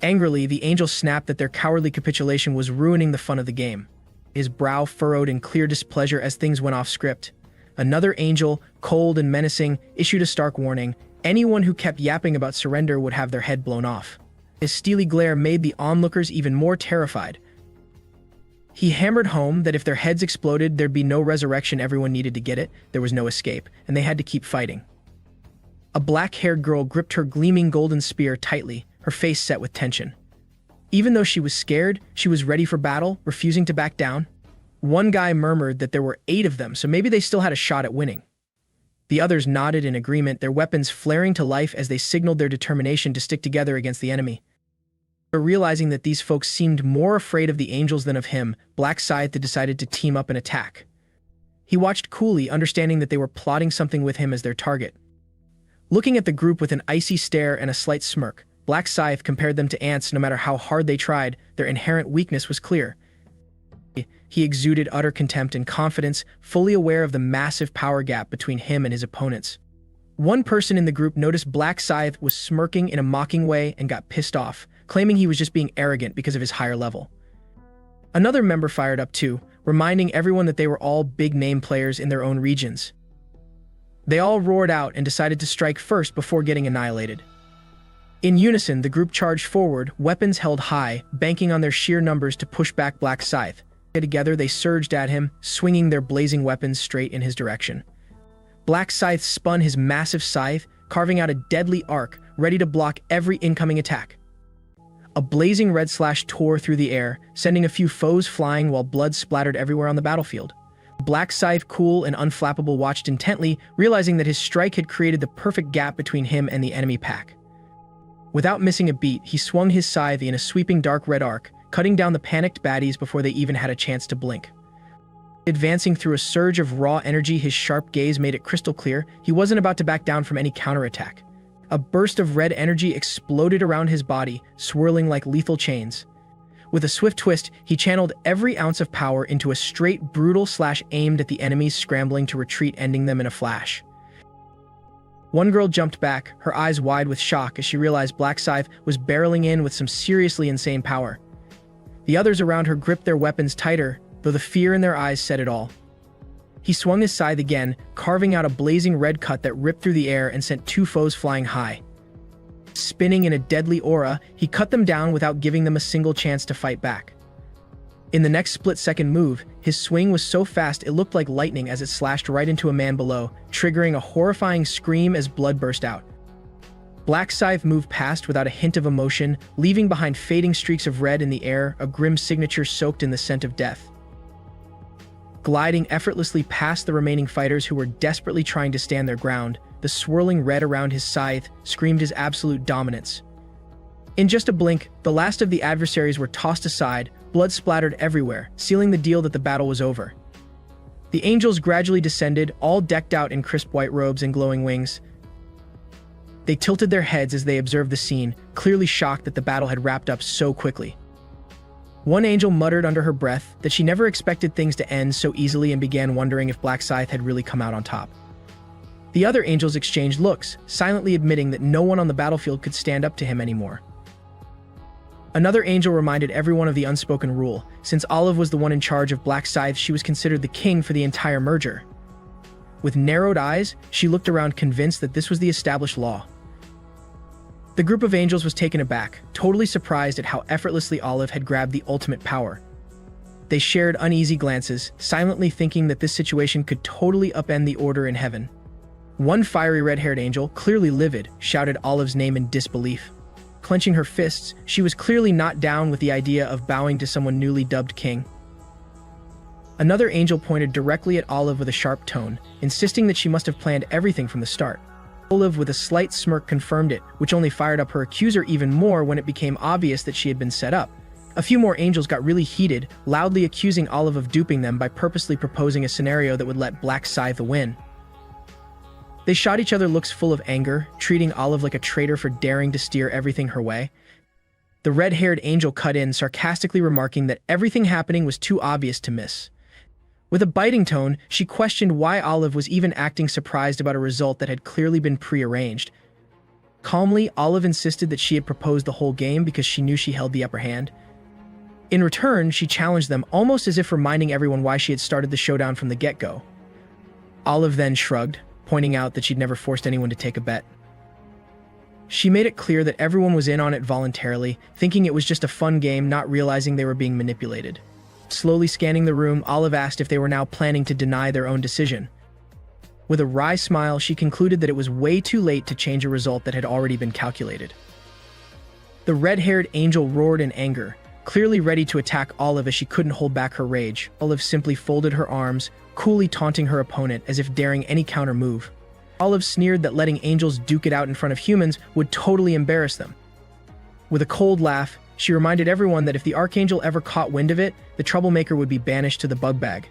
Angrily, the angel snapped that their cowardly capitulation was ruining the fun of the game. His brow furrowed in clear displeasure as things went off script. Another angel, cold and menacing, issued a stark warning. Anyone who kept yapping about surrender would have their head blown off. His steely glare made the onlookers even more terrified. He hammered home that if their heads exploded, there'd be no resurrection. Everyone needed to get it, there was no escape, and they had to keep fighting. A black-haired girl gripped her gleaming golden spear tightly, her face set with tension. Even though she was scared, she was ready for battle, refusing to back down. One guy murmured that there were 8 of them, so maybe they still had a shot at winning. The others nodded in agreement, their weapons flaring to life as they signaled their determination to stick together against the enemy. But realizing that these folks seemed more afraid of the angels than of him, Black Scythe decided to team up and attack. He watched coolly, understanding that they were plotting something with him as their target. Looking at the group with an icy stare and a slight smirk, Black Scythe compared them to ants. No matter how hard they tried, their inherent weakness was clear. He exuded utter contempt and confidence, fully aware of the massive power gap between him and his opponents. One person in the group noticed Black Scythe was smirking in a mocking way and got pissed off, claiming he was just being arrogant because of his higher level. Another member fired up too, reminding everyone that they were all big-name players in their own regions. They all roared out and decided to strike first before getting annihilated. In unison, the group charged forward, weapons held high, banking on their sheer numbers to push back Black Scythe. Together, they surged at him, swinging their blazing weapons straight in his direction. Black Scythe spun his massive scythe, carving out a deadly arc, ready to block every incoming attack. A blazing red slash tore through the air, sending a few foes flying while blood splattered everywhere on the battlefield. Black Scythe, cool and unflappable, watched intently, realizing that his strike had created the perfect gap between him and the enemy pack. Without missing a beat, he swung his scythe in a sweeping dark red arc, cutting down the panicked baddies before they even had a chance to blink. Advancing through a surge of raw energy, his sharp gaze made it crystal clear he wasn't about to back down from any counterattack. A burst of red energy exploded around his body, swirling like lethal chains. With a swift twist, he channeled every ounce of power into a straight, brutal slash aimed at the enemies scrambling to retreat, ending them in a flash. One girl jumped back, her eyes wide with shock as she realized Black Scythe was barreling in with some seriously insane power. The others around her gripped their weapons tighter, though the fear in their eyes said it all. He swung his scythe again, carving out a blazing red cut that ripped through the air and sent 2 foes flying high. Spinning in a deadly aura, he cut them down without giving them a single chance to fight back. In the next split-second move, his swing was so fast it looked like lightning as it slashed right into a man below, triggering a horrifying scream as blood burst out. Black Scythe moved past without a hint of emotion, leaving behind fading streaks of red in the air, a grim signature soaked in the scent of death. Gliding effortlessly past the remaining fighters who were desperately trying to stand their ground, the swirling red around his scythe screamed his absolute dominance. In just a blink, the last of the adversaries were tossed aside, blood splattered everywhere, sealing the deal that the battle was over. The angels gradually descended, all decked out in crisp white robes and glowing wings. They tilted their heads as they observed the scene, clearly shocked that the battle had wrapped up so quickly. One angel muttered under her breath that she never expected things to end so easily and began wondering if Black Scythe had really come out on top. The other angels exchanged looks, silently admitting that no one on the battlefield could stand up to him anymore. Another angel reminded everyone of the unspoken rule. Since Olive was the one in charge of Black Scythe, she was considered the king for the entire merger. With narrowed eyes, she looked around, convinced that this was the established law. The group of angels was taken aback, totally surprised at how effortlessly Olive had grabbed the ultimate power. They shared uneasy glances, silently thinking that this situation could totally upend the order in heaven. One fiery red-haired angel, clearly livid, shouted Olive's name in disbelief. Clenching her fists, she was clearly not down with the idea of bowing to someone newly dubbed king. Another angel pointed directly at Olive with a sharp tone, insisting that she must have planned everything from the start. Olive, with a slight smirk, confirmed it, which only fired up her accuser even more when it became obvious that she had been set up. A few more angels got really heated, loudly accusing Olive of duping them by purposely proposing a scenario that would let Black Scythe win. They shot each other looks full of anger, treating Olive like a traitor for daring to steer everything her way. The red-haired angel cut in, sarcastically remarking that everything happening was too obvious to miss. With a biting tone, she questioned why Olive was even acting surprised about a result that had clearly been prearranged. Calmly, Olive insisted that she had proposed the whole game because she knew she held the upper hand. In return, she challenged them, almost as if reminding everyone why she had started the showdown from the get-go. Olive then shrugged, pointing out that she'd never forced anyone to take a bet. She made it clear that everyone was in on it voluntarily, thinking it was just a fun game, not realizing they were being manipulated. Slowly scanning the room, Olive asked if they were now planning to deny their own decision. With a wry smile, she concluded that it was way too late to change a result that had already been calculated. The red-haired angel roared in anger, clearly ready to attack Olive as she couldn't hold back her rage. Olive simply folded her arms, coolly taunting her opponent as if daring any counter move. Olive sneered that letting angels duke it out in front of humans would totally embarrass them. With a cold laugh, she reminded everyone that if the Archangel ever caught wind of it, the troublemaker would be banished to the bug bag.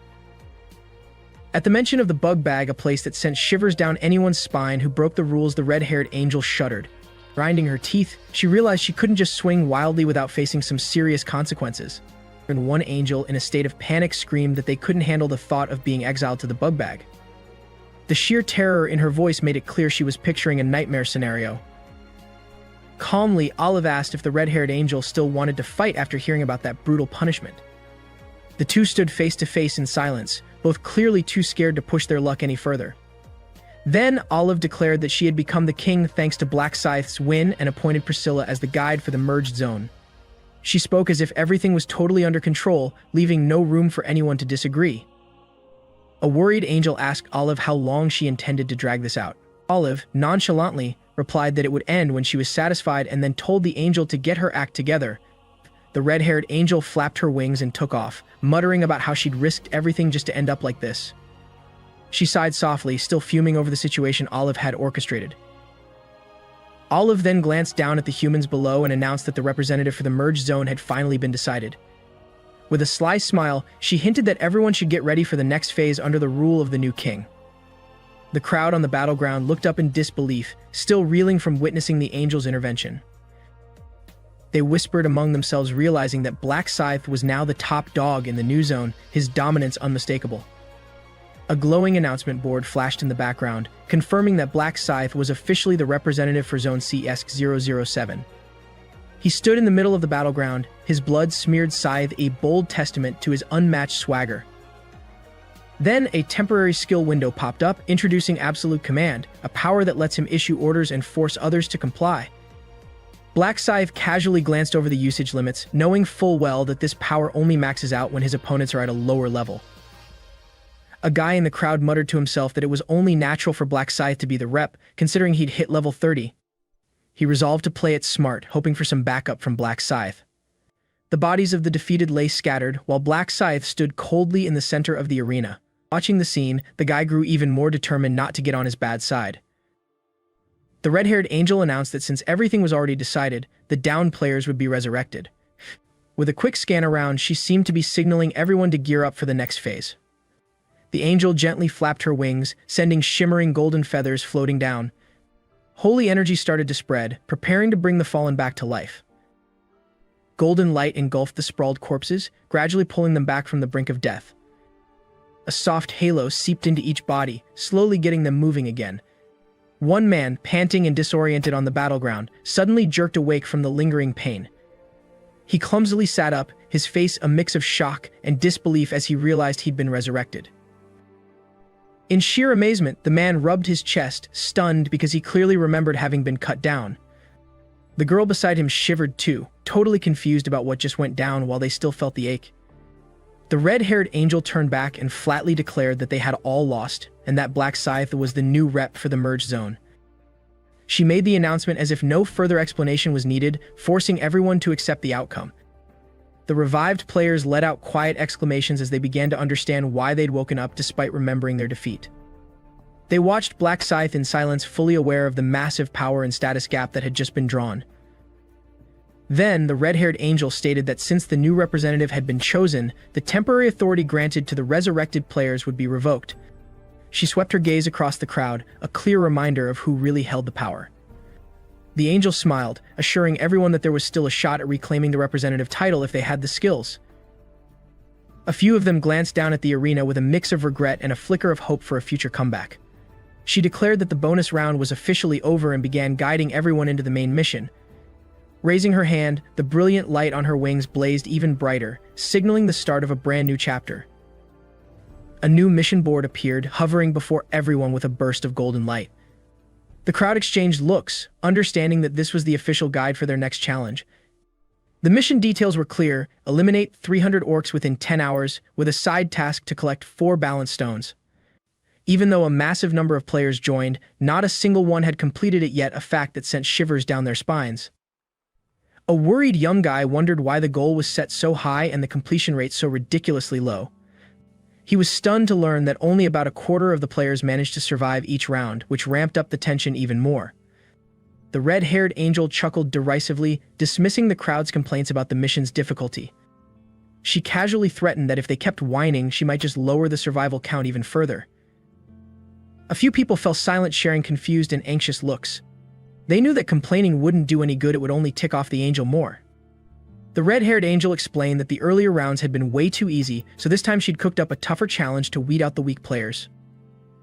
At the mention of the bug bag, a place that sent shivers down anyone's spine who broke the rules, the red-haired angel shuddered. Grinding her teeth, she realized she couldn't just swing wildly without facing some serious consequences. And one angel, in a state of panic, screamed that they couldn't handle the thought of being exiled to the bug bag. The sheer terror in her voice made it clear she was picturing a nightmare scenario. Calmly, Olive asked if the red-haired angel still wanted to fight after hearing about that brutal punishment. The two stood face to face in silence, both clearly too scared to push their luck any further. Then, Olive declared that she had become the king thanks to Black Scythe's win and appointed Priscilla as the guide for the merged zone. She spoke as if everything was totally under control, leaving no room for anyone to disagree. A worried angel asked Olive how long she intended to drag this out. Olive, nonchalantly, replied that it would end when she was satisfied and then told the angel to get her act together. The red-haired angel flapped her wings and took off, muttering about how she'd risked everything just to end up like this. She sighed softly, still fuming over the situation Olive had orchestrated. Olive then glanced down at the humans below and announced that the representative for the merged zone had finally been decided. With a sly smile, she hinted that everyone should get ready for the next phase under the rule of the new king. The crowd on the battleground looked up in disbelief, still reeling from witnessing the angel's intervention. They whispered among themselves, realizing that Black Scythe was now the top dog in the new zone, his dominance unmistakable. A glowing announcement board flashed in the background, confirming that Black Scythe was officially the representative for Zone CS007. He stood in the middle of the battleground, his blood-smeared scythe a bold testament to his unmatched swagger. Then, a temporary skill window popped up, introducing Absolute Command, a power that lets him issue orders and force others to comply. Black Scythe casually glanced over the usage limits, knowing full well that this power only maxes out when his opponents are at a lower level. A guy in the crowd muttered to himself that it was only natural for Black Scythe to be the rep, considering he'd hit level 30. He resolved to play it smart, hoping for some backup from Black Scythe. The bodies of the defeated lay scattered, while Black Scythe stood coldly in the center of the arena. Watching the scene, the guy grew even more determined not to get on his bad side. The red-haired angel announced that since everything was already decided, the downed players would be resurrected. With a quick scan around, she seemed to be signaling everyone to gear up for the next phase. The angel gently flapped her wings, sending shimmering golden feathers floating down. Holy energy started to spread, preparing to bring the fallen back to life. Golden light engulfed the sprawled corpses, gradually pulling them back from the brink of death. A soft halo seeped into each body, slowly getting them moving again. One man, panting and disoriented on the battleground, suddenly jerked awake from the lingering pain. He clumsily sat up, his face a mix of shock and disbelief as he realized he'd been resurrected. In sheer amazement, the man rubbed his chest, stunned because he clearly remembered having been cut down. The girl beside him shivered too, totally confused about what just went down while they still felt the ache. The red-haired angel turned back and flatly declared that they had all lost, and that Black Scythe was the new rep for the merged zone. She made the announcement as if no further explanation was needed, forcing everyone to accept the outcome. The revived players let out quiet exclamations as they began to understand why they'd woken up despite remembering their defeat. They watched Black Scythe in silence, fully aware of the massive power and status gap that had just been drawn. Then, the red-haired angel stated that since the new representative had been chosen, the temporary authority granted to the resurrected players would be revoked. She swept her gaze across the crowd, a clear reminder of who really held the power. The angel smiled, assuring everyone that there was still a shot at reclaiming the representative title if they had the skills. A few of them glanced down at the arena with a mix of regret and a flicker of hope for a future comeback. She declared that the bonus round was officially over and began guiding everyone into the main mission. Raising her hand, the brilliant light on her wings blazed even brighter, signaling the start of a brand new chapter. A new mission board appeared, hovering before everyone with a burst of golden light. The crowd exchanged looks, understanding that this was the official guide for their next challenge. The mission details were clear: eliminate 300 orcs within 10 hours, with a side task to collect 4 balance stones. Even though a massive number of players joined, not a single one had completed it yet, a fact that sent shivers down their spines. A worried young guy wondered why the goal was set so high and the completion rate so ridiculously low. He was stunned to learn that only about a quarter of the players managed to survive each round, which ramped up the tension even more. The red-haired angel chuckled derisively, dismissing the crowd's complaints about the mission's difficulty. She casually threatened that if they kept whining, she might just lower the survival count even further. A few people fell silent, sharing confused and anxious looks. They knew that complaining wouldn't do any good, it would only tick off the angel more. The red-haired angel explained that the earlier rounds had been way too easy, so this time she'd cooked up a tougher challenge to weed out the weak players.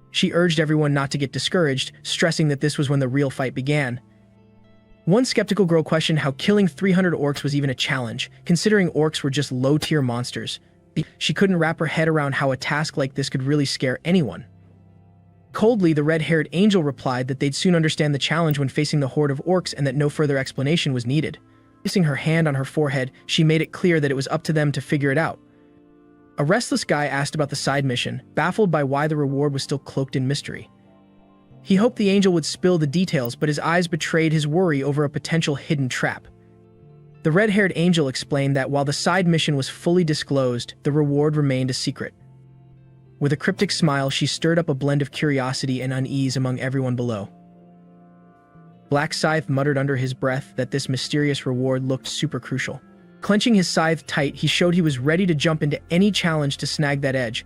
She urged everyone not to get discouraged, stressing that this was when the real fight began. One skeptical girl questioned how killing 300 orcs was even a challenge, considering orcs were just low-tier monsters. She couldn't wrap her head around how a task like this could really scare anyone. Coldly, the red-haired angel replied that they'd soon understand the challenge when facing the horde of orcs and that no further explanation was needed. Placing her hand on her forehead, she made it clear that it was up to them to figure it out. A restless guy asked about the side mission, baffled by why the reward was still cloaked in mystery. He hoped the angel would spill the details, but his eyes betrayed his worry over a potential hidden trap. The red-haired angel explained that while the side mission was fully disclosed, the reward remained a secret. With a cryptic smile, she stirred up a blend of curiosity and unease among everyone below. Black Scythe muttered under his breath that this mysterious reward looked super crucial. Clenching his scythe tight, he showed he was ready to jump into any challenge to snag that edge.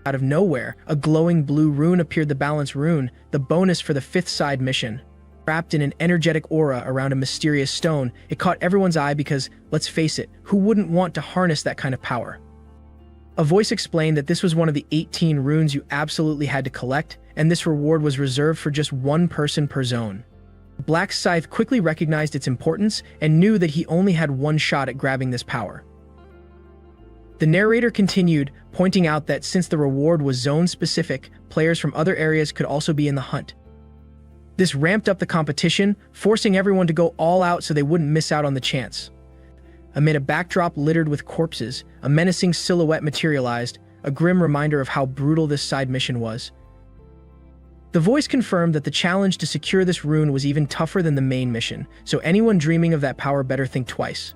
Out of nowhere, a glowing blue rune appeared, the balance rune, the bonus for the 5th side mission. Wrapped in an energetic aura around a mysterious stone, it caught everyone's eye because, let's face it, who wouldn't want to harness that kind of power? A voice explained that this was one of the 18 runes you absolutely had to collect, and this reward was reserved for just one person per zone. Black Scythe quickly recognized its importance and knew that he only had one shot at grabbing this power. The narrator continued, pointing out that since the reward was zone-specific, players from other areas could also be in the hunt. This ramped up the competition, forcing everyone to go all out so they wouldn't miss out on the chance. Amid a backdrop littered with corpses, a menacing silhouette materialized, a grim reminder of how brutal this side mission was. The voice confirmed that the challenge to secure this rune was even tougher than the main mission, so anyone dreaming of that power better think twice.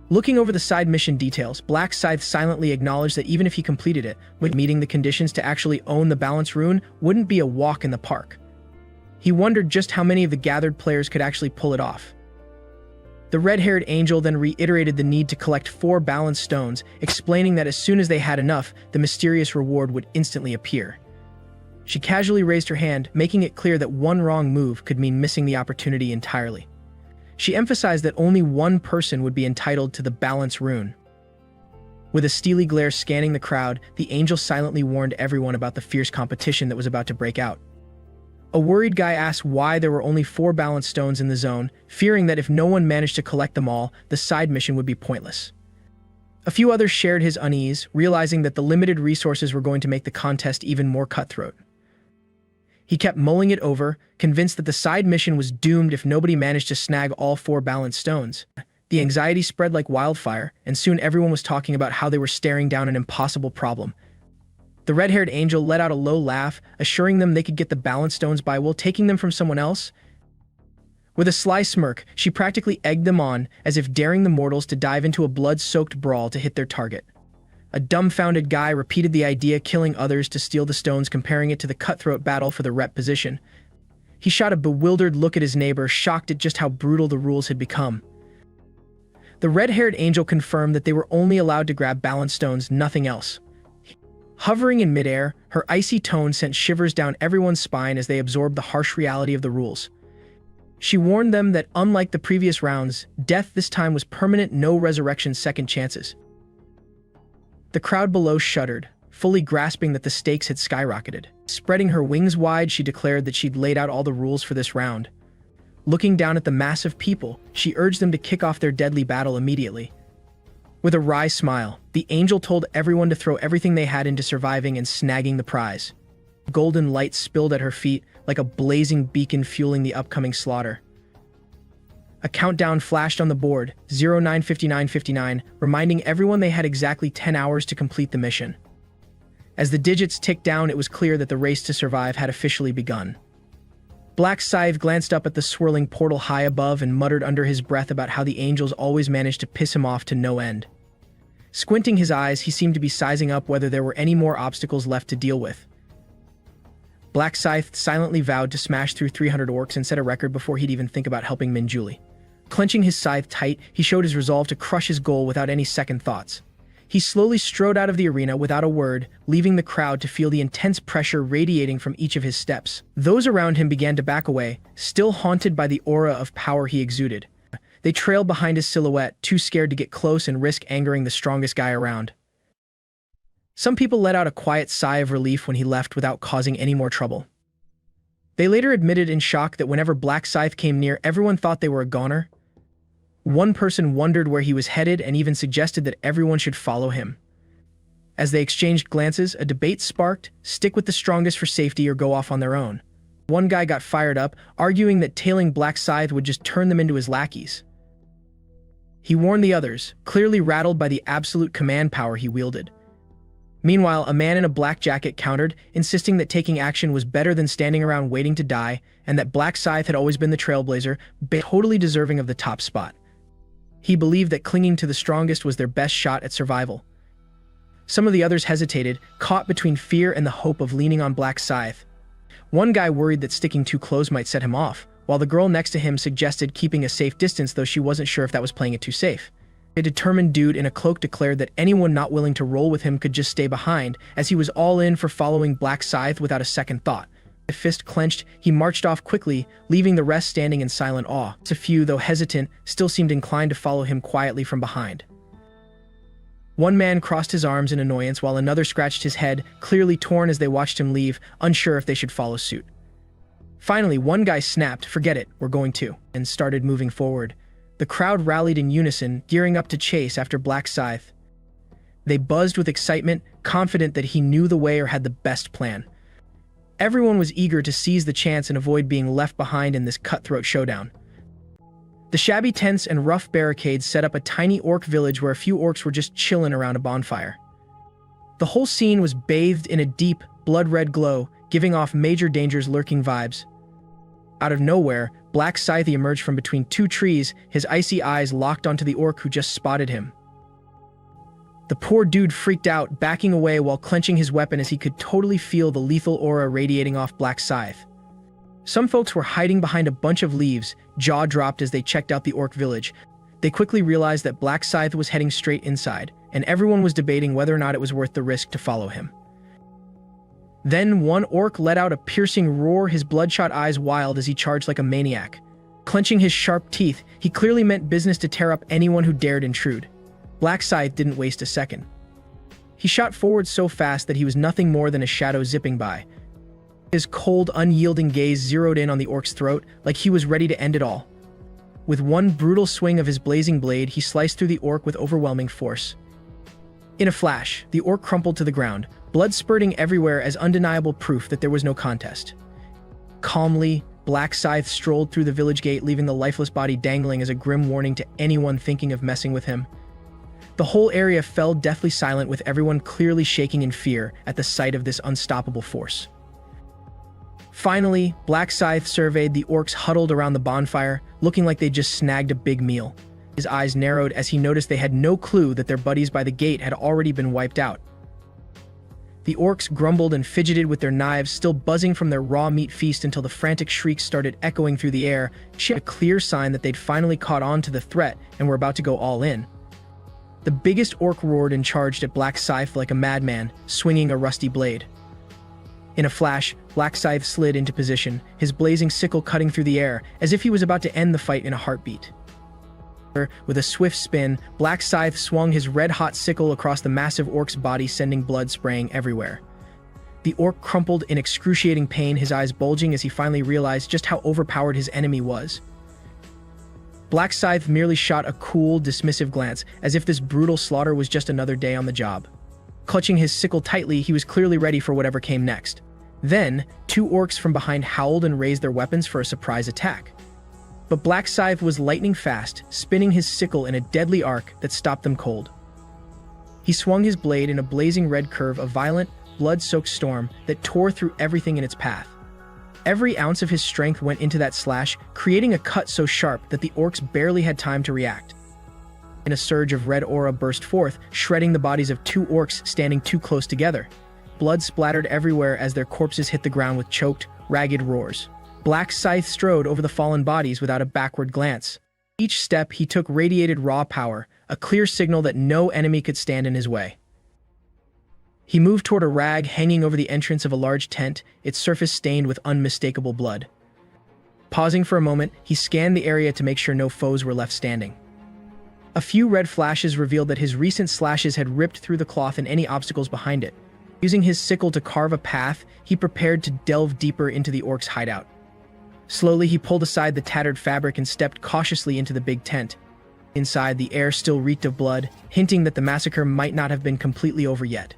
Looking over the side mission details, Black Scythe silently acknowledged that even if he completed it, meeting the conditions to actually own the balance rune wouldn't be a walk in the park. He wondered just how many of the gathered players could actually pull it off. The red-haired angel then reiterated the need to collect 4 balance stones, explaining that as soon as they had enough, the mysterious reward would instantly appear. She casually raised her hand, making it clear that one wrong move could mean missing the opportunity entirely. She emphasized that only one person would be entitled to the balance rune. With a steely glare scanning the crowd, the angel silently warned everyone about the fierce competition that was about to break out. A worried guy asked why there were only 4 balance stones in the zone, fearing that if no one managed to collect them all, the side mission would be pointless. A few others shared his unease, realizing that the limited resources were going to make the contest even more cutthroat. He kept mulling it over, convinced that the side mission was doomed if nobody managed to snag all 4 balance stones. The anxiety spread like wildfire, and soon everyone was talking about how they were staring down an impossible problem. The red-haired angel let out a low laugh, assuring them they could get the balance stones by taking them from someone else. With a sly smirk, she practically egged them on, as if daring the mortals to dive into a blood-soaked brawl to hit their target. A dumbfounded guy repeated the idea, killing others to steal the stones, comparing it to the cutthroat battle for the rep position. He shot a bewildered look at his neighbor, shocked at just how brutal the rules had become. The red-haired angel confirmed that they were only allowed to grab balance stones, nothing else. Hovering in midair, her icy tone sent shivers down everyone's spine as they absorbed the harsh reality of the rules. She warned them that unlike the previous rounds, death this time was permanent, no resurrection second chances. The crowd below shuddered, fully grasping that the stakes had skyrocketed. Spreading her wings wide, she declared that she'd laid out all the rules for this round. Looking down at the mass of people, she urged them to kick off their deadly battle immediately. With a wry smile, the angel told everyone to throw everything they had into surviving and snagging the prize. Golden light spilled at her feet like a blazing beacon fueling the upcoming slaughter. A countdown flashed on the board, 09:59:59, reminding everyone they had exactly 10 hours to complete the mission. As the digits ticked down, it was clear that the race to survive had officially begun. Black Scythe glanced up at the swirling portal high above and muttered under his breath about how the angels always managed to piss him off to no end. Squinting his eyes, he seemed to be sizing up whether there were any more obstacles left to deal with. Black Scythe silently vowed to smash through 300 orcs and set a record before he'd even think about helping Minjuli. Clenching his scythe tight, he showed his resolve to crush his goal without any second thoughts. He slowly strode out of the arena without a word, leaving the crowd to feel the intense pressure radiating from each of his steps. Those around him began to back away, still haunted by the aura of power he exuded. They trailed behind his silhouette, too scared to get close and risk angering the strongest guy around. Some people let out a quiet sigh of relief when he left without causing any more trouble. They later admitted in shock that whenever Black Scythe came near, everyone thought they were a goner. One person wondered where he was headed and even suggested that everyone should follow him. As they exchanged glances, a debate sparked: stick with the strongest for safety or go off on their own. One guy got fired up, arguing that tailing Black Scythe would just turn them into his lackeys. He warned the others, clearly rattled by the absolute command power he wielded. Meanwhile, a man in a black jacket countered, insisting that taking action was better than standing around waiting to die, and that Black Scythe had always been the trailblazer, totally deserving of the top spot. He believed that clinging to the strongest was their best shot at survival. Some of the others hesitated, caught between fear and the hope of leaning on Black Scythe. One guy worried that sticking too close might set him off, while the girl next to him suggested keeping a safe distance, though she wasn't sure if that was playing it too safe. A determined dude in a cloak declared that anyone not willing to roll with him could just stay behind, as he was all in for following Black Scythe without a second thought. With fist clenched, he marched off quickly, leaving the rest standing in silent awe. A few, though hesitant, still seemed inclined to follow him quietly from behind. One man crossed his arms in annoyance while another scratched his head, clearly torn as they watched him leave, unsure if they should follow suit. Finally, one guy snapped, "Forget it, we're going to," and started moving forward. The crowd rallied in unison, gearing up to chase after Black Scythe. They buzzed with excitement, confident that he knew the way or had the best plan. Everyone was eager to seize the chance and avoid being left behind in this cutthroat showdown. The shabby tents and rough barricades set up a tiny orc village where a few orcs were just chilling around a bonfire. The whole scene was bathed in a deep, blood-red glow, giving off Major Danger's lurking vibes. Out of nowhere, Black Scythe emerged from between two trees, his icy eyes locked onto the orc who just spotted him. The poor dude freaked out, backing away while clenching his weapon as he could totally feel the lethal aura radiating off Black Scythe. Some folks were hiding behind a bunch of leaves, jaw dropped as they checked out the orc village. They quickly realized that Black Scythe was heading straight inside, and everyone was debating whether or not it was worth the risk to follow him. Then one orc let out a piercing roar, his bloodshot eyes wild as he charged like a maniac. Clenching his sharp teeth, he clearly meant business to tear up anyone who dared intrude. Black Scythe didn't waste a second. He shot forward so fast that he was nothing more than a shadow zipping by. His cold, unyielding gaze zeroed in on the orc's throat, like he was ready to end it all. With one brutal swing of his blazing blade, he sliced through the orc with overwhelming force. In a flash, the orc crumpled to the ground, blood spurting everywhere as undeniable proof that there was no contest. Calmly, Black Scythe strolled through the village gate, leaving the lifeless body dangling as a grim warning to anyone thinking of messing with him. The whole area fell deathly silent, with everyone clearly shaking in fear at the sight of this unstoppable force. Finally, Black Scythe surveyed the orcs huddled around the bonfire, looking like they just snagged a big meal. His eyes narrowed as he noticed they had no clue that their buddies by the gate had already been wiped out. The orcs grumbled and fidgeted with their knives, still buzzing from their raw meat feast, until the frantic shrieks started echoing through the air, a clear sign that they'd finally caught on to the threat and were about to go all in. The biggest orc roared and charged at Black Scythe like a madman, swinging a rusty blade. In a flash, Black Scythe slid into position, his blazing sickle cutting through the air, as if he was about to end the fight in a heartbeat. With a swift spin, Black Scythe swung his red-hot sickle across the massive orc's body, sending blood spraying everywhere. The orc crumpled in excruciating pain, his eyes bulging as he finally realized just how overpowered his enemy was. Black Scythe merely shot a cool, dismissive glance, as if this brutal slaughter was just another day on the job. Clutching his sickle tightly, he was clearly ready for whatever came next. Then, two orcs from behind howled and raised their weapons for a surprise attack. But Black Scythe was lightning fast, spinning his sickle in a deadly arc that stopped them cold. He swung his blade in a blazing red curve, a violent, blood-soaked storm that tore through everything in its path. Every ounce of his strength went into that slash, creating a cut so sharp that the orcs barely had time to react. And a surge of red aura burst forth, shredding the bodies of two orcs standing too close together. Blood splattered everywhere as their corpses hit the ground with choked, ragged roars. Black Scythe strode over the fallen bodies without a backward glance. Each step he took radiated raw power, a clear signal that no enemy could stand in his way. He moved toward a rag hanging over the entrance of a large tent, its surface stained with unmistakable blood. Pausing for a moment, he scanned the area to make sure no foes were left standing. A few red flashes revealed that his recent slashes had ripped through the cloth and any obstacles behind it. Using his sickle to carve a path, he prepared to delve deeper into the orc's hideout. Slowly, he pulled aside the tattered fabric and stepped cautiously into the big tent. Inside, the air still reeked of blood, hinting that the massacre might not have been completely over yet.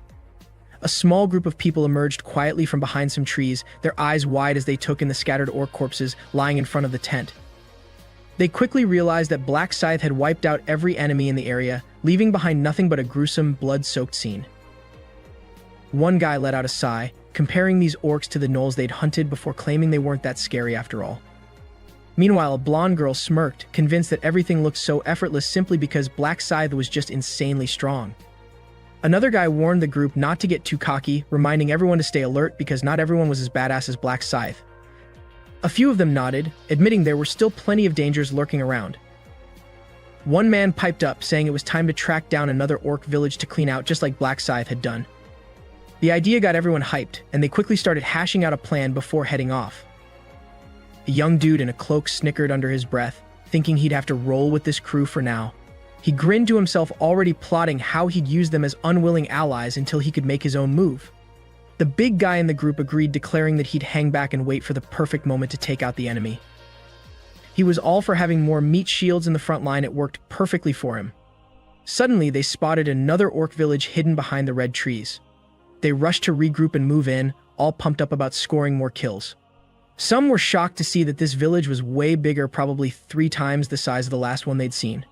A small group of people emerged quietly from behind some trees, their eyes wide as they took in the scattered orc corpses lying in front of the tent. They quickly realized that Black Scythe had wiped out every enemy in the area, leaving behind nothing but a gruesome, blood-soaked scene. One guy let out a sigh, comparing these orcs to the gnolls they'd hunted before, claiming they weren't that scary after all. Meanwhile, a blonde girl smirked, convinced that everything looked so effortless simply because Black Scythe was just insanely strong. Another guy warned the group not to get too cocky, reminding everyone to stay alert because not everyone was as badass as Black Scythe. A few of them nodded, admitting there were still plenty of dangers lurking around. One man piped up, saying it was time to track down another orc village to clean out, just like Black Scythe had done. The idea got everyone hyped, and they quickly started hashing out a plan before heading off. A young dude in a cloak snickered under his breath, thinking he'd have to roll with this crew for now. He grinned to himself, already plotting how he'd use them as unwilling allies until he could make his own move. The big guy in the group agreed, declaring that he'd hang back and wait for the perfect moment to take out the enemy. He was all for having more meat shields in the front line. It worked perfectly for him. Suddenly, they spotted another orc village hidden behind the red trees. They rushed to regroup and move in, all pumped up about scoring more kills. Some were shocked to see that this village was way bigger, probably 3 times the size of the last one they'd seen.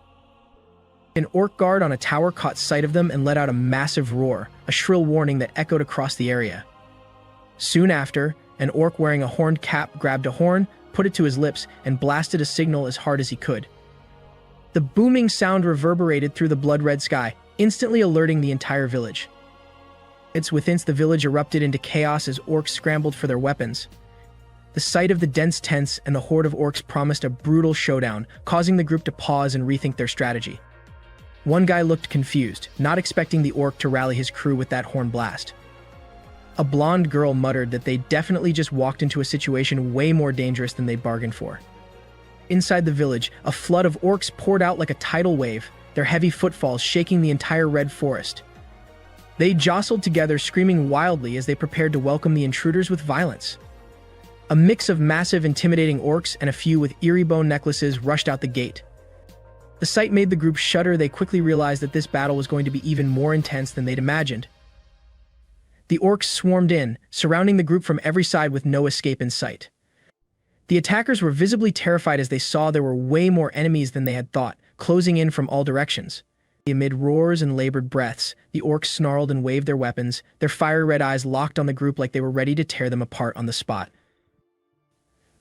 An orc guard on a tower caught sight of them and let out a massive roar, a shrill warning that echoed across the area. Soon after, an orc wearing a horned cap grabbed a horn, put it to his lips, and blasted a signal as hard as he could. The booming sound reverberated through the blood-red sky, instantly alerting the entire village. Within the village erupted into chaos as orcs scrambled for their weapons. The sight of the dense tents and the horde of orcs promised a brutal showdown, causing the group to pause and rethink their strategy. One guy looked confused, not expecting the orc to rally his crew with that horn blast. A blonde girl muttered that they definitely just walked into a situation way more dangerous than they bargained for. Inside the village, a flood of orcs poured out like a tidal wave, their heavy footfalls shaking the entire red forest. They jostled together, screaming wildly as they prepared to welcome the intruders with violence. A mix of massive, intimidating orcs and a few with eerie bone necklaces rushed out the gate. The sight made the group shudder. They quickly realized that this battle was going to be even more intense than they'd imagined. The orcs swarmed in, surrounding the group from every side with no escape in sight. The attackers were visibly terrified as they saw there were way more enemies than they had thought, closing in from all directions. Amid roars and labored breaths, the orcs snarled and waved their weapons, their fiery red eyes locked on the group like they were ready to tear them apart on the spot.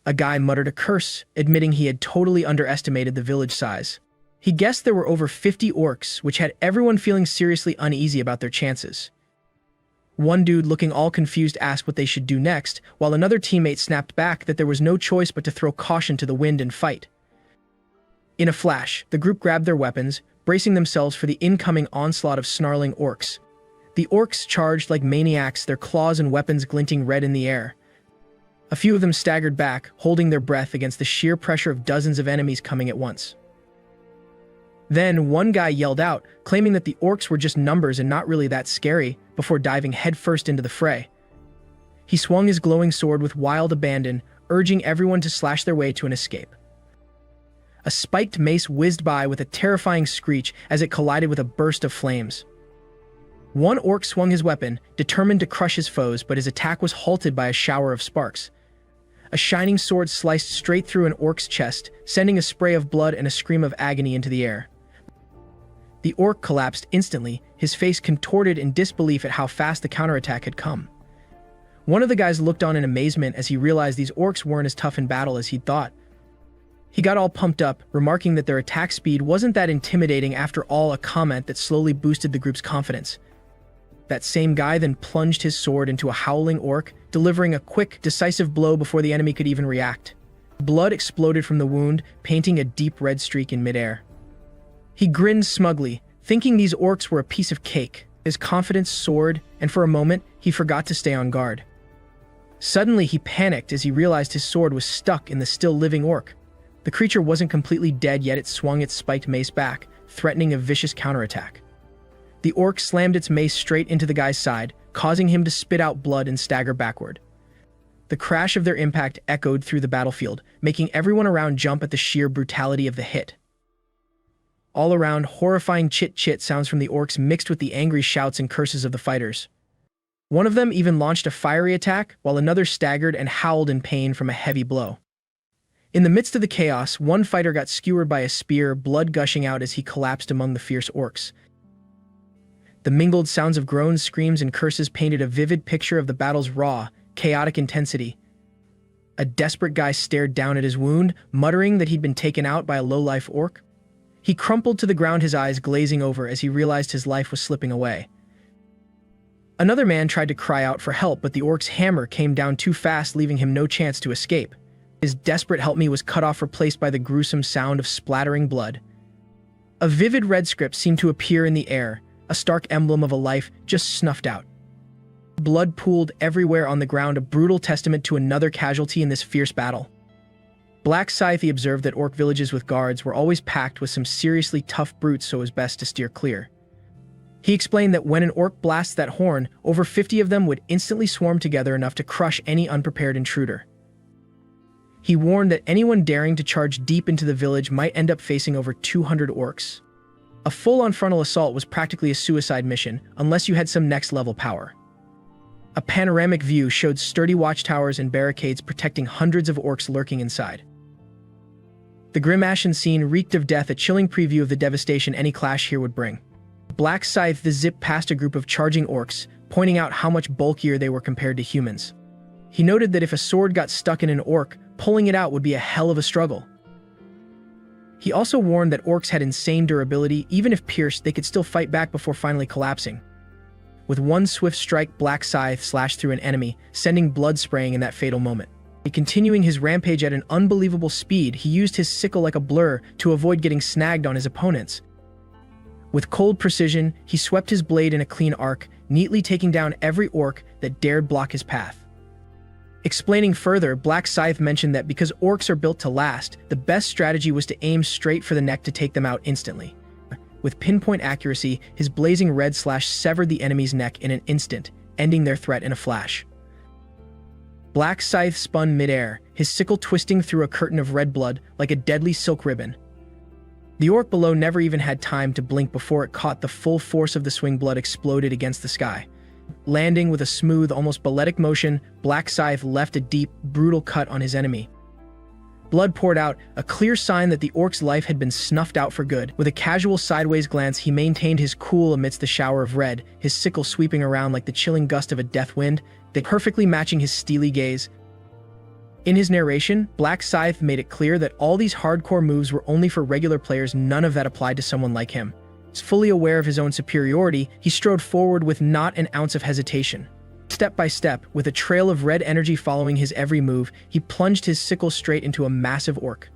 A guy muttered a curse, admitting he had totally underestimated the village size. He guessed there were over 50 orcs, which had everyone feeling seriously uneasy about their chances. One dude, looking all confused, asked what they should do next, while another teammate snapped back that there was no choice but to throw caution to the wind and fight. In a flash, the group grabbed their weapons, bracing themselves for the incoming onslaught of snarling orcs. The orcs charged like maniacs, their claws and weapons glinting red in the air. A few of them staggered back, holding their breath against the sheer pressure of dozens of enemies coming at once. Then one guy yelled out, claiming that the orcs were just numbers and not really that scary, before diving headfirst into the fray. He swung his glowing sword with wild abandon, urging everyone to slash their way to an escape. A spiked mace whizzed by with a terrifying screech as it collided with a burst of flames. One orc swung his weapon, determined to crush his foes, but his attack was halted by a shower of sparks. A shining sword sliced straight through an orc's chest, sending a spray of blood and a scream of agony into the air. The orc collapsed instantly, his face contorted in disbelief at how fast the counterattack had come. One of the guys looked on in amazement as he realized these orcs weren't as tough in battle as he'd thought. He got all pumped up, remarking that their attack speed wasn't that intimidating after all, a comment that slowly boosted the group's confidence. That same guy then plunged his sword into a howling orc, delivering a quick, decisive blow before the enemy could even react. Blood exploded from the wound, painting a deep red streak in midair. He grinned smugly, thinking these orcs were a piece of cake. His confidence soared, and for a moment, he forgot to stay on guard. Suddenly, he panicked as he realized his sword was stuck in the still living orc. The creature wasn't completely dead yet. It swung its spiked mace back, threatening a vicious counterattack. The orc slammed its mace straight into the guy's side, causing him to spit out blood and stagger backward. The crash of their impact echoed through the battlefield, making everyone around jump at the sheer brutality of the hit. All around, horrifying chit-chit sounds from the orcs mixed with the angry shouts and curses of the fighters. One of them even launched a fiery attack, while another staggered and howled in pain from a heavy blow. In the midst of the chaos, one fighter got skewered by a spear, blood gushing out as he collapsed among the fierce orcs. The mingled sounds of groans, screams, and curses painted a vivid picture of the battle's raw, chaotic intensity. A desperate guy stared down at his wound, muttering that he'd been taken out by a low-life orc. He crumpled to the ground, his eyes glazing over as he realized his life was slipping away. Another man tried to cry out for help, but the orc's hammer came down too fast, leaving him no chance to escape. His desperate help me was cut off, replaced by the gruesome sound of splattering blood. A vivid red script seemed to appear in the air, a stark emblem of a life just snuffed out. Blood pooled everywhere on the ground, a brutal testament to another casualty in this fierce battle. Black Scythe observed that orc villages with guards were always packed with some seriously tough brutes, so it was best to steer clear. He explained that when an orc blasts that horn, over 50 of them would instantly swarm together, enough to crush any unprepared intruder. He warned that anyone daring to charge deep into the village might end up facing over 200 orcs. A full-on frontal assault was practically a suicide mission, unless you had some next-level power. A panoramic view showed sturdy watchtowers and barricades protecting hundreds of orcs lurking inside. The grim ashen scene reeked of death, a chilling preview of the devastation any clash here would bring. Black Scythe zipped past a group of charging orcs, pointing out how much bulkier they were compared to humans. He noted that if a sword got stuck in an orc, pulling it out would be a hell of a struggle. He also warned that orcs had insane durability. Even if pierced, they could still fight back before finally collapsing. With one swift strike, Black Scythe slashed through an enemy, sending blood spraying in that fatal moment. Continuing his rampage at an unbelievable speed, he used his sickle like a blur to avoid getting snagged on his opponents. With cold precision, he swept his blade in a clean arc, neatly taking down every orc that dared block his path. Explaining further, Black Scythe mentioned that because orcs are built to last, the best strategy was to aim straight for the neck to take them out instantly. With pinpoint accuracy, his blazing red slash severed the enemy's neck in an instant, ending their threat in a flash. Black Scythe spun midair, his sickle twisting through a curtain of red blood like a deadly silk ribbon. The orc below never even had time to blink before it caught the full force of the swing. Blood exploded against the sky. Landing with a smooth, almost balletic motion, Black Scythe left a deep, brutal cut on his enemy. Blood poured out, a clear sign that the orc's life had been snuffed out for good. With a casual sideways glance, he maintained his cool amidst the shower of red, his sickle sweeping around like the chilling gust of a death wind, perfectly matching his steely gaze. In his narration, Black Scythe made it clear that all these hardcore moves were only for regular players. None of that applied to someone like him. Fully aware of his own superiority, he strode forward with not an ounce of hesitation. Step by step, with a trail of red energy following his every move, he plunged his sickle straight into a massive orc.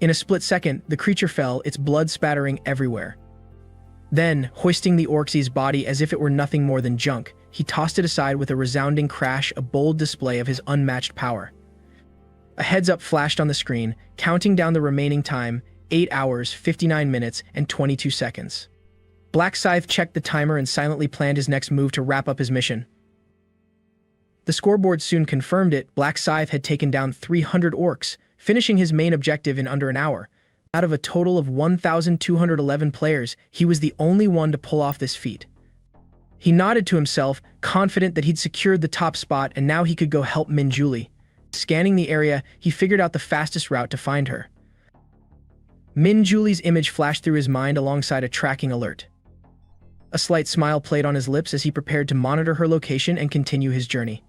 In a split second, the creature fell, its blood spattering everywhere. Then, hoisting the Orc's body as if it were nothing more than junk, he tossed it aside with a resounding crash, a bold display of his unmatched power. A heads-up flashed on the screen, counting down the remaining time, 8 hours, 59 minutes, and 22 seconds. Black Scythe checked the timer and silently planned his next move to wrap up his mission. The scoreboard soon confirmed it. Black Scythe had taken down 300 orcs, finishing his main objective in under an hour. Out of a total of 1,211 players, he was the only one to pull off this feat. He nodded to himself, confident that he'd secured the top spot and now he could go help Min Julie. Scanning the area, he figured out the fastest route to find her. Min Julie's image flashed through his mind alongside a tracking alert. A slight smile played on his lips as he prepared to monitor her location and continue his journey.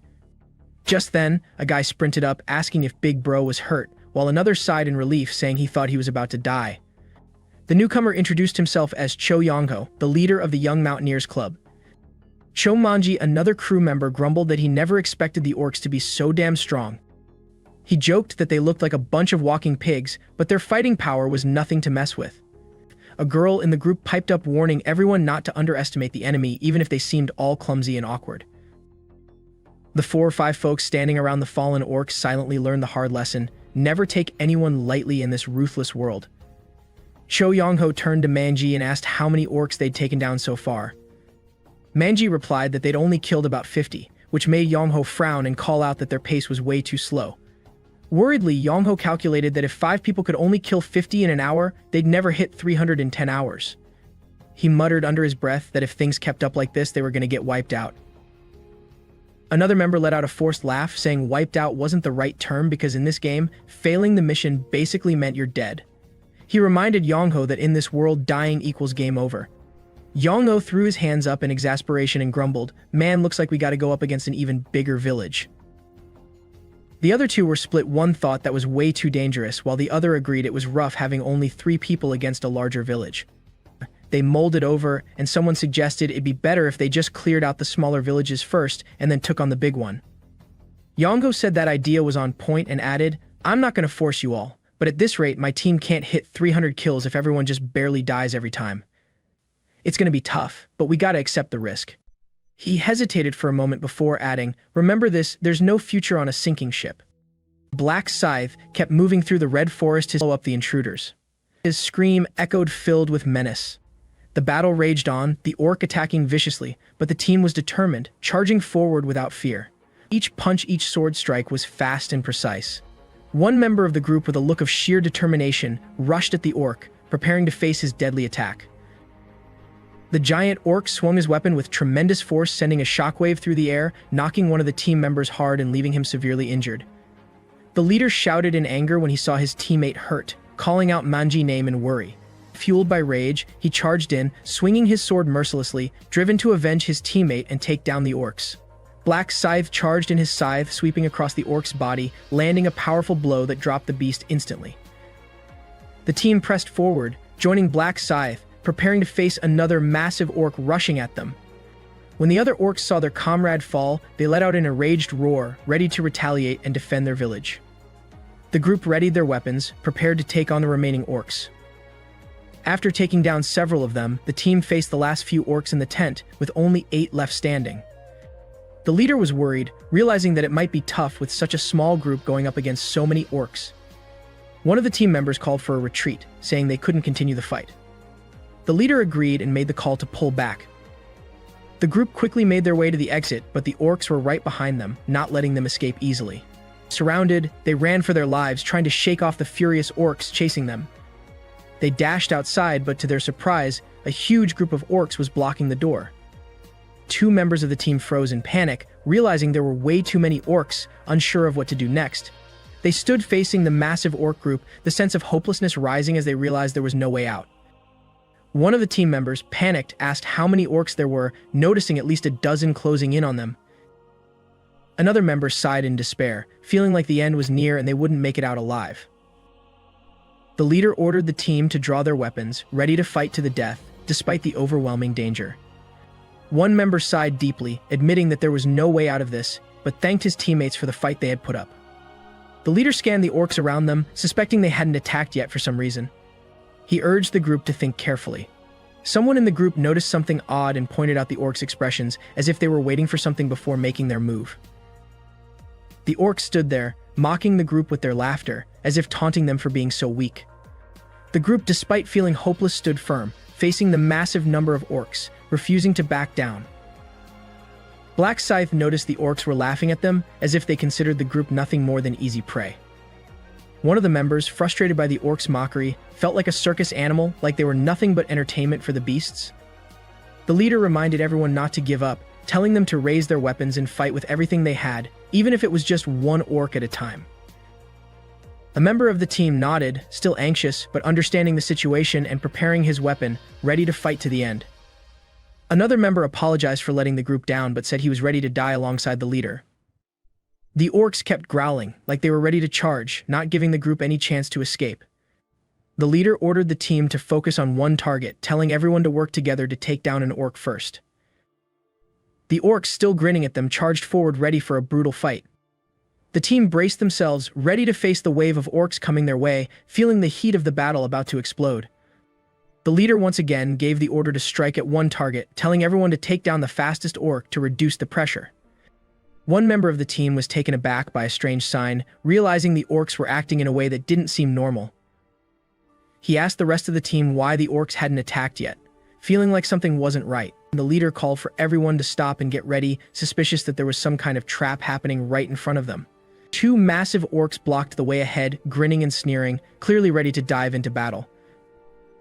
Just then, a guy sprinted up asking if Big Bro was hurt, while another sighed in relief saying he thought he was about to die. The newcomer introduced himself as Cho Yongho, the leader of the Young Mountaineers Club. Cho Manji, another crew member, grumbled that he never expected the orcs to be so damn strong. He joked that they looked like a bunch of walking pigs, but their fighting power was nothing to mess with. A girl in the group piped up warning everyone not to underestimate the enemy even if they seemed all clumsy and awkward. The 4 or 5 folks standing around the fallen orcs silently learned the hard lesson: never take anyone lightly in this ruthless world. Cho Yongho turned to Manji and asked how many orcs they'd taken down so far. Manji replied that they'd only killed about 50, which made Yongho frown and call out that their pace was way too slow. Worriedly, Yongho calculated that if 5 people could only kill 50 in an hour, they'd never hit 300 in 10 hours. He muttered under his breath that if things kept up like this, they were going to get wiped out. Another member let out a forced laugh, saying wiped out wasn't the right term because in this game, failing the mission basically meant you're dead. He reminded Yongho that in this world, dying equals game over. Yongho threw his hands up in exasperation and grumbled, "Man, looks like we gotta go up against an even bigger village." The other 2 were split. One thought that was way too dangerous, while the other agreed it was rough having only 3 people against a larger village. They molded over, and someone suggested it'd be better if they just cleared out the smaller villages first and then took on the big one. Yongho said that idea was on point and added, "I'm not going to force you all, but at this rate my team can't hit 300 kills if everyone just barely dies every time. It's going to be tough, but we gotta accept the risk." He hesitated for a moment before adding, "Remember this, there's no future on a sinking ship." Black Scythe kept moving through the red forest to slow up the intruders. His scream echoed, filled with menace. The battle raged on, the orc attacking viciously, but the team was determined, charging forward without fear. Each punch, each sword strike was fast and precise. One member of the group, with a look of sheer determination, rushed at the orc, preparing to face his deadly attack. The giant orc swung his weapon with tremendous force, sending a shockwave through the air, knocking one of the team members hard and leaving him severely injured. The leader shouted in anger when he saw his teammate hurt, calling out Manji's name in worry. Fueled by rage, he charged in, swinging his sword mercilessly, driven to avenge his teammate and take down the orcs. Black Scythe charged in his scythe, sweeping across the orc's body, landing a powerful blow that dropped the beast instantly. The team pressed forward, joining Black Scythe, preparing to face another massive orc rushing at them. When the other orcs saw their comrade fall, they let out an enraged roar, ready to retaliate and defend their village. The group readied their weapons, prepared to take on the remaining orcs. After taking down several of them, the team faced the last few orcs in the tent, with only 8 left standing. The leader was worried, realizing that it might be tough with such a small group going up against so many orcs. One of the team members called for a retreat, saying they couldn't continue the fight. The leader agreed and made the call to pull back. The group quickly made their way to the exit, but the orcs were right behind them, not letting them escape easily. Surrounded, they ran for their lives, trying to shake off the furious orcs chasing them. They dashed outside, but to their surprise, a huge group of orcs was blocking the door. 2 members of the team froze in panic, realizing there were way too many orcs, unsure of what to do next. They stood facing the massive orc group, the sense of hopelessness rising as they realized there was no way out. One of the team members, panicked, asked how many orcs there were, noticing at least a dozen closing in on them. Another member sighed in despair, feeling like the end was near and they wouldn't make it out alive. The leader ordered the team to draw their weapons, ready to fight to the death, despite the overwhelming danger. One member sighed deeply, admitting that there was no way out of this, but thanked his teammates for the fight they had put up. The leader scanned the orcs around them, suspecting they hadn't attacked yet for some reason. He urged the group to think carefully. Someone in the group noticed something odd and pointed out the orcs' expressions, as if they were waiting for something before making their move. The orcs stood there, mocking the group with their laughter, as if taunting them for being so weak. The group, despite feeling hopeless, stood firm, facing the massive number of orcs, refusing to back down. Black Scythe noticed the orcs were laughing at them, as if they considered the group nothing more than easy prey. One of the members, frustrated by the orcs' mockery, felt like a circus animal, like they were nothing but entertainment for the beasts. The leader reminded everyone not to give up, telling them to raise their weapons and fight with everything they had, even if it was just one orc at a time. A member of the team nodded, still anxious, but understanding the situation and preparing his weapon, ready to fight to the end. Another member apologized for letting the group down, but said he was ready to die alongside the leader. The orcs kept growling, like they were ready to charge, not giving the group any chance to escape. The leader ordered the team to focus on one target, telling everyone to work together to take down an orc first. The orcs, still grinning at them, charged forward ready for a brutal fight. The team braced themselves, ready to face the wave of orcs coming their way, feeling the heat of the battle about to explode. The leader once again gave the order to strike at one target, telling everyone to take down the fastest orc to reduce the pressure. One member of the team was taken aback by a strange sign, realizing the orcs were acting in a way that didn't seem normal. He asked the rest of the team why the orcs hadn't attacked yet, feeling like something wasn't right. The leader called for everyone to stop and get ready, suspicious that there was some kind of trap happening right in front of them. Two massive orcs blocked the way ahead, grinning and sneering, clearly ready to dive into battle.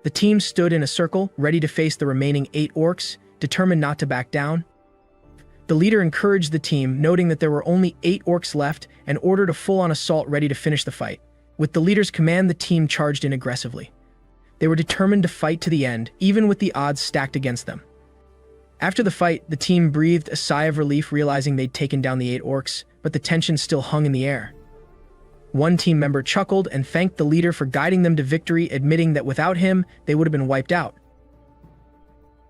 The team stood in a circle, ready to face the remaining 8 orcs, determined not to back down. The leader encouraged the team, noting that there were only 8 orcs left, and ordered a full-on assault ready to finish the fight. With the leader's command, the team charged in aggressively. They were determined to fight to the end, even with the odds stacked against them. After the fight, the team breathed a sigh of relief, realizing they'd taken down the 8 orcs, but the tension still hung in the air. One team member chuckled and thanked the leader for guiding them to victory, admitting that without him, they would have been wiped out.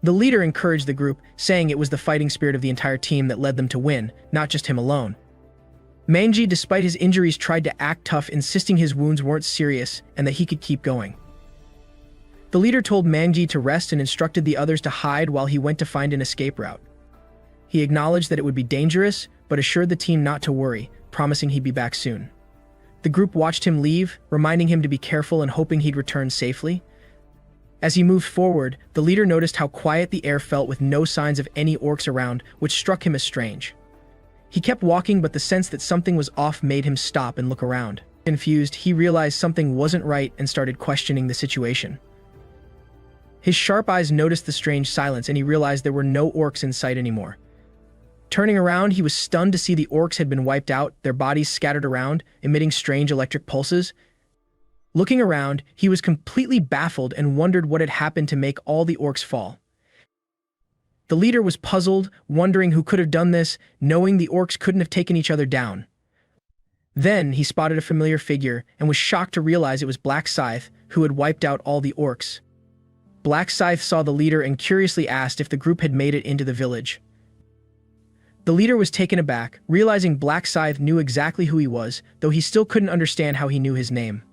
The leader encouraged the group, saying it was the fighting spirit of the entire team that led them to win, not just him alone. Manji, despite his injuries, tried to act tough, insisting his wounds weren't serious and that he could keep going. The leader told Manji to rest and instructed the others to hide while he went to find an escape route. He acknowledged that it would be dangerous, but assured the team not to worry, promising he'd be back soon. The group watched him leave, reminding him to be careful and hoping he'd return safely. As he moved forward, the leader noticed how quiet the air felt with no signs of any orcs around, which struck him as strange. He kept walking, but the sense that something was off made him stop and look around. Confused, he realized something wasn't right and started questioning the situation. His sharp eyes noticed the strange silence, and he realized there were no orcs in sight anymore. Turning around, he was stunned to see the orcs had been wiped out, their bodies scattered around, emitting strange electric pulses. Looking around, he was completely baffled and wondered what had happened to make all the orcs fall. The leader was puzzled, wondering who could have done this, knowing the orcs couldn't have taken each other down. Then he spotted a familiar figure and was shocked to realize it was Black Scythe, who had wiped out all the orcs. Black Scythe saw the leader and curiously asked if the group had made it into the village. The leader was taken aback, realizing Black Scythe knew exactly who he was, though he still couldn't understand how he knew his name.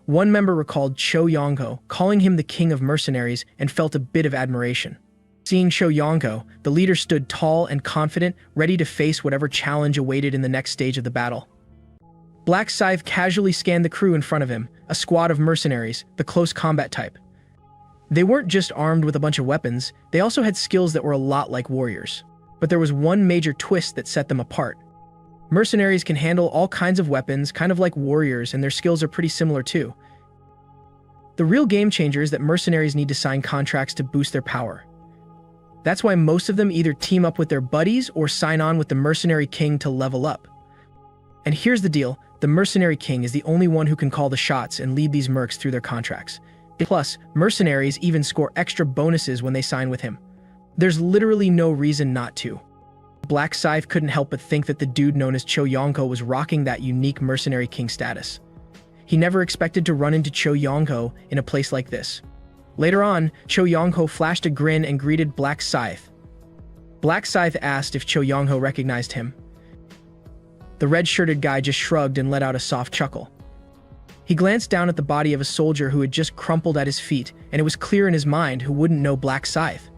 One member recalled Cho Yongho, calling him the king of mercenaries, and felt a bit of admiration. Seeing Cho Yongho, the leader stood tall and confident, ready to face whatever challenge awaited in the next stage of the battle. Black Scythe casually scanned the crew in front of him, a squad of mercenaries, the close combat type. They weren't just armed with a bunch of weapons, they also had skills that were a lot like warriors. But there was one major twist that set them apart. Mercenaries can handle all kinds of weapons, kind of like warriors, and their skills are pretty similar too. The real game changer is that mercenaries need to sign contracts to boost their power. That's why most of them either team up with their buddies or sign on with the Mercenary King to level up. And here's the deal, the Mercenary King is the only one who can call the shots and lead these mercs through their contracts. Plus, mercenaries even score extra bonuses when they sign with him. There's literally no reason not to. Black Scythe couldn't help but think that the dude known as Cho Yongho was rocking that unique Mercenary King status. He never expected to run into Cho Yongho in a place like this. Later on, Cho Yongho flashed a grin and greeted Black Scythe. Black Scythe asked if Cho Yongho recognized him. The red-shirted guy just shrugged and let out a soft chuckle. He glanced down at the body of a soldier who had just crumpled at his feet, and it was clear in his mind who wouldn't know Black Scythe.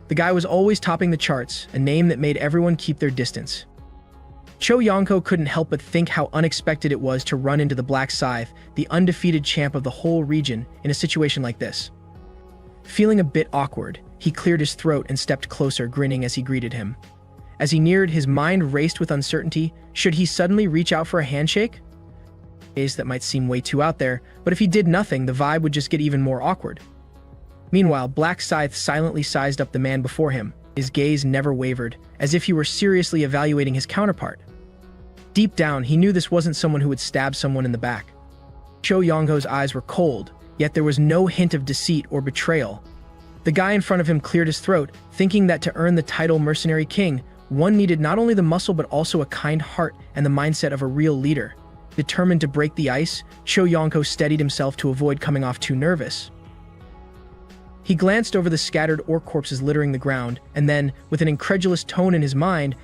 The guy was always topping the charts, a name that made everyone keep their distance. Cho Yonko couldn't help but think how unexpected it was to run into the Black Scythe, the undefeated champ of the whole region, in a situation like this. Feeling a bit awkward, he cleared his throat and stepped closer, grinning as he greeted him. As he neared, his mind raced with uncertainty. Should he suddenly reach out for a handshake? That might seem way too out there, but if he did nothing, the vibe would just get even more awkward. Meanwhile, Black Scythe silently sized up the man before him. His gaze never wavered, as if he were seriously evaluating his counterpart. Deep down, he knew this wasn't someone who would stab someone in the back. Cho Yongho's eyes were cold, yet there was no hint of deceit or betrayal. The guy in front of him cleared his throat, thinking that to earn the title Mercenary King, one needed not only the muscle but also a kind heart and the mindset of a real leader. Determined to break the ice, Cho Yonko steadied himself to avoid coming off too nervous. He glanced over the scattered orc corpses littering the ground, and then, with an incredulous tone in his mind,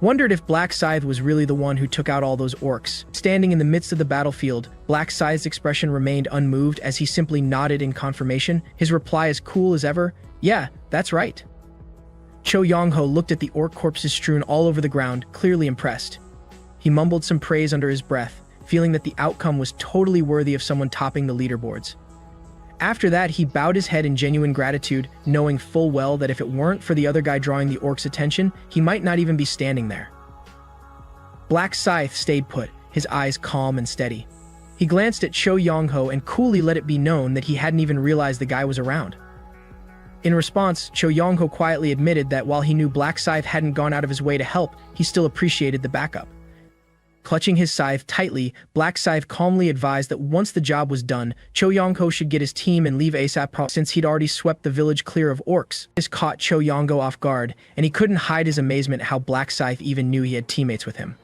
wondered if Black Scythe was really the one who took out all those orcs. Standing in the midst of the battlefield, Black Scythe's expression remained unmoved as he simply nodded in confirmation, his reply as cool as ever, "Yeah, that's right." Cho Yongho looked at the orc corpses strewn all over the ground, clearly impressed. He mumbled some praise under his breath, feeling that the outcome was totally worthy of someone topping the leaderboards. After that, he bowed his head in genuine gratitude, knowing full well that if it weren't for the other guy drawing the orc's attention, he might not even be standing there. Black Scythe stayed put, his eyes calm and steady. He glanced at Cho Yongho and coolly let it be known that he hadn't even realized the guy was around. In response, Cho Yongho quietly admitted that while he knew Black Scythe hadn't gone out of his way to help, he still appreciated the backup. Clutching his scythe tightly, Black Scythe calmly advised that once the job was done, Cho Yongho should get his team and leave ASAP since he'd already swept the village clear of orcs. This caught Cho Yongho off guard, and he couldn't hide his amazement at how Black Scythe even knew he had teammates with him.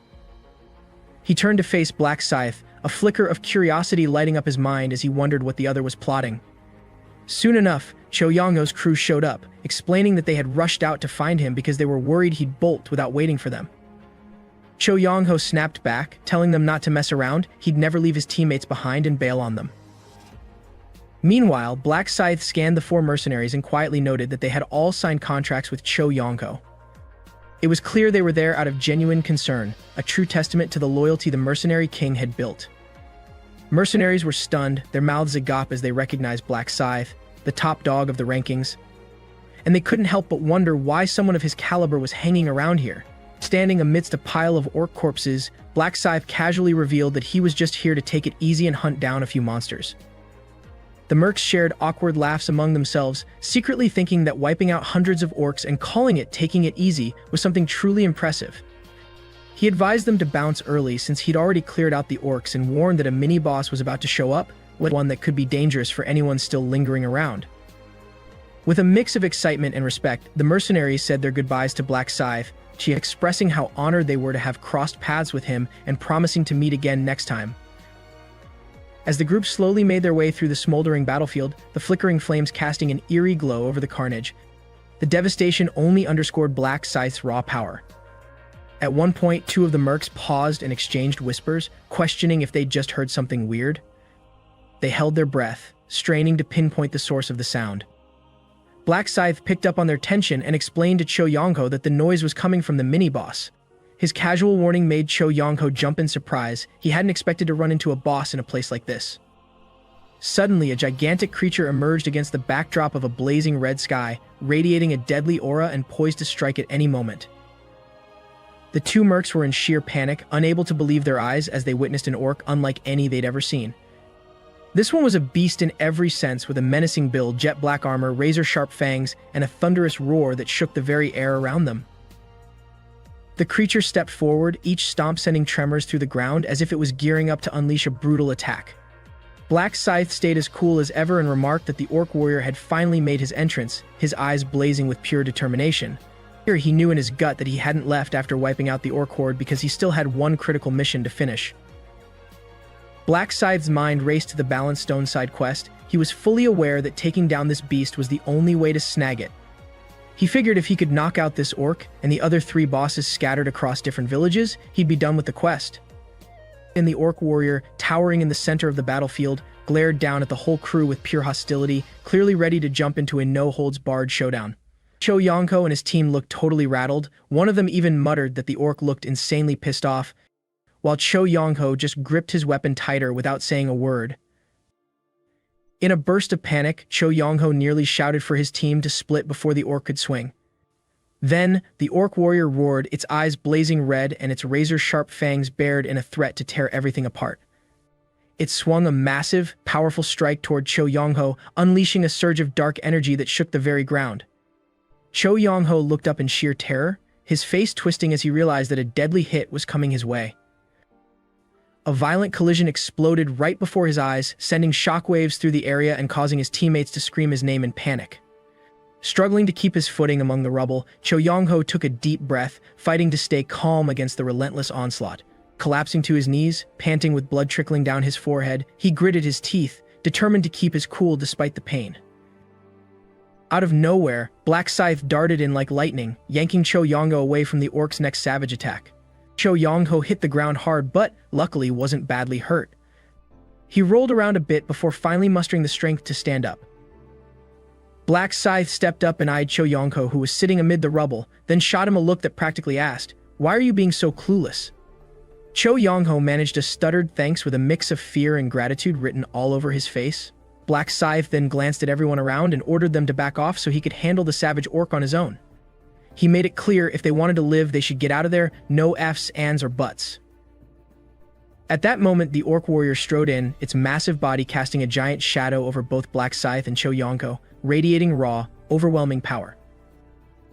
He turned to face Black Scythe, a flicker of curiosity lighting up his mind as he wondered what the other was plotting. Soon enough, Cho Yongho's crew showed up, explaining that they had rushed out to find him because they were worried he'd bolt without waiting for them. Cho Yongho snapped back, telling them not to mess around, he'd never leave his teammates behind and bail on them. Meanwhile, Black Scythe scanned the four mercenaries and quietly noted that they had all signed contracts with Cho Yongho. It was clear they were there out of genuine concern, a true testament to the loyalty the Mercenary King had built. Mercenaries were stunned, their mouths agape as they recognized Black Scythe, the top dog of the rankings. And they couldn't help but wonder why someone of his caliber was hanging around here. Standing amidst a pile of orc corpses, Black Scythe casually revealed that he was just here to take it easy and hunt down a few monsters. The mercs shared awkward laughs among themselves, secretly thinking that wiping out hundreds of orcs and calling it taking it easy was something truly impressive. He advised them to bounce early since he'd already cleared out the orcs and warned that a mini-boss was about to show up, one that could be dangerous for anyone still lingering around. With a mix of excitement and respect, the mercenaries said their goodbyes to Black Scythe, expressing how honored they were to have crossed paths with him and promising to meet again next time. As the group slowly made their way through the smoldering battlefield, the flickering flames casting an eerie glow over the carnage, the devastation only underscored Black Scythe's raw power. At one point, two of the mercs paused and exchanged whispers, questioning if they'd just heard something weird. They held their breath, straining to pinpoint the source of the sound. Black Scythe picked up on their tension and explained to Cho Yongho that the noise was coming from the mini-boss. His casual warning made Cho Yongho jump in surprise. He hadn't expected to run into a boss in a place like this. Suddenly, a gigantic creature emerged against the backdrop of a blazing red sky, radiating a deadly aura and poised to strike at any moment. The two mercs were in sheer panic, unable to believe their eyes as they witnessed an orc unlike any they'd ever seen. This one was a beast in every sense, with a menacing build, jet black armor, razor-sharp fangs, and a thunderous roar that shook the very air around them. The creature stepped forward, each stomp sending tremors through the ground as if it was gearing up to unleash a brutal attack. Black Scythe stayed as cool as ever and remarked that the orc warrior had finally made his entrance, his eyes blazing with pure determination. Here he knew in his gut that he hadn't left after wiping out the orc horde because he still had one critical mission to finish. Black Scythe's mind raced to the Balanced Stone side quest. He was fully aware that taking down this beast was the only way to snag it. He figured if he could knock out this orc and the other three bosses scattered across different villages, he'd be done with the quest. And the orc warrior, towering in the center of the battlefield, glared down at the whole crew with pure hostility, clearly ready to jump into a no-holds-barred showdown. Cho Yongko and his team looked totally rattled. One of them even muttered that the orc looked insanely pissed off, while Cho Yongko just gripped his weapon tighter without saying a word. In a burst of panic, Cho Yongho nearly shouted for his team to split before the orc could swing. Then, the orc warrior roared, its eyes blazing red and its razor-sharp fangs bared in a threat to tear everything apart. It swung a massive, powerful strike toward Cho Yongho, unleashing a surge of dark energy that shook the very ground. Cho Yongho looked up in sheer terror, his face twisting as he realized that a deadly hit was coming his way. A violent collision exploded right before his eyes, sending shockwaves through the area and causing his teammates to scream his name in panic. Struggling to keep his footing among the rubble, Cho Yongho took a deep breath, fighting to stay calm against the relentless onslaught. Collapsing to his knees, panting with blood trickling down his forehead, he gritted his teeth, determined to keep his cool despite the pain. Out of nowhere, Black Scythe darted in like lightning, yanking Cho Yongho away from the orc's next savage attack. Cho Yongho hit the ground hard but, luckily, wasn't badly hurt. He rolled around a bit before finally mustering the strength to stand up. Black Scythe stepped up and eyed Cho Yongho, who was sitting amid the rubble, then shot him a look that practically asked, "Why are you being so clueless?" Cho Yongho managed a stuttered thanks with a mix of fear and gratitude written all over his face. Black Scythe then glanced at everyone around and ordered them to back off so he could handle the savage orc on his own. He made it clear if they wanted to live, they should get out of there, no ifs, ands, or buts. At that moment, the orc warrior strode in, its massive body casting a giant shadow over both Black Scythe and Cho Yongho, radiating raw, overwhelming power.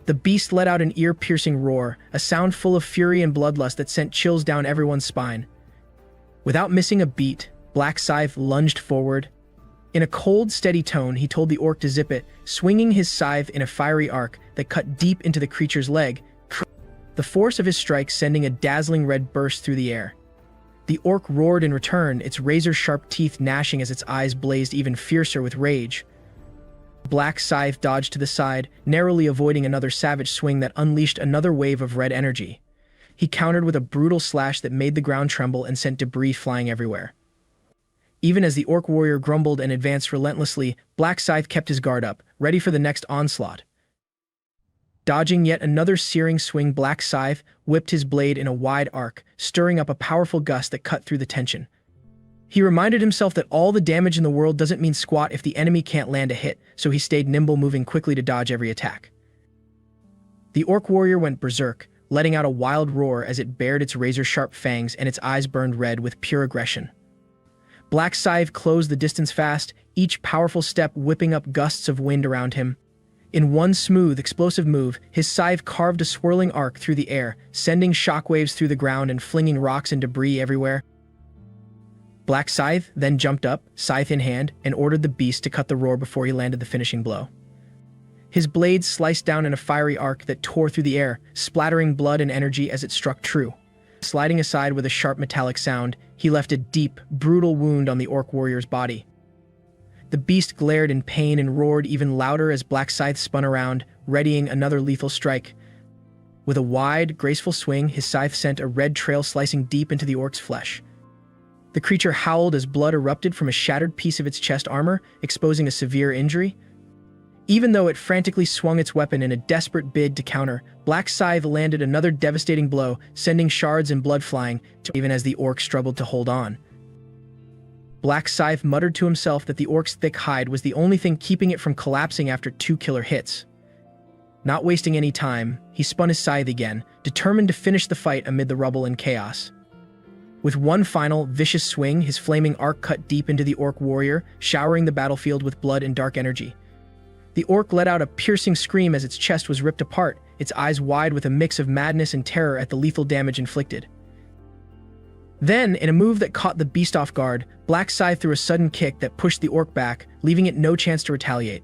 The beast let out an ear-piercing roar, a sound full of fury and bloodlust that sent chills down everyone's spine. Without missing a beat, Black Scythe lunged forward. In a cold, steady tone, he told the orc to zip it, swinging his scythe in a fiery arc that cut deep into the creature's leg, the force of his strike sending a dazzling red burst through the air. The orc roared in return, its razor-sharp teeth gnashing as its eyes blazed even fiercer with rage. Black Scythe dodged to the side, narrowly avoiding another savage swing that unleashed another wave of red energy. He countered with a brutal slash that made the ground tremble and sent debris flying everywhere. Even as the orc warrior grumbled and advanced relentlessly, Black Scythe kept his guard up, ready for the next onslaught. Dodging yet another searing swing, Black Scythe whipped his blade in a wide arc, stirring up a powerful gust that cut through the tension. He reminded himself that all the damage in the world doesn't mean squat if the enemy can't land a hit, so he stayed nimble, moving quickly to dodge every attack. The orc warrior went berserk, letting out a wild roar as it bared its razor-sharp fangs and its eyes burned red with pure aggression. Black Scythe closed the distance fast, each powerful step whipping up gusts of wind around him. In one smooth, explosive move, his scythe carved a swirling arc through the air, sending shockwaves through the ground and flinging rocks and debris everywhere. Black Scythe then jumped up, scythe in hand, and ordered the beast to cut the roar before he landed the finishing blow. His blade sliced down in a fiery arc that tore through the air, splattering blood and energy as it struck true. Sliding aside with a sharp metallic sound, he left a deep, brutal wound on the orc warrior's body. The beast glared in pain and roared even louder as Black Scythe spun around, readying another lethal strike. With a wide, graceful swing, his scythe sent a red trail slicing deep into the orc's flesh. The creature howled as blood erupted from a shattered piece of its chest armor, exposing a severe injury. Even though it frantically swung its weapon in a desperate bid to counter, Black Scythe landed another devastating blow, sending shards and blood flying, even as the orc struggled to hold on. Black Scythe muttered to himself that the orc's thick hide was the only thing keeping it from collapsing after 2 killer hits. Not wasting any time, he spun his scythe again, determined to finish the fight amid the rubble and chaos. With one final, vicious swing, his flaming arc cut deep into the orc warrior, showering the battlefield with blood and dark energy. The orc let out a piercing scream as its chest was ripped apart, its eyes wide with a mix of madness and terror at the lethal damage inflicted. Then, in a move that caught the beast off guard, Black Scythe threw a sudden kick that pushed the orc back, leaving it no chance to retaliate.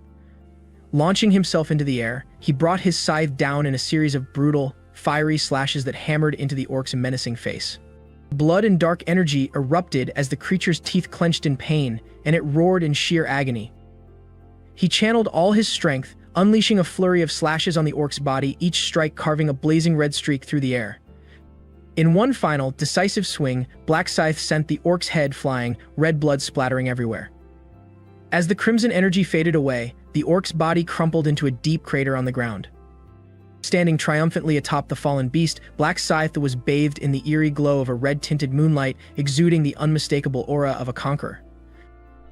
Launching himself into the air, he brought his scythe down in a series of brutal, fiery slashes that hammered into the orc's menacing face. Blood and dark energy erupted as the creature's teeth clenched in pain, and it roared in sheer agony. He channeled all his strength, unleashing a flurry of slashes on the orc's body, each strike carving a blazing red streak through the air. In one final, decisive swing, Black Scythe sent the orc's head flying, red blood splattering everywhere. As the crimson energy faded away, the orc's body crumpled into a deep crater on the ground. Standing triumphantly atop the fallen beast, Black Scythe was bathed in the eerie glow of a red-tinted moonlight, exuding the unmistakable aura of a conqueror.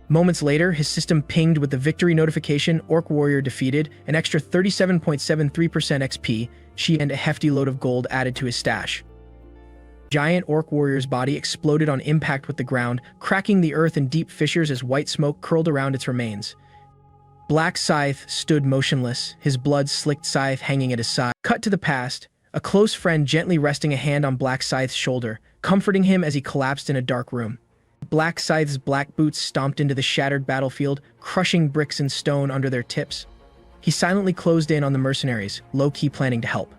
Moments later, his system pinged with the victory notification: Orc Warrior defeated, an extra 37.73% XP, she and a hefty load of gold added to his stash. Giant Orc Warrior's body exploded on impact with the ground, cracking the earth in deep fissures as white smoke curled around its remains. Black Scythe stood motionless, his blood-slicked scythe hanging at his side. Cut to the past, a close friend gently resting a hand on Black Scythe's shoulder, comforting him as he collapsed in a dark room. Black Scythe's black boots stomped into the shattered battlefield, crushing bricks and stone under their tips. He silently closed in on the mercenaries, low-key planning to help.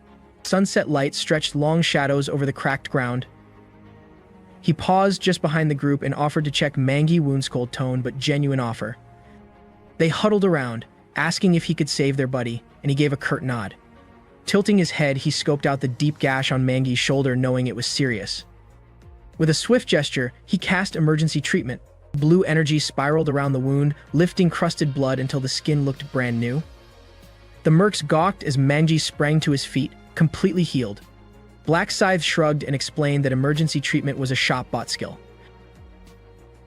Sunset light stretched long shadows over the cracked ground. He paused just behind the group and offered to check Mangy Wound's cold tone but genuine offer. They huddled around, asking if he could save their buddy, and he gave a curt nod. Tilting his head, he scoped out the deep gash on Mangy's shoulder, knowing it was serious. With a swift gesture, he cast emergency treatment. Blue energy spiraled around the wound, lifting crusted blood until the skin looked brand new. The mercs gawked as Mangy sprang to his feet, completely healed. Black Scythe shrugged and explained that emergency treatment was a shop-bought skill.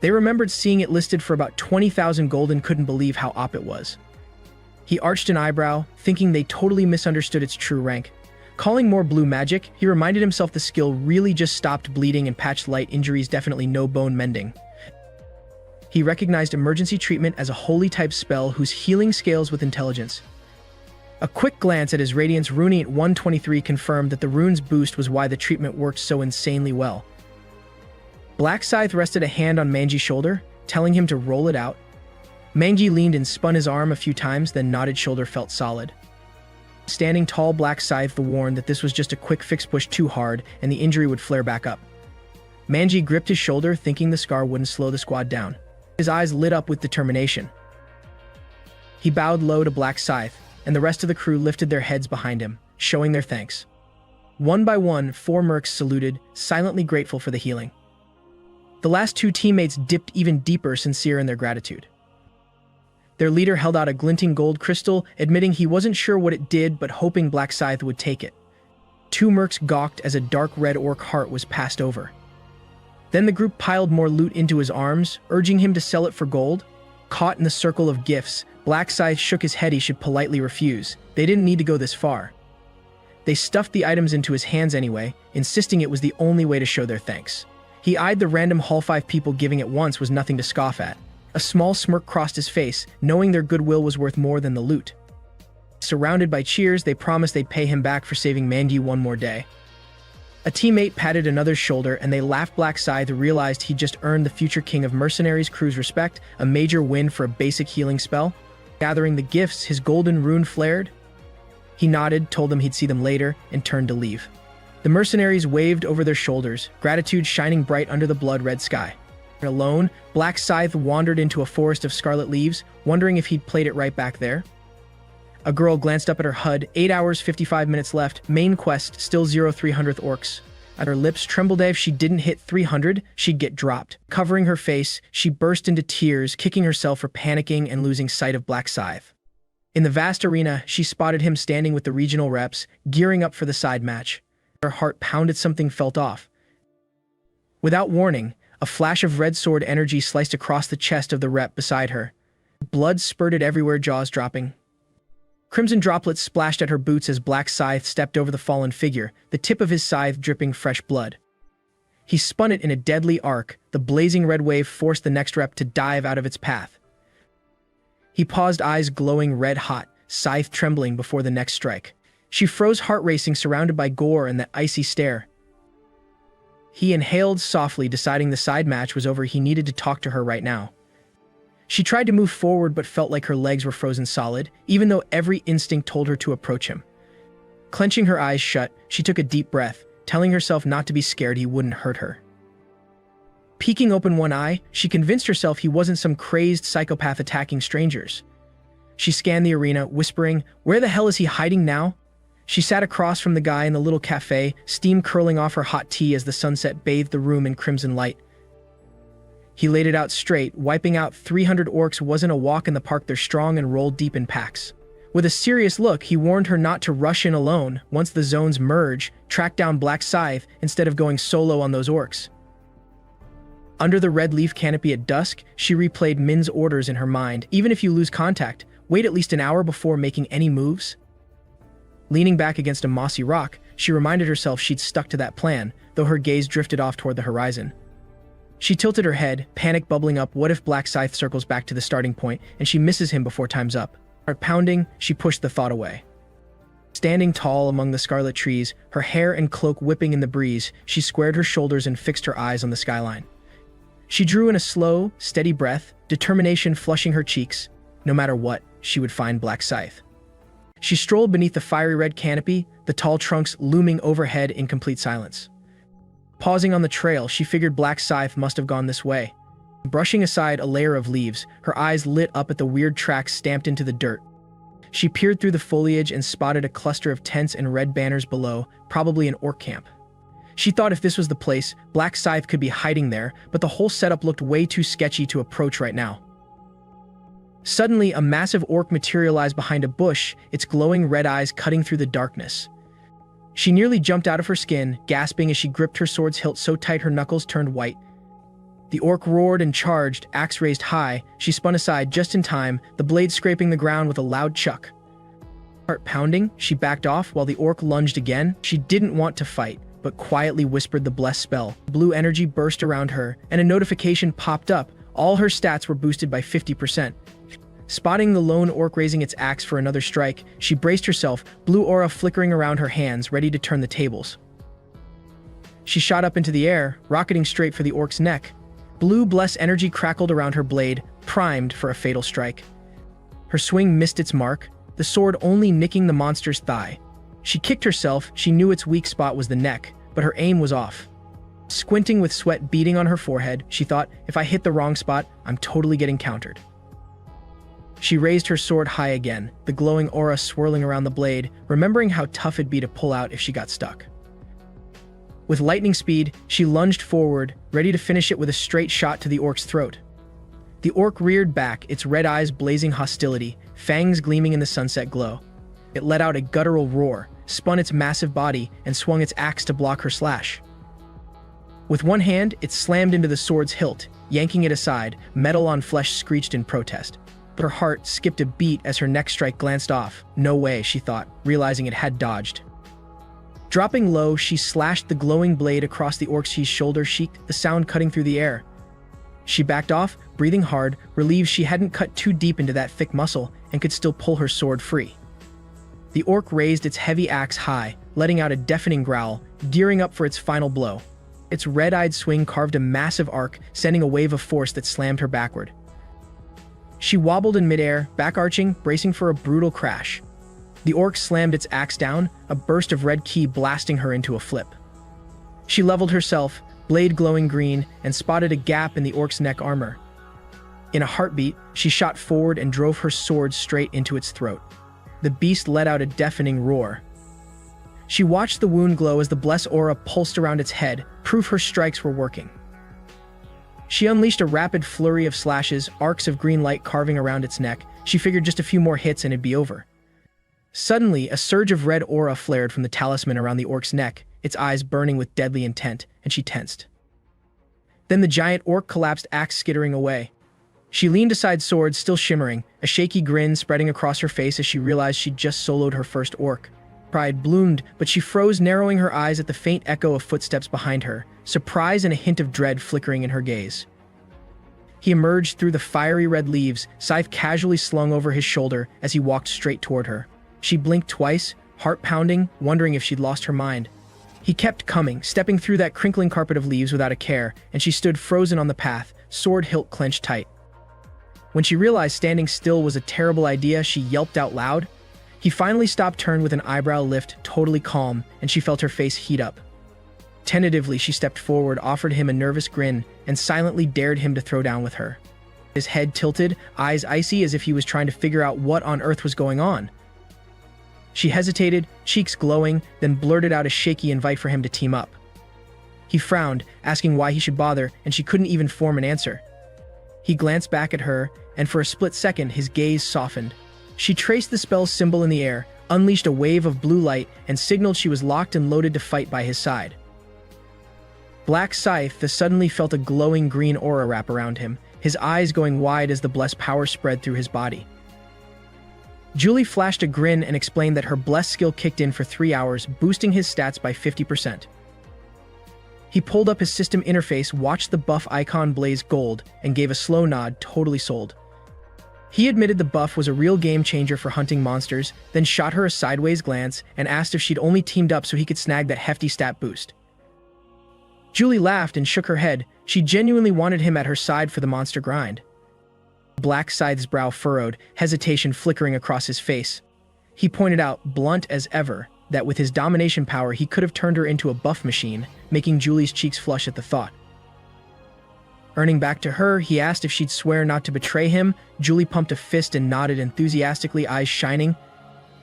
They remembered seeing it listed for about 20,000 gold and couldn't believe how OP it was. He arched an eyebrow, thinking they totally misunderstood its true rank. Calling more blue magic, he reminded himself the skill really just stopped bleeding and patched light injuries, definitely no bone mending. He recognized emergency treatment as a holy type spell whose healing scales with intelligence. A quick glance at his Radiance runing at 123 confirmed that the rune's boost was why the treatment worked so insanely well. Black Scythe rested a hand on Mangy's shoulder, telling him to roll it out. Mangy leaned and spun his arm a few times, then nodded. Shoulder felt solid. Standing tall, Black Scythe warned that this was just a quick fix, push too hard, and the injury would flare back up. Mangy gripped his shoulder, thinking the scar wouldn't slow the squad down. His eyes lit up with determination. He bowed low to Black Scythe, and the rest of the crew lifted their heads behind him, showing their thanks. One by one, 4 mercs saluted, silently grateful for the healing. The last 2 teammates dipped even deeper, sincere in their gratitude. Their leader held out a glinting gold crystal, admitting he wasn't sure what it did but hoping Black Scythe would take it. 2 mercs gawked as a dark red orc heart was passed over. Then the group piled more loot into his arms, urging him to sell it for gold. Caught in the circle of gifts, Black Scythe shook his head. He should politely refuse. They didn't need to go this far. They stuffed the items into his hands anyway, insisting it was the only way to show their thanks. He eyed the random Hall 5 people. Giving at once was nothing to scoff at. A small smirk crossed his face, knowing their goodwill was worth more than the loot. Surrounded by cheers, they promised they'd pay him back for saving Mangy one more day. A teammate patted another's shoulder, and they laughed. Black Scythe realized he'd just earned the future king of mercenaries' crew's respect, a major win for a basic healing spell. Gathering the gifts, his golden rune flared. He nodded, told them he'd see them later, and turned to leave. The mercenaries waved over their shoulders, gratitude shining bright under the blood-red sky. Alone, Black Scythe wandered into a forest of scarlet leaves, wondering if he'd played it right back there. A girl glanced up at her HUD, 8 hours 55 minutes left, main quest, still 0300th orcs. At her lips trembled. If she didn't hit 300, she'd get dropped. Covering her face, she burst into tears, kicking herself for panicking and losing sight of Black Scythe. In the vast arena, she spotted him standing with the regional reps, gearing up for the side match. Her heart pounded. Something felt off. Without warning, a flash of red sword energy sliced across the chest of the rep beside her. Blood spurted everywhere, jaws dropping. Crimson droplets splashed at her boots as Black Scythe stepped over the fallen figure, the tip of his scythe dripping fresh blood. He spun it in a deadly arc. The blazing red wave forced the next rep to dive out of its path. He paused, eyes glowing red-hot, scythe trembling before the next strike. She froze, heart racing, surrounded by gore and that icy stare. He inhaled softly, deciding the side match was over. He needed to talk to her right now. She tried to move forward but felt like her legs were frozen solid, even though every instinct told her to approach him. Clenching her eyes shut, she took a deep breath, telling herself not to be scared. He wouldn't hurt her. Peeking open one eye, she convinced herself he wasn't some crazed psychopath attacking strangers. She scanned the arena, whispering, "Where the hell is he hiding now?" She sat across from the guy in the little cafe, steam curling off her hot tea as the sunset bathed the room in crimson light. He laid it out straight. Wiping out 300 orcs wasn't a walk in the park. They're strong and roll deep in packs. With a serious look, he warned her not to rush in alone. Once the zones merge, track down Black Scythe instead of going solo on those orcs. Under the red leaf canopy at dusk, she replayed Min's orders in her mind. Even if you lose contact, wait at least an hour before making any moves. Leaning back against a mossy rock, she reminded herself she'd stuck to that plan, though her gaze drifted off toward the horizon. She tilted her head, panic bubbling up. What if Black Scythe circles back to the starting point and she misses him before time's up? Heart pounding, she pushed the thought away. Standing tall among the scarlet trees, her hair and cloak whipping in the breeze, she squared her shoulders and fixed her eyes on the skyline. She drew in a slow, steady breath, determination flushing her cheeks. No matter what, she would find Black Scythe. She strolled beneath the fiery red canopy, the tall trunks looming overhead in complete silence. Pausing on the trail, she figured Black Scythe must have gone this way. Brushing aside a layer of leaves, her eyes lit up at the weird tracks stamped into the dirt. She peered through the foliage and spotted a cluster of tents and red banners below, probably an orc camp. She thought if this was the place, Black Scythe could be hiding there, but the whole setup looked way too sketchy to approach right now. Suddenly, a massive orc materialized behind a bush, its glowing red eyes cutting through the darkness. She nearly jumped out of her skin, gasping as she gripped her sword's hilt so tight her knuckles turned white. The orc roared and charged, axe raised high. She spun aside just in time, the blade scraping the ground with a loud chuck. Heart pounding, she backed off while the orc lunged again. She didn't want to fight, but quietly whispered the blessed spell. Blue energy burst around her, and a notification popped up. All her stats were boosted by 50%. Spotting the lone orc raising its axe for another strike, she braced herself, blue aura flickering around her hands, ready to turn the tables. She shot up into the air, rocketing straight for the orc's neck. Blue bless energy crackled around her blade, primed for a fatal strike. Her swing missed its mark, the sword only nicking the monster's thigh. She kicked herself. She knew its weak spot was the neck, but her aim was off. Squinting with sweat beading on her forehead, she thought, if I hit the wrong spot, I'm totally getting countered. She raised her sword high again, the glowing aura swirling around the blade, remembering how tough it'd be to pull out if she got stuck. With lightning speed, she lunged forward, ready to finish it with a straight shot to the orc's throat. The orc reared back, its red eyes blazing hostility, fangs gleaming in the sunset glow. It let out a guttural roar, spun its massive body, and swung its axe to block her slash. With one hand, it slammed into the sword's hilt, yanking it aside, metal on flesh screeched in protest. Her heart skipped a beat as her next strike glanced off. No way, she thought, realizing it had dodged. Dropping low, she slashed the glowing blade across the orc's shoulder, the sound cutting through the air. She backed off, breathing hard, relieved she hadn't cut too deep into that thick muscle and could still pull her sword free. The orc raised its heavy axe high, letting out a deafening growl, gearing up for its final blow. Its red-eyed swing carved a massive arc, sending a wave of force that slammed her backward. She wobbled in midair, back-arching, bracing for a brutal crash. The orc slammed its axe down, a burst of red ki blasting her into a flip. She leveled herself, blade glowing green, and spotted a gap in the orc's neck armor. In a heartbeat, she shot forward and drove her sword straight into its throat. The beast let out a deafening roar. She watched the wound glow as the bless aura pulsed around its head, proof her strikes were working. She unleashed a rapid flurry of slashes, arcs of green light carving around its neck. She figured just a few more hits and it'd be over. Suddenly, a surge of red aura flared from the talisman around the orc's neck, its eyes burning with deadly intent, and she tensed. Then the giant orc collapsed, axe skittering away. She leaned aside, sword still shimmering, a shaky grin spreading across her face as she realized she'd just soloed her first orc. Pride bloomed, but she froze, narrowing her eyes at the faint echo of footsteps behind her, surprise and a hint of dread flickering in her gaze. He emerged through the fiery red leaves, scythe casually slung over his shoulder as he walked straight toward her. She blinked twice, heart pounding, wondering if she'd lost her mind. He kept coming, stepping through that crinkling carpet of leaves without a care, and she stood frozen on the path, sword hilt clenched tight. When she realized standing still was a terrible idea, she yelped out loud. He finally stopped, turned with an eyebrow lift, totally calm, and she felt her face heat up. Tentatively, she stepped forward, offered him a nervous grin, and silently dared him to throw down with her. His head tilted, eyes icy as if he was trying to figure out what on earth was going on. She hesitated, cheeks glowing, then blurted out a shaky invite for him to team up. He frowned, asking why he should bother, and she couldn't even form an answer. He glanced back at her, and for a split second his gaze softened. She traced the spell's symbol in the air, unleashed a wave of blue light, and signaled she was locked and loaded to fight by his side. Black Scythe suddenly felt a glowing green aura wrap around him, his eyes going wide as the blessed power spread through his body. Julie flashed a grin and explained that her blessed skill kicked in for 3 hours, boosting his stats by 50%. He pulled up his system interface, watched the buff icon blaze gold, and gave a slow nod, totally sold. He admitted the buff was a real game changer for hunting monsters, then shot her a sideways glance and asked if she'd only teamed up so he could snag that hefty stat boost. Julie laughed and shook her head. She genuinely wanted him at her side for the monster grind. Black Scythe's brow furrowed, hesitation flickering across his face. He pointed out, blunt as ever, that with his domination power he could have turned her into a buff machine, making Julie's cheeks flush at the thought. Earning back to her, he asked if she'd swear not to betray him. Julie pumped a fist and nodded enthusiastically, eyes shining.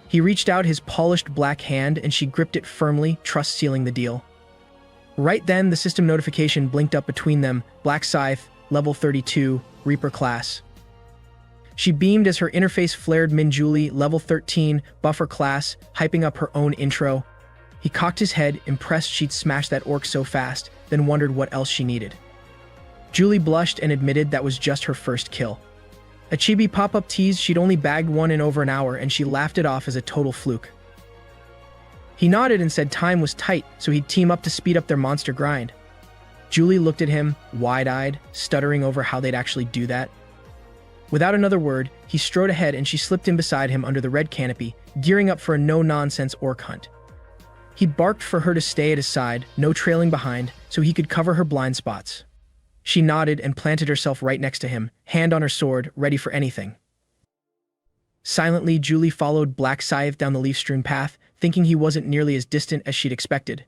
He reached out his polished black hand and she gripped it firmly, trust sealing the deal. Right then, the system notification blinked up between them, Black Scythe, level 32, Reaper class. She beamed as her interface flared Min Julie, level 13, Buffer class, hyping up her own intro. He cocked his head, impressed she'd smashed that orc so fast, then wondered what else she needed. Julie blushed and admitted that was just her first kill. A chibi pop-up tease she'd only bagged one in over an hour, and she laughed it off as a total fluke. He nodded and said time was tight, so he'd team up to speed up their monster grind. Julie looked at him, wide-eyed, stuttering over how they'd actually do that. Without another word, he strode ahead and she slipped in beside him under the red canopy, gearing up for a no-nonsense orc hunt. He barked for her to stay at his side, no trailing behind, so he could cover her blind spots. She nodded and planted herself right next to him, hand on her sword, ready for anything. Silently, Julie followed Black Scythe down the leaf-strewn path, thinking he wasn't nearly as distant as she'd expected.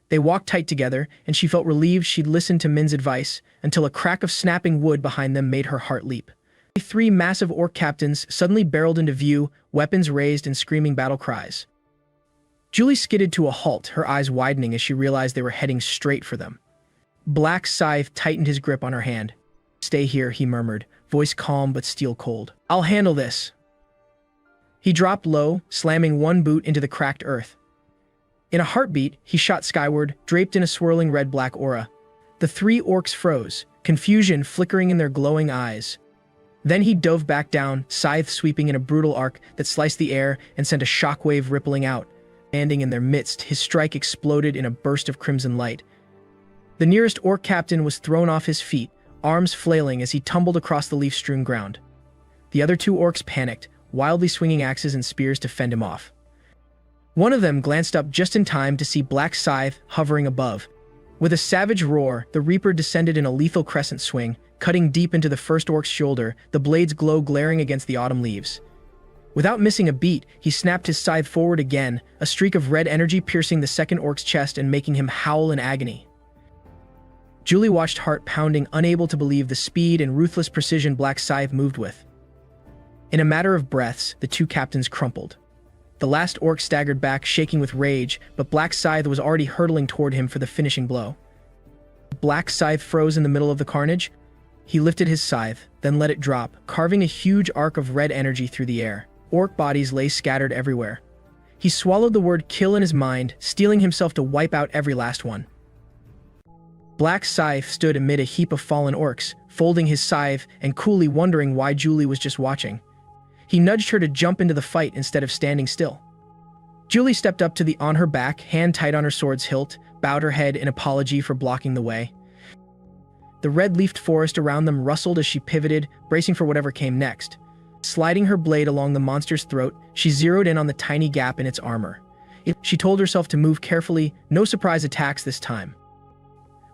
They walked tight together, and she felt relieved she'd listened to Min's advice, until a crack of snapping wood behind them made her heart leap. 3 massive orc captains suddenly barreled into view, weapons raised and screaming battle cries. Julie skidded to a halt, her eyes widening as she realized they were heading straight for them. Black Scythe tightened his grip on her hand. "Stay here," he murmured, voice calm but steel cold. "I'll handle this." He dropped low, slamming one boot into the cracked earth. In a heartbeat, he shot skyward, draped in a swirling red-black aura. The 3 orcs froze, confusion flickering in their glowing eyes. Then he dove back down, scythe sweeping in a brutal arc that sliced the air and sent a shockwave rippling out. Landing in their midst, his strike exploded in a burst of crimson light. The nearest orc captain was thrown off his feet, arms flailing as he tumbled across the leaf-strewn ground. The other 2 orcs panicked, wildly swinging axes and spears to fend him off. One of them glanced up just in time to see Black Scythe hovering above. With a savage roar, the Reaper descended in a lethal crescent swing, cutting deep into the first orc's shoulder, the blade's glow glaring against the autumn leaves. Without missing a beat, he snapped his scythe forward again, a streak of red energy piercing the second orc's chest and making him howl in agony. Julie watched, heart pounding, unable to believe the speed and ruthless precision Black Scythe moved with. In a matter of breaths, the 2 captains crumpled. The last orc staggered back, shaking with rage, but Black Scythe was already hurtling toward him for the finishing blow. Black Scythe froze in the middle of the carnage. He lifted his scythe, then let it drop, carving a huge arc of red energy through the air. Orc bodies lay scattered everywhere. He swallowed the word kill in his mind, steeling himself to wipe out every last one. Black Scythe stood amid a heap of fallen orcs, folding his scythe and coolly wondering why Julie was just watching. He nudged her to jump into the fight instead of standing still. Julie stepped up to on her back, hand tight on her sword's hilt, bowed her head in apology for blocking the way. The red-leafed forest around them rustled as she pivoted, bracing for whatever came next. Sliding her blade along the monster's throat, she zeroed in on the tiny gap in its armor. She told herself to move carefully, no surprise attacks this time.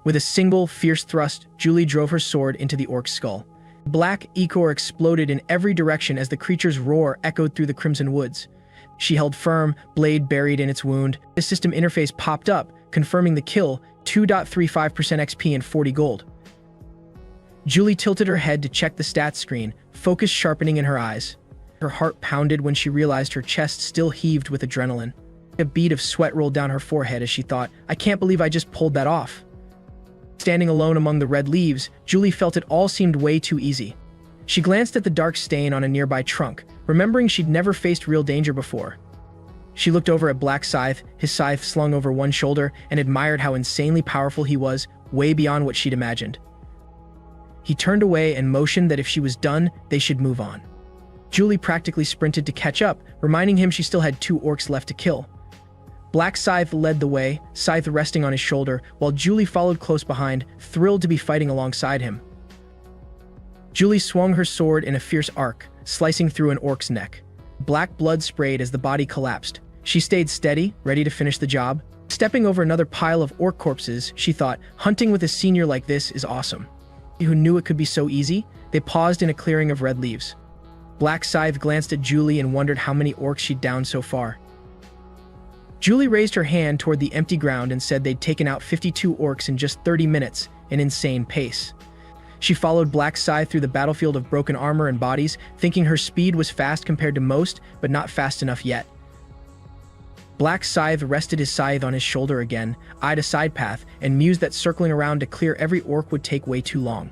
With a single, fierce thrust, Julie drove her sword into the orc's skull. Black ichor exploded in every direction as the creature's roar echoed through the crimson woods. She held firm, blade buried in its wound. The system interface popped up, confirming the kill, 2.35% XP and 40 gold. Julie tilted her head to check the stats screen, focus sharpening in her eyes. Her heart pounded when she realized her chest still heaved with adrenaline. A bead of sweat rolled down her forehead as she thought, I can't believe I just pulled that off. Standing alone among the red leaves, Julie felt it all seemed way too easy. She glanced at the dark stain on a nearby trunk, remembering she'd never faced real danger before. She looked over at Black Scythe, his scythe slung over one shoulder, and admired how insanely powerful he was, way beyond what she'd imagined. He turned away and motioned that if she was done, they should move on. Julie practically sprinted to catch up, reminding him she still had 2 orcs left to kill. Black Scythe led the way, scythe resting on his shoulder, while Julie followed close behind, thrilled to be fighting alongside him. Julie swung her sword in a fierce arc, slicing through an orc's neck. Black blood sprayed as the body collapsed. She stayed steady, ready to finish the job. Stepping over another pile of orc corpses, she thought, hunting with a senior like this is awesome. Who knew it could be so easy? They paused in a clearing of red leaves. Black Scythe glanced at Julie and wondered how many orcs she'd downed so far. Julie raised her hand toward the empty ground and said they'd taken out 52 orcs in just 30 minutes, an insane pace. She followed Black Scythe through the battlefield of broken armor and bodies, thinking her speed was fast compared to most, but not fast enough yet. Black Scythe rested his scythe on his shoulder again, eyed a side path, and mused that circling around to clear every orc would take way too long.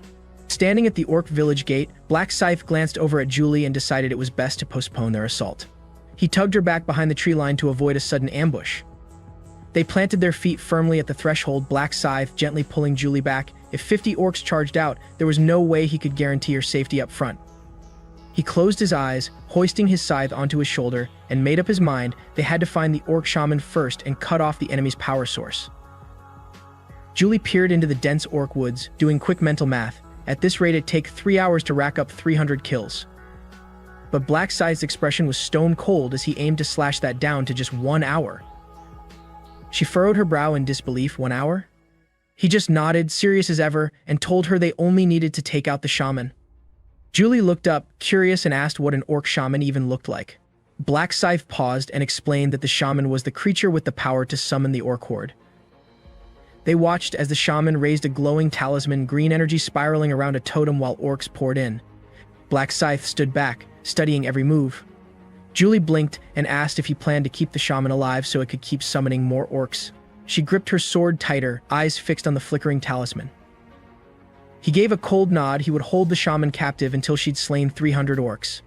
Standing at the orc village gate, Black Scythe glanced over at Julie and decided it was best to postpone their assault. He tugged her back behind the tree line to avoid a sudden ambush. They planted their feet firmly at the threshold, Black Scythe gently pulling Julie back. If 50 orcs charged out, there was no way he could guarantee her safety up front. He closed his eyes, hoisting his scythe onto his shoulder, and made up his mind they had to find the orc shaman first and cut off the enemy's power source. Julie peered into the dense orc woods, doing quick mental math. At this rate, it'd take 3 hours to rack up 300 kills. But Black Scythe's expression was stone cold as he aimed to slash that down to just 1 hour. She furrowed her brow in disbelief. 1 hour? He just nodded, serious as ever, and told her they only needed to take out the shaman. Julie looked up, curious, and asked what an orc shaman even looked like. Black Scythe paused and explained that the shaman was the creature with the power to summon the orc horde. They watched as the shaman raised a glowing talisman, green energy spiraling around a totem while orcs poured in. Black Scythe stood back, studying every move. Julie blinked and asked if he planned to keep the shaman alive so it could keep summoning more orcs. She gripped her sword tighter, eyes fixed on the flickering talisman. He gave a cold nod. He would hold the shaman captive until she'd slain 300 orcs.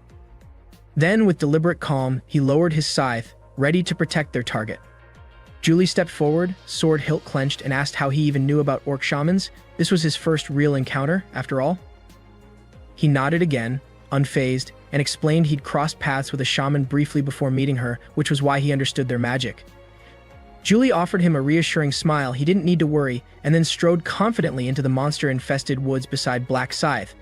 Then, with deliberate calm, he lowered his scythe, ready to protect their target. Julie stepped forward, sword hilt clenched, and asked how he even knew about orc shamans. This was his first real encounter, after all. He nodded again, unfazed, and explained he'd crossed paths with a shaman briefly before meeting her, which was why he understood their magic. Julie offered him a reassuring smile. He didn't need to worry, and then strode confidently into the monster-infested woods beside Black Scythe.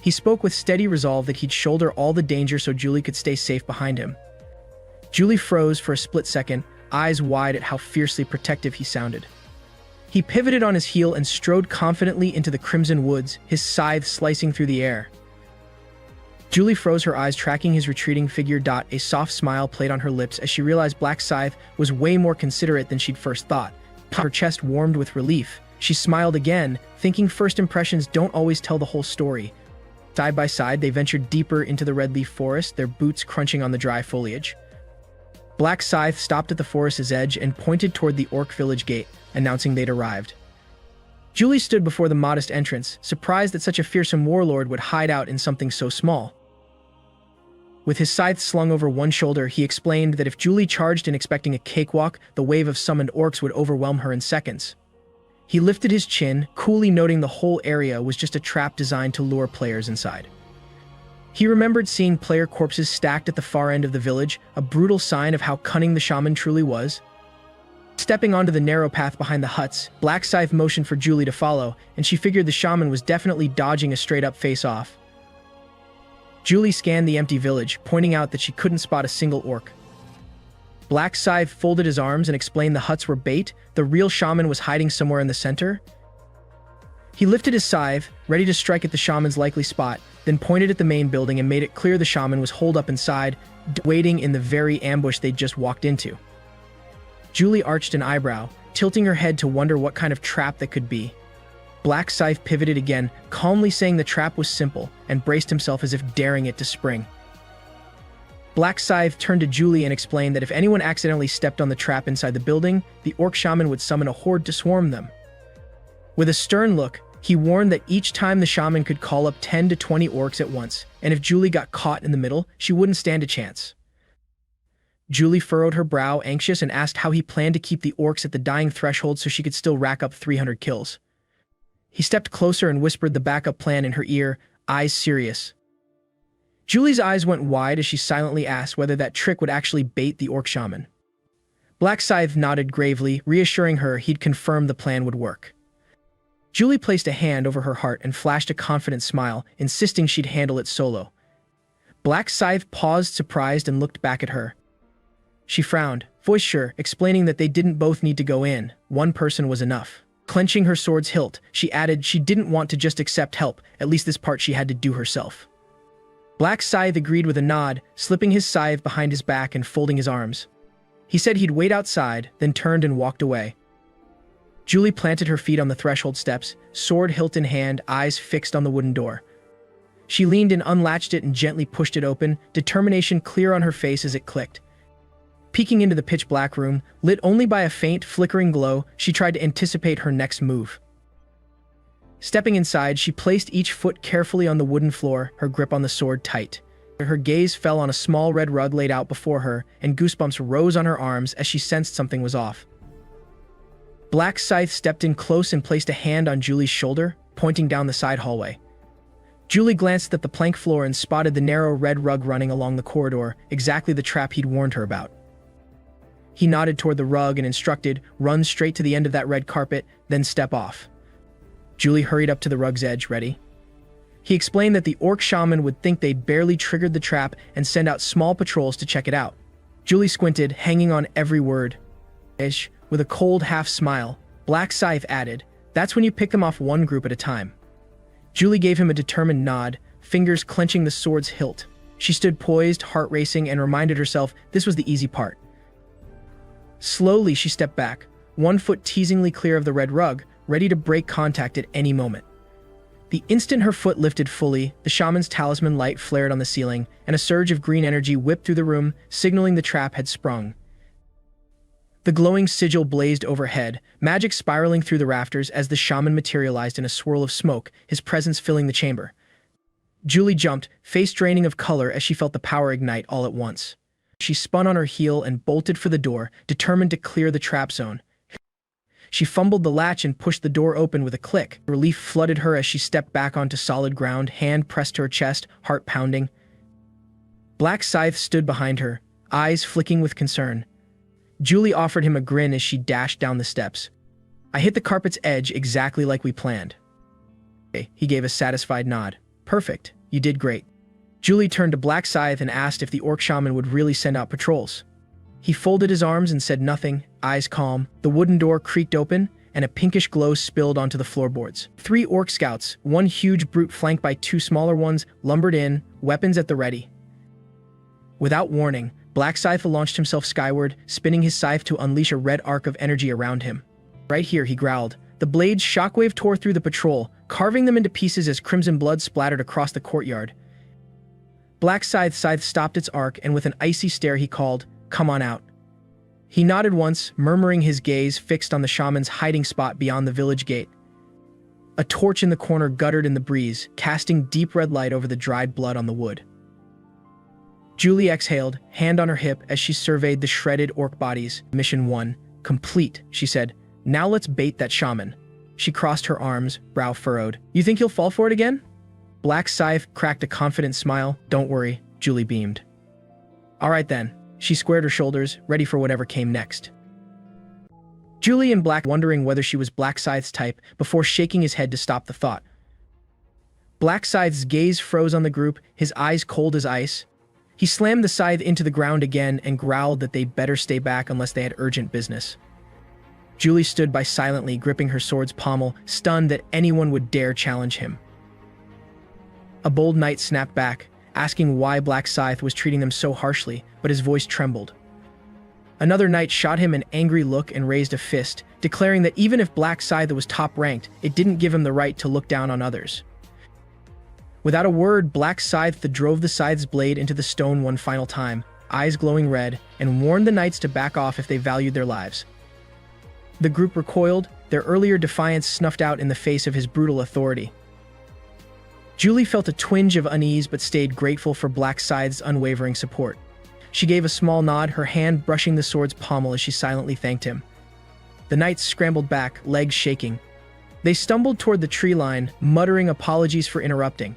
He spoke with steady resolve that he'd shoulder all the danger so Julie could stay safe behind him. Julie froze for a split second, eyes wide at how fiercely protective he sounded. He pivoted on his heel and strode confidently into the crimson woods, his scythe slicing through the air. Julie froze her eyes, tracking his retreating figure. A soft smile played on her lips as she realized Black Scythe was way more considerate than she'd first thought. Her chest warmed with relief. She smiled again, thinking first impressions don't always tell the whole story. Side by side, they ventured deeper into the redleaf forest, their boots crunching on the dry foliage. Black Scythe stopped at the forest's edge and pointed toward the orc village gate, announcing they'd arrived. Julie stood before the modest entrance, surprised that such a fearsome warlord would hide out in something so small. With his scythe slung over one shoulder, he explained that if Julie charged in expecting a cakewalk, the wave of summoned orcs would overwhelm her in seconds. He lifted his chin, coolly noting the whole area was just a trap designed to lure players inside. He remembered seeing player corpses stacked at the far end of the village, a brutal sign of how cunning the shaman truly was. Stepping onto the narrow path behind the huts, Black Scythe motioned for Julie to follow, and she figured the shaman was definitely dodging a straight-up face-off. Julie scanned the empty village, pointing out that she couldn't spot a single orc. Black Scythe folded his arms and explained the huts were bait. The real shaman was hiding somewhere in the center. He lifted his scythe, ready to strike at the shaman's likely spot, then pointed at the main building and made it clear the shaman was holed up inside, waiting in the very ambush they'd just walked into. Julie arched an eyebrow, tilting her head to wonder what kind of trap that could be. Black Scythe pivoted again, calmly saying the trap was simple, and braced himself as if daring it to spring. Black Scythe turned to Julie and explained that if anyone accidentally stepped on the trap inside the building, the orc shaman would summon a horde to swarm them. With a stern look, he warned that each time the shaman could call up 10 to 20 orcs at once, and if Julie got caught in the middle, she wouldn't stand a chance. Julie furrowed her brow, anxious, and asked how he planned to keep the orcs at the dying threshold so she could still rack up 300 kills. He stepped closer and whispered the backup plan in her ear, eyes serious. Julie's eyes went wide as she silently asked whether that trick would actually bait the orc shaman. Black Scythe nodded gravely, reassuring her he'd confirmed the plan would work. Julie placed a hand over her heart and flashed a confident smile, insisting she'd handle it solo. Black Scythe paused, surprised, and looked back at her. She frowned, voice sure, explaining that they didn't both need to go in, one person was enough. Clenching her sword's hilt, she added she didn't want to just accept help, at least this part she had to do herself. Black Scythe agreed with a nod, slipping his scythe behind his back and folding his arms. He said he'd wait outside, then turned and walked away. Julie planted her feet on the threshold steps, sword hilt in hand, eyes fixed on the wooden door. She leaned in, unlatched it, and gently pushed it open, determination clear on her face as it clicked. Peeking into the pitch-black room, lit only by a faint, flickering glow, she tried to anticipate her next move. Stepping inside, she placed each foot carefully on the wooden floor, her grip on the sword tight. Her gaze fell on a small red rug laid out before her, and goosebumps rose on her arms as she sensed something was off. Black Scythe stepped in close and placed a hand on Julie's shoulder, pointing down the side hallway. Julie glanced at the plank floor and spotted the narrow red rug running along the corridor, exactly the trap he'd warned her about. He nodded toward the rug and instructed, run straight to the end of that red carpet, then step off. Julie hurried up to the rug's edge, ready. He explained that the orc shaman would think they'd barely triggered the trap and send out small patrols to check it out. Julie squinted, hanging on every word. With a cold half-smile, Black Scythe added, that's when you pick them off one group at a time. Julie gave him a determined nod, fingers clenching the sword's hilt. She stood poised, heart racing, and reminded herself this was the easy part. Slowly, she stepped back, one foot teasingly clear of the red rug, ready to break contact at any moment. The instant her foot lifted fully, the shaman's talisman light flared on the ceiling, and a surge of green energy whipped through the room, signaling the trap had sprung. The glowing sigil blazed overhead, magic spiraling through the rafters as the shaman materialized in a swirl of smoke, his presence filling the chamber. Julie jumped, face draining of color as she felt the power ignite all at once. She spun on her heel and bolted for the door, determined to clear the trap zone. She fumbled the latch and pushed the door open with a click. Relief flooded her as she stepped back onto solid ground, hand pressed to her chest, heart pounding. Black Scythe stood behind her, eyes flicking with concern. Julie offered him a grin as she dashed down the steps. I hit the carpet's edge exactly like we planned. He gave a satisfied nod. Perfect, you did great. Julie turned to Black Scythe and asked if the orc shaman would really send out patrols. He folded his arms and said nothing, eyes calm. The wooden door creaked open, and a pinkish glow spilled onto the floorboards. 3 orc scouts, one huge brute flanked by 2 smaller ones, lumbered in, weapons at the ready. Without warning, Black Scythe launched himself skyward, spinning his scythe to unleash a red arc of energy around him. Right here, he growled. The blade's shockwave tore through the patrol, carving them into pieces as crimson blood splattered across the courtyard. Black Scythe's scythe stopped its arc, and with an icy stare he called, "Come on out." He nodded once, murmuring, his gaze fixed on the shaman's hiding spot beyond the village gate. A torch in the corner guttered in the breeze, casting deep red light over the dried blood on the wood. Julie exhaled, hand on her hip as she surveyed the shredded orc bodies. Mission 1, complete, she said. Now let's bait that shaman. She crossed her arms, brow furrowed. You think he'll fall for it again? Black Scythe cracked a confident smile. Don't worry, Julie beamed. All right then. She squared her shoulders, ready for whatever came next. Julie and Black wondering whether she was Black Scythe's type before shaking his head to stop the thought. Black Scythe's gaze froze on the group, his eyes cold as ice. He slammed the scythe into the ground again and growled that they'd better stay back unless they had urgent business. Julie stood by silently, gripping her sword's pommel, stunned that anyone would dare challenge him. A bold knight snapped back, asking why Black Scythe was treating them so harshly, but his voice trembled. Another knight shot him an angry look and raised a fist, declaring that even if Black Scythe was top-ranked, it didn't give him the right to look down on others. Without a word, Black Scythe drove the scythe's blade into the stone one final time, eyes glowing red, and warned the knights to back off if they valued their lives. The group recoiled, their earlier defiance snuffed out in the face of his brutal authority. Julie felt a twinge of unease but stayed grateful for Black Scythe's unwavering support. She gave a small nod, her hand brushing the sword's pommel as she silently thanked him. The knights scrambled back, legs shaking. They stumbled toward the tree line, muttering apologies for interrupting.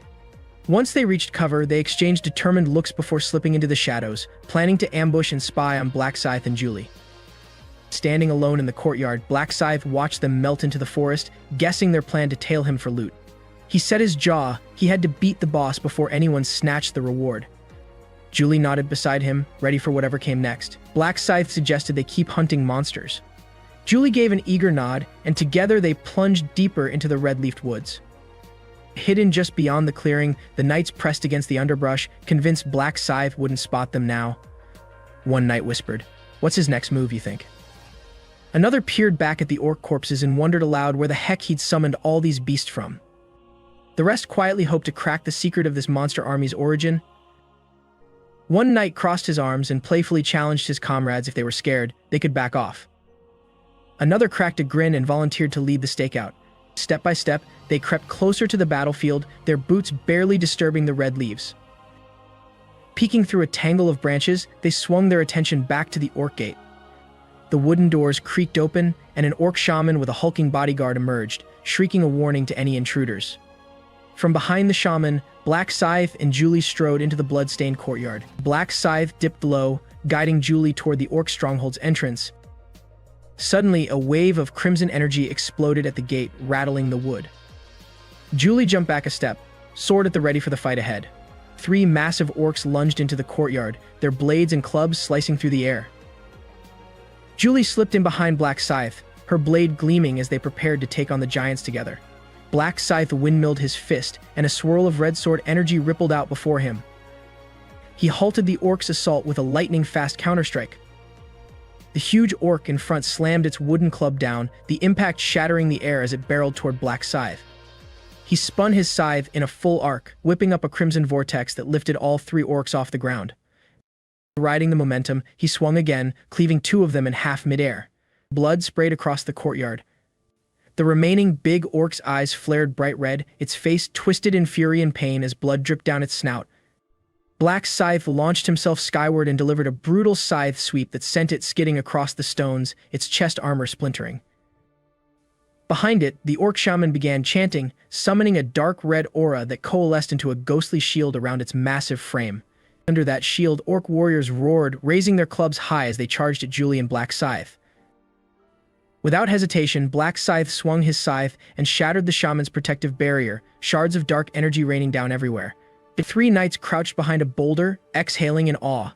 Once they reached cover, they exchanged determined looks before slipping into the shadows, planning to ambush and spy on Black Scythe and Julie. Standing alone in the courtyard, Black Scythe watched them melt into the forest, guessing their plan to tail him for loot. He set his jaw. He had to beat the boss before anyone snatched the reward. Julie nodded beside him, ready for whatever came next. Black Scythe suggested they keep hunting monsters. Julie gave an eager nod, and together they plunged deeper into the red-leafed woods. Hidden just beyond the clearing, the knights pressed against the underbrush, convinced Black Scythe wouldn't spot them now. One knight whispered, "What's his next move, you think?" Another peered back at the orc corpses and wondered aloud where the heck he'd summoned all these beasts from. The rest quietly hoped to crack the secret of this monster army's origin. One knight crossed his arms and playfully challenged his comrades if they were scared, they could back off. Another cracked a grin and volunteered to lead the stakeout. Step by step, they crept closer to the battlefield, their boots barely disturbing the red leaves. Peeking through a tangle of branches, they swung their attention back to the orc gate. The wooden doors creaked open, and an orc shaman with a hulking bodyguard emerged, shrieking a warning to any intruders. From behind the shaman, Black Scythe and Julie strode into the blood-stained courtyard. Black Scythe dipped low, guiding Julie toward the orc stronghold's entrance. Suddenly, a wave of crimson energy exploded at the gate, rattling the wood. Julie jumped back a step, sword at the ready for the fight ahead. 3 massive orcs lunged into the courtyard, their blades and clubs slicing through the air. Julie slipped in behind Black Scythe, her blade gleaming as they prepared to take on the giants together. Black Scythe windmilled his fist, and a swirl of red sword energy rippled out before him. He halted the orc's assault with a lightning-fast counterstrike. The huge orc in front slammed its wooden club down, the impact shattering the air as it barreled toward Black Scythe. He spun his scythe in a full arc, whipping up a crimson vortex that lifted all 3 orcs off the ground. Riding the momentum, he swung again, cleaving 2 of them in half midair. Blood sprayed across the courtyard. The remaining big orc's eyes flared bright red, its face twisted in fury and pain as blood dripped down its snout. Black Scythe launched himself skyward and delivered a brutal scythe sweep that sent it skidding across the stones, its chest armor splintering. Behind it, the orc shaman began chanting, summoning a dark red aura that coalesced into a ghostly shield around its massive frame. Under that shield, orc warriors roared, raising their clubs high as they charged at Julie and Black Scythe. Without hesitation, Black Scythe swung his scythe and shattered the shaman's protective barrier, shards of dark energy raining down everywhere. The 3 knights crouched behind a boulder, exhaling in awe.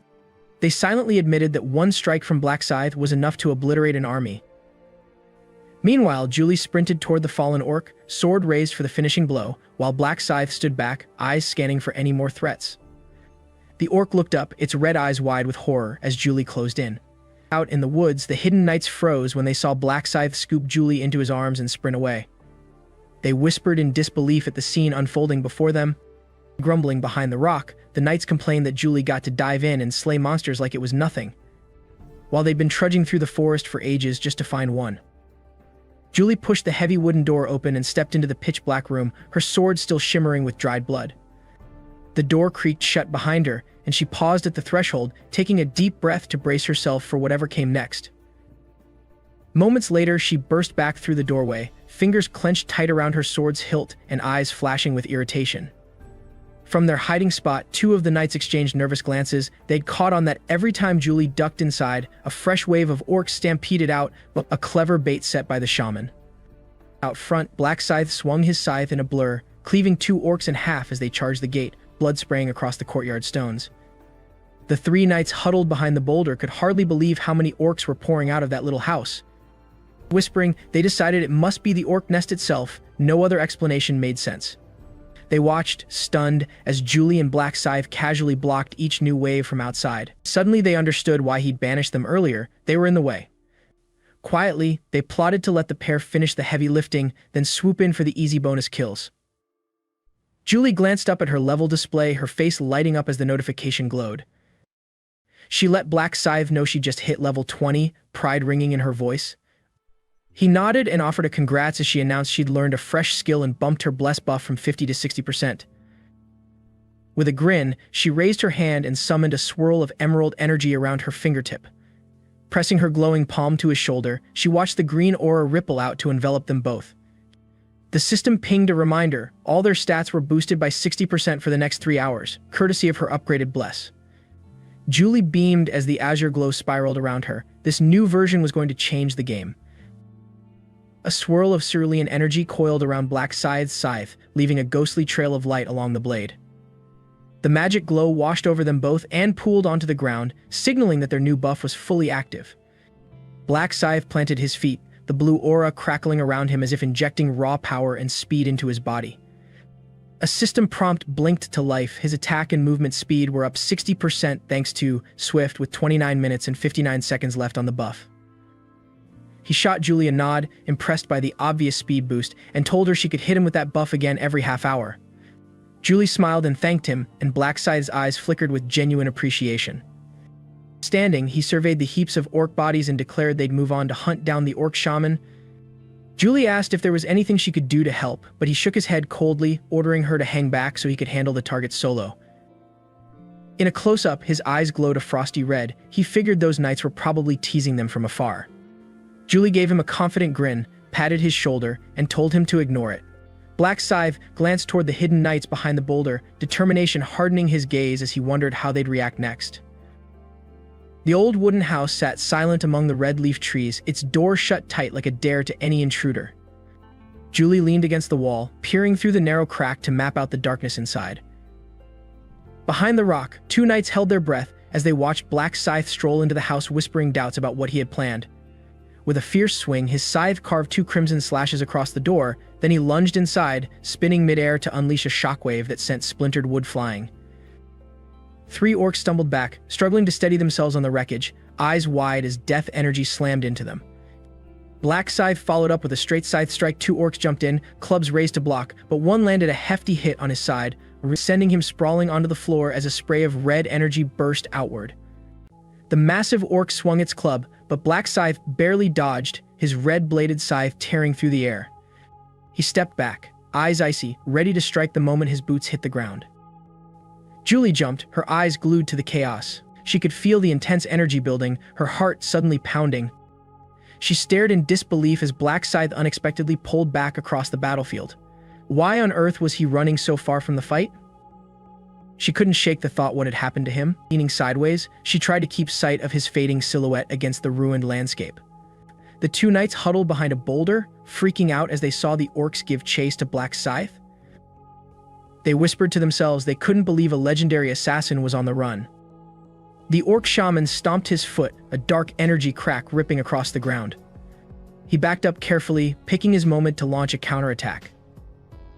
They silently admitted that one strike from Black Scythe was enough to obliterate an army. Meanwhile, Julie sprinted toward the fallen orc, sword raised for the finishing blow, while Black Scythe stood back, eyes scanning for any more threats. The orc looked up, its red eyes wide with horror, as Julie closed in. Out in the woods, the hidden knights froze when they saw Black Scythe scoop Julie into his arms and sprint away. They whispered in disbelief at the scene unfolding before them. Grumbling behind the rock, the knights complained that Julie got to dive in and slay monsters like it was nothing, while they'd been trudging through the forest for ages just to find one. Julie pushed the heavy wooden door open and stepped into the pitch-black room, her sword still shimmering with dried blood. The door creaked shut behind her, and she paused at the threshold, taking a deep breath to brace herself for whatever came next. Moments later, she burst back through the doorway, fingers clenched tight around her sword's hilt and eyes flashing with irritation. From their hiding spot, 2 of the knights exchanged nervous glances. They'd caught on that every time Julie ducked inside, a fresh wave of orcs stampeded out, a clever bait set by the shaman. Out front, Black Scythe swung his scythe in a blur, cleaving 2 orcs in half as they charged the gate, blood spraying across the courtyard stones. The 3 knights huddled behind the boulder could hardly believe how many orcs were pouring out of that little house. Whispering, they decided it must be the orc nest itself. No other explanation made sense. They watched, stunned, as Julie and Black Scythe casually blocked each new wave from outside. Suddenly they understood why he'd banished them earlier. They were in the way. Quietly, they plotted to let the pair finish the heavy lifting, then swoop in for the easy bonus kills. Julie glanced up at her level display, her face lighting up as the notification glowed. She let Black Scythe know she just hit level 20, pride ringing in her voice. He nodded and offered a congrats as she announced she'd learned a fresh skill and bumped her bless buff from 50 to 60%. With a grin, she raised her hand and summoned a swirl of emerald energy around her fingertip. Pressing her glowing palm to his shoulder, she watched the green aura ripple out to envelop them both. The system pinged a reminder. All their stats were boosted by 60% for the next 3 hours, courtesy of her upgraded bless. Julie beamed as the azure glow spiraled around her. This new version was going to change the game. A swirl of cerulean energy coiled around Black Scythe's scythe, leaving a ghostly trail of light along the blade. The magic glow washed over them both and pooled onto the ground, signaling that their new buff was fully active. Black Scythe planted his feet, the blue aura crackling around him as if injecting raw power and speed into his body. A system prompt blinked to life. His attack and movement speed were up 60% thanks to Swift with 29 minutes and 59 seconds left on the buff. He shot Julie a nod, impressed by the obvious speed boost, and told her she could hit him with that buff again every half hour. Julie smiled and thanked him, and Black Scythe's eyes flickered with genuine appreciation. Standing, he surveyed the heaps of orc bodies and declared they'd move on to hunt down the orc shaman. Julie asked if there was anything she could do to help, but he shook his head coldly, ordering her to hang back so he could handle the target solo. In a close-up, his eyes glowed a frosty red. He figured those knights were probably teasing them from afar. Julie gave him a confident grin, patted his shoulder, and told him to ignore it. Black Scythe glanced toward the hidden knights behind the boulder, determination hardening his gaze as he wondered how they'd react next. The old wooden house sat silent among the red-leaf trees, its door shut tight like a dare to any intruder. Julie leaned against the wall, peering through the narrow crack to map out the darkness inside. Behind the rock, 2 knights held their breath as they watched Black Scythe stroll into the house whispering doubts about what he had planned. With a fierce swing, his scythe carved 2 crimson slashes across the door, then he lunged inside, spinning midair to unleash a shockwave that sent splintered wood flying. 3 orcs stumbled back, struggling to steady themselves on the wreckage, eyes wide as death energy slammed into them. Black Scythe followed up with a straight scythe strike. 2 orcs jumped in, clubs raised to block, but one landed a hefty hit on his side, sending him sprawling onto the floor as a spray of red energy burst outward. The massive orc swung its club, but Black Scythe barely dodged, his red-bladed scythe tearing through the air. He stepped back, eyes icy, ready to strike the moment his boots hit the ground. Julie jumped, her eyes glued to the chaos. She could feel the intense energy building, her heart suddenly pounding. She stared in disbelief as Black Scythe unexpectedly pulled back across the battlefield. Why on earth was he running so far from the fight? She couldn't shake the thought what had happened to him. Leaning sideways, she tried to keep sight of his fading silhouette against the ruined landscape. The 2 knights huddled behind a boulder, freaking out as they saw the orcs give chase to Black Scythe. They whispered to themselves they couldn't believe a legendary assassin was on the run. The orc shaman stomped his foot, a dark energy crack ripping across the ground. He backed up carefully, picking his moment to launch a counterattack.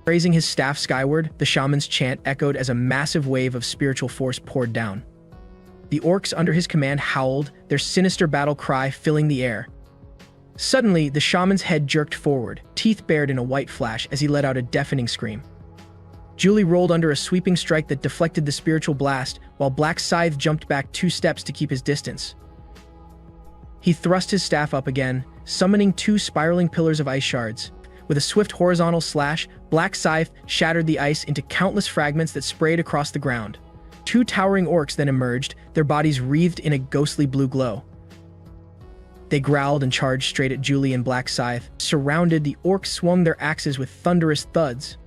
Raising his staff skyward, the shaman's chant echoed as a massive wave of spiritual force poured down. The orcs under his command howled, their sinister battle cry filling the air. Suddenly, the shaman's head jerked forward, teeth bared in a white flash as he let out a deafening scream. Julie rolled under a sweeping strike that deflected the spiritual blast, while Black Scythe jumped back 2 steps to keep his distance. He thrust his staff up again, summoning 2 spiraling pillars of ice shards. With a swift horizontal slash, Black Scythe shattered the ice into countless fragments that sprayed across the ground. 2 towering orcs then emerged, their bodies wreathed in a ghostly blue glow. They growled and charged straight at Julie and Black Scythe. Surrounded, the orcs swung their axes with thunderous thuds.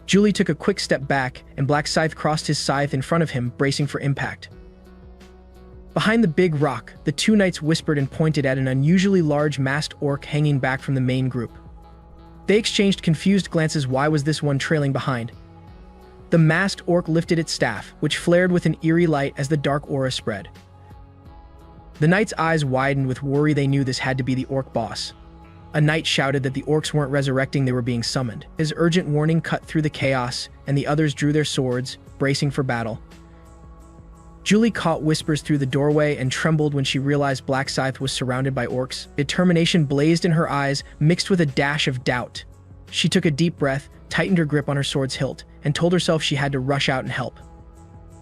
Julie took a quick step back, and Black Scythe crossed his scythe in front of him, bracing for impact. Behind the big rock, the 2 knights whispered and pointed at an unusually large masked orc hanging back from the main group. They exchanged confused glances. Why was this one trailing behind? The masked orc lifted its staff, which flared with an eerie light as the dark aura spread. The knights' eyes widened with worry. They knew this had to be the orc boss. A knight shouted that the orcs weren't resurrecting, they were being summoned. His urgent warning cut through the chaos, and the others drew their swords, bracing for battle. Julie caught whispers through the doorway and trembled when she realized Black Scythe was surrounded by orcs. Determination blazed in her eyes, mixed with a dash of doubt. She took a deep breath, tightened her grip on her sword's hilt, and told herself she had to rush out and help.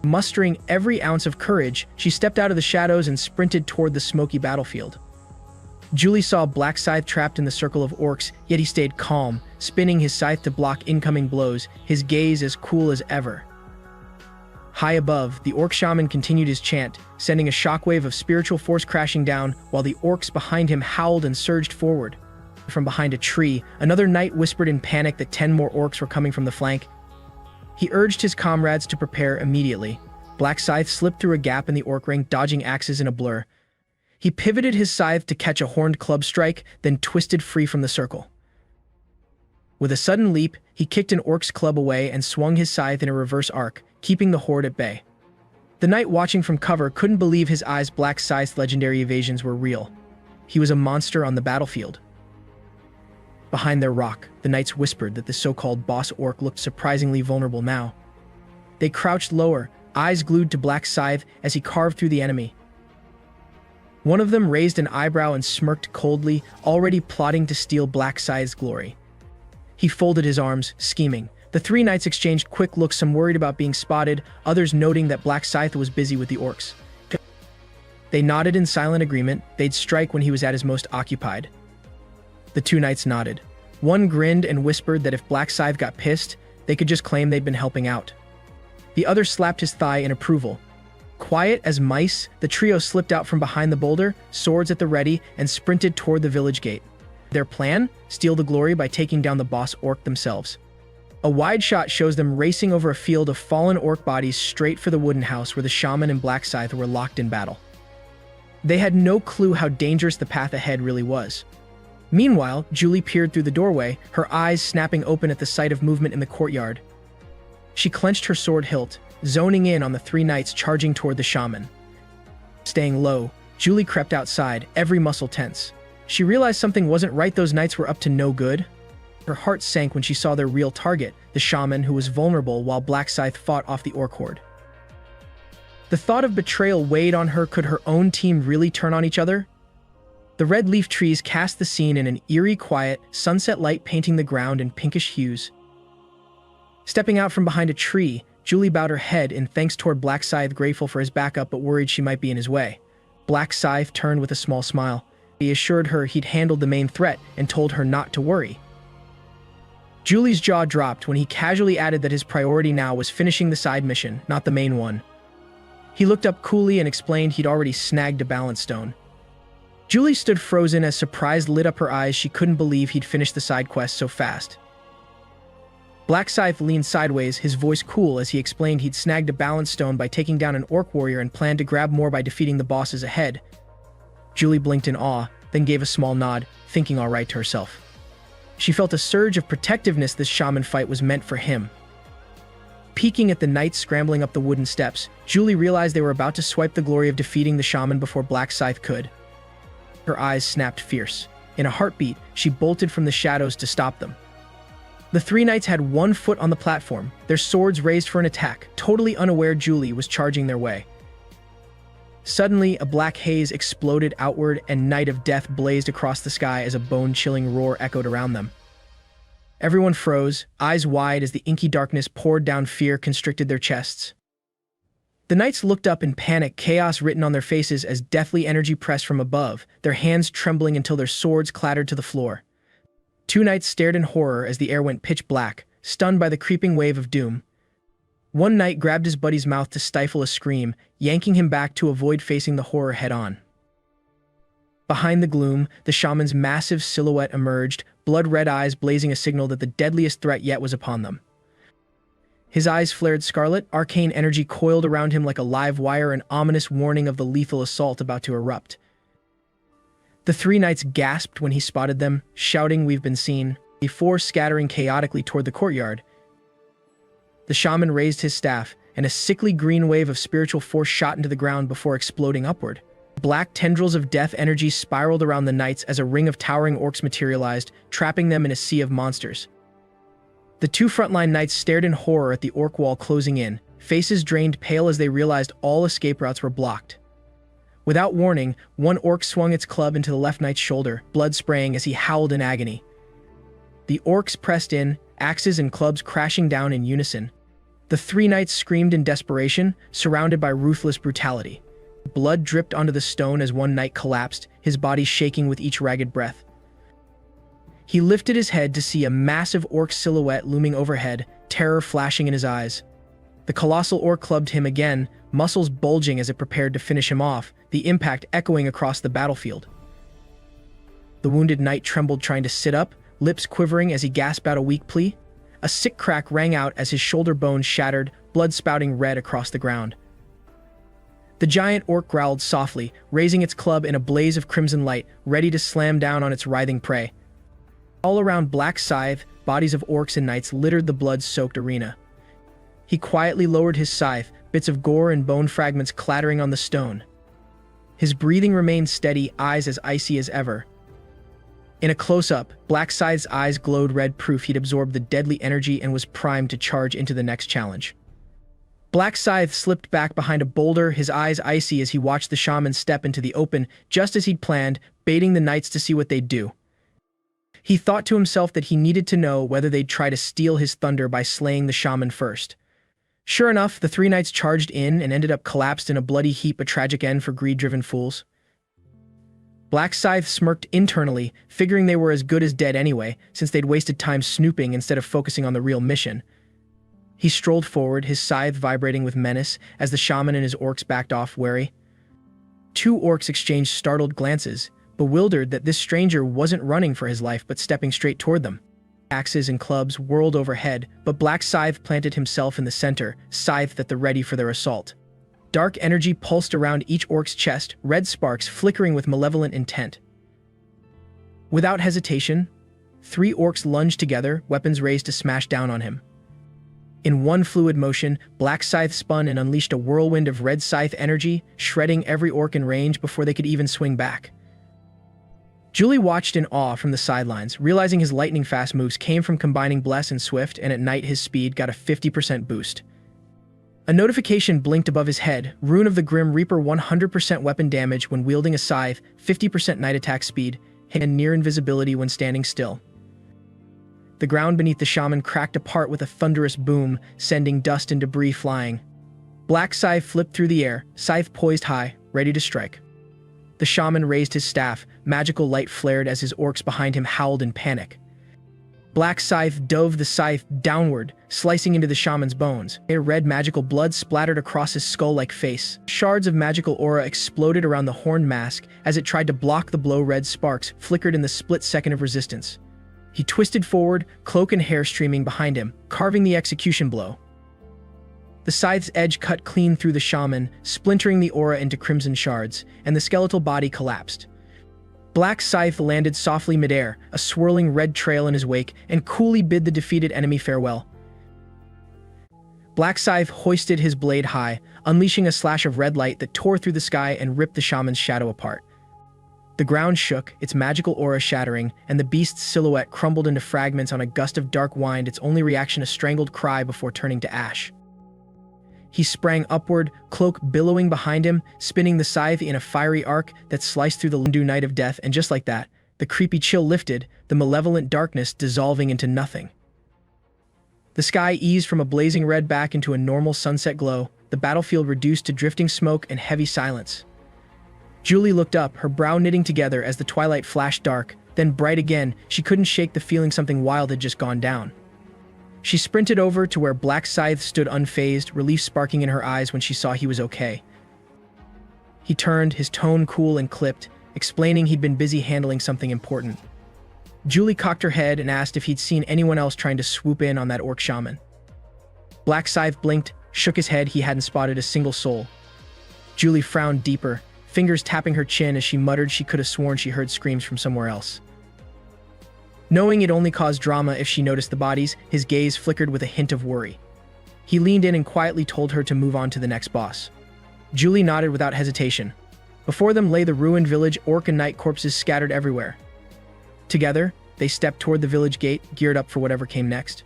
Mustering every ounce of courage, she stepped out of the shadows and sprinted toward the smoky battlefield. Julie saw Black Scythe trapped in the circle of orcs, yet he stayed calm, spinning his scythe to block incoming blows, his gaze as cool as ever. High above, the orc shaman continued his chant, sending a shockwave of spiritual force crashing down, while the orcs behind him howled and surged forward. From behind a tree, another knight whispered in panic that 10 more orcs were coming from the flank. He urged his comrades to prepare immediately. Black Scythe slipped through a gap in the orc ring, dodging axes in a blur. He pivoted his scythe to catch a horned club strike, then twisted free from the circle. With a sudden leap, he kicked an orc's club away and swung his scythe in a reverse arc, keeping the horde at bay. The knight watching from cover couldn't believe his eyes. Black Scythe's legendary evasions were real. He was a monster on the battlefield. Behind their rock, the knights whispered that the so-called boss orc looked surprisingly vulnerable now. They crouched lower, eyes glued to Black Scythe as he carved through the enemy. One of them raised an eyebrow and smirked coldly, already plotting to steal Black Scythe's glory. He folded his arms, scheming. The 3 knights exchanged quick looks, some worried about being spotted, others noting that Black Scythe was busy with the orcs. They nodded in silent agreement. They'd strike when he was at his most occupied. The 2 knights nodded. One grinned and whispered that if Black Scythe got pissed, they could just claim they'd been helping out. The other slapped his thigh in approval. Quiet as mice, the trio slipped out from behind the boulder, swords at the ready, and sprinted toward the village gate. Their plan? Steal the glory by taking down the boss orc themselves. A wide shot shows them racing over a field of fallen orc bodies straight for the wooden house where the shaman and Black Scythe were locked in battle. They had no clue how dangerous the path ahead really was. Meanwhile, Julie peered through the doorway, her eyes snapping open at the sight of movement in the courtyard. She clenched her sword hilt, zoning in on the 3 knights charging toward the shaman. Staying low, Julie crept outside, every muscle tense. She realized something wasn't right. Those knights were up to no good. Her heart sank when she saw their real target, the shaman who was vulnerable while Black Scythe fought off the orc horde. The thought of betrayal weighed on her. Could her own team really turn on each other? The red leaf trees cast the scene in an eerie quiet, sunset light painting the ground in pinkish hues. Stepping out from behind a tree, Julie bowed her head in thanks toward Black Scythe, grateful for his backup but worried she might be in his way. Black Scythe turned with a small smile. He assured her he'd handled the main threat and told her not to worry. Julie's jaw dropped when he casually added that his priority now was finishing the side mission, not the main one. He looked up coolly and explained he'd already snagged a balance stone. Julie stood frozen as surprise lit up her eyes. She couldn't believe he'd finished the side quest so fast. Black Scythe leaned sideways, his voice cool as he explained he'd snagged a balance stone by taking down an orc warrior and planned to grab more by defeating the bosses ahead. Julie blinked in awe, then gave a small nod, thinking all right to herself. She felt a surge of protectiveness. This shaman fight was meant for him. Peeking at the knights scrambling up the wooden steps, Julie realized they were about to swipe the glory of defeating the shaman before Black Scythe could. Her eyes snapped fierce. In a heartbeat, she bolted from the shadows to stop them. The 3 knights had 1 foot on the platform, their swords raised for an attack. Totally unaware, Julie was charging their way. Suddenly, a black haze exploded outward and Night of Death blazed across the sky as a bone-chilling roar echoed around them. Everyone froze, eyes wide as the inky darkness poured down. Fear constricted their chests. The knights looked up in panic, chaos written on their faces as deathly energy pressed from above, their hands trembling until their swords clattered to the floor. 2 knights stared in horror as the air went pitch black, stunned by the creeping wave of doom. One knight grabbed his buddy's mouth to stifle a scream, yanking him back to avoid facing the horror head-on. Behind the gloom, the shaman's massive silhouette emerged, blood-red eyes blazing, a signal that the deadliest threat yet was upon them. His eyes flared scarlet, arcane energy coiled around him like a live wire, an ominous warning of the lethal assault about to erupt. The 3 knights gasped when he spotted them, shouting, "We've been seen," before scattering chaotically toward the courtyard. The shaman raised his staff, and a sickly green wave of spiritual force shot into the ground before exploding upward. Black tendrils of death energy spiraled around the knights as a ring of towering orcs materialized, trapping them in a sea of monsters. The 2 frontline knights stared in horror at the orc wall closing in, faces drained pale as they realized all escape routes were blocked. Without warning, one orc swung its club into the left knight's shoulder, blood spraying as he howled in agony. The orcs pressed in, axes and clubs crashing down in unison. The three knights screamed in desperation, surrounded by ruthless brutality. Blood dripped onto the stone as one knight collapsed, his body shaking with each ragged breath. He lifted his head to see a massive orc silhouette looming overhead, terror flashing in his eyes. The colossal orc clubbed him again, muscles bulging as it prepared to finish him off, the impact echoing across the battlefield. The wounded knight trembled trying to sit up, lips quivering as he gasped out a weak plea. A sick crack rang out as his shoulder bones shattered, blood spouting red across the ground. The giant orc growled softly, raising its club in a blaze of crimson light, ready to slam down on its writhing prey. All around Black Scythe, bodies of orcs and knights littered the blood-soaked arena. He quietly lowered his scythe, bits of gore and bone fragments clattering on the stone. His breathing remained steady, eyes as icy as ever. In a close-up, Black Scythe's eyes glowed red, proof he'd absorbed the deadly energy and was primed to charge into the next challenge. Black Scythe slipped back behind a boulder, his eyes icy as he watched the shaman step into the open, just as he'd planned, baiting the knights to see what they'd do. He thought to himself that he needed to know whether they'd try to steal his thunder by slaying the shaman first. Sure enough, the three knights charged in and ended up collapsed in a bloody heap, a tragic end for greed-driven fools. Black Scythe smirked internally, figuring they were as good as dead anyway, since they'd wasted time snooping instead of focusing on the real mission. He strolled forward, his scythe vibrating with menace, as the shaman and his orcs backed off, wary. Two orcs exchanged startled glances, bewildered that this stranger wasn't running for his life but stepping straight toward them. Axes and clubs whirled overhead, but Black Scythe planted himself in the center, scythed at the ready for their assault. Dark energy pulsed around each orc's chest, red sparks flickering with malevolent intent. Without hesitation, three orcs lunged together, weapons raised to smash down on him. In one fluid motion, Black Scythe spun and unleashed a whirlwind of red scythe energy, shredding every orc in range before they could even swing back. Julie watched in awe from the sidelines, realizing his lightning-fast moves came from combining Bless and Swift, and at night his speed got a 50% boost. A notification blinked above his head, Rune of the Grim Reaper 100% weapon damage when wielding a scythe, 50% night attack speed, and near invisibility when standing still. The ground beneath the shaman cracked apart with a thunderous boom, sending dust and debris flying. Black Scythe flipped through the air, scythe poised high, ready to strike. The shaman raised his staff, magical light flared as his orcs behind him howled in panic. Black Scythe dove the scythe downward, slicing into the shaman's bones. A red magical blood splattered across his skull-like face. Shards of magical aura exploded around the horned mask as it tried to block the blow. Red sparks flickered in the split second of resistance. He twisted forward, cloak and hair streaming behind him, carving the execution blow. The scythe's edge cut clean through the shaman, splintering the aura into crimson shards, and the skeletal body collapsed. Black Scythe landed softly midair, a swirling red trail in his wake, and coolly bid the defeated enemy farewell. Black Scythe hoisted his blade high, unleashing a slash of red light that tore through the sky and ripped the shaman's shadow apart. The ground shook, its magical aura shattering, and the beast's silhouette crumbled into fragments on a gust of dark wind, its only reaction a strangled cry before turning to ash. He sprang upward, cloak billowing behind him, spinning the scythe in a fiery arc that sliced through the Lindu night of death, and just like that, the creepy chill lifted, the malevolent darkness dissolving into nothing. The sky eased from a blazing red back into a normal sunset glow, the battlefield reduced to drifting smoke and heavy silence. Julie looked up, her brow knitting together as the twilight flashed dark, then bright again. She couldn't shake the feeling something wild had just gone down. She sprinted over to where Black Scythe stood unfazed, relief sparking in her eyes when she saw he was okay. He turned, his tone cool and clipped, explaining he'd been busy handling something important. Julie cocked her head and asked if he'd seen anyone else trying to swoop in on that orc shaman. Black Scythe blinked, shook his head. He hadn't spotted a single soul. Julie frowned deeper, fingers tapping her chin as she muttered she could have sworn she heard screams from somewhere else. Knowing it only caused drama if she noticed the bodies, his gaze flickered with a hint of worry. He leaned in and quietly told her to move on to the next boss. Julie nodded without hesitation. Before them lay the ruined village, orc and knight corpses scattered everywhere. Together, they stepped toward the village gate, geared up for whatever came next.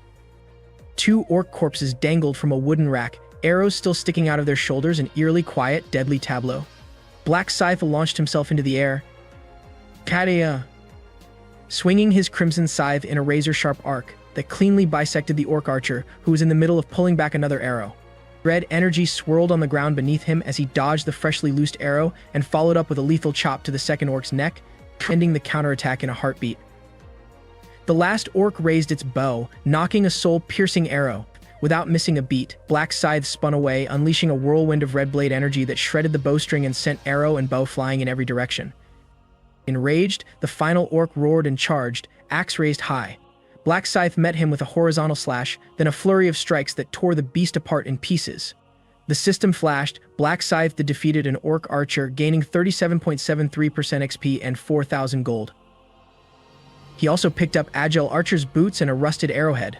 Two orc corpses dangled from a wooden rack, arrows still sticking out of their shoulders, an eerily quiet, deadly tableau. Black Scythe launched himself into the air. Kadia! Swinging his crimson scythe in a razor-sharp arc, that cleanly bisected the orc archer, who was in the middle of pulling back another arrow. Red energy swirled on the ground beneath him as he dodged the freshly loosed arrow and followed up with a lethal chop to the second orc's neck, ending the counterattack in a heartbeat. The last orc raised its bow, knocking a soul-piercing arrow. Without missing a beat, Black Scythe spun away, unleashing a whirlwind of red blade energy that shredded the bowstring and sent arrow and bow flying in every direction. Enraged, the final orc roared and charged, axe raised high. Black Scythe met him with a horizontal slash, then a flurry of strikes that tore the beast apart in pieces. The system flashed, Black Scythe defeated an orc archer, gaining 37.73% XP and 4,000 gold. He also picked up agile archer's boots and a rusted arrowhead.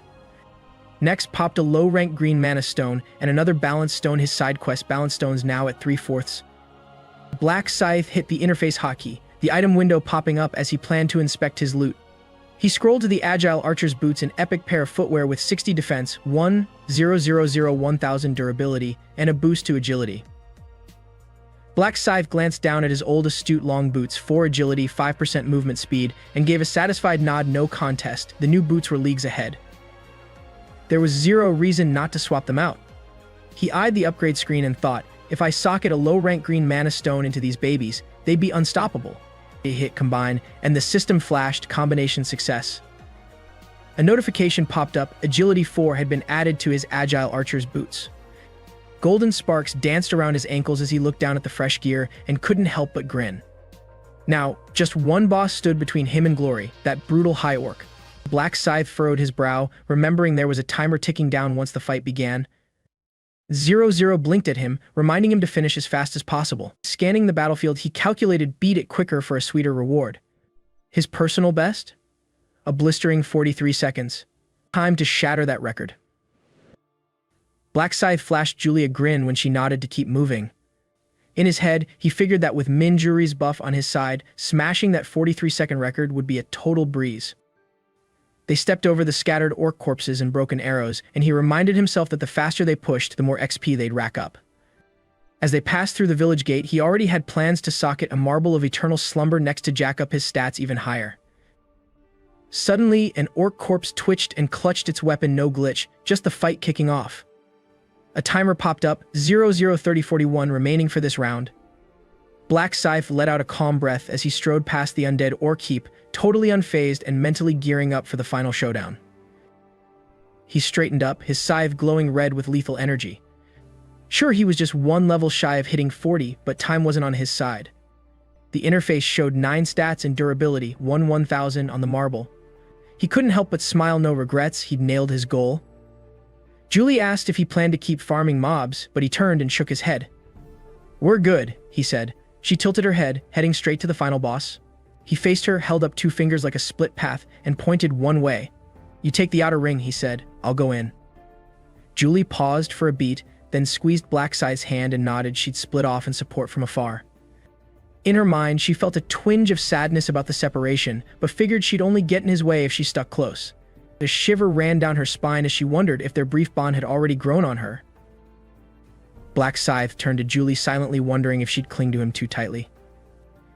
Next popped a low-rank green mana stone and another balance stone, his side quest balance stones now at 3/4. Black Scythe hit the interface hotkey, the item window popping up as he planned to inspect his loot. He scrolled to the agile archer's boots, an epic pair of footwear with 60 defense, 1000 durability, and a boost to agility. Black Scythe glanced down at his old astute long boots, 4 agility, 5% movement speed, and gave a satisfied nod. No contest, the new boots were leagues ahead. There was zero reason not to swap them out. He eyed the upgrade screen and thought, if I socket a low-rank green mana stone into these babies, they'd be unstoppable. A hit combine, and the system flashed combination success. A notification popped up, Agility 4 had been added to his agile archer's boots. Golden sparks danced around his ankles as he looked down at the fresh gear and couldn't help but grin. Now, just one boss stood between him and glory, that brutal high orc. Black Scythe furrowed his brow, remembering there was a timer ticking down once the fight began. 00 blinked at him, reminding him to finish as fast as possible. Scanning the battlefield, he calculated beat it quicker for a sweeter reward. His personal best? A blistering 43 seconds. Time to shatter that record. Black Scythe flashed Julie a grin when she nodded to keep moving. In his head, he figured that with Min Juri's buff on his side, smashing that 43-second record would be a total breeze. They stepped over the scattered orc corpses and broken arrows, and he reminded himself that the faster they pushed, the more XP they'd rack up. As they passed through the village gate, he already had plans to socket a marble of eternal slumber next to jack up his stats even higher. Suddenly, an orc corpse twitched and clutched its weapon, no glitch, just the fight kicking off. A timer popped up, 00:30:41 remaining for this round. Black Scythe let out a calm breath as he strode past the undead orc heap, totally unfazed and mentally gearing up for the final showdown. He straightened up, his scythe glowing red with lethal energy. Sure, he was just one level shy of hitting 40, but time wasn't on his side. The interface showed 9 stats and durability, 1000 on the marble. He couldn't help but smile, no regrets, he'd nailed his goal. Julie asked if he planned to keep farming mobs, but he turned and shook his head. "We're good," he said. She tilted her head, heading straight to the final boss. He faced her, held up 2 fingers like a split path, and pointed one way. "You take the outer ring," he said. "I'll go in." Julie paused for a beat, then squeezed Black Scythe's hand and nodded she'd split off in support from afar. In her mind, she felt a twinge of sadness about the separation, but figured she'd only get in his way if she stuck close. A shiver ran down her spine as she wondered if their brief bond had already grown on her. Black Scythe turned to Julie, silently wondering if she'd cling to him too tightly.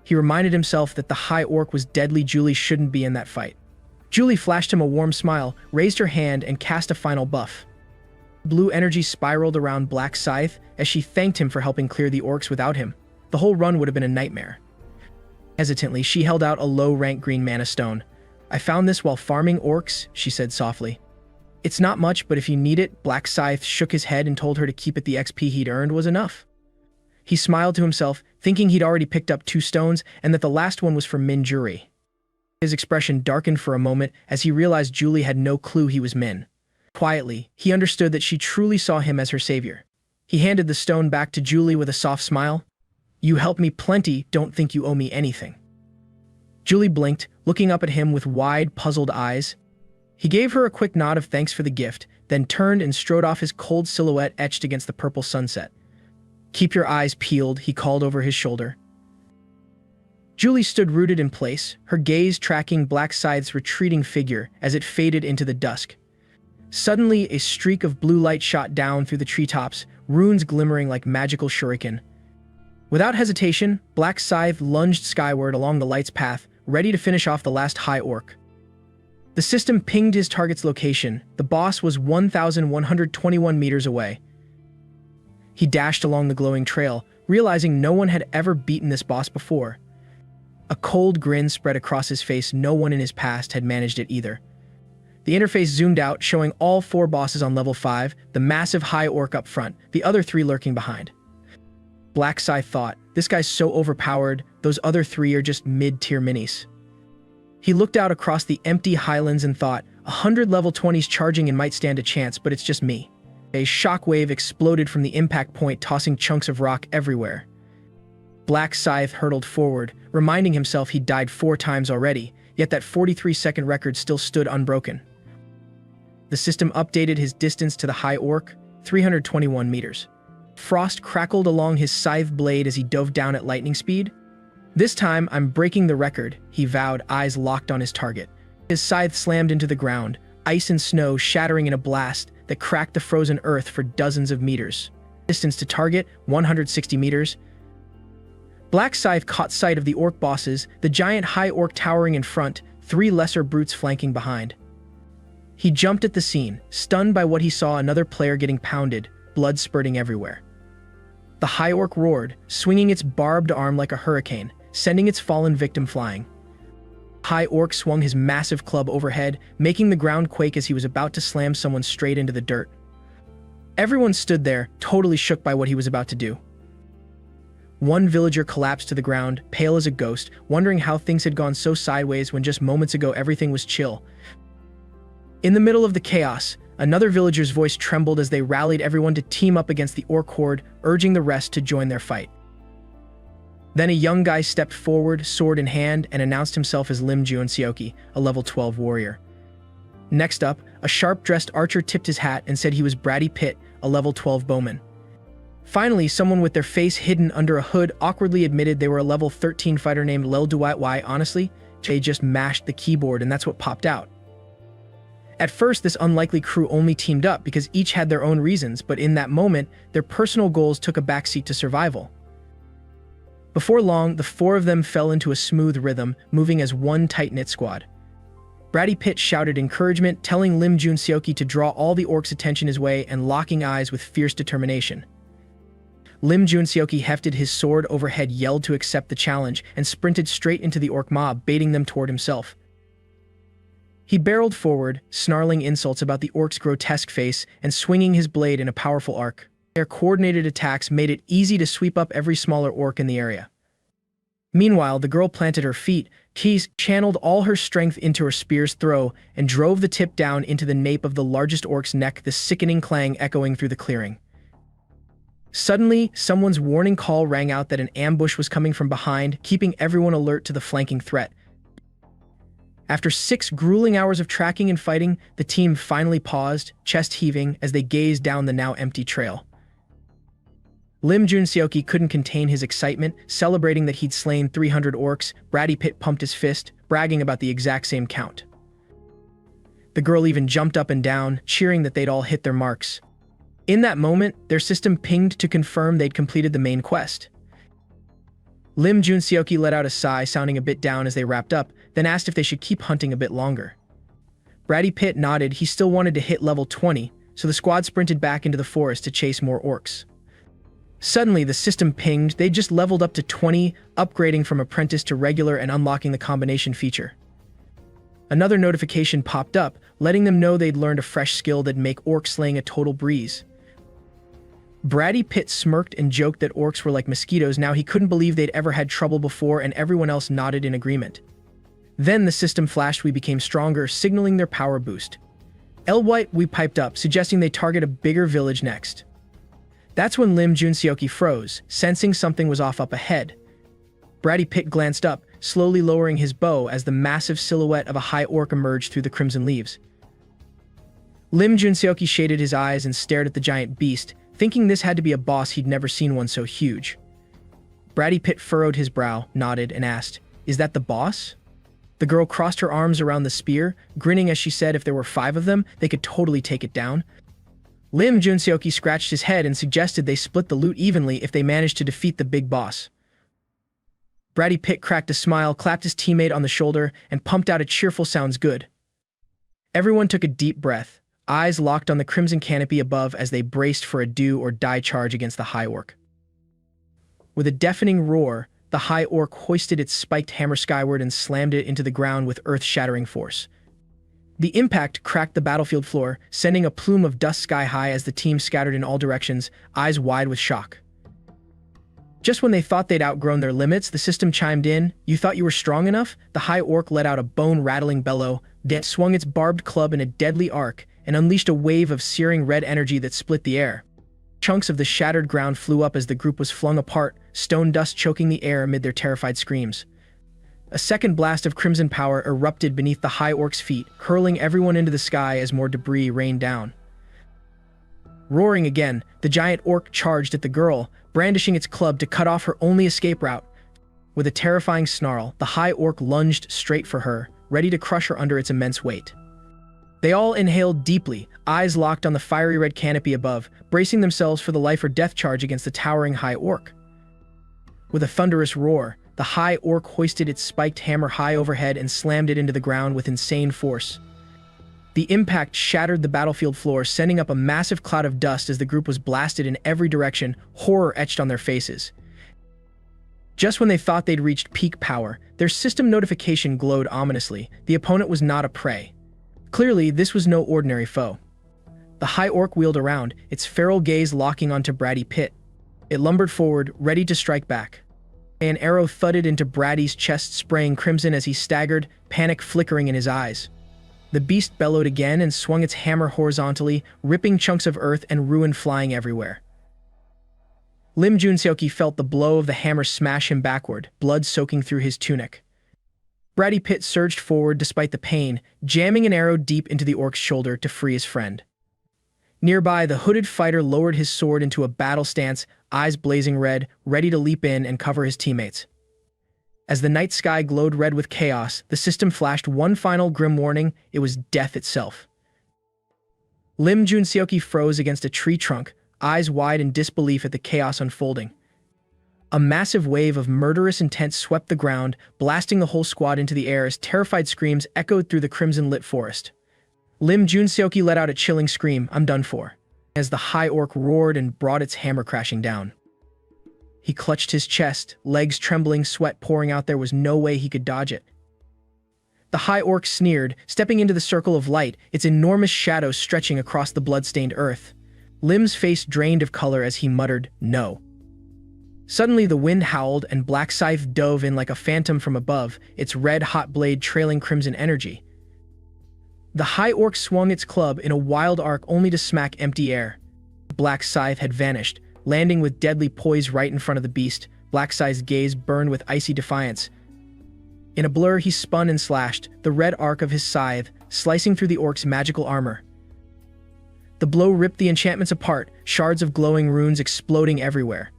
He reminded himself that the high orc was deadly. Julie shouldn't be in that fight. Julie flashed him a warm smile, raised her hand, and cast a final buff. Blue energy spiraled around Black Scythe as she thanked him for helping clear the orcs without him. The whole run would have been a nightmare. Hesitantly, she held out a low-rank green mana stone. "I found this while farming orcs," she said softly. "It's not much, but if you need it," Black Scythe shook his head and told her to keep it. The XP he'd earned was enough. He smiled to himself, thinking he'd already picked up 2 stones and that the last one was from Min Juri. His expression darkened for a moment as he realized Julie had no clue he was Min. Quietly, he understood that she truly saw him as her savior. He handed the stone back to Julie with a soft smile. "You helped me plenty, don't think you owe me anything." Julie blinked, looking up at him with wide, puzzled eyes. He gave her a quick nod of thanks for the gift, then turned and strode off, his cold silhouette etched against the purple sunset. "Keep your eyes peeled," he called over his shoulder. Julie stood rooted in place, her gaze tracking Black Scythe's retreating figure as it faded into the dusk. Suddenly, a streak of blue light shot down through the treetops, runes glimmering like magical shuriken. Without hesitation, Black Scythe lunged skyward along the light's path, ready to finish off the last high orc. The system pinged his target's location. The boss was 1,121 meters away. He dashed along the glowing trail, realizing no one had ever beaten this boss before. A cold grin spread across his face. No one in his past had managed it either. The interface zoomed out, showing all 4 bosses on level 5, the massive high orc up front, the other 3 lurking behind. Black Scythe thought, this guy's so overpowered, those other 3 are just mid-tier minis. He looked out across the empty highlands and thought, 100 level 20s charging in might stand a chance, but it's just me. A shockwave exploded from the impact point, tossing chunks of rock everywhere. Black Scythe hurtled forward, reminding himself he'd died 4 times already, yet that 43-second record still stood unbroken. The system updated his distance to the high orc, 321 meters. Frost crackled along his scythe blade as he dove down at lightning speed. This time, I'm breaking the record, he vowed, eyes locked on his target. His scythe slammed into the ground, ice and snow shattering in a blast that cracked the frozen earth for dozens of meters. Distance to target, 160 meters. Black Scythe caught sight of the orc bosses, the giant high orc towering in front, 3 lesser brutes flanking behind. He jumped at the scene, stunned by what he saw: another player getting pounded, blood spurting everywhere. The high orc roared, swinging its barbed arm like a hurricane, sending its fallen victim flying. High orc swung his massive club overhead, making the ground quake as he was about to slam someone straight into the dirt. Everyone stood there, totally shook by what he was about to do. One villager collapsed to the ground, pale as a ghost, wondering how things had gone so sideways when just moments ago everything was chill. In the middle of the chaos, another villager's voice trembled as they rallied everyone to team up against the orc horde, urging the rest to join their fight. Then a young guy stepped forward, sword in hand, and announced himself as Lim Juanseoki, a level 12 warrior. Next up, a sharp-dressed archer tipped his hat and said he was Brady Pitt, a level 12 bowman. Finally, someone with their face hidden under a hood awkwardly admitted they were a level 13 fighter named Lel Duwai. Why, honestly, they just mashed the keyboard and that's what popped out. At first, this unlikely crew only teamed up because each had their own reasons, but in that moment, their personal goals took a backseat to survival. Before long, the 4 of them fell into a smooth rhythm, moving as one tight-knit squad. Brady Pitt shouted encouragement, telling Lim Juanseoki to draw all the orcs' attention his way and locking eyes with fierce determination. Lim Juanseoki hefted his sword overhead, yelled to accept the challenge, and sprinted straight into the orc mob, baiting them toward himself. He barreled forward, snarling insults about the orc's grotesque face and swinging his blade in a powerful arc. Their coordinated attacks made it easy to sweep up every smaller orc in the area. Meanwhile, the girl planted her feet, Keys channeled all her strength into her spear's throw, and drove the tip down into the nape of the largest orc's neck, the sickening clang echoing through the clearing. Suddenly, someone's warning call rang out that an ambush was coming from behind, keeping everyone alert to the flanking threat. After 6 grueling hours of tracking and fighting, the team finally paused, chest heaving, as they gazed down the now empty trail. Lim Juanseoki couldn't contain his excitement, celebrating that he'd slain 300 orcs. Brady Pitt pumped his fist, bragging about the exact same count. The girl even jumped up and down, cheering that they'd all hit their marks. In that moment, their system pinged to confirm they'd completed the main quest. Lim Juanseoki let out a sigh, sounding a bit down as they wrapped up, then asked if they should keep hunting a bit longer. Brady Pitt nodded. He still wanted to hit level 20, so the squad sprinted back into the forest to chase more orcs. Suddenly, the system pinged. They'd just leveled up to 20, upgrading from apprentice to regular and unlocking the combination feature. Another notification popped up, letting them know they'd learned a fresh skill that'd make orc slaying a total breeze. Brady Pitt smirked and joked that orcs were like mosquitoes. Now he couldn't believe they'd ever had trouble before, and everyone else nodded in agreement. Then the system flashed, "We became stronger," signaling their power boost. We piped up, suggesting they target a bigger village next. That's when Lim Juanseoki froze, sensing something was off up ahead. Brady Pitt glanced up, slowly lowering his bow as the massive silhouette of a high orc emerged through the crimson leaves. Lim Juanseoki shaded his eyes and stared at the giant beast, thinking this had to be a boss. He'd never seen one so huge. Brady Pitt furrowed his brow, nodded, and asked, "Is that the boss?" The girl crossed her arms around the spear, grinning as she said if there were 5 of them, they could totally take it down. Lim Juanseoki scratched his head and suggested they split the loot evenly if they managed to defeat the big boss. Brady Pitt cracked a smile, clapped his teammate on the shoulder, and pumped out a cheerful "sounds good." Everyone took a deep breath, eyes locked on the crimson canopy above as they braced for a do-or-die charge against the High Orc. With a deafening roar, the High Orc hoisted its spiked hammer skyward and slammed it into the ground with earth-shattering force. The impact cracked the battlefield floor, sending a plume of dust sky-high as the team scattered in all directions, eyes wide with shock. Just when they thought they'd outgrown their limits, the system chimed in. "You thought you were strong enough?" The High Orc let out a bone-rattling bellow, then swung its barbed club in a deadly arc and unleashed a wave of searing red energy that split the air. Chunks of the shattered ground flew up as the group was flung apart, stone dust choking the air amid their terrified screams. A second blast of crimson power erupted beneath the High Orc's feet, hurling everyone into the sky as more debris rained down. Roaring again, the giant orc charged at the girl, brandishing its club to cut off her only escape route. With a terrifying snarl, the High Orc lunged straight for her, ready to crush her under its immense weight. They all inhaled deeply, eyes locked on the fiery red canopy above, bracing themselves for the life or death charge against the towering High Orc. With a thunderous roar, the High Orc hoisted its spiked hammer high overhead and slammed it into the ground with insane force. The impact shattered the battlefield floor, sending up a massive cloud of dust as the group was blasted in every direction, horror etched on their faces. Just when they thought they'd reached peak power, their system notification glowed ominously. The opponent was not a prey. Clearly, this was no ordinary foe. The High Orc wheeled around, its feral gaze locking onto Bratty Pitt. It lumbered forward, ready to strike back. An arrow thudded into Bratty's chest, spraying crimson as he staggered, panic flickering in his eyes. The beast bellowed again and swung its hammer horizontally, ripping chunks of earth and ruin flying everywhere. Lim Junseoki felt the blow of the hammer smash him backward, blood soaking through his tunic. Bratty Pitt surged forward despite the pain, jamming an arrow deep into the orc's shoulder to free his friend. Nearby, the hooded fighter lowered his sword into a battle stance, eyes blazing red, ready to leap in and cover his teammates. As the night sky glowed red with chaos, the system flashed one final grim warning: it was death itself. Lim Junseoki froze against a tree trunk, eyes wide in disbelief at the chaos unfolding. A massive wave of murderous intent swept the ground, blasting the whole squad into the air as terrified screams echoed through the crimson-lit forest. Lim Junseoki let out a chilling scream, "I'm done for," as the High Orc roared and brought its hammer crashing down. He clutched his chest, legs trembling, sweat pouring out. There was no way he could dodge it. The High Orc sneered, stepping into the circle of light, its enormous shadow stretching across the blood-stained earth. Lim's face drained of color as he muttered, "No." Suddenly the wind howled and Black Scythe dove in like a phantom from above, its red-hot blade trailing crimson energy. The High Orc swung its club in a wild arc only to smack empty air. Black Scythe had vanished, landing with deadly poise right in front of the beast. Black Scythe's gaze burned with icy defiance. In a blur, he spun and slashed, the red arc of his scythe slicing through the orc's magical armor. The blow ripped the enchantments apart, shards of glowing runes exploding everywhere.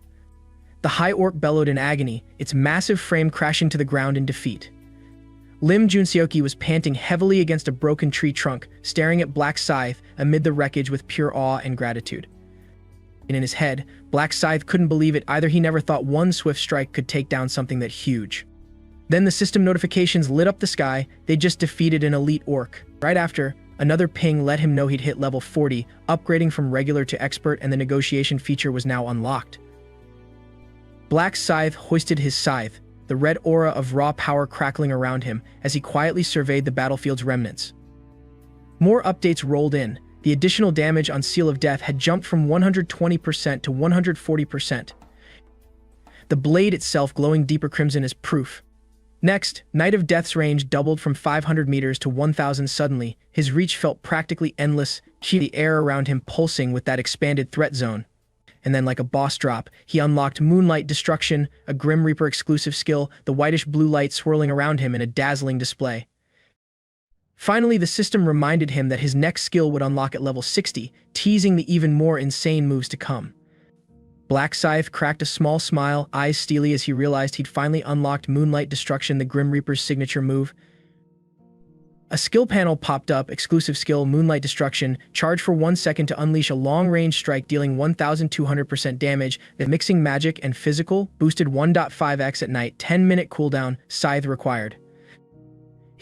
The High Orc bellowed in agony, its massive frame crashing to the ground in defeat. Lim Junseoki was panting heavily against a broken tree trunk, staring at Black Scythe amid the wreckage with pure awe and gratitude. And in his head, Black Scythe couldn't believe it either. He never thought one swift strike could take down something that huge. Then the system notifications lit up the sky. They just defeated an elite orc. Right after, another ping let him know he'd hit level 40, upgrading from regular to expert, and the negotiation feature was now unlocked. Black Scythe hoisted his scythe, the red aura of raw power crackling around him as he quietly surveyed the battlefield's remnants. More updates rolled in. The additional damage on Seal of Death had jumped from 120% to 140%. The blade itself glowing deeper crimson as proof. Next, Knight of Death's range doubled from 500 meters to 1,000 suddenly. His reach felt practically endless, the air around him pulsing with that expanded threat zone. And then like a boss drop, he unlocked Moonlight Destruction, a Grim Reaper exclusive skill, the whitish blue light swirling around him in a dazzling display. Finally, the system reminded him that his next skill would unlock at level 60, teasing the even more insane moves to come. Black Scythe cracked a small smile, eyes steely as he realized he'd finally unlocked Moonlight Destruction, the Grim Reaper's signature move. A skill panel popped up, exclusive skill, Moonlight Destruction, charge for 1 second to unleash a long-range strike dealing 1,200% damage, the mixing magic and physical, boosted 1.5x at night, 10-minute cooldown, scythe required.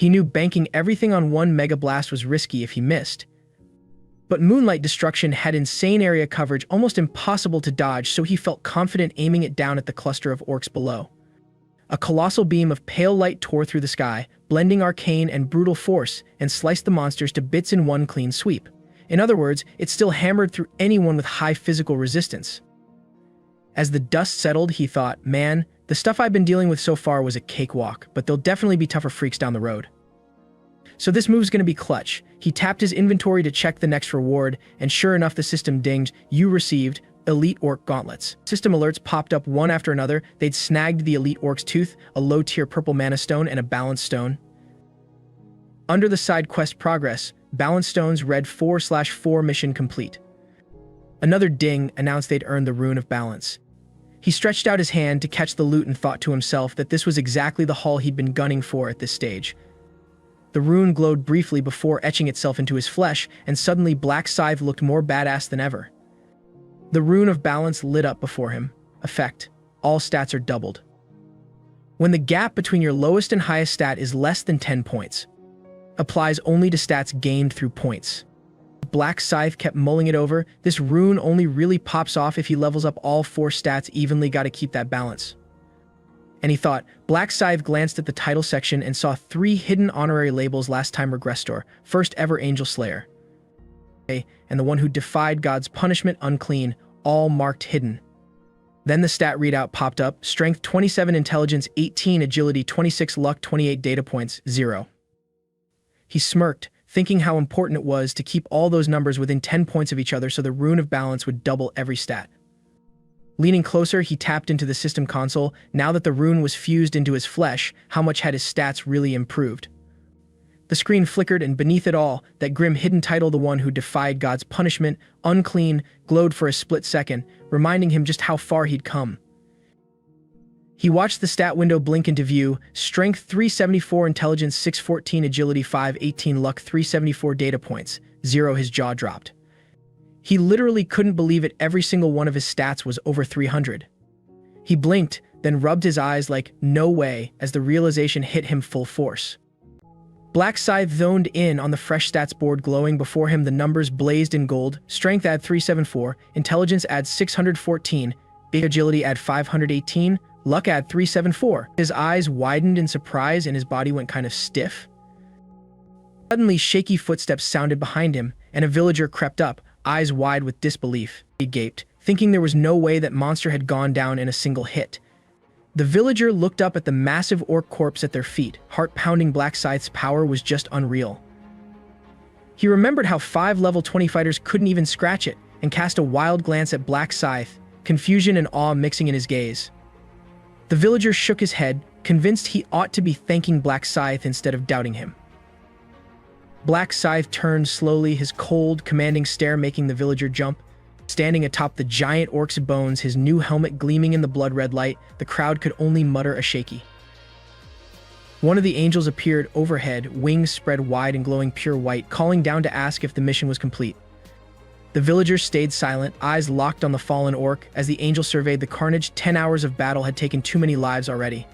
He knew banking everything on one Mega Blast was risky if he missed. But Moonlight Destruction had insane area coverage, almost impossible to dodge, so he felt confident aiming it down at the cluster of orcs below. A colossal beam of pale light tore through the sky, blending arcane and brutal force, and sliced the monsters to bits in one clean sweep. In other words, it still hammered through anyone with high physical resistance. As the dust settled, he thought, man, the stuff I've been dealing with so far was a cakewalk, but there'll definitely be tougher freaks down the road. So this move's gonna be clutch. He tapped his inventory to check the next reward, and sure enough the system dinged, you received Elite Orc Gauntlets. System alerts popped up one after another. They'd snagged the Elite Orc's Tooth, a low-tier purple mana stone, and a Balance Stone. Under the side quest progress, Balance Stones read 4/4 mission complete. Another ding announced they'd earned the Rune of Balance. He stretched out his hand to catch the loot and thought to himself that this was exactly the haul he'd been gunning for at this stage. The rune glowed briefly before etching itself into his flesh, and suddenly Black Scythe looked more badass than ever. The Rune of Balance lit up before him. Effect: all stats are doubled. When the gap between your lowest and highest stat is less than 10 points, applies only to stats gained through points. Black Scythe kept mulling it over. This rune only really pops off if he levels up all 4 stats evenly, gotta keep that balance. And he thought. Black Scythe glanced at the title section and saw 3 hidden honorary labels: last time Regresses, first ever Angel Slayer, and the one who defied God's punishment, unclean, all marked hidden. Then the stat readout popped up: Strength 27, Intelligence 18, Agility 26, Luck 28, Data Points 0. He smirked, thinking how important it was to keep all those numbers within 10 points of each other so the Rune of Balance would double every stat. Leaning closer, he tapped into the system console. Now that the rune was fused into his flesh, how much had his stats really improved? The screen flickered, and beneath it all, that grim hidden title, the one who defied God's punishment, unclean, glowed for a split second, reminding him just how far he'd come. He watched the stat window blink into view: Strength 374, Intelligence 614, Agility 518, Luck 374, Data Points 0. His jaw dropped. He literally couldn't believe it. Every single one of his stats was over 300. He blinked, then rubbed his eyes like, no way, as the realization hit him full force. Black Scythe zoned in on the fresh stats board glowing before him. The numbers blazed in gold. Strength add 374, Intelligence add 614, Agility add 518, Luck add 374. His eyes widened in surprise and his body went kind of stiff. Suddenly, shaky footsteps sounded behind him, and a villager crept up, eyes wide with disbelief. He gaped, thinking there was no way that monster had gone down in a single hit. The villager looked up at the massive orc corpse at their feet. Heart-pounding, Black Scythe's power was just unreal. He remembered how 5 level 20 fighters couldn't even scratch it, and cast a wild glance at Black Scythe, confusion and awe mixing in his gaze. The villager shook his head, convinced he ought to be thanking Black Scythe instead of doubting him. Black Scythe turned slowly, his cold, commanding stare making the villager jump. Standing atop the giant orc's bones, his new helmet gleaming in the blood-red light, the crowd could only mutter a shaky. One of the angels appeared overhead, wings spread wide and glowing pure white, calling down to ask if the mission was complete. The villagers stayed silent, eyes locked on the fallen orc, as the angel surveyed the carnage. 10 hours of battle had taken too many lives already.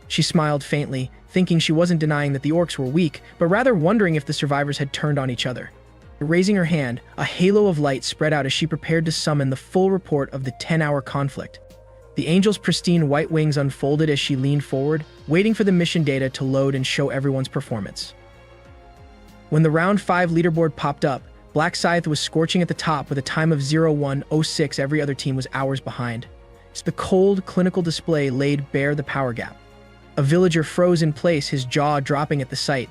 She smiled faintly, thinking she wasn't denying that the orcs were weak, but rather wondering if the survivors had turned on each other. Raising her hand, a halo of light spread out as she prepared to summon the full report of the 10-hour conflict. The angel's pristine white wings unfolded as she leaned forward, waiting for the mission data to load and show everyone's performance. When the round 5 leaderboard popped up, Black Scythe was scorching at the top with a time of 0106. Every other team was hours behind. The cold, clinical display laid bare the power gap. A villager froze in place, his jaw dropping at the sight.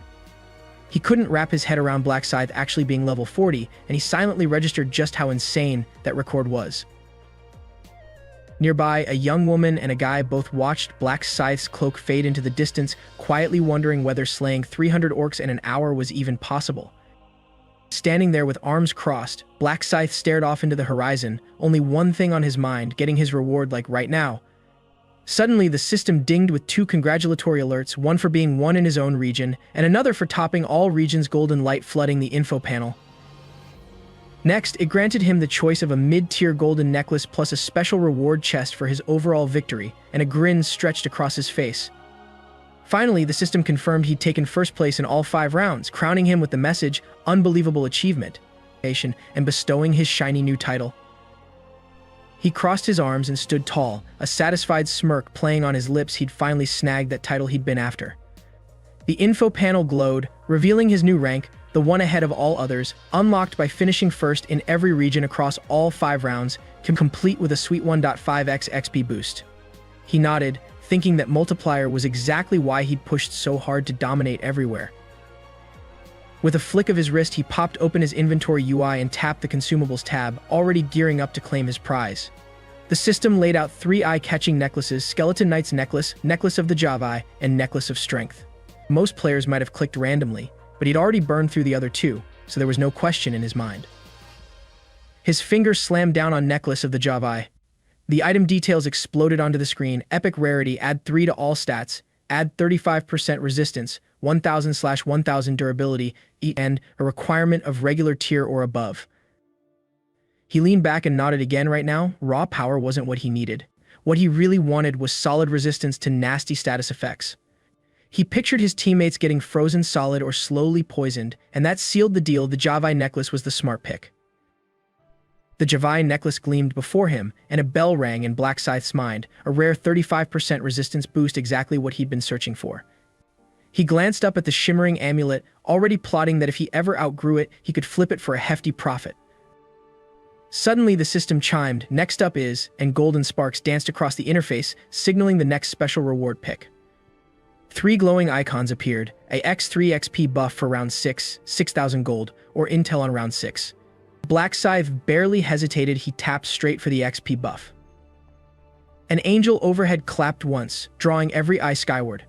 He couldn't wrap his head around Black Scythe actually being level 40, and he silently registered just how insane that record was. Nearby, a young woman and a guy both watched Black Scythe's cloak fade into the distance, quietly wondering whether slaying 300 orcs in an hour was even possible. Standing there with arms crossed, Black Scythe stared off into the horizon, only one thing on his mind: getting his reward like right now. Suddenly, the system dinged with 2 congratulatory alerts, one for being won in his own region, and another for topping all regions, golden light flooding the info panel. Next, it granted him the choice of a mid-tier golden necklace plus a special reward chest for his overall victory, and a grin stretched across his face. Finally, the system confirmed he'd taken first place in all 5 rounds, crowning him with the message, "Unbelievable achievement," and bestowing his shiny new title. He crossed his arms and stood tall, a satisfied smirk playing on his lips. He'd finally snagged that title he'd been after. The info panel glowed, revealing his new rank, the one ahead of all others, unlocked by finishing first in every region across all 5 rounds, complete with a sweet 1.5x XP boost. He nodded, thinking that multiplier was exactly why he'd pushed so hard to dominate everywhere. With a flick of his wrist, he popped open his inventory UI and tapped the consumables tab, already gearing up to claim his prize. The system laid out 3 eye-catching necklaces: Skeleton Knight's Necklace, Necklace of the Javai, and Necklace of Strength. Most players might have clicked randomly, but he'd already burned through the other 2, so there was no question in his mind. His fingers slammed down on Necklace of the Javai. The item details exploded onto the screen. Epic rarity, add 3 to all stats, add 35% resistance, 1000/1000 durability, and a requirement of regular tier or above. He leaned back and nodded again. Right now, raw power wasn't what he needed. What he really wanted was solid resistance to nasty status effects. He pictured his teammates getting frozen solid or slowly poisoned, and that sealed the deal. The Javai necklace was the smart pick. The Javai necklace gleamed before him, and a bell rang in Black Scythe's mind, a rare 35% resistance boost, exactly what he'd been searching for. He glanced up at the shimmering amulet, already plotting that if he ever outgrew it, he could flip it for a hefty profit. Suddenly, the system chimed, "Next up is," and golden sparks danced across the interface, signaling the next special reward pick. 3 glowing icons appeared: a X3 XP buff for round 6, 6,000 gold, or intel on round 6. Black Scythe barely hesitated. He tapped straight for the XP buff. An angel overhead clapped once, drawing every eye skyward.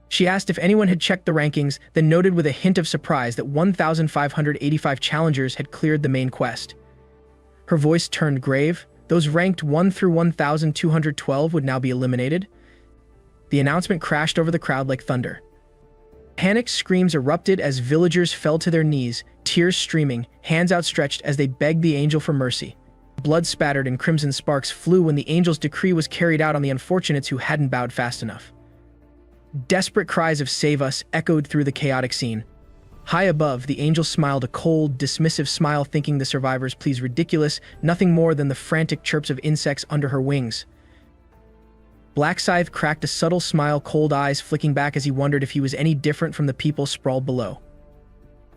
She asked if anyone had checked the rankings, then noted with a hint of surprise that 1,585 challengers had cleared the main quest. Her voice turned grave. Those ranked 1 through 1,212 would now be eliminated. The announcement crashed over the crowd like thunder. Panicked screams erupted as villagers fell to their knees, tears streaming, hands outstretched as they begged the angel for mercy. Blood spattered and crimson sparks flew when the angel's decree was carried out on the unfortunates who hadn't bowed fast enough. Desperate cries of "Save us" echoed through the chaotic scene. High above, the angel smiled, a cold, dismissive smile, thinking the survivors' pleas ridiculous, nothing more than the frantic chirps of insects under her wings. Black Scythe cracked a subtle smile, cold eyes flicking back as he wondered if he was any different from the people sprawled below.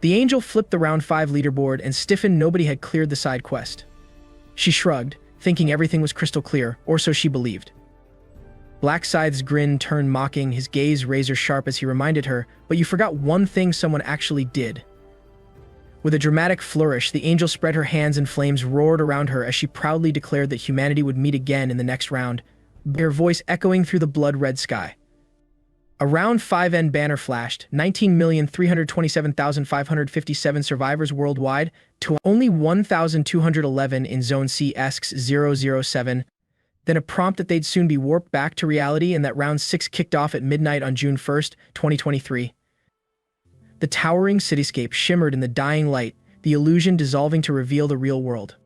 The angel flipped the round 5 leaderboard and stiffened. Nobody had cleared the side quest. She shrugged, thinking everything was crystal clear, or so she believed. Black Scythe's grin turned mocking, his gaze razor-sharp as he reminded her, "But you forgot one thing someone actually did." With a dramatic flourish, the angel spread her hands and flames roared around her as she proudly declared that humanity would meet again in the next round, her voice echoing through the blood-red sky. A round 5N banner flashed, 19,327,557 survivors worldwide, to only 1,211 in Zone C ESCs 007. Then a prompt that they'd soon be warped back to reality, and that round 6 kicked off at midnight on June 1st, 2023. The towering cityscape shimmered in the dying light, the illusion dissolving to reveal the real world.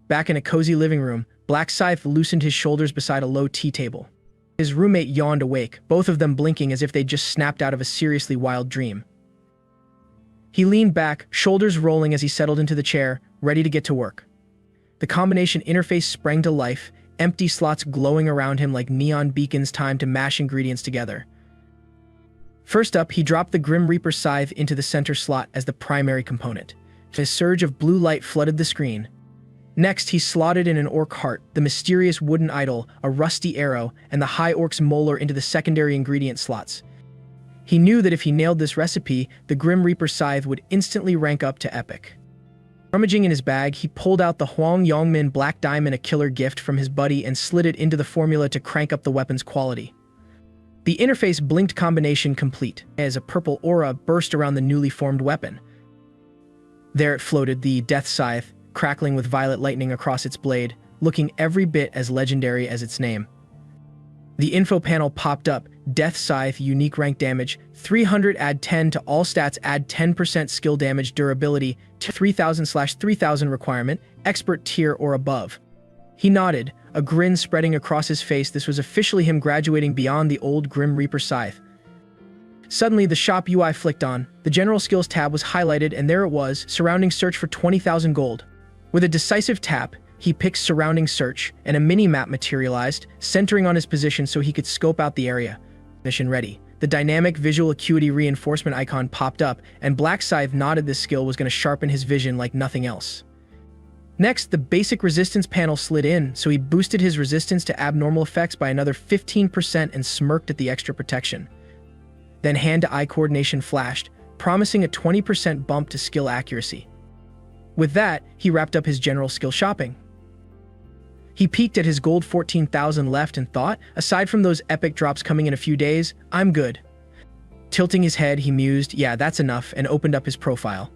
Back in a cozy living room, Black Scythe loosened his shoulders beside a low tea table. His roommate yawned awake, both of them blinking as if they'd just snapped out of a seriously wild dream. He leaned back, shoulders rolling as he settled into the chair, ready to get to work. The combination interface sprang to life, empty slots glowing around him like neon beacons, time to mash ingredients together. First up, he dropped the Grim Reaper scythe into the center slot as the primary component. A surge of blue light flooded the screen. Next, he slotted in an orc heart, the mysterious wooden idol, a rusty arrow, and the high orc's molar into the secondary ingredient slots. He knew that if he nailed this recipe, the Grim Reaper scythe would instantly rank up to epic. Rummaging in his bag, he pulled out the Huang Yongmin Black Diamond, a killer gift from his buddy, and slid it into the formula to crank up the weapon's quality. The interface blinked, combination complete, as a purple aura burst around the newly formed weapon. There it floated, the Death Scythe, crackling with violet lightning across its blade, looking every bit as legendary as its name. The info panel popped up, Death Scythe, unique rank damage, 300, add 10 to all stats, add 10% skill damage, durability, 3000/3000 requirement, expert tier or above. He nodded, a grin spreading across his face. This was officially him graduating beyond the old Grim Reaper scythe. Suddenly, the shop UI flicked on, the General Skills tab was highlighted, and there it was, Surrounding Search for 20,000 gold. With a decisive tap, he picked Surrounding Search, and a mini-map materialized, centering on his position so he could scope out the area. Mission ready. The dynamic visual acuity reinforcement icon popped up, and Black Scythe nodded this skill was going to sharpen his vision like nothing else. Next, the basic resistance panel slid in, so he boosted his resistance to abnormal effects by another 15% and smirked at the extra protection. Then hand-to-eye coordination flashed, promising a 20% bump to skill accuracy. With that, he wrapped up his general skill shopping. He peeked at his gold 14,000 left and thought, aside from those epic drops coming in a few days, I'm good. Tilting his head, he mused, yeah, that's enough, and opened up his profile.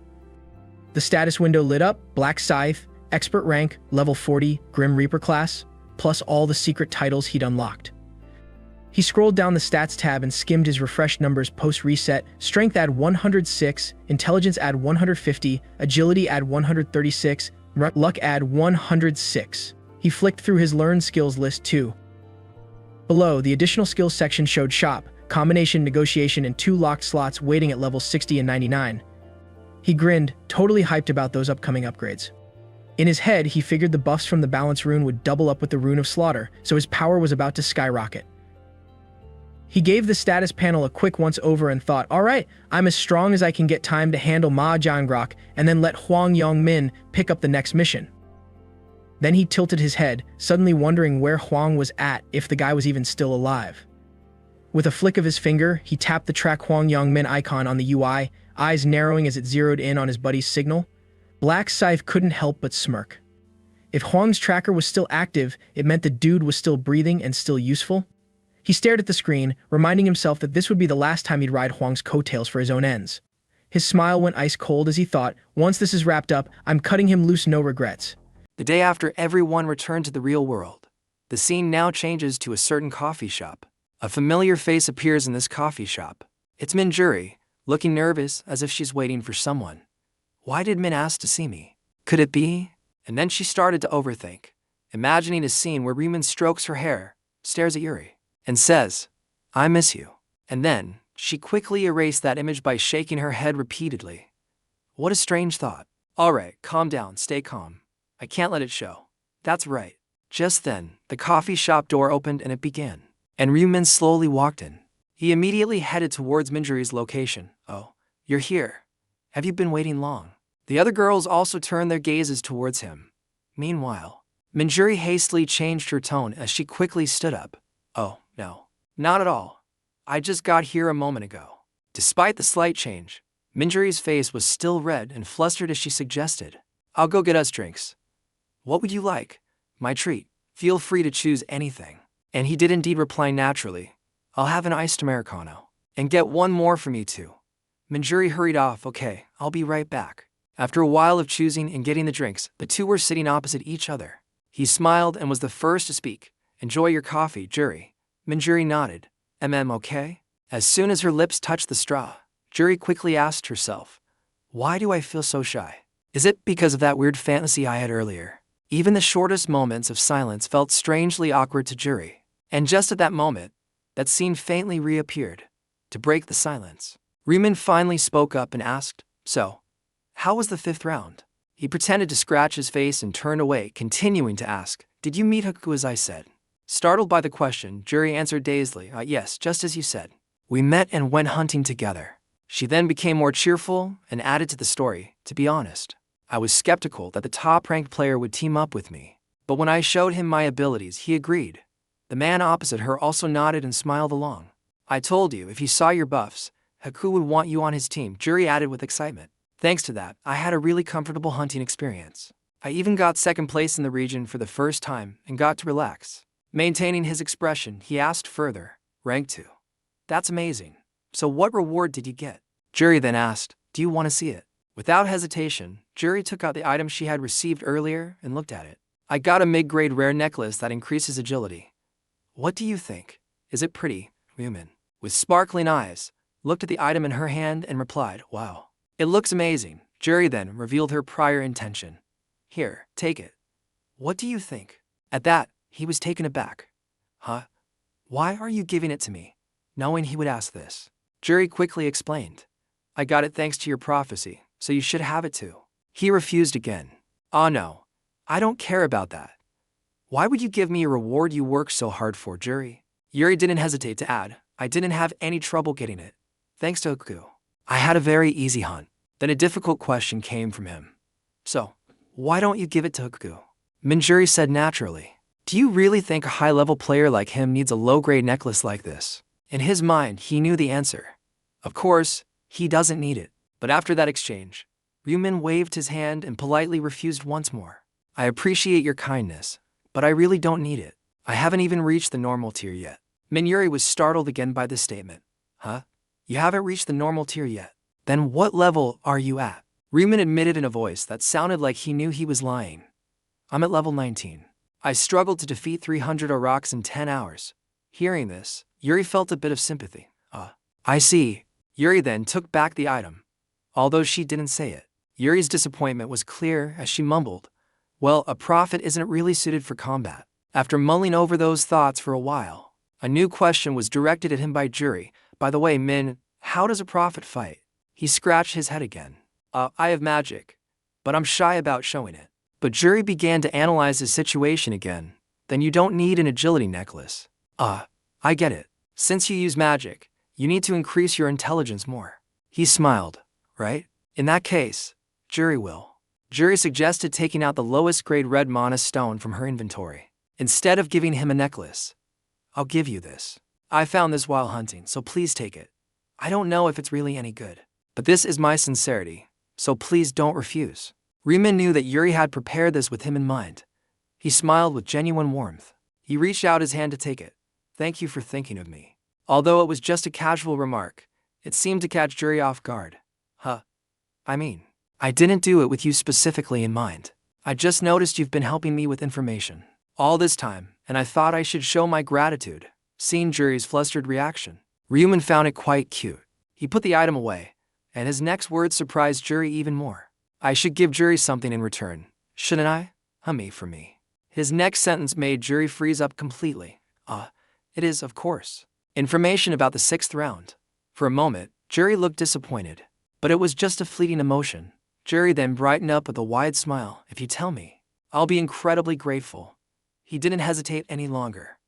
The status window lit up, Black Scythe, Expert rank, level 40, Grim Reaper class, plus all the secret titles he'd unlocked. He scrolled down the stats tab and skimmed his refreshed numbers post-reset. Strength add 106, Intelligence add 150, Agility add 136, Luck add 106. He flicked through his learned skills list too. Below, the additional skills section showed Shop, Combination, Negotiation, and 2 locked slots waiting at levels 60 and 99. He grinned, totally hyped about those upcoming upgrades. In his head, he figured the buffs from the Balance rune would double up with the Rune of Slaughter, so his power was about to skyrocket. He gave the status panel a quick once-over and thought, alright, I'm as strong as I can get time to handle Ma Jiangrok and then let Huang Yongmin pick up the next mission. Then he tilted his head, suddenly wondering where Huang was at, if the guy was even still alive. With a flick of his finger, he tapped the Track Huang Yongmin icon on the UI, eyes narrowing as it zeroed in on his buddy's signal. Black Scythe couldn't help but smirk. If Huang's tracker was still active, it meant the dude was still breathing and still useful. He stared at the screen, reminding himself that this would be the last time he'd ride Huang's coattails for his own ends. His smile went ice cold as he thought, once this is wrapped up, I'm cutting him loose, no regrets. The day after everyone returned to the real world, the scene now changes to a certain coffee shop. A familiar face appears in this coffee shop. It's Minjuri, looking nervous as if she's waiting for someone. Why did Min ask to see me? Could it be? And then she started to overthink, imagining a scene where Reeman strokes her hair, stares at Yuri, and says, I miss you. And then, she quickly erased that image by shaking her head repeatedly. What a strange thought. Alright, calm down, stay calm. I can't let it show. That's right. Just then, the coffee shop door opened and it began. And Reeman slowly walked in. He immediately headed towards Minjuri's location. Oh, you're here. Have you been waiting long? The other girls also turned their gazes towards him. Meanwhile, Minjuri hastily changed her tone as she quickly stood up. Oh, no. Not at all. I just got here a moment ago. Despite the slight change, Minjuri's face was still red and flustered as she suggested. I'll go get us drinks. What would you like? My treat. Feel free to choose anything. And he did indeed reply naturally. I'll have an iced Americano. And get one more for me too. Minjuri hurried off. Okay, I'll be right back. After a while of choosing and getting the drinks, the two were sitting opposite each other. He smiled and was the first to speak. Enjoy your coffee, Juri. Minjuri nodded. Okay? As soon as her lips touched the straw, Juri quickly asked herself, why do I feel so shy? Is it because of that weird fantasy I had earlier? Even the shortest moments of silence felt strangely awkward to Juri. And just at that moment, that scene faintly reappeared, to break the silence. Reeman finally spoke up and asked, so, how was the 5th round? He pretended to scratch his face and turned away, continuing to ask, did you meet Haku as I said? Startled by the question, Juri answered dazedly, yes, just as you said. We met and went hunting together. She then became more cheerful and added to the story, to be honest. I was skeptical that the top-ranked player would team up with me, but when I showed him my abilities, he agreed. The man opposite her also nodded and smiled along. I told you, if he saw your buffs, Haku would want you on his team, Juri added with excitement. Thanks to that, I had a really comfortable hunting experience. I even got 2nd place in the region for the first time and got to relax. Maintaining his expression, he asked further, rank 2. That's amazing. So what reward did you get? Juri then asked, do you want to see it? Without hesitation, Juri took out the item she had received earlier and looked at it. I got a mid-grade rare necklace that increases agility. What do you think? Is it pretty? Reeman, with sparkling eyes, looked at the item in her hand and replied, wow. It looks amazing. Juri then revealed her prior intention. Here, take it. What do you think? At that, he was taken aback. Huh? Why are you giving it to me? Knowing he would ask this. Juri quickly explained. I got it thanks to your prophecy, so you should have it too. He refused again. Oh no. I don't care about that. Why would you give me a reward you worked so hard for, Juri? Yuri didn't hesitate to add, I didn't have any trouble getting it. Thanks to Haku. I had a very easy hunt. Then a difficult question came from him. So, why don't you give it to Haku? Minjuri said naturally. Do you really think a high-level player like him needs a low-grade necklace like this? In his mind, he knew the answer. Of course, he doesn't need it. But after that exchange, Ryumin waved his hand and politely refused once more. I appreciate your kindness, but I really don't need it. I haven't even reached the normal tier yet. Minjuri was startled again by this statement. Huh? You haven't reached the normal tier yet? Then what level are you at? Ryumin admitted in a voice that sounded like he knew he was lying. I'm at level 19. I struggled to defeat 300 Aurochs in 10 hours. Hearing this, Yuri felt a bit of sympathy. I see. Yuri then took back the item. Although she didn't say it, Yuri's disappointment was clear as she mumbled, well, a prophet isn't really suited for combat. After mulling over those thoughts for a while, a new question was directed at him by Juri. By the way, Min, how does a prophet fight? He scratched his head again. I have magic, but I'm shy about showing it. But Juri began to analyze his situation again. Then you don't need an agility necklace. I get it. Since you use magic, you need to increase your intelligence more. He smiled, right? In that case, Juri will. Juri suggested taking out the lowest grade red mana stone from her inventory. Instead of giving him a necklace, I'll give you this. I found this while hunting, so please take it. I don't know if it's really any good, but this is my sincerity, so please don't refuse. Ryumin knew that Yuri had prepared this with him in mind. He smiled with genuine warmth. He reached out his hand to take it. Thank you for thinking of me. Although it was just a casual remark, it seemed to catch Juri off guard. I didn't do it with you specifically in mind. I just noticed you've been helping me with information all this time, and I thought I should show my gratitude. Seeing Juri's flustered reaction, Ryumin found it quite cute. He put the item away, and his next words surprised Juri even more. I should give Juri something in return, shouldn't I? For me. His next sentence made Juri freeze up completely. It is, of course. Information about the 6th round. For a moment, Juri looked disappointed, but it was just a fleeting emotion. Juri then brightened up with a wide smile. If you tell me, I'll be incredibly grateful. He didn't hesitate any longer.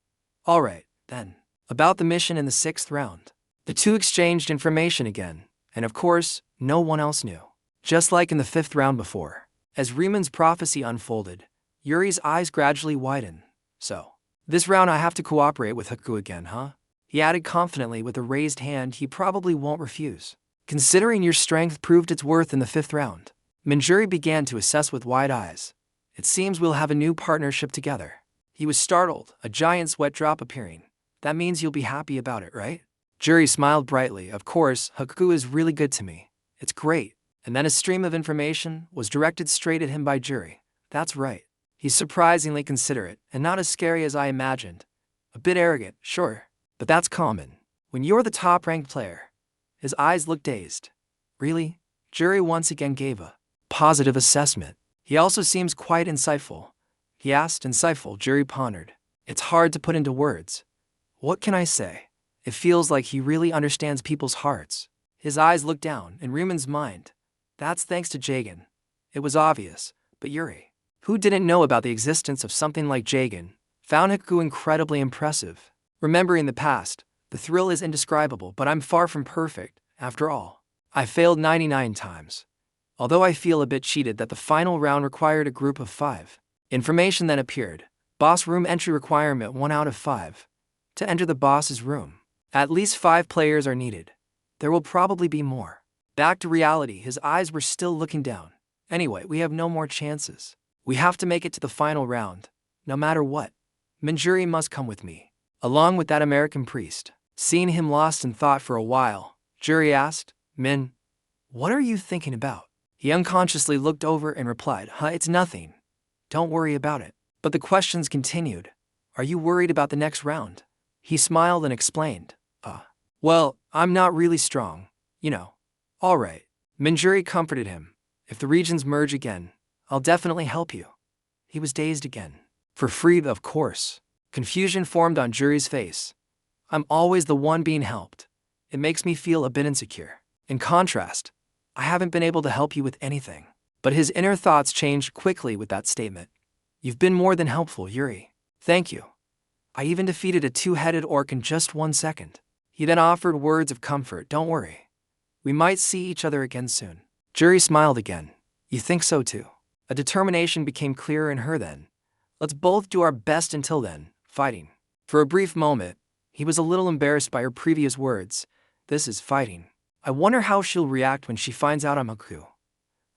All right, then. About the mission in the 6th round. The two exchanged information again, and of course, no one else knew. Just like in the 5th round before, as Ryumin's prophecy unfolded, Yuri's eyes gradually widened. So, this round I have to cooperate with Haku again, huh? He added confidently with a raised hand he probably won't refuse. Considering your strength proved its worth in the 5th round, Minjuri began to assess with wide eyes. It seems we'll have a new partnership together. He was startled, a giant sweat drop appearing. That means you'll be happy about it, right? Juri smiled brightly. Of course, Haku is really good to me. It's great. And then a stream of information was directed straight at him by Juri. That's right. He's surprisingly considerate and not as scary as I imagined. A bit arrogant, sure, but that's common. When you're the top-ranked player. His eyes looked dazed. Really? Juri once again gave a positive assessment. He also seems quite insightful. He asked. Insightful, Juri pondered. It's hard to put into words. What can I say? It feels like he really understands people's hearts. His eyes looked down in Ryumin's mind. That's thanks to Jagan. It was obvious, but Yuri, who didn't know about the existence of something like Jagan, found Haku incredibly impressive. Remembering the past, the thrill is indescribable, but I'm far from perfect, after all. I failed 99 times. Although I feel a bit cheated that the final round required a group of 5. Information then appeared. Boss room entry requirement 1 out of 5. To enter the boss's room, at least 5 players are needed. There will probably be more. Back to reality, his eyes were still looking down. Anyway, we have no more chances. We have to make it to the final round, no matter what. Minjuri must come with me, along with that American priest. Seeing him lost in thought for a while, Juri asked, Min, what are you thinking about? He unconsciously looked over and replied, It's nothing. Don't worry about it. But the questions continued. Are you worried about the next round? He smiled and explained, Well, I'm not really strong, you know. All right. Minjuri comforted him. If the regions merge again, I'll definitely help you. He was dazed again. For free, of course. Confusion formed on Juri's face. I'm always the one being helped. It makes me feel a bit insecure. In contrast, I haven't been able to help you with anything. But his inner thoughts changed quickly with that statement. You've been more than helpful, Yuri. Thank you. I even defeated a two-headed orc in just 1 second. He then offered words of comfort. Don't worry. We might see each other again soon. Yuri smiled again. You think so too? A determination became clearer in her then. Let's both do our best until then, fighting. For a brief moment, he was a little embarrassed by her previous words. This is fighting. I wonder how she'll react when she finds out I'm a coup.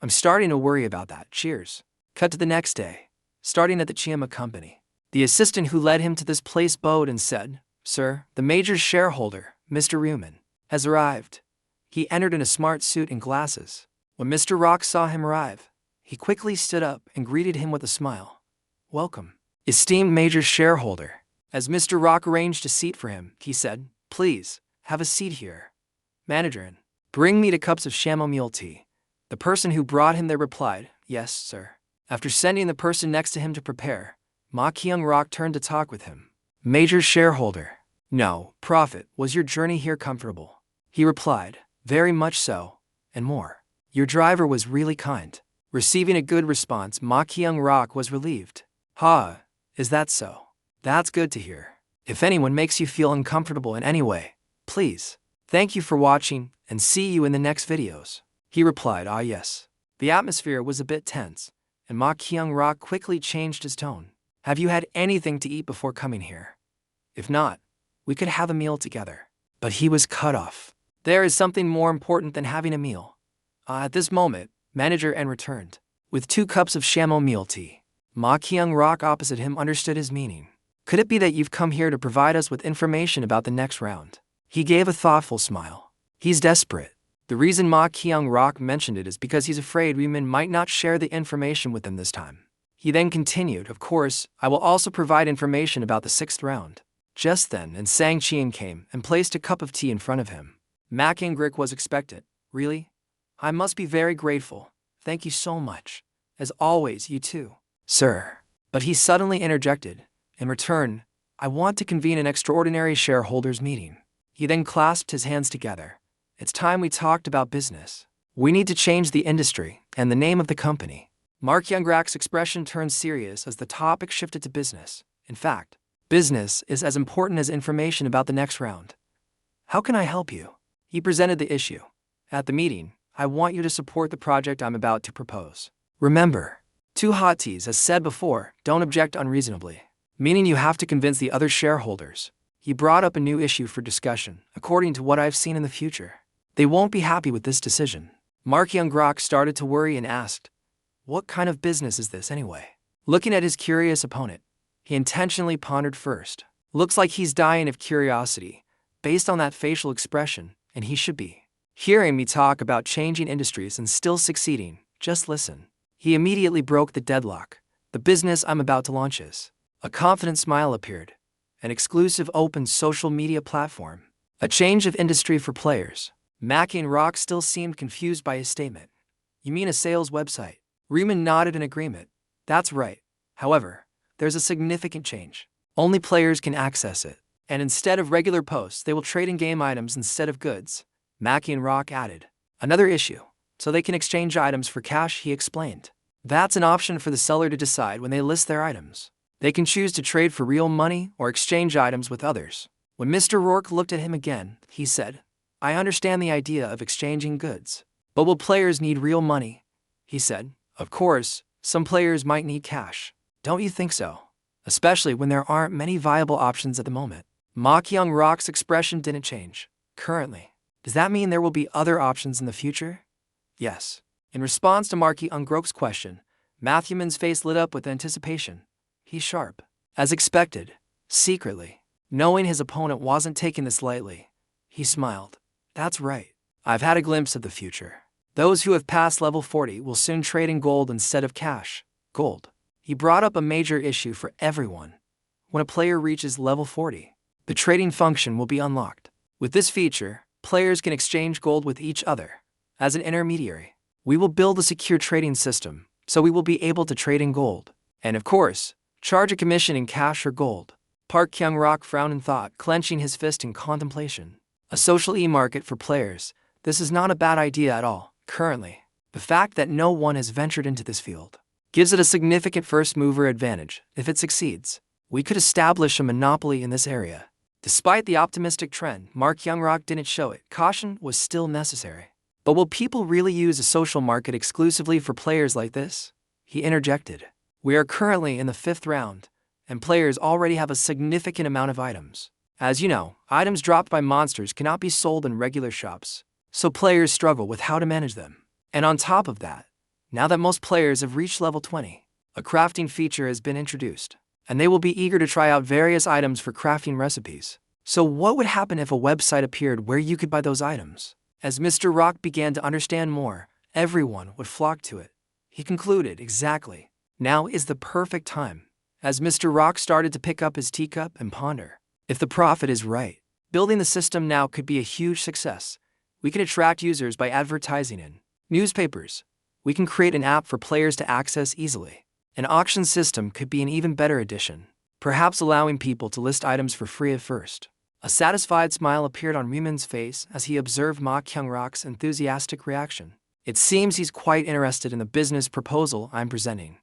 I'm starting to worry about that. Cheers. Cut to the next day. Starting at the Chiyama company. The assistant who led him to this place bowed and said, Sir, the major shareholder, Mr. Ryuman, has arrived. He entered in a smart suit and glasses. When Mr. Rock saw him arrive, he quickly stood up and greeted him with a smile. Welcome, esteemed major shareholder. As Mr. Rock arranged a seat for him, he said, Please, have a seat here. Manager, bring me 2 cups of chamomile tea. The person who brought him there replied, Yes, sir. After sending the person next to him to prepare, Ma Kyung-rock turned to talk with him. Major shareholder. No, Prophet, was your journey here comfortable? He replied, Very much so, and more. Your driver was really kind. Receiving a good response, Ma Kyung-rock was relieved. Ha, is that so? That's good to hear. If anyone makes you feel uncomfortable in any way, please. Thank you for watching, and see you in the next videos. He replied, Ah yes. The atmosphere was a bit tense, and Ma Kyung-rock quickly changed his tone. Have you had anything to eat before coming here? If not, we could have a meal together. But he was cut off. There is something more important than having a meal. At this moment, manager N returned, with 2 cups of chamomile tea. Ma Kyung-rock opposite him understood his meaning. Could it be that you've come here to provide us with information about the next round? He gave a thoughtful smile. He's desperate. The reason Ma Kyung-rock mentioned it is because he's afraid Ryuman might not share the information with him this time. He then continued, Of course, I will also provide information about the 6th round. Just then, and Sang Chien came and placed a cup of tea in front of him. Ma Kyung-grik was expectant. Really? I must be very grateful. Thank you so much. As always, you too, sir. But he suddenly interjected. In return, I want to convene an extraordinary shareholders meeting. He then clasped his hands together. It's time we talked about business. We need to change the industry and the name of the company. Ma Kyung-grak's expression turned serious as the topic shifted to business. In fact, business is as important as information about the next round. How can I help you? He presented the issue. At the meeting, I want you to support the project I'm about to propose. Remember, 2 hot teas, as said before, don't object unreasonably. Meaning you have to convince the other shareholders. He brought up a new issue for discussion, according to what I've seen in the future. They won't be happy with this decision. Ma Kyung-grak started to worry and asked, What kind of business is this anyway? Looking at his curious opponent, he intentionally pondered first. Looks like he's dying of curiosity, based on that facial expression, and he should be. Hearing me talk about changing industries and still succeeding, just listen. He immediately broke the deadlock. The business I'm about to launch is. A confident smile appeared. An exclusive open social media platform. A change of industry for players. Ma Kyung-rock still seemed confused by his statement. You mean a sales website? Ryuman nodded in agreement. That's right. However, there's a significant change. Only players can access it. And instead of regular posts, they will trade in-game items instead of goods. Ma Kyung-rock added. Another issue. So they can exchange items for cash, he explained. That's an option for the seller to decide when they list their items. They can choose to trade for real money or exchange items with others. When Mr. Rourke looked at him again, he said, I understand the idea of exchanging goods. But will players need real money? He said, Of course, some players might need cash. Don't you think so? Especially when there aren't many viable options at the moment. Ma Kyung-rock's expression didn't change. Currently. Does that mean there will be other options in the future? Yes. In response to Ma Kyung-rok's question, Matthewman's face lit up with anticipation. He's sharp. As expected, secretly, knowing his opponent wasn't taking this lightly, he smiled. That's right. I've had a glimpse of the future. Those who have passed level 40 will soon trade in gold instead of cash. Gold. He brought up a major issue for everyone. When a player reaches level 40, the trading function will be unlocked. With this feature, players can exchange gold with each other. As an intermediary, we will build a secure trading system, so we will be able to trade in gold. And of course, charge a commission in cash or gold. Park Kyung-rock frowned in thought, clenching his fist in contemplation. A social e-market for players. This is not a bad idea at all. Currently, the fact that no one has ventured into this field gives it a significant first-mover advantage. If it succeeds, we could establish a monopoly in this area. Despite the optimistic trend, Mark Youngrock didn't show it. Caution was still necessary. But will people really use a social market exclusively for players like this? He interjected. We are currently in the 5th round, and players already have a significant amount of items. As you know, items dropped by monsters cannot be sold in regular shops, so players struggle with how to manage them. And on top of that, now that most players have reached level 20, a crafting feature has been introduced, and they will be eager to try out various items for crafting recipes. So what would happen if a website appeared where you could buy those items? As Mr. Rock began to understand more, everyone would flock to it. He concluded, exactly. Now is the perfect time. As Mr. Rock started to pick up his teacup and ponder. If the profit is right, building the system now could be a huge success. We can attract users by advertising in newspapers. We can create an app for players to access easily. An auction system could be an even better addition, perhaps allowing people to list items for free at first. A satisfied smile appeared on Riemann's face as he observed Ma Kyung-rock's enthusiastic reaction. It seems he's quite interested in the business proposal I'm presenting.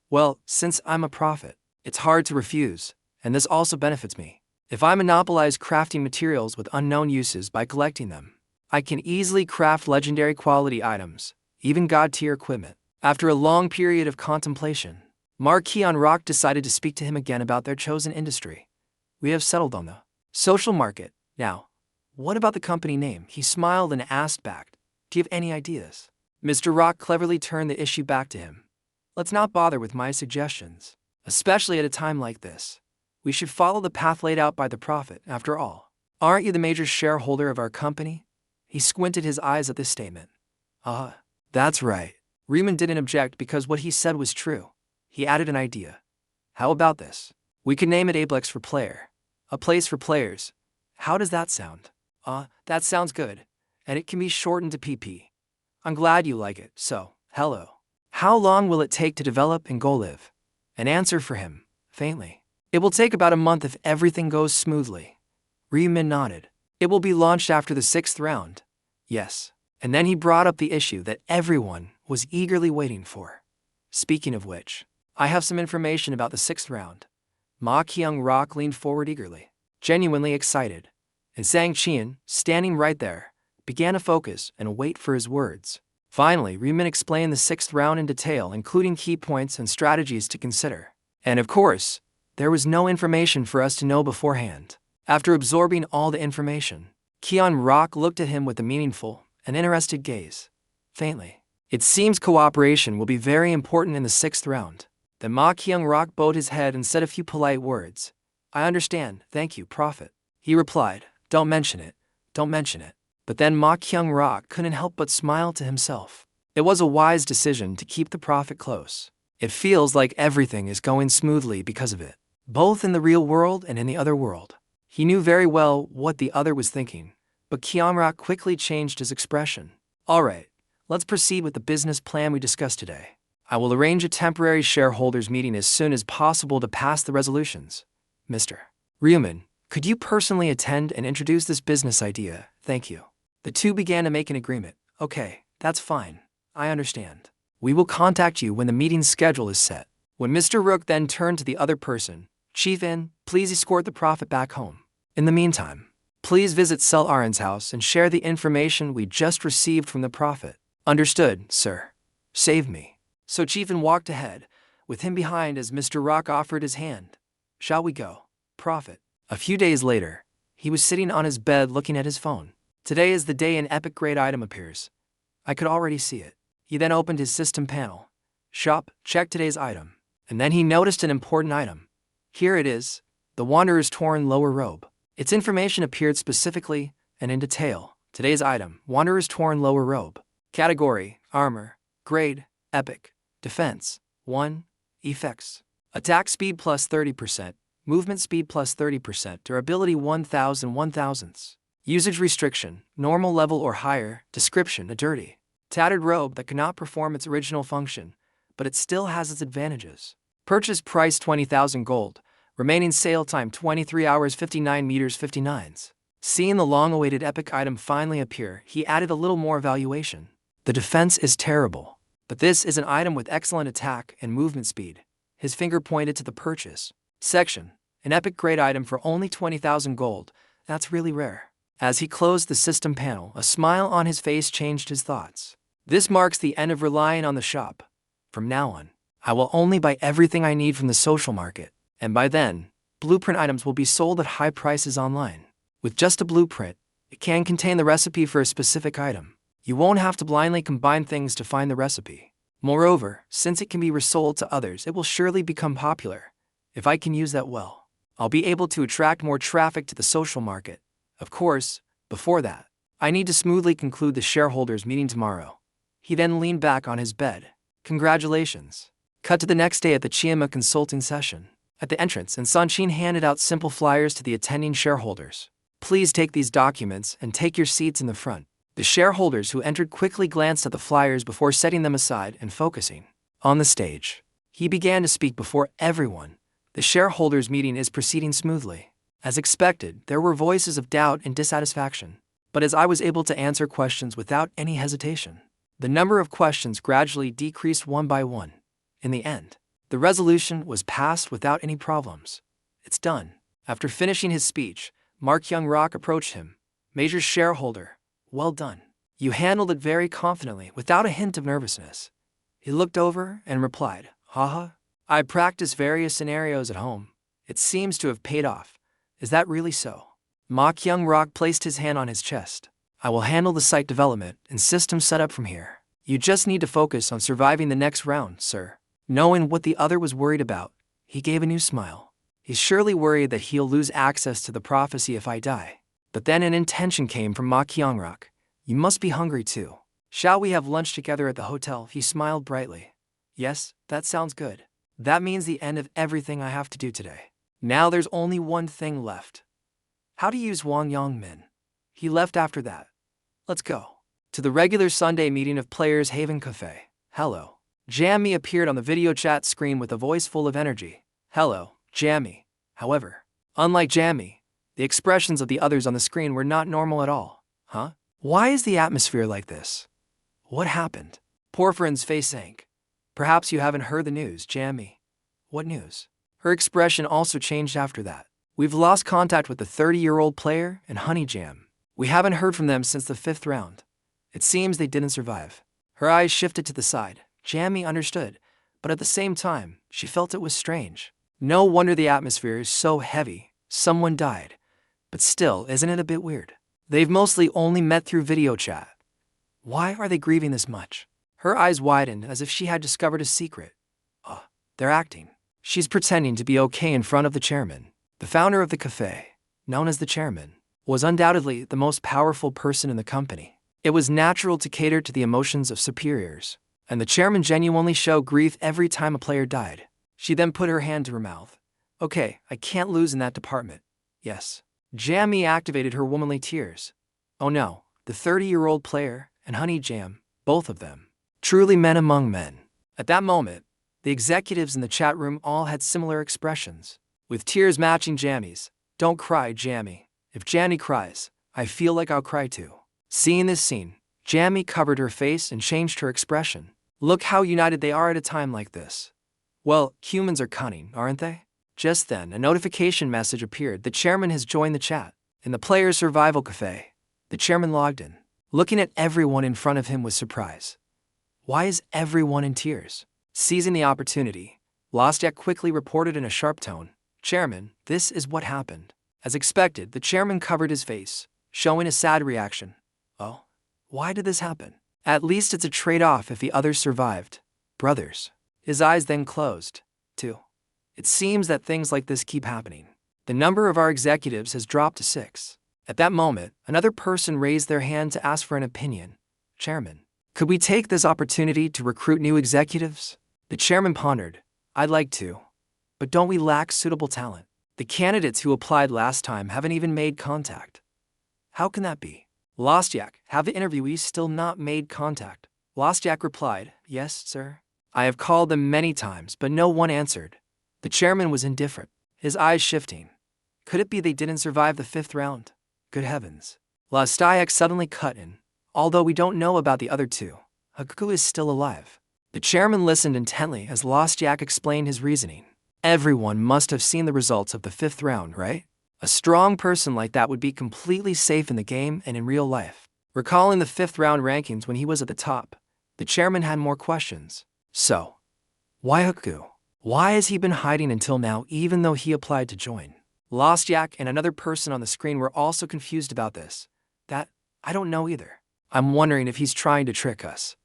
Well, since I'm a prophet, it's hard to refuse, and this also benefits me. If I monopolize crafting materials with unknown uses by collecting them, I can easily craft legendary quality items, even god-tier equipment. After a long period of contemplation, Mark Kyung-rock decided to speak to him again about their chosen industry. We have settled on the social market. Now, what about the company name? He smiled and asked back, do you have any ideas? Mr. Rock cleverly turned the issue back to him. Let's not bother with my suggestions, especially at a time like this. We should follow the path laid out by the prophet, after all. Aren't you the major shareholder of our company? He squinted his eyes at this statement. That's right. Riemann didn't object because what he said was true. He added an idea. How about this? We could name it Ablex for player. A place for players. How does that sound? That sounds good. And it can be shortened to PP. I'm glad you like it, so, hello. How long will it take to develop and go live? An answer for him, faintly. It will take about a month if everything goes smoothly. Riemann nodded. It will be launched after the 6th round. Yes. And then he brought up the issue that everyone was eagerly waiting for. Speaking of which, I have some information about the 6th round. Ma Kyung-rock leaned forward eagerly, genuinely excited, and Sang Chien, standing right there, began to focus and wait for his words. Finally, Riemann explained the 6th round in detail, including key points and strategies to consider. And of course, there was no information for us to know beforehand. After absorbing all the information, Kyung-rock looked at him with a meaningful and interested gaze. Faintly, it seems cooperation will be very important in the 6th round. Then Ma Kyung-rock bowed his head and said a few polite words. I understand, thank you, prophet. He replied, don't mention it, don't mention it. But then Ma Kyung-rock couldn't help but smile to himself. It was a wise decision to keep the prophet close. It feels like everything is going smoothly because of it, both in the real world and in the other world. He knew very well what the other was thinking, but Kyung-rock quickly changed his expression. All right, let's proceed with the business plan we discussed today. I will arrange a temporary shareholders meeting as soon as possible to pass the resolutions. Mr. Riemann, could you personally attend and introduce this business idea? Thank you. The two began to make an agreement. Okay, that's fine. I understand. We will contact you when the meeting's schedule is set. When Mr. Rook then turned to the other person, Chief In, please escort the prophet back home. In the meantime, please visit Sel Aron's house and share the information we just received from the prophet. Understood, sir. Save me. So Chief In walked ahead, with him behind as Mr. Rock offered his hand. Shall we go, prophet? A few days later, he was sitting on his bed looking at his phone. Today is the day an epic great item appears. I could already see it. He then opened his system panel. Shop, check today's item. And then he noticed an important item. Here it is, the Wanderer's torn lower robe. Its information appeared specifically and in detail. Today's item, Wanderer's torn lower robe. Category, armor. Grade, epic. Defense, 1. Effects. Attack speed plus 30%. Movement speed plus 30%. Durability 1000 1000ths. Usage restriction, normal level or higher. Description, a dirty, tattered robe that cannot perform its original function, but it still has its advantages. Purchase price 20,000 gold. Remaining sale time 23 hours 59 meters 59s. Seeing the long-awaited epic item finally appear, he added a little more evaluation. The defense is terrible, but this is an item with excellent attack and movement speed. His finger pointed to the purchase section. An epic grade item for only 20,000 gold. That's really rare. As he closed the system panel, a smile on his face changed his thoughts. This marks the end of relying on the shop. From now on, I will only buy everything I need from the social market. And by then, blueprint items will be sold at high prices online. With just a blueprint, it can contain the recipe for a specific item. You won't have to blindly combine things to find the recipe. Moreover, since it can be resold to others, it will surely become popular. If I can use that well, I'll be able to attract more traffic to the social market. Of course, before that, I need to smoothly conclude the shareholders' meeting tomorrow. He then leaned back on his bed. Congratulations. Cut to the next day at the Chiema consulting session. At the entrance, and Sanchin handed out simple flyers to the attending shareholders. Please take these documents and take your seats in the front. The shareholders who entered quickly glanced at the flyers before setting them aside and focusing. On the stage, he began to speak before everyone. The shareholders' meeting is proceeding smoothly. As expected, there were voices of doubt and dissatisfaction. But as I was able to answer questions without any hesitation, the number of questions gradually decreased one by one. In the end, the resolution was passed without any problems. It's done. After finishing his speech, Mark Young-rock approached him. Major shareholder, well done. You handled it very confidently, without a hint of nervousness. He looked over and replied, haha. I practiced various scenarios at home. It seems to have paid off. Is that really so? Mark Young-rock placed his hand on his chest. I will handle the site development and system setup from here. You just need to focus on surviving the next round, sir. Knowing what the other was worried about, he gave a new smile. He's surely worried that he'll lose access to the prophecy if I die. But then an intention came from Ma Kyung-rock. You must be hungry too. Shall we have lunch together at the hotel? He smiled brightly. Yes, that sounds good. That means the end of everything I have to do today. Now there's only one thing left. How to use Wang Yongmin. He left after that. Let's go. To the regular Sunday meeting of Players Haven Cafe. Hello. Jamie appeared on the video chat screen with a voice full of energy. Hello, Jamie. However, unlike Jamie, the expressions of the others on the screen were not normal at all. Huh? Why is the atmosphere like this? What happened? Porphyrin's face sank. Perhaps you haven't heard the news, Jamie. What news? Her expression also changed after that. We've lost contact with the 30-year-old player and Honey Jam. We haven't heard from them since the 5th round. It seems they didn't survive. Her eyes shifted to the side. Jamie understood, but at the same time, she felt it was strange. No wonder the atmosphere is so heavy. Someone died. But still, isn't it a bit weird? They've mostly only met through video chat. Why are they grieving this much? Her eyes widened as if she had discovered a secret. They're acting. She's pretending to be okay in front of the chairman. The founder of the cafe, known as the chairman, was undoubtedly the most powerful person in the company. It was natural to cater to the emotions of superiors, and the chairman genuinely showed grief every time a player died. She then put her hand to her mouth. Okay, I can't lose in that department. Yes. Jamie activated her womanly tears. Oh no, the 30-year-old player and Honey Jam, both of them. Truly men among men. At that moment, the executives in the chat room all had similar expressions, with tears matching Jamie's. Don't cry, Jamie. If Jamie cries, I feel like I'll cry too. Seeing this scene, Jamie covered her face and changed her expression. Look how united they are at a time like this. Well, humans are cunning, aren't they? Just then, a notification message appeared. The chairman has joined the chat. In the Players Survival Cafe, the chairman logged in, looking at everyone in front of him with surprise. Why is everyone in tears? Seizing the opportunity, Lostyak quickly reported in a sharp tone, Chairman, this is what happened. As expected, the chairman covered his face, showing a sad reaction. Oh, why did this happen? At least it's a trade-off if the others survived. Brothers. His eyes then closed. 2. It seems that things like this keep happening. The number of our executives has dropped to 6. At that moment, another person raised their hand to ask for an opinion. Chairman, could we take this opportunity to recruit new executives? The chairman pondered. I'd like to. But don't we lack suitable talent? The candidates who applied last time haven't even made contact. How can that be? Lostyak, have the interviewees still not made contact? Lostyak replied, Yes, sir. I have called them many times, but no one answered. The chairman was indifferent, his eyes shifting. Could it be they didn't survive the 5th round? Good heavens. Lastyak suddenly cut in. Although we don't know about the other two, Hakuku is still alive. The chairman listened intently as Lastyak explained his reasoning. Everyone must have seen the results of the 5th round, right? A strong person like that would be completely safe in the game and in real life. Recalling the 5th round rankings when he was at the top, the chairman had more questions. So, why Hakuku? Why has he been hiding until now even though he applied to join? Lastyak and another person on the screen were also confused about this. I don't know either. I'm wondering if he's trying to trick us.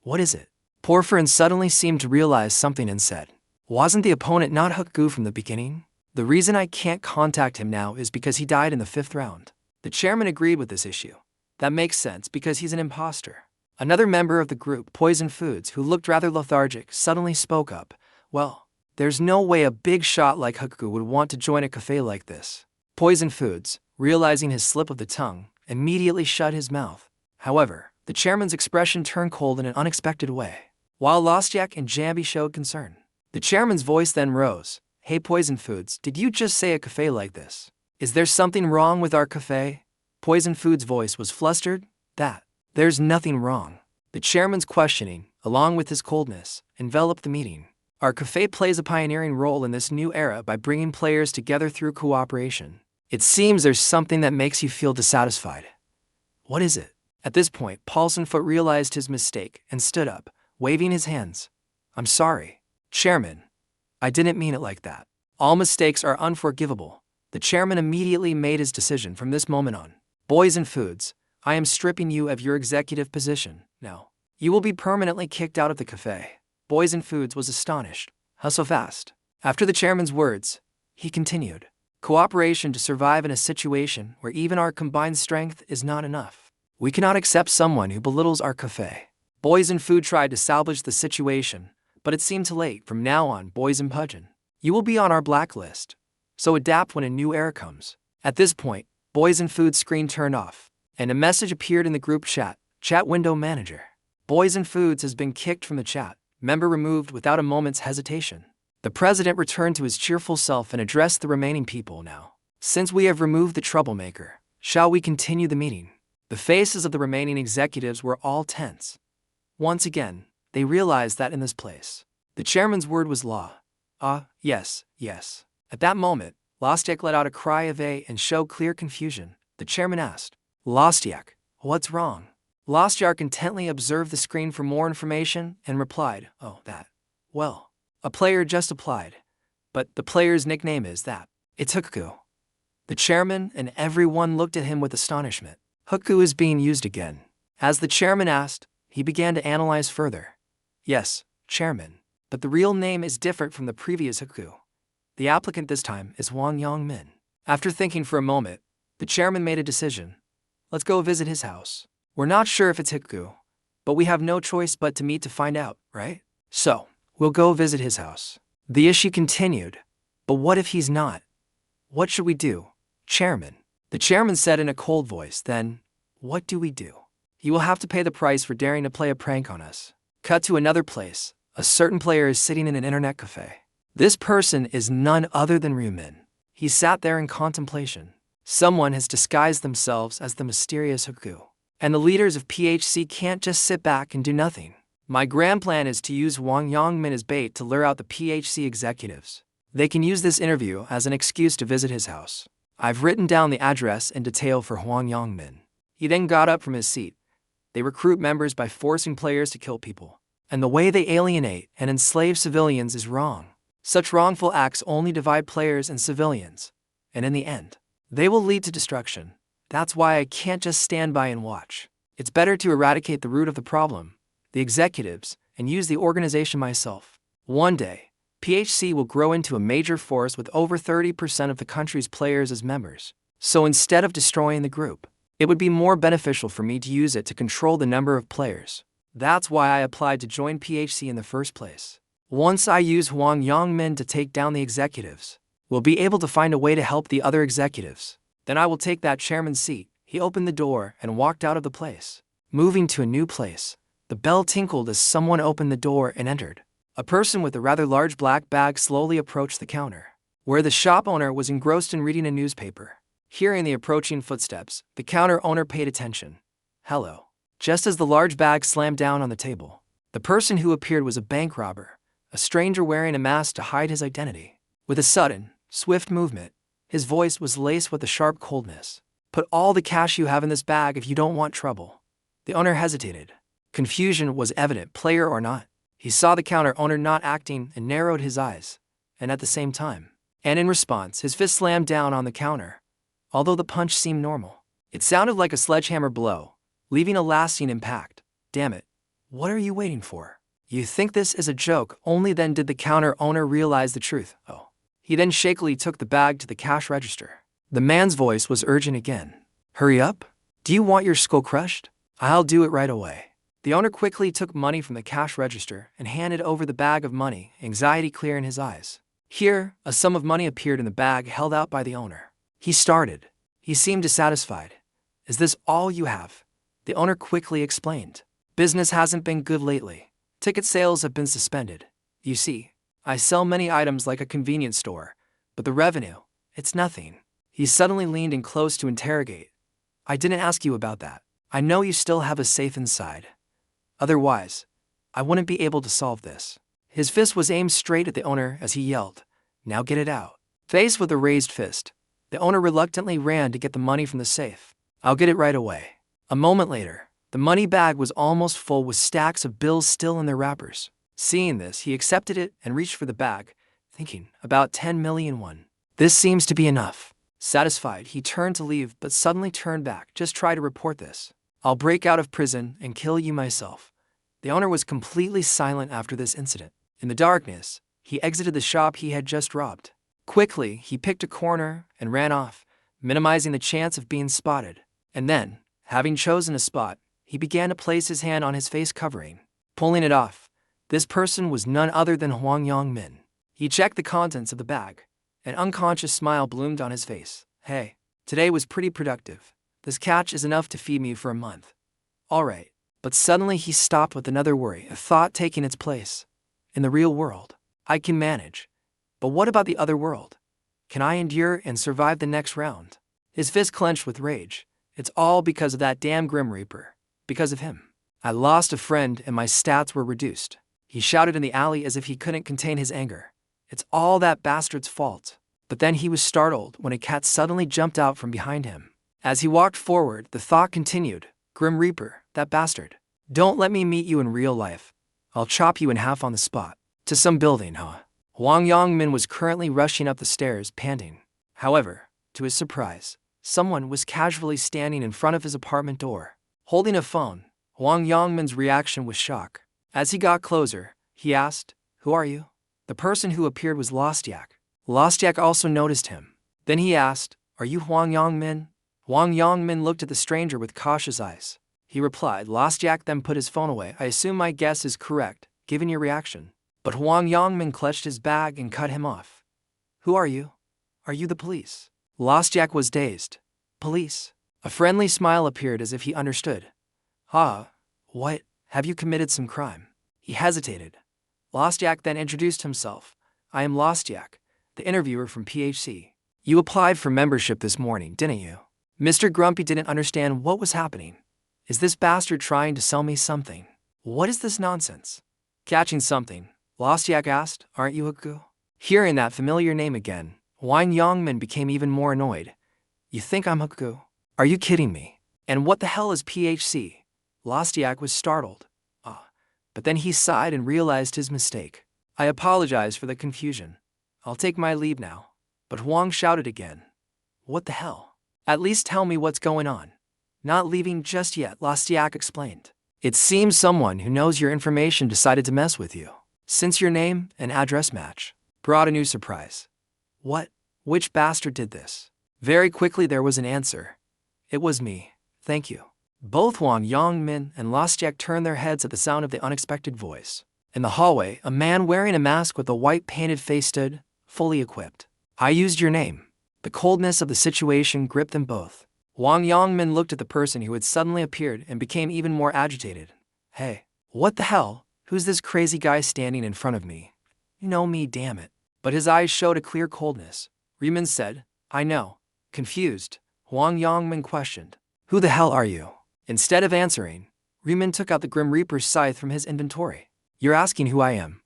What is it? Porphyrin suddenly seemed to realize something and said, wasn't the opponent not Hakuku from the beginning? The reason I can't contact him now is because he died in the 5th round. The chairman agreed with this issue. That makes sense because he's an imposter. Another member of the group, Poison Foods, who looked rather lethargic, suddenly spoke up. Well, there's no way a big shot like Hakuku would want to join a cafe like this. Poison Foods, realizing his slip of the tongue, immediately shut his mouth. However, the chairman's expression turned cold in an unexpected way. While Lastyak and Jambi showed concern, the chairman's voice then rose. Hey Poison Foods, did you just say a cafe like this? Is there something wrong with our cafe? Poison Foods' voice was flustered. There's nothing wrong. The chairman's questioning, along with his coldness, enveloped the meeting. Our cafe plays a pioneering role in this new era by bringing players together through cooperation. It seems there's something that makes you feel dissatisfied. What is it? At this point, Paulsonfoot realized his mistake and stood up, waving his hands. I'm sorry, Chairman. I didn't mean it like that. All mistakes are unforgivable. The chairman immediately made his decision from this moment on. Boys and Foods, I am stripping you of your executive position. Now, you will be permanently kicked out of the cafe. Boys and Foods was astonished. How so fast? After the chairman's words, he continued. Cooperation to survive in a situation where even our combined strength is not enough. We cannot accept someone who belittles our cafe. Boys and Food tried to salvage the situation, but it seemed too late. From now on, Boys and Pudgeon, you will be on our blacklist. So adapt when a new era comes. At this point, Boys and Food's screen turned off, and a message appeared in the group chat. Chat window manager. Boys and Foods has been kicked from the chat. Member removed without a moment's hesitation. The president returned to his cheerful self and addressed the remaining people now. Since we have removed the troublemaker, shall we continue the meeting? The faces of the remaining executives were all tense. Once again, they realized that in this place, the chairman's word was law. Yes. At that moment, Lastyak let out a cry of A and showed clear confusion. The chairman asked, Lastyak, what's wrong? Lastyak intently observed the screen for more information and replied, well, a player just applied, but the player's nickname is that. It's Hakuku. The chairman and everyone looked at him with astonishment. Hakuku is being used again. As the chairman asked, he began to analyze further. Yes, chairman, but the real name is different from the previous Hakuku. The applicant this time is Hwang Yong-min. After thinking for a moment, the chairman made a decision. Let's go visit his house. We're not sure if it's Hakuku, but we have no choice but to meet to find out, right? So, we'll go visit his house. The issue continued. But what if he's not? What should we do, chairman? The chairman said in a cold voice. Then, what do we do? He will have to pay the price for daring to play a prank on us. Cut to another place. A certain player is sitting in an internet cafe. This person is none other than Ryumin. He sat there in contemplation. Someone has disguised themselves as the mysterious Hakuku. And the leaders of PHC can't just sit back and do nothing. My grand plan is to use Hwang Yong-min as bait to lure out the PHC executives. They can use this interview as an excuse to visit his house. I've written down the address in detail for Hwang Yong-min. He then got up from his seat. They recruit members by forcing players to kill people. And the way they alienate and enslave civilians is wrong. Such wrongful acts only divide players and civilians. And in the end, they will lead to destruction. That's why I can't just stand by and watch. It's better to eradicate the root of the problem, the executives, and use the organization myself. One day, PHC will grow into a major force with over 30% of the country's players as members. So instead of destroying the group, it would be more beneficial for me to use it to control the number of players. That's why I applied to join PHC in the first place. Once I use Hwang Yong-min to take down the executives, we'll be able to find a way to help the other executives. Then I will take that chairman's seat. He opened the door and walked out of the place. Moving to a new place, the bell tinkled as someone opened the door and entered. A person with a rather large black bag slowly approached the counter, where the shop owner was engrossed in reading a newspaper. Hearing the approaching footsteps, the counter owner paid attention. Hello. Just as the large bag slammed down on the table, the person who appeared was a bank robber, a stranger wearing a mask to hide his identity. With a sudden, swift movement, his voice was laced with a sharp coldness. Put all the cash you have in this bag if you don't want trouble. The owner hesitated. Confusion was evident, player or not. He saw the counter owner not acting and narrowed his eyes, and at the same time. And in response, his fist slammed down on the counter. Although the punch seemed normal, it sounded like a sledgehammer blow, leaving a lasting impact. Damn it. What are you waiting for? You think this is a joke? Only then did the counter owner realize the truth. Oh. He then shakily took the bag to the cash register. The man's voice was urgent again. Hurry up. Do you want your skull crushed? I'll do it right away. The owner quickly took money from the cash register and handed over the bag of money, anxiety clear in his eyes. Here, a sum of money appeared in the bag held out by the owner. He started. He seemed dissatisfied. Is this all you have? The owner quickly explained. Business hasn't been good lately. Ticket sales have been suspended. You see, I sell many items like a convenience store, but the revenue, it's nothing. He suddenly leaned in close to interrogate. I didn't ask you about that. I know you still have a safe inside. Otherwise, I wouldn't be able to solve this. His fist was aimed straight at the owner as he yelled, Now get it out. Faced with a raised fist, the owner reluctantly ran to get the money from the safe. I'll get it right away. A moment later, the money bag was almost full with stacks of bills still in their wrappers. Seeing this, he accepted it and reached for the bag, thinking, about 10 million won. This seems to be enough. Satisfied, he turned to leave but suddenly turned back. Just try to report this. I'll break out of prison and kill you myself. The owner was completely silent after this incident. In the darkness, he exited the shop he had just robbed. Quickly, he picked a corner and ran off, minimizing the chance of being spotted. And then, having chosen a spot, he began to place his hand on his face covering. Pulling it off, this person was none other than Hwang Yong-min. He checked the contents of the bag. An unconscious smile bloomed on his face. Hey, today was pretty productive. This catch is enough to feed me for a month. All right. But suddenly he stopped with another worry, a thought taking its place. In the real world, I can manage. But what about the other world? Can I endure and survive the next round? His fist clenched with rage. It's all because of that damn Grim Reaper. Because of him. I lost a friend and my stats were reduced. He shouted in the alley as if he couldn't contain his anger. It's all that bastard's fault. But then he was startled when a cat suddenly jumped out from behind him. As he walked forward, the thought continued. Grim Reaper, that bastard. Don't let me meet you in real life. I'll chop you in half on the spot. To some building, huh? Hwang Yong-min was currently rushing up the stairs, panting. However, to his surprise, someone was casually standing in front of his apartment door. Holding a phone, Hwang Yong-min's reaction was shock. As he got closer, he asked, Who are you? The person who appeared was Lostyak. Lostyak also noticed him. Then he asked, Are you Hwang Yong-min? Hwang Yong-min looked at the stranger with cautious eyes. He replied. Lostyak then put his phone away. I assume my guess is correct, given your reaction. But Hwang Yong-min clutched his bag and cut him off. Who are you? Are you the police? Lostyak was dazed. Police? A friendly smile appeared as if he understood. What? Have you committed some crime? He hesitated. Lostyak then introduced himself. I am Lostyak, the interviewer from PHC. You applied for membership this morning, didn't you? Mr. Grumpy didn't understand what was happening. Is this bastard trying to sell me something? What is this nonsense? Catching something, Lostyak asked, Aren't you Haku? Hearing that familiar name again, Hwang Yong-min became even more annoyed. You think I'm Haku? Are you kidding me? And what the hell is PHC? Lostyak was startled. But then he sighed and realized his mistake. I apologize for the confusion. I'll take my leave now. But Hwang shouted again. What the hell? At least tell me what's going on. Not leaving just yet, Lostyak explained. It seems someone who knows your information decided to mess with you. Since your name and address match, brought a new surprise. What? Which bastard did this? Very quickly there was an answer. It was me. Thank you. Both Hwang Yong-min and Lostyak turned their heads at the sound of the unexpected voice. In the hallway, a man wearing a mask with a white painted face stood, fully equipped. I used your name. The coldness of the situation gripped them both. Hwang Yong-min looked at the person who had suddenly appeared and became even more agitated. Hey, what the hell? Who's this crazy guy standing in front of me? You know me, damn it. But his eyes showed a clear coldness. Riemann said, I know. Confused, Huang Yongmin questioned, "Who the hell are you?" Instead of answering, Ryumin took out the Grim Reaper's scythe from his inventory. "You're asking who I am.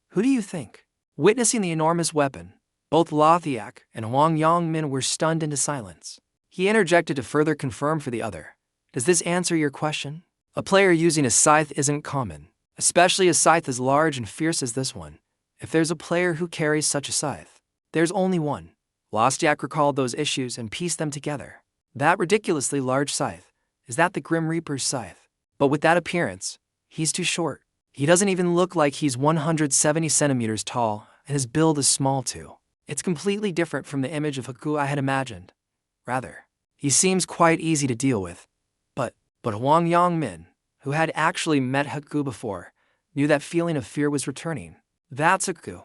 Who do you think?" Witnessing the enormous weapon, both Lothiak and Huang Yongmin were stunned into silence. He interjected to further confirm for the other, "Does this answer your question? A player using a scythe isn't common, especially a scythe as large and fierce as this one. If there's a player who carries such a scythe, there's only one." Lostyak recalled those issues and pieced them together. That ridiculously large scythe, is that the Grim Reaper's scythe? But with that appearance, he's too short. He doesn't even look like he's 170 centimeters tall, and his build is small too. It's completely different from the image of Haku I had imagined. Rather, he seems quite easy to deal with. But Huang Yongmin, who had actually met Haku before, knew that feeling of fear was returning. That's Haku.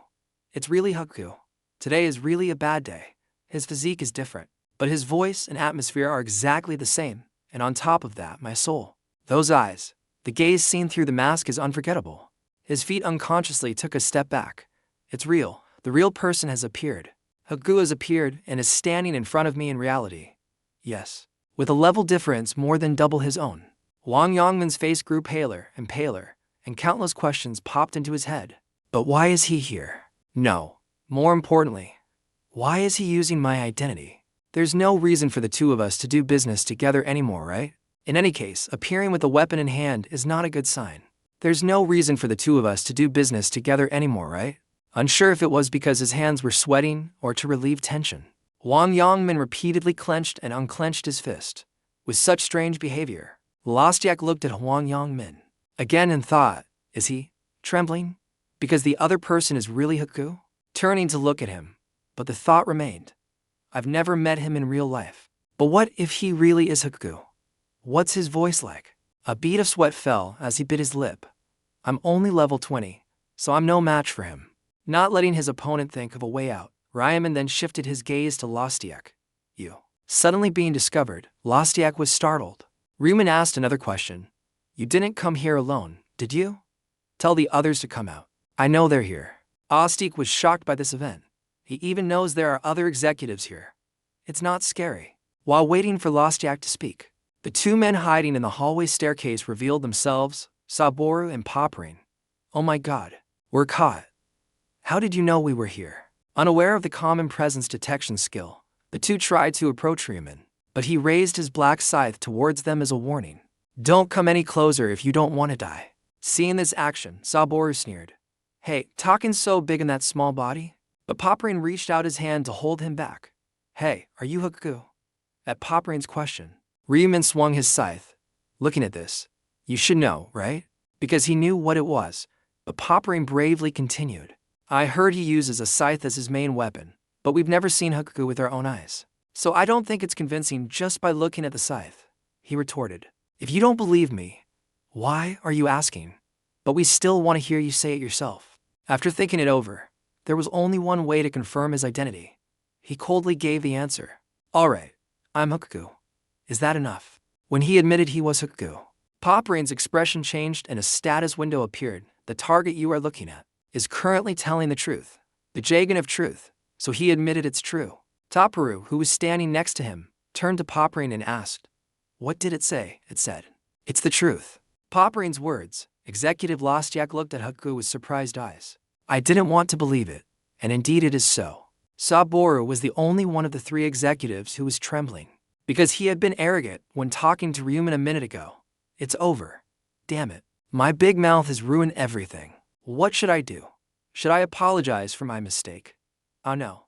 It's really Haku. Today is really a bad day. His physique is different, but his voice and atmosphere are exactly the same, and on top of that, my soul. Those eyes, the gaze seen through the mask is unforgettable. His feet unconsciously took a step back. It's real. The real person has appeared. Haku has appeared and is standing in front of me in reality. Yes, with a level difference more than double his own. Wang Yongmin's face grew paler, and countless questions popped into his head. But why is he here? No. More importantly, why is he using my identity? There's no reason for the two of us to do business together anymore, right? In any case, appearing with a weapon in hand is not a good sign. There's no reason for the two of us to do business together anymore, right? Unsure if it was because his hands were sweating or to relieve tension, Wang Yongmin repeatedly clenched and unclenched his fist. With such strange behavior, Lostyak looked at Huang Yongmin again and thought, is he trembling? Because the other person is really Haku? Turning to look at him, but the thought remained. I've never met him in real life. But what if he really is Haku? What's his voice like? A bead of sweat fell as he bit his lip. I'm only level 20, so I'm no match for him. Not letting his opponent think of a way out, Ryumin then shifted his gaze to Lostyak. You. Suddenly being discovered, Lostyak was startled. Ryumin asked another question. You didn't come here alone, did you? Tell the others to come out. I know they're here. Ostik was shocked by this event. He even knows there are other executives here. It's not scary. While waiting for Lostyak to speak, the two men hiding in the hallway staircase revealed themselves, Saboru and Poprin. Oh my god, we're caught. How did you know we were here? Unaware of the common presence detection skill, the two tried to approach Ryumin, but he raised his black scythe towards them as a warning. Don't come any closer if you don't want to die. Seeing this action, Saboru sneered. Hey, talking so big in that small body? But Poprin reached out his hand to hold him back. Hey, are you Haku? At Poprin's question, Ryumin swung his scythe. Looking at this, you should know, right? Because he knew what it was, but Poprin bravely continued. I heard he uses a scythe as his main weapon, but we've never seen Haku with our own eyes. So I don't think it's convincing just by looking at the scythe. He retorted. If you don't believe me, why are you asking? But we still want to hear you say it yourself. After thinking it over, there was only one way to confirm his identity. He coldly gave the answer. All right, I'm Haku. Is that enough? When he admitted he was Haku, Poprin's expression changed and a status window appeared. The target you are looking at is currently telling the truth, the Jagan of truth, so he admitted it's true. Taparu, who was standing next to him, turned to Poprin and asked, what did it say? It said, it's the truth. Poprin's words, Executive Lostyak looked at Haku with surprised eyes. I didn't want to believe it, and indeed it is so. Saboru was the only one of the three executives who was trembling, because he had been arrogant when talking to Ryumin a minute ago. It's over. Damn it. My big mouth has ruined everything. What should I do? Should I apologize for my mistake? Oh no.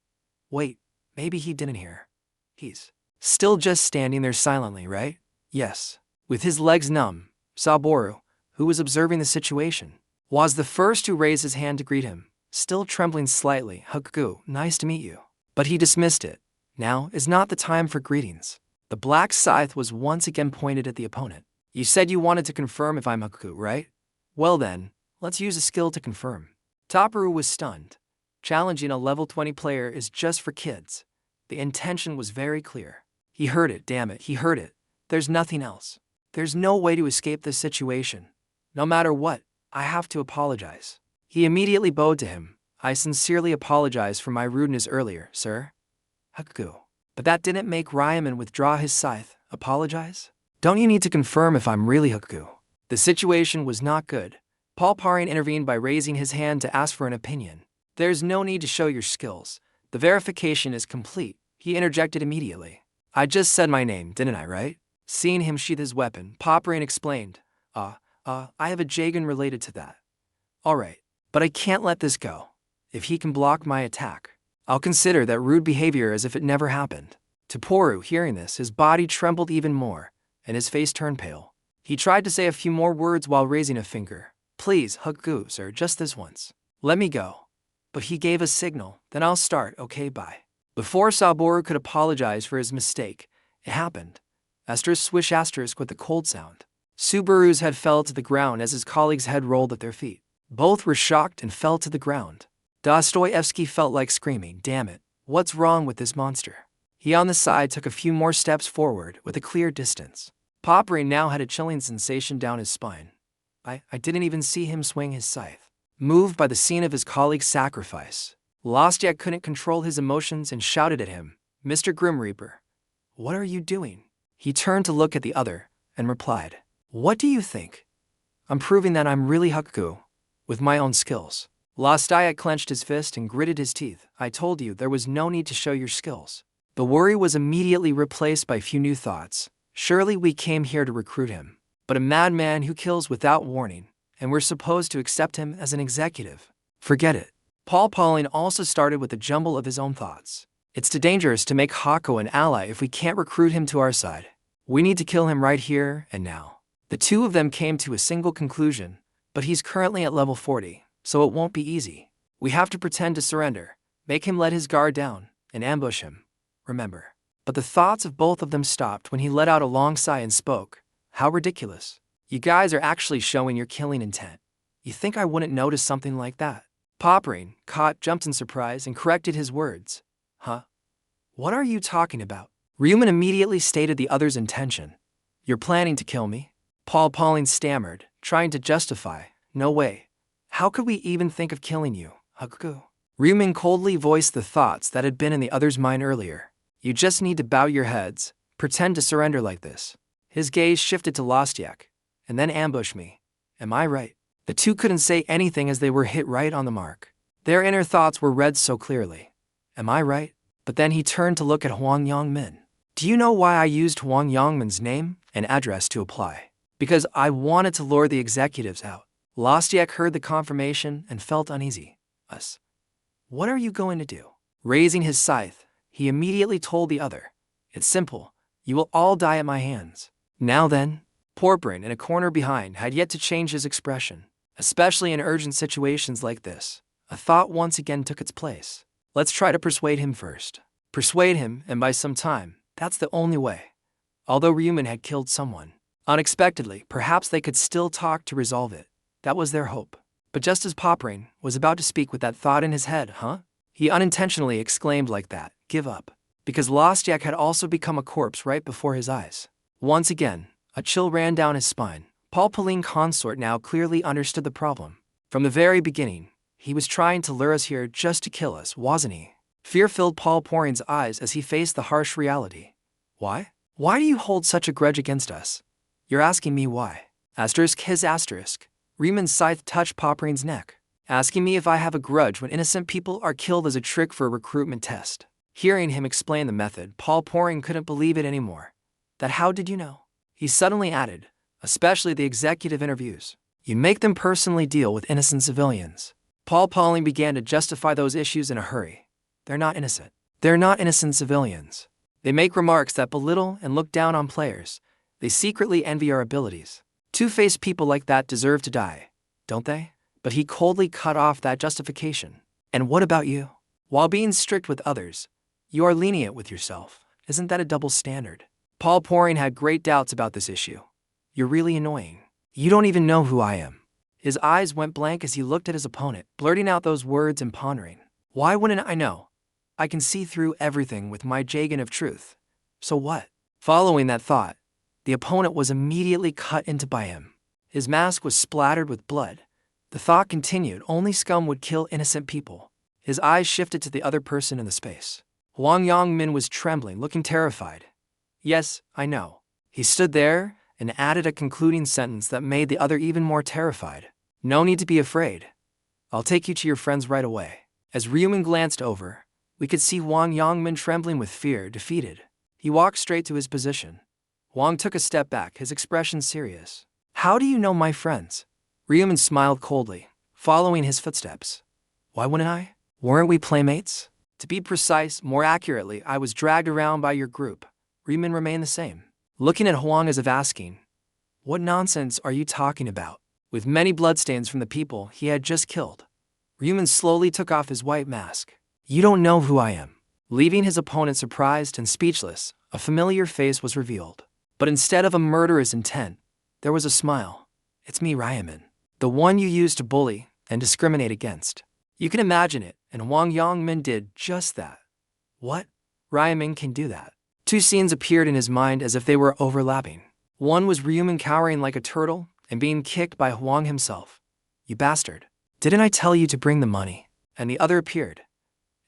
Wait, maybe he didn't hear. He's still just standing there silently, right? Yes. With his legs numb, Saboru, who was observing the situation, was the first to raise his hand to greet him, still trembling slightly. Haku, nice to meet you. But he dismissed it. Now is not the time for greetings. The black scythe was once again pointed at the opponent. You said you wanted to confirm if I'm Haku, right? Well then, let's use a skill to confirm. Taparu was stunned. Challenging a level 20 player is just for kids. The intention was very clear. He heard it, damn it, he heard it. There's nothing else. There's no way to escape this situation. No matter what, I have to apologize. He immediately bowed to him. I sincerely apologize for my rudeness earlier, sir. Haku. But that didn't make Ryman withdraw his scythe. Apologize? Don't you need to confirm if I'm really Haku? The situation was not good. Paul Parin intervened by raising his hand to ask for an opinion. There's no need to show your skills. The verification is complete, he interjected immediately. I just said my name, didn't I, right? Seeing him sheath his weapon, Paparin explained. I have a Jagan related to that. Alright, but I can't let this go. If he can block my attack, I'll consider that rude behavior as if it never happened. Toporu, hearing this, his body trembled even more, and his face turned pale. He tried to say a few more words while raising a finger. Please, Haku, sir, just this once. Let me go. But he gave a signal, then I'll start, okay, bye. Before Saboru could apologize for his mistake, it happened. Asterisk swish asterisk with a cold sound. Subaru's head fell to the ground as his colleague's head rolled at their feet. Both were shocked and fell to the ground. Dostoevsky felt like screaming, damn it, what's wrong with this monster? He on the side took a few more steps forward with a clear distance. Paparin now had a chilling sensation down his spine. I didn't even see him swing his scythe. Moved by the scene of his colleague's sacrifice, Lostyak couldn't control his emotions and shouted at him, Mr. Grim Reaper, what are you doing? He turned to look at the other and replied, what do you think? I'm proving that I'm really Haku, with my own skills. Lostyak clenched his fist and gritted his teeth. I told you there was no need to show your skills. The worry was immediately replaced by a few new thoughts. Surely we came here to recruit him. But a madman who kills without warning, and we're supposed to accept him as an executive. Forget it. Paul Pauling also started with a jumble of his own thoughts. It's too dangerous to make Hako an ally if we can't recruit him to our side. We need to kill him right here and now. The two of them came to a single conclusion, but he's currently at level 40, so it won't be easy. We have to pretend to surrender, make him let his guard down, and ambush him. Remember. But the thoughts of both of them stopped when he let out a long sigh and spoke. How ridiculous. You guys are actually showing your killing intent. You think I wouldn't notice something like that? Paparin, caught, jumped in surprise and corrected his words. Huh? What are you talking about? Ryuman immediately stated the other's intention. You're planning to kill me? Paul Pauling stammered, trying to justify. No way. How could we even think of killing you, Haku? Ryuman coldly voiced the thoughts that had been in the other's mind earlier. You just need to bow your heads, pretend to surrender like this. His gaze shifted to Lostyak, and then ambush me. Am I right? The two couldn't say anything as they were hit right on the mark. Their inner thoughts were read so clearly. Am I right? But then he turned to look at Huang Yongmin. Do you know why I used Huang Yongmin's name and address to apply? Because I wanted to lure the executives out. Lostyak heard the confirmation and felt uneasy. Us. What are you going to do? Raising his scythe, he immediately told the other. It's simple. You will all die at my hands. Now then, Porprin, in a corner behind, had yet to change his expression, especially in urgent situations like this. A thought once again took its place. Let's try to persuade him first. Persuade him, and by some time, that's the only way. Although Ryuman had killed someone, unexpectedly, perhaps they could still talk to resolve it. That was their hope. But just as Poprin was about to speak with that thought in his head, he unintentionally exclaimed like that, give up. Because Lostyak had also become a corpse right before his eyes. Once again, a chill ran down his spine. Paul Pauline consort now clearly understood the problem. From the very beginning, he was trying to lure us here just to kill us, wasn't he? Fear filled Paul Pauline's eyes as he faced the harsh reality. Why? Why do you hold such a grudge against us? You're asking me why. Asterisk his asterisk. Ryuman's scythe touched Pauline's neck. Asking me if I have a grudge when innocent people are killed as a trick for a recruitment test. Hearing him explain the method, Paul Pauline couldn't believe it anymore. That how did you know? He suddenly added, especially the executive interviews. You make them personally deal with innocent civilians. Paul Pauling began to justify those issues in a hurry. They're not innocent. They're not innocent civilians. They make remarks that belittle and look down on players. They secretly envy our abilities. Two-faced people like that deserve to die, don't they? But he coldly cut off that justification. And what about you? While being strict with others, you are lenient with yourself. Isn't that a double standard? Paul Pauling had great doubts about this issue. You're really annoying. You don't even know who I am. His eyes went blank as he looked at his opponent, blurting out those words and pondering. Why wouldn't I know? I can see through everything with my Jagan of truth. So what? Following that thought, the opponent was immediately cut into by him. His mask was splattered with blood. The thought continued, only scum would kill innocent people. His eyes shifted to the other person in the space. Wang Yongmin was trembling, looking terrified. Yes, I know. He stood there and added a concluding sentence that made the other even more terrified. No need to be afraid. I'll take you to your friends right away. As Ryumin glanced over, we could see Wang Yongmin trembling with fear, defeated. He walked straight to his position. Wang took a step back, his expression serious. How do you know my friends? Ryumin smiled coldly, following his footsteps. Why wouldn't I? Weren't we playmates? To be precise, more accurately, I was dragged around by your group. Ryumin remained the same, looking at Huang as if asking, what nonsense are you talking about? With many bloodstains from the people he had just killed, Ryumin slowly took off his white mask. You don't know who I am. Leaving his opponent surprised and speechless, a familiar face was revealed. But instead of a murderous intent, there was a smile. It's me, Ryumin. The one you used to bully and discriminate against. You can imagine it, and Wang Yongmin did just that. What? Ryumin can do that. Two scenes appeared in his mind as if they were overlapping. One was Ryumin cowering like a turtle and being kicked by Huang himself. You bastard. Didn't I tell you to bring the money? And the other appeared.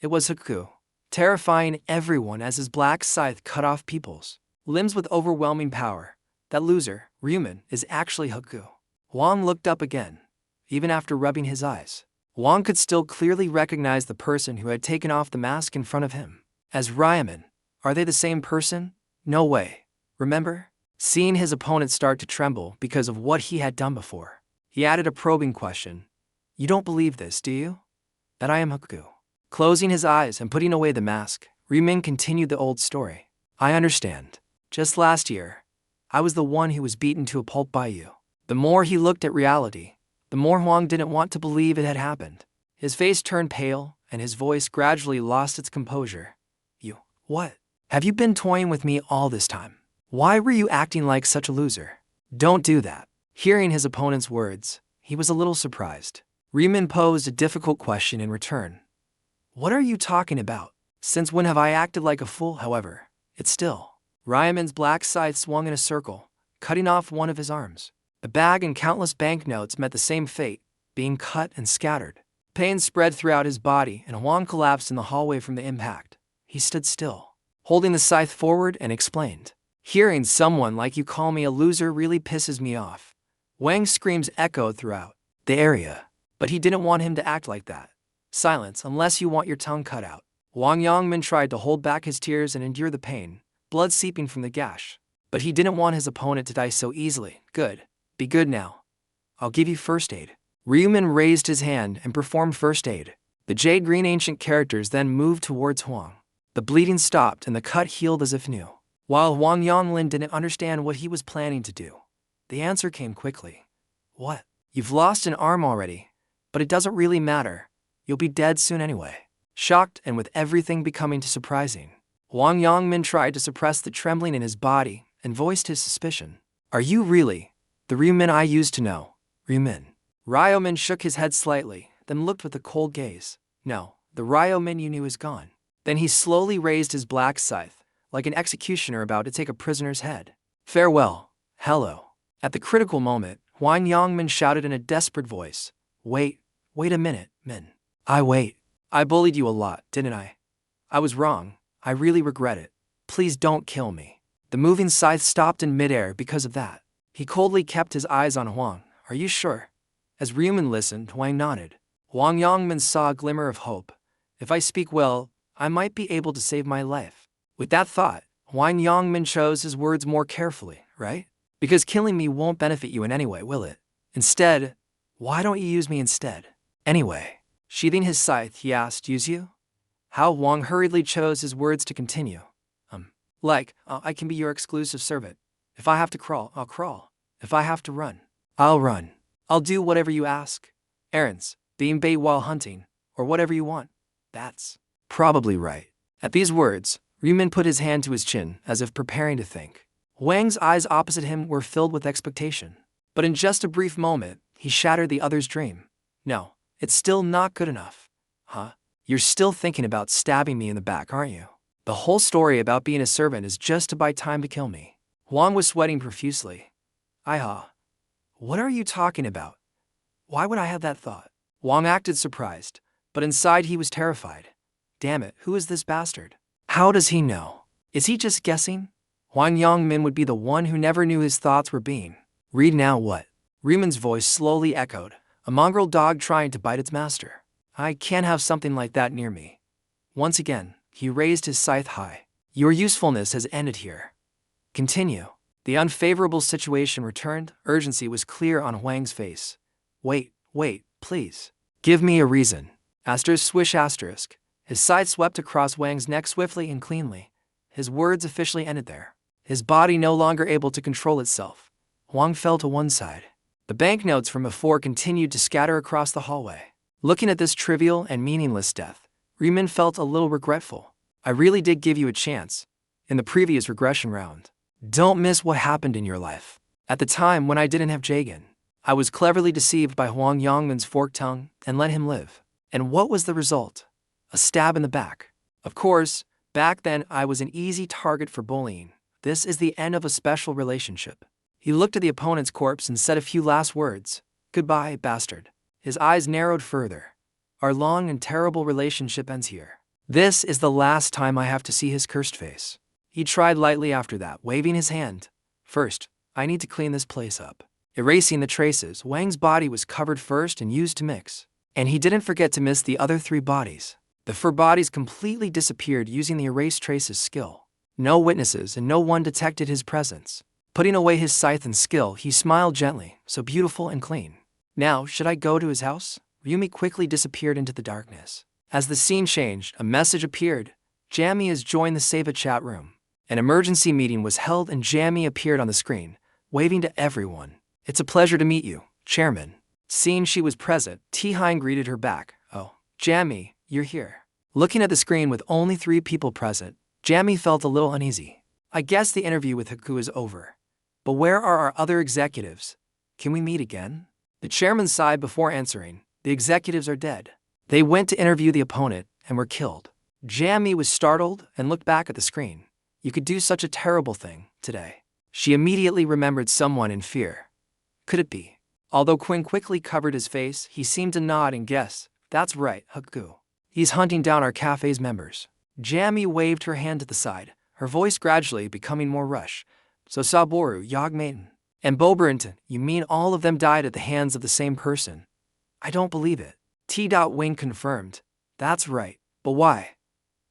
It was Haku, terrifying everyone as his black scythe cut off people's limbs with overwhelming power. That loser, Ryumin, is actually Haku. Huang looked up again, even after rubbing his eyes. Huang could still clearly recognize the person who had taken off the mask in front of him. As Ryumin, are they the same person? No way. Remember? Seeing his opponent start to tremble because of what he had done before, he added a probing question. You don't believe this, do you? That I am Haku. Closing his eyes and putting away the mask, Ryumin continued the old story. I understand. Just last year, I was the one who was beaten to a pulp by you. The more he looked at reality, the more Huang didn't want to believe it had happened. His face turned pale, and his voice gradually lost its composure. You, what? Have you been toying with me all this time? Why were you acting like such a loser? Don't do that. Hearing his opponent's words, he was a little surprised. Ryumin posed a difficult question in return. What are you talking about? Since when have I acted like a fool, however? It's still. Ryumin's black scythe swung in a circle, cutting off one of his arms. The bag and countless banknotes met the same fate, being cut and scattered. Pain spread throughout his body, and Huang collapsed in the hallway from the impact. He stood still, holding the scythe forward, and explained. Hearing someone like you call me a loser really pisses me off. Wang's screams echoed throughout the area, but he didn't want him to act like that. Silence unless you want your tongue cut out. Wang Yongmin tried to hold back his tears and endure the pain, blood seeping from the gash. But he didn't want his opponent to die so easily. Good. Be good now. I'll give you first aid. Ryumin raised his hand and performed first aid. The jade green ancient characters then moved towards Huang. The bleeding stopped and the cut healed as if new. While Wang Yonglin didn't understand what he was planning to do, the answer came quickly. What? You've lost an arm already, but it doesn't really matter. You'll be dead soon anyway. Shocked and with everything becoming too surprising, Wang Yongmin tried to suppress the trembling in his body and voiced his suspicion. Are you really the Ryumin I used to know? Ryumin. Ryumin shook his head slightly, then looked with a cold gaze. No, the Ryumin you knew is gone. Then he slowly raised his black scythe, like an executioner about to take a prisoner's head. Farewell. Hello. At the critical moment, Wang Yongmin shouted in a desperate voice. Wait a minute, Min. I bullied you a lot, didn't I? I was wrong. I really regret it. Please don't kill me. The moving scythe stopped in midair because of that. He coldly kept his eyes on Huang. Are you sure? As Ryumin listened, Huang nodded. Wang Yongmin saw a glimmer of hope. If I speak well, I might be able to save my life. With that thought, Wang Yongmin chose his words more carefully, right? Because killing me won't benefit you in any way, will it? Instead, why don't you use me instead? Anyway, sheathing his scythe, he asked, use you? How Wang hurriedly chose his words to continue. I can be your exclusive servant. If I have to crawl, I'll crawl. If I have to run, I'll run. I'll do whatever you ask. Errands, being bait while hunting, or whatever you want. That's probably right. At these words, Ryumin put his hand to his chin, as if preparing to think. Wang's eyes opposite him were filled with expectation. But in just a brief moment, he shattered the other's dream. No, it's still not good enough. Huh? You're still thinking about stabbing me in the back, aren't you? The whole story about being a servant is just to buy time to kill me. Huang was sweating profusely. What are you talking about? Why would I have that thought? Huang acted surprised, but inside he was terrified. Damn it, who is this bastard? How does he know? Is he just guessing? Hwang Yongmin would be the one who never knew his thoughts were being. Read now what? Riman's voice slowly echoed, a mongrel dog trying to bite its master. I can't have something like that near me. Once again, he raised his scythe high. Your usefulness has ended here. Continue. The unfavorable situation returned. Urgency was clear on Hwang's face. Wait, please. Give me a reason. Asterisk swish asterisk. His scythe swept across Wang's neck swiftly and cleanly. His words officially ended there. His body no longer able to control itself. Hwang fell to one side. The banknotes from before continued to scatter across the hallway. Looking at this trivial and meaningless death, Riman felt a little regretful. I really did give you a chance in the previous regression round. Don't miss what happened in your life. At the time when I didn't have Jagan, I was cleverly deceived by Hwang Yongmin's forked tongue and let him live. And what was the result? A stab in the back. Of course, back then I was an easy target for bullying. This is the end of a special relationship. He looked at the opponent's corpse and said a few last words. Goodbye, bastard. His eyes narrowed further. Our long and terrible relationship ends here. This is the last time I have to see his cursed face. He tried lightly after that, waving his hand. First, I need to clean this place up. Erasing the traces, Wang's body was covered first and used to mix. And he didn't forget to miss the other 3 bodies. The 4 bodies completely disappeared using the erase traces skill. No witnesses and no one detected his presence. Putting away his scythe and skill, he smiled gently, so beautiful and clean. Now, should I go to his house? Ryumi quickly disappeared into the darkness. As the scene changed, a message appeared. Jamie has joined the Save a chat room. An emergency meeting was held and Jamie appeared on the screen, waving to everyone. It's a pleasure to meet you, Chairman. Seeing she was present, T-Hein greeted her back. Oh, Jamie, you're here. Looking at the screen with only 3 people present, Jamie felt a little uneasy. I guess the interview with Haku is over. But where are our other executives? Can we meet again? The chairman sighed before answering. The executives are dead. They went to interview the opponent and were killed. Jamie was startled and looked back at the screen. You could do such a terrible thing today. She immediately remembered someone in fear. Could it be? Although Quinn quickly covered his face, he seemed to nod and guess. That's right, Haku. He's hunting down our cafe's members. Jamie waved her hand to the side, her voice gradually becoming more rush. So Saboru, Yogmaten, and Boberington, you mean all of them died at the hands of the same person? I don't believe it. T.Wing confirmed. That's right. But why?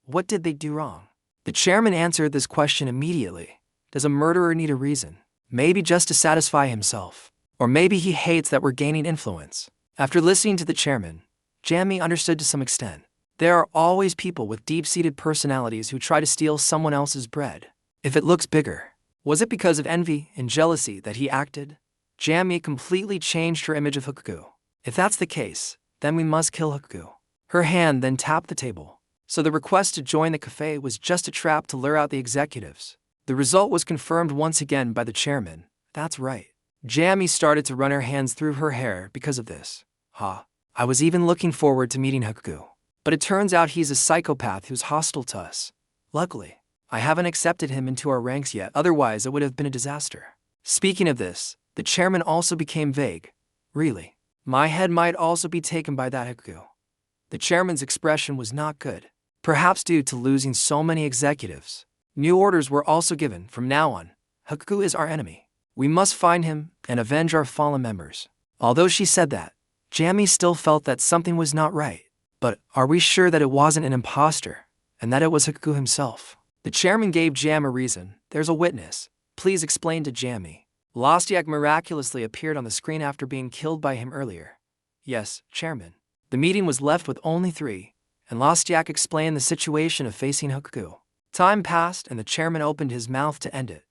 What did they do wrong? The chairman answered this question immediately. Does a murderer need a reason? Maybe just to satisfy himself. Or maybe he hates that we're gaining influence. After listening to the chairman, Jamie understood to some extent. There are always people with deep-seated personalities who try to steal someone else's bread. If it looks bigger. Was it because of envy and jealousy that he acted? Jamie completely changed her image of Haku. If that's the case, then we must kill Haku. Her hand then tapped the table. So the request to join the cafe was just a trap to lure out the executives. The result was confirmed once again by the chairman. That's right. Jamie started to run her hands through her hair because of this. I was even looking forward to meeting Haku. But it turns out he's a psychopath who's hostile to us. Luckily, I haven't accepted him into our ranks yet, otherwise it would have been a disaster. Speaking of this, the chairman also became vague. Really, my head might also be taken by that Haku. The chairman's expression was not good. Perhaps due to losing so many executives. New orders were also given. From now on, Haku is our enemy. We must find him and avenge our fallen members. Although she said that, Jamie still felt that something was not right. But are we sure that it wasn't an imposter, and that it was Haku himself? The chairman gave Jam a reason. There's a witness. Please explain to Jamie. Lostyak miraculously appeared on the screen after being killed by him earlier. Yes, Chairman. The meeting was left with only 3, and Lostyak explained the situation of facing Haku. Time passed and the chairman opened his mouth to end it.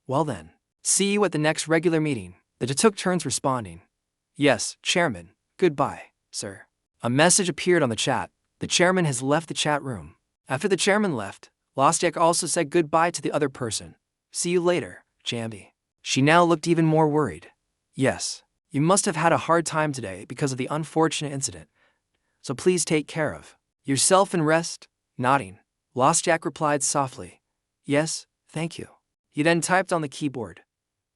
Well then, see you at the next regular meeting. The took turns responding. Yes, Chairman. Goodbye, sir. A message appeared on the chat. The chairman has left the chat room. After the chairman left, Lostyak also said goodbye to the other person. See you later, Jambi. She now looked even more worried. Yes, you must have had a hard time today because of the unfortunate incident. So please take care of yourself and rest. Nodding, Lostyak replied softly. Yes, thank you. He then typed on the keyboard.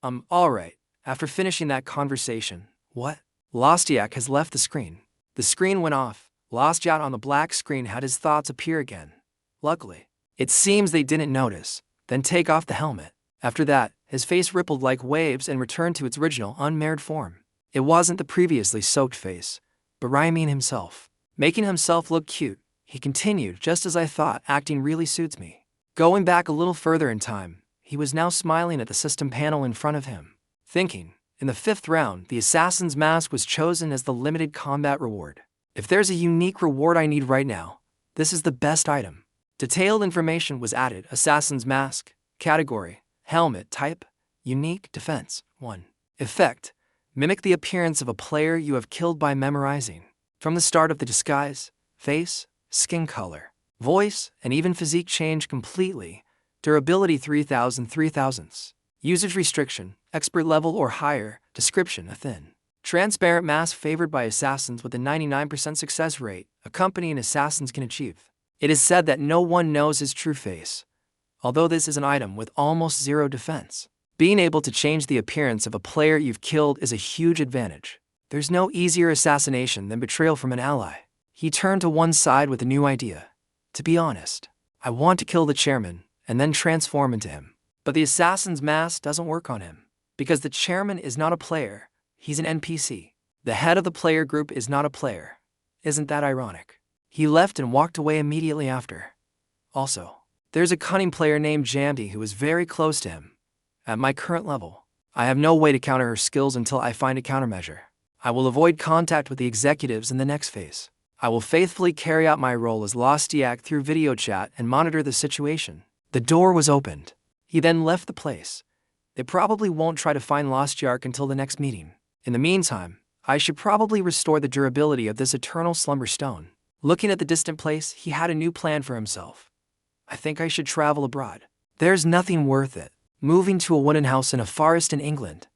Alright. After finishing that conversation, what? Lostyak has left the screen. The screen went off. Lostyak on the black screen had his thoughts appear again. Luckily, It seems they didn't notice, then take off the helmet. After that, his face rippled like waves and returned to its original unmarred form. It wasn't the previously soaked face, but Raimin himself. Making himself look cute, he continued, just as I thought, acting really suits me. Going back a little further in time, he was now smiling at the system panel in front of him, thinking. In the 5th round, the Assassin's Mask was chosen as the limited combat reward. If there's a unique reward I need right now, this is the best item. Detailed information was added: Assassin's Mask, category, helmet type, unique, defense, 1. Effect, mimic the appearance of a player you have killed by memorizing. From the start of the disguise, face, skin color, voice, and even physique change completely. Durability 3000. Usage restriction, expert level or higher. Description: a thin, transparent mask favored by assassins with a 99% success rate, accompanying assassins can achieve. It is said that no one knows his true face, although this is an item with almost zero defense. Being able to change the appearance of a player you've killed is a huge advantage. There's no easier assassination than betrayal from an ally. He turned to one side with a new idea. To be honest, I want to kill the chairman and then transform into him. But the Assassin's Mask doesn't work on him, because the chairman is not a player, he's an NPC. The head of the player group is not a player. Isn't that ironic? He left and walked away immediately after. Also, there's a cunning player named Jamdi who is very close to him. At my current level, I have no way to counter her skills until I find a countermeasure. I will avoid contact with the executives in the next phase. I will faithfully carry out my role as Lostiak through video chat and monitor the situation. The door was opened. He then left the place. They probably won't try to find Lostiak until the next meeting. In the meantime, I should probably restore the durability of this eternal slumber stone. Looking at the distant place, he had a new plan for himself. I think I should travel abroad. There's nothing worth it. Moving to a wooden house in a forest in England.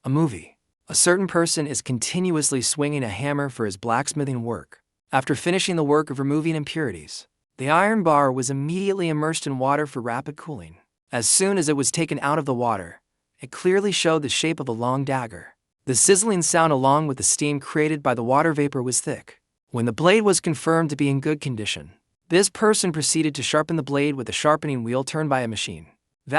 A movie. A certain person is continuously swinging a hammer for his blacksmithing work. After finishing the work of removing impurities, the iron bar was immediately immersed in water for rapid cooling. As soon as it was taken out of the water, it clearly showed the shape of a long dagger. The sizzling sound along with the steam created by the water vapor was thick. When the blade was confirmed to be in good condition, this person proceeded to sharpen the blade with a sharpening wheel turned by a machine.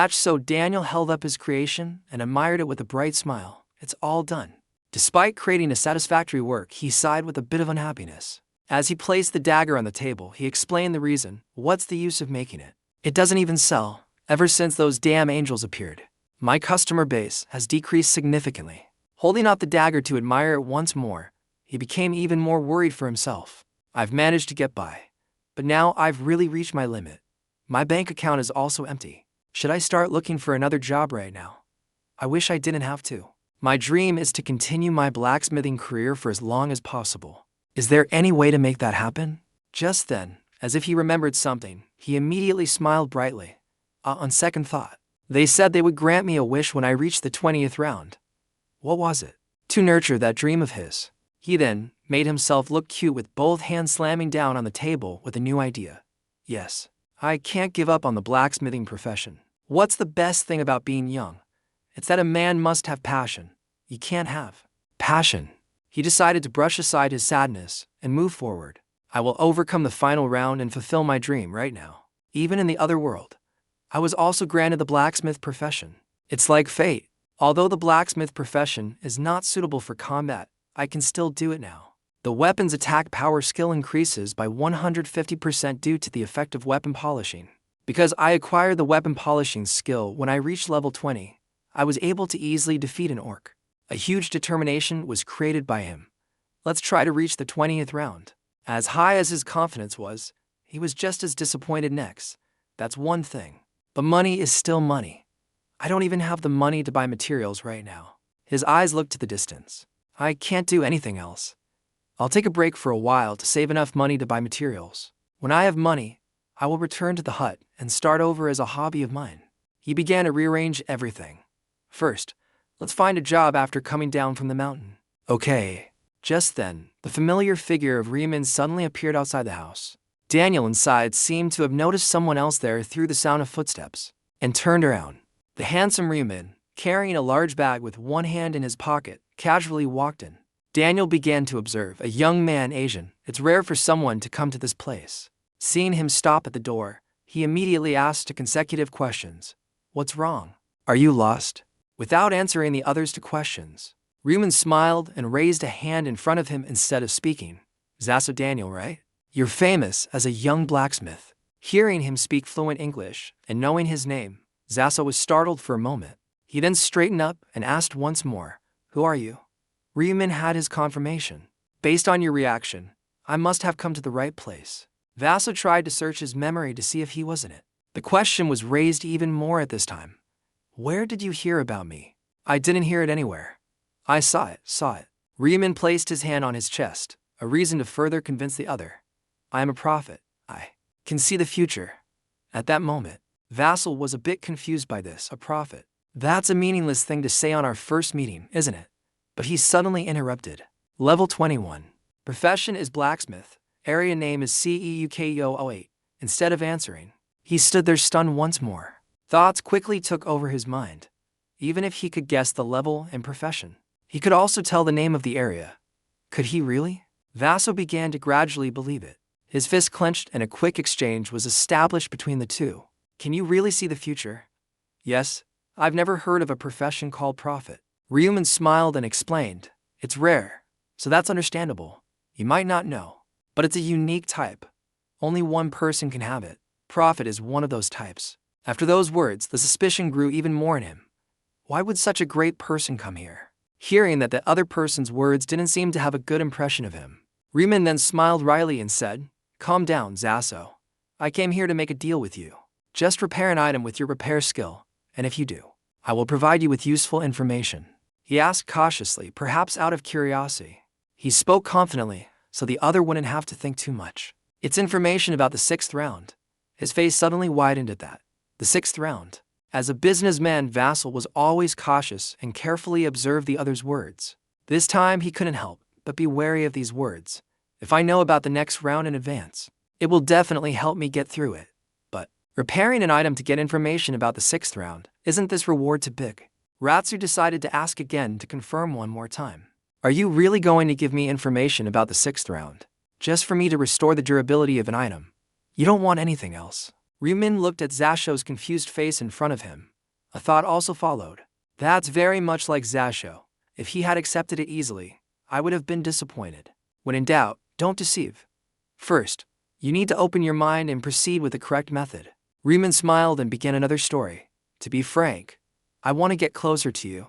So Daniel held up his creation and admired it with a bright smile. It's all done. Despite creating a satisfactory work, he sighed with a bit of unhappiness. As he placed the dagger on the table, he explained the reason. What's the use of making it? It doesn't even sell. Ever since those damn angels appeared, my customer base has decreased significantly. Holding out the dagger to admire it once more, he became even more worried for himself. I've managed to get by, but now I've really reached my limit. My bank account is also empty. Should I start looking for another job right now? I wish I didn't have to. My dream is to continue my blacksmithing career for as long as possible. Is there any way to make that happen? Just then, as if he remembered something, he immediately smiled brightly. On second thought, they said they would grant me a wish when I reached the 20th round. What was it? To nurture that dream of his. He then made himself look cute with both hands slamming down on the table with a new idea. Yes, I can't give up on the blacksmithing profession. What's the best thing about being young? It's that a man must have passion. You can't have passion. He decided to brush aside his sadness and move forward. I will overcome the final round and fulfill my dream right now. Even in the other world, I was also granted the blacksmith profession. It's like fate. Although the blacksmith profession is not suitable for combat, I can still do it now. The weapon's attack power skill increases by 150% due to the effect of weapon polishing. Because I acquired the weapon polishing skill when I reached level 20, I was able to easily defeat an orc. A huge determination was created by him. Let's try to reach the 20th round. As high as his confidence was, he was just as disappointed next. That's one thing. But money is still money. I don't even have the money to buy materials right now. His eyes looked to the distance. I can't do anything else. I'll take a break for a while to save enough money to buy materials. When I have money, I will return to the hut and start over as a hobby of mine. He began to rearrange everything. First, let's find a job after coming down from the mountain. Okay. Just then, the familiar figure of Riemann suddenly appeared outside the house. Daniel inside seemed to have noticed someone else there through the sound of footsteps, and turned around. The handsome Riemann, carrying a large bag with one hand in his pocket, casually walked in. Daniel began to observe a young man, Asian. It's rare for someone to come to this place. Seeing him stop at the door, He immediately asked consecutive questions. What's wrong? Are you lost? Without answering the others to questions, Ryuman smiled and raised a hand in front of him instead of speaking. Zaso Daniel, right? You're famous as a young blacksmith. Hearing him speak fluent English and knowing his name, Zaso was startled for a moment. He then straightened up and asked once more, Who are you? Ryuman had his confirmation. Based on your reaction, I must have come to the right place. Vaso tried to search his memory to see if he was in it. The question was raised even more at this time. Where did you hear about me? I didn't hear it anywhere. I saw it. Ryuman placed his hand on his chest, a reason to further convince the other. I am a prophet. I can see the future. At that moment, Vassal was a bit confused by this, a prophet. That's a meaningless thing to say on our first meeting, isn't it? But he suddenly interrupted. Level 21. Profession is blacksmith. Area name is CEUKO08. Instead of answering, he stood there stunned once more. Thoughts quickly took over his mind. Even if he could guess the level and profession, he could also tell the name of the area. Could he really? Vaso began to gradually believe it. His fist clenched and a quick exchange was established between the two. Can you really see the future? Yes, I've never heard of a profession called prophet. Ryuman smiled and explained. It's rare, so that's understandable. You might not know, but it's a unique type. Only one person can have it. Prophet is one of those types. After those words, the suspicion grew even more in him. Why would such a great person come here? Hearing that the other person's words didn't seem to have a good impression of him, Ryuman then smiled wryly and said, Calm down, Zaso. I came here to make a deal with you. Just repair an item with your repair skill, and if you do, I will provide you with useful information. He asked cautiously, perhaps out of curiosity. He spoke confidently, so the other wouldn't have to think too much. It's information about the 6th round. His face suddenly widened at that. The 6th round. As a businessman, Vassal was always cautious and carefully observed the other's words. This time he couldn't help but be wary of these words. If I know about the next round in advance, it will definitely help me get through it. But repairing an item to get information about the 6th round, isn't this reward too big? Ratsu decided to ask again to confirm one more time. Are you really going to give me information about the 6th round, just for me to restore the durability of an item? You don't want anything else? Ryuman looked at Zasho's confused face in front of him. A thought also followed. That's very much like Zasho. If he had accepted it easily, I would have been disappointed. When in doubt, don't deceive. First, you need to open your mind and proceed with the correct method. Ryuman smiled and began another story. To be frank, I want to get closer to you.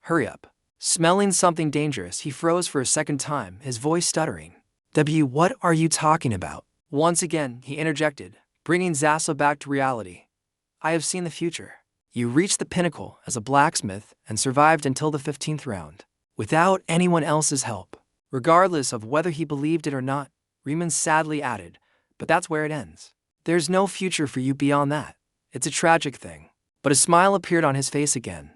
Hurry up. Smelling something dangerous, he froze for a second time, his voice stuttering. What are you talking about? Once again, he interjected, bringing Zaso back to reality. I have seen the future. You reached the pinnacle as a blacksmith and survived until the 15th round, without anyone else's help. Regardless of whether he believed it or not, Ryuman sadly added, but that's where it ends. There's no future for you beyond that. It's a tragic thing. But a smile appeared on his face again.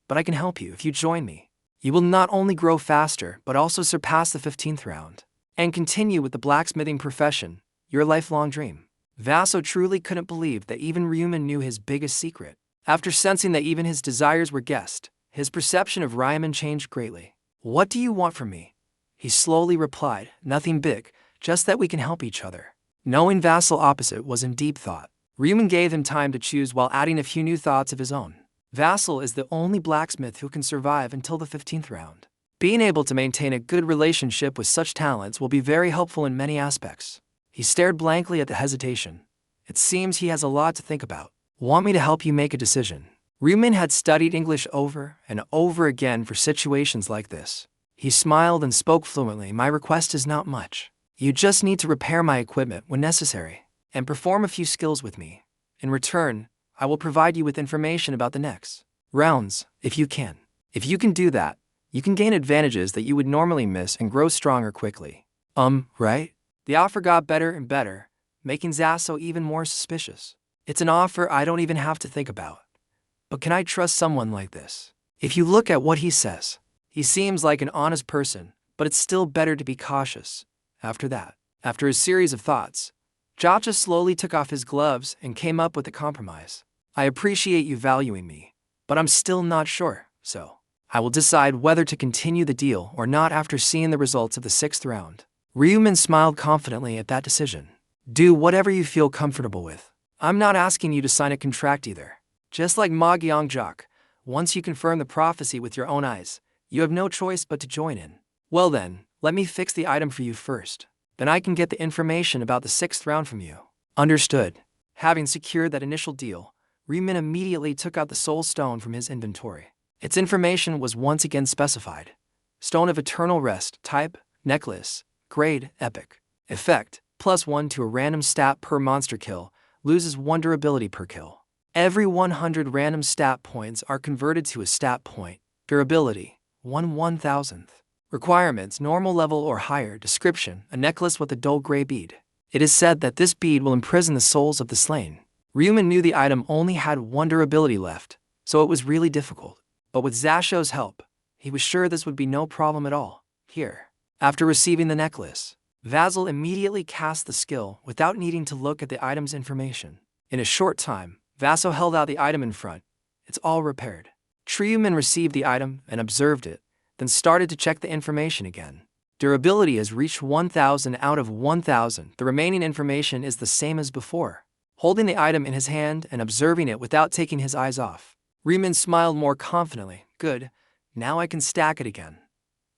But I can help you if you join me. You will not only grow faster, but also surpass the 15th round, and continue with the blacksmithing profession, your lifelong dream. Vaso truly couldn't believe that even Ryuman knew his biggest secret. After sensing that even his desires were guessed, his perception of Ryuman changed greatly. What do you want from me? He slowly replied, nothing big, just that we can help each other. Knowing Vassal opposite was in deep thought, Ryuman gave him time to choose while adding a few new thoughts of his own. Vassal is the only blacksmith who can survive until the 15th round. Being able to maintain a good relationship with such talents will be very helpful in many aspects. He stared blankly at the hesitation. It seems he has a lot to think about. Want me to help you make a decision? Ryuman had studied English over and over again for situations like this. He smiled and spoke fluently. My request is not much. You just need to repair my equipment when necessary, and perform a few skills with me. In return, I will provide you with information about the next rounds, if you can. If you can do that, you can gain advantages that you would normally miss and grow stronger quickly. Right? The offer got better and better, making Zaso even more suspicious. It's an offer I don't even have to think about. But can I trust someone like this? If you look at what he says, he seems like an honest person, but it's still better to be cautious. After a series of thoughts, Jacha slowly took off his gloves and came up with a compromise. I appreciate you valuing me, but I'm still not sure, so I will decide whether to continue the deal or not after seeing the results of the 6th round. Ryuman smiled confidently at that decision. Do whatever you feel comfortable with. I'm not asking you to sign a contract either. Just like Ma Gyeongjok, once you confirm the prophecy with your own eyes, you have no choice but to join in. Well then, let me fix the item for you first. Then I can get the information about the 6th round from you. Understood. Having secured that initial deal, Ryumin immediately took out the soul stone from his inventory. Its information was once again specified. Stone of Eternal Rest, type, necklace, grade, epic. Effect, +1 to a random stat per monster kill, loses 1 durability per kill. Every 100 random stat points are converted to a stat point. Durability, 1/1000th. Requirements, normal level or higher. Description, a necklace with a dull gray bead. It is said that this bead will imprison the souls of the slain. Ryumin knew the item only had 1 durability left, so it was really difficult. But with Zasho's help, he was sure this would be no problem at all. Here. After receiving the necklace, Vasil immediately cast the skill without needing to look at the item's information. In a short time, Vaso held out the item in front. It's all repaired. Ryumin received the item and observed it, then started to check the information again. Durability has reached 1000 out of 1000. The remaining information is the same as before. Holding the item in his hand and observing it without taking his eyes off, Ryumin smiled more confidently. Good, now I can stack it again.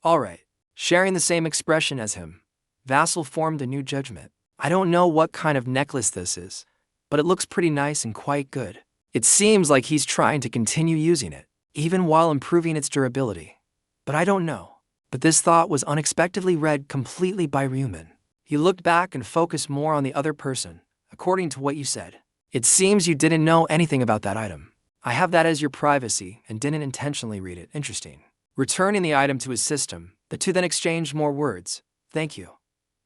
Alright. Sharing the same expression as him, Vasil formed a new judgment. I don't know what kind of necklace this is, but it looks pretty nice and quite good. It seems like he's trying to continue using it, even while improving its durability. But I don't know. But this thought was unexpectedly read completely by Ryumin. He looked back and focused more on the other person. According to what you said, it seems you didn't know anything about that item. I have that as your privacy and didn't intentionally read it. Interesting. Returning the item to his system, the two then exchanged more words. Thank you.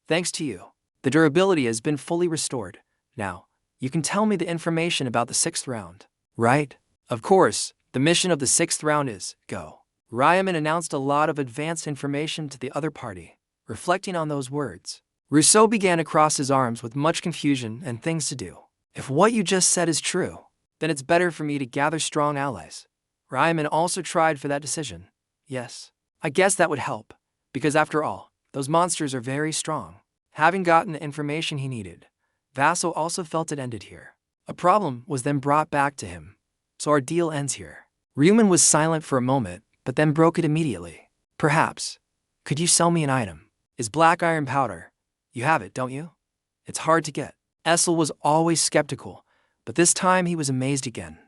Thanks to you. The durability has been fully restored. Now, you can tell me the information about the 6th round, right? Of course, the mission of the 6th round is go. Ryumin announced a lot of advanced information to the other party. Reflecting on those words, Rousseau began to cross his arms with much confusion and things to do. If what you just said is true, then it's better for me to gather strong allies. Ryumin also tried for that decision. Yes, I guess that would help, because after all, those monsters are very strong. Having gotten the information he needed, Vaso also felt it ended here. A problem was then brought back to him, so our deal ends here. Ryumin was silent for a moment, but then broke it immediately. Perhaps. Could you sell me an item? Is black iron powder? You have it, don't you? It's hard to get. Essel was always skeptical, but this time he was amazed again.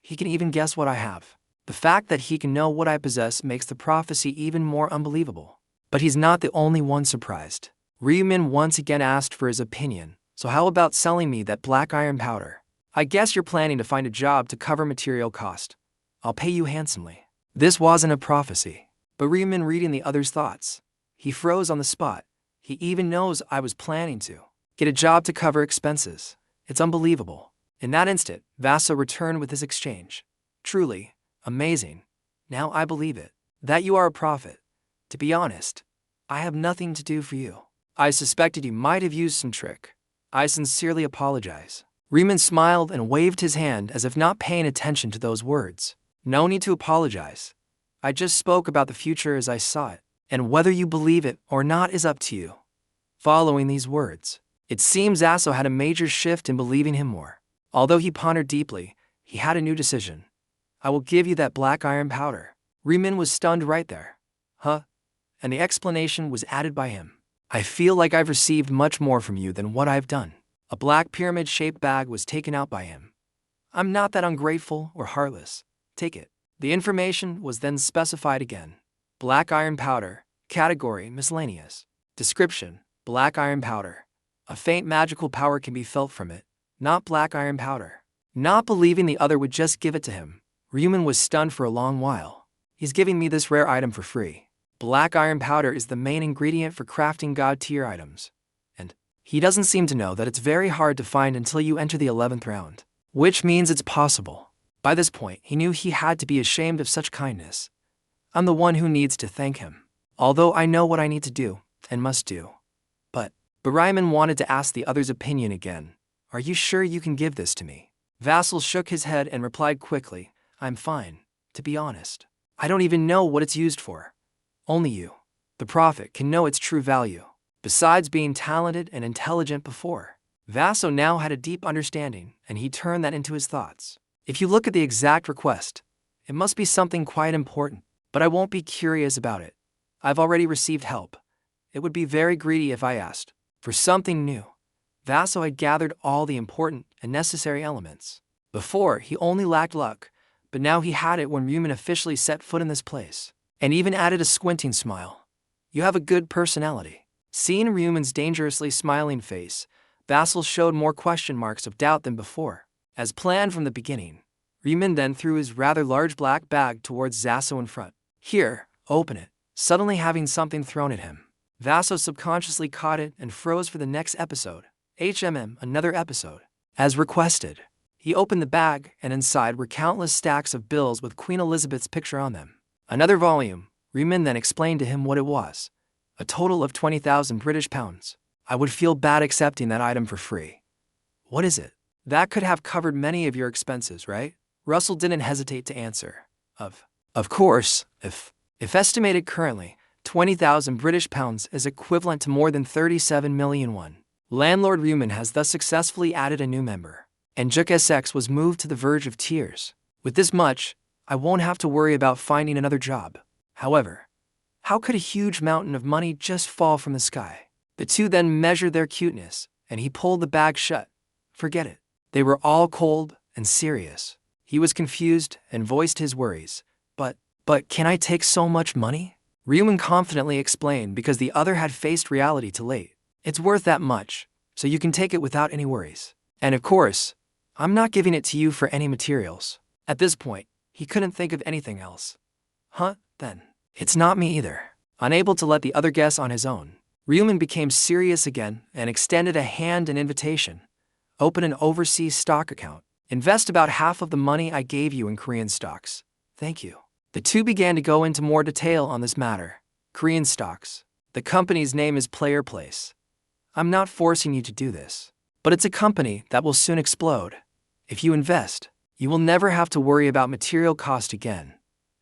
He can even guess what I have. The fact that he can know what I possess makes the prophecy even more unbelievable. But he's not the only one surprised. Ryumin once again asked for his opinion. So how about selling me that black iron powder? I guess you're planning to find a job to cover material cost. I'll pay you handsomely. This wasn't a prophecy, but Ryumin reading the other's thoughts. He froze on the spot. He even knows I was planning to get a job to cover expenses. It's unbelievable. In that instant, Vaso returned with his exchange. Truly, amazing. Now I believe it. That you are a prophet. To be honest, I have nothing to do for you. I suspected you might have used some trick. I sincerely apologize. Ryumin smiled and waved his hand as if not paying attention to those words. No need to apologize. I just spoke about the future as I saw it, and whether you believe it or not is up to you. Following these words, it seems Aso had a major shift in believing him more. Although he pondered deeply, he had a new decision. I will give you that black iron powder. Ryumin was stunned right there. Huh? And the explanation was added by him. I feel like I've received much more from you than what I've done. A black pyramid-shaped bag was taken out by him. I'm not that ungrateful or heartless. Take it. The information was then specified again. Black iron powder, category miscellaneous. Description, black iron powder. A faint magical power can be felt from it, not black iron powder. Not believing the other would just give it to him, Ryumin was stunned for a long while. He's giving me this rare item for free. Black iron powder is the main ingredient for crafting god-tier items. And he doesn't seem to know that it's very hard to find until you enter the 11th round. Which means it's possible. By this point, he knew he had to be ashamed of such kindness. I'm the one who needs to thank him. Although I know what I need to do, and must do. But Ryumin wanted to ask the other's opinion again. Are you sure you can give this to me? Vasil shook his head and replied quickly, I'm fine, to be honest. I don't even know what it's used for. Only you, the prophet, can know its true value. Besides being talented and intelligent before, Vaso now had a deep understanding, and he turned that into his thoughts. If you look at the exact request, it must be something quite important, but I won't be curious about it. I've already received help. It would be very greedy if I asked for something new. Vaso had gathered all the important and necessary elements. Before, he only lacked luck, but now he had it when Ryuman officially set foot in this place, and even added a squinting smile. You have a good personality. Seeing Ryuman's dangerously smiling face, Vasil showed more question marks of doubt than before. As planned from the beginning, Ryuman then threw his rather large black bag towards Vaso in front. Here, open it, suddenly having something thrown at him. Vaso subconsciously caught it and froze for the next episode. Another episode. As requested, he opened the bag, and inside were countless stacks of bills with Queen Elizabeth's picture on them. Another volume. Ryuman then explained to him what it was. A total of 20,000 British pounds. I would feel bad accepting that item for free. What is it? That could have covered many of your expenses, right? Russell didn't hesitate to answer. Of course, if estimated currently, 20,000 British pounds is equivalent to more than 37 million won. Landlord Ryuman has thus successfully added a new member, and Juk SX was moved to the verge of tears. With this much, I won't have to worry about finding another job. However, how could a huge mountain of money just fall from the sky? The two then measured their cuteness, and he pulled the bag shut. Forget it. They were all cold and serious. He was confused and voiced his worries. But can I take so much money? Ryuman confidently explained because the other had faced reality too late. It's worth that much, so you can take it without any worries. And of course, I'm not giving it to you for any materials. At this point, he couldn't think of anything else. Then. It's not me either. Unable to let the other guess on his own, Ryuman became serious again and extended a hand in invitation. Open an overseas stock account. Invest about half of the money I gave you in Korean stocks. Thank you. The two began to go into more detail on this matter. Korean stocks. The company's name is Player Place. I'm not forcing you to do this, but it's a company that will soon explode. If you invest, you will never have to worry about material cost again.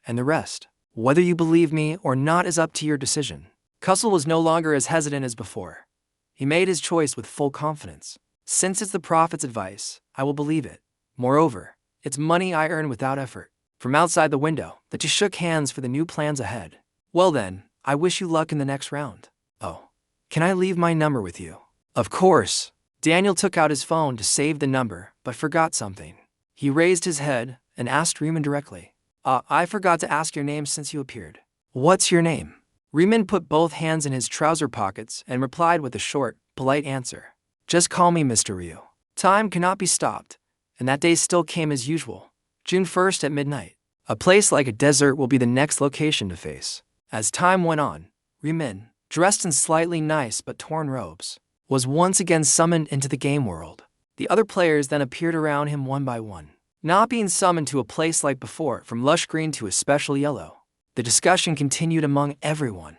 And the rest, whether you believe me or not, is up to your decision. Kussel was no longer as hesitant as before. He made his choice with full confidence. Since it's the prophet's advice, I will believe it. Moreover, it's money I earn without effort. From outside the window, the two shook hands for the new plans ahead. Well then, I wish you luck in the next round. Oh, can I leave my number with you? Of course. Daniel took out his phone to save the number, but forgot something. He raised his head and asked Ryuman directly. I forgot to ask your name since you appeared. What's your name? Ryuman put both hands in his trouser pockets and replied with a short, polite answer. Just call me Mr. Ryu. Time cannot be stopped, and that day still came as usual. June 1st at midnight. A place like a desert will be the next location to face. As time went on, Ryuman, dressed in slightly nice but torn robes, was once again summoned into the game world. The other players then appeared around him one by one. Not being summoned to a place like before, from lush green to a special yellow, the discussion continued among everyone.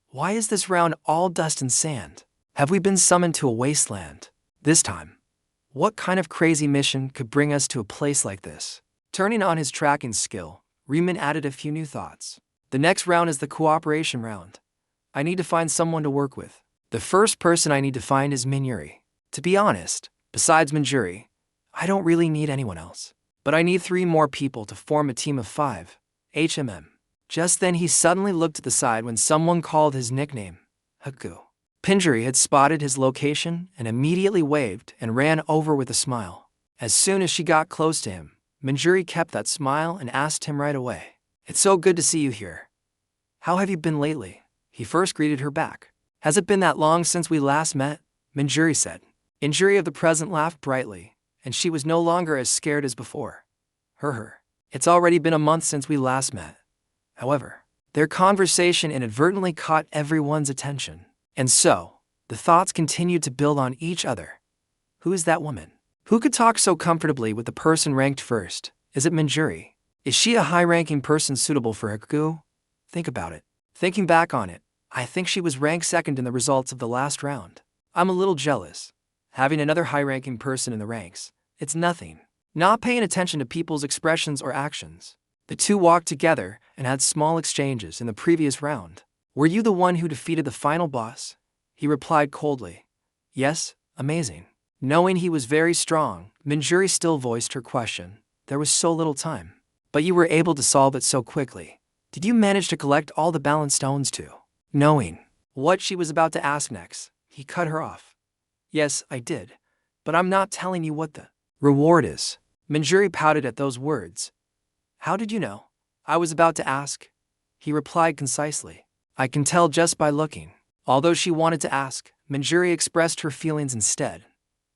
Why is this round all dust and sand? Have we been summoned to a wasteland? This time, what kind of crazy mission could bring us to a place like this? Turning on his tracking skill, Ryuman added a few new thoughts. The next round is the cooperation round. I need to find someone to work with. The first person I need to find is Minjuri. To be honest, besides Minjuri, I don't really need anyone else. But I need 3 more people to form a team of 5. Just then he suddenly looked to the side when someone called his nickname, Haku. Pinjuri had spotted his location and immediately waved and ran over with a smile. As soon as she got close to him, Minjuri kept that smile and asked him right away. It's so good to see you here. How have you been lately? He first greeted her back. Has it been that long since we last met? Minjuri said. Injuri of the present laughed brightly, and she was no longer as scared as before. It's already been a month since we last met. However, their conversation inadvertently caught everyone's attention. And so, the thoughts continued to build on each other. Who is that woman? Who could talk so comfortably with the person ranked first? Is it Minjuri? Is she a high-ranking person suitable for Haku? Think about it. Thinking back on it, I think she was ranked second in the results of the last round. I'm a little jealous. Having another high-ranking person in the ranks, it's nothing. Not paying attention to people's expressions or actions. The two walked together and had small exchanges in the previous round. Were you the one who defeated the final boss? He replied coldly. Yes, amazing. Knowing he was very strong, Manjuri still voiced her question. There was so little time. But you were able to solve it so quickly. Did you manage to collect all the balance stones too? Knowing what she was about to ask next, he cut her off. Yes, I did. But I'm not telling you what the reward is. Manjuri pouted at those words. How did you know? I was about to ask. He replied concisely. I can tell just by looking. Although she wanted to ask, Manjuri expressed her feelings instead.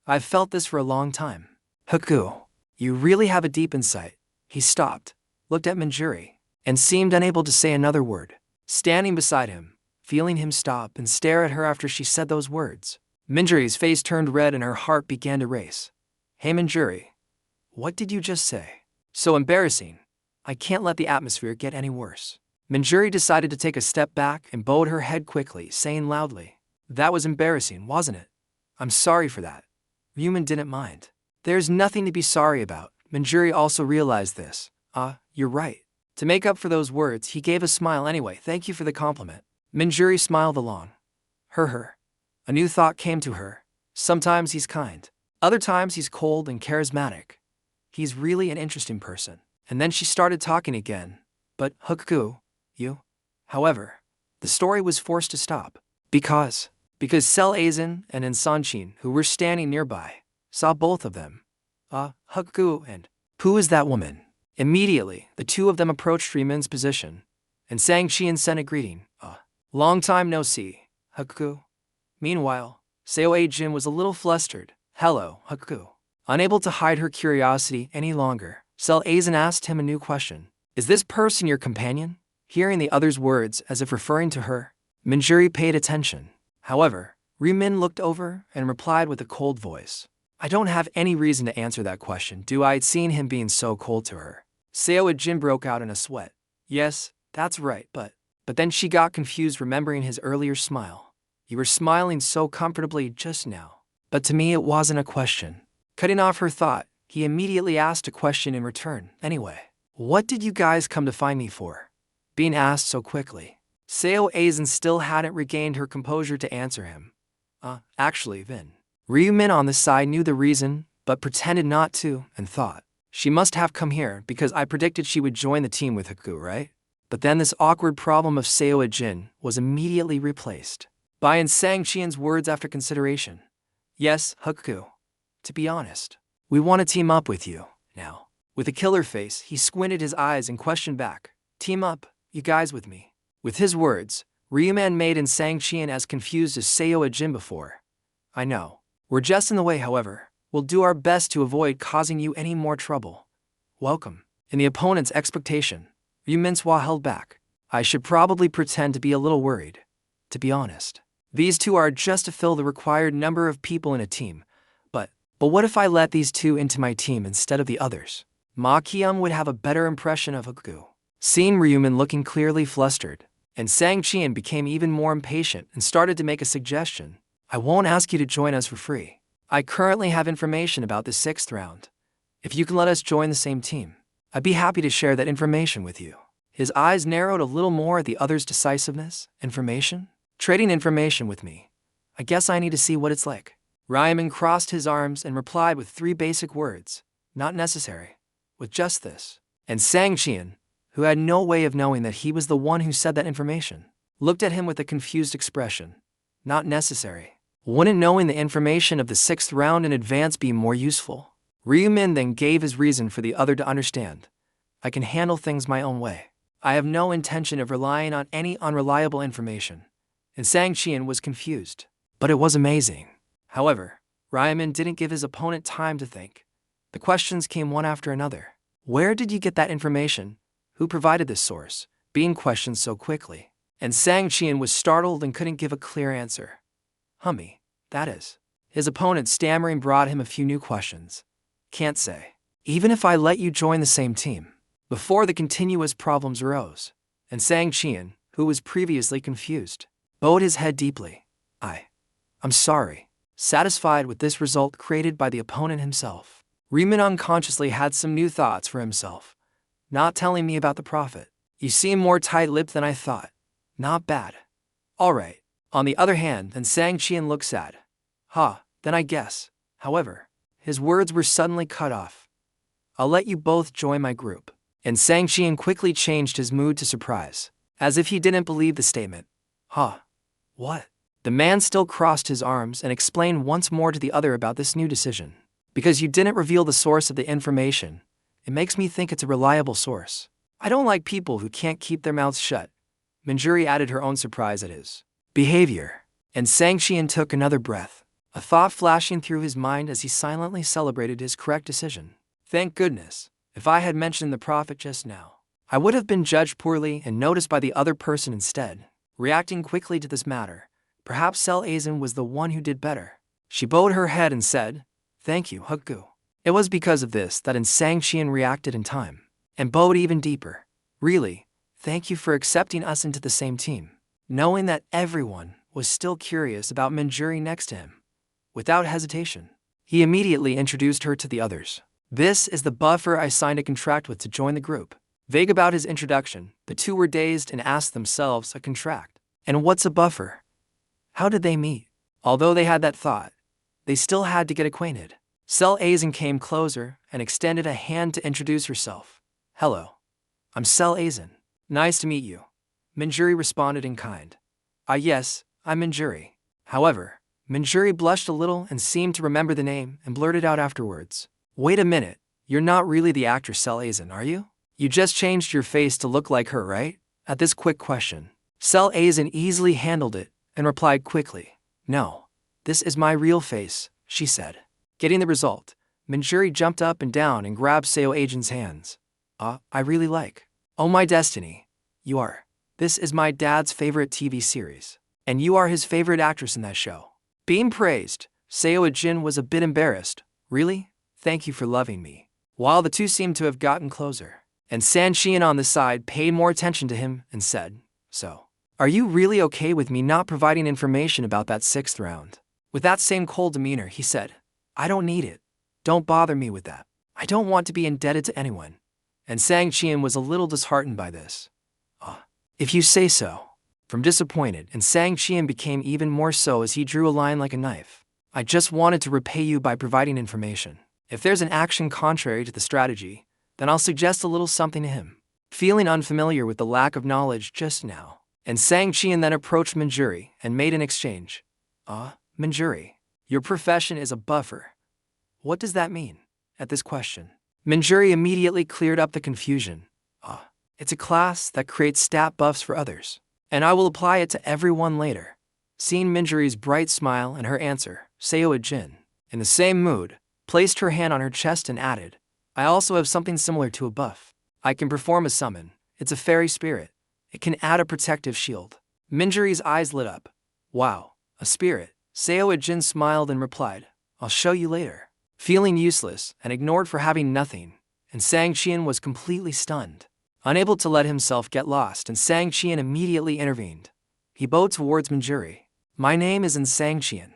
I've felt this for a long time. Haku, you really have a deep insight. He stopped, looked at Manjuri, and seemed unable to say another word. Standing beside him, feeling him stop and stare at her after she said those words, Manjuri's face turned red and her heart began to race. Hey Manjuri, what did you just say? So embarrassing. I can't let the atmosphere get any worse. Manjuri decided to take a step back and bowed her head quickly, saying loudly, That was embarrassing, wasn't it? I'm sorry for that. Ryumin didn't mind. There's nothing to be sorry about. Manjuri also realized this. You're right. To make up for those words, he gave a smile anyway. Thank you for the compliment. Manjuri smiled along. Her. A new thought came to her. Sometimes he's kind. Other times he's cold and charismatic. He's really an interesting person. And then she started talking again. But, Haku, you? However, the story was forced to stop. Because Sel Aizen and Insanchin, who were standing nearby, saw both of them. Haku and who is that woman? Immediately, the two of them approached Rimin's position, and Sangqian sent a greeting. Long time no see, Haku. Meanwhile, Seo Aijin was a little flustered. Hello, Haku. Unable to hide her curiosity any longer, Sel Aizen asked him a new question. Is this person your companion? Hearing the other's words as if referring to her, Manjuri paid attention. However, Rimin looked over and replied with a cold voice. I don't have any reason to answer that question due I'd seen him being so cold to her. Seo Aijin broke out in a sweat. Yes, that's right, but then she got confused remembering his earlier smile. You were smiling so comfortably just now. But to me it wasn't a question. Cutting off her thought, he immediately asked a question in return. Anyway, what did you guys come to find me for? Being asked so quickly. Seo Aizen still hadn't regained her composure to answer him. Actually, Vin. Ryumin on the side knew the reason, but pretended not to, and thought, she must have come here because I predicted she would join the team with Haku, right? But then this awkward problem of Seo Aijin was immediately replaced by Sangqian's words after consideration. Yes, Haku. To be honest, we want to team up with you, now. With a killer face, he squinted his eyes and questioned back. Team up, you guys with me? With his words, Ryuman made Sangqian as confused as Seo Aijin before. I know. We're just in the way, however. We'll do our best to avoid causing you any more trouble. Welcome. In the opponent's expectation, Ryumin's Hwa held back. I should probably pretend to be a little worried. To be honest, these two are just to fill the required number of people in a team. But what if I let these two into my team instead of the others? Ma Qian would have a better impression of Haku. Seeing Ryumin looking clearly flustered, and Sangqian became even more impatient and started to make a suggestion. I won't ask you to join us for free. I currently have information about the 6th round. If you can let us join the same team, I'd be happy to share that information with you. His eyes narrowed a little more at the other's decisiveness. Information? Trading information with me. I guess I need to see what it's like. Ryumin crossed his arms and replied with 3 basic words. Not necessary. With just this. And Sangqian, who had no way of knowing that he was the one who said that information, looked at him with a confused expression. Not necessary. Wouldn't knowing the information of the 6th round in advance be more useful? Ryumin then gave his reason for the other to understand. I can handle things my own way. I have no intention of relying on any unreliable information. And Sangqian was confused. But it was amazing. However, Ryumin didn't give his opponent time to think. The questions came one after another. Where did you get that information? Who provided this source? Being questioned so quickly. And Sangqian was startled and couldn't give a clear answer. Hummy, that is. His opponent stammering brought him a few new questions. Can't say. Even if I let you join the same team. Before the continuous problems arose. And Sangqian, who was previously confused, bowed his head deeply. I'm sorry. Satisfied with this result created by the opponent himself, Ryumin unconsciously had some new thoughts for himself. Not telling me about the prophet. You seem more tight-lipped than I thought. Not bad. Alright. On the other hand, then Sangqian looked sad. Then I guess. However, his words were suddenly cut off. I'll let you both join my group. And Sang Qian quickly changed his mood to surprise, as if he didn't believe the statement. Huh? What? The man still crossed his arms and explained once more to the other about this new decision. Because you didn't reveal the source of the information, it makes me think it's a reliable source. I don't like people who can't keep their mouths shut. Manjuri added her own surprise at his behavior. And Sang Qian took another breath, a thought flashing through his mind as he silently celebrated his correct decision. Thank goodness, if I had mentioned the prophet just now, I would have been judged poorly and noticed by the other person instead. Reacting quickly to this matter, perhaps Sel Azin was the one who did better. She bowed her head and said, Thank you, Hukgu. It was because of this that Sang Qian reacted in time, and bowed even deeper. Really, thank you for accepting us into the same team. Knowing that everyone was still curious about Manjuri next to him. Without hesitation, he immediately introduced her to the others. This is the buffer I signed a contract with to join the group. Vague about his introduction, the two were dazed and asked themselves a contract. And what's a buffer? How did they meet? Although they had that thought, they still had to get acquainted. Sel Azin came closer and extended a hand to introduce herself. Hello. I'm Sel Azin. Nice to meet you. Manjuri responded in kind. Yes, I'm Manjuri. However, Manjuri blushed a little and seemed to remember the name and blurted out afterwards. Wait a minute, you're not really the actress Sel Azin, are you? You just changed your face to look like her, right? At this quick question, Sel Azin easily handled it and replied quickly. No, this is my real face, she said. Getting the result, Manjuri jumped up and down and grabbed Seo Ajin's hands. I really like. Oh my destiny. You are. This is my dad's favorite TV series. And you are his favorite actress in that show. Being praised, Seo Ajin was a bit embarrassed. Really? Thank you for loving me. While the two seemed to have gotten closer, and Sang Qian on the side paid more attention to him and said, So, are you really okay with me not providing information about that 6th round? With that same cold demeanor, he said, I don't need it. Don't bother me with that. I don't want to be indebted to anyone. And Sang Qian was a little disheartened by this. If you say so. From disappointed, and Sang Qian became even more so as he drew a line like a knife. I just wanted to repay you by providing information. If there's an action contrary to the strategy, then I'll suggest a little something to him. Feeling unfamiliar with the lack of knowledge just now, and Sang Qian then approached Manjuri and made an exchange. Manjuri, your profession is a buffer. What does that mean? At this question, Manjuri immediately cleared up the confusion. It's a class that creates stat buffs for others, and I will apply it to everyone later. Seeing Manjuri's bright smile and her answer, Seo Ajin, in the same mood, placed her hand on her chest and added, I also have something similar to a buff. I can perform a summon. It's a fairy spirit. It can add a protective shield. Manjuri's eyes lit up. Wow, a spirit. Seo Ajin smiled and replied, I'll show you later. Feeling useless and ignored for having nothing, and Sang Qian was completely stunned. Unable to let himself get lost, and Sang Qian immediately intervened. He bowed towards Manjuri. My name is Sang Qian.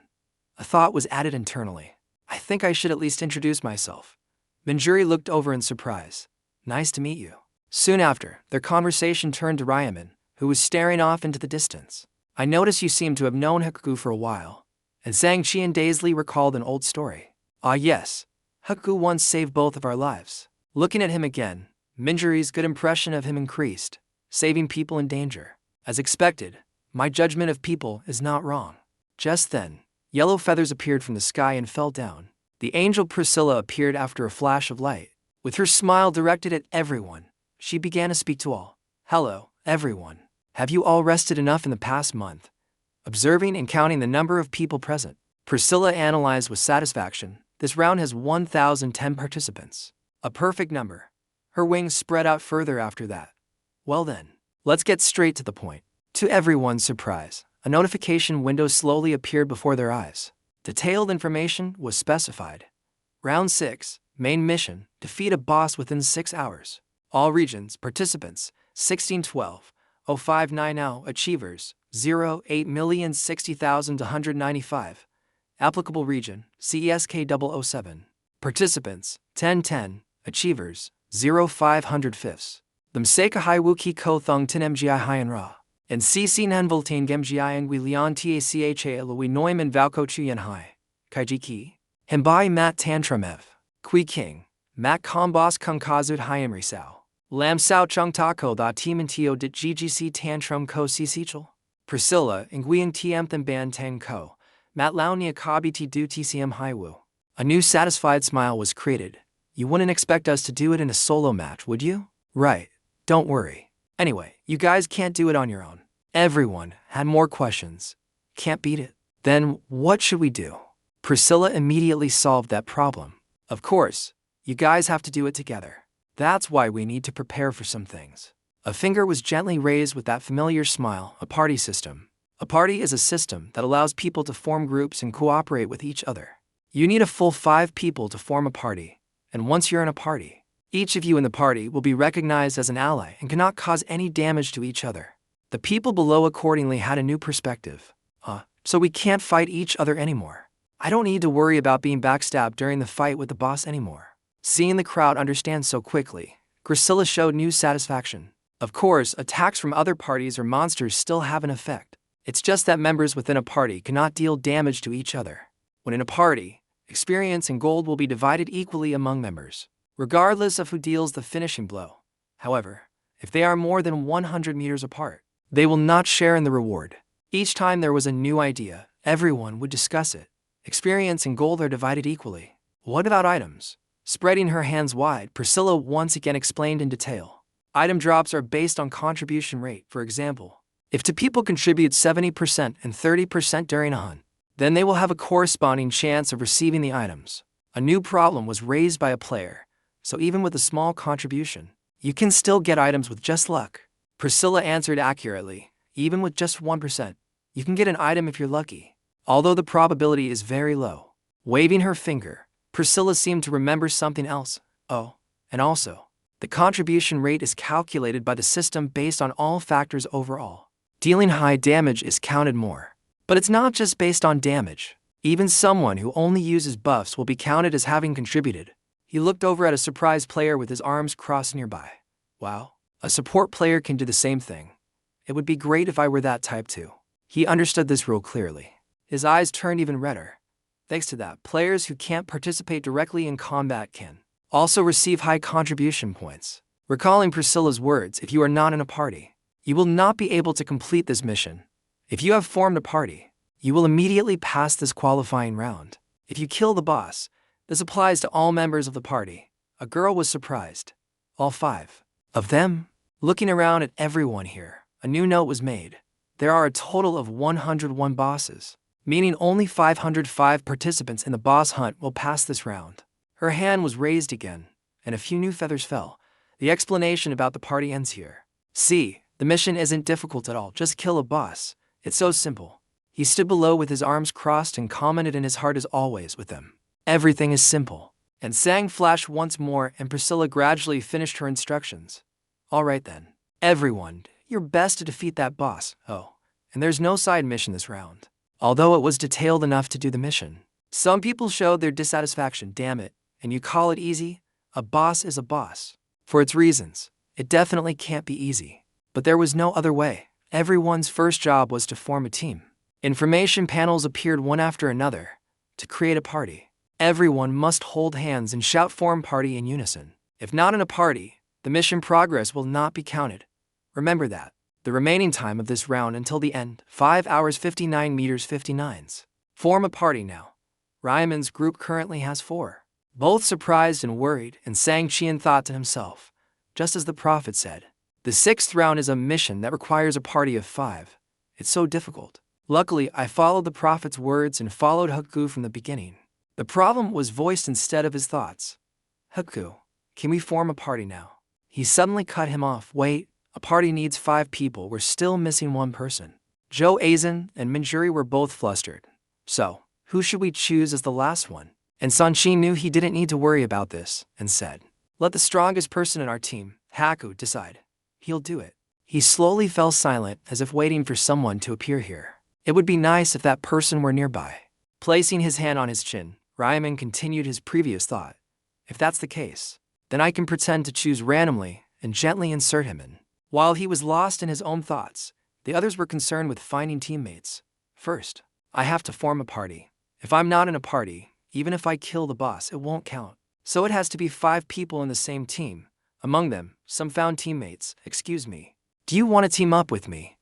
A thought was added internally. I think I should at least introduce myself. Manjuri looked over in surprise. Nice to meet you. Soon after, their conversation turned to Ryaman, who was staring off into the distance. I notice you seem to have known Haku for a while. And Sang Qian dazedly recalled an old story. Yes. Haku once saved both of our lives. Looking at him again, Manjuri's good impression of him increased, saving people in danger. As expected, my judgment of people is not wrong. Just then, yellow feathers appeared from the sky and fell down. The angel Priscilla appeared after a flash of light. With her smile directed at everyone, she began to speak to all. Hello, everyone. Have you all rested enough in the past month? Observing and counting the number of people present, Priscilla analyzed with satisfaction. This round has 1,010 participants. A perfect number. Her wings spread out further after that. Well then, let's get straight to the point. To everyone's surprise, a notification window slowly appeared before their eyes. Detailed information was specified. Round 6, main mission, defeat a boss within 6 hours. All regions, participants, 1612, 0590, achievers, 8,060,195. Applicable region, CESK 007. Participants, 1010, achievers, 0500 Them Seka Hai Wuki Ko Thung Tin Mgi Hien Ra. And CC Nan Voltain Gemgi Ngui Lian Tacha Lui Noim and Valko Chuyen Hai. Kaiji Ki. Himbai mat tantrumev. Kui king. Mat kombos kung kazut hyamri sao. Lam sao chung tako da timantio dit ggc tantrum ko si sichel. Priscilla nguyen tiamthan ban tang ko. Mat launia kabiti du tcm hiwu. A new satisfied smile was created. You wouldn't expect us to do it in a solo match, would you? Right. Don't worry. Anyway, you guys can't do it on your own. Everyone had more questions. Can't beat it. Then what should we do? Priscilla immediately solved that problem. Of course, you guys have to do it together. That's why we need to prepare for some things. A finger was gently raised with that familiar smile, a party system. A party is a system that allows people to form groups and cooperate with each other. You need a full 5 people to form a party, and once you're in a party, each of you in the party will be recognized as an ally and cannot cause any damage to each other. The people below accordingly had a new perspective. So we can't fight each other anymore. I don't need to worry about being backstabbed during the fight with the boss anymore. Seeing the crowd understand so quickly, Priscilla showed new satisfaction. Of course, attacks from other parties or monsters still have an effect. It's just that members within a party cannot deal damage to each other. When in a party, experience and gold will be divided equally among members, regardless of who deals the finishing blow. However, if they are more than 100 meters apart, they will not share in the reward. Each time there was a new idea, everyone would discuss it. Experience and gold are divided equally. What about items? Spreading her hands wide, Priscilla once again explained in detail. Item drops are based on contribution rate. For example, if 2 people contribute 70% and 30% during a hunt, then they will have a corresponding chance of receiving the items. A new problem was raised by a player, so even with a small contribution, you can still get items with just luck. Priscilla answered accurately. Even with just 1%, you can get an item if you're lucky, although the probability is very low. Waving her finger, Priscilla seemed to remember something else. Oh, and also, the contribution rate is calculated by the system based on all factors overall. Dealing high damage is counted more. But it's not just based on damage. Even someone who only uses buffs will be counted as having contributed. He looked over at a surprised player with his arms crossed nearby. Wow, a support player can do the same thing. It would be great if I were that type too. He understood this rule clearly. His eyes turned even redder. Thanks to that, players who can't participate directly in combat can also receive high contribution points. Recalling Priscilla's words, if you are not in a party, you will not be able to complete this mission. If you have formed a party, you will immediately pass this qualifying round. If you kill the boss, this applies to all members of the party. A girl was surprised. All 5 of them? Looking around at everyone here, a new note was made. There are a total of 101 bosses, meaning only 505 participants in the boss hunt will pass this round. Her hand was raised again, and a few new feathers fell. The explanation about the party ends here. See, the mission isn't difficult at all, just kill a boss. It's so simple. He stood below with his arms crossed and commented in his heart as always with them. Everything is simple. And sang flashed once more and Priscilla gradually finished her instructions. All right then. Everyone, your best to defeat that boss. Oh, and there's no side mission this round. Although it was detailed enough to do the mission. Some people showed their dissatisfaction, damn it, and you call it easy? A boss is a boss. For its reasons, it definitely can't be easy. But there was no other way. Everyone's first job was to form a team. Information panels appeared one after another. To create a party, everyone must hold hands and shout form party in unison. If not in a party, the mission progress will not be counted. Remember that. The remaining time of this round until the end, 5 hours 59 meters 59s. Form a party now. Ryman's group currently has 4. Both surprised and worried, and Sang Qian thought to himself, just as the prophet said, the 6th round is a mission that requires a party of 5. It's so difficult. Luckily, I followed the prophet's words and followed Hukku from the beginning. The problem was voiced instead of his thoughts. Hukku, can we form a party now? He suddenly cut him off. Wait, a party needs 5 people. We're still missing 1 person. Zhou Azin and Minjuri were both flustered. So, who should we choose as the last one? And Sanqi knew he didn't need to worry about this, and said, let the strongest person in our team, Haku, decide. He'll do it. He slowly fell silent as if waiting for someone to appear here. It would be nice if that person were nearby. Placing his hand on his chin, Ryman continued his previous thought. If that's the case, then I can pretend to choose randomly and gently insert him in. While he was lost in his own thoughts, the others were concerned with finding teammates. First, I have to form a party. If I'm not in a party, Even if I kill the boss, it won't count. So it has to be 5 people in the same team. Among them, some found teammates. Excuse me. Do you want to team up with me?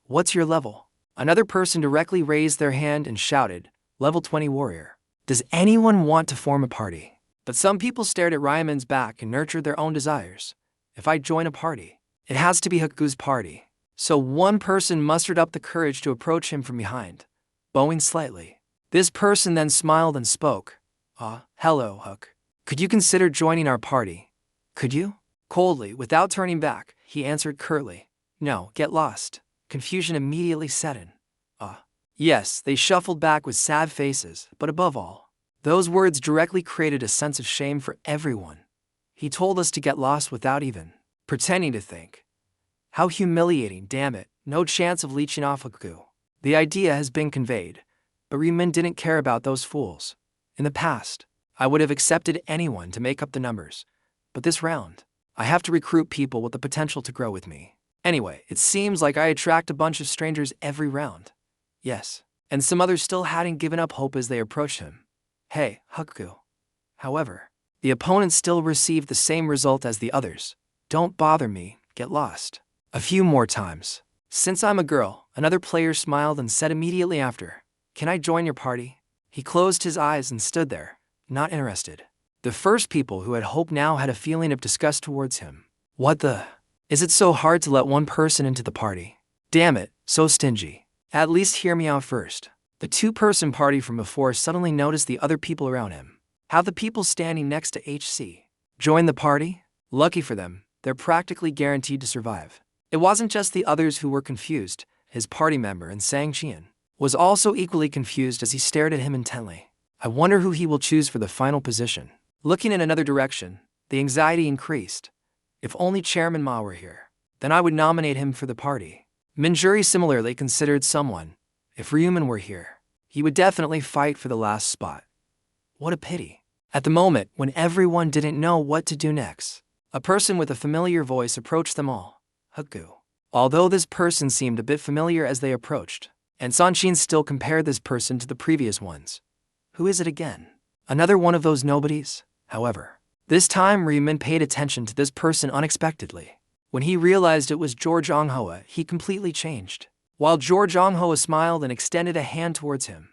What's your level? Another person directly raised their hand and shouted, Level 20 warrior. Does anyone want to form a party? But some people stared at Ryaman's back and nurtured their own desires. If I join a party, it has to be Haku's party. So one person mustered up the courage to approach him from behind, bowing slightly. This person then smiled and spoke. Hello, Hook. Could you consider joining our party? Could you? Coldly, without turning back, he answered curtly. No, get lost. Confusion immediately set in. Yes, they shuffled back with sad faces, but above all, those words directly created a sense of shame for everyone. He told us to get lost without even pretending to think. How humiliating, damn it, no chance of leeching off Haku. The idea has been conveyed, but Riemann didn't care about those fools. In the past, I would have accepted anyone to make up the numbers, but this round, I have to recruit people with the potential to grow with me. Anyway, it seems like I attract a bunch of strangers every round. Yes, and some others still hadn't given up hope as they approached him. Hey, Haku. However, the opponent still received the same result as the others. Don't bother me, get lost. A few more times. Since I'm a girl, another player smiled and said immediately after, Can I join your party? He closed his eyes and stood there, not interested. The first people who had hope now had a feeling of disgust towards him. What the? Is it so hard to let one person into the party? Damn it, so stingy. At least hear me out first. The 2-person party from before suddenly noticed the other people around him. How the people standing next to HC joined the party? Lucky for them, they're practically guaranteed to survive. It wasn't just the others who were confused. His party member and Sang Qian was also equally confused as he stared at him intently. I wonder who he will choose for the final position. Looking in another direction, the anxiety increased. If only Chairman Ma were here, then I would nominate him for the party. Minjuri similarly considered someone. If Ryuman were here, he would definitely fight for the last spot. What a pity. At the moment, when everyone didn't know what to do next, a person with a familiar voice approached them all. Haku. Although this person seemed a bit familiar as they approached, and Sanshin still compared this person to the previous ones. Who is it again? Another one of those nobodies? However, this time Ryuman paid attention to this person unexpectedly. When he realized it was George Onghua, he completely changed. While George Onghua smiled and extended a hand towards him.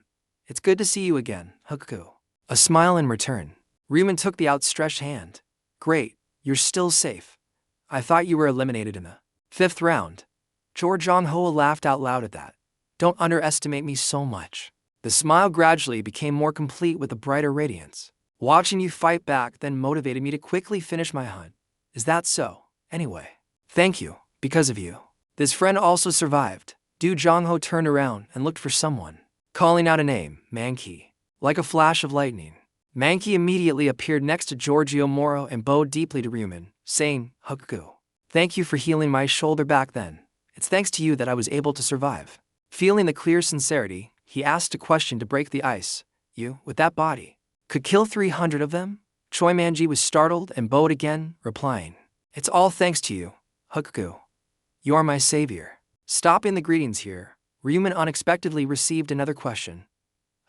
It's good to see you again, Haku. A smile in return. Ryuman took the outstretched hand. Great, you're still safe. I thought you were eliminated in the 5th round. George Onghua laughed out loud at that. Don't underestimate me so much. The smile gradually became more complete with a brighter radiance. Watching you fight back then motivated me to quickly finish my hunt. Is that so? Anyway. Thank you, because of you. This friend also survived. Du Jongho turned around and looked for someone, calling out a name, Manki. Like a flash of lightning, Manki immediately appeared next to Giorgio Moro and bowed deeply to Ryuman, saying, Haku. Thank you for healing my shoulder back then. It's thanks to you that I was able to survive. Feeling the clear sincerity, he asked a question to break the ice. You, with that body, could kill 300 of them? Choi Manji was startled and bowed again, replying, It's all thanks to you. Haku. You are my savior. Stopping the greetings here, Ryuman unexpectedly received another question.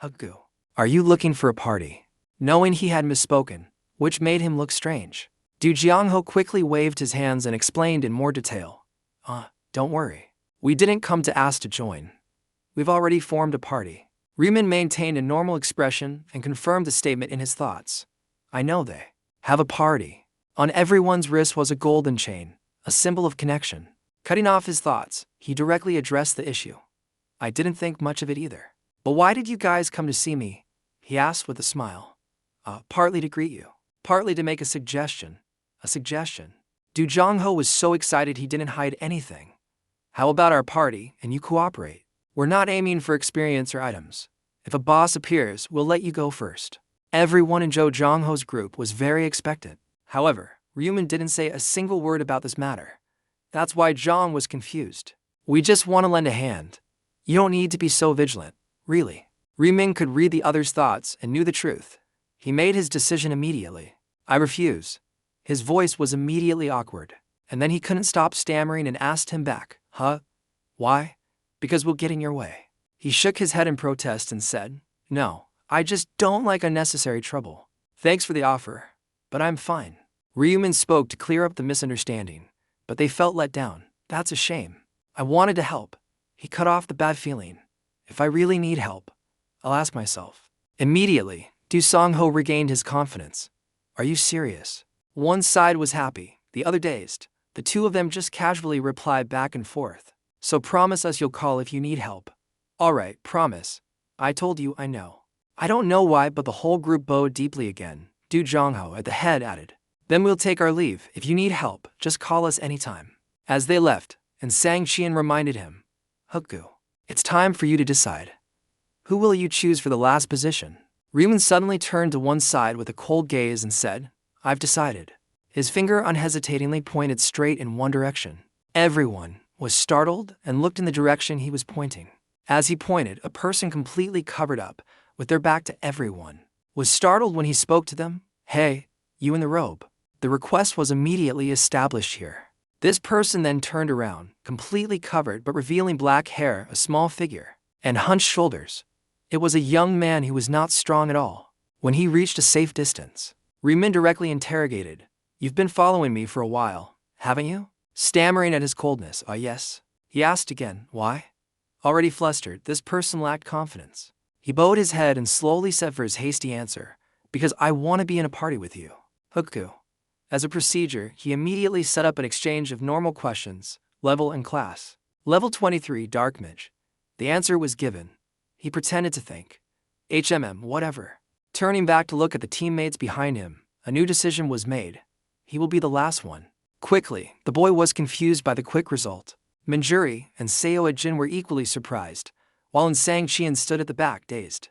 Haku. Are you looking for a party? Knowing he had misspoken, which made him look strange, Du Jiangho quickly waved his hands and explained in more detail. Don't worry. We didn't come to ask to join. We've already formed a party. Ryuman maintained a normal expression and confirmed the statement in his thoughts. I know they have a party. On everyone's wrist was a golden chain. A symbol of connection. Cutting off his thoughts, he directly addressed the issue. I didn't think much of it either. But why did you guys come to see me? He asked with a smile. Partly to greet you. Partly to make a suggestion. A suggestion. Du Jongho was so excited he didn't hide anything. How about our party and you cooperate? We're not aiming for experience or items. If a boss appears, we'll let you go first. Everyone in Zhou Jongho's group was very expectant. However, Ryuman didn't say a single word about this matter. That's why Zhang was confused. We just want to lend a hand. You don't need to be so vigilant, really. Ryuman could read the other's thoughts and knew the truth. He made his decision immediately. I refuse. His voice was immediately awkward, and then he couldn't stop stammering and asked him back, Why? Because we'll get in your way. He shook his head in protest and said, No, I just don't like unnecessary trouble. Thanks for the offer, but I'm fine. Ryumin spoke to clear up the misunderstanding, but they felt let down. That's a shame. I wanted to help. He cut off the bad feeling. If I really need help, I'll ask myself. Immediately, Du Song-ho regained his confidence. Are you serious? One side was happy, the other dazed. The two of them just casually replied back and forth. So promise us you'll call if you need help. All right, promise. I told you I know. I don't know why, but the whole group bowed deeply again. Du Jongho at the head added. Then we'll take our leave. If you need help, just call us anytime. As they left, and Sang Qian reminded him, Hukgu, it's time for you to decide. Who will you choose for the last position? Ryumin suddenly turned to one side with a cold gaze and said, I've decided. His finger unhesitatingly pointed straight in one direction. Everyone was startled and looked in the direction he was pointing. As he pointed, a person completely covered up, with their back to everyone, was startled when he spoke to them. Hey, you in the robe. The request was immediately established here. This person then turned around, completely covered but revealing black hair, a small figure, and hunched shoulders. It was a young man who was not strong at all. When he reached a safe distance, Ryumin directly interrogated, You've been following me for a while, haven't you? Stammering at his coldness, yes. He asked again, why? Already flustered, this person lacked confidence. He bowed his head and slowly said for his hasty answer, because I want to be in a party with you. Hukku. As a procedure, he immediately set up an exchange of normal questions, level and class. Level 23, Dark Mage. The answer was given. He pretended to think. Whatever. Turning back to look at the teammates behind him, a new decision was made. He will be the last one. Quickly, the boy was confused by the quick result. Manjuri and Seo Jin were equally surprised, while Sang Qian stood at the back, dazed.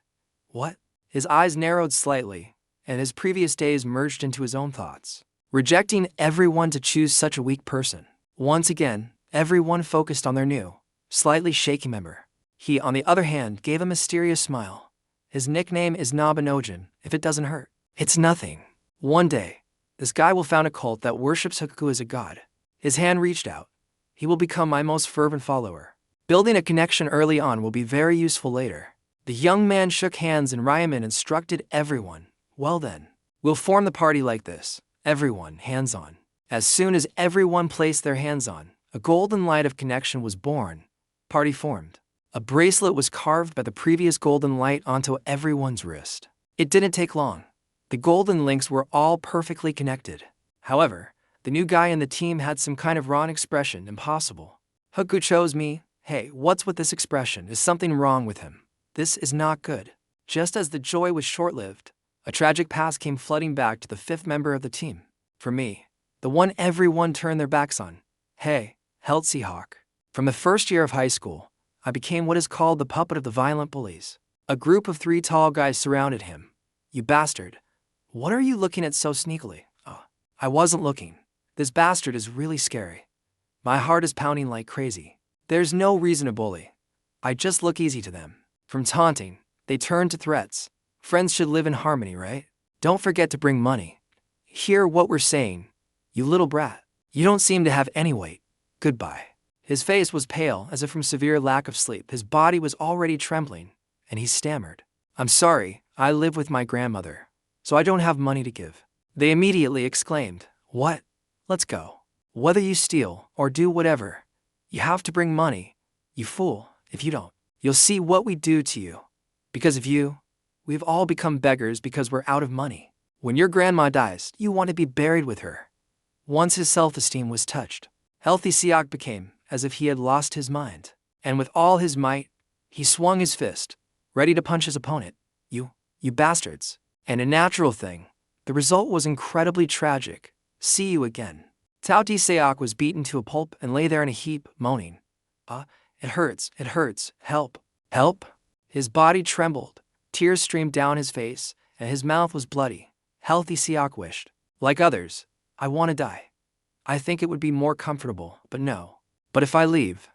What? His eyes narrowed slightly, and his previous days merged into his own thoughts. Rejecting everyone to choose such a weak person. Once again, everyone focused on their new, slightly shaky member. He, on the other hand, gave a mysterious smile. His nickname is Nabanojin, if it doesn't hurt. It's nothing. One day, this guy will found a cult that worships Hukku as a god. His hand reached out. He will become my most fervent follower. Building a connection early on will be very useful later. The young man shook hands and Ryumin instructed everyone. Well then, we'll form the party like this. Everyone, hands on. As soon as everyone placed their hands on, a golden light of connection was born. Party formed. A bracelet was carved by the previous golden light onto everyone's wrist. It didn't take long. The golden links were all perfectly connected. However, the new guy in the team had some kind of wrong expression, impossible. Hukku chose me. Hey, what's with this expression? Is something wrong with him? This is not good. Just as the joy was short-lived, a tragic past came flooding back to the fifth member of the team. For me, the one everyone turned their backs on. Hey, Held Seahawk. From the first year of high school, I became what is called the puppet of the violent bullies. A group of 3 tall guys surrounded him. You bastard. What are you looking at so sneakily? Oh, I wasn't looking. This bastard is really scary. My heart is pounding like crazy. There's no reason to bully. I just look easy to them. From taunting, they turned to threats. Friends should live in harmony, right? Don't forget to bring money. Hear what we're saying. You little brat. You don't seem to have any weight. Goodbye. His face was pale, as if from severe lack of sleep. His body was already trembling, and he stammered. I'm sorry, I live with my grandmother, so I don't have money to give. They immediately exclaimed, What? Let's go. Whether you steal or do whatever, you have to bring money. You fool, if you don't, you'll see what we do to you. Because of you, we've all become beggars because we're out of money. When your grandma dies, you want to be buried with her. Once his self-esteem was touched, Healthy Siak became as if he had lost his mind. And with all his might, he swung his fist, ready to punch his opponent. You bastards. And a natural thing, the result was incredibly tragic. See you again. Tauti Seok was beaten to a pulp and lay there in a heap, moaning. It hurts, help, help. His body trembled, tears streamed down his face, and his mouth was bloody. Healthy Siak wished. Like others, I want to die. I think it would be more comfortable, but no. But if I leave,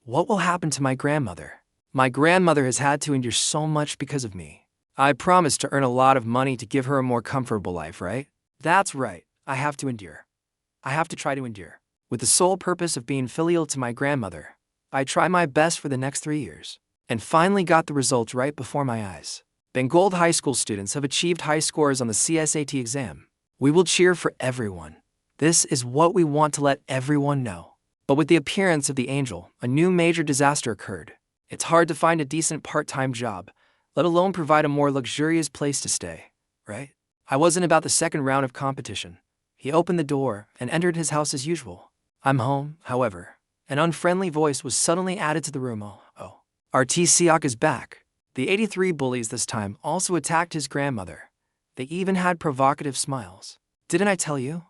what will happen to my grandmother? My grandmother has had to endure so much because of me. I promised to earn a lot of money to give her a more comfortable life, right? That's right, I have to endure. I have to try to endure. With the sole purpose of being filial to my grandmother, I tried my best for the next 3 years, and finally got the results right before my eyes. Bengal high school students have achieved high scores on the CSAT exam. We will cheer for everyone. This is what we want to let everyone know. But with the appearance of the angel, a new major disaster occurred. It's hard to find a decent part-time job, let alone provide a more luxurious place to stay, right? I wasn't about the second round of competition. He opened the door and entered his house as usual. I'm home, however. An unfriendly voice was suddenly added to the room. Oh. RT Siak is back. The 83 bullies this time also attacked his grandmother. They even had provocative smiles. Didn't I tell you?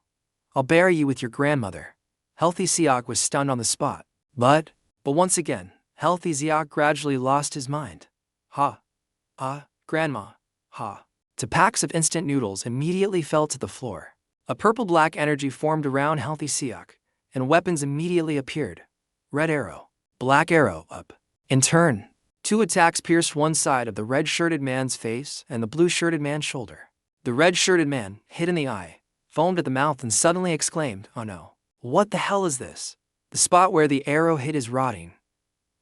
I'll bury you with your grandmother. Healthy Siak was stunned on the spot. But once again, Healthy Siak gradually lost his mind. Grandma. Two packs of instant noodles immediately fell to the floor. A purple-black energy formed around Healthy Siak, and weapons immediately appeared. Red arrow, black arrow, up. In turn, 2 attacks pierced one side of the red-shirted man's face and the blue-shirted man's shoulder. The red-shirted man, hit in the eye, foamed at the mouth and suddenly exclaimed, "Oh no. What the hell is this? The spot where the arrow hit is rotting.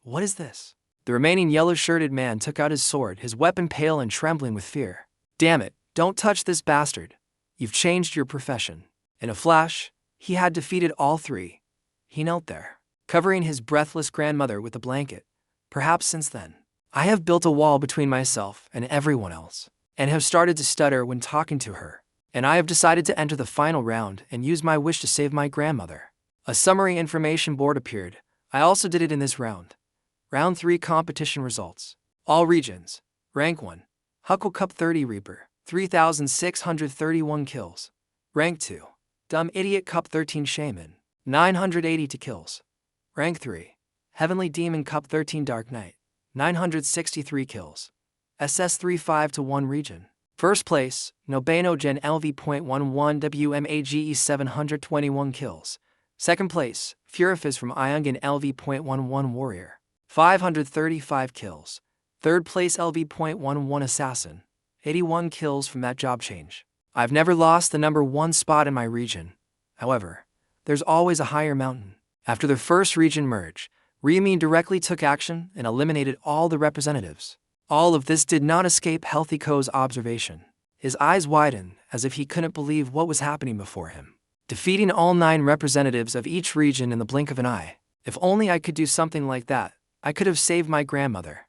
What is this?" The remaining yellow-shirted man took out his sword, his weapon pale and trembling with fear. "Damn it, don't touch this bastard. You've changed your profession." In a flash, he had defeated all 3. He knelt there, covering his breathless grandmother with a blanket. Perhaps since then, I have built a wall between myself and everyone else, and have started to stutter when talking to her. And I have decided to enter the final round and use my wish to save my grandmother. A summary information board appeared. I also did it in this round. Round 3 competition results. All regions. Rank 1. Huckle Cup 30 Reaper, 3,631 kills. Rank 2. Dumb Idiot Cup 13 Shaman, 982 kills. Rank 3. Heavenly Demon Cup 13 Dark Knight, 963 kills. SS35-1 region. First place, Nobeno Gen LV.11 WMAGE 721 kills. Second place, Furifis from Iongan LV.11 Warrior, 535 kills. Third place LV.11 Assassin, 81 kills from that job change. I've never lost the number 1 spot in my region. However, there's always a higher mountain. After the first region merge, Riemin directly took action and eliminated all the representatives. All of this did not escape Healthy Ko's observation. His eyes widened as if he couldn't believe what was happening before him. Defeating all 9 representatives of each region in the blink of an eye. If only I could do something like that, I could have saved my grandmother.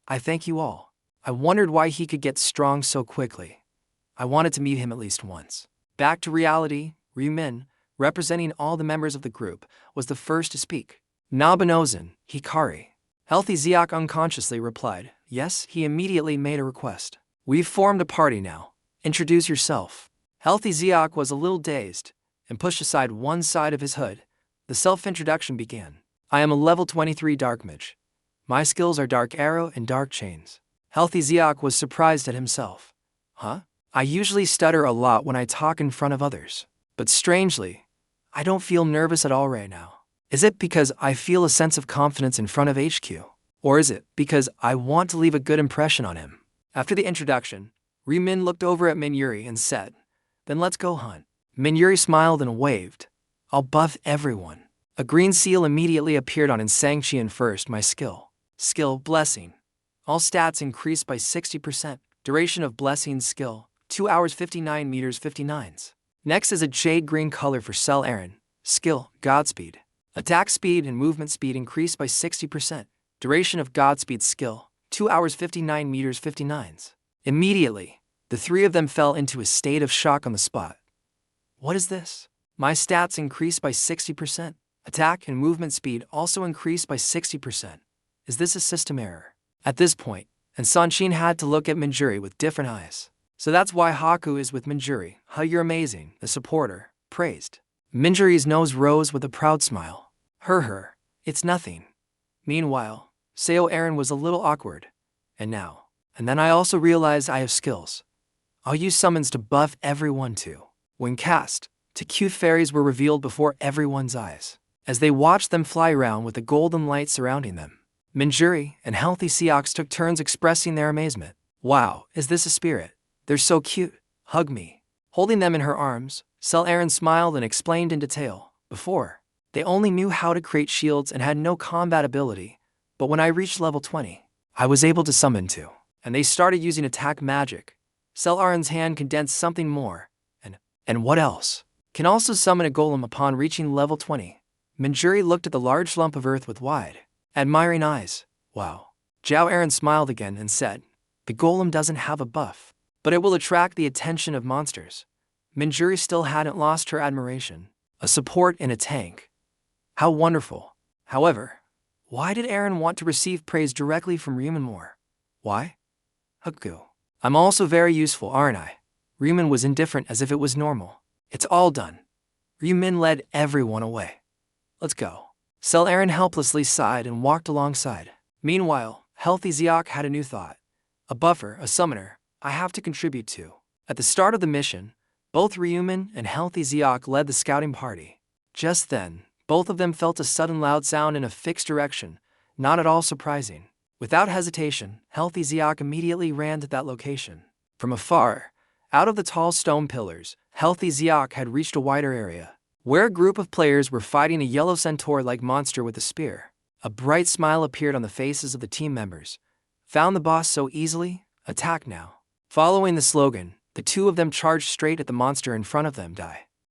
I thank you all. I wondered why he could get strong so quickly. I wanted to meet him at least once. Back to reality, Riemin, representing all the members of the group, was the first to speak. Nabanozen, Hikari. Healthy Siak unconsciously replied, yes. He immediately made a request. We've formed a party now. Introduce yourself. Healthy Siak was a little dazed and pushed aside one side of his hood. The self-introduction began. I am a level 23 Dark Mage. My skills are Dark Arrow and Dark Chains. Healthy Siak was surprised at himself. I usually stutter a lot when I talk in front of others. But strangely, I don't feel nervous at all right now. Is it because I feel a sense of confidence in front of HQ? Or is it because I want to leave a good impression on him? After the introduction, Riemin looked over at Minyuri and said, then let's go hunt. Minyuri smiled and waved. I'll buff everyone. A green seal immediately appeared on Insangqian first. My skill. Skill, Blessing. All stats increased by 60%. Duration of Blessing skill, 2 hours 59 meters 59s. Next is a jade green color for Cell Aaron. Skill, Godspeed. Attack speed and movement speed increased by 60%. Duration of Godspeed skill, 2 hours 59 meters 59s. Immediately, the 3 of them fell into a state of shock on the spot. What is this? My stats increased by 60%. Attack and movement speed also increased by 60%. Is this a system error? At this point, and Sanshin had to look at Manjuri with different eyes. So that's why Haku is with Manjuri. How you're amazing, the supporter, praised. Manjuri's nose rose with a proud smile. Her, it's nothing. Meanwhile, Seo Aaron was a little awkward. And then I also realized I have skills. I'll use summons to buff everyone too. When cast, 2 cute fairies were revealed before everyone's eyes, as they watched them fly around with the golden light surrounding them. Manjuri and Healthy Siak took turns expressing their amazement. Wow, is this a spirit? They're so cute. Hug me. Holding them in her arms, Cell Aaron smiled and explained in detail. Before, they only knew how to create shields and had no combat ability, but when I reached level 20, I was able to summon 2. and they started using attack magic. Selaren's hand condensed something more, and what else? Can also summon a golem upon reaching level 20. Manjuri looked at the large lump of earth with wide, admiring eyes. Wow. Zhao Aaron smiled again and said, the golem doesn't have a buff, but it will attract the attention of monsters. Manjuri still hadn't lost her admiration. A support in a tank. How wonderful. However, why did Aaron want to receive praise directly from Ryumin more? Why? Haku. I'm also very useful, aren't I? Ryumin was indifferent as if it was normal. It's all done. Ryumin led everyone away. Let's go. Aaron helplessly sighed and walked alongside. Meanwhile, Healthy Ziok had a new thought. A buffer, a summoner, I have to contribute to. At the start of the mission, both Ryumin and Healthy Ziok led the scouting party. Just then, both of them felt a sudden loud sound in a fixed direction, not at all surprising. Without hesitation, Healthy Ziok immediately ran to that location. From afar, out of the tall stone pillars, Healthy Ziok had reached a wider area, where a group of players were fighting a yellow centaur-like monster with a spear. A bright smile appeared on the faces of the team members. Found the boss so easily? Attack now. Following the slogan, the two of them charged straight at the monster in front of them.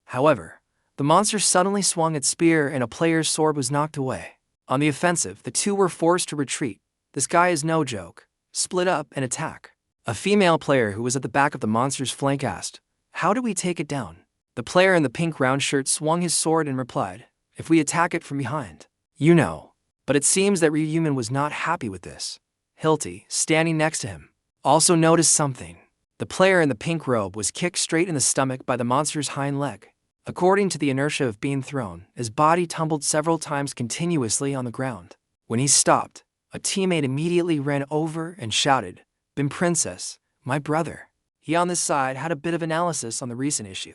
However, the monster suddenly swung its spear and a player's sword was knocked away. On the offensive, the two were forced to retreat. This guy is no joke. Split up and attack. A female player who was at the back of the monster's flank asked, how do we take it down? The player in the pink round shirt swung his sword and replied, if we attack it from behind. You know. But it seems that Ryumin was not happy with this. Hilti, standing next to him, also noticed something. The player in the pink robe was kicked straight in the stomach by the monster's hind leg. According to the inertia of being thrown, his body tumbled several times continuously on the ground. When he stopped, a teammate immediately ran over and shouted, Bin Princess, my brother. He on this side had a bit of analysis on the recent issue.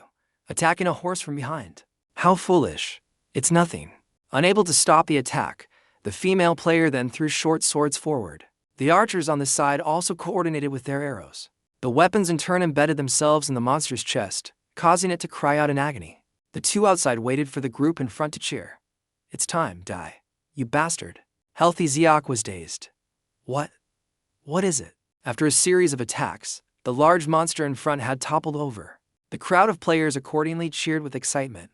Attacking a horse from behind. How foolish. It's nothing. Unable to stop the attack, the female player then threw short swords forward. The archers on this side also coordinated with their arrows. The weapons in turn embedded themselves in the monster's chest, causing it to cry out in agony. The two outside waited for the group in front to cheer. It's time, die. You bastard. Healthy Ziok was dazed. What? What is it? After a series of attacks, the large monster in front had toppled over. The crowd of players accordingly cheered with excitement.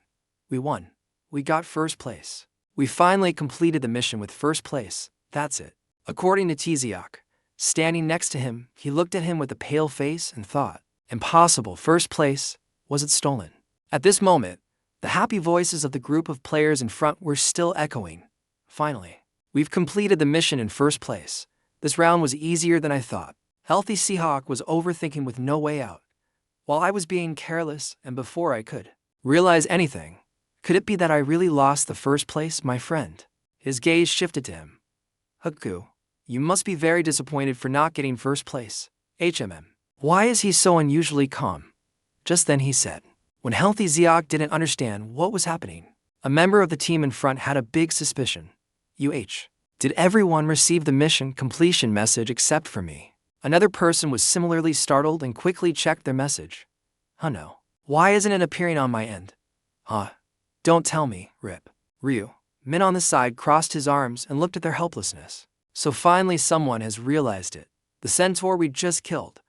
We won. We got first place. We finally completed the mission with first place. That's it. According to Tziok, standing next to him, he looked at him with a pale face and thought, impossible, first place, was it stolen? At this moment, the happy voices of the group of players in front were still echoing. Finally, we've completed the mission in first place. This round was easier than I thought. Healthy Seahawk was overthinking with no way out. While I was being careless and before I could realize anything, could it be that I really lost the first place, my friend? His gaze shifted to him. Haku, you must be very disappointed for not getting first place. Why is he so unusually calm? Just then he said. When Healthy Ziok didn't understand what was happening, a member of the team in front had a big suspicion. Did everyone receive the mission completion message except for me? Another person was similarly startled and quickly checked their message. No. Why isn't it appearing on my end? Don't tell me, Rip. Ryu. Min on the side crossed his arms and looked at their helplessness. So finally someone has realized it. The centaur we just killed.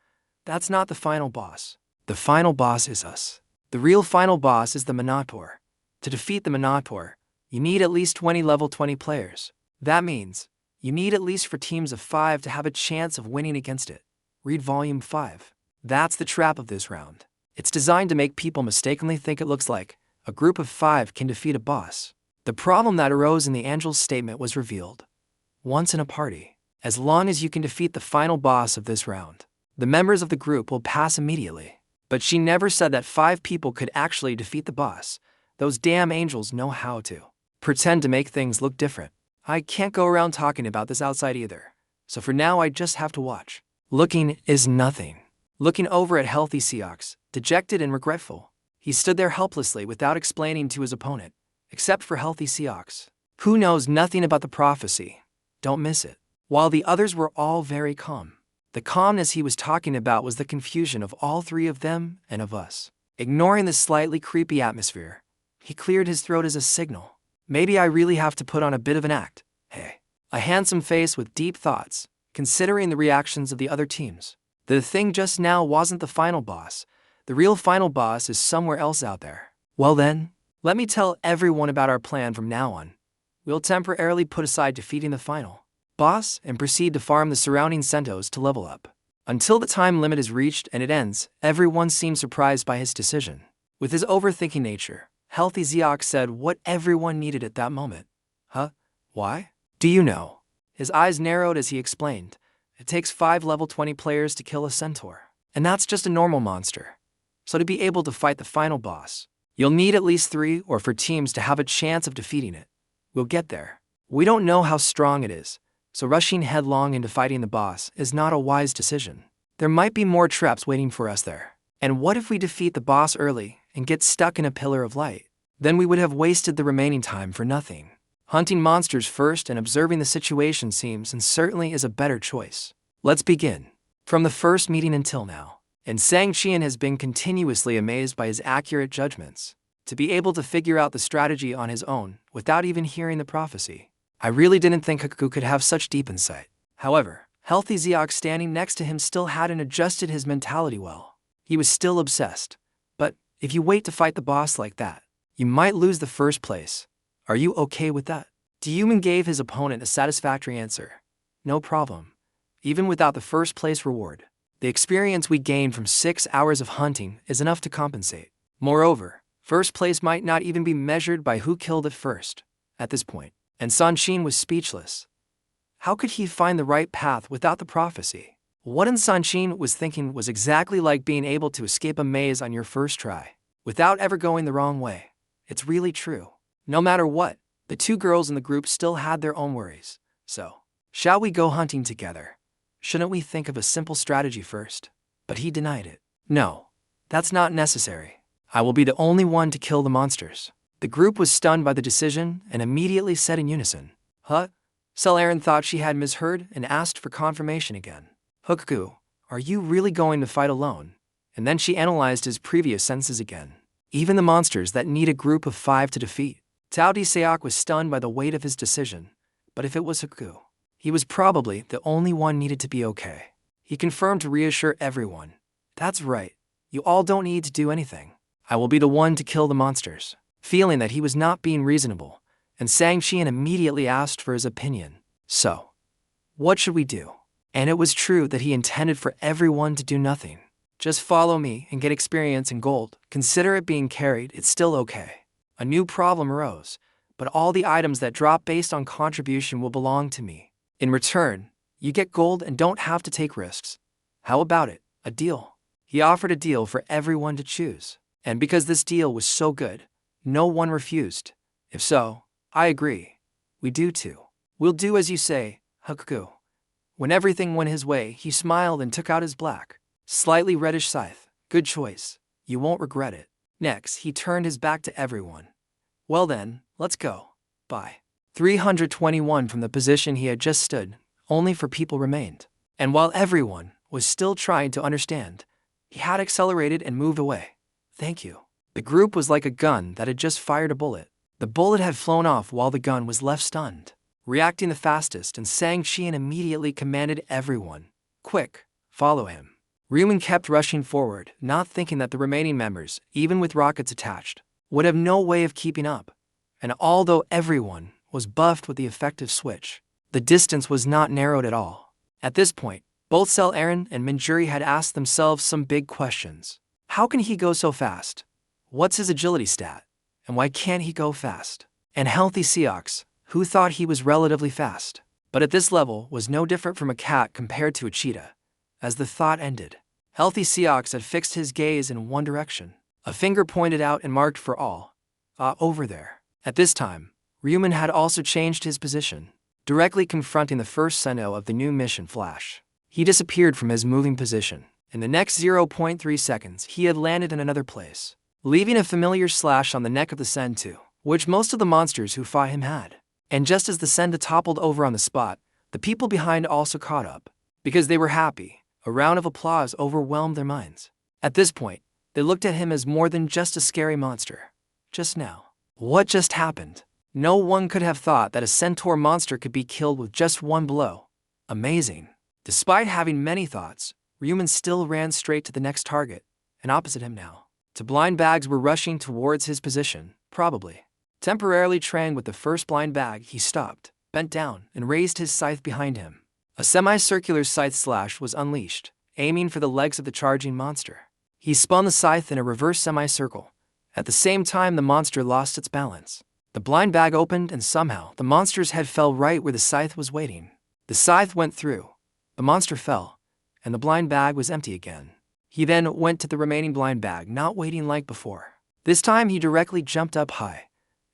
That's not the final boss. The final boss is us. The real final boss is the Minotaur. To defeat the Minotaur, you need at least 20 level 20 players. That means, you need at least 4 teams of 5 to have a chance of winning against it. Read Volume 5. That's the trap of this round. It's designed to make people mistakenly think it looks like a group of 5 can defeat a boss. The problem that arose in the Angel's statement was revealed. Once in a party, as long as you can defeat the final boss of this round, the members of the group will pass immediately. But she never said that 5 people could actually defeat the boss. Those damn angels know how to pretend to make things look different. I can't go around talking about this outside either. So for now I just have to watch. Looking is nothing. Looking over at Healthy Seahawks, dejected and regretful, he stood there helplessly without explaining to his opponent, except for Healthy Seahawks, who knows nothing about the prophecy. Don't miss it. While the others were all very calm. The calmness he was talking about was the confusion of all 3 of them and of us. Ignoring the slightly creepy atmosphere, he cleared his throat as a signal. Maybe I really have to put on a bit of an act. Hey. A handsome face with deep thoughts considering the reactions of the other teams. The thing just now wasn't the final boss. The real final boss is somewhere else out there. Well then, let me tell everyone about our plan from now on. We'll temporarily put aside defeating the final boss and proceed to farm the surrounding centos to level up. Until the time limit is reached and it ends, everyone seemed surprised by his decision. With his overthinking nature, Healthy Zeok said what everyone needed at that moment. Huh? Why? Do you know? His eyes narrowed as he explained. It takes 5 level 20 players to kill a centaur. And that's just a normal monster. So to be able to fight the final boss, you'll need at least 3 or 4 teams to have a chance of defeating it. We'll get there. We don't know how strong it is, so rushing headlong into fighting the boss is not a wise decision. There might be more traps waiting for us there. And what if we defeat the boss early and get stuck in a pillar of light? Then we would have wasted the remaining time for nothing. Hunting monsters first and observing the situation seems and certainly is a better choice. Let's begin. From the first meeting until now, and Sang Qian has been continuously amazed by his accurate judgments. To be able to figure out the strategy on his own without even hearing the prophecy. I really didn't think Haku could have such deep insight. However, Healthy Zeok standing next to him still hadn't adjusted his mentality well. He was still obsessed. But if you wait to fight the boss like that, you might lose the first place. Are you okay with that? Dyuman gave his opponent a satisfactory answer. No problem. Even without the first place reward, the experience we gained from 6 hours of hunting is enough to compensate. Moreover, first place might not even be measured by who killed it first. At this point, and Sanshin was speechless. How could he find the right path without the prophecy? What Sanshin was thinking was exactly like being able to escape a maze on your first try, without ever going the wrong way. It's really true. No matter what, the 2 girls in the group still had their own worries. So, shall we go hunting together? Shouldn't we think of a simple strategy first? But he denied it. No, that's not necessary. I will be the only one to kill the monsters. The group was stunned by the decision and immediately said in unison. Huh? Aaron thought she had misheard and asked for confirmation again. Haku, are you really going to fight alone? And then she analyzed his previous sentences again. Even the monsters that need a group of 5 to defeat. Tao Di Seok was stunned by the weight of his decision. But if it was Haku, he was probably the only one needed to be okay. He confirmed to reassure everyone. That's right. You all don't need to do anything. I will be the one to kill the monsters. Feeling that he was not being reasonable, and Sang Qian immediately asked for his opinion. So, what should we do? And it was true that he intended for everyone to do nothing. Just follow me and get experience in gold. Consider it being carried, it's still okay. A new problem arose, but all the items that drop based on contribution will belong to me. In return, you get gold and don't have to take risks. How about it? A deal? He offered a deal for everyone to choose. And because this deal was so good, no one refused. If so, I agree. We do too. We'll do as you say, Haku. When everything went his way, he smiled and took out his black, slightly reddish scythe. Good choice. You won't regret it. Next, he turned his back to everyone. Well then, let's go. Bye. 321 from the position he had just stood, only 4 people remained. And while everyone was still trying to understand, he had accelerated and moved away. Thank you. The group was like a gun that had just fired a bullet. The bullet had flown off while the gun was left stunned. Reacting the fastest, and Sang Qian immediately commanded everyone, quick, follow him. Ryuman kept rushing forward, not thinking that the remaining members, even with rockets attached, would have no way of keeping up. And although everyone was buffed with the effective switch, the distance was not narrowed at all. At this point, both Aaron and Minjuri had asked themselves some big questions. How can he go so fast? What's his agility stat? And why can't he go fast? And Healthy Seox, who thought he was relatively fast, but at this level was no different from a cat compared to a cheetah. As the thought ended, Healthy Seox had fixed his gaze in one direction. A finger pointed out and marked for all. Over there. At this time, Ryuman had also changed his position, directly confronting the first Seno of the new mission Flash. He disappeared from his moving position. In the next 0.3 seconds, he had landed in another place, leaving a familiar slash on the neck of the Sentu, which most of the monsters who fought him had. And just as the Senda toppled over on the spot, the people behind also caught up. Because they were happy, a round of applause overwhelmed their minds. At this point, they looked at him as more than just a scary monster. Just now, what just happened? No one could have thought that a centaur monster could be killed with just one blow. Amazing. Despite having many thoughts, Ryuman still ran straight to the next target, and opposite him now. Two blind bags were rushing towards his position, probably. Temporarily trained with the first blind bag, he stopped, bent down, and raised his scythe behind him. A semicircular scythe slash was unleashed, aiming for the legs of the charging monster. He spun the scythe in a reverse semicircle. At the same time, the monster lost its balance. The blind bag opened, and somehow, the monster's head fell right where the scythe was waiting. The scythe went through. The monster fell, and the blind bag was empty again. He then went to the remaining blind bag, not waiting like before. This time, he directly jumped up high.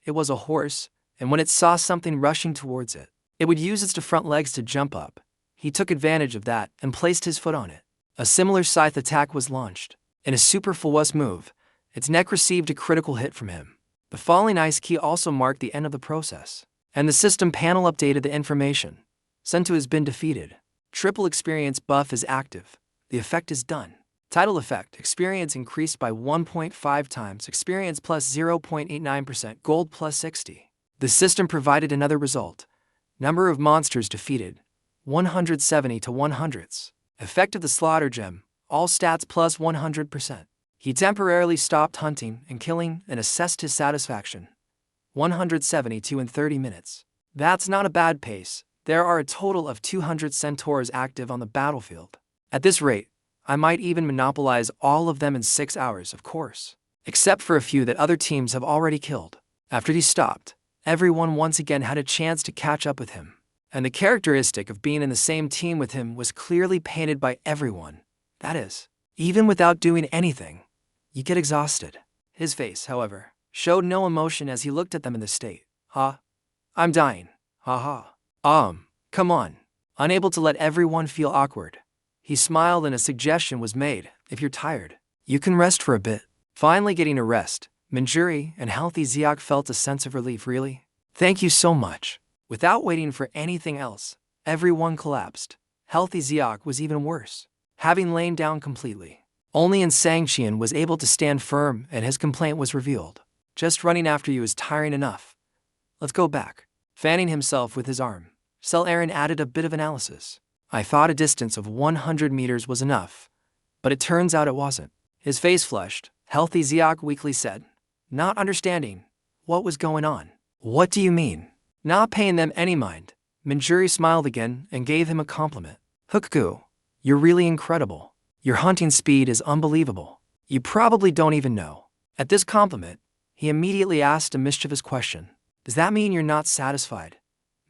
It was a horse, and when it saw something rushing towards it, it would use its front legs to jump up. He took advantage of that and placed his foot on it. A similar scythe attack was launched. In a super fluous move, its neck received a critical hit from him. The falling ice key also marked the end of the process, and the system panel updated the information. Sentu has been defeated. Triple experience buff is active. The effect is done. Title effect: experience increased by 1.5 times, experience plus 0.89%, gold plus 60. The system provided another result. Number of monsters defeated, 170 to 100s. Effect of the slaughter gem, all stats plus 100%. He temporarily stopped hunting and killing and assessed his satisfaction. 172 in 30 minutes. That's not a bad pace. There are a total of 200 centaurs active on the battlefield. At this rate, I might even monopolize all of them in 6 hours, of course. Except for a few that other teams have already killed. After he stopped, everyone once again had a chance to catch up with him. And the characteristic of being in the same team with him was clearly painted by everyone. That is, even without doing anything, you get exhausted. His face, however, showed no emotion as he looked at them in this state. I'm dying. Come on. Unable to let everyone feel awkward, he smiled and a suggestion was made. If you're tired, you can rest for a bit. Finally getting a rest, Manjuri and Healthy Ziok felt a sense of relief. Really? Thank you so much. Without waiting for anything else, everyone collapsed. Healthy Ziok was even worse, having lain down completely. Only Insangqian was able to stand firm, and his complaint was revealed. Just running after you is tiring enough. Let's go back. Fanning himself with his arm, Sel Aaron added a bit of analysis. I thought a distance of 100 meters was enough, but it turns out it wasn't. His face flushed. Healthy Ziok weakly said, not understanding what was going on. What do you mean? Not paying them any mind. Manjuri smiled again and gave him a compliment. Hookku, you're really incredible. Your hunting speed is unbelievable. You probably don't even know. At this compliment, he immediately asked a mischievous question. Does that mean you're not satisfied?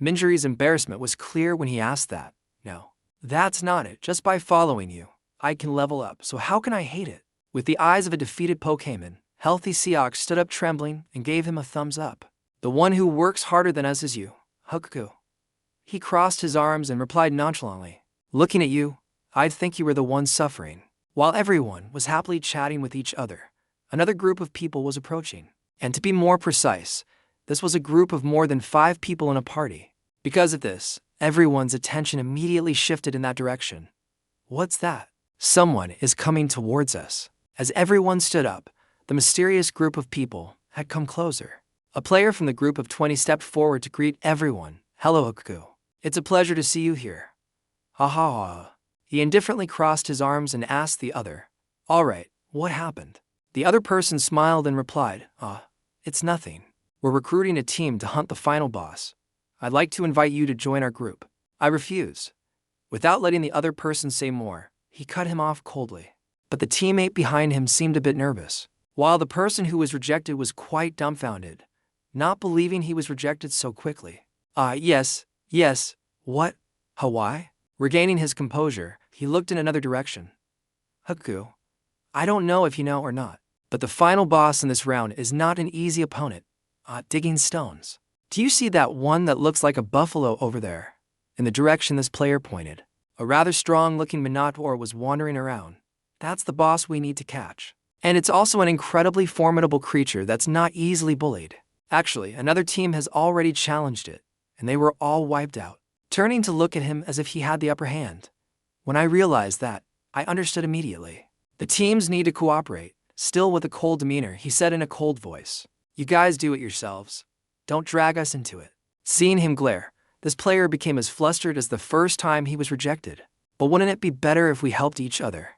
Manjuri's embarrassment was clear when he asked that. No, that's not it. Just by following you, I can level up, so how can I hate it? With the eyes of a defeated Pokemon, Healthy Ziok stood up trembling and gave him a thumbs up. The one who works harder than us is you, Hookku. He crossed his arms and replied nonchalantly. Looking at you, I'd think you were the one suffering. While everyone was happily chatting with each other, another group of people was approaching. And to be more precise, this was a group of more than 5 people in a party. Because of this, everyone's attention immediately shifted in that direction. What's that? Someone is coming towards us. As everyone stood up, the mysterious group of people had come closer. A player from the group of 20 stepped forward to greet everyone. Hello, Hookku. It's a pleasure to see you here. He indifferently crossed his arms and asked the other. All right, what happened? The other person smiled and replied, it's nothing. We're recruiting a team to hunt the final boss. I'd like to invite you to join our group. I refused. Without letting the other person say more, he cut him off coldly. But the teammate behind him seemed a bit nervous, while the person who was rejected was quite dumbfounded, not believing he was rejected so quickly. Yes, what? Hawaii? Regaining his composure, he looked in another direction. Hookku, I don't know if you know or not, but the final boss in this round is not an easy opponent. Digging stones. Do you see that one that looks like a buffalo over there? In the direction this player pointed, a rather strong-looking Minotaur was wandering around. That's the boss we need to catch. And it's also an incredibly formidable creature that's not easily bullied. Actually, another team has already challenged it, and they were all wiped out. Turning to look at him as if he had the upper hand. When I realized that, I understood immediately. The teams need to cooperate. Still with a cold demeanor, he said in a cold voice. You guys do it yourselves. Don't drag us into it. Seeing him glare, this player became as flustered as the first time he was rejected. But wouldn't it be better if we helped each other?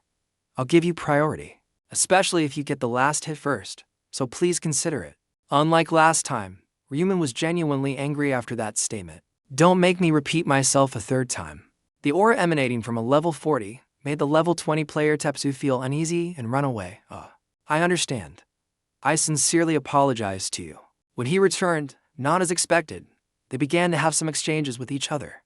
I'll give you priority, especially if you get the last hit first, so please consider it. Unlike last time, Ryuman was genuinely angry after that statement. Don't make me repeat myself a third time. The aura emanating from a level 40 made the level 20 player Tepsu feel uneasy and run away. I understand. I sincerely apologize to you. When he returned, not as expected, they began to have some exchanges with each other.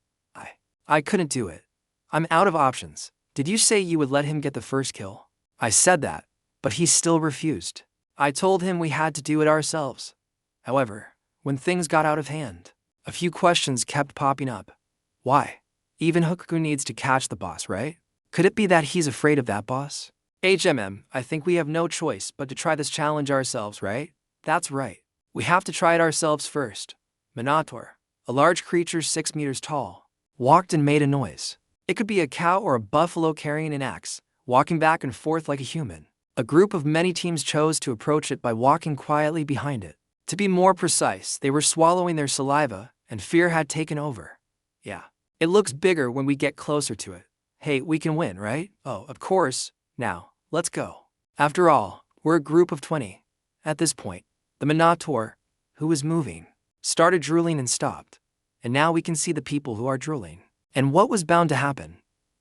I couldn't do it. I'm out of options. Did you say you would let him get the first kill? I said that, but he still refused. I told him we had to do it ourselves. However, when things got out of hand, a few questions kept popping up. Why? Even Hokuku needs to catch the boss, right? Could it be that he's afraid of that boss? I think we have no choice but to try this challenge ourselves, right? That's right. We have to try it ourselves first. Minotaur, a large creature 6 meters tall, walked and made a noise. It could be a cow or a buffalo carrying an axe, walking back and forth like a human. A group of many teams chose to approach it by walking quietly behind it. To be more precise, they were swallowing their saliva, and fear had taken over. Yeah, it looks bigger when we get closer to it. Hey, we can win, right? Oh, of course. Now, let's go. After all, we're a group of 20. At this point, the Minotaur, who was moving, started drooling and stopped. And now we can see the people who are drooling. And what was bound to happen,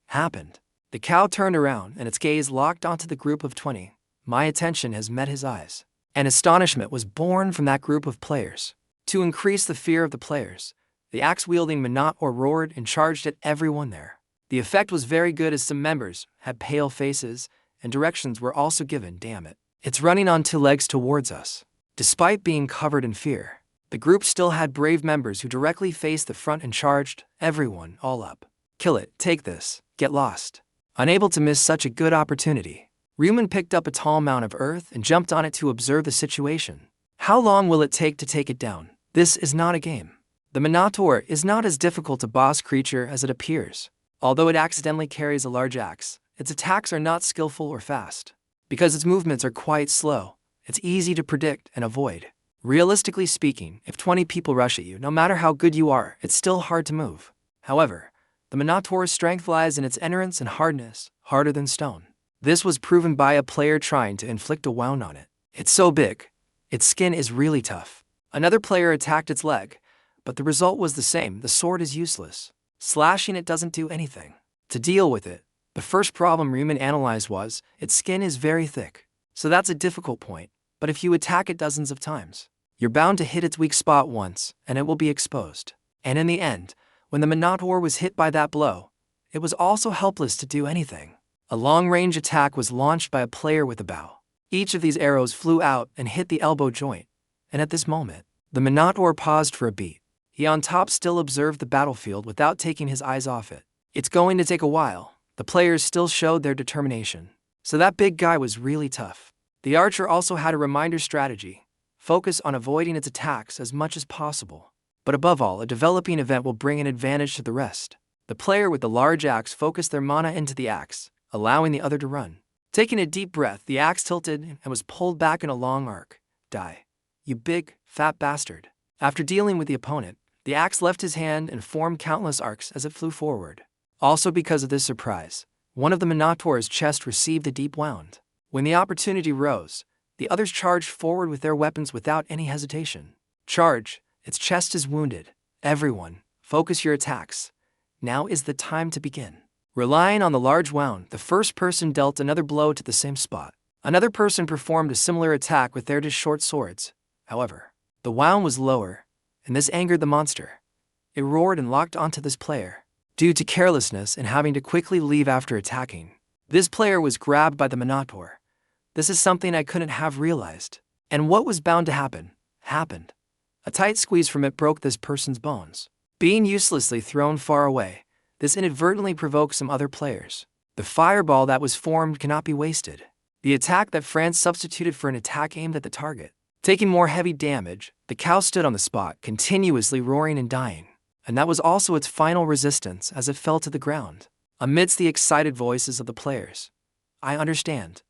happened. The cow turned around and its gaze locked onto the group of 20. My attention has met his eyes. And astonishment was born from that group of players. To increase the fear of the players, the axe-wielding Minotaur roared and charged at everyone there. The effect was very good as some members had pale faces and directions were also given. Damn it. It's running on 2 legs towards us. Despite being covered in fear, the group still had brave members who directly faced the front and charged everyone all up. Kill it, take this, get lost. Unable to miss such a good opportunity, Ryuman picked up a tall mound of earth and jumped on it to observe the situation. How long will it take to take it down? This is not a game. The Minotaur is not as difficult a boss creature as it appears. Although it accidentally carries a large axe, its attacks are not skillful or fast. Because its movements are quite slow, it's easy to predict and avoid. Realistically speaking, if 20 people rush at you, no matter how good you are, it's still hard to move. However, the Minotaur's strength lies in its endurance and hardness, harder than stone. This was proven by a player trying to inflict a wound on it. It's so big, its skin is really tough. Another player attacked its leg, but the result was the same. The sword is useless. Slashing it doesn't do anything. To deal with it, the first problem Ryuman analyzed was, its skin is very thick. So that's a difficult point, but if you attack it dozens of times, you're bound to hit its weak spot once, and it will be exposed. And in the end, when the Minotaur was hit by that blow, it was also helpless to do anything. A long-range attack was launched by a player with a bow. Each of these arrows flew out and hit the elbow joint, and at this moment, the Minotaur paused for a beat. He on top still observed the battlefield without taking his eyes off it. It's going to take a while. The players still showed their determination. So that big guy was really tough. The archer also had a reminder strategy. Focus on avoiding its attacks as much as possible. But above all, a developing event will bring an advantage to the rest. The player with the large axe focused their mana into the axe, allowing the other to run. Taking a deep breath, the axe tilted and was pulled back in a long arc. Die. You big, fat bastard. After dealing with the opponent, the axe left his hand and formed countless arcs as it flew forward. Also because of this surprise, one of the Minotaur's chest received a deep wound. When the opportunity rose, the others charged forward with their weapons without any hesitation. Charge, its chest is wounded. Everyone, focus your attacks. Now is the time to begin. Relying on the large wound, the first person dealt another blow to the same spot. Another person performed a similar attack with their short swords. However, the wound was lower, and this angered the monster. It roared and locked onto this player. Due to carelessness and having to quickly leave after attacking, this player was grabbed by the Minotaur. This is something I couldn't have realized. And what was bound to happen, happened. A tight squeeze from it broke this person's bones. Being uselessly thrown far away, this inadvertently provoked some other players. The fireball that was formed cannot be wasted. The attack that France substituted for an attack aimed at the target. Taking more heavy damage, the cow stood on the spot, continuously roaring and dying. And that was also its final resistance as it fell to the ground. Amidst the excited voices of the players, I understand.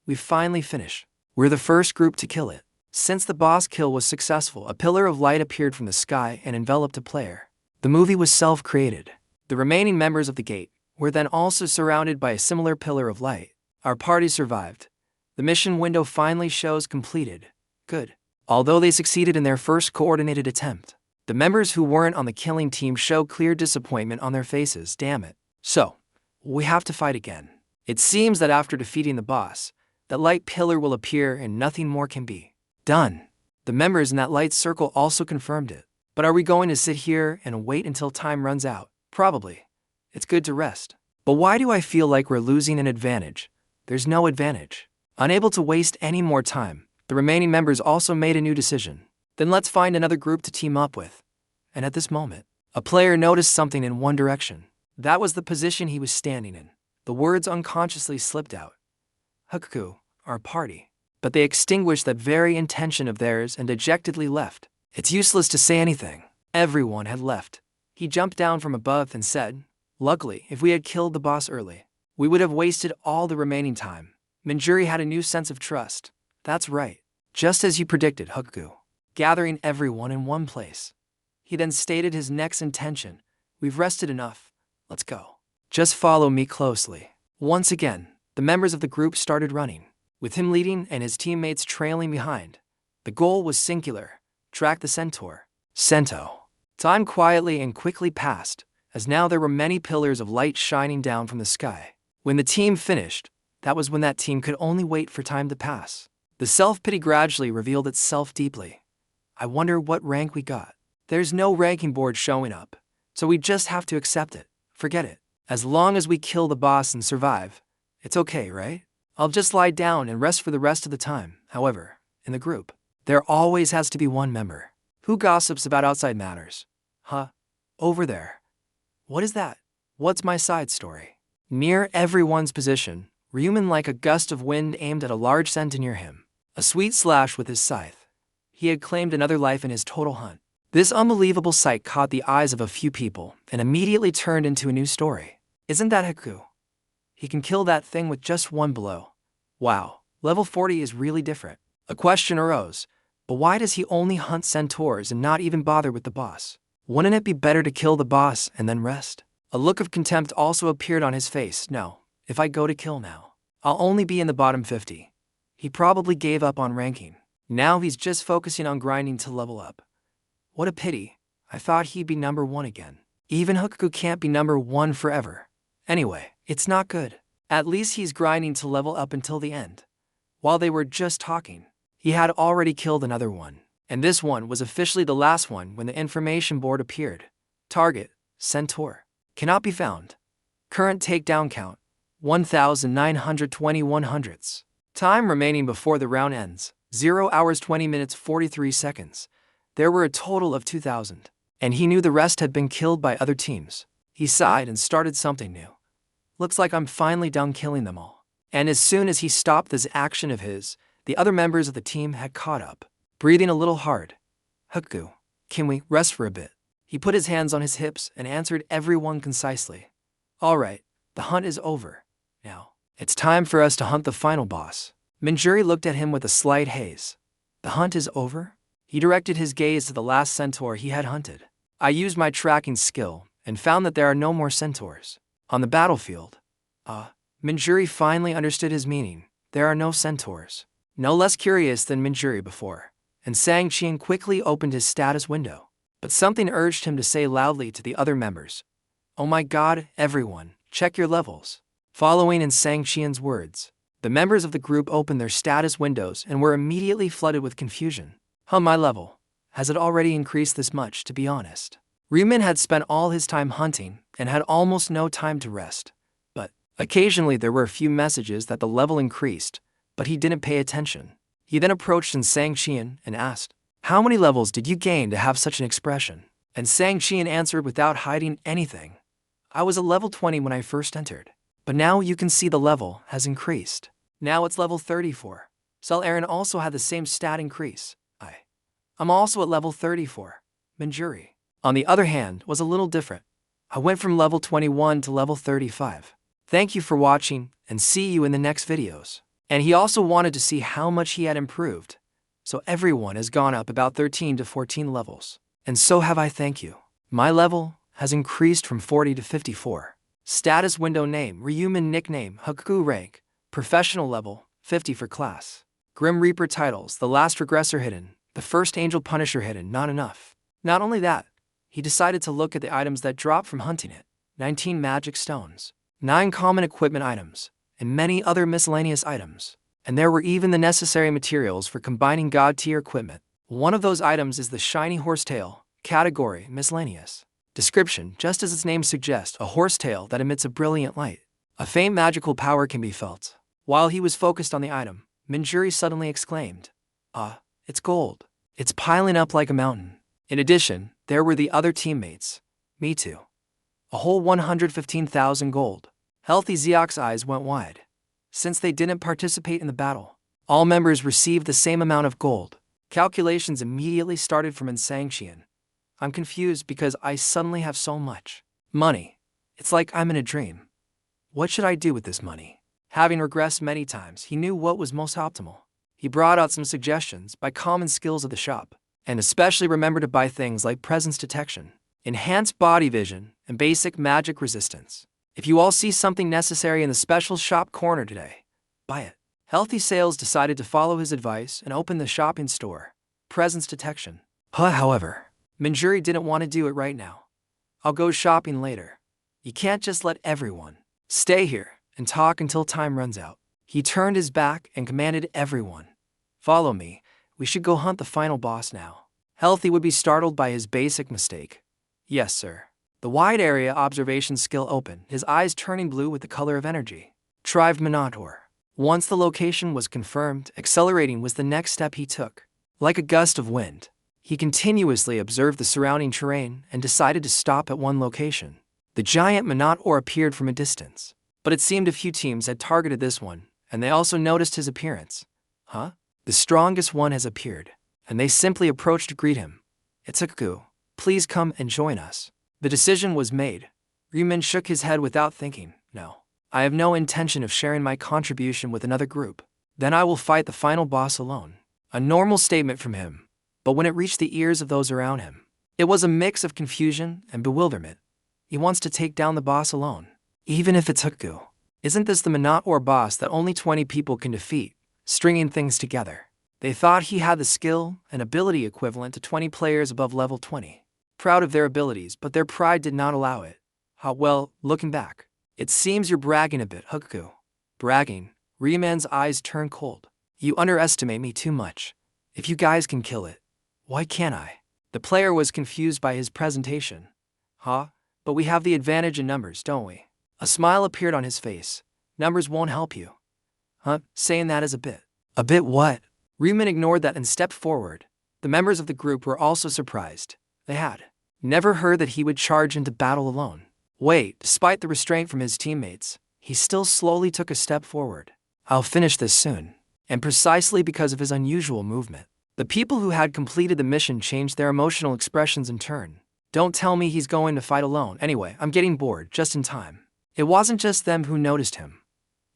We finally finished. We're the first group to kill it. Since the boss kill was successful, a pillar of light appeared from the sky and enveloped a player. The movie was self-created. The remaining members of the gate were then also surrounded by a similar pillar of light. Our party survived. The mission window finally shows completed. Good. Although they succeeded in their first coordinated attempt, the members who weren't on the killing team show clear disappointment on their faces. Damn it. So, we have to fight again. It seems that after defeating the boss, that light pillar will appear and nothing more can be done. The members in that light circle also confirmed it. But are we going to sit here and wait until time runs out? Probably. It's good to rest. But why do I feel like we're losing an advantage? There's no advantage. Unable to waste any more time, the remaining members also made a new decision. Then let's find another group to team up with. And at this moment, a player noticed something in one direction. That was the position he was standing in. The words unconsciously slipped out. Hakuku, our party. But they extinguished that very intention of theirs and dejectedly left. It's useless to say anything. Everyone had left. He jumped down from above and said, "Luckily, if we had killed the boss early, we would have wasted all the remaining time." Manjuri had a new sense of trust. That's right. Just as you predicted, Hakuku. Gathering everyone in one place. He then stated his next intention. We've rested enough. Let's go. Just follow me closely. Once again, the members of the group started running, with him leading and his teammates trailing behind. The goal was singular. Track the centaur. Sento. Time quietly and quickly passed, as now there were many pillars of light shining down from the sky. When the team finished, that was when that team could only wait for time to pass. The self-pity gradually revealed itself deeply. I wonder what rank we got. There's no ranking board showing up, so we just have to accept it. Forget it. As long as we kill the boss and survive, it's okay, right? I'll just lie down and rest for the rest of the time. However, in the group, there always has to be one member who gossips about outside matters. Huh? Over there. What is that? What's my side story? Near everyone's position, Ryuman like a gust of wind aimed at a large centaur near him. A sweet slash with his scythe. He had claimed another life in his total hunt. This unbelievable sight caught the eyes of a few people and immediately turned into a new story. Isn't that Haku? He can kill that thing with just one blow. Wow, level 40 is really different. A question arose, but why does he only hunt centaurs and not even bother with the boss? Wouldn't it be better to kill the boss and then rest? A look of contempt also appeared on his face. No, if I go to kill now, I'll only be in the bottom 50. He probably gave up on ranking. Now he's just focusing on grinding to level up. What a pity. I thought he'd be number 1 again. Even Hakuku can't be number 1 forever. Anyway, it's not good. At least he's grinding to level up until the end. While they were just talking, he had already killed another one. And this one was officially the last one when the information board appeared. Target, Centaur. Cannot be found. Current takedown count, 1,921 hundredths. Time remaining before the round ends, 0 hours 20 minutes 43 seconds. There were a total of 2,000. And he knew the rest had been killed by other teams. He sighed and started something new. Looks like I'm finally done killing them all. And as soon as he stopped this action of his, the other members of the team had caught up. Breathing a little hard. Haku, can we rest for a bit? He put his hands on his hips and answered everyone concisely. All right, the hunt is over. Now, it's time for us to hunt the final boss. Manjuri looked at him with a slight haze. The hunt is over? He directed his gaze to the last centaur he had hunted. I used my tracking skill and found that there are no more centaurs on the battlefield. Manjuri finally understood his meaning. There are no centaurs. No less curious than Manjuri before, and Sang-Qian quickly opened his status window. But something urged him to say loudly to the other members, "Oh my god, everyone, check your levels." Following in Sang-Qian's words, the members of the group opened their status windows and were immediately flooded with confusion. My level. Has it already increased this much, to be honest? Ryuman had spent all his time hunting and had almost no time to rest. But occasionally there were a few messages that the level increased, but he didn't pay attention. He then approached Sang-Qian and asked, "How many levels did you gain to have such an expression?" And Sang-Qian answered without hiding anything. "I was a level 20 when I first entered, but now you can see the level has increased. Now it's level 34. Cell Aaron also had the same stat increase. I'm also at level 34. Manjuri, on the other hand, was a little different. I went from level 21 to level 35. Thank you for watching, and see you in the next videos." And he also wanted to see how much he had improved. So everyone has gone up about 13 to 14 levels. And so have I, thank you. My level has increased from 40 to 54. Status window name, Ryumin nickname, Hakuku rank, professional level, 50 for class. Grim Reaper titles, the last regressor hidden, the first angel punisher hidden, not enough. Not only that, he decided to look at the items that dropped from hunting it. 19 magic stones, 9 common equipment items, and many other miscellaneous items. And there were even the necessary materials for combining god-tier equipment. One of those items is the shiny horsetail, category miscellaneous. Description, just as its name suggests, a horsetail that emits a brilliant light. A faint magical power can be felt. While he was focused on the item, Minjuri suddenly exclaimed, it's gold. It's piling up like a mountain. In addition, there were the other teammates. Me too. A whole 115,000 gold. Healthy Zeok's eyes went wide. Since they didn't participate in the battle, all members received the same amount of gold. Calculations immediately started from Insangxian. I'm confused because I suddenly have so much money. It's like I'm in a dream. What should I do with this money? Having regressed many times, he knew what was most optimal. He brought out some suggestions by common skills of the shop, and especially remember to buy things like presence detection, enhanced body vision, and basic magic resistance. If you all see something necessary in the special shop corner today, buy it. Healthy Sales decided to follow his advice and open the shopping store. Presence detection. However, Minjuri didn't want to do it right now. I'll go shopping later. You can't just let everyone stay here and talk until time runs out. He turned his back and commanded everyone, follow me, we should go hunt the final boss now. Healthy would be startled by his basic mistake. Yes, sir. The wide area observation skill opened, his eyes turning blue with the color of energy. Trive Minotaur. Once the location was confirmed, accelerating was the next step he took. Like a gust of wind, he continuously observed the surrounding terrain and decided to stop at one location. The giant Minotaur appeared from a distance, but it seemed a few teams had targeted this one, and they also noticed his appearance. The strongest one has appeared, and they simply approached to greet him. It's Hakuku. Please come and join us. The decision was made. Ryumin shook his head without thinking. No, I have no intention of sharing my contribution with another group. Then I will fight the final boss alone. A normal statement from him, but when it reached the ears of those around him, it was a mix of confusion and bewilderment. He wants to take down the boss alone, even if it's Hakuku. Isn't this the Minotaur boss that only 20 people can defeat? Stringing things together. They thought he had the skill and ability equivalent to 20 players above level 20. Proud of their abilities, but their pride did not allow it. Looking back, it seems you're bragging a bit, Hakuku. Bragging? Ryuman's eyes turned cold. You underestimate me too much. If you guys can kill it, why can't I? The player was confused by his presentation. But we have the advantage in numbers, don't we? A smile appeared on his face. Numbers won't help you. Saying that is a bit. A bit what? Ryuman ignored that and stepped forward. The members of the group were also surprised. They had never heard that he would charge into battle alone. Despite the restraint from his teammates, he still slowly took a step forward. I'll finish this soon. And precisely because of his unusual movement, the people who had completed the mission changed their emotional expressions in turn. Don't tell me he's going to fight alone. Anyway, I'm getting bored, just in time. It wasn't just them who noticed him,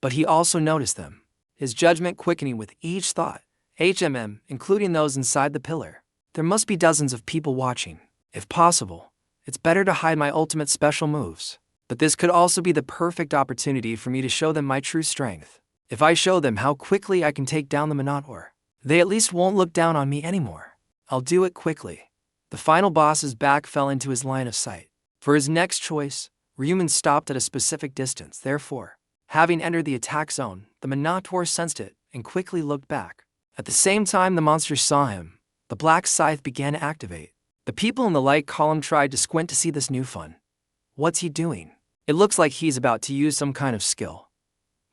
but he also noticed them, his judgment quickening with each thought. Including those inside the pillar. There must be dozens of people watching. If possible, it's better to hide my ultimate special moves. But this could also be the perfect opportunity for me to show them my true strength. If I show them how quickly I can take down the Minotaur, they at least won't look down on me anymore. I'll do it quickly. The final boss's back fell into his line of sight. For his next choice, Ryuman stopped at a specific distance. Therefore, having entered the attack zone, the Minotaur sensed it and quickly looked back. At the same time the monster saw him, the black scythe began to activate. The people in the light column tried to squint to see this new fun. What's he doing? It looks like he's about to use some kind of skill.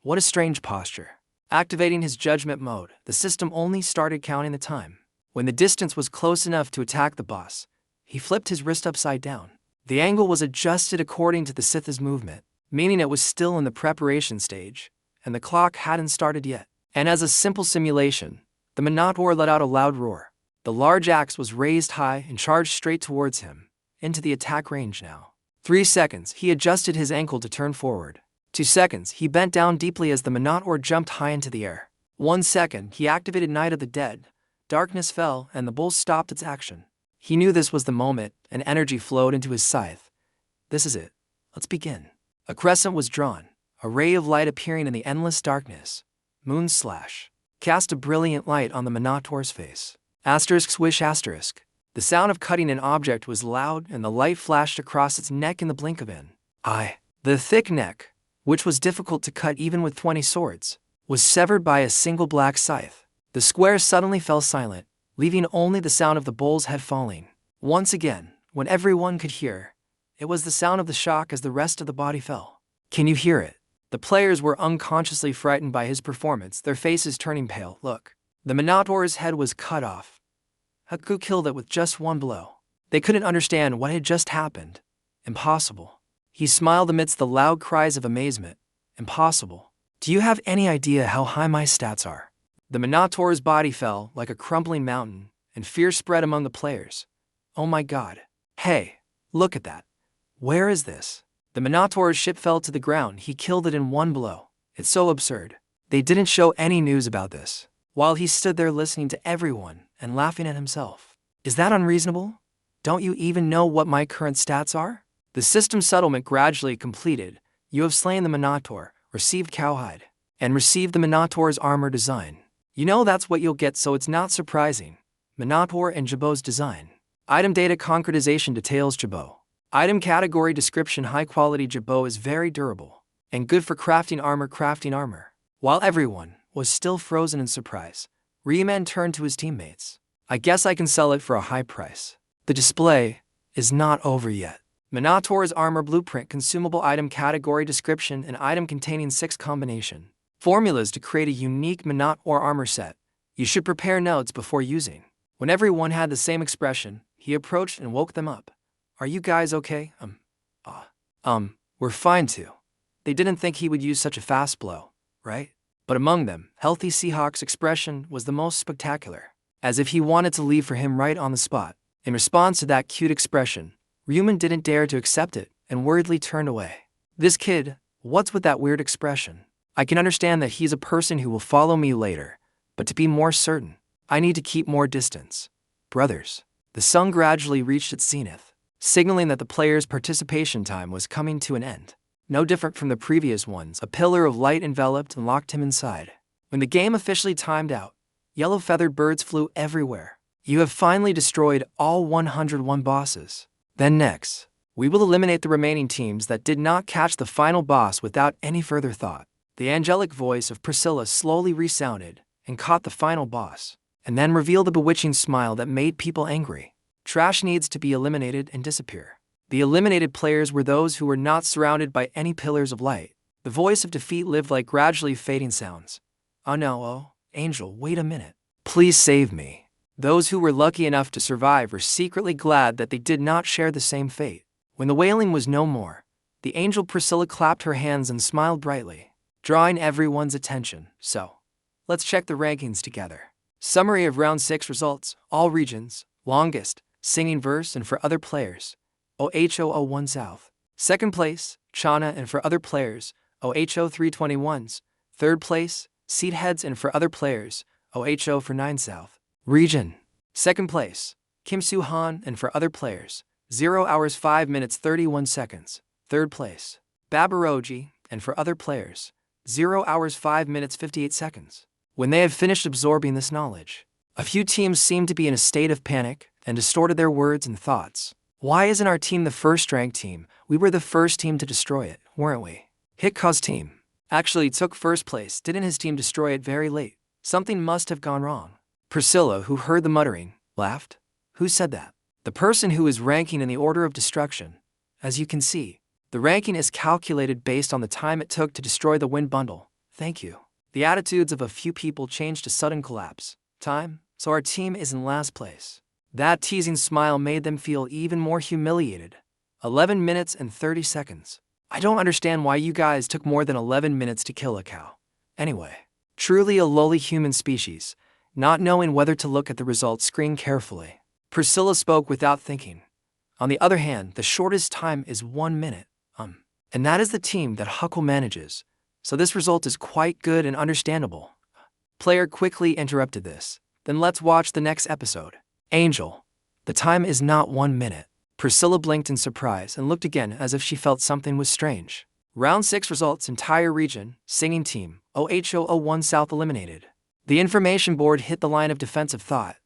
What a strange posture. Activating his judgment mode, the system only started counting the time. When the distance was close enough to attack the boss, he flipped his wrist upside down. The angle was adjusted according to the Sith's movement, meaning it was still in the preparation stage, and the clock hadn't started yet. And as a simple simulation, the Minotaur let out a loud roar. The large axe was raised high and charged straight towards him, into the attack range now. 3 seconds, he adjusted his ankle to turn forward. 2 seconds, he bent down deeply as the Minotaur jumped high into the air. 1 second, he activated Night of the Dead. Darkness fell, and the bull stopped its action. He knew this was the moment, and energy flowed into his scythe. This is it. Let's begin. A crescent was drawn, a ray of light appearing in the endless darkness. Moon slash. Cast a brilliant light on the Minotaur's face. Asterisk swish asterisk. The sound of cutting an object was loud and the light flashed across its neck in the blink of an eye. The thick neck, which was difficult to cut even with 20 swords, was severed by a single black scythe. The square suddenly fell silent, leaving only the sound of the bull's head falling. Once again, when everyone could hear, it was the sound of the shock as the rest of the body fell. Can you hear it? The players were unconsciously frightened by his performance, their faces turning pale. Look, the Minotaur's head was cut off. Haku killed it with just one blow. They couldn't understand what had just happened. Impossible. He smiled amidst the loud cries of amazement. Impossible. Do you have any idea how high my stats are? The Minotaur's body fell like a crumbling mountain, and fear spread among the players. Oh my god. Hey, look at that. Where is this? The Minotaur's ship fell to the ground. He killed it in one blow. It's so absurd. They didn't show any news about this, while he stood there listening to everyone and laughing at himself. Is that unreasonable? Don't you even know what my current stats are? The system settlement gradually completed. You have slain the Minotaur, received cowhide, and received the Minotaur's armor design. You know that's what you'll get, so it's not surprising. Minotaur and Jabot's design. Item data concretization details Jabot. Item category description high quality Jabot is very durable and good for crafting armor. While everyone was still frozen in surprise, Riemann turned to his teammates. I guess I can sell it for a high price. The display is not over yet. Minotaur's armor blueprint consumable item category description an item containing 6 combination formulas to create a unique Minotaur armor set. You should prepare notes before using. When everyone had the same expression, he approached and woke them up. Are you guys okay? We're fine too. They didn't think he would use such a fast blow, right? But among them, Healthy Seahawk's expression was the most spectacular, as if he wanted to leave for him right on the spot. In response to that cute expression, Ryuman didn't dare to accept it and worriedly turned away. This kid, what's with that weird expression? I can understand that he's a person who will follow me later, but to be more certain, I need to keep more distance. Brothers, the sun gradually reached its zenith, signaling that the players' participation time was coming to an end. No different from the previous ones, a pillar of light enveloped and locked him inside. When the game officially timed out, yellow-feathered birds flew everywhere. You have finally destroyed all 101 bosses. Then next, we will eliminate the remaining teams that did not catch the final boss without any further thought. The angelic voice of Priscilla slowly resounded and caught the final boss, and then revealed a bewitching smile that made people angry. Trash needs to be eliminated and disappear. The eliminated players were those who were not surrounded by any pillars of light. The voice of defeat lived like gradually fading sounds. Oh no, oh, Angel, wait a minute. Please save me. Those who were lucky enough to survive were secretly glad that they did not share the same fate. When the wailing was no more, the angel Priscilla clapped her hands and smiled brightly, drawing everyone's attention. So, let's check the rankings together. Summary of Round 6 results. All regions. Longest, singing verse and for other players, OH001 South. Second place, Chana and for other players, OH0 321s. Third place, Seed Heads and for other players, OH0 for 9 South. Region. Second place, Kim Soo Han and for other players, 0 hours 5 minutes 31 seconds. Third place, Babaroji and for other players, 0 hours 5 minutes 58 seconds. When they had finished absorbing this knowledge, a few teams seemed to be in a state of panic and distorted their words and thoughts. Why isn't our team the first-ranked team? We were the first team to destroy it, weren't we? Hitka's team actually took first place. Didn't his team destroy it very late? Something must have gone wrong. Priscilla, who heard the muttering, laughed. Who said that? The person who is ranking in the order of destruction. As you can see, the ranking is calculated based on the time it took to destroy the wind bundle. Thank you. The attitudes of a few people changed to sudden collapse. Time, so our team is in last place. That teasing smile made them feel even more humiliated. 11 minutes and 30 seconds. I don't understand why you guys took more than 11 minutes to kill a cow. Anyway, truly a lowly human species, not knowing whether to look at the results screen carefully. Priscilla spoke without thinking. On the other hand, the shortest time is 1 minute. And that is the team that Huckle manages. So this result is quite good and understandable. Player quickly interrupted this. Then let's watch the next episode. Angel. The time is not 1 minute. Priscilla blinked in surprise and looked again as if she felt something was strange. Round 6 results: entire region, singing team, OH001 South eliminated. The information board hit the line of defensive thought.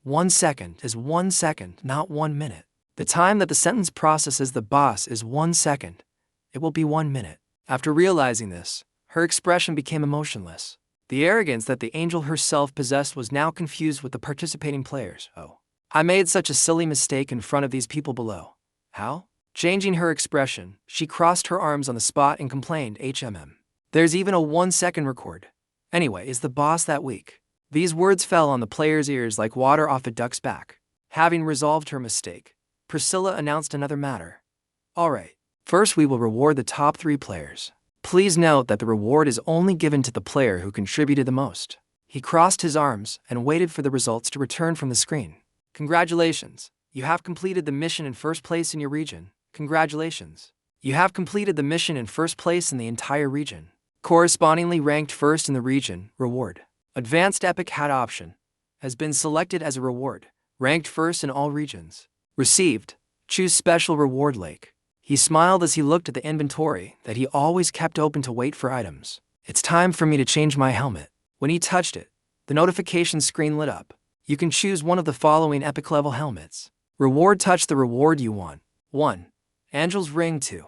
1 second is 1 second, not 1 minute. The time that the sentence processes the boss is 1 second. It will be 1 minute. After realizing this, her expression became emotionless. The arrogance that the angel herself possessed was now confused with the participating players. Oh, I made such a silly mistake in front of these people below. How? Changing her expression, she crossed her arms on the spot and complained, There's even a 1 second record. Anyway, is the boss that weak? These words fell on the player's ears like water off a duck's back. Having resolved her mistake, Priscilla announced another matter. Alright, first we will reward the top 3 players. Please note that the reward is only given to the player who contributed the most. He crossed his arms and waited for the results to return from the screen. Congratulations, you have completed the mission in first place in your region. Congratulations. You have completed the mission in first place in the entire region. Correspondingly ranked first in the region, reward. Advanced Epic Hat option has been selected as a reward. Ranked first in all regions. Received. Choose special reward lake. He smiled as he looked at the inventory that he always kept open to wait for items. It's time for me to change my helmet. When he touched it, the notification screen lit up. You can choose one of the following epic level helmets. Reward: touch the reward you want. 1. Angel's Ring. 2.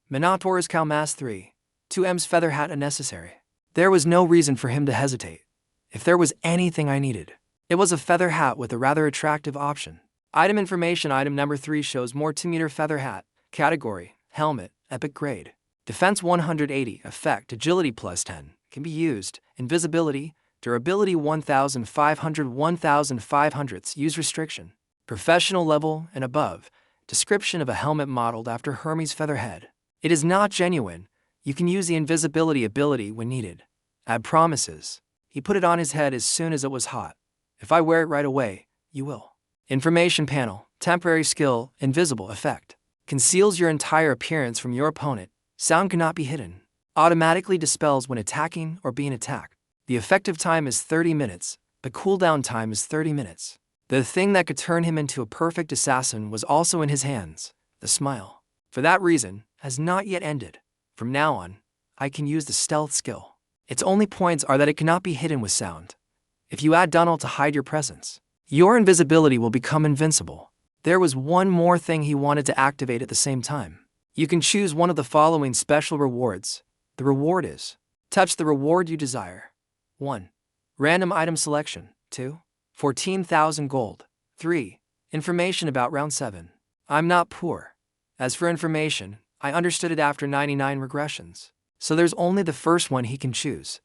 Minotaur's Cow Mask. 3. 2M's Feather Hat unnecessary. There was no reason for him to hesitate. If there was anything I needed, it was a feather hat with a rather attractive option. Item information: item number 3 shows more 2-meter feather hat. Category: helmet, epic grade. Defense 180, effect agility +10, can be used. Invisibility, durability 1500, 1500, use restriction. Professional level and above. Description of a helmet modeled after Hermes' feather head. It is not genuine. You can use the invisibility ability when needed. Add promises. He put it on his head as soon as it was hot. If I wear it right away, you will. Information panel, temporary skill, invisible effect. Conceals your entire appearance from your opponent. Sound cannot be hidden. Automatically dispels when attacking or being attacked. The effective time is 30 minutes, but cooldown time is 30 minutes. The thing that could turn him into a perfect assassin was also in his hands, the smile. For that reason, has not yet ended. From now on, I can use the stealth skill. Its only points are that it cannot be hidden with sound. If you add Dunnel to hide your presence, your invisibility will become invincible. There was one more thing he wanted to activate at the same time. You can choose one of the following special rewards. The reward is: touch the reward you desire. 1. Random item selection. 2. 14,000 gold. 3. Information about round 7. I'm not poor. As for information, I understood it after 99 regressions. So there's only the first one he can choose.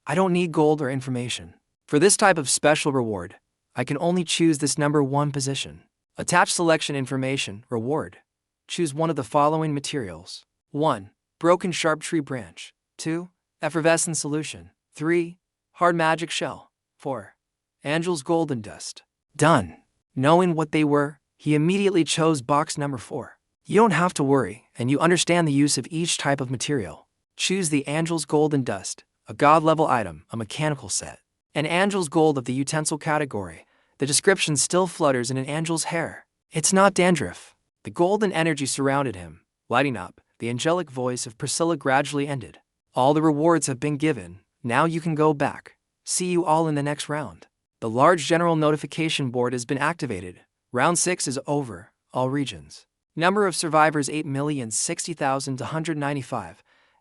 I don't need gold or information. For this type of special reward, I can only choose this number 1 position. Attach selection information, reward. Choose one of the following materials. 1. Broken sharp tree branch. 2. Effervescent solution. 3. Hard magic shell. 4. Angel's golden dust. Done. Knowing what they were, he immediately chose box number 4. You don't have to worry, and you understand the use of each type of material. Choose the Angel's golden dust, a god-level item, a mechanical set. An Angel's gold of the utensil category. The description still flutters in an angel's hair. It's not dandruff. The golden energy surrounded him. Lighting up, the angelic voice of Priscilla gradually ended. All the rewards have been given. Now you can go back. See you all in the next round. The large general notification board has been activated. Round 6 is over, all regions. Number of survivors 8,060,195.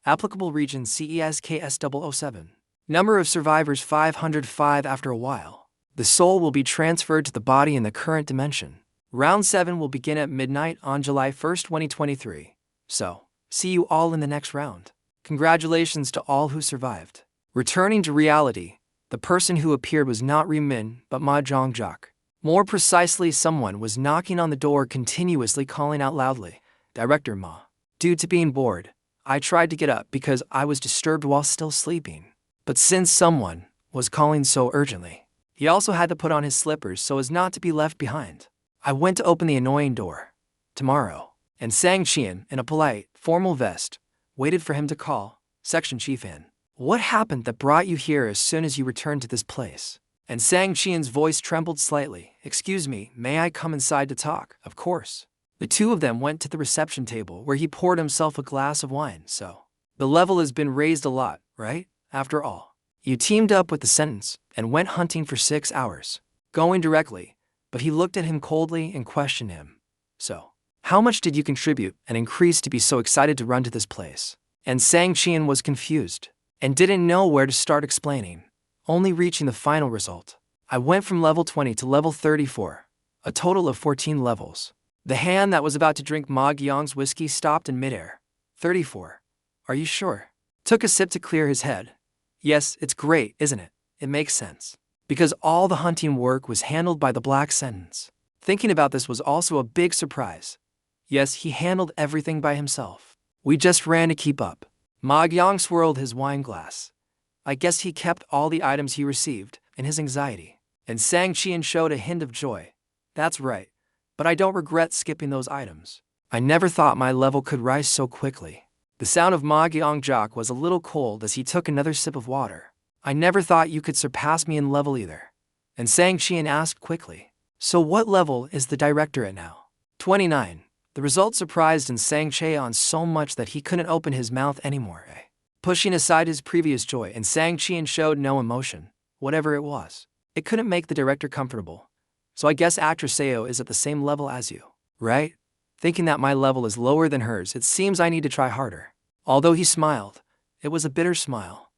Applicable region CESKS007. Number of survivors 505. After a while, the soul will be transferred to the body in the current dimension. Round 7 will begin at midnight on July 1st, 2023. So, see you all in the next round. Congratulations to all who survived. Returning to reality, the person who appeared was not Rimin, but Ma Zhongjok. More precisely, someone was knocking on the door continuously, calling out loudly, Director Ma. Due to being bored, I tried to get up because I was disturbed while still sleeping. But since someone was calling so urgently, he also had to put on his slippers so as not to be left behind. I went to open the annoying door. Tomorrow. And Sang Qian, in a polite, formal vest, waited for him to call. Section Chief in. What happened that brought you here as soon as you returned to this place? And Sang Qian's voice trembled slightly. Excuse me, may I come inside to talk? Of course. The two of them went to the reception table where he poured himself a glass of wine. So, The level has been raised a lot, right? After all, you teamed up with the sentence and went hunting for 6 hours. Going directly, but he looked at him coldly and questioned him. So, how much did you contribute and increase to be so excited to run to this place? And Sang Qian was confused and didn't know where to start explaining, only reaching the final result. I went from level 20 to level 34, a total of 14 levels. The hand that was about to drink Ma Gyong's whiskey stopped in midair. 34. Are you sure? Took a sip to clear his head. Yes, it's great, isn't it? It makes sense. Because all the hunting work was handled by the Black Sentence. Thinking about this was also a big surprise. Yes, he handled everything by himself. We just ran to keep up. Ma Gyong swirled his wine glass. I guess he kept all the items he received in his anxiety. And Sang Qian showed a hint of joy. That's right. But I don't regret skipping those items. I never thought my level could rise so quickly. The sound of Ma Gyong was a little cold as he took another sip of water. I never thought you could surpass me in level either. And Sang Qian asked quickly. So what level is the director at now? 29. The result surprised and Sang Qian so much that he couldn't open his mouth anymore. Pushing aside his previous joy, and Sang Qian showed no emotion, whatever it was. It couldn't make the director comfortable. So I guess actress Seo is at the same level as you, right? Thinking that my level is lower than hers, it seems I need to try harder. Although he smiled, it was a bitter smile.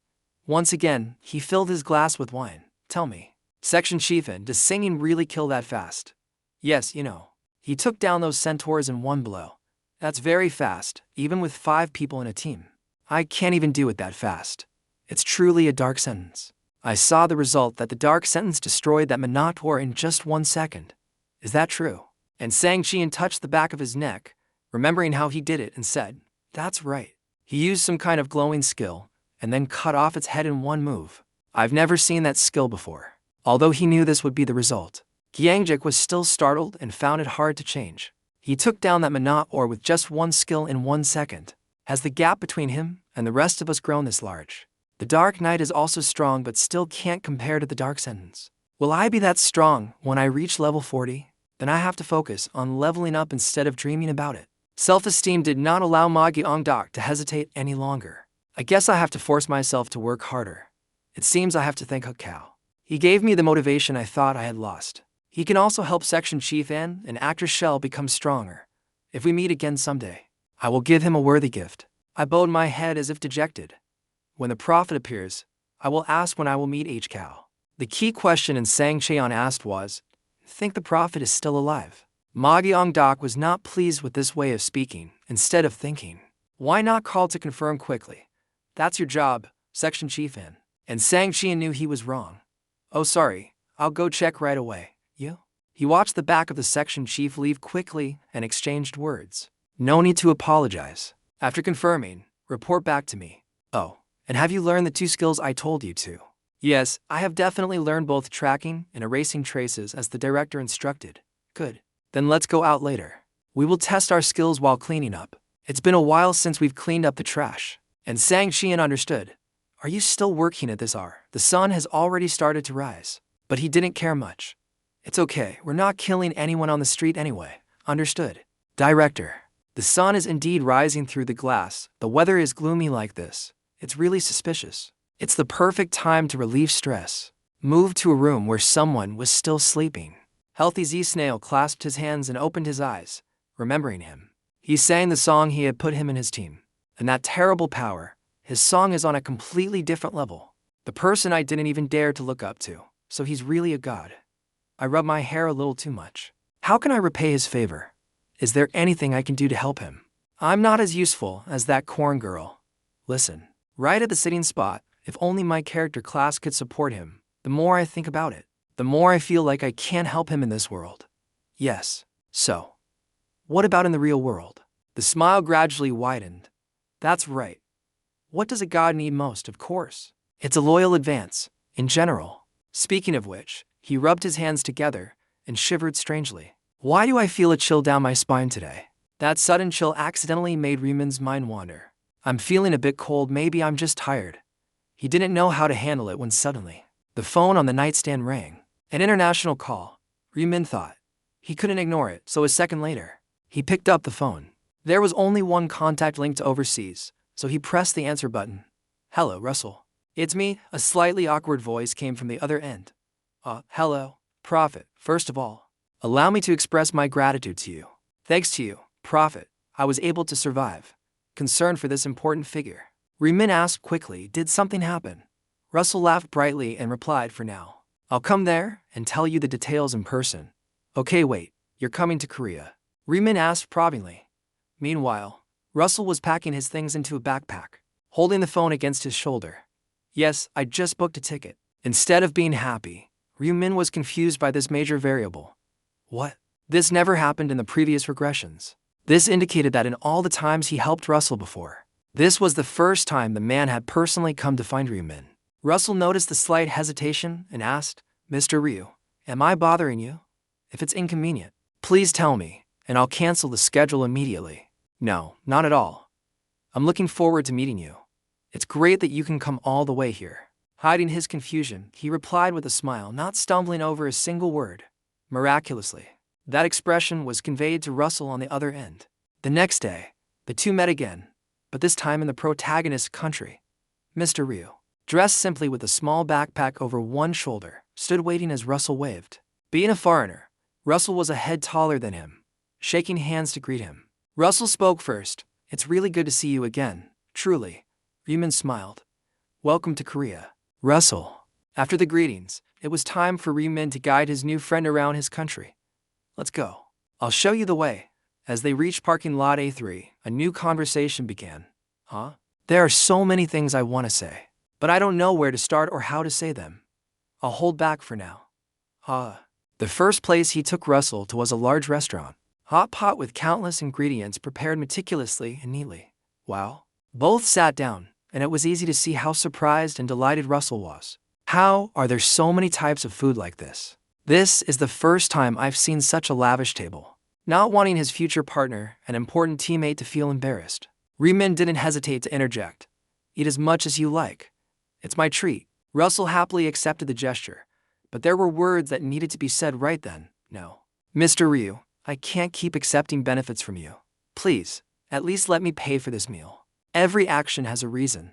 Once again, he filled his glass with wine. Tell me, Section Chiefin, does singing really kill that fast? Yes, you know. He took down those centaurs in one blow. That's very fast, even with 5 people in a team. I can't even do it that fast. It's truly a dark sentence. I saw the result that the dark sentence destroyed that Minotaur in just 1 second. Is that true? And Sang Qian touched the back of his neck, remembering how he did it, and said, that's right. He used some kind of glowing skill, and then cut off its head in one move. I've never seen that skill before. Although he knew this would be the result, Giangjik was still startled and found it hard to change. He took down that Minotaur with just 1 skill in 1 second. Has the gap between him and the rest of us grown this large? The Dark Knight is also strong but still can't compare to the Dark Sentence. Will I be that strong when I reach level 40? Then I have to focus on leveling up instead of dreaming about it. Self-esteem did not allow Ma Gyong to hesitate any longer. I guess I have to force myself to work harder. It seems I have to thank Hukao. He gave me the motivation I thought I had lost. He can also help Section Chief An and Actress Shell become stronger. If we meet again someday, I will give him a worthy gift. I bowed my head as if dejected. When the prophet appears, I will ask when I will meet Hukao. The key question in Sang Qian asked was, think the prophet is still alive? Ma Gyong was not pleased with this way of speaking, instead of thinking. Why not call to confirm quickly? That's your job, Section Chief An. And Sang Qian knew he was wrong. Oh sorry, I'll go check right away. You? He watched the back of the section chief leave quickly and exchanged words. No need to apologize. After confirming, report back to me. Oh, and have you learned the 2 skills I told you to? Yes, I have definitely learned both tracking and erasing traces as the director instructed. Good. Then let's go out later. We will test our skills while cleaning up. It's been a while since we've cleaned up the trash. And Sang Qian understood. Are you still working at this hour? The sun has already started to rise. But he didn't care much. It's okay, we're not killing anyone on the street anyway. Understood. Director. The sun is indeed rising through the glass. The weather is gloomy like this. It's really suspicious. It's the perfect time to relieve stress. Move to a room where someone was still sleeping. Healthy Z-Snail clasped his hands and opened his eyes, remembering him. He sang the song he had put him in his team. And that terrible power, his song is on a completely different level. The person I didn't even dare to look up to, so he's really a god. I rub my hair a little too much. How can I repay his favor? Is there anything I can do to help him? I'm not as useful as that corn girl. Listen, right at the sitting spot, if only my character class could support him, the more I think about it, the more I feel like I can't help him in this world. Yes, so. What about in the real world? The smile gradually widened. That's right. What does a god need most, of course? It's a loyal advance, in general. Speaking of which, he rubbed his hands together and shivered strangely. Why do I feel a chill down my spine today? That sudden chill accidentally made Riemann's mind wander. I'm feeling a bit cold, maybe I'm just tired. He didn't know how to handle it when suddenly, the phone on the nightstand rang. An international call, Riemann thought. He couldn't ignore it, so a second later, he picked up the phone. There was only one contact linked to overseas, so he pressed the answer button. Hello, Russell. It's me, a slightly awkward voice came from the other end. Hello, Prophet. First of all, allow me to express my gratitude to you. Thanks to you, Prophet, I was able to survive. Concerned for this important figure. Remin asked quickly, did something happen? Russell laughed brightly and replied, for now. I'll come there and tell you the details in person. Okay, wait, you're coming to Korea? Remin asked probingly. Meanwhile, Russell was packing his things into a backpack, holding the phone against his shoulder. Yes, I just booked a ticket. Instead of being happy, Remin was confused by this major variable. What? This never happened in the previous regressions. This indicated that in all the times he helped Russell before, this was the first time the man had personally come to find Remin. Russell noticed the slight hesitation and asked, Mr. Ryu, am I bothering you? If it's inconvenient, please tell me, and I'll cancel the schedule immediately. No, not at all. I'm looking forward to meeting you. It's great that you can come all the way here. Hiding his confusion, he replied with a smile, not stumbling over a single word. Miraculously, that expression was conveyed to Russell on the other end. The next day, the two met again, but this time in the protagonist's country. Mr. Ryu, dressed simply with a small backpack over one shoulder, stood waiting as Russell waved. Being a foreigner, Russell was a head taller than him, shaking hands to greet him. Russell spoke first. It's really good to see you again, truly. Remin smiled. Welcome to Korea, Russell. After the greetings, it was time for Remin to guide his new friend around his country. Let's go. I'll show you the way. As they reached parking lot A3, a new conversation began. There are so many things I want to say, but I don't know where to start or how to say them. I'll hold back for now. The first place he took Russell to was a large restaurant. Hot pot with countless ingredients prepared meticulously and neatly. Wow. Both sat down, and it was easy to see how surprised and delighted Russell was. How are there so many types of food like this? This is the first time I've seen such a lavish table. Not wanting his future partner, an important teammate, to feel embarrassed, Remin didn't hesitate to interject. Eat as much as you like. It's my treat. Russell happily accepted the gesture, but there were words that needed to be said right then. No. Mr. Ryu, I can't keep accepting benefits from you. Please, at least let me pay for this meal. Every action has a reason,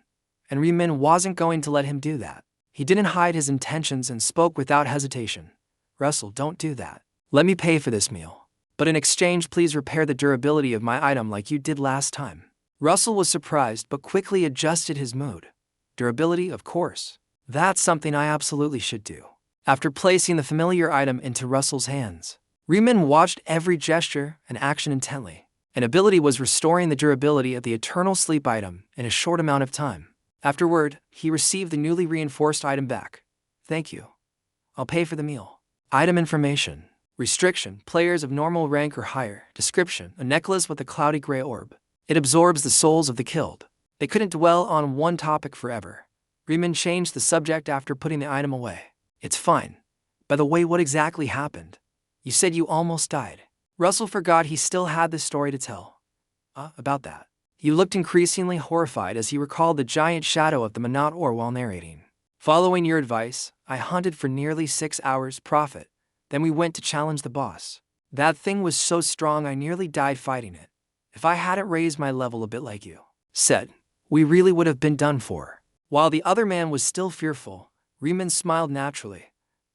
and Remin wasn't going to let him do that. He didn't hide his intentions and spoke without hesitation. Russell, don't do that. Let me pay for this meal. But in exchange, please repair the durability of my item like you did last time. Russell was surprised but quickly adjusted his mood. Durability, of course. That's something I absolutely should do. After placing the familiar item into Russell's hands, Remin watched every gesture and action intently. An ability was restoring the durability of the eternal sleep item in a short amount of time. Afterward, he received the newly reinforced item back. Thank you. I'll pay for the meal. Item information. Restriction, players of normal rank or higher. Description, a necklace with a cloudy gray orb. It absorbs the souls of the killed. They couldn't dwell on one topic forever. Remin changed the subject after putting the item away. It's fine. By the way, what exactly happened? You said you almost died. Russell forgot he still had this story to tell. About that. He looked increasingly horrified as he recalled the giant shadow of the manhua while narrating. Following your advice, I hunted for nearly 6 hours, Prophet. Then we went to challenge the boss. That thing was so strong I nearly died fighting it. If I hadn't raised my level a bit like you said, we really would have been done for. While the other man was still fearful, Remin smiled naturally.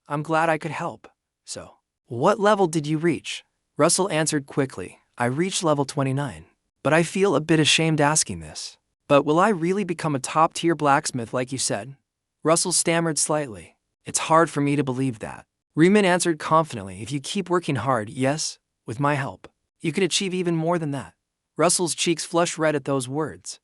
I'm glad I could help. So, what level did you reach? Russell answered quickly. I reached level 29. But I feel a bit ashamed asking this. But will I really become a top-tier blacksmith like you said? Russell stammered slightly. It's hard for me to believe that. Remin answered confidently. If you keep working hard, yes, with my help, you can achieve even more than that. Russell's cheeks flushed red at those words.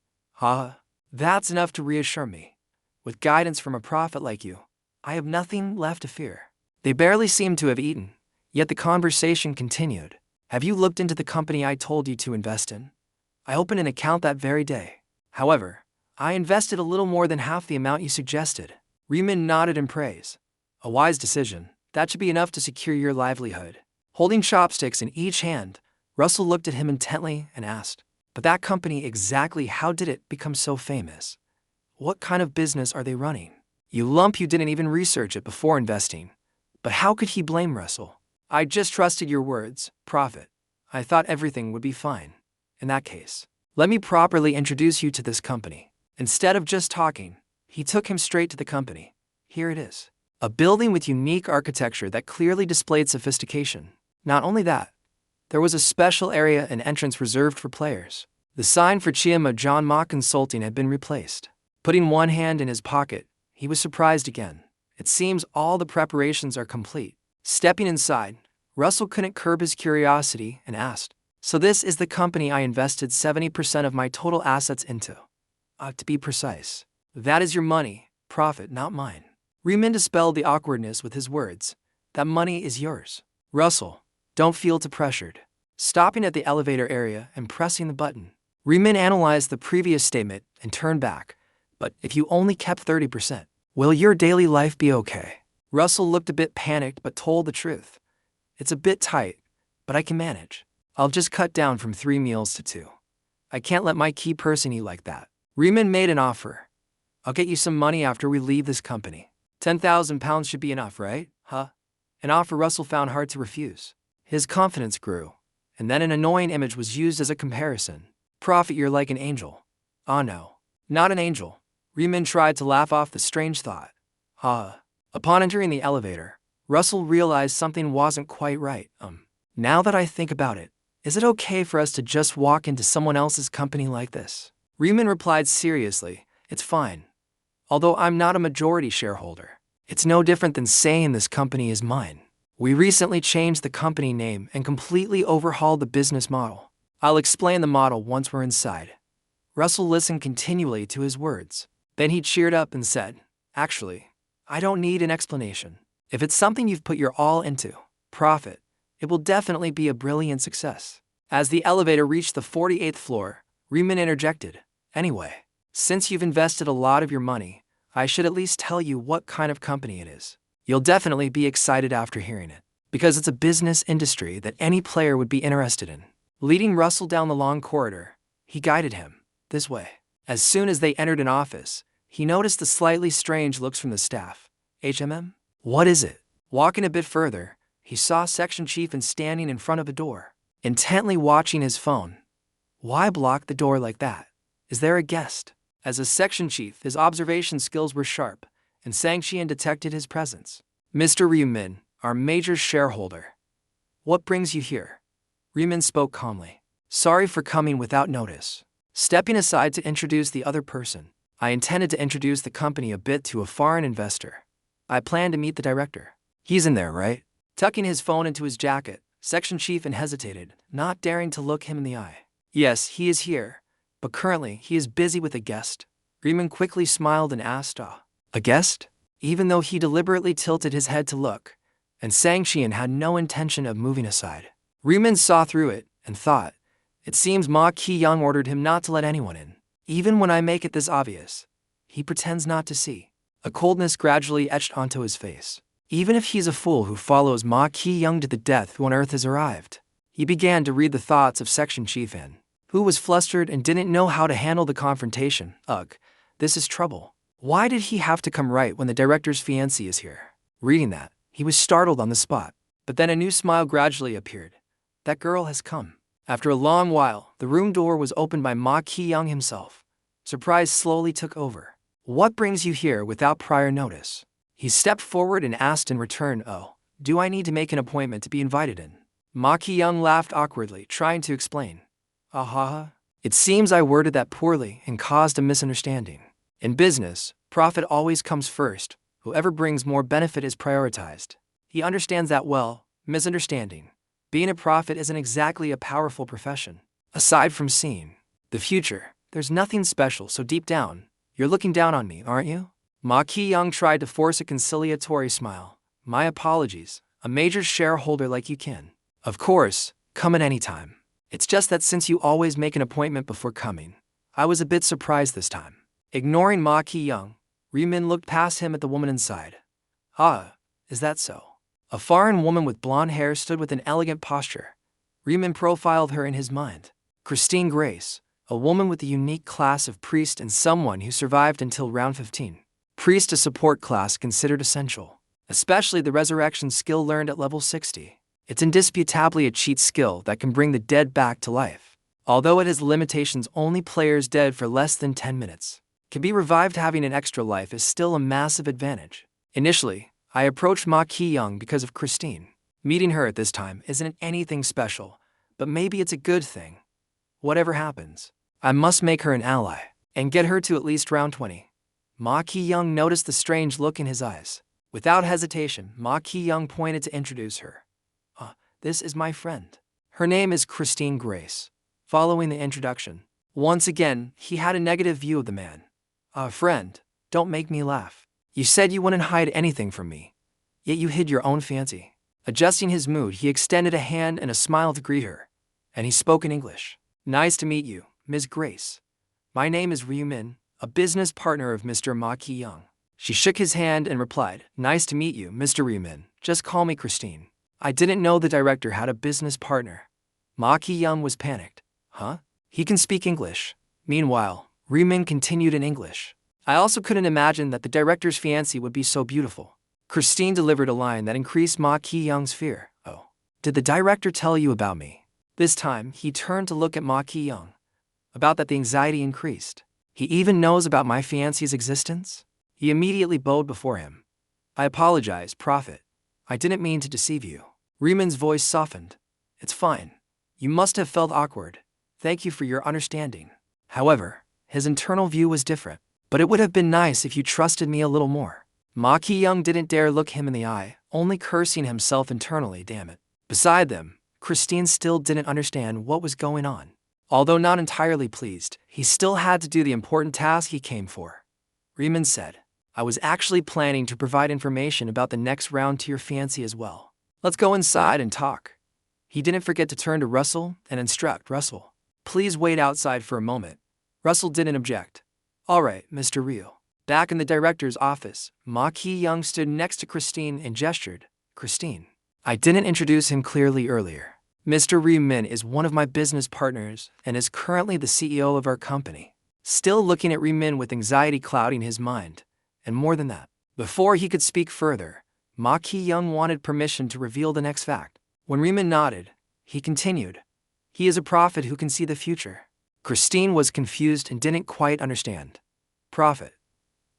That's enough to reassure me. With guidance from a prophet like you, I have nothing left to fear. They barely seemed to have eaten, yet the conversation continued. Have you looked into the company I told you to invest in? I opened an account that very day. However, I invested a little more than half the amount you suggested. Remin nodded in praise. A wise decision. That should be enough to secure your livelihood. Holding chopsticks in each hand, Russell looked at him intently and asked, but that company, exactly how did it become so famous? What kind of business are they running? You lump, you didn't even research it before investing. But how could he blame Russell? I just trusted your words, Prophet. I thought everything would be fine. In that case, Let me properly introduce you to this company. Instead of just talking, he took him straight to the company. Here it is. A building with unique architecture that clearly displayed sophistication. Not only that, there was a special area and entrance reserved for players. The sign for Chiama John Ma Consulting had been replaced. Putting one hand in his pocket, he was surprised again. It seems all the preparations are complete. Stepping inside, Russell couldn't curb his curiosity and asked, "So this is the company I invested 70% of my total assets into?" To be precise. "That is your money, profit, not mine." Riemann dispelled the awkwardness with his words. "That money is yours." "Russell, don't feel too pressured." Stopping at the elevator area and pressing the button, Riemann analyzed the previous statement and turned back. "But if you only kept 30%, will your daily life be okay?" Russell looked a bit panicked but told the truth. "It's a bit tight, but I can manage. I'll just cut down from 3 meals to 2. I can't let my key person eat like that." Riemann made an offer. "I'll get you some money after we leave this company. £10,000 should be enough, right? Huh?" An offer Russell found hard to refuse. His confidence grew, and then an annoying image was used as a comparison. "Profit, you're like an angel." "Oh no, not an angel." Riemann tried to laugh off the strange thought. Upon entering the elevator, Russell realized something wasn't quite right. Now that I think about it, is it okay for us to just walk into someone else's company like this?" Riemann replied seriously, "It's fine. Although I'm not a majority shareholder, it's no different than saying this company is mine. We recently changed the company name and completely overhauled the business model. I'll explain the model once we're inside." Russell listened continually to his words. Then he cheered up and said, "Actually, I don't need an explanation. If it's something you've put your all into, profit, it will definitely be a brilliant success." As the elevator reached the 48th floor, Riemann interjected, "Anyway, since you've invested a lot of your money, I should at least tell you what kind of company it is. You'll definitely be excited after hearing it, because it's a business industry that any player would be interested in." Leading Russell down the long corridor, he guided him, "This way." As soon as they entered an office, he noticed the slightly strange looks from the staff. What is it?" Walking a bit further, he saw Section Chief standing in front of a door, intently watching his phone. "Why block the door like that? Is there a guest?" As a section chief, his observation skills were sharp, and Sang-Xian detected his presence. "Mr. Riemann, our major shareholder. What brings you here?" Riemann spoke calmly. "Sorry for coming without notice." Stepping aside to introduce the other person, "I intended to introduce the company a bit to a foreign investor. I plan to meet the director. He's in there, right?" Tucking his phone into his jacket, Section Chief hesitated, not daring to look him in the eye. "Yes, he is here, but currently he is busy with a guest." Riemann quickly smiled and asked, "A guest?" Even though he deliberately tilted his head to look, and Sang-Xian had no intention of moving aside. Riemann saw through it and thought, "It seems Ma Ki-young ordered him not to let anyone in. Even when I make it this obvious, he pretends not to see." A coldness gradually etched onto his face. Even if he's a fool who follows Ma Ki-young to the death when Earth has arrived. He began to read the thoughts of Section Chief N, who was flustered and didn't know how to handle the confrontation. Ugh, this is trouble. Why did he have to come right when the director's fiancée is here? Reading that, he was startled on the spot. But then a new smile gradually appeared. That girl has come. After a long while, the room door was opened by Ma Ki-young himself. Surprise slowly took over. "What brings you here without prior notice?" He stepped forward and asked in return, "Oh, do I need to make an appointment to be invited in?" Ma Ki-young laughed awkwardly, trying to explain. It seems I worded that poorly and caused a misunderstanding. In business, profit always comes first. Whoever brings more benefit is prioritized." He understands that well. Misunderstanding. Being a prophet isn't exactly a powerful profession. Aside from seeing the future, there's nothing special, so deep down, you're looking down on me, aren't you? Ma Ki-young tried to force a conciliatory smile. "My apologies. A major shareholder like you can. Of course, come at any time. It's just that since you always make an appointment before coming, I was a bit surprised this time." Ignoring Ma Ki-young, Riemann looked past him at the woman inside. Is that so?" A foreign woman with blonde hair stood with an elegant posture. Riemann profiled her in his mind. Christine Grace, a woman with a unique class of priest and someone who survived until round 15. Priest, a support class considered essential, especially the resurrection skill learned at level 60. It's indisputably a cheat skill that can bring the dead back to life. Although it has limitations, only players dead for less than 10 minutes can be revived. Having an extra life is still a massive advantage. Initially, I approached Ma Ki-young because of Christine. Meeting her at this time isn't anything special, but maybe it's a good thing. Whatever happens, I must make her an ally and get her to at least round 20. Ma Ki-young noticed the strange look in his eyes. Without hesitation, Ma Ki-young pointed to introduce her. This is my friend. Her name is Christine Grace. Following the introduction, once again, he had a negative view of the man. Friend, don't make me laugh. You said you wouldn't hide anything from me, yet you hid your own fancy. Adjusting his mood, he extended a hand and a smile to greet her, and he spoke in English. Nice to meet you, Ms. Grace. My name is Ryu Min, a business partner of Mr. Ma Ki-young. She shook his hand and replied, Nice to meet you, Mr. Ryu Min. Just call me Christine. I didn't know the director had a business partner. Ma Ki-young was panicked. Huh? He can speak English. Meanwhile, Ryu Min continued in English. I also couldn't imagine that the director's fiancée would be so beautiful. Christine delivered a line that increased Ma Ki-young's fear. Oh, did the director tell you about me? This time, he turned to look at Ma Ki-young. About that, the anxiety increased. He even knows about my fiancé's existence? He immediately bowed before him. I apologize, Prophet. I didn't mean to deceive you. Ryu Min's voice softened. It's fine. You must have felt awkward. Thank you for your understanding. However, his internal view was different. But it would have been nice if you trusted me a little more. Ma Ki-young didn't dare look him in the eye, only cursing himself internally, damn it. Beside them, Christine still didn't understand what was going on. Although not entirely pleased, he still had to do the important task he came for. Ryu Min said, I was actually planning to provide information about the next round to your fiancé as well. Let's go inside and talk. He didn't forget to turn to Russell and instruct Russell. Please wait outside for a moment. Russell didn't object. All right, Mr. Ryu. Back in the director's office, Ma Ki-young stood next to Christine and gestured. Christine. I didn't introduce him clearly earlier. Mr. Ryu Min is one of my business partners and is currently the CEO of our company. Still looking at Ryu Min with anxiety clouding his mind. And more than that, before he could speak further, Ma Ki-young wanted permission to reveal the next fact. When Ryu Min nodded, he continued. He is a prophet who can see the future. Christine was confused and didn't quite understand. Prophet.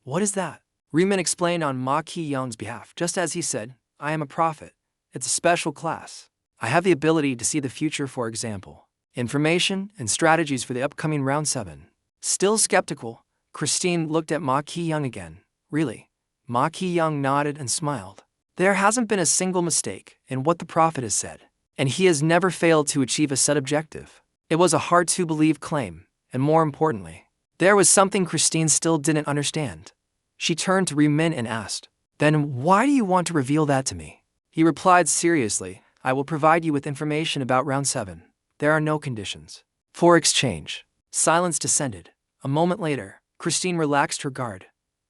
What is that? Ryu Min explained on Ma Ki-young's behalf. Just as he said, I am a prophet. It's a special class. I have the ability to see the future, for example. Information and strategies for the upcoming round 7. Still skeptical, Christine looked at Ma Ki-young again. Really? Ma Ki-young nodded and smiled. There hasn't been a single mistake in what the prophet has said, and he has never failed to achieve a set objective. It was a hard-to-believe claim, and more importantly, there was something Christine still didn't understand. She turned to Ryu Min and asked, Then why do you want to reveal that to me? He replied seriously, I will provide you with information about round 7. There are no conditions. For exchange. Silence descended. A moment later, Christine relaxed her guard.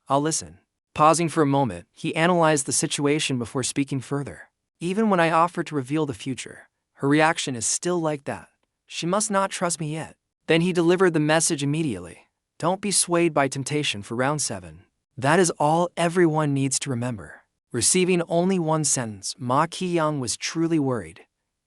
I'll listen. Pausing for a moment, he analyzed the situation before speaking further. Even when I offer to reveal the future, her reaction is still like that. She must not trust me yet. Then he delivered the message immediately. Don't be swayed by temptation for round 7. That is all everyone needs to remember. Receiving only one sentence, Ma Ki-young was truly worried.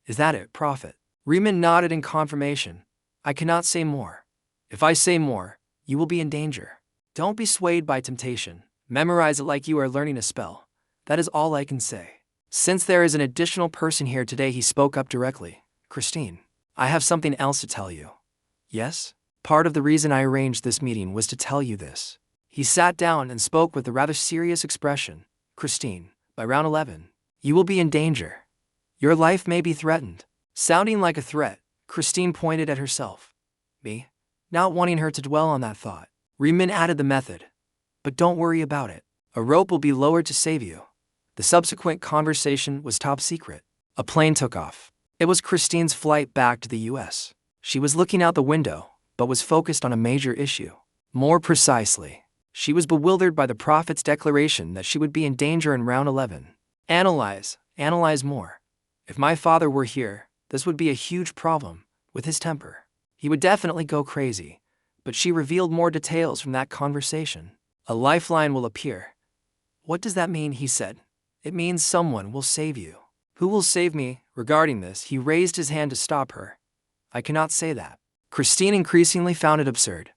Is that it, Prophet? Ryu Min nodded in confirmation. I cannot say more. If I say more, you will be in danger. Don't be swayed by temptation. Memorize it like you are learning a spell. That is all I can say. Since there is an additional person here today, he spoke up directly. Christine, I have something else to tell you. Yes? Part of the reason I arranged this meeting was to tell you this. He sat down and spoke with a rather serious expression. Christine, by round 11, you will be in danger. Your life may be threatened. Sounding like a threat, Christine pointed at herself. Me? Not wanting her to dwell on that thought, Ryu Min added the method. But don't worry about it. A rope will be lowered to save you. The subsequent conversation was top secret. A plane took off. It was Christine's flight back to the US. She was looking out the window, but was focused on a major issue. More precisely, she was bewildered by the prophet's declaration that she would be in danger in round 11. Analyze more. If my father were here, this would be a huge problem. With his temper, he would definitely go crazy. But she revealed more details from that conversation. A lifeline will appear. What does that mean? He said. It means someone will save you. Who will save me? Regarding this, he raised his hand to stop her. I cannot say that. Christine increasingly found it absurd.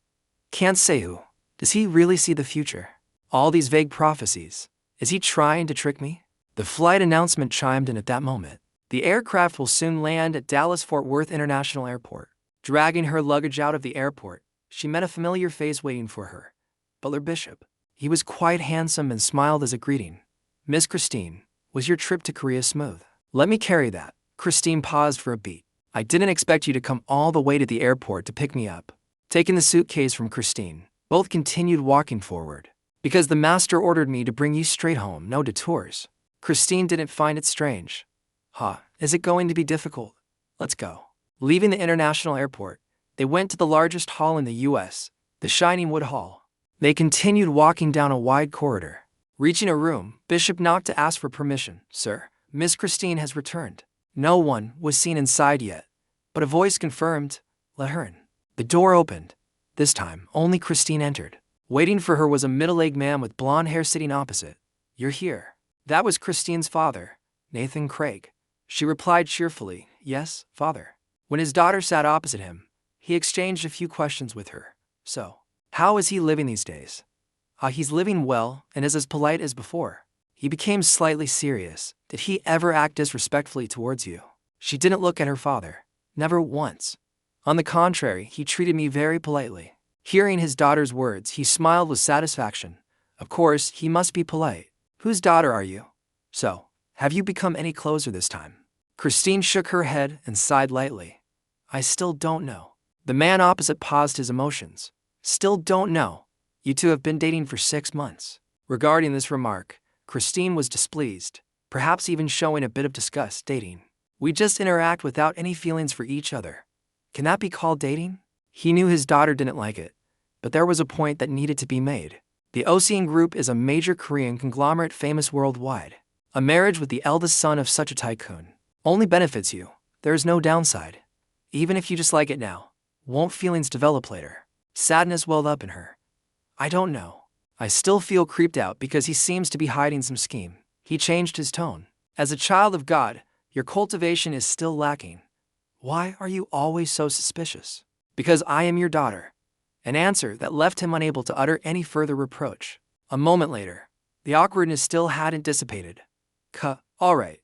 Can't say who. Does he really see the future? All these vague prophecies. Is he trying to trick me? The flight announcement chimed in at that moment. The aircraft will soon land at Dallas-Fort Worth International Airport. Dragging her luggage out of the airport, she met a familiar face waiting for her. Butler Bishop. He was quite handsome and smiled as a greeting. Miss Christine, was your trip to Korea smooth? Let me carry that. Christine paused for a beat. I didn't expect you to come all the way to the airport to pick me up. Taking the suitcase from Christine, both continued walking forward. Because the master ordered me to bring you straight home, no detours. Christine didn't find it strange. Is it going to be difficult? Let's go. Leaving the international airport, they went to the largest hall in the U.S., the Shining Wood Hall. They continued walking down a wide corridor. Reaching a room, Bishop knocked to ask for permission. Sir, Miss Christine has returned. No one was seen inside yet, but a voice confirmed, let her in. The door opened. This time, only Christine entered. Waiting for her was a middle-aged man with blonde hair sitting opposite. You're here. That was Christine's father, Nathan Craig. She replied cheerfully, yes, father. When his daughter sat opposite him, he exchanged a few questions with her. So, how is he living these days? He's living well and is as polite as before. He became slightly serious. Did he ever act disrespectfully towards you? She didn't look at her father. Never once. On the contrary, he treated me very politely. Hearing his daughter's words, he smiled with satisfaction. Of course, he must be polite. Whose daughter are you? So, have you become any closer this time? Christine shook her head and sighed lightly. I still don't know. The man opposite paused his emotions. Still don't know. You two have been dating for 6 months. Regarding this remark, Christine was displeased, perhaps even showing a bit of disgust. Dating. We just interact without any feelings for each other. Can that be called dating? He knew his daughter didn't like it, but there was a point that needed to be made. The Ocean Group is a major Korean conglomerate famous worldwide. A marriage with the eldest son of such a tycoon only benefits you. There is no downside. Even if you just like it now, won't feelings develop later? Sadness welled up in her. I don't know. I still feel creeped out because he seems to be hiding some scheme. He changed his tone. As a child of God, your cultivation is still lacking. Why are you always so suspicious? Because I am your daughter. An answer that left him unable to utter any further reproach. A moment later, the awkwardness still hadn't dissipated. All right.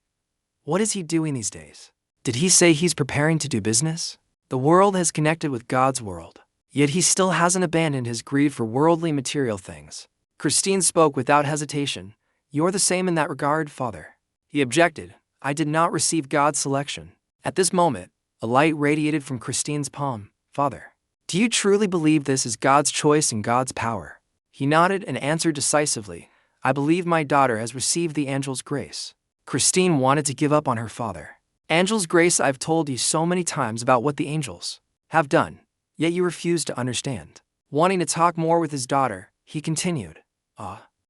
What is he doing these days? Did he say he's preparing to do business? The world has connected with God's world, yet he still hasn't abandoned his greed for worldly material things. Christine spoke without hesitation. You're the same in that regard, father. He objected. I did not receive God's selection. At this moment, a light radiated from Christine's palm. Father, do you truly believe this is God's choice and God's power? He nodded and answered decisively. I believe my daughter has received the angel's grace. Christine wanted to give up on her father. Angel's grace, I've told you so many times about what the angels have done, yet you refuse to understand. Wanting to talk more with his daughter, he continued.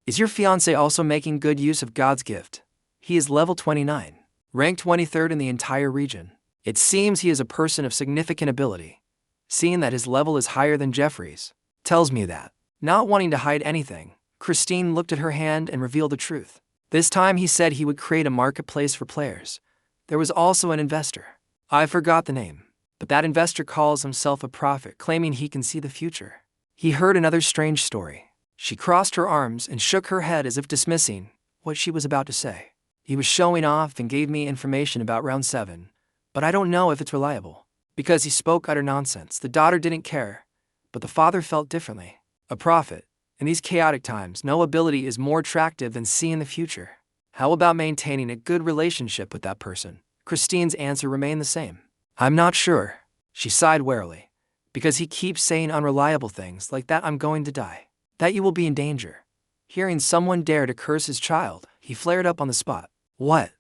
Is your fiancé also making good use of God's gift? He is level 29, ranked 23rd in the entire region. It seems he is a person of significant ability. Seeing that his level is higher than Jeffrey's, tells me that. Not wanting to hide anything, Christine looked at her hand and revealed the truth. This time he said he would create a marketplace for players. There was also an investor. I forgot the name, but that investor calls himself a prophet, claiming he can see the future. He heard another strange story. She crossed her arms and shook her head as if dismissing what she was about to say. He was showing off and gave me information about round 7, but I don't know if it's reliable. Because he spoke utter nonsense. The daughter didn't care, but the father felt differently. A prophet. In these chaotic times, no ability is more attractive than seeing the future. How about maintaining a good relationship with that person? Christine's answer remained the same. I'm not sure. She sighed wearily. Because he keeps saying unreliable things like that I'm going to die. That you will be in danger. Hearing someone dare to curse his child, he flared up on the spot. What?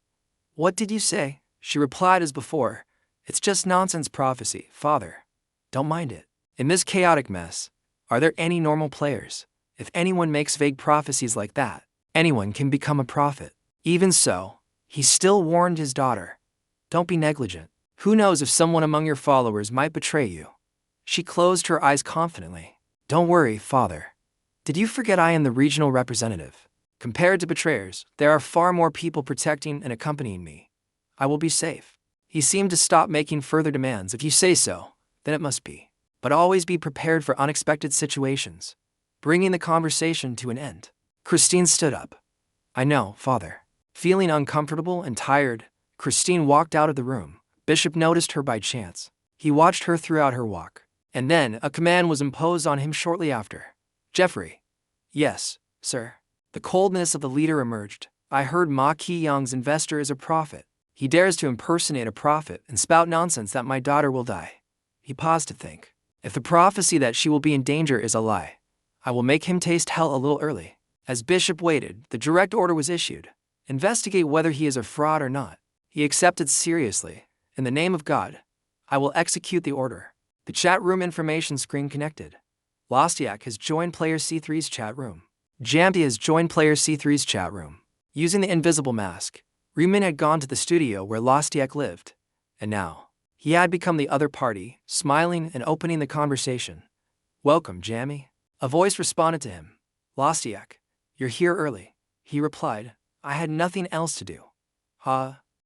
What did you say? She replied as before. It's just nonsense prophecy, father. Don't mind it. In this chaotic mess, are there any normal players? If anyone makes vague prophecies like that, anyone can become a prophet. Even so, he still warned his daughter. Don't be negligent. Who knows if someone among your followers might betray you? She closed her eyes confidently. Don't worry, father. Did you forget I am the regional representative? Compared to betrayers, there are far more people protecting and accompanying me. I will be safe. He seemed to stop making further demands. If you say so, then it must be. but always be prepared for unexpected situations, bringing the conversation to an end. Christine stood up. I know, father. Feeling uncomfortable and tired, Christine walked out of the room. Bishop noticed her by chance. He watched her throughout her walk. And then a command was imposed on him shortly after. Jeffrey. Yes, sir. The coldness of the leader emerged. I heard Ma Ki-young's investor is a prophet. He dares to impersonate a prophet and spout nonsense that my daughter will die. He paused to think. If the prophecy that she will be in danger is a lie, I will make him taste hell a little early. As Bishop waited, the direct order was issued. Investigate whether he is a fraud or not. He accepted seriously. In the name of God, I will execute the order. The chat room information screen connected. Lostiak has joined player C3's chat room. Jambi has joined player C3's chat room. Using the invisible mask, Reeman had gone to the studio where Lostiak lived. And now, he had become the other party, smiling and opening the conversation. Welcome, Jammy. A voice responded to him. Lostiak, you're here early. He replied, I had nothing else to do.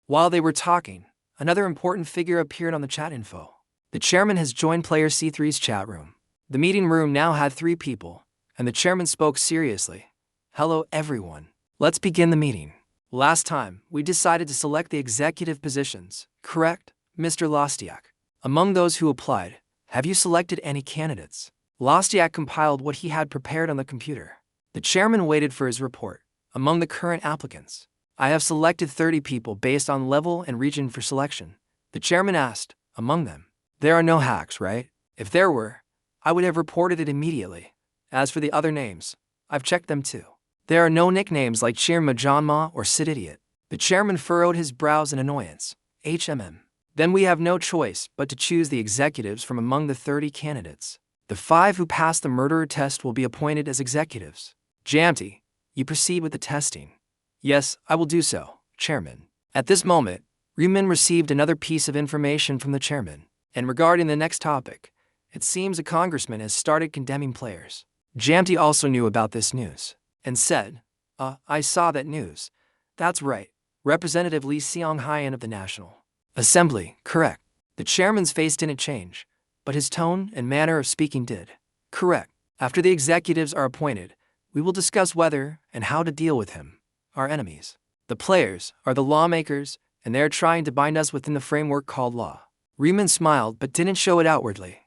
While they were talking, another important figure appeared on the chat info. The chairman has joined player C3's chat room. The meeting room now had 3 people, and the chairman spoke seriously. Hello, everyone. Let's begin the meeting. Last time, we decided to select the executive positions, correct, Mr. Lostiak? Among those who applied, have you selected any candidates? Lostiak compiled what he had prepared on the computer. The chairman waited for his report. Among the current applicants, I have selected 30 people based on level and region for selection. The chairman asked, among them, there are no hacks, right? If there were, I would have reported it immediately. As for the other names, I've checked them too. There are no nicknames like Cheer Majanma or Sid Idiot. The chairman furrowed his brows in annoyance. Then we have no choice but to choose the executives from among the 30 candidates. The 5 who pass the murderer test will be appointed as executives. Jamti, you proceed with the testing. Yes, I will do so, Chairman. At this moment, Reeman received another piece of information from the chairman. And regarding the next topic, it seems a congressman has started condemning players. Jamti also knew about this news, and said, I saw that news. That's right, Representative Lee Seong-hyan of the National Assembly, correct. The chairman's face didn't change, but his tone and manner of speaking did. Correct. After the executives are appointed, we will discuss whether and how to deal with him, our enemies. The players are the lawmakers, and they are trying to bind us within the framework called law. Reeman smiled but didn't show it outwardly.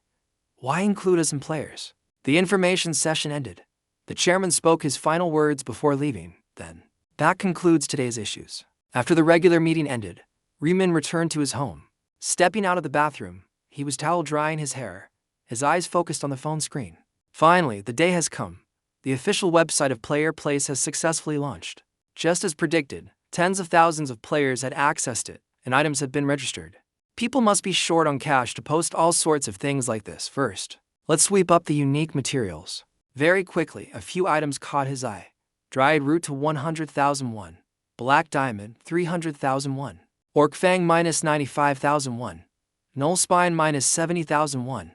Why include us in players? The information session ended. The chairman spoke his final words before leaving. Then, that concludes today's issues. After the regular meeting ended, Reeman returned to his home. Stepping out of the bathroom, he was towel drying his hair, his eyes focused on the phone screen. Finally, the day has come. The official website of Player Place has successfully launched. Just as predicted, tens of thousands of players had accessed it, and items had been registered. People must be short on cash to post all sorts of things like this. First, let's sweep up the unique materials. Very quickly, a few items caught his eye. Dried root to 100,000 won. Black diamond, 300,000 won. Orc fang minus 95,000 won. Null spine minus 70,000 won.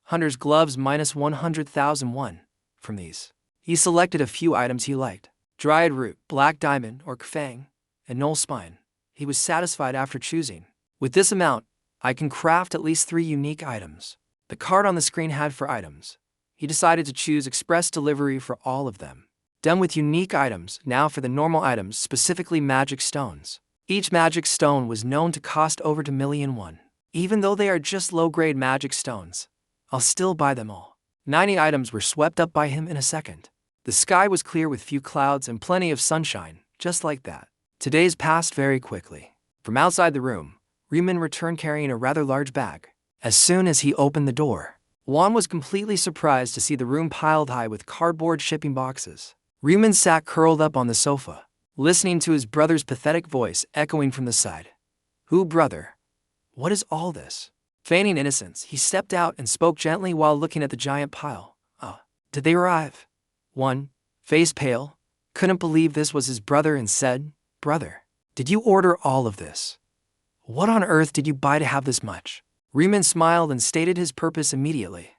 Hunter's gloves minus 100,000 won. From these, he selected a few items he liked. Dried root, black diamond, orc fang, and null spine. He was satisfied after choosing. With this amount, I can craft at least 3 unique items. The card on the screen had 4 items. He decided to choose express delivery for all of them. Done with unique items, now for the normal items, specifically magic stones. Each magic stone was known to cost over 2 million won. Even though they are just low-grade magic stones, I'll still buy them all. 90 items were swept up by him in a second. The sky was clear with few clouds and plenty of sunshine, just like that. Today's passed very quickly. From outside the room, Reeman returned carrying a rather large bag. As soon as he opened the door, Juan was completely surprised to see the room piled high with cardboard shipping boxes. Reeman sat curled up on the sofa, listening to his brother's pathetic voice echoing from the side. Who, brother? What is all this? Feigning innocence, he stepped out and spoke gently while looking at the giant pile. Did they arrive? One, face pale, couldn't believe this was his brother and said, Brother, did you order all of this? What on earth did you buy to have this much? Reeman smiled and stated his purpose immediately.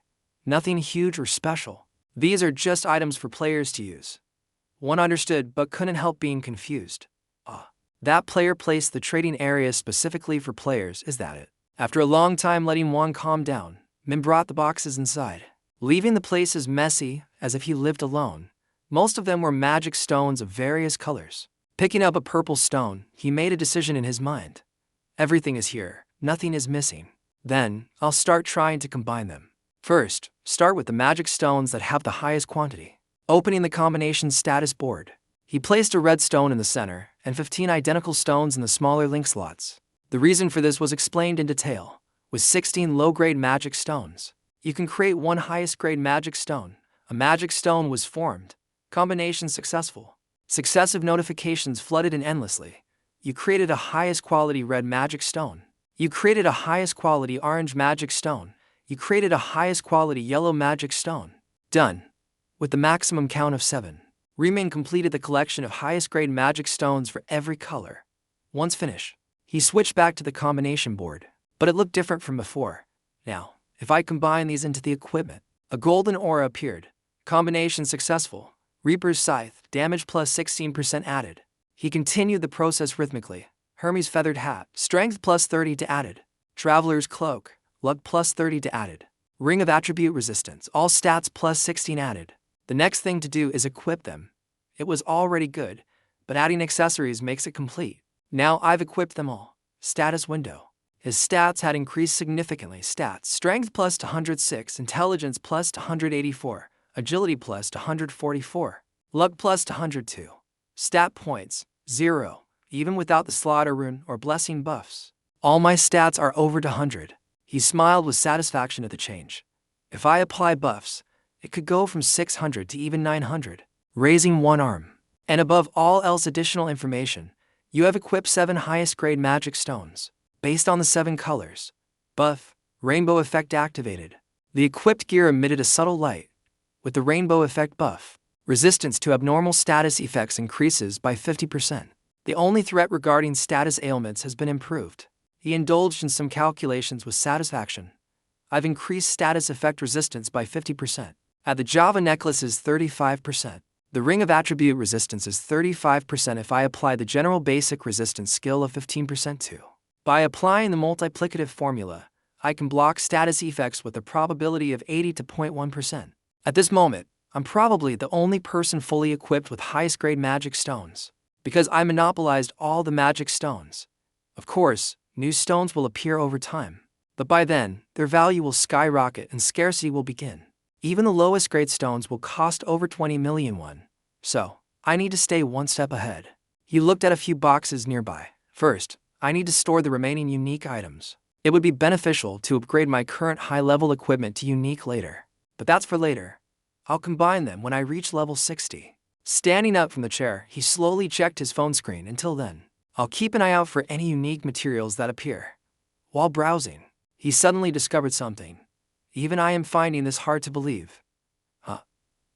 Nothing huge or special. These are just items for players to use. One understood but couldn't help being confused. That player placed the trading area specifically for players, is that it? After a long time letting Juan calm down, Min brought the boxes inside, leaving the place as messy as if he lived alone. Most of them were magic stones of various colors. Picking up a purple stone, he made a decision in his mind. Everything is here, nothing is missing. Then, I'll start trying to combine them. First, start with the magic stones that have the highest quantity. Opening the combination status board, he placed a red stone in the center and 15 identical stones in the smaller link slots. The reason for this was explained in detail. With 16 low-grade magic stones, you can create one highest-grade magic stone. A magic stone was formed. Combination successful. Successive notifications flooded in endlessly. You created a highest-quality red magic stone. You created a highest-quality orange magic stone. You created a highest-quality yellow magic stone. Done. With the maximum count of 7. Riemann completed the collection of highest-grade magic stones for every color. Once finished, he switched back to the combination board, but it looked different from before. Now, if I combine these into the equipment, a golden aura appeared. Combination successful. Reaper's Scythe, damage plus 16% added. He continued the process rhythmically. Hermes' feathered hat, strength plus 30 to added. Traveler's cloak, luck plus 30 to added. Ring of attribute resistance, all stats plus 16 added. The next thing to do is equip them. It was already good, but adding accessories makes it complete. Now I've equipped them all. Status window. His stats had increased significantly. Stats, strength plus 106, intelligence plus 184, agility plus 144, luck plus 102. Stat points, 0, even without the slaughter rune or blessing buffs. All my stats are over 100. He smiled with satisfaction at the change. If I apply buffs, it could go from 600 to even 900. Raising one arm. And above all else additional information, you have equipped 7 highest grade magic stones, based on the 7 colors. Buff, rainbow effect activated. The equipped gear emitted a subtle light. With the rainbow effect buff, resistance to abnormal status effects increases by 50%. The only threat regarding status ailments has been improved. He indulged in some calculations with satisfaction. I've increased status effect resistance by 50%. At the Java necklace is 35%. The ring of attribute resistance is 35% if I apply the general basic resistance skill of 15% too. By applying the multiplicative formula, I can block status effects with a probability of 80 to 0.1%. At this moment, I'm probably the only person fully equipped with highest grade magic stones, because I monopolized all the magic stones. Of course, new stones will appear over time, but by then, their value will skyrocket and scarcity will begin. Even the lowest grade stones will cost over 20 million won. So, I need to stay one step ahead. He looked at a few boxes nearby. First, I need to store the remaining unique items. It would be beneficial to upgrade my current high-level equipment to unique later. But that's for later. I'll combine them when I reach level 60. Standing up from the chair, he slowly checked his phone screen. Until then, I'll keep an eye out for any unique materials that appear. While browsing, he suddenly discovered something. Even I am finding this hard to believe.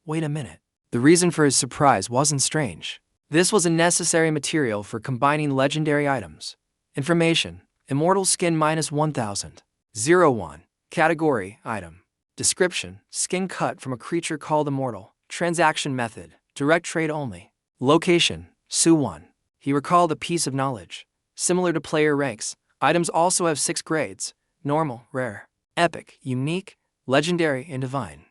Wait a minute. The reason for his surprise wasn't strange. This was a necessary material for combining legendary items. Information: Immortal Skin minus 1000. 01. Category: Item. Description: Skin cut from a creature called Immortal. Transaction method: direct trade only. Location: Suwon. He recalled a piece of knowledge. Similar to player ranks, items also have 6 grades: normal, rare, epic, unique, legendary, and divine.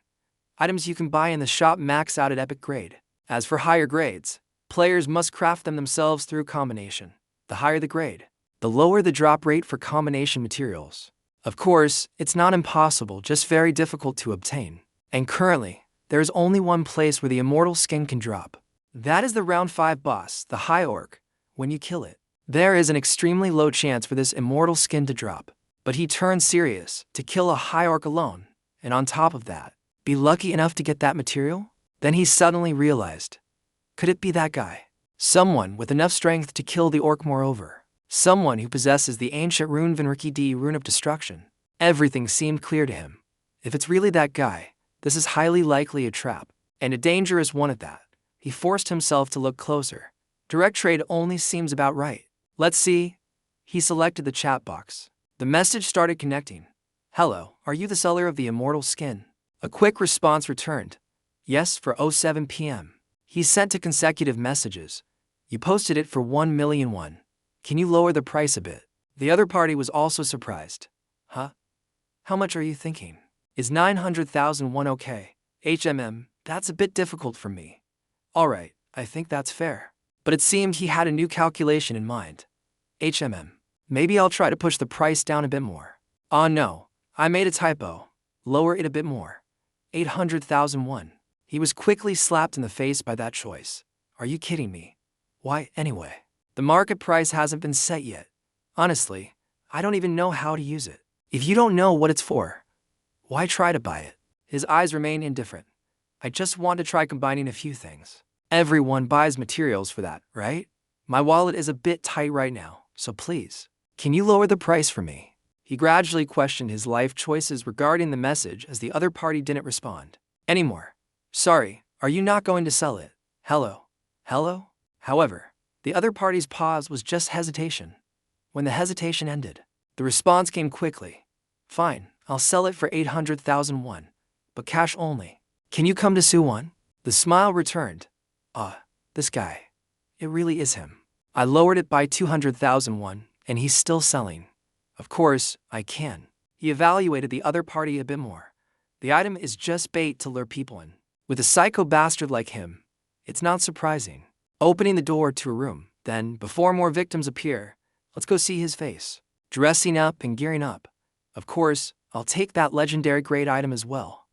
Items you can buy in the shop max out at epic grade. As for higher grades, players must craft them themselves through combination. The higher the grade, the lower the drop rate for combination materials. Of course, it's not impossible, just very difficult to obtain. And currently, there is only one place where the immortal skin can drop. That is the round 5 boss, the High Orc. When you kill it, there is an extremely low chance for this immortal skin to drop. But he turned serious to kill a High Orc alone, and on top of that, be lucky enough to get that material? Then he suddenly realized, could it be that guy? Someone with enough strength to kill the orc moreover. Someone who possesses the ancient rune Vinriki D rune of destruction. Everything seemed clear to him. If it's really that guy, this is highly likely a trap, and a dangerous one at that. He forced himself to look closer. Direct trade only seems about right. Let's see. He selected the chat box. The message started connecting. Hello, are you the seller of the immortal skin? A quick response returned. Yes, for 07 p.m. He sent 2 consecutive messages. You posted it for 1 million won. Can you lower the price a bit? The other party was also surprised. Huh? How much are you thinking? Is 900,000 won okay? That's a bit difficult for me. Alright, I think that's fair. But it seemed he had a new calculation in mind. Maybe I'll try to push the price down a bit more. Oh no, I made a typo. Lower it a bit more. 800,000 won. He was quickly slapped in the face by that choice. Are you kidding me? Why, anyway? The market price hasn't been set yet. Honestly, I don't even know how to use it. If you don't know what it's for, why try to buy it? His eyes remain indifferent. I just want to try combining a few things. Everyone buys materials for that, right? My wallet is a bit tight right now, so please, can you lower the price for me? He gradually questioned his life choices regarding the message as the other party didn't respond anymore. Sorry, are you not going to sell it? Hello? Hello? However, the other party's pause was just hesitation. When the hesitation ended, the response came quickly. Fine, I'll sell it for 800,000 won, but cash only. Can you come to Suwon? The smile returned. This guy. It really is him. I lowered it by 200,000 won, and he's still selling. Of course, I can. He evaluated the other party a bit more. The item is just bait to lure people in. With a psycho bastard like him, it's not surprising. Opening the door to a room, then, before more victims appear, let's go see his face. Dressing up and gearing up. Of course, I'll take that legendary grade item as well.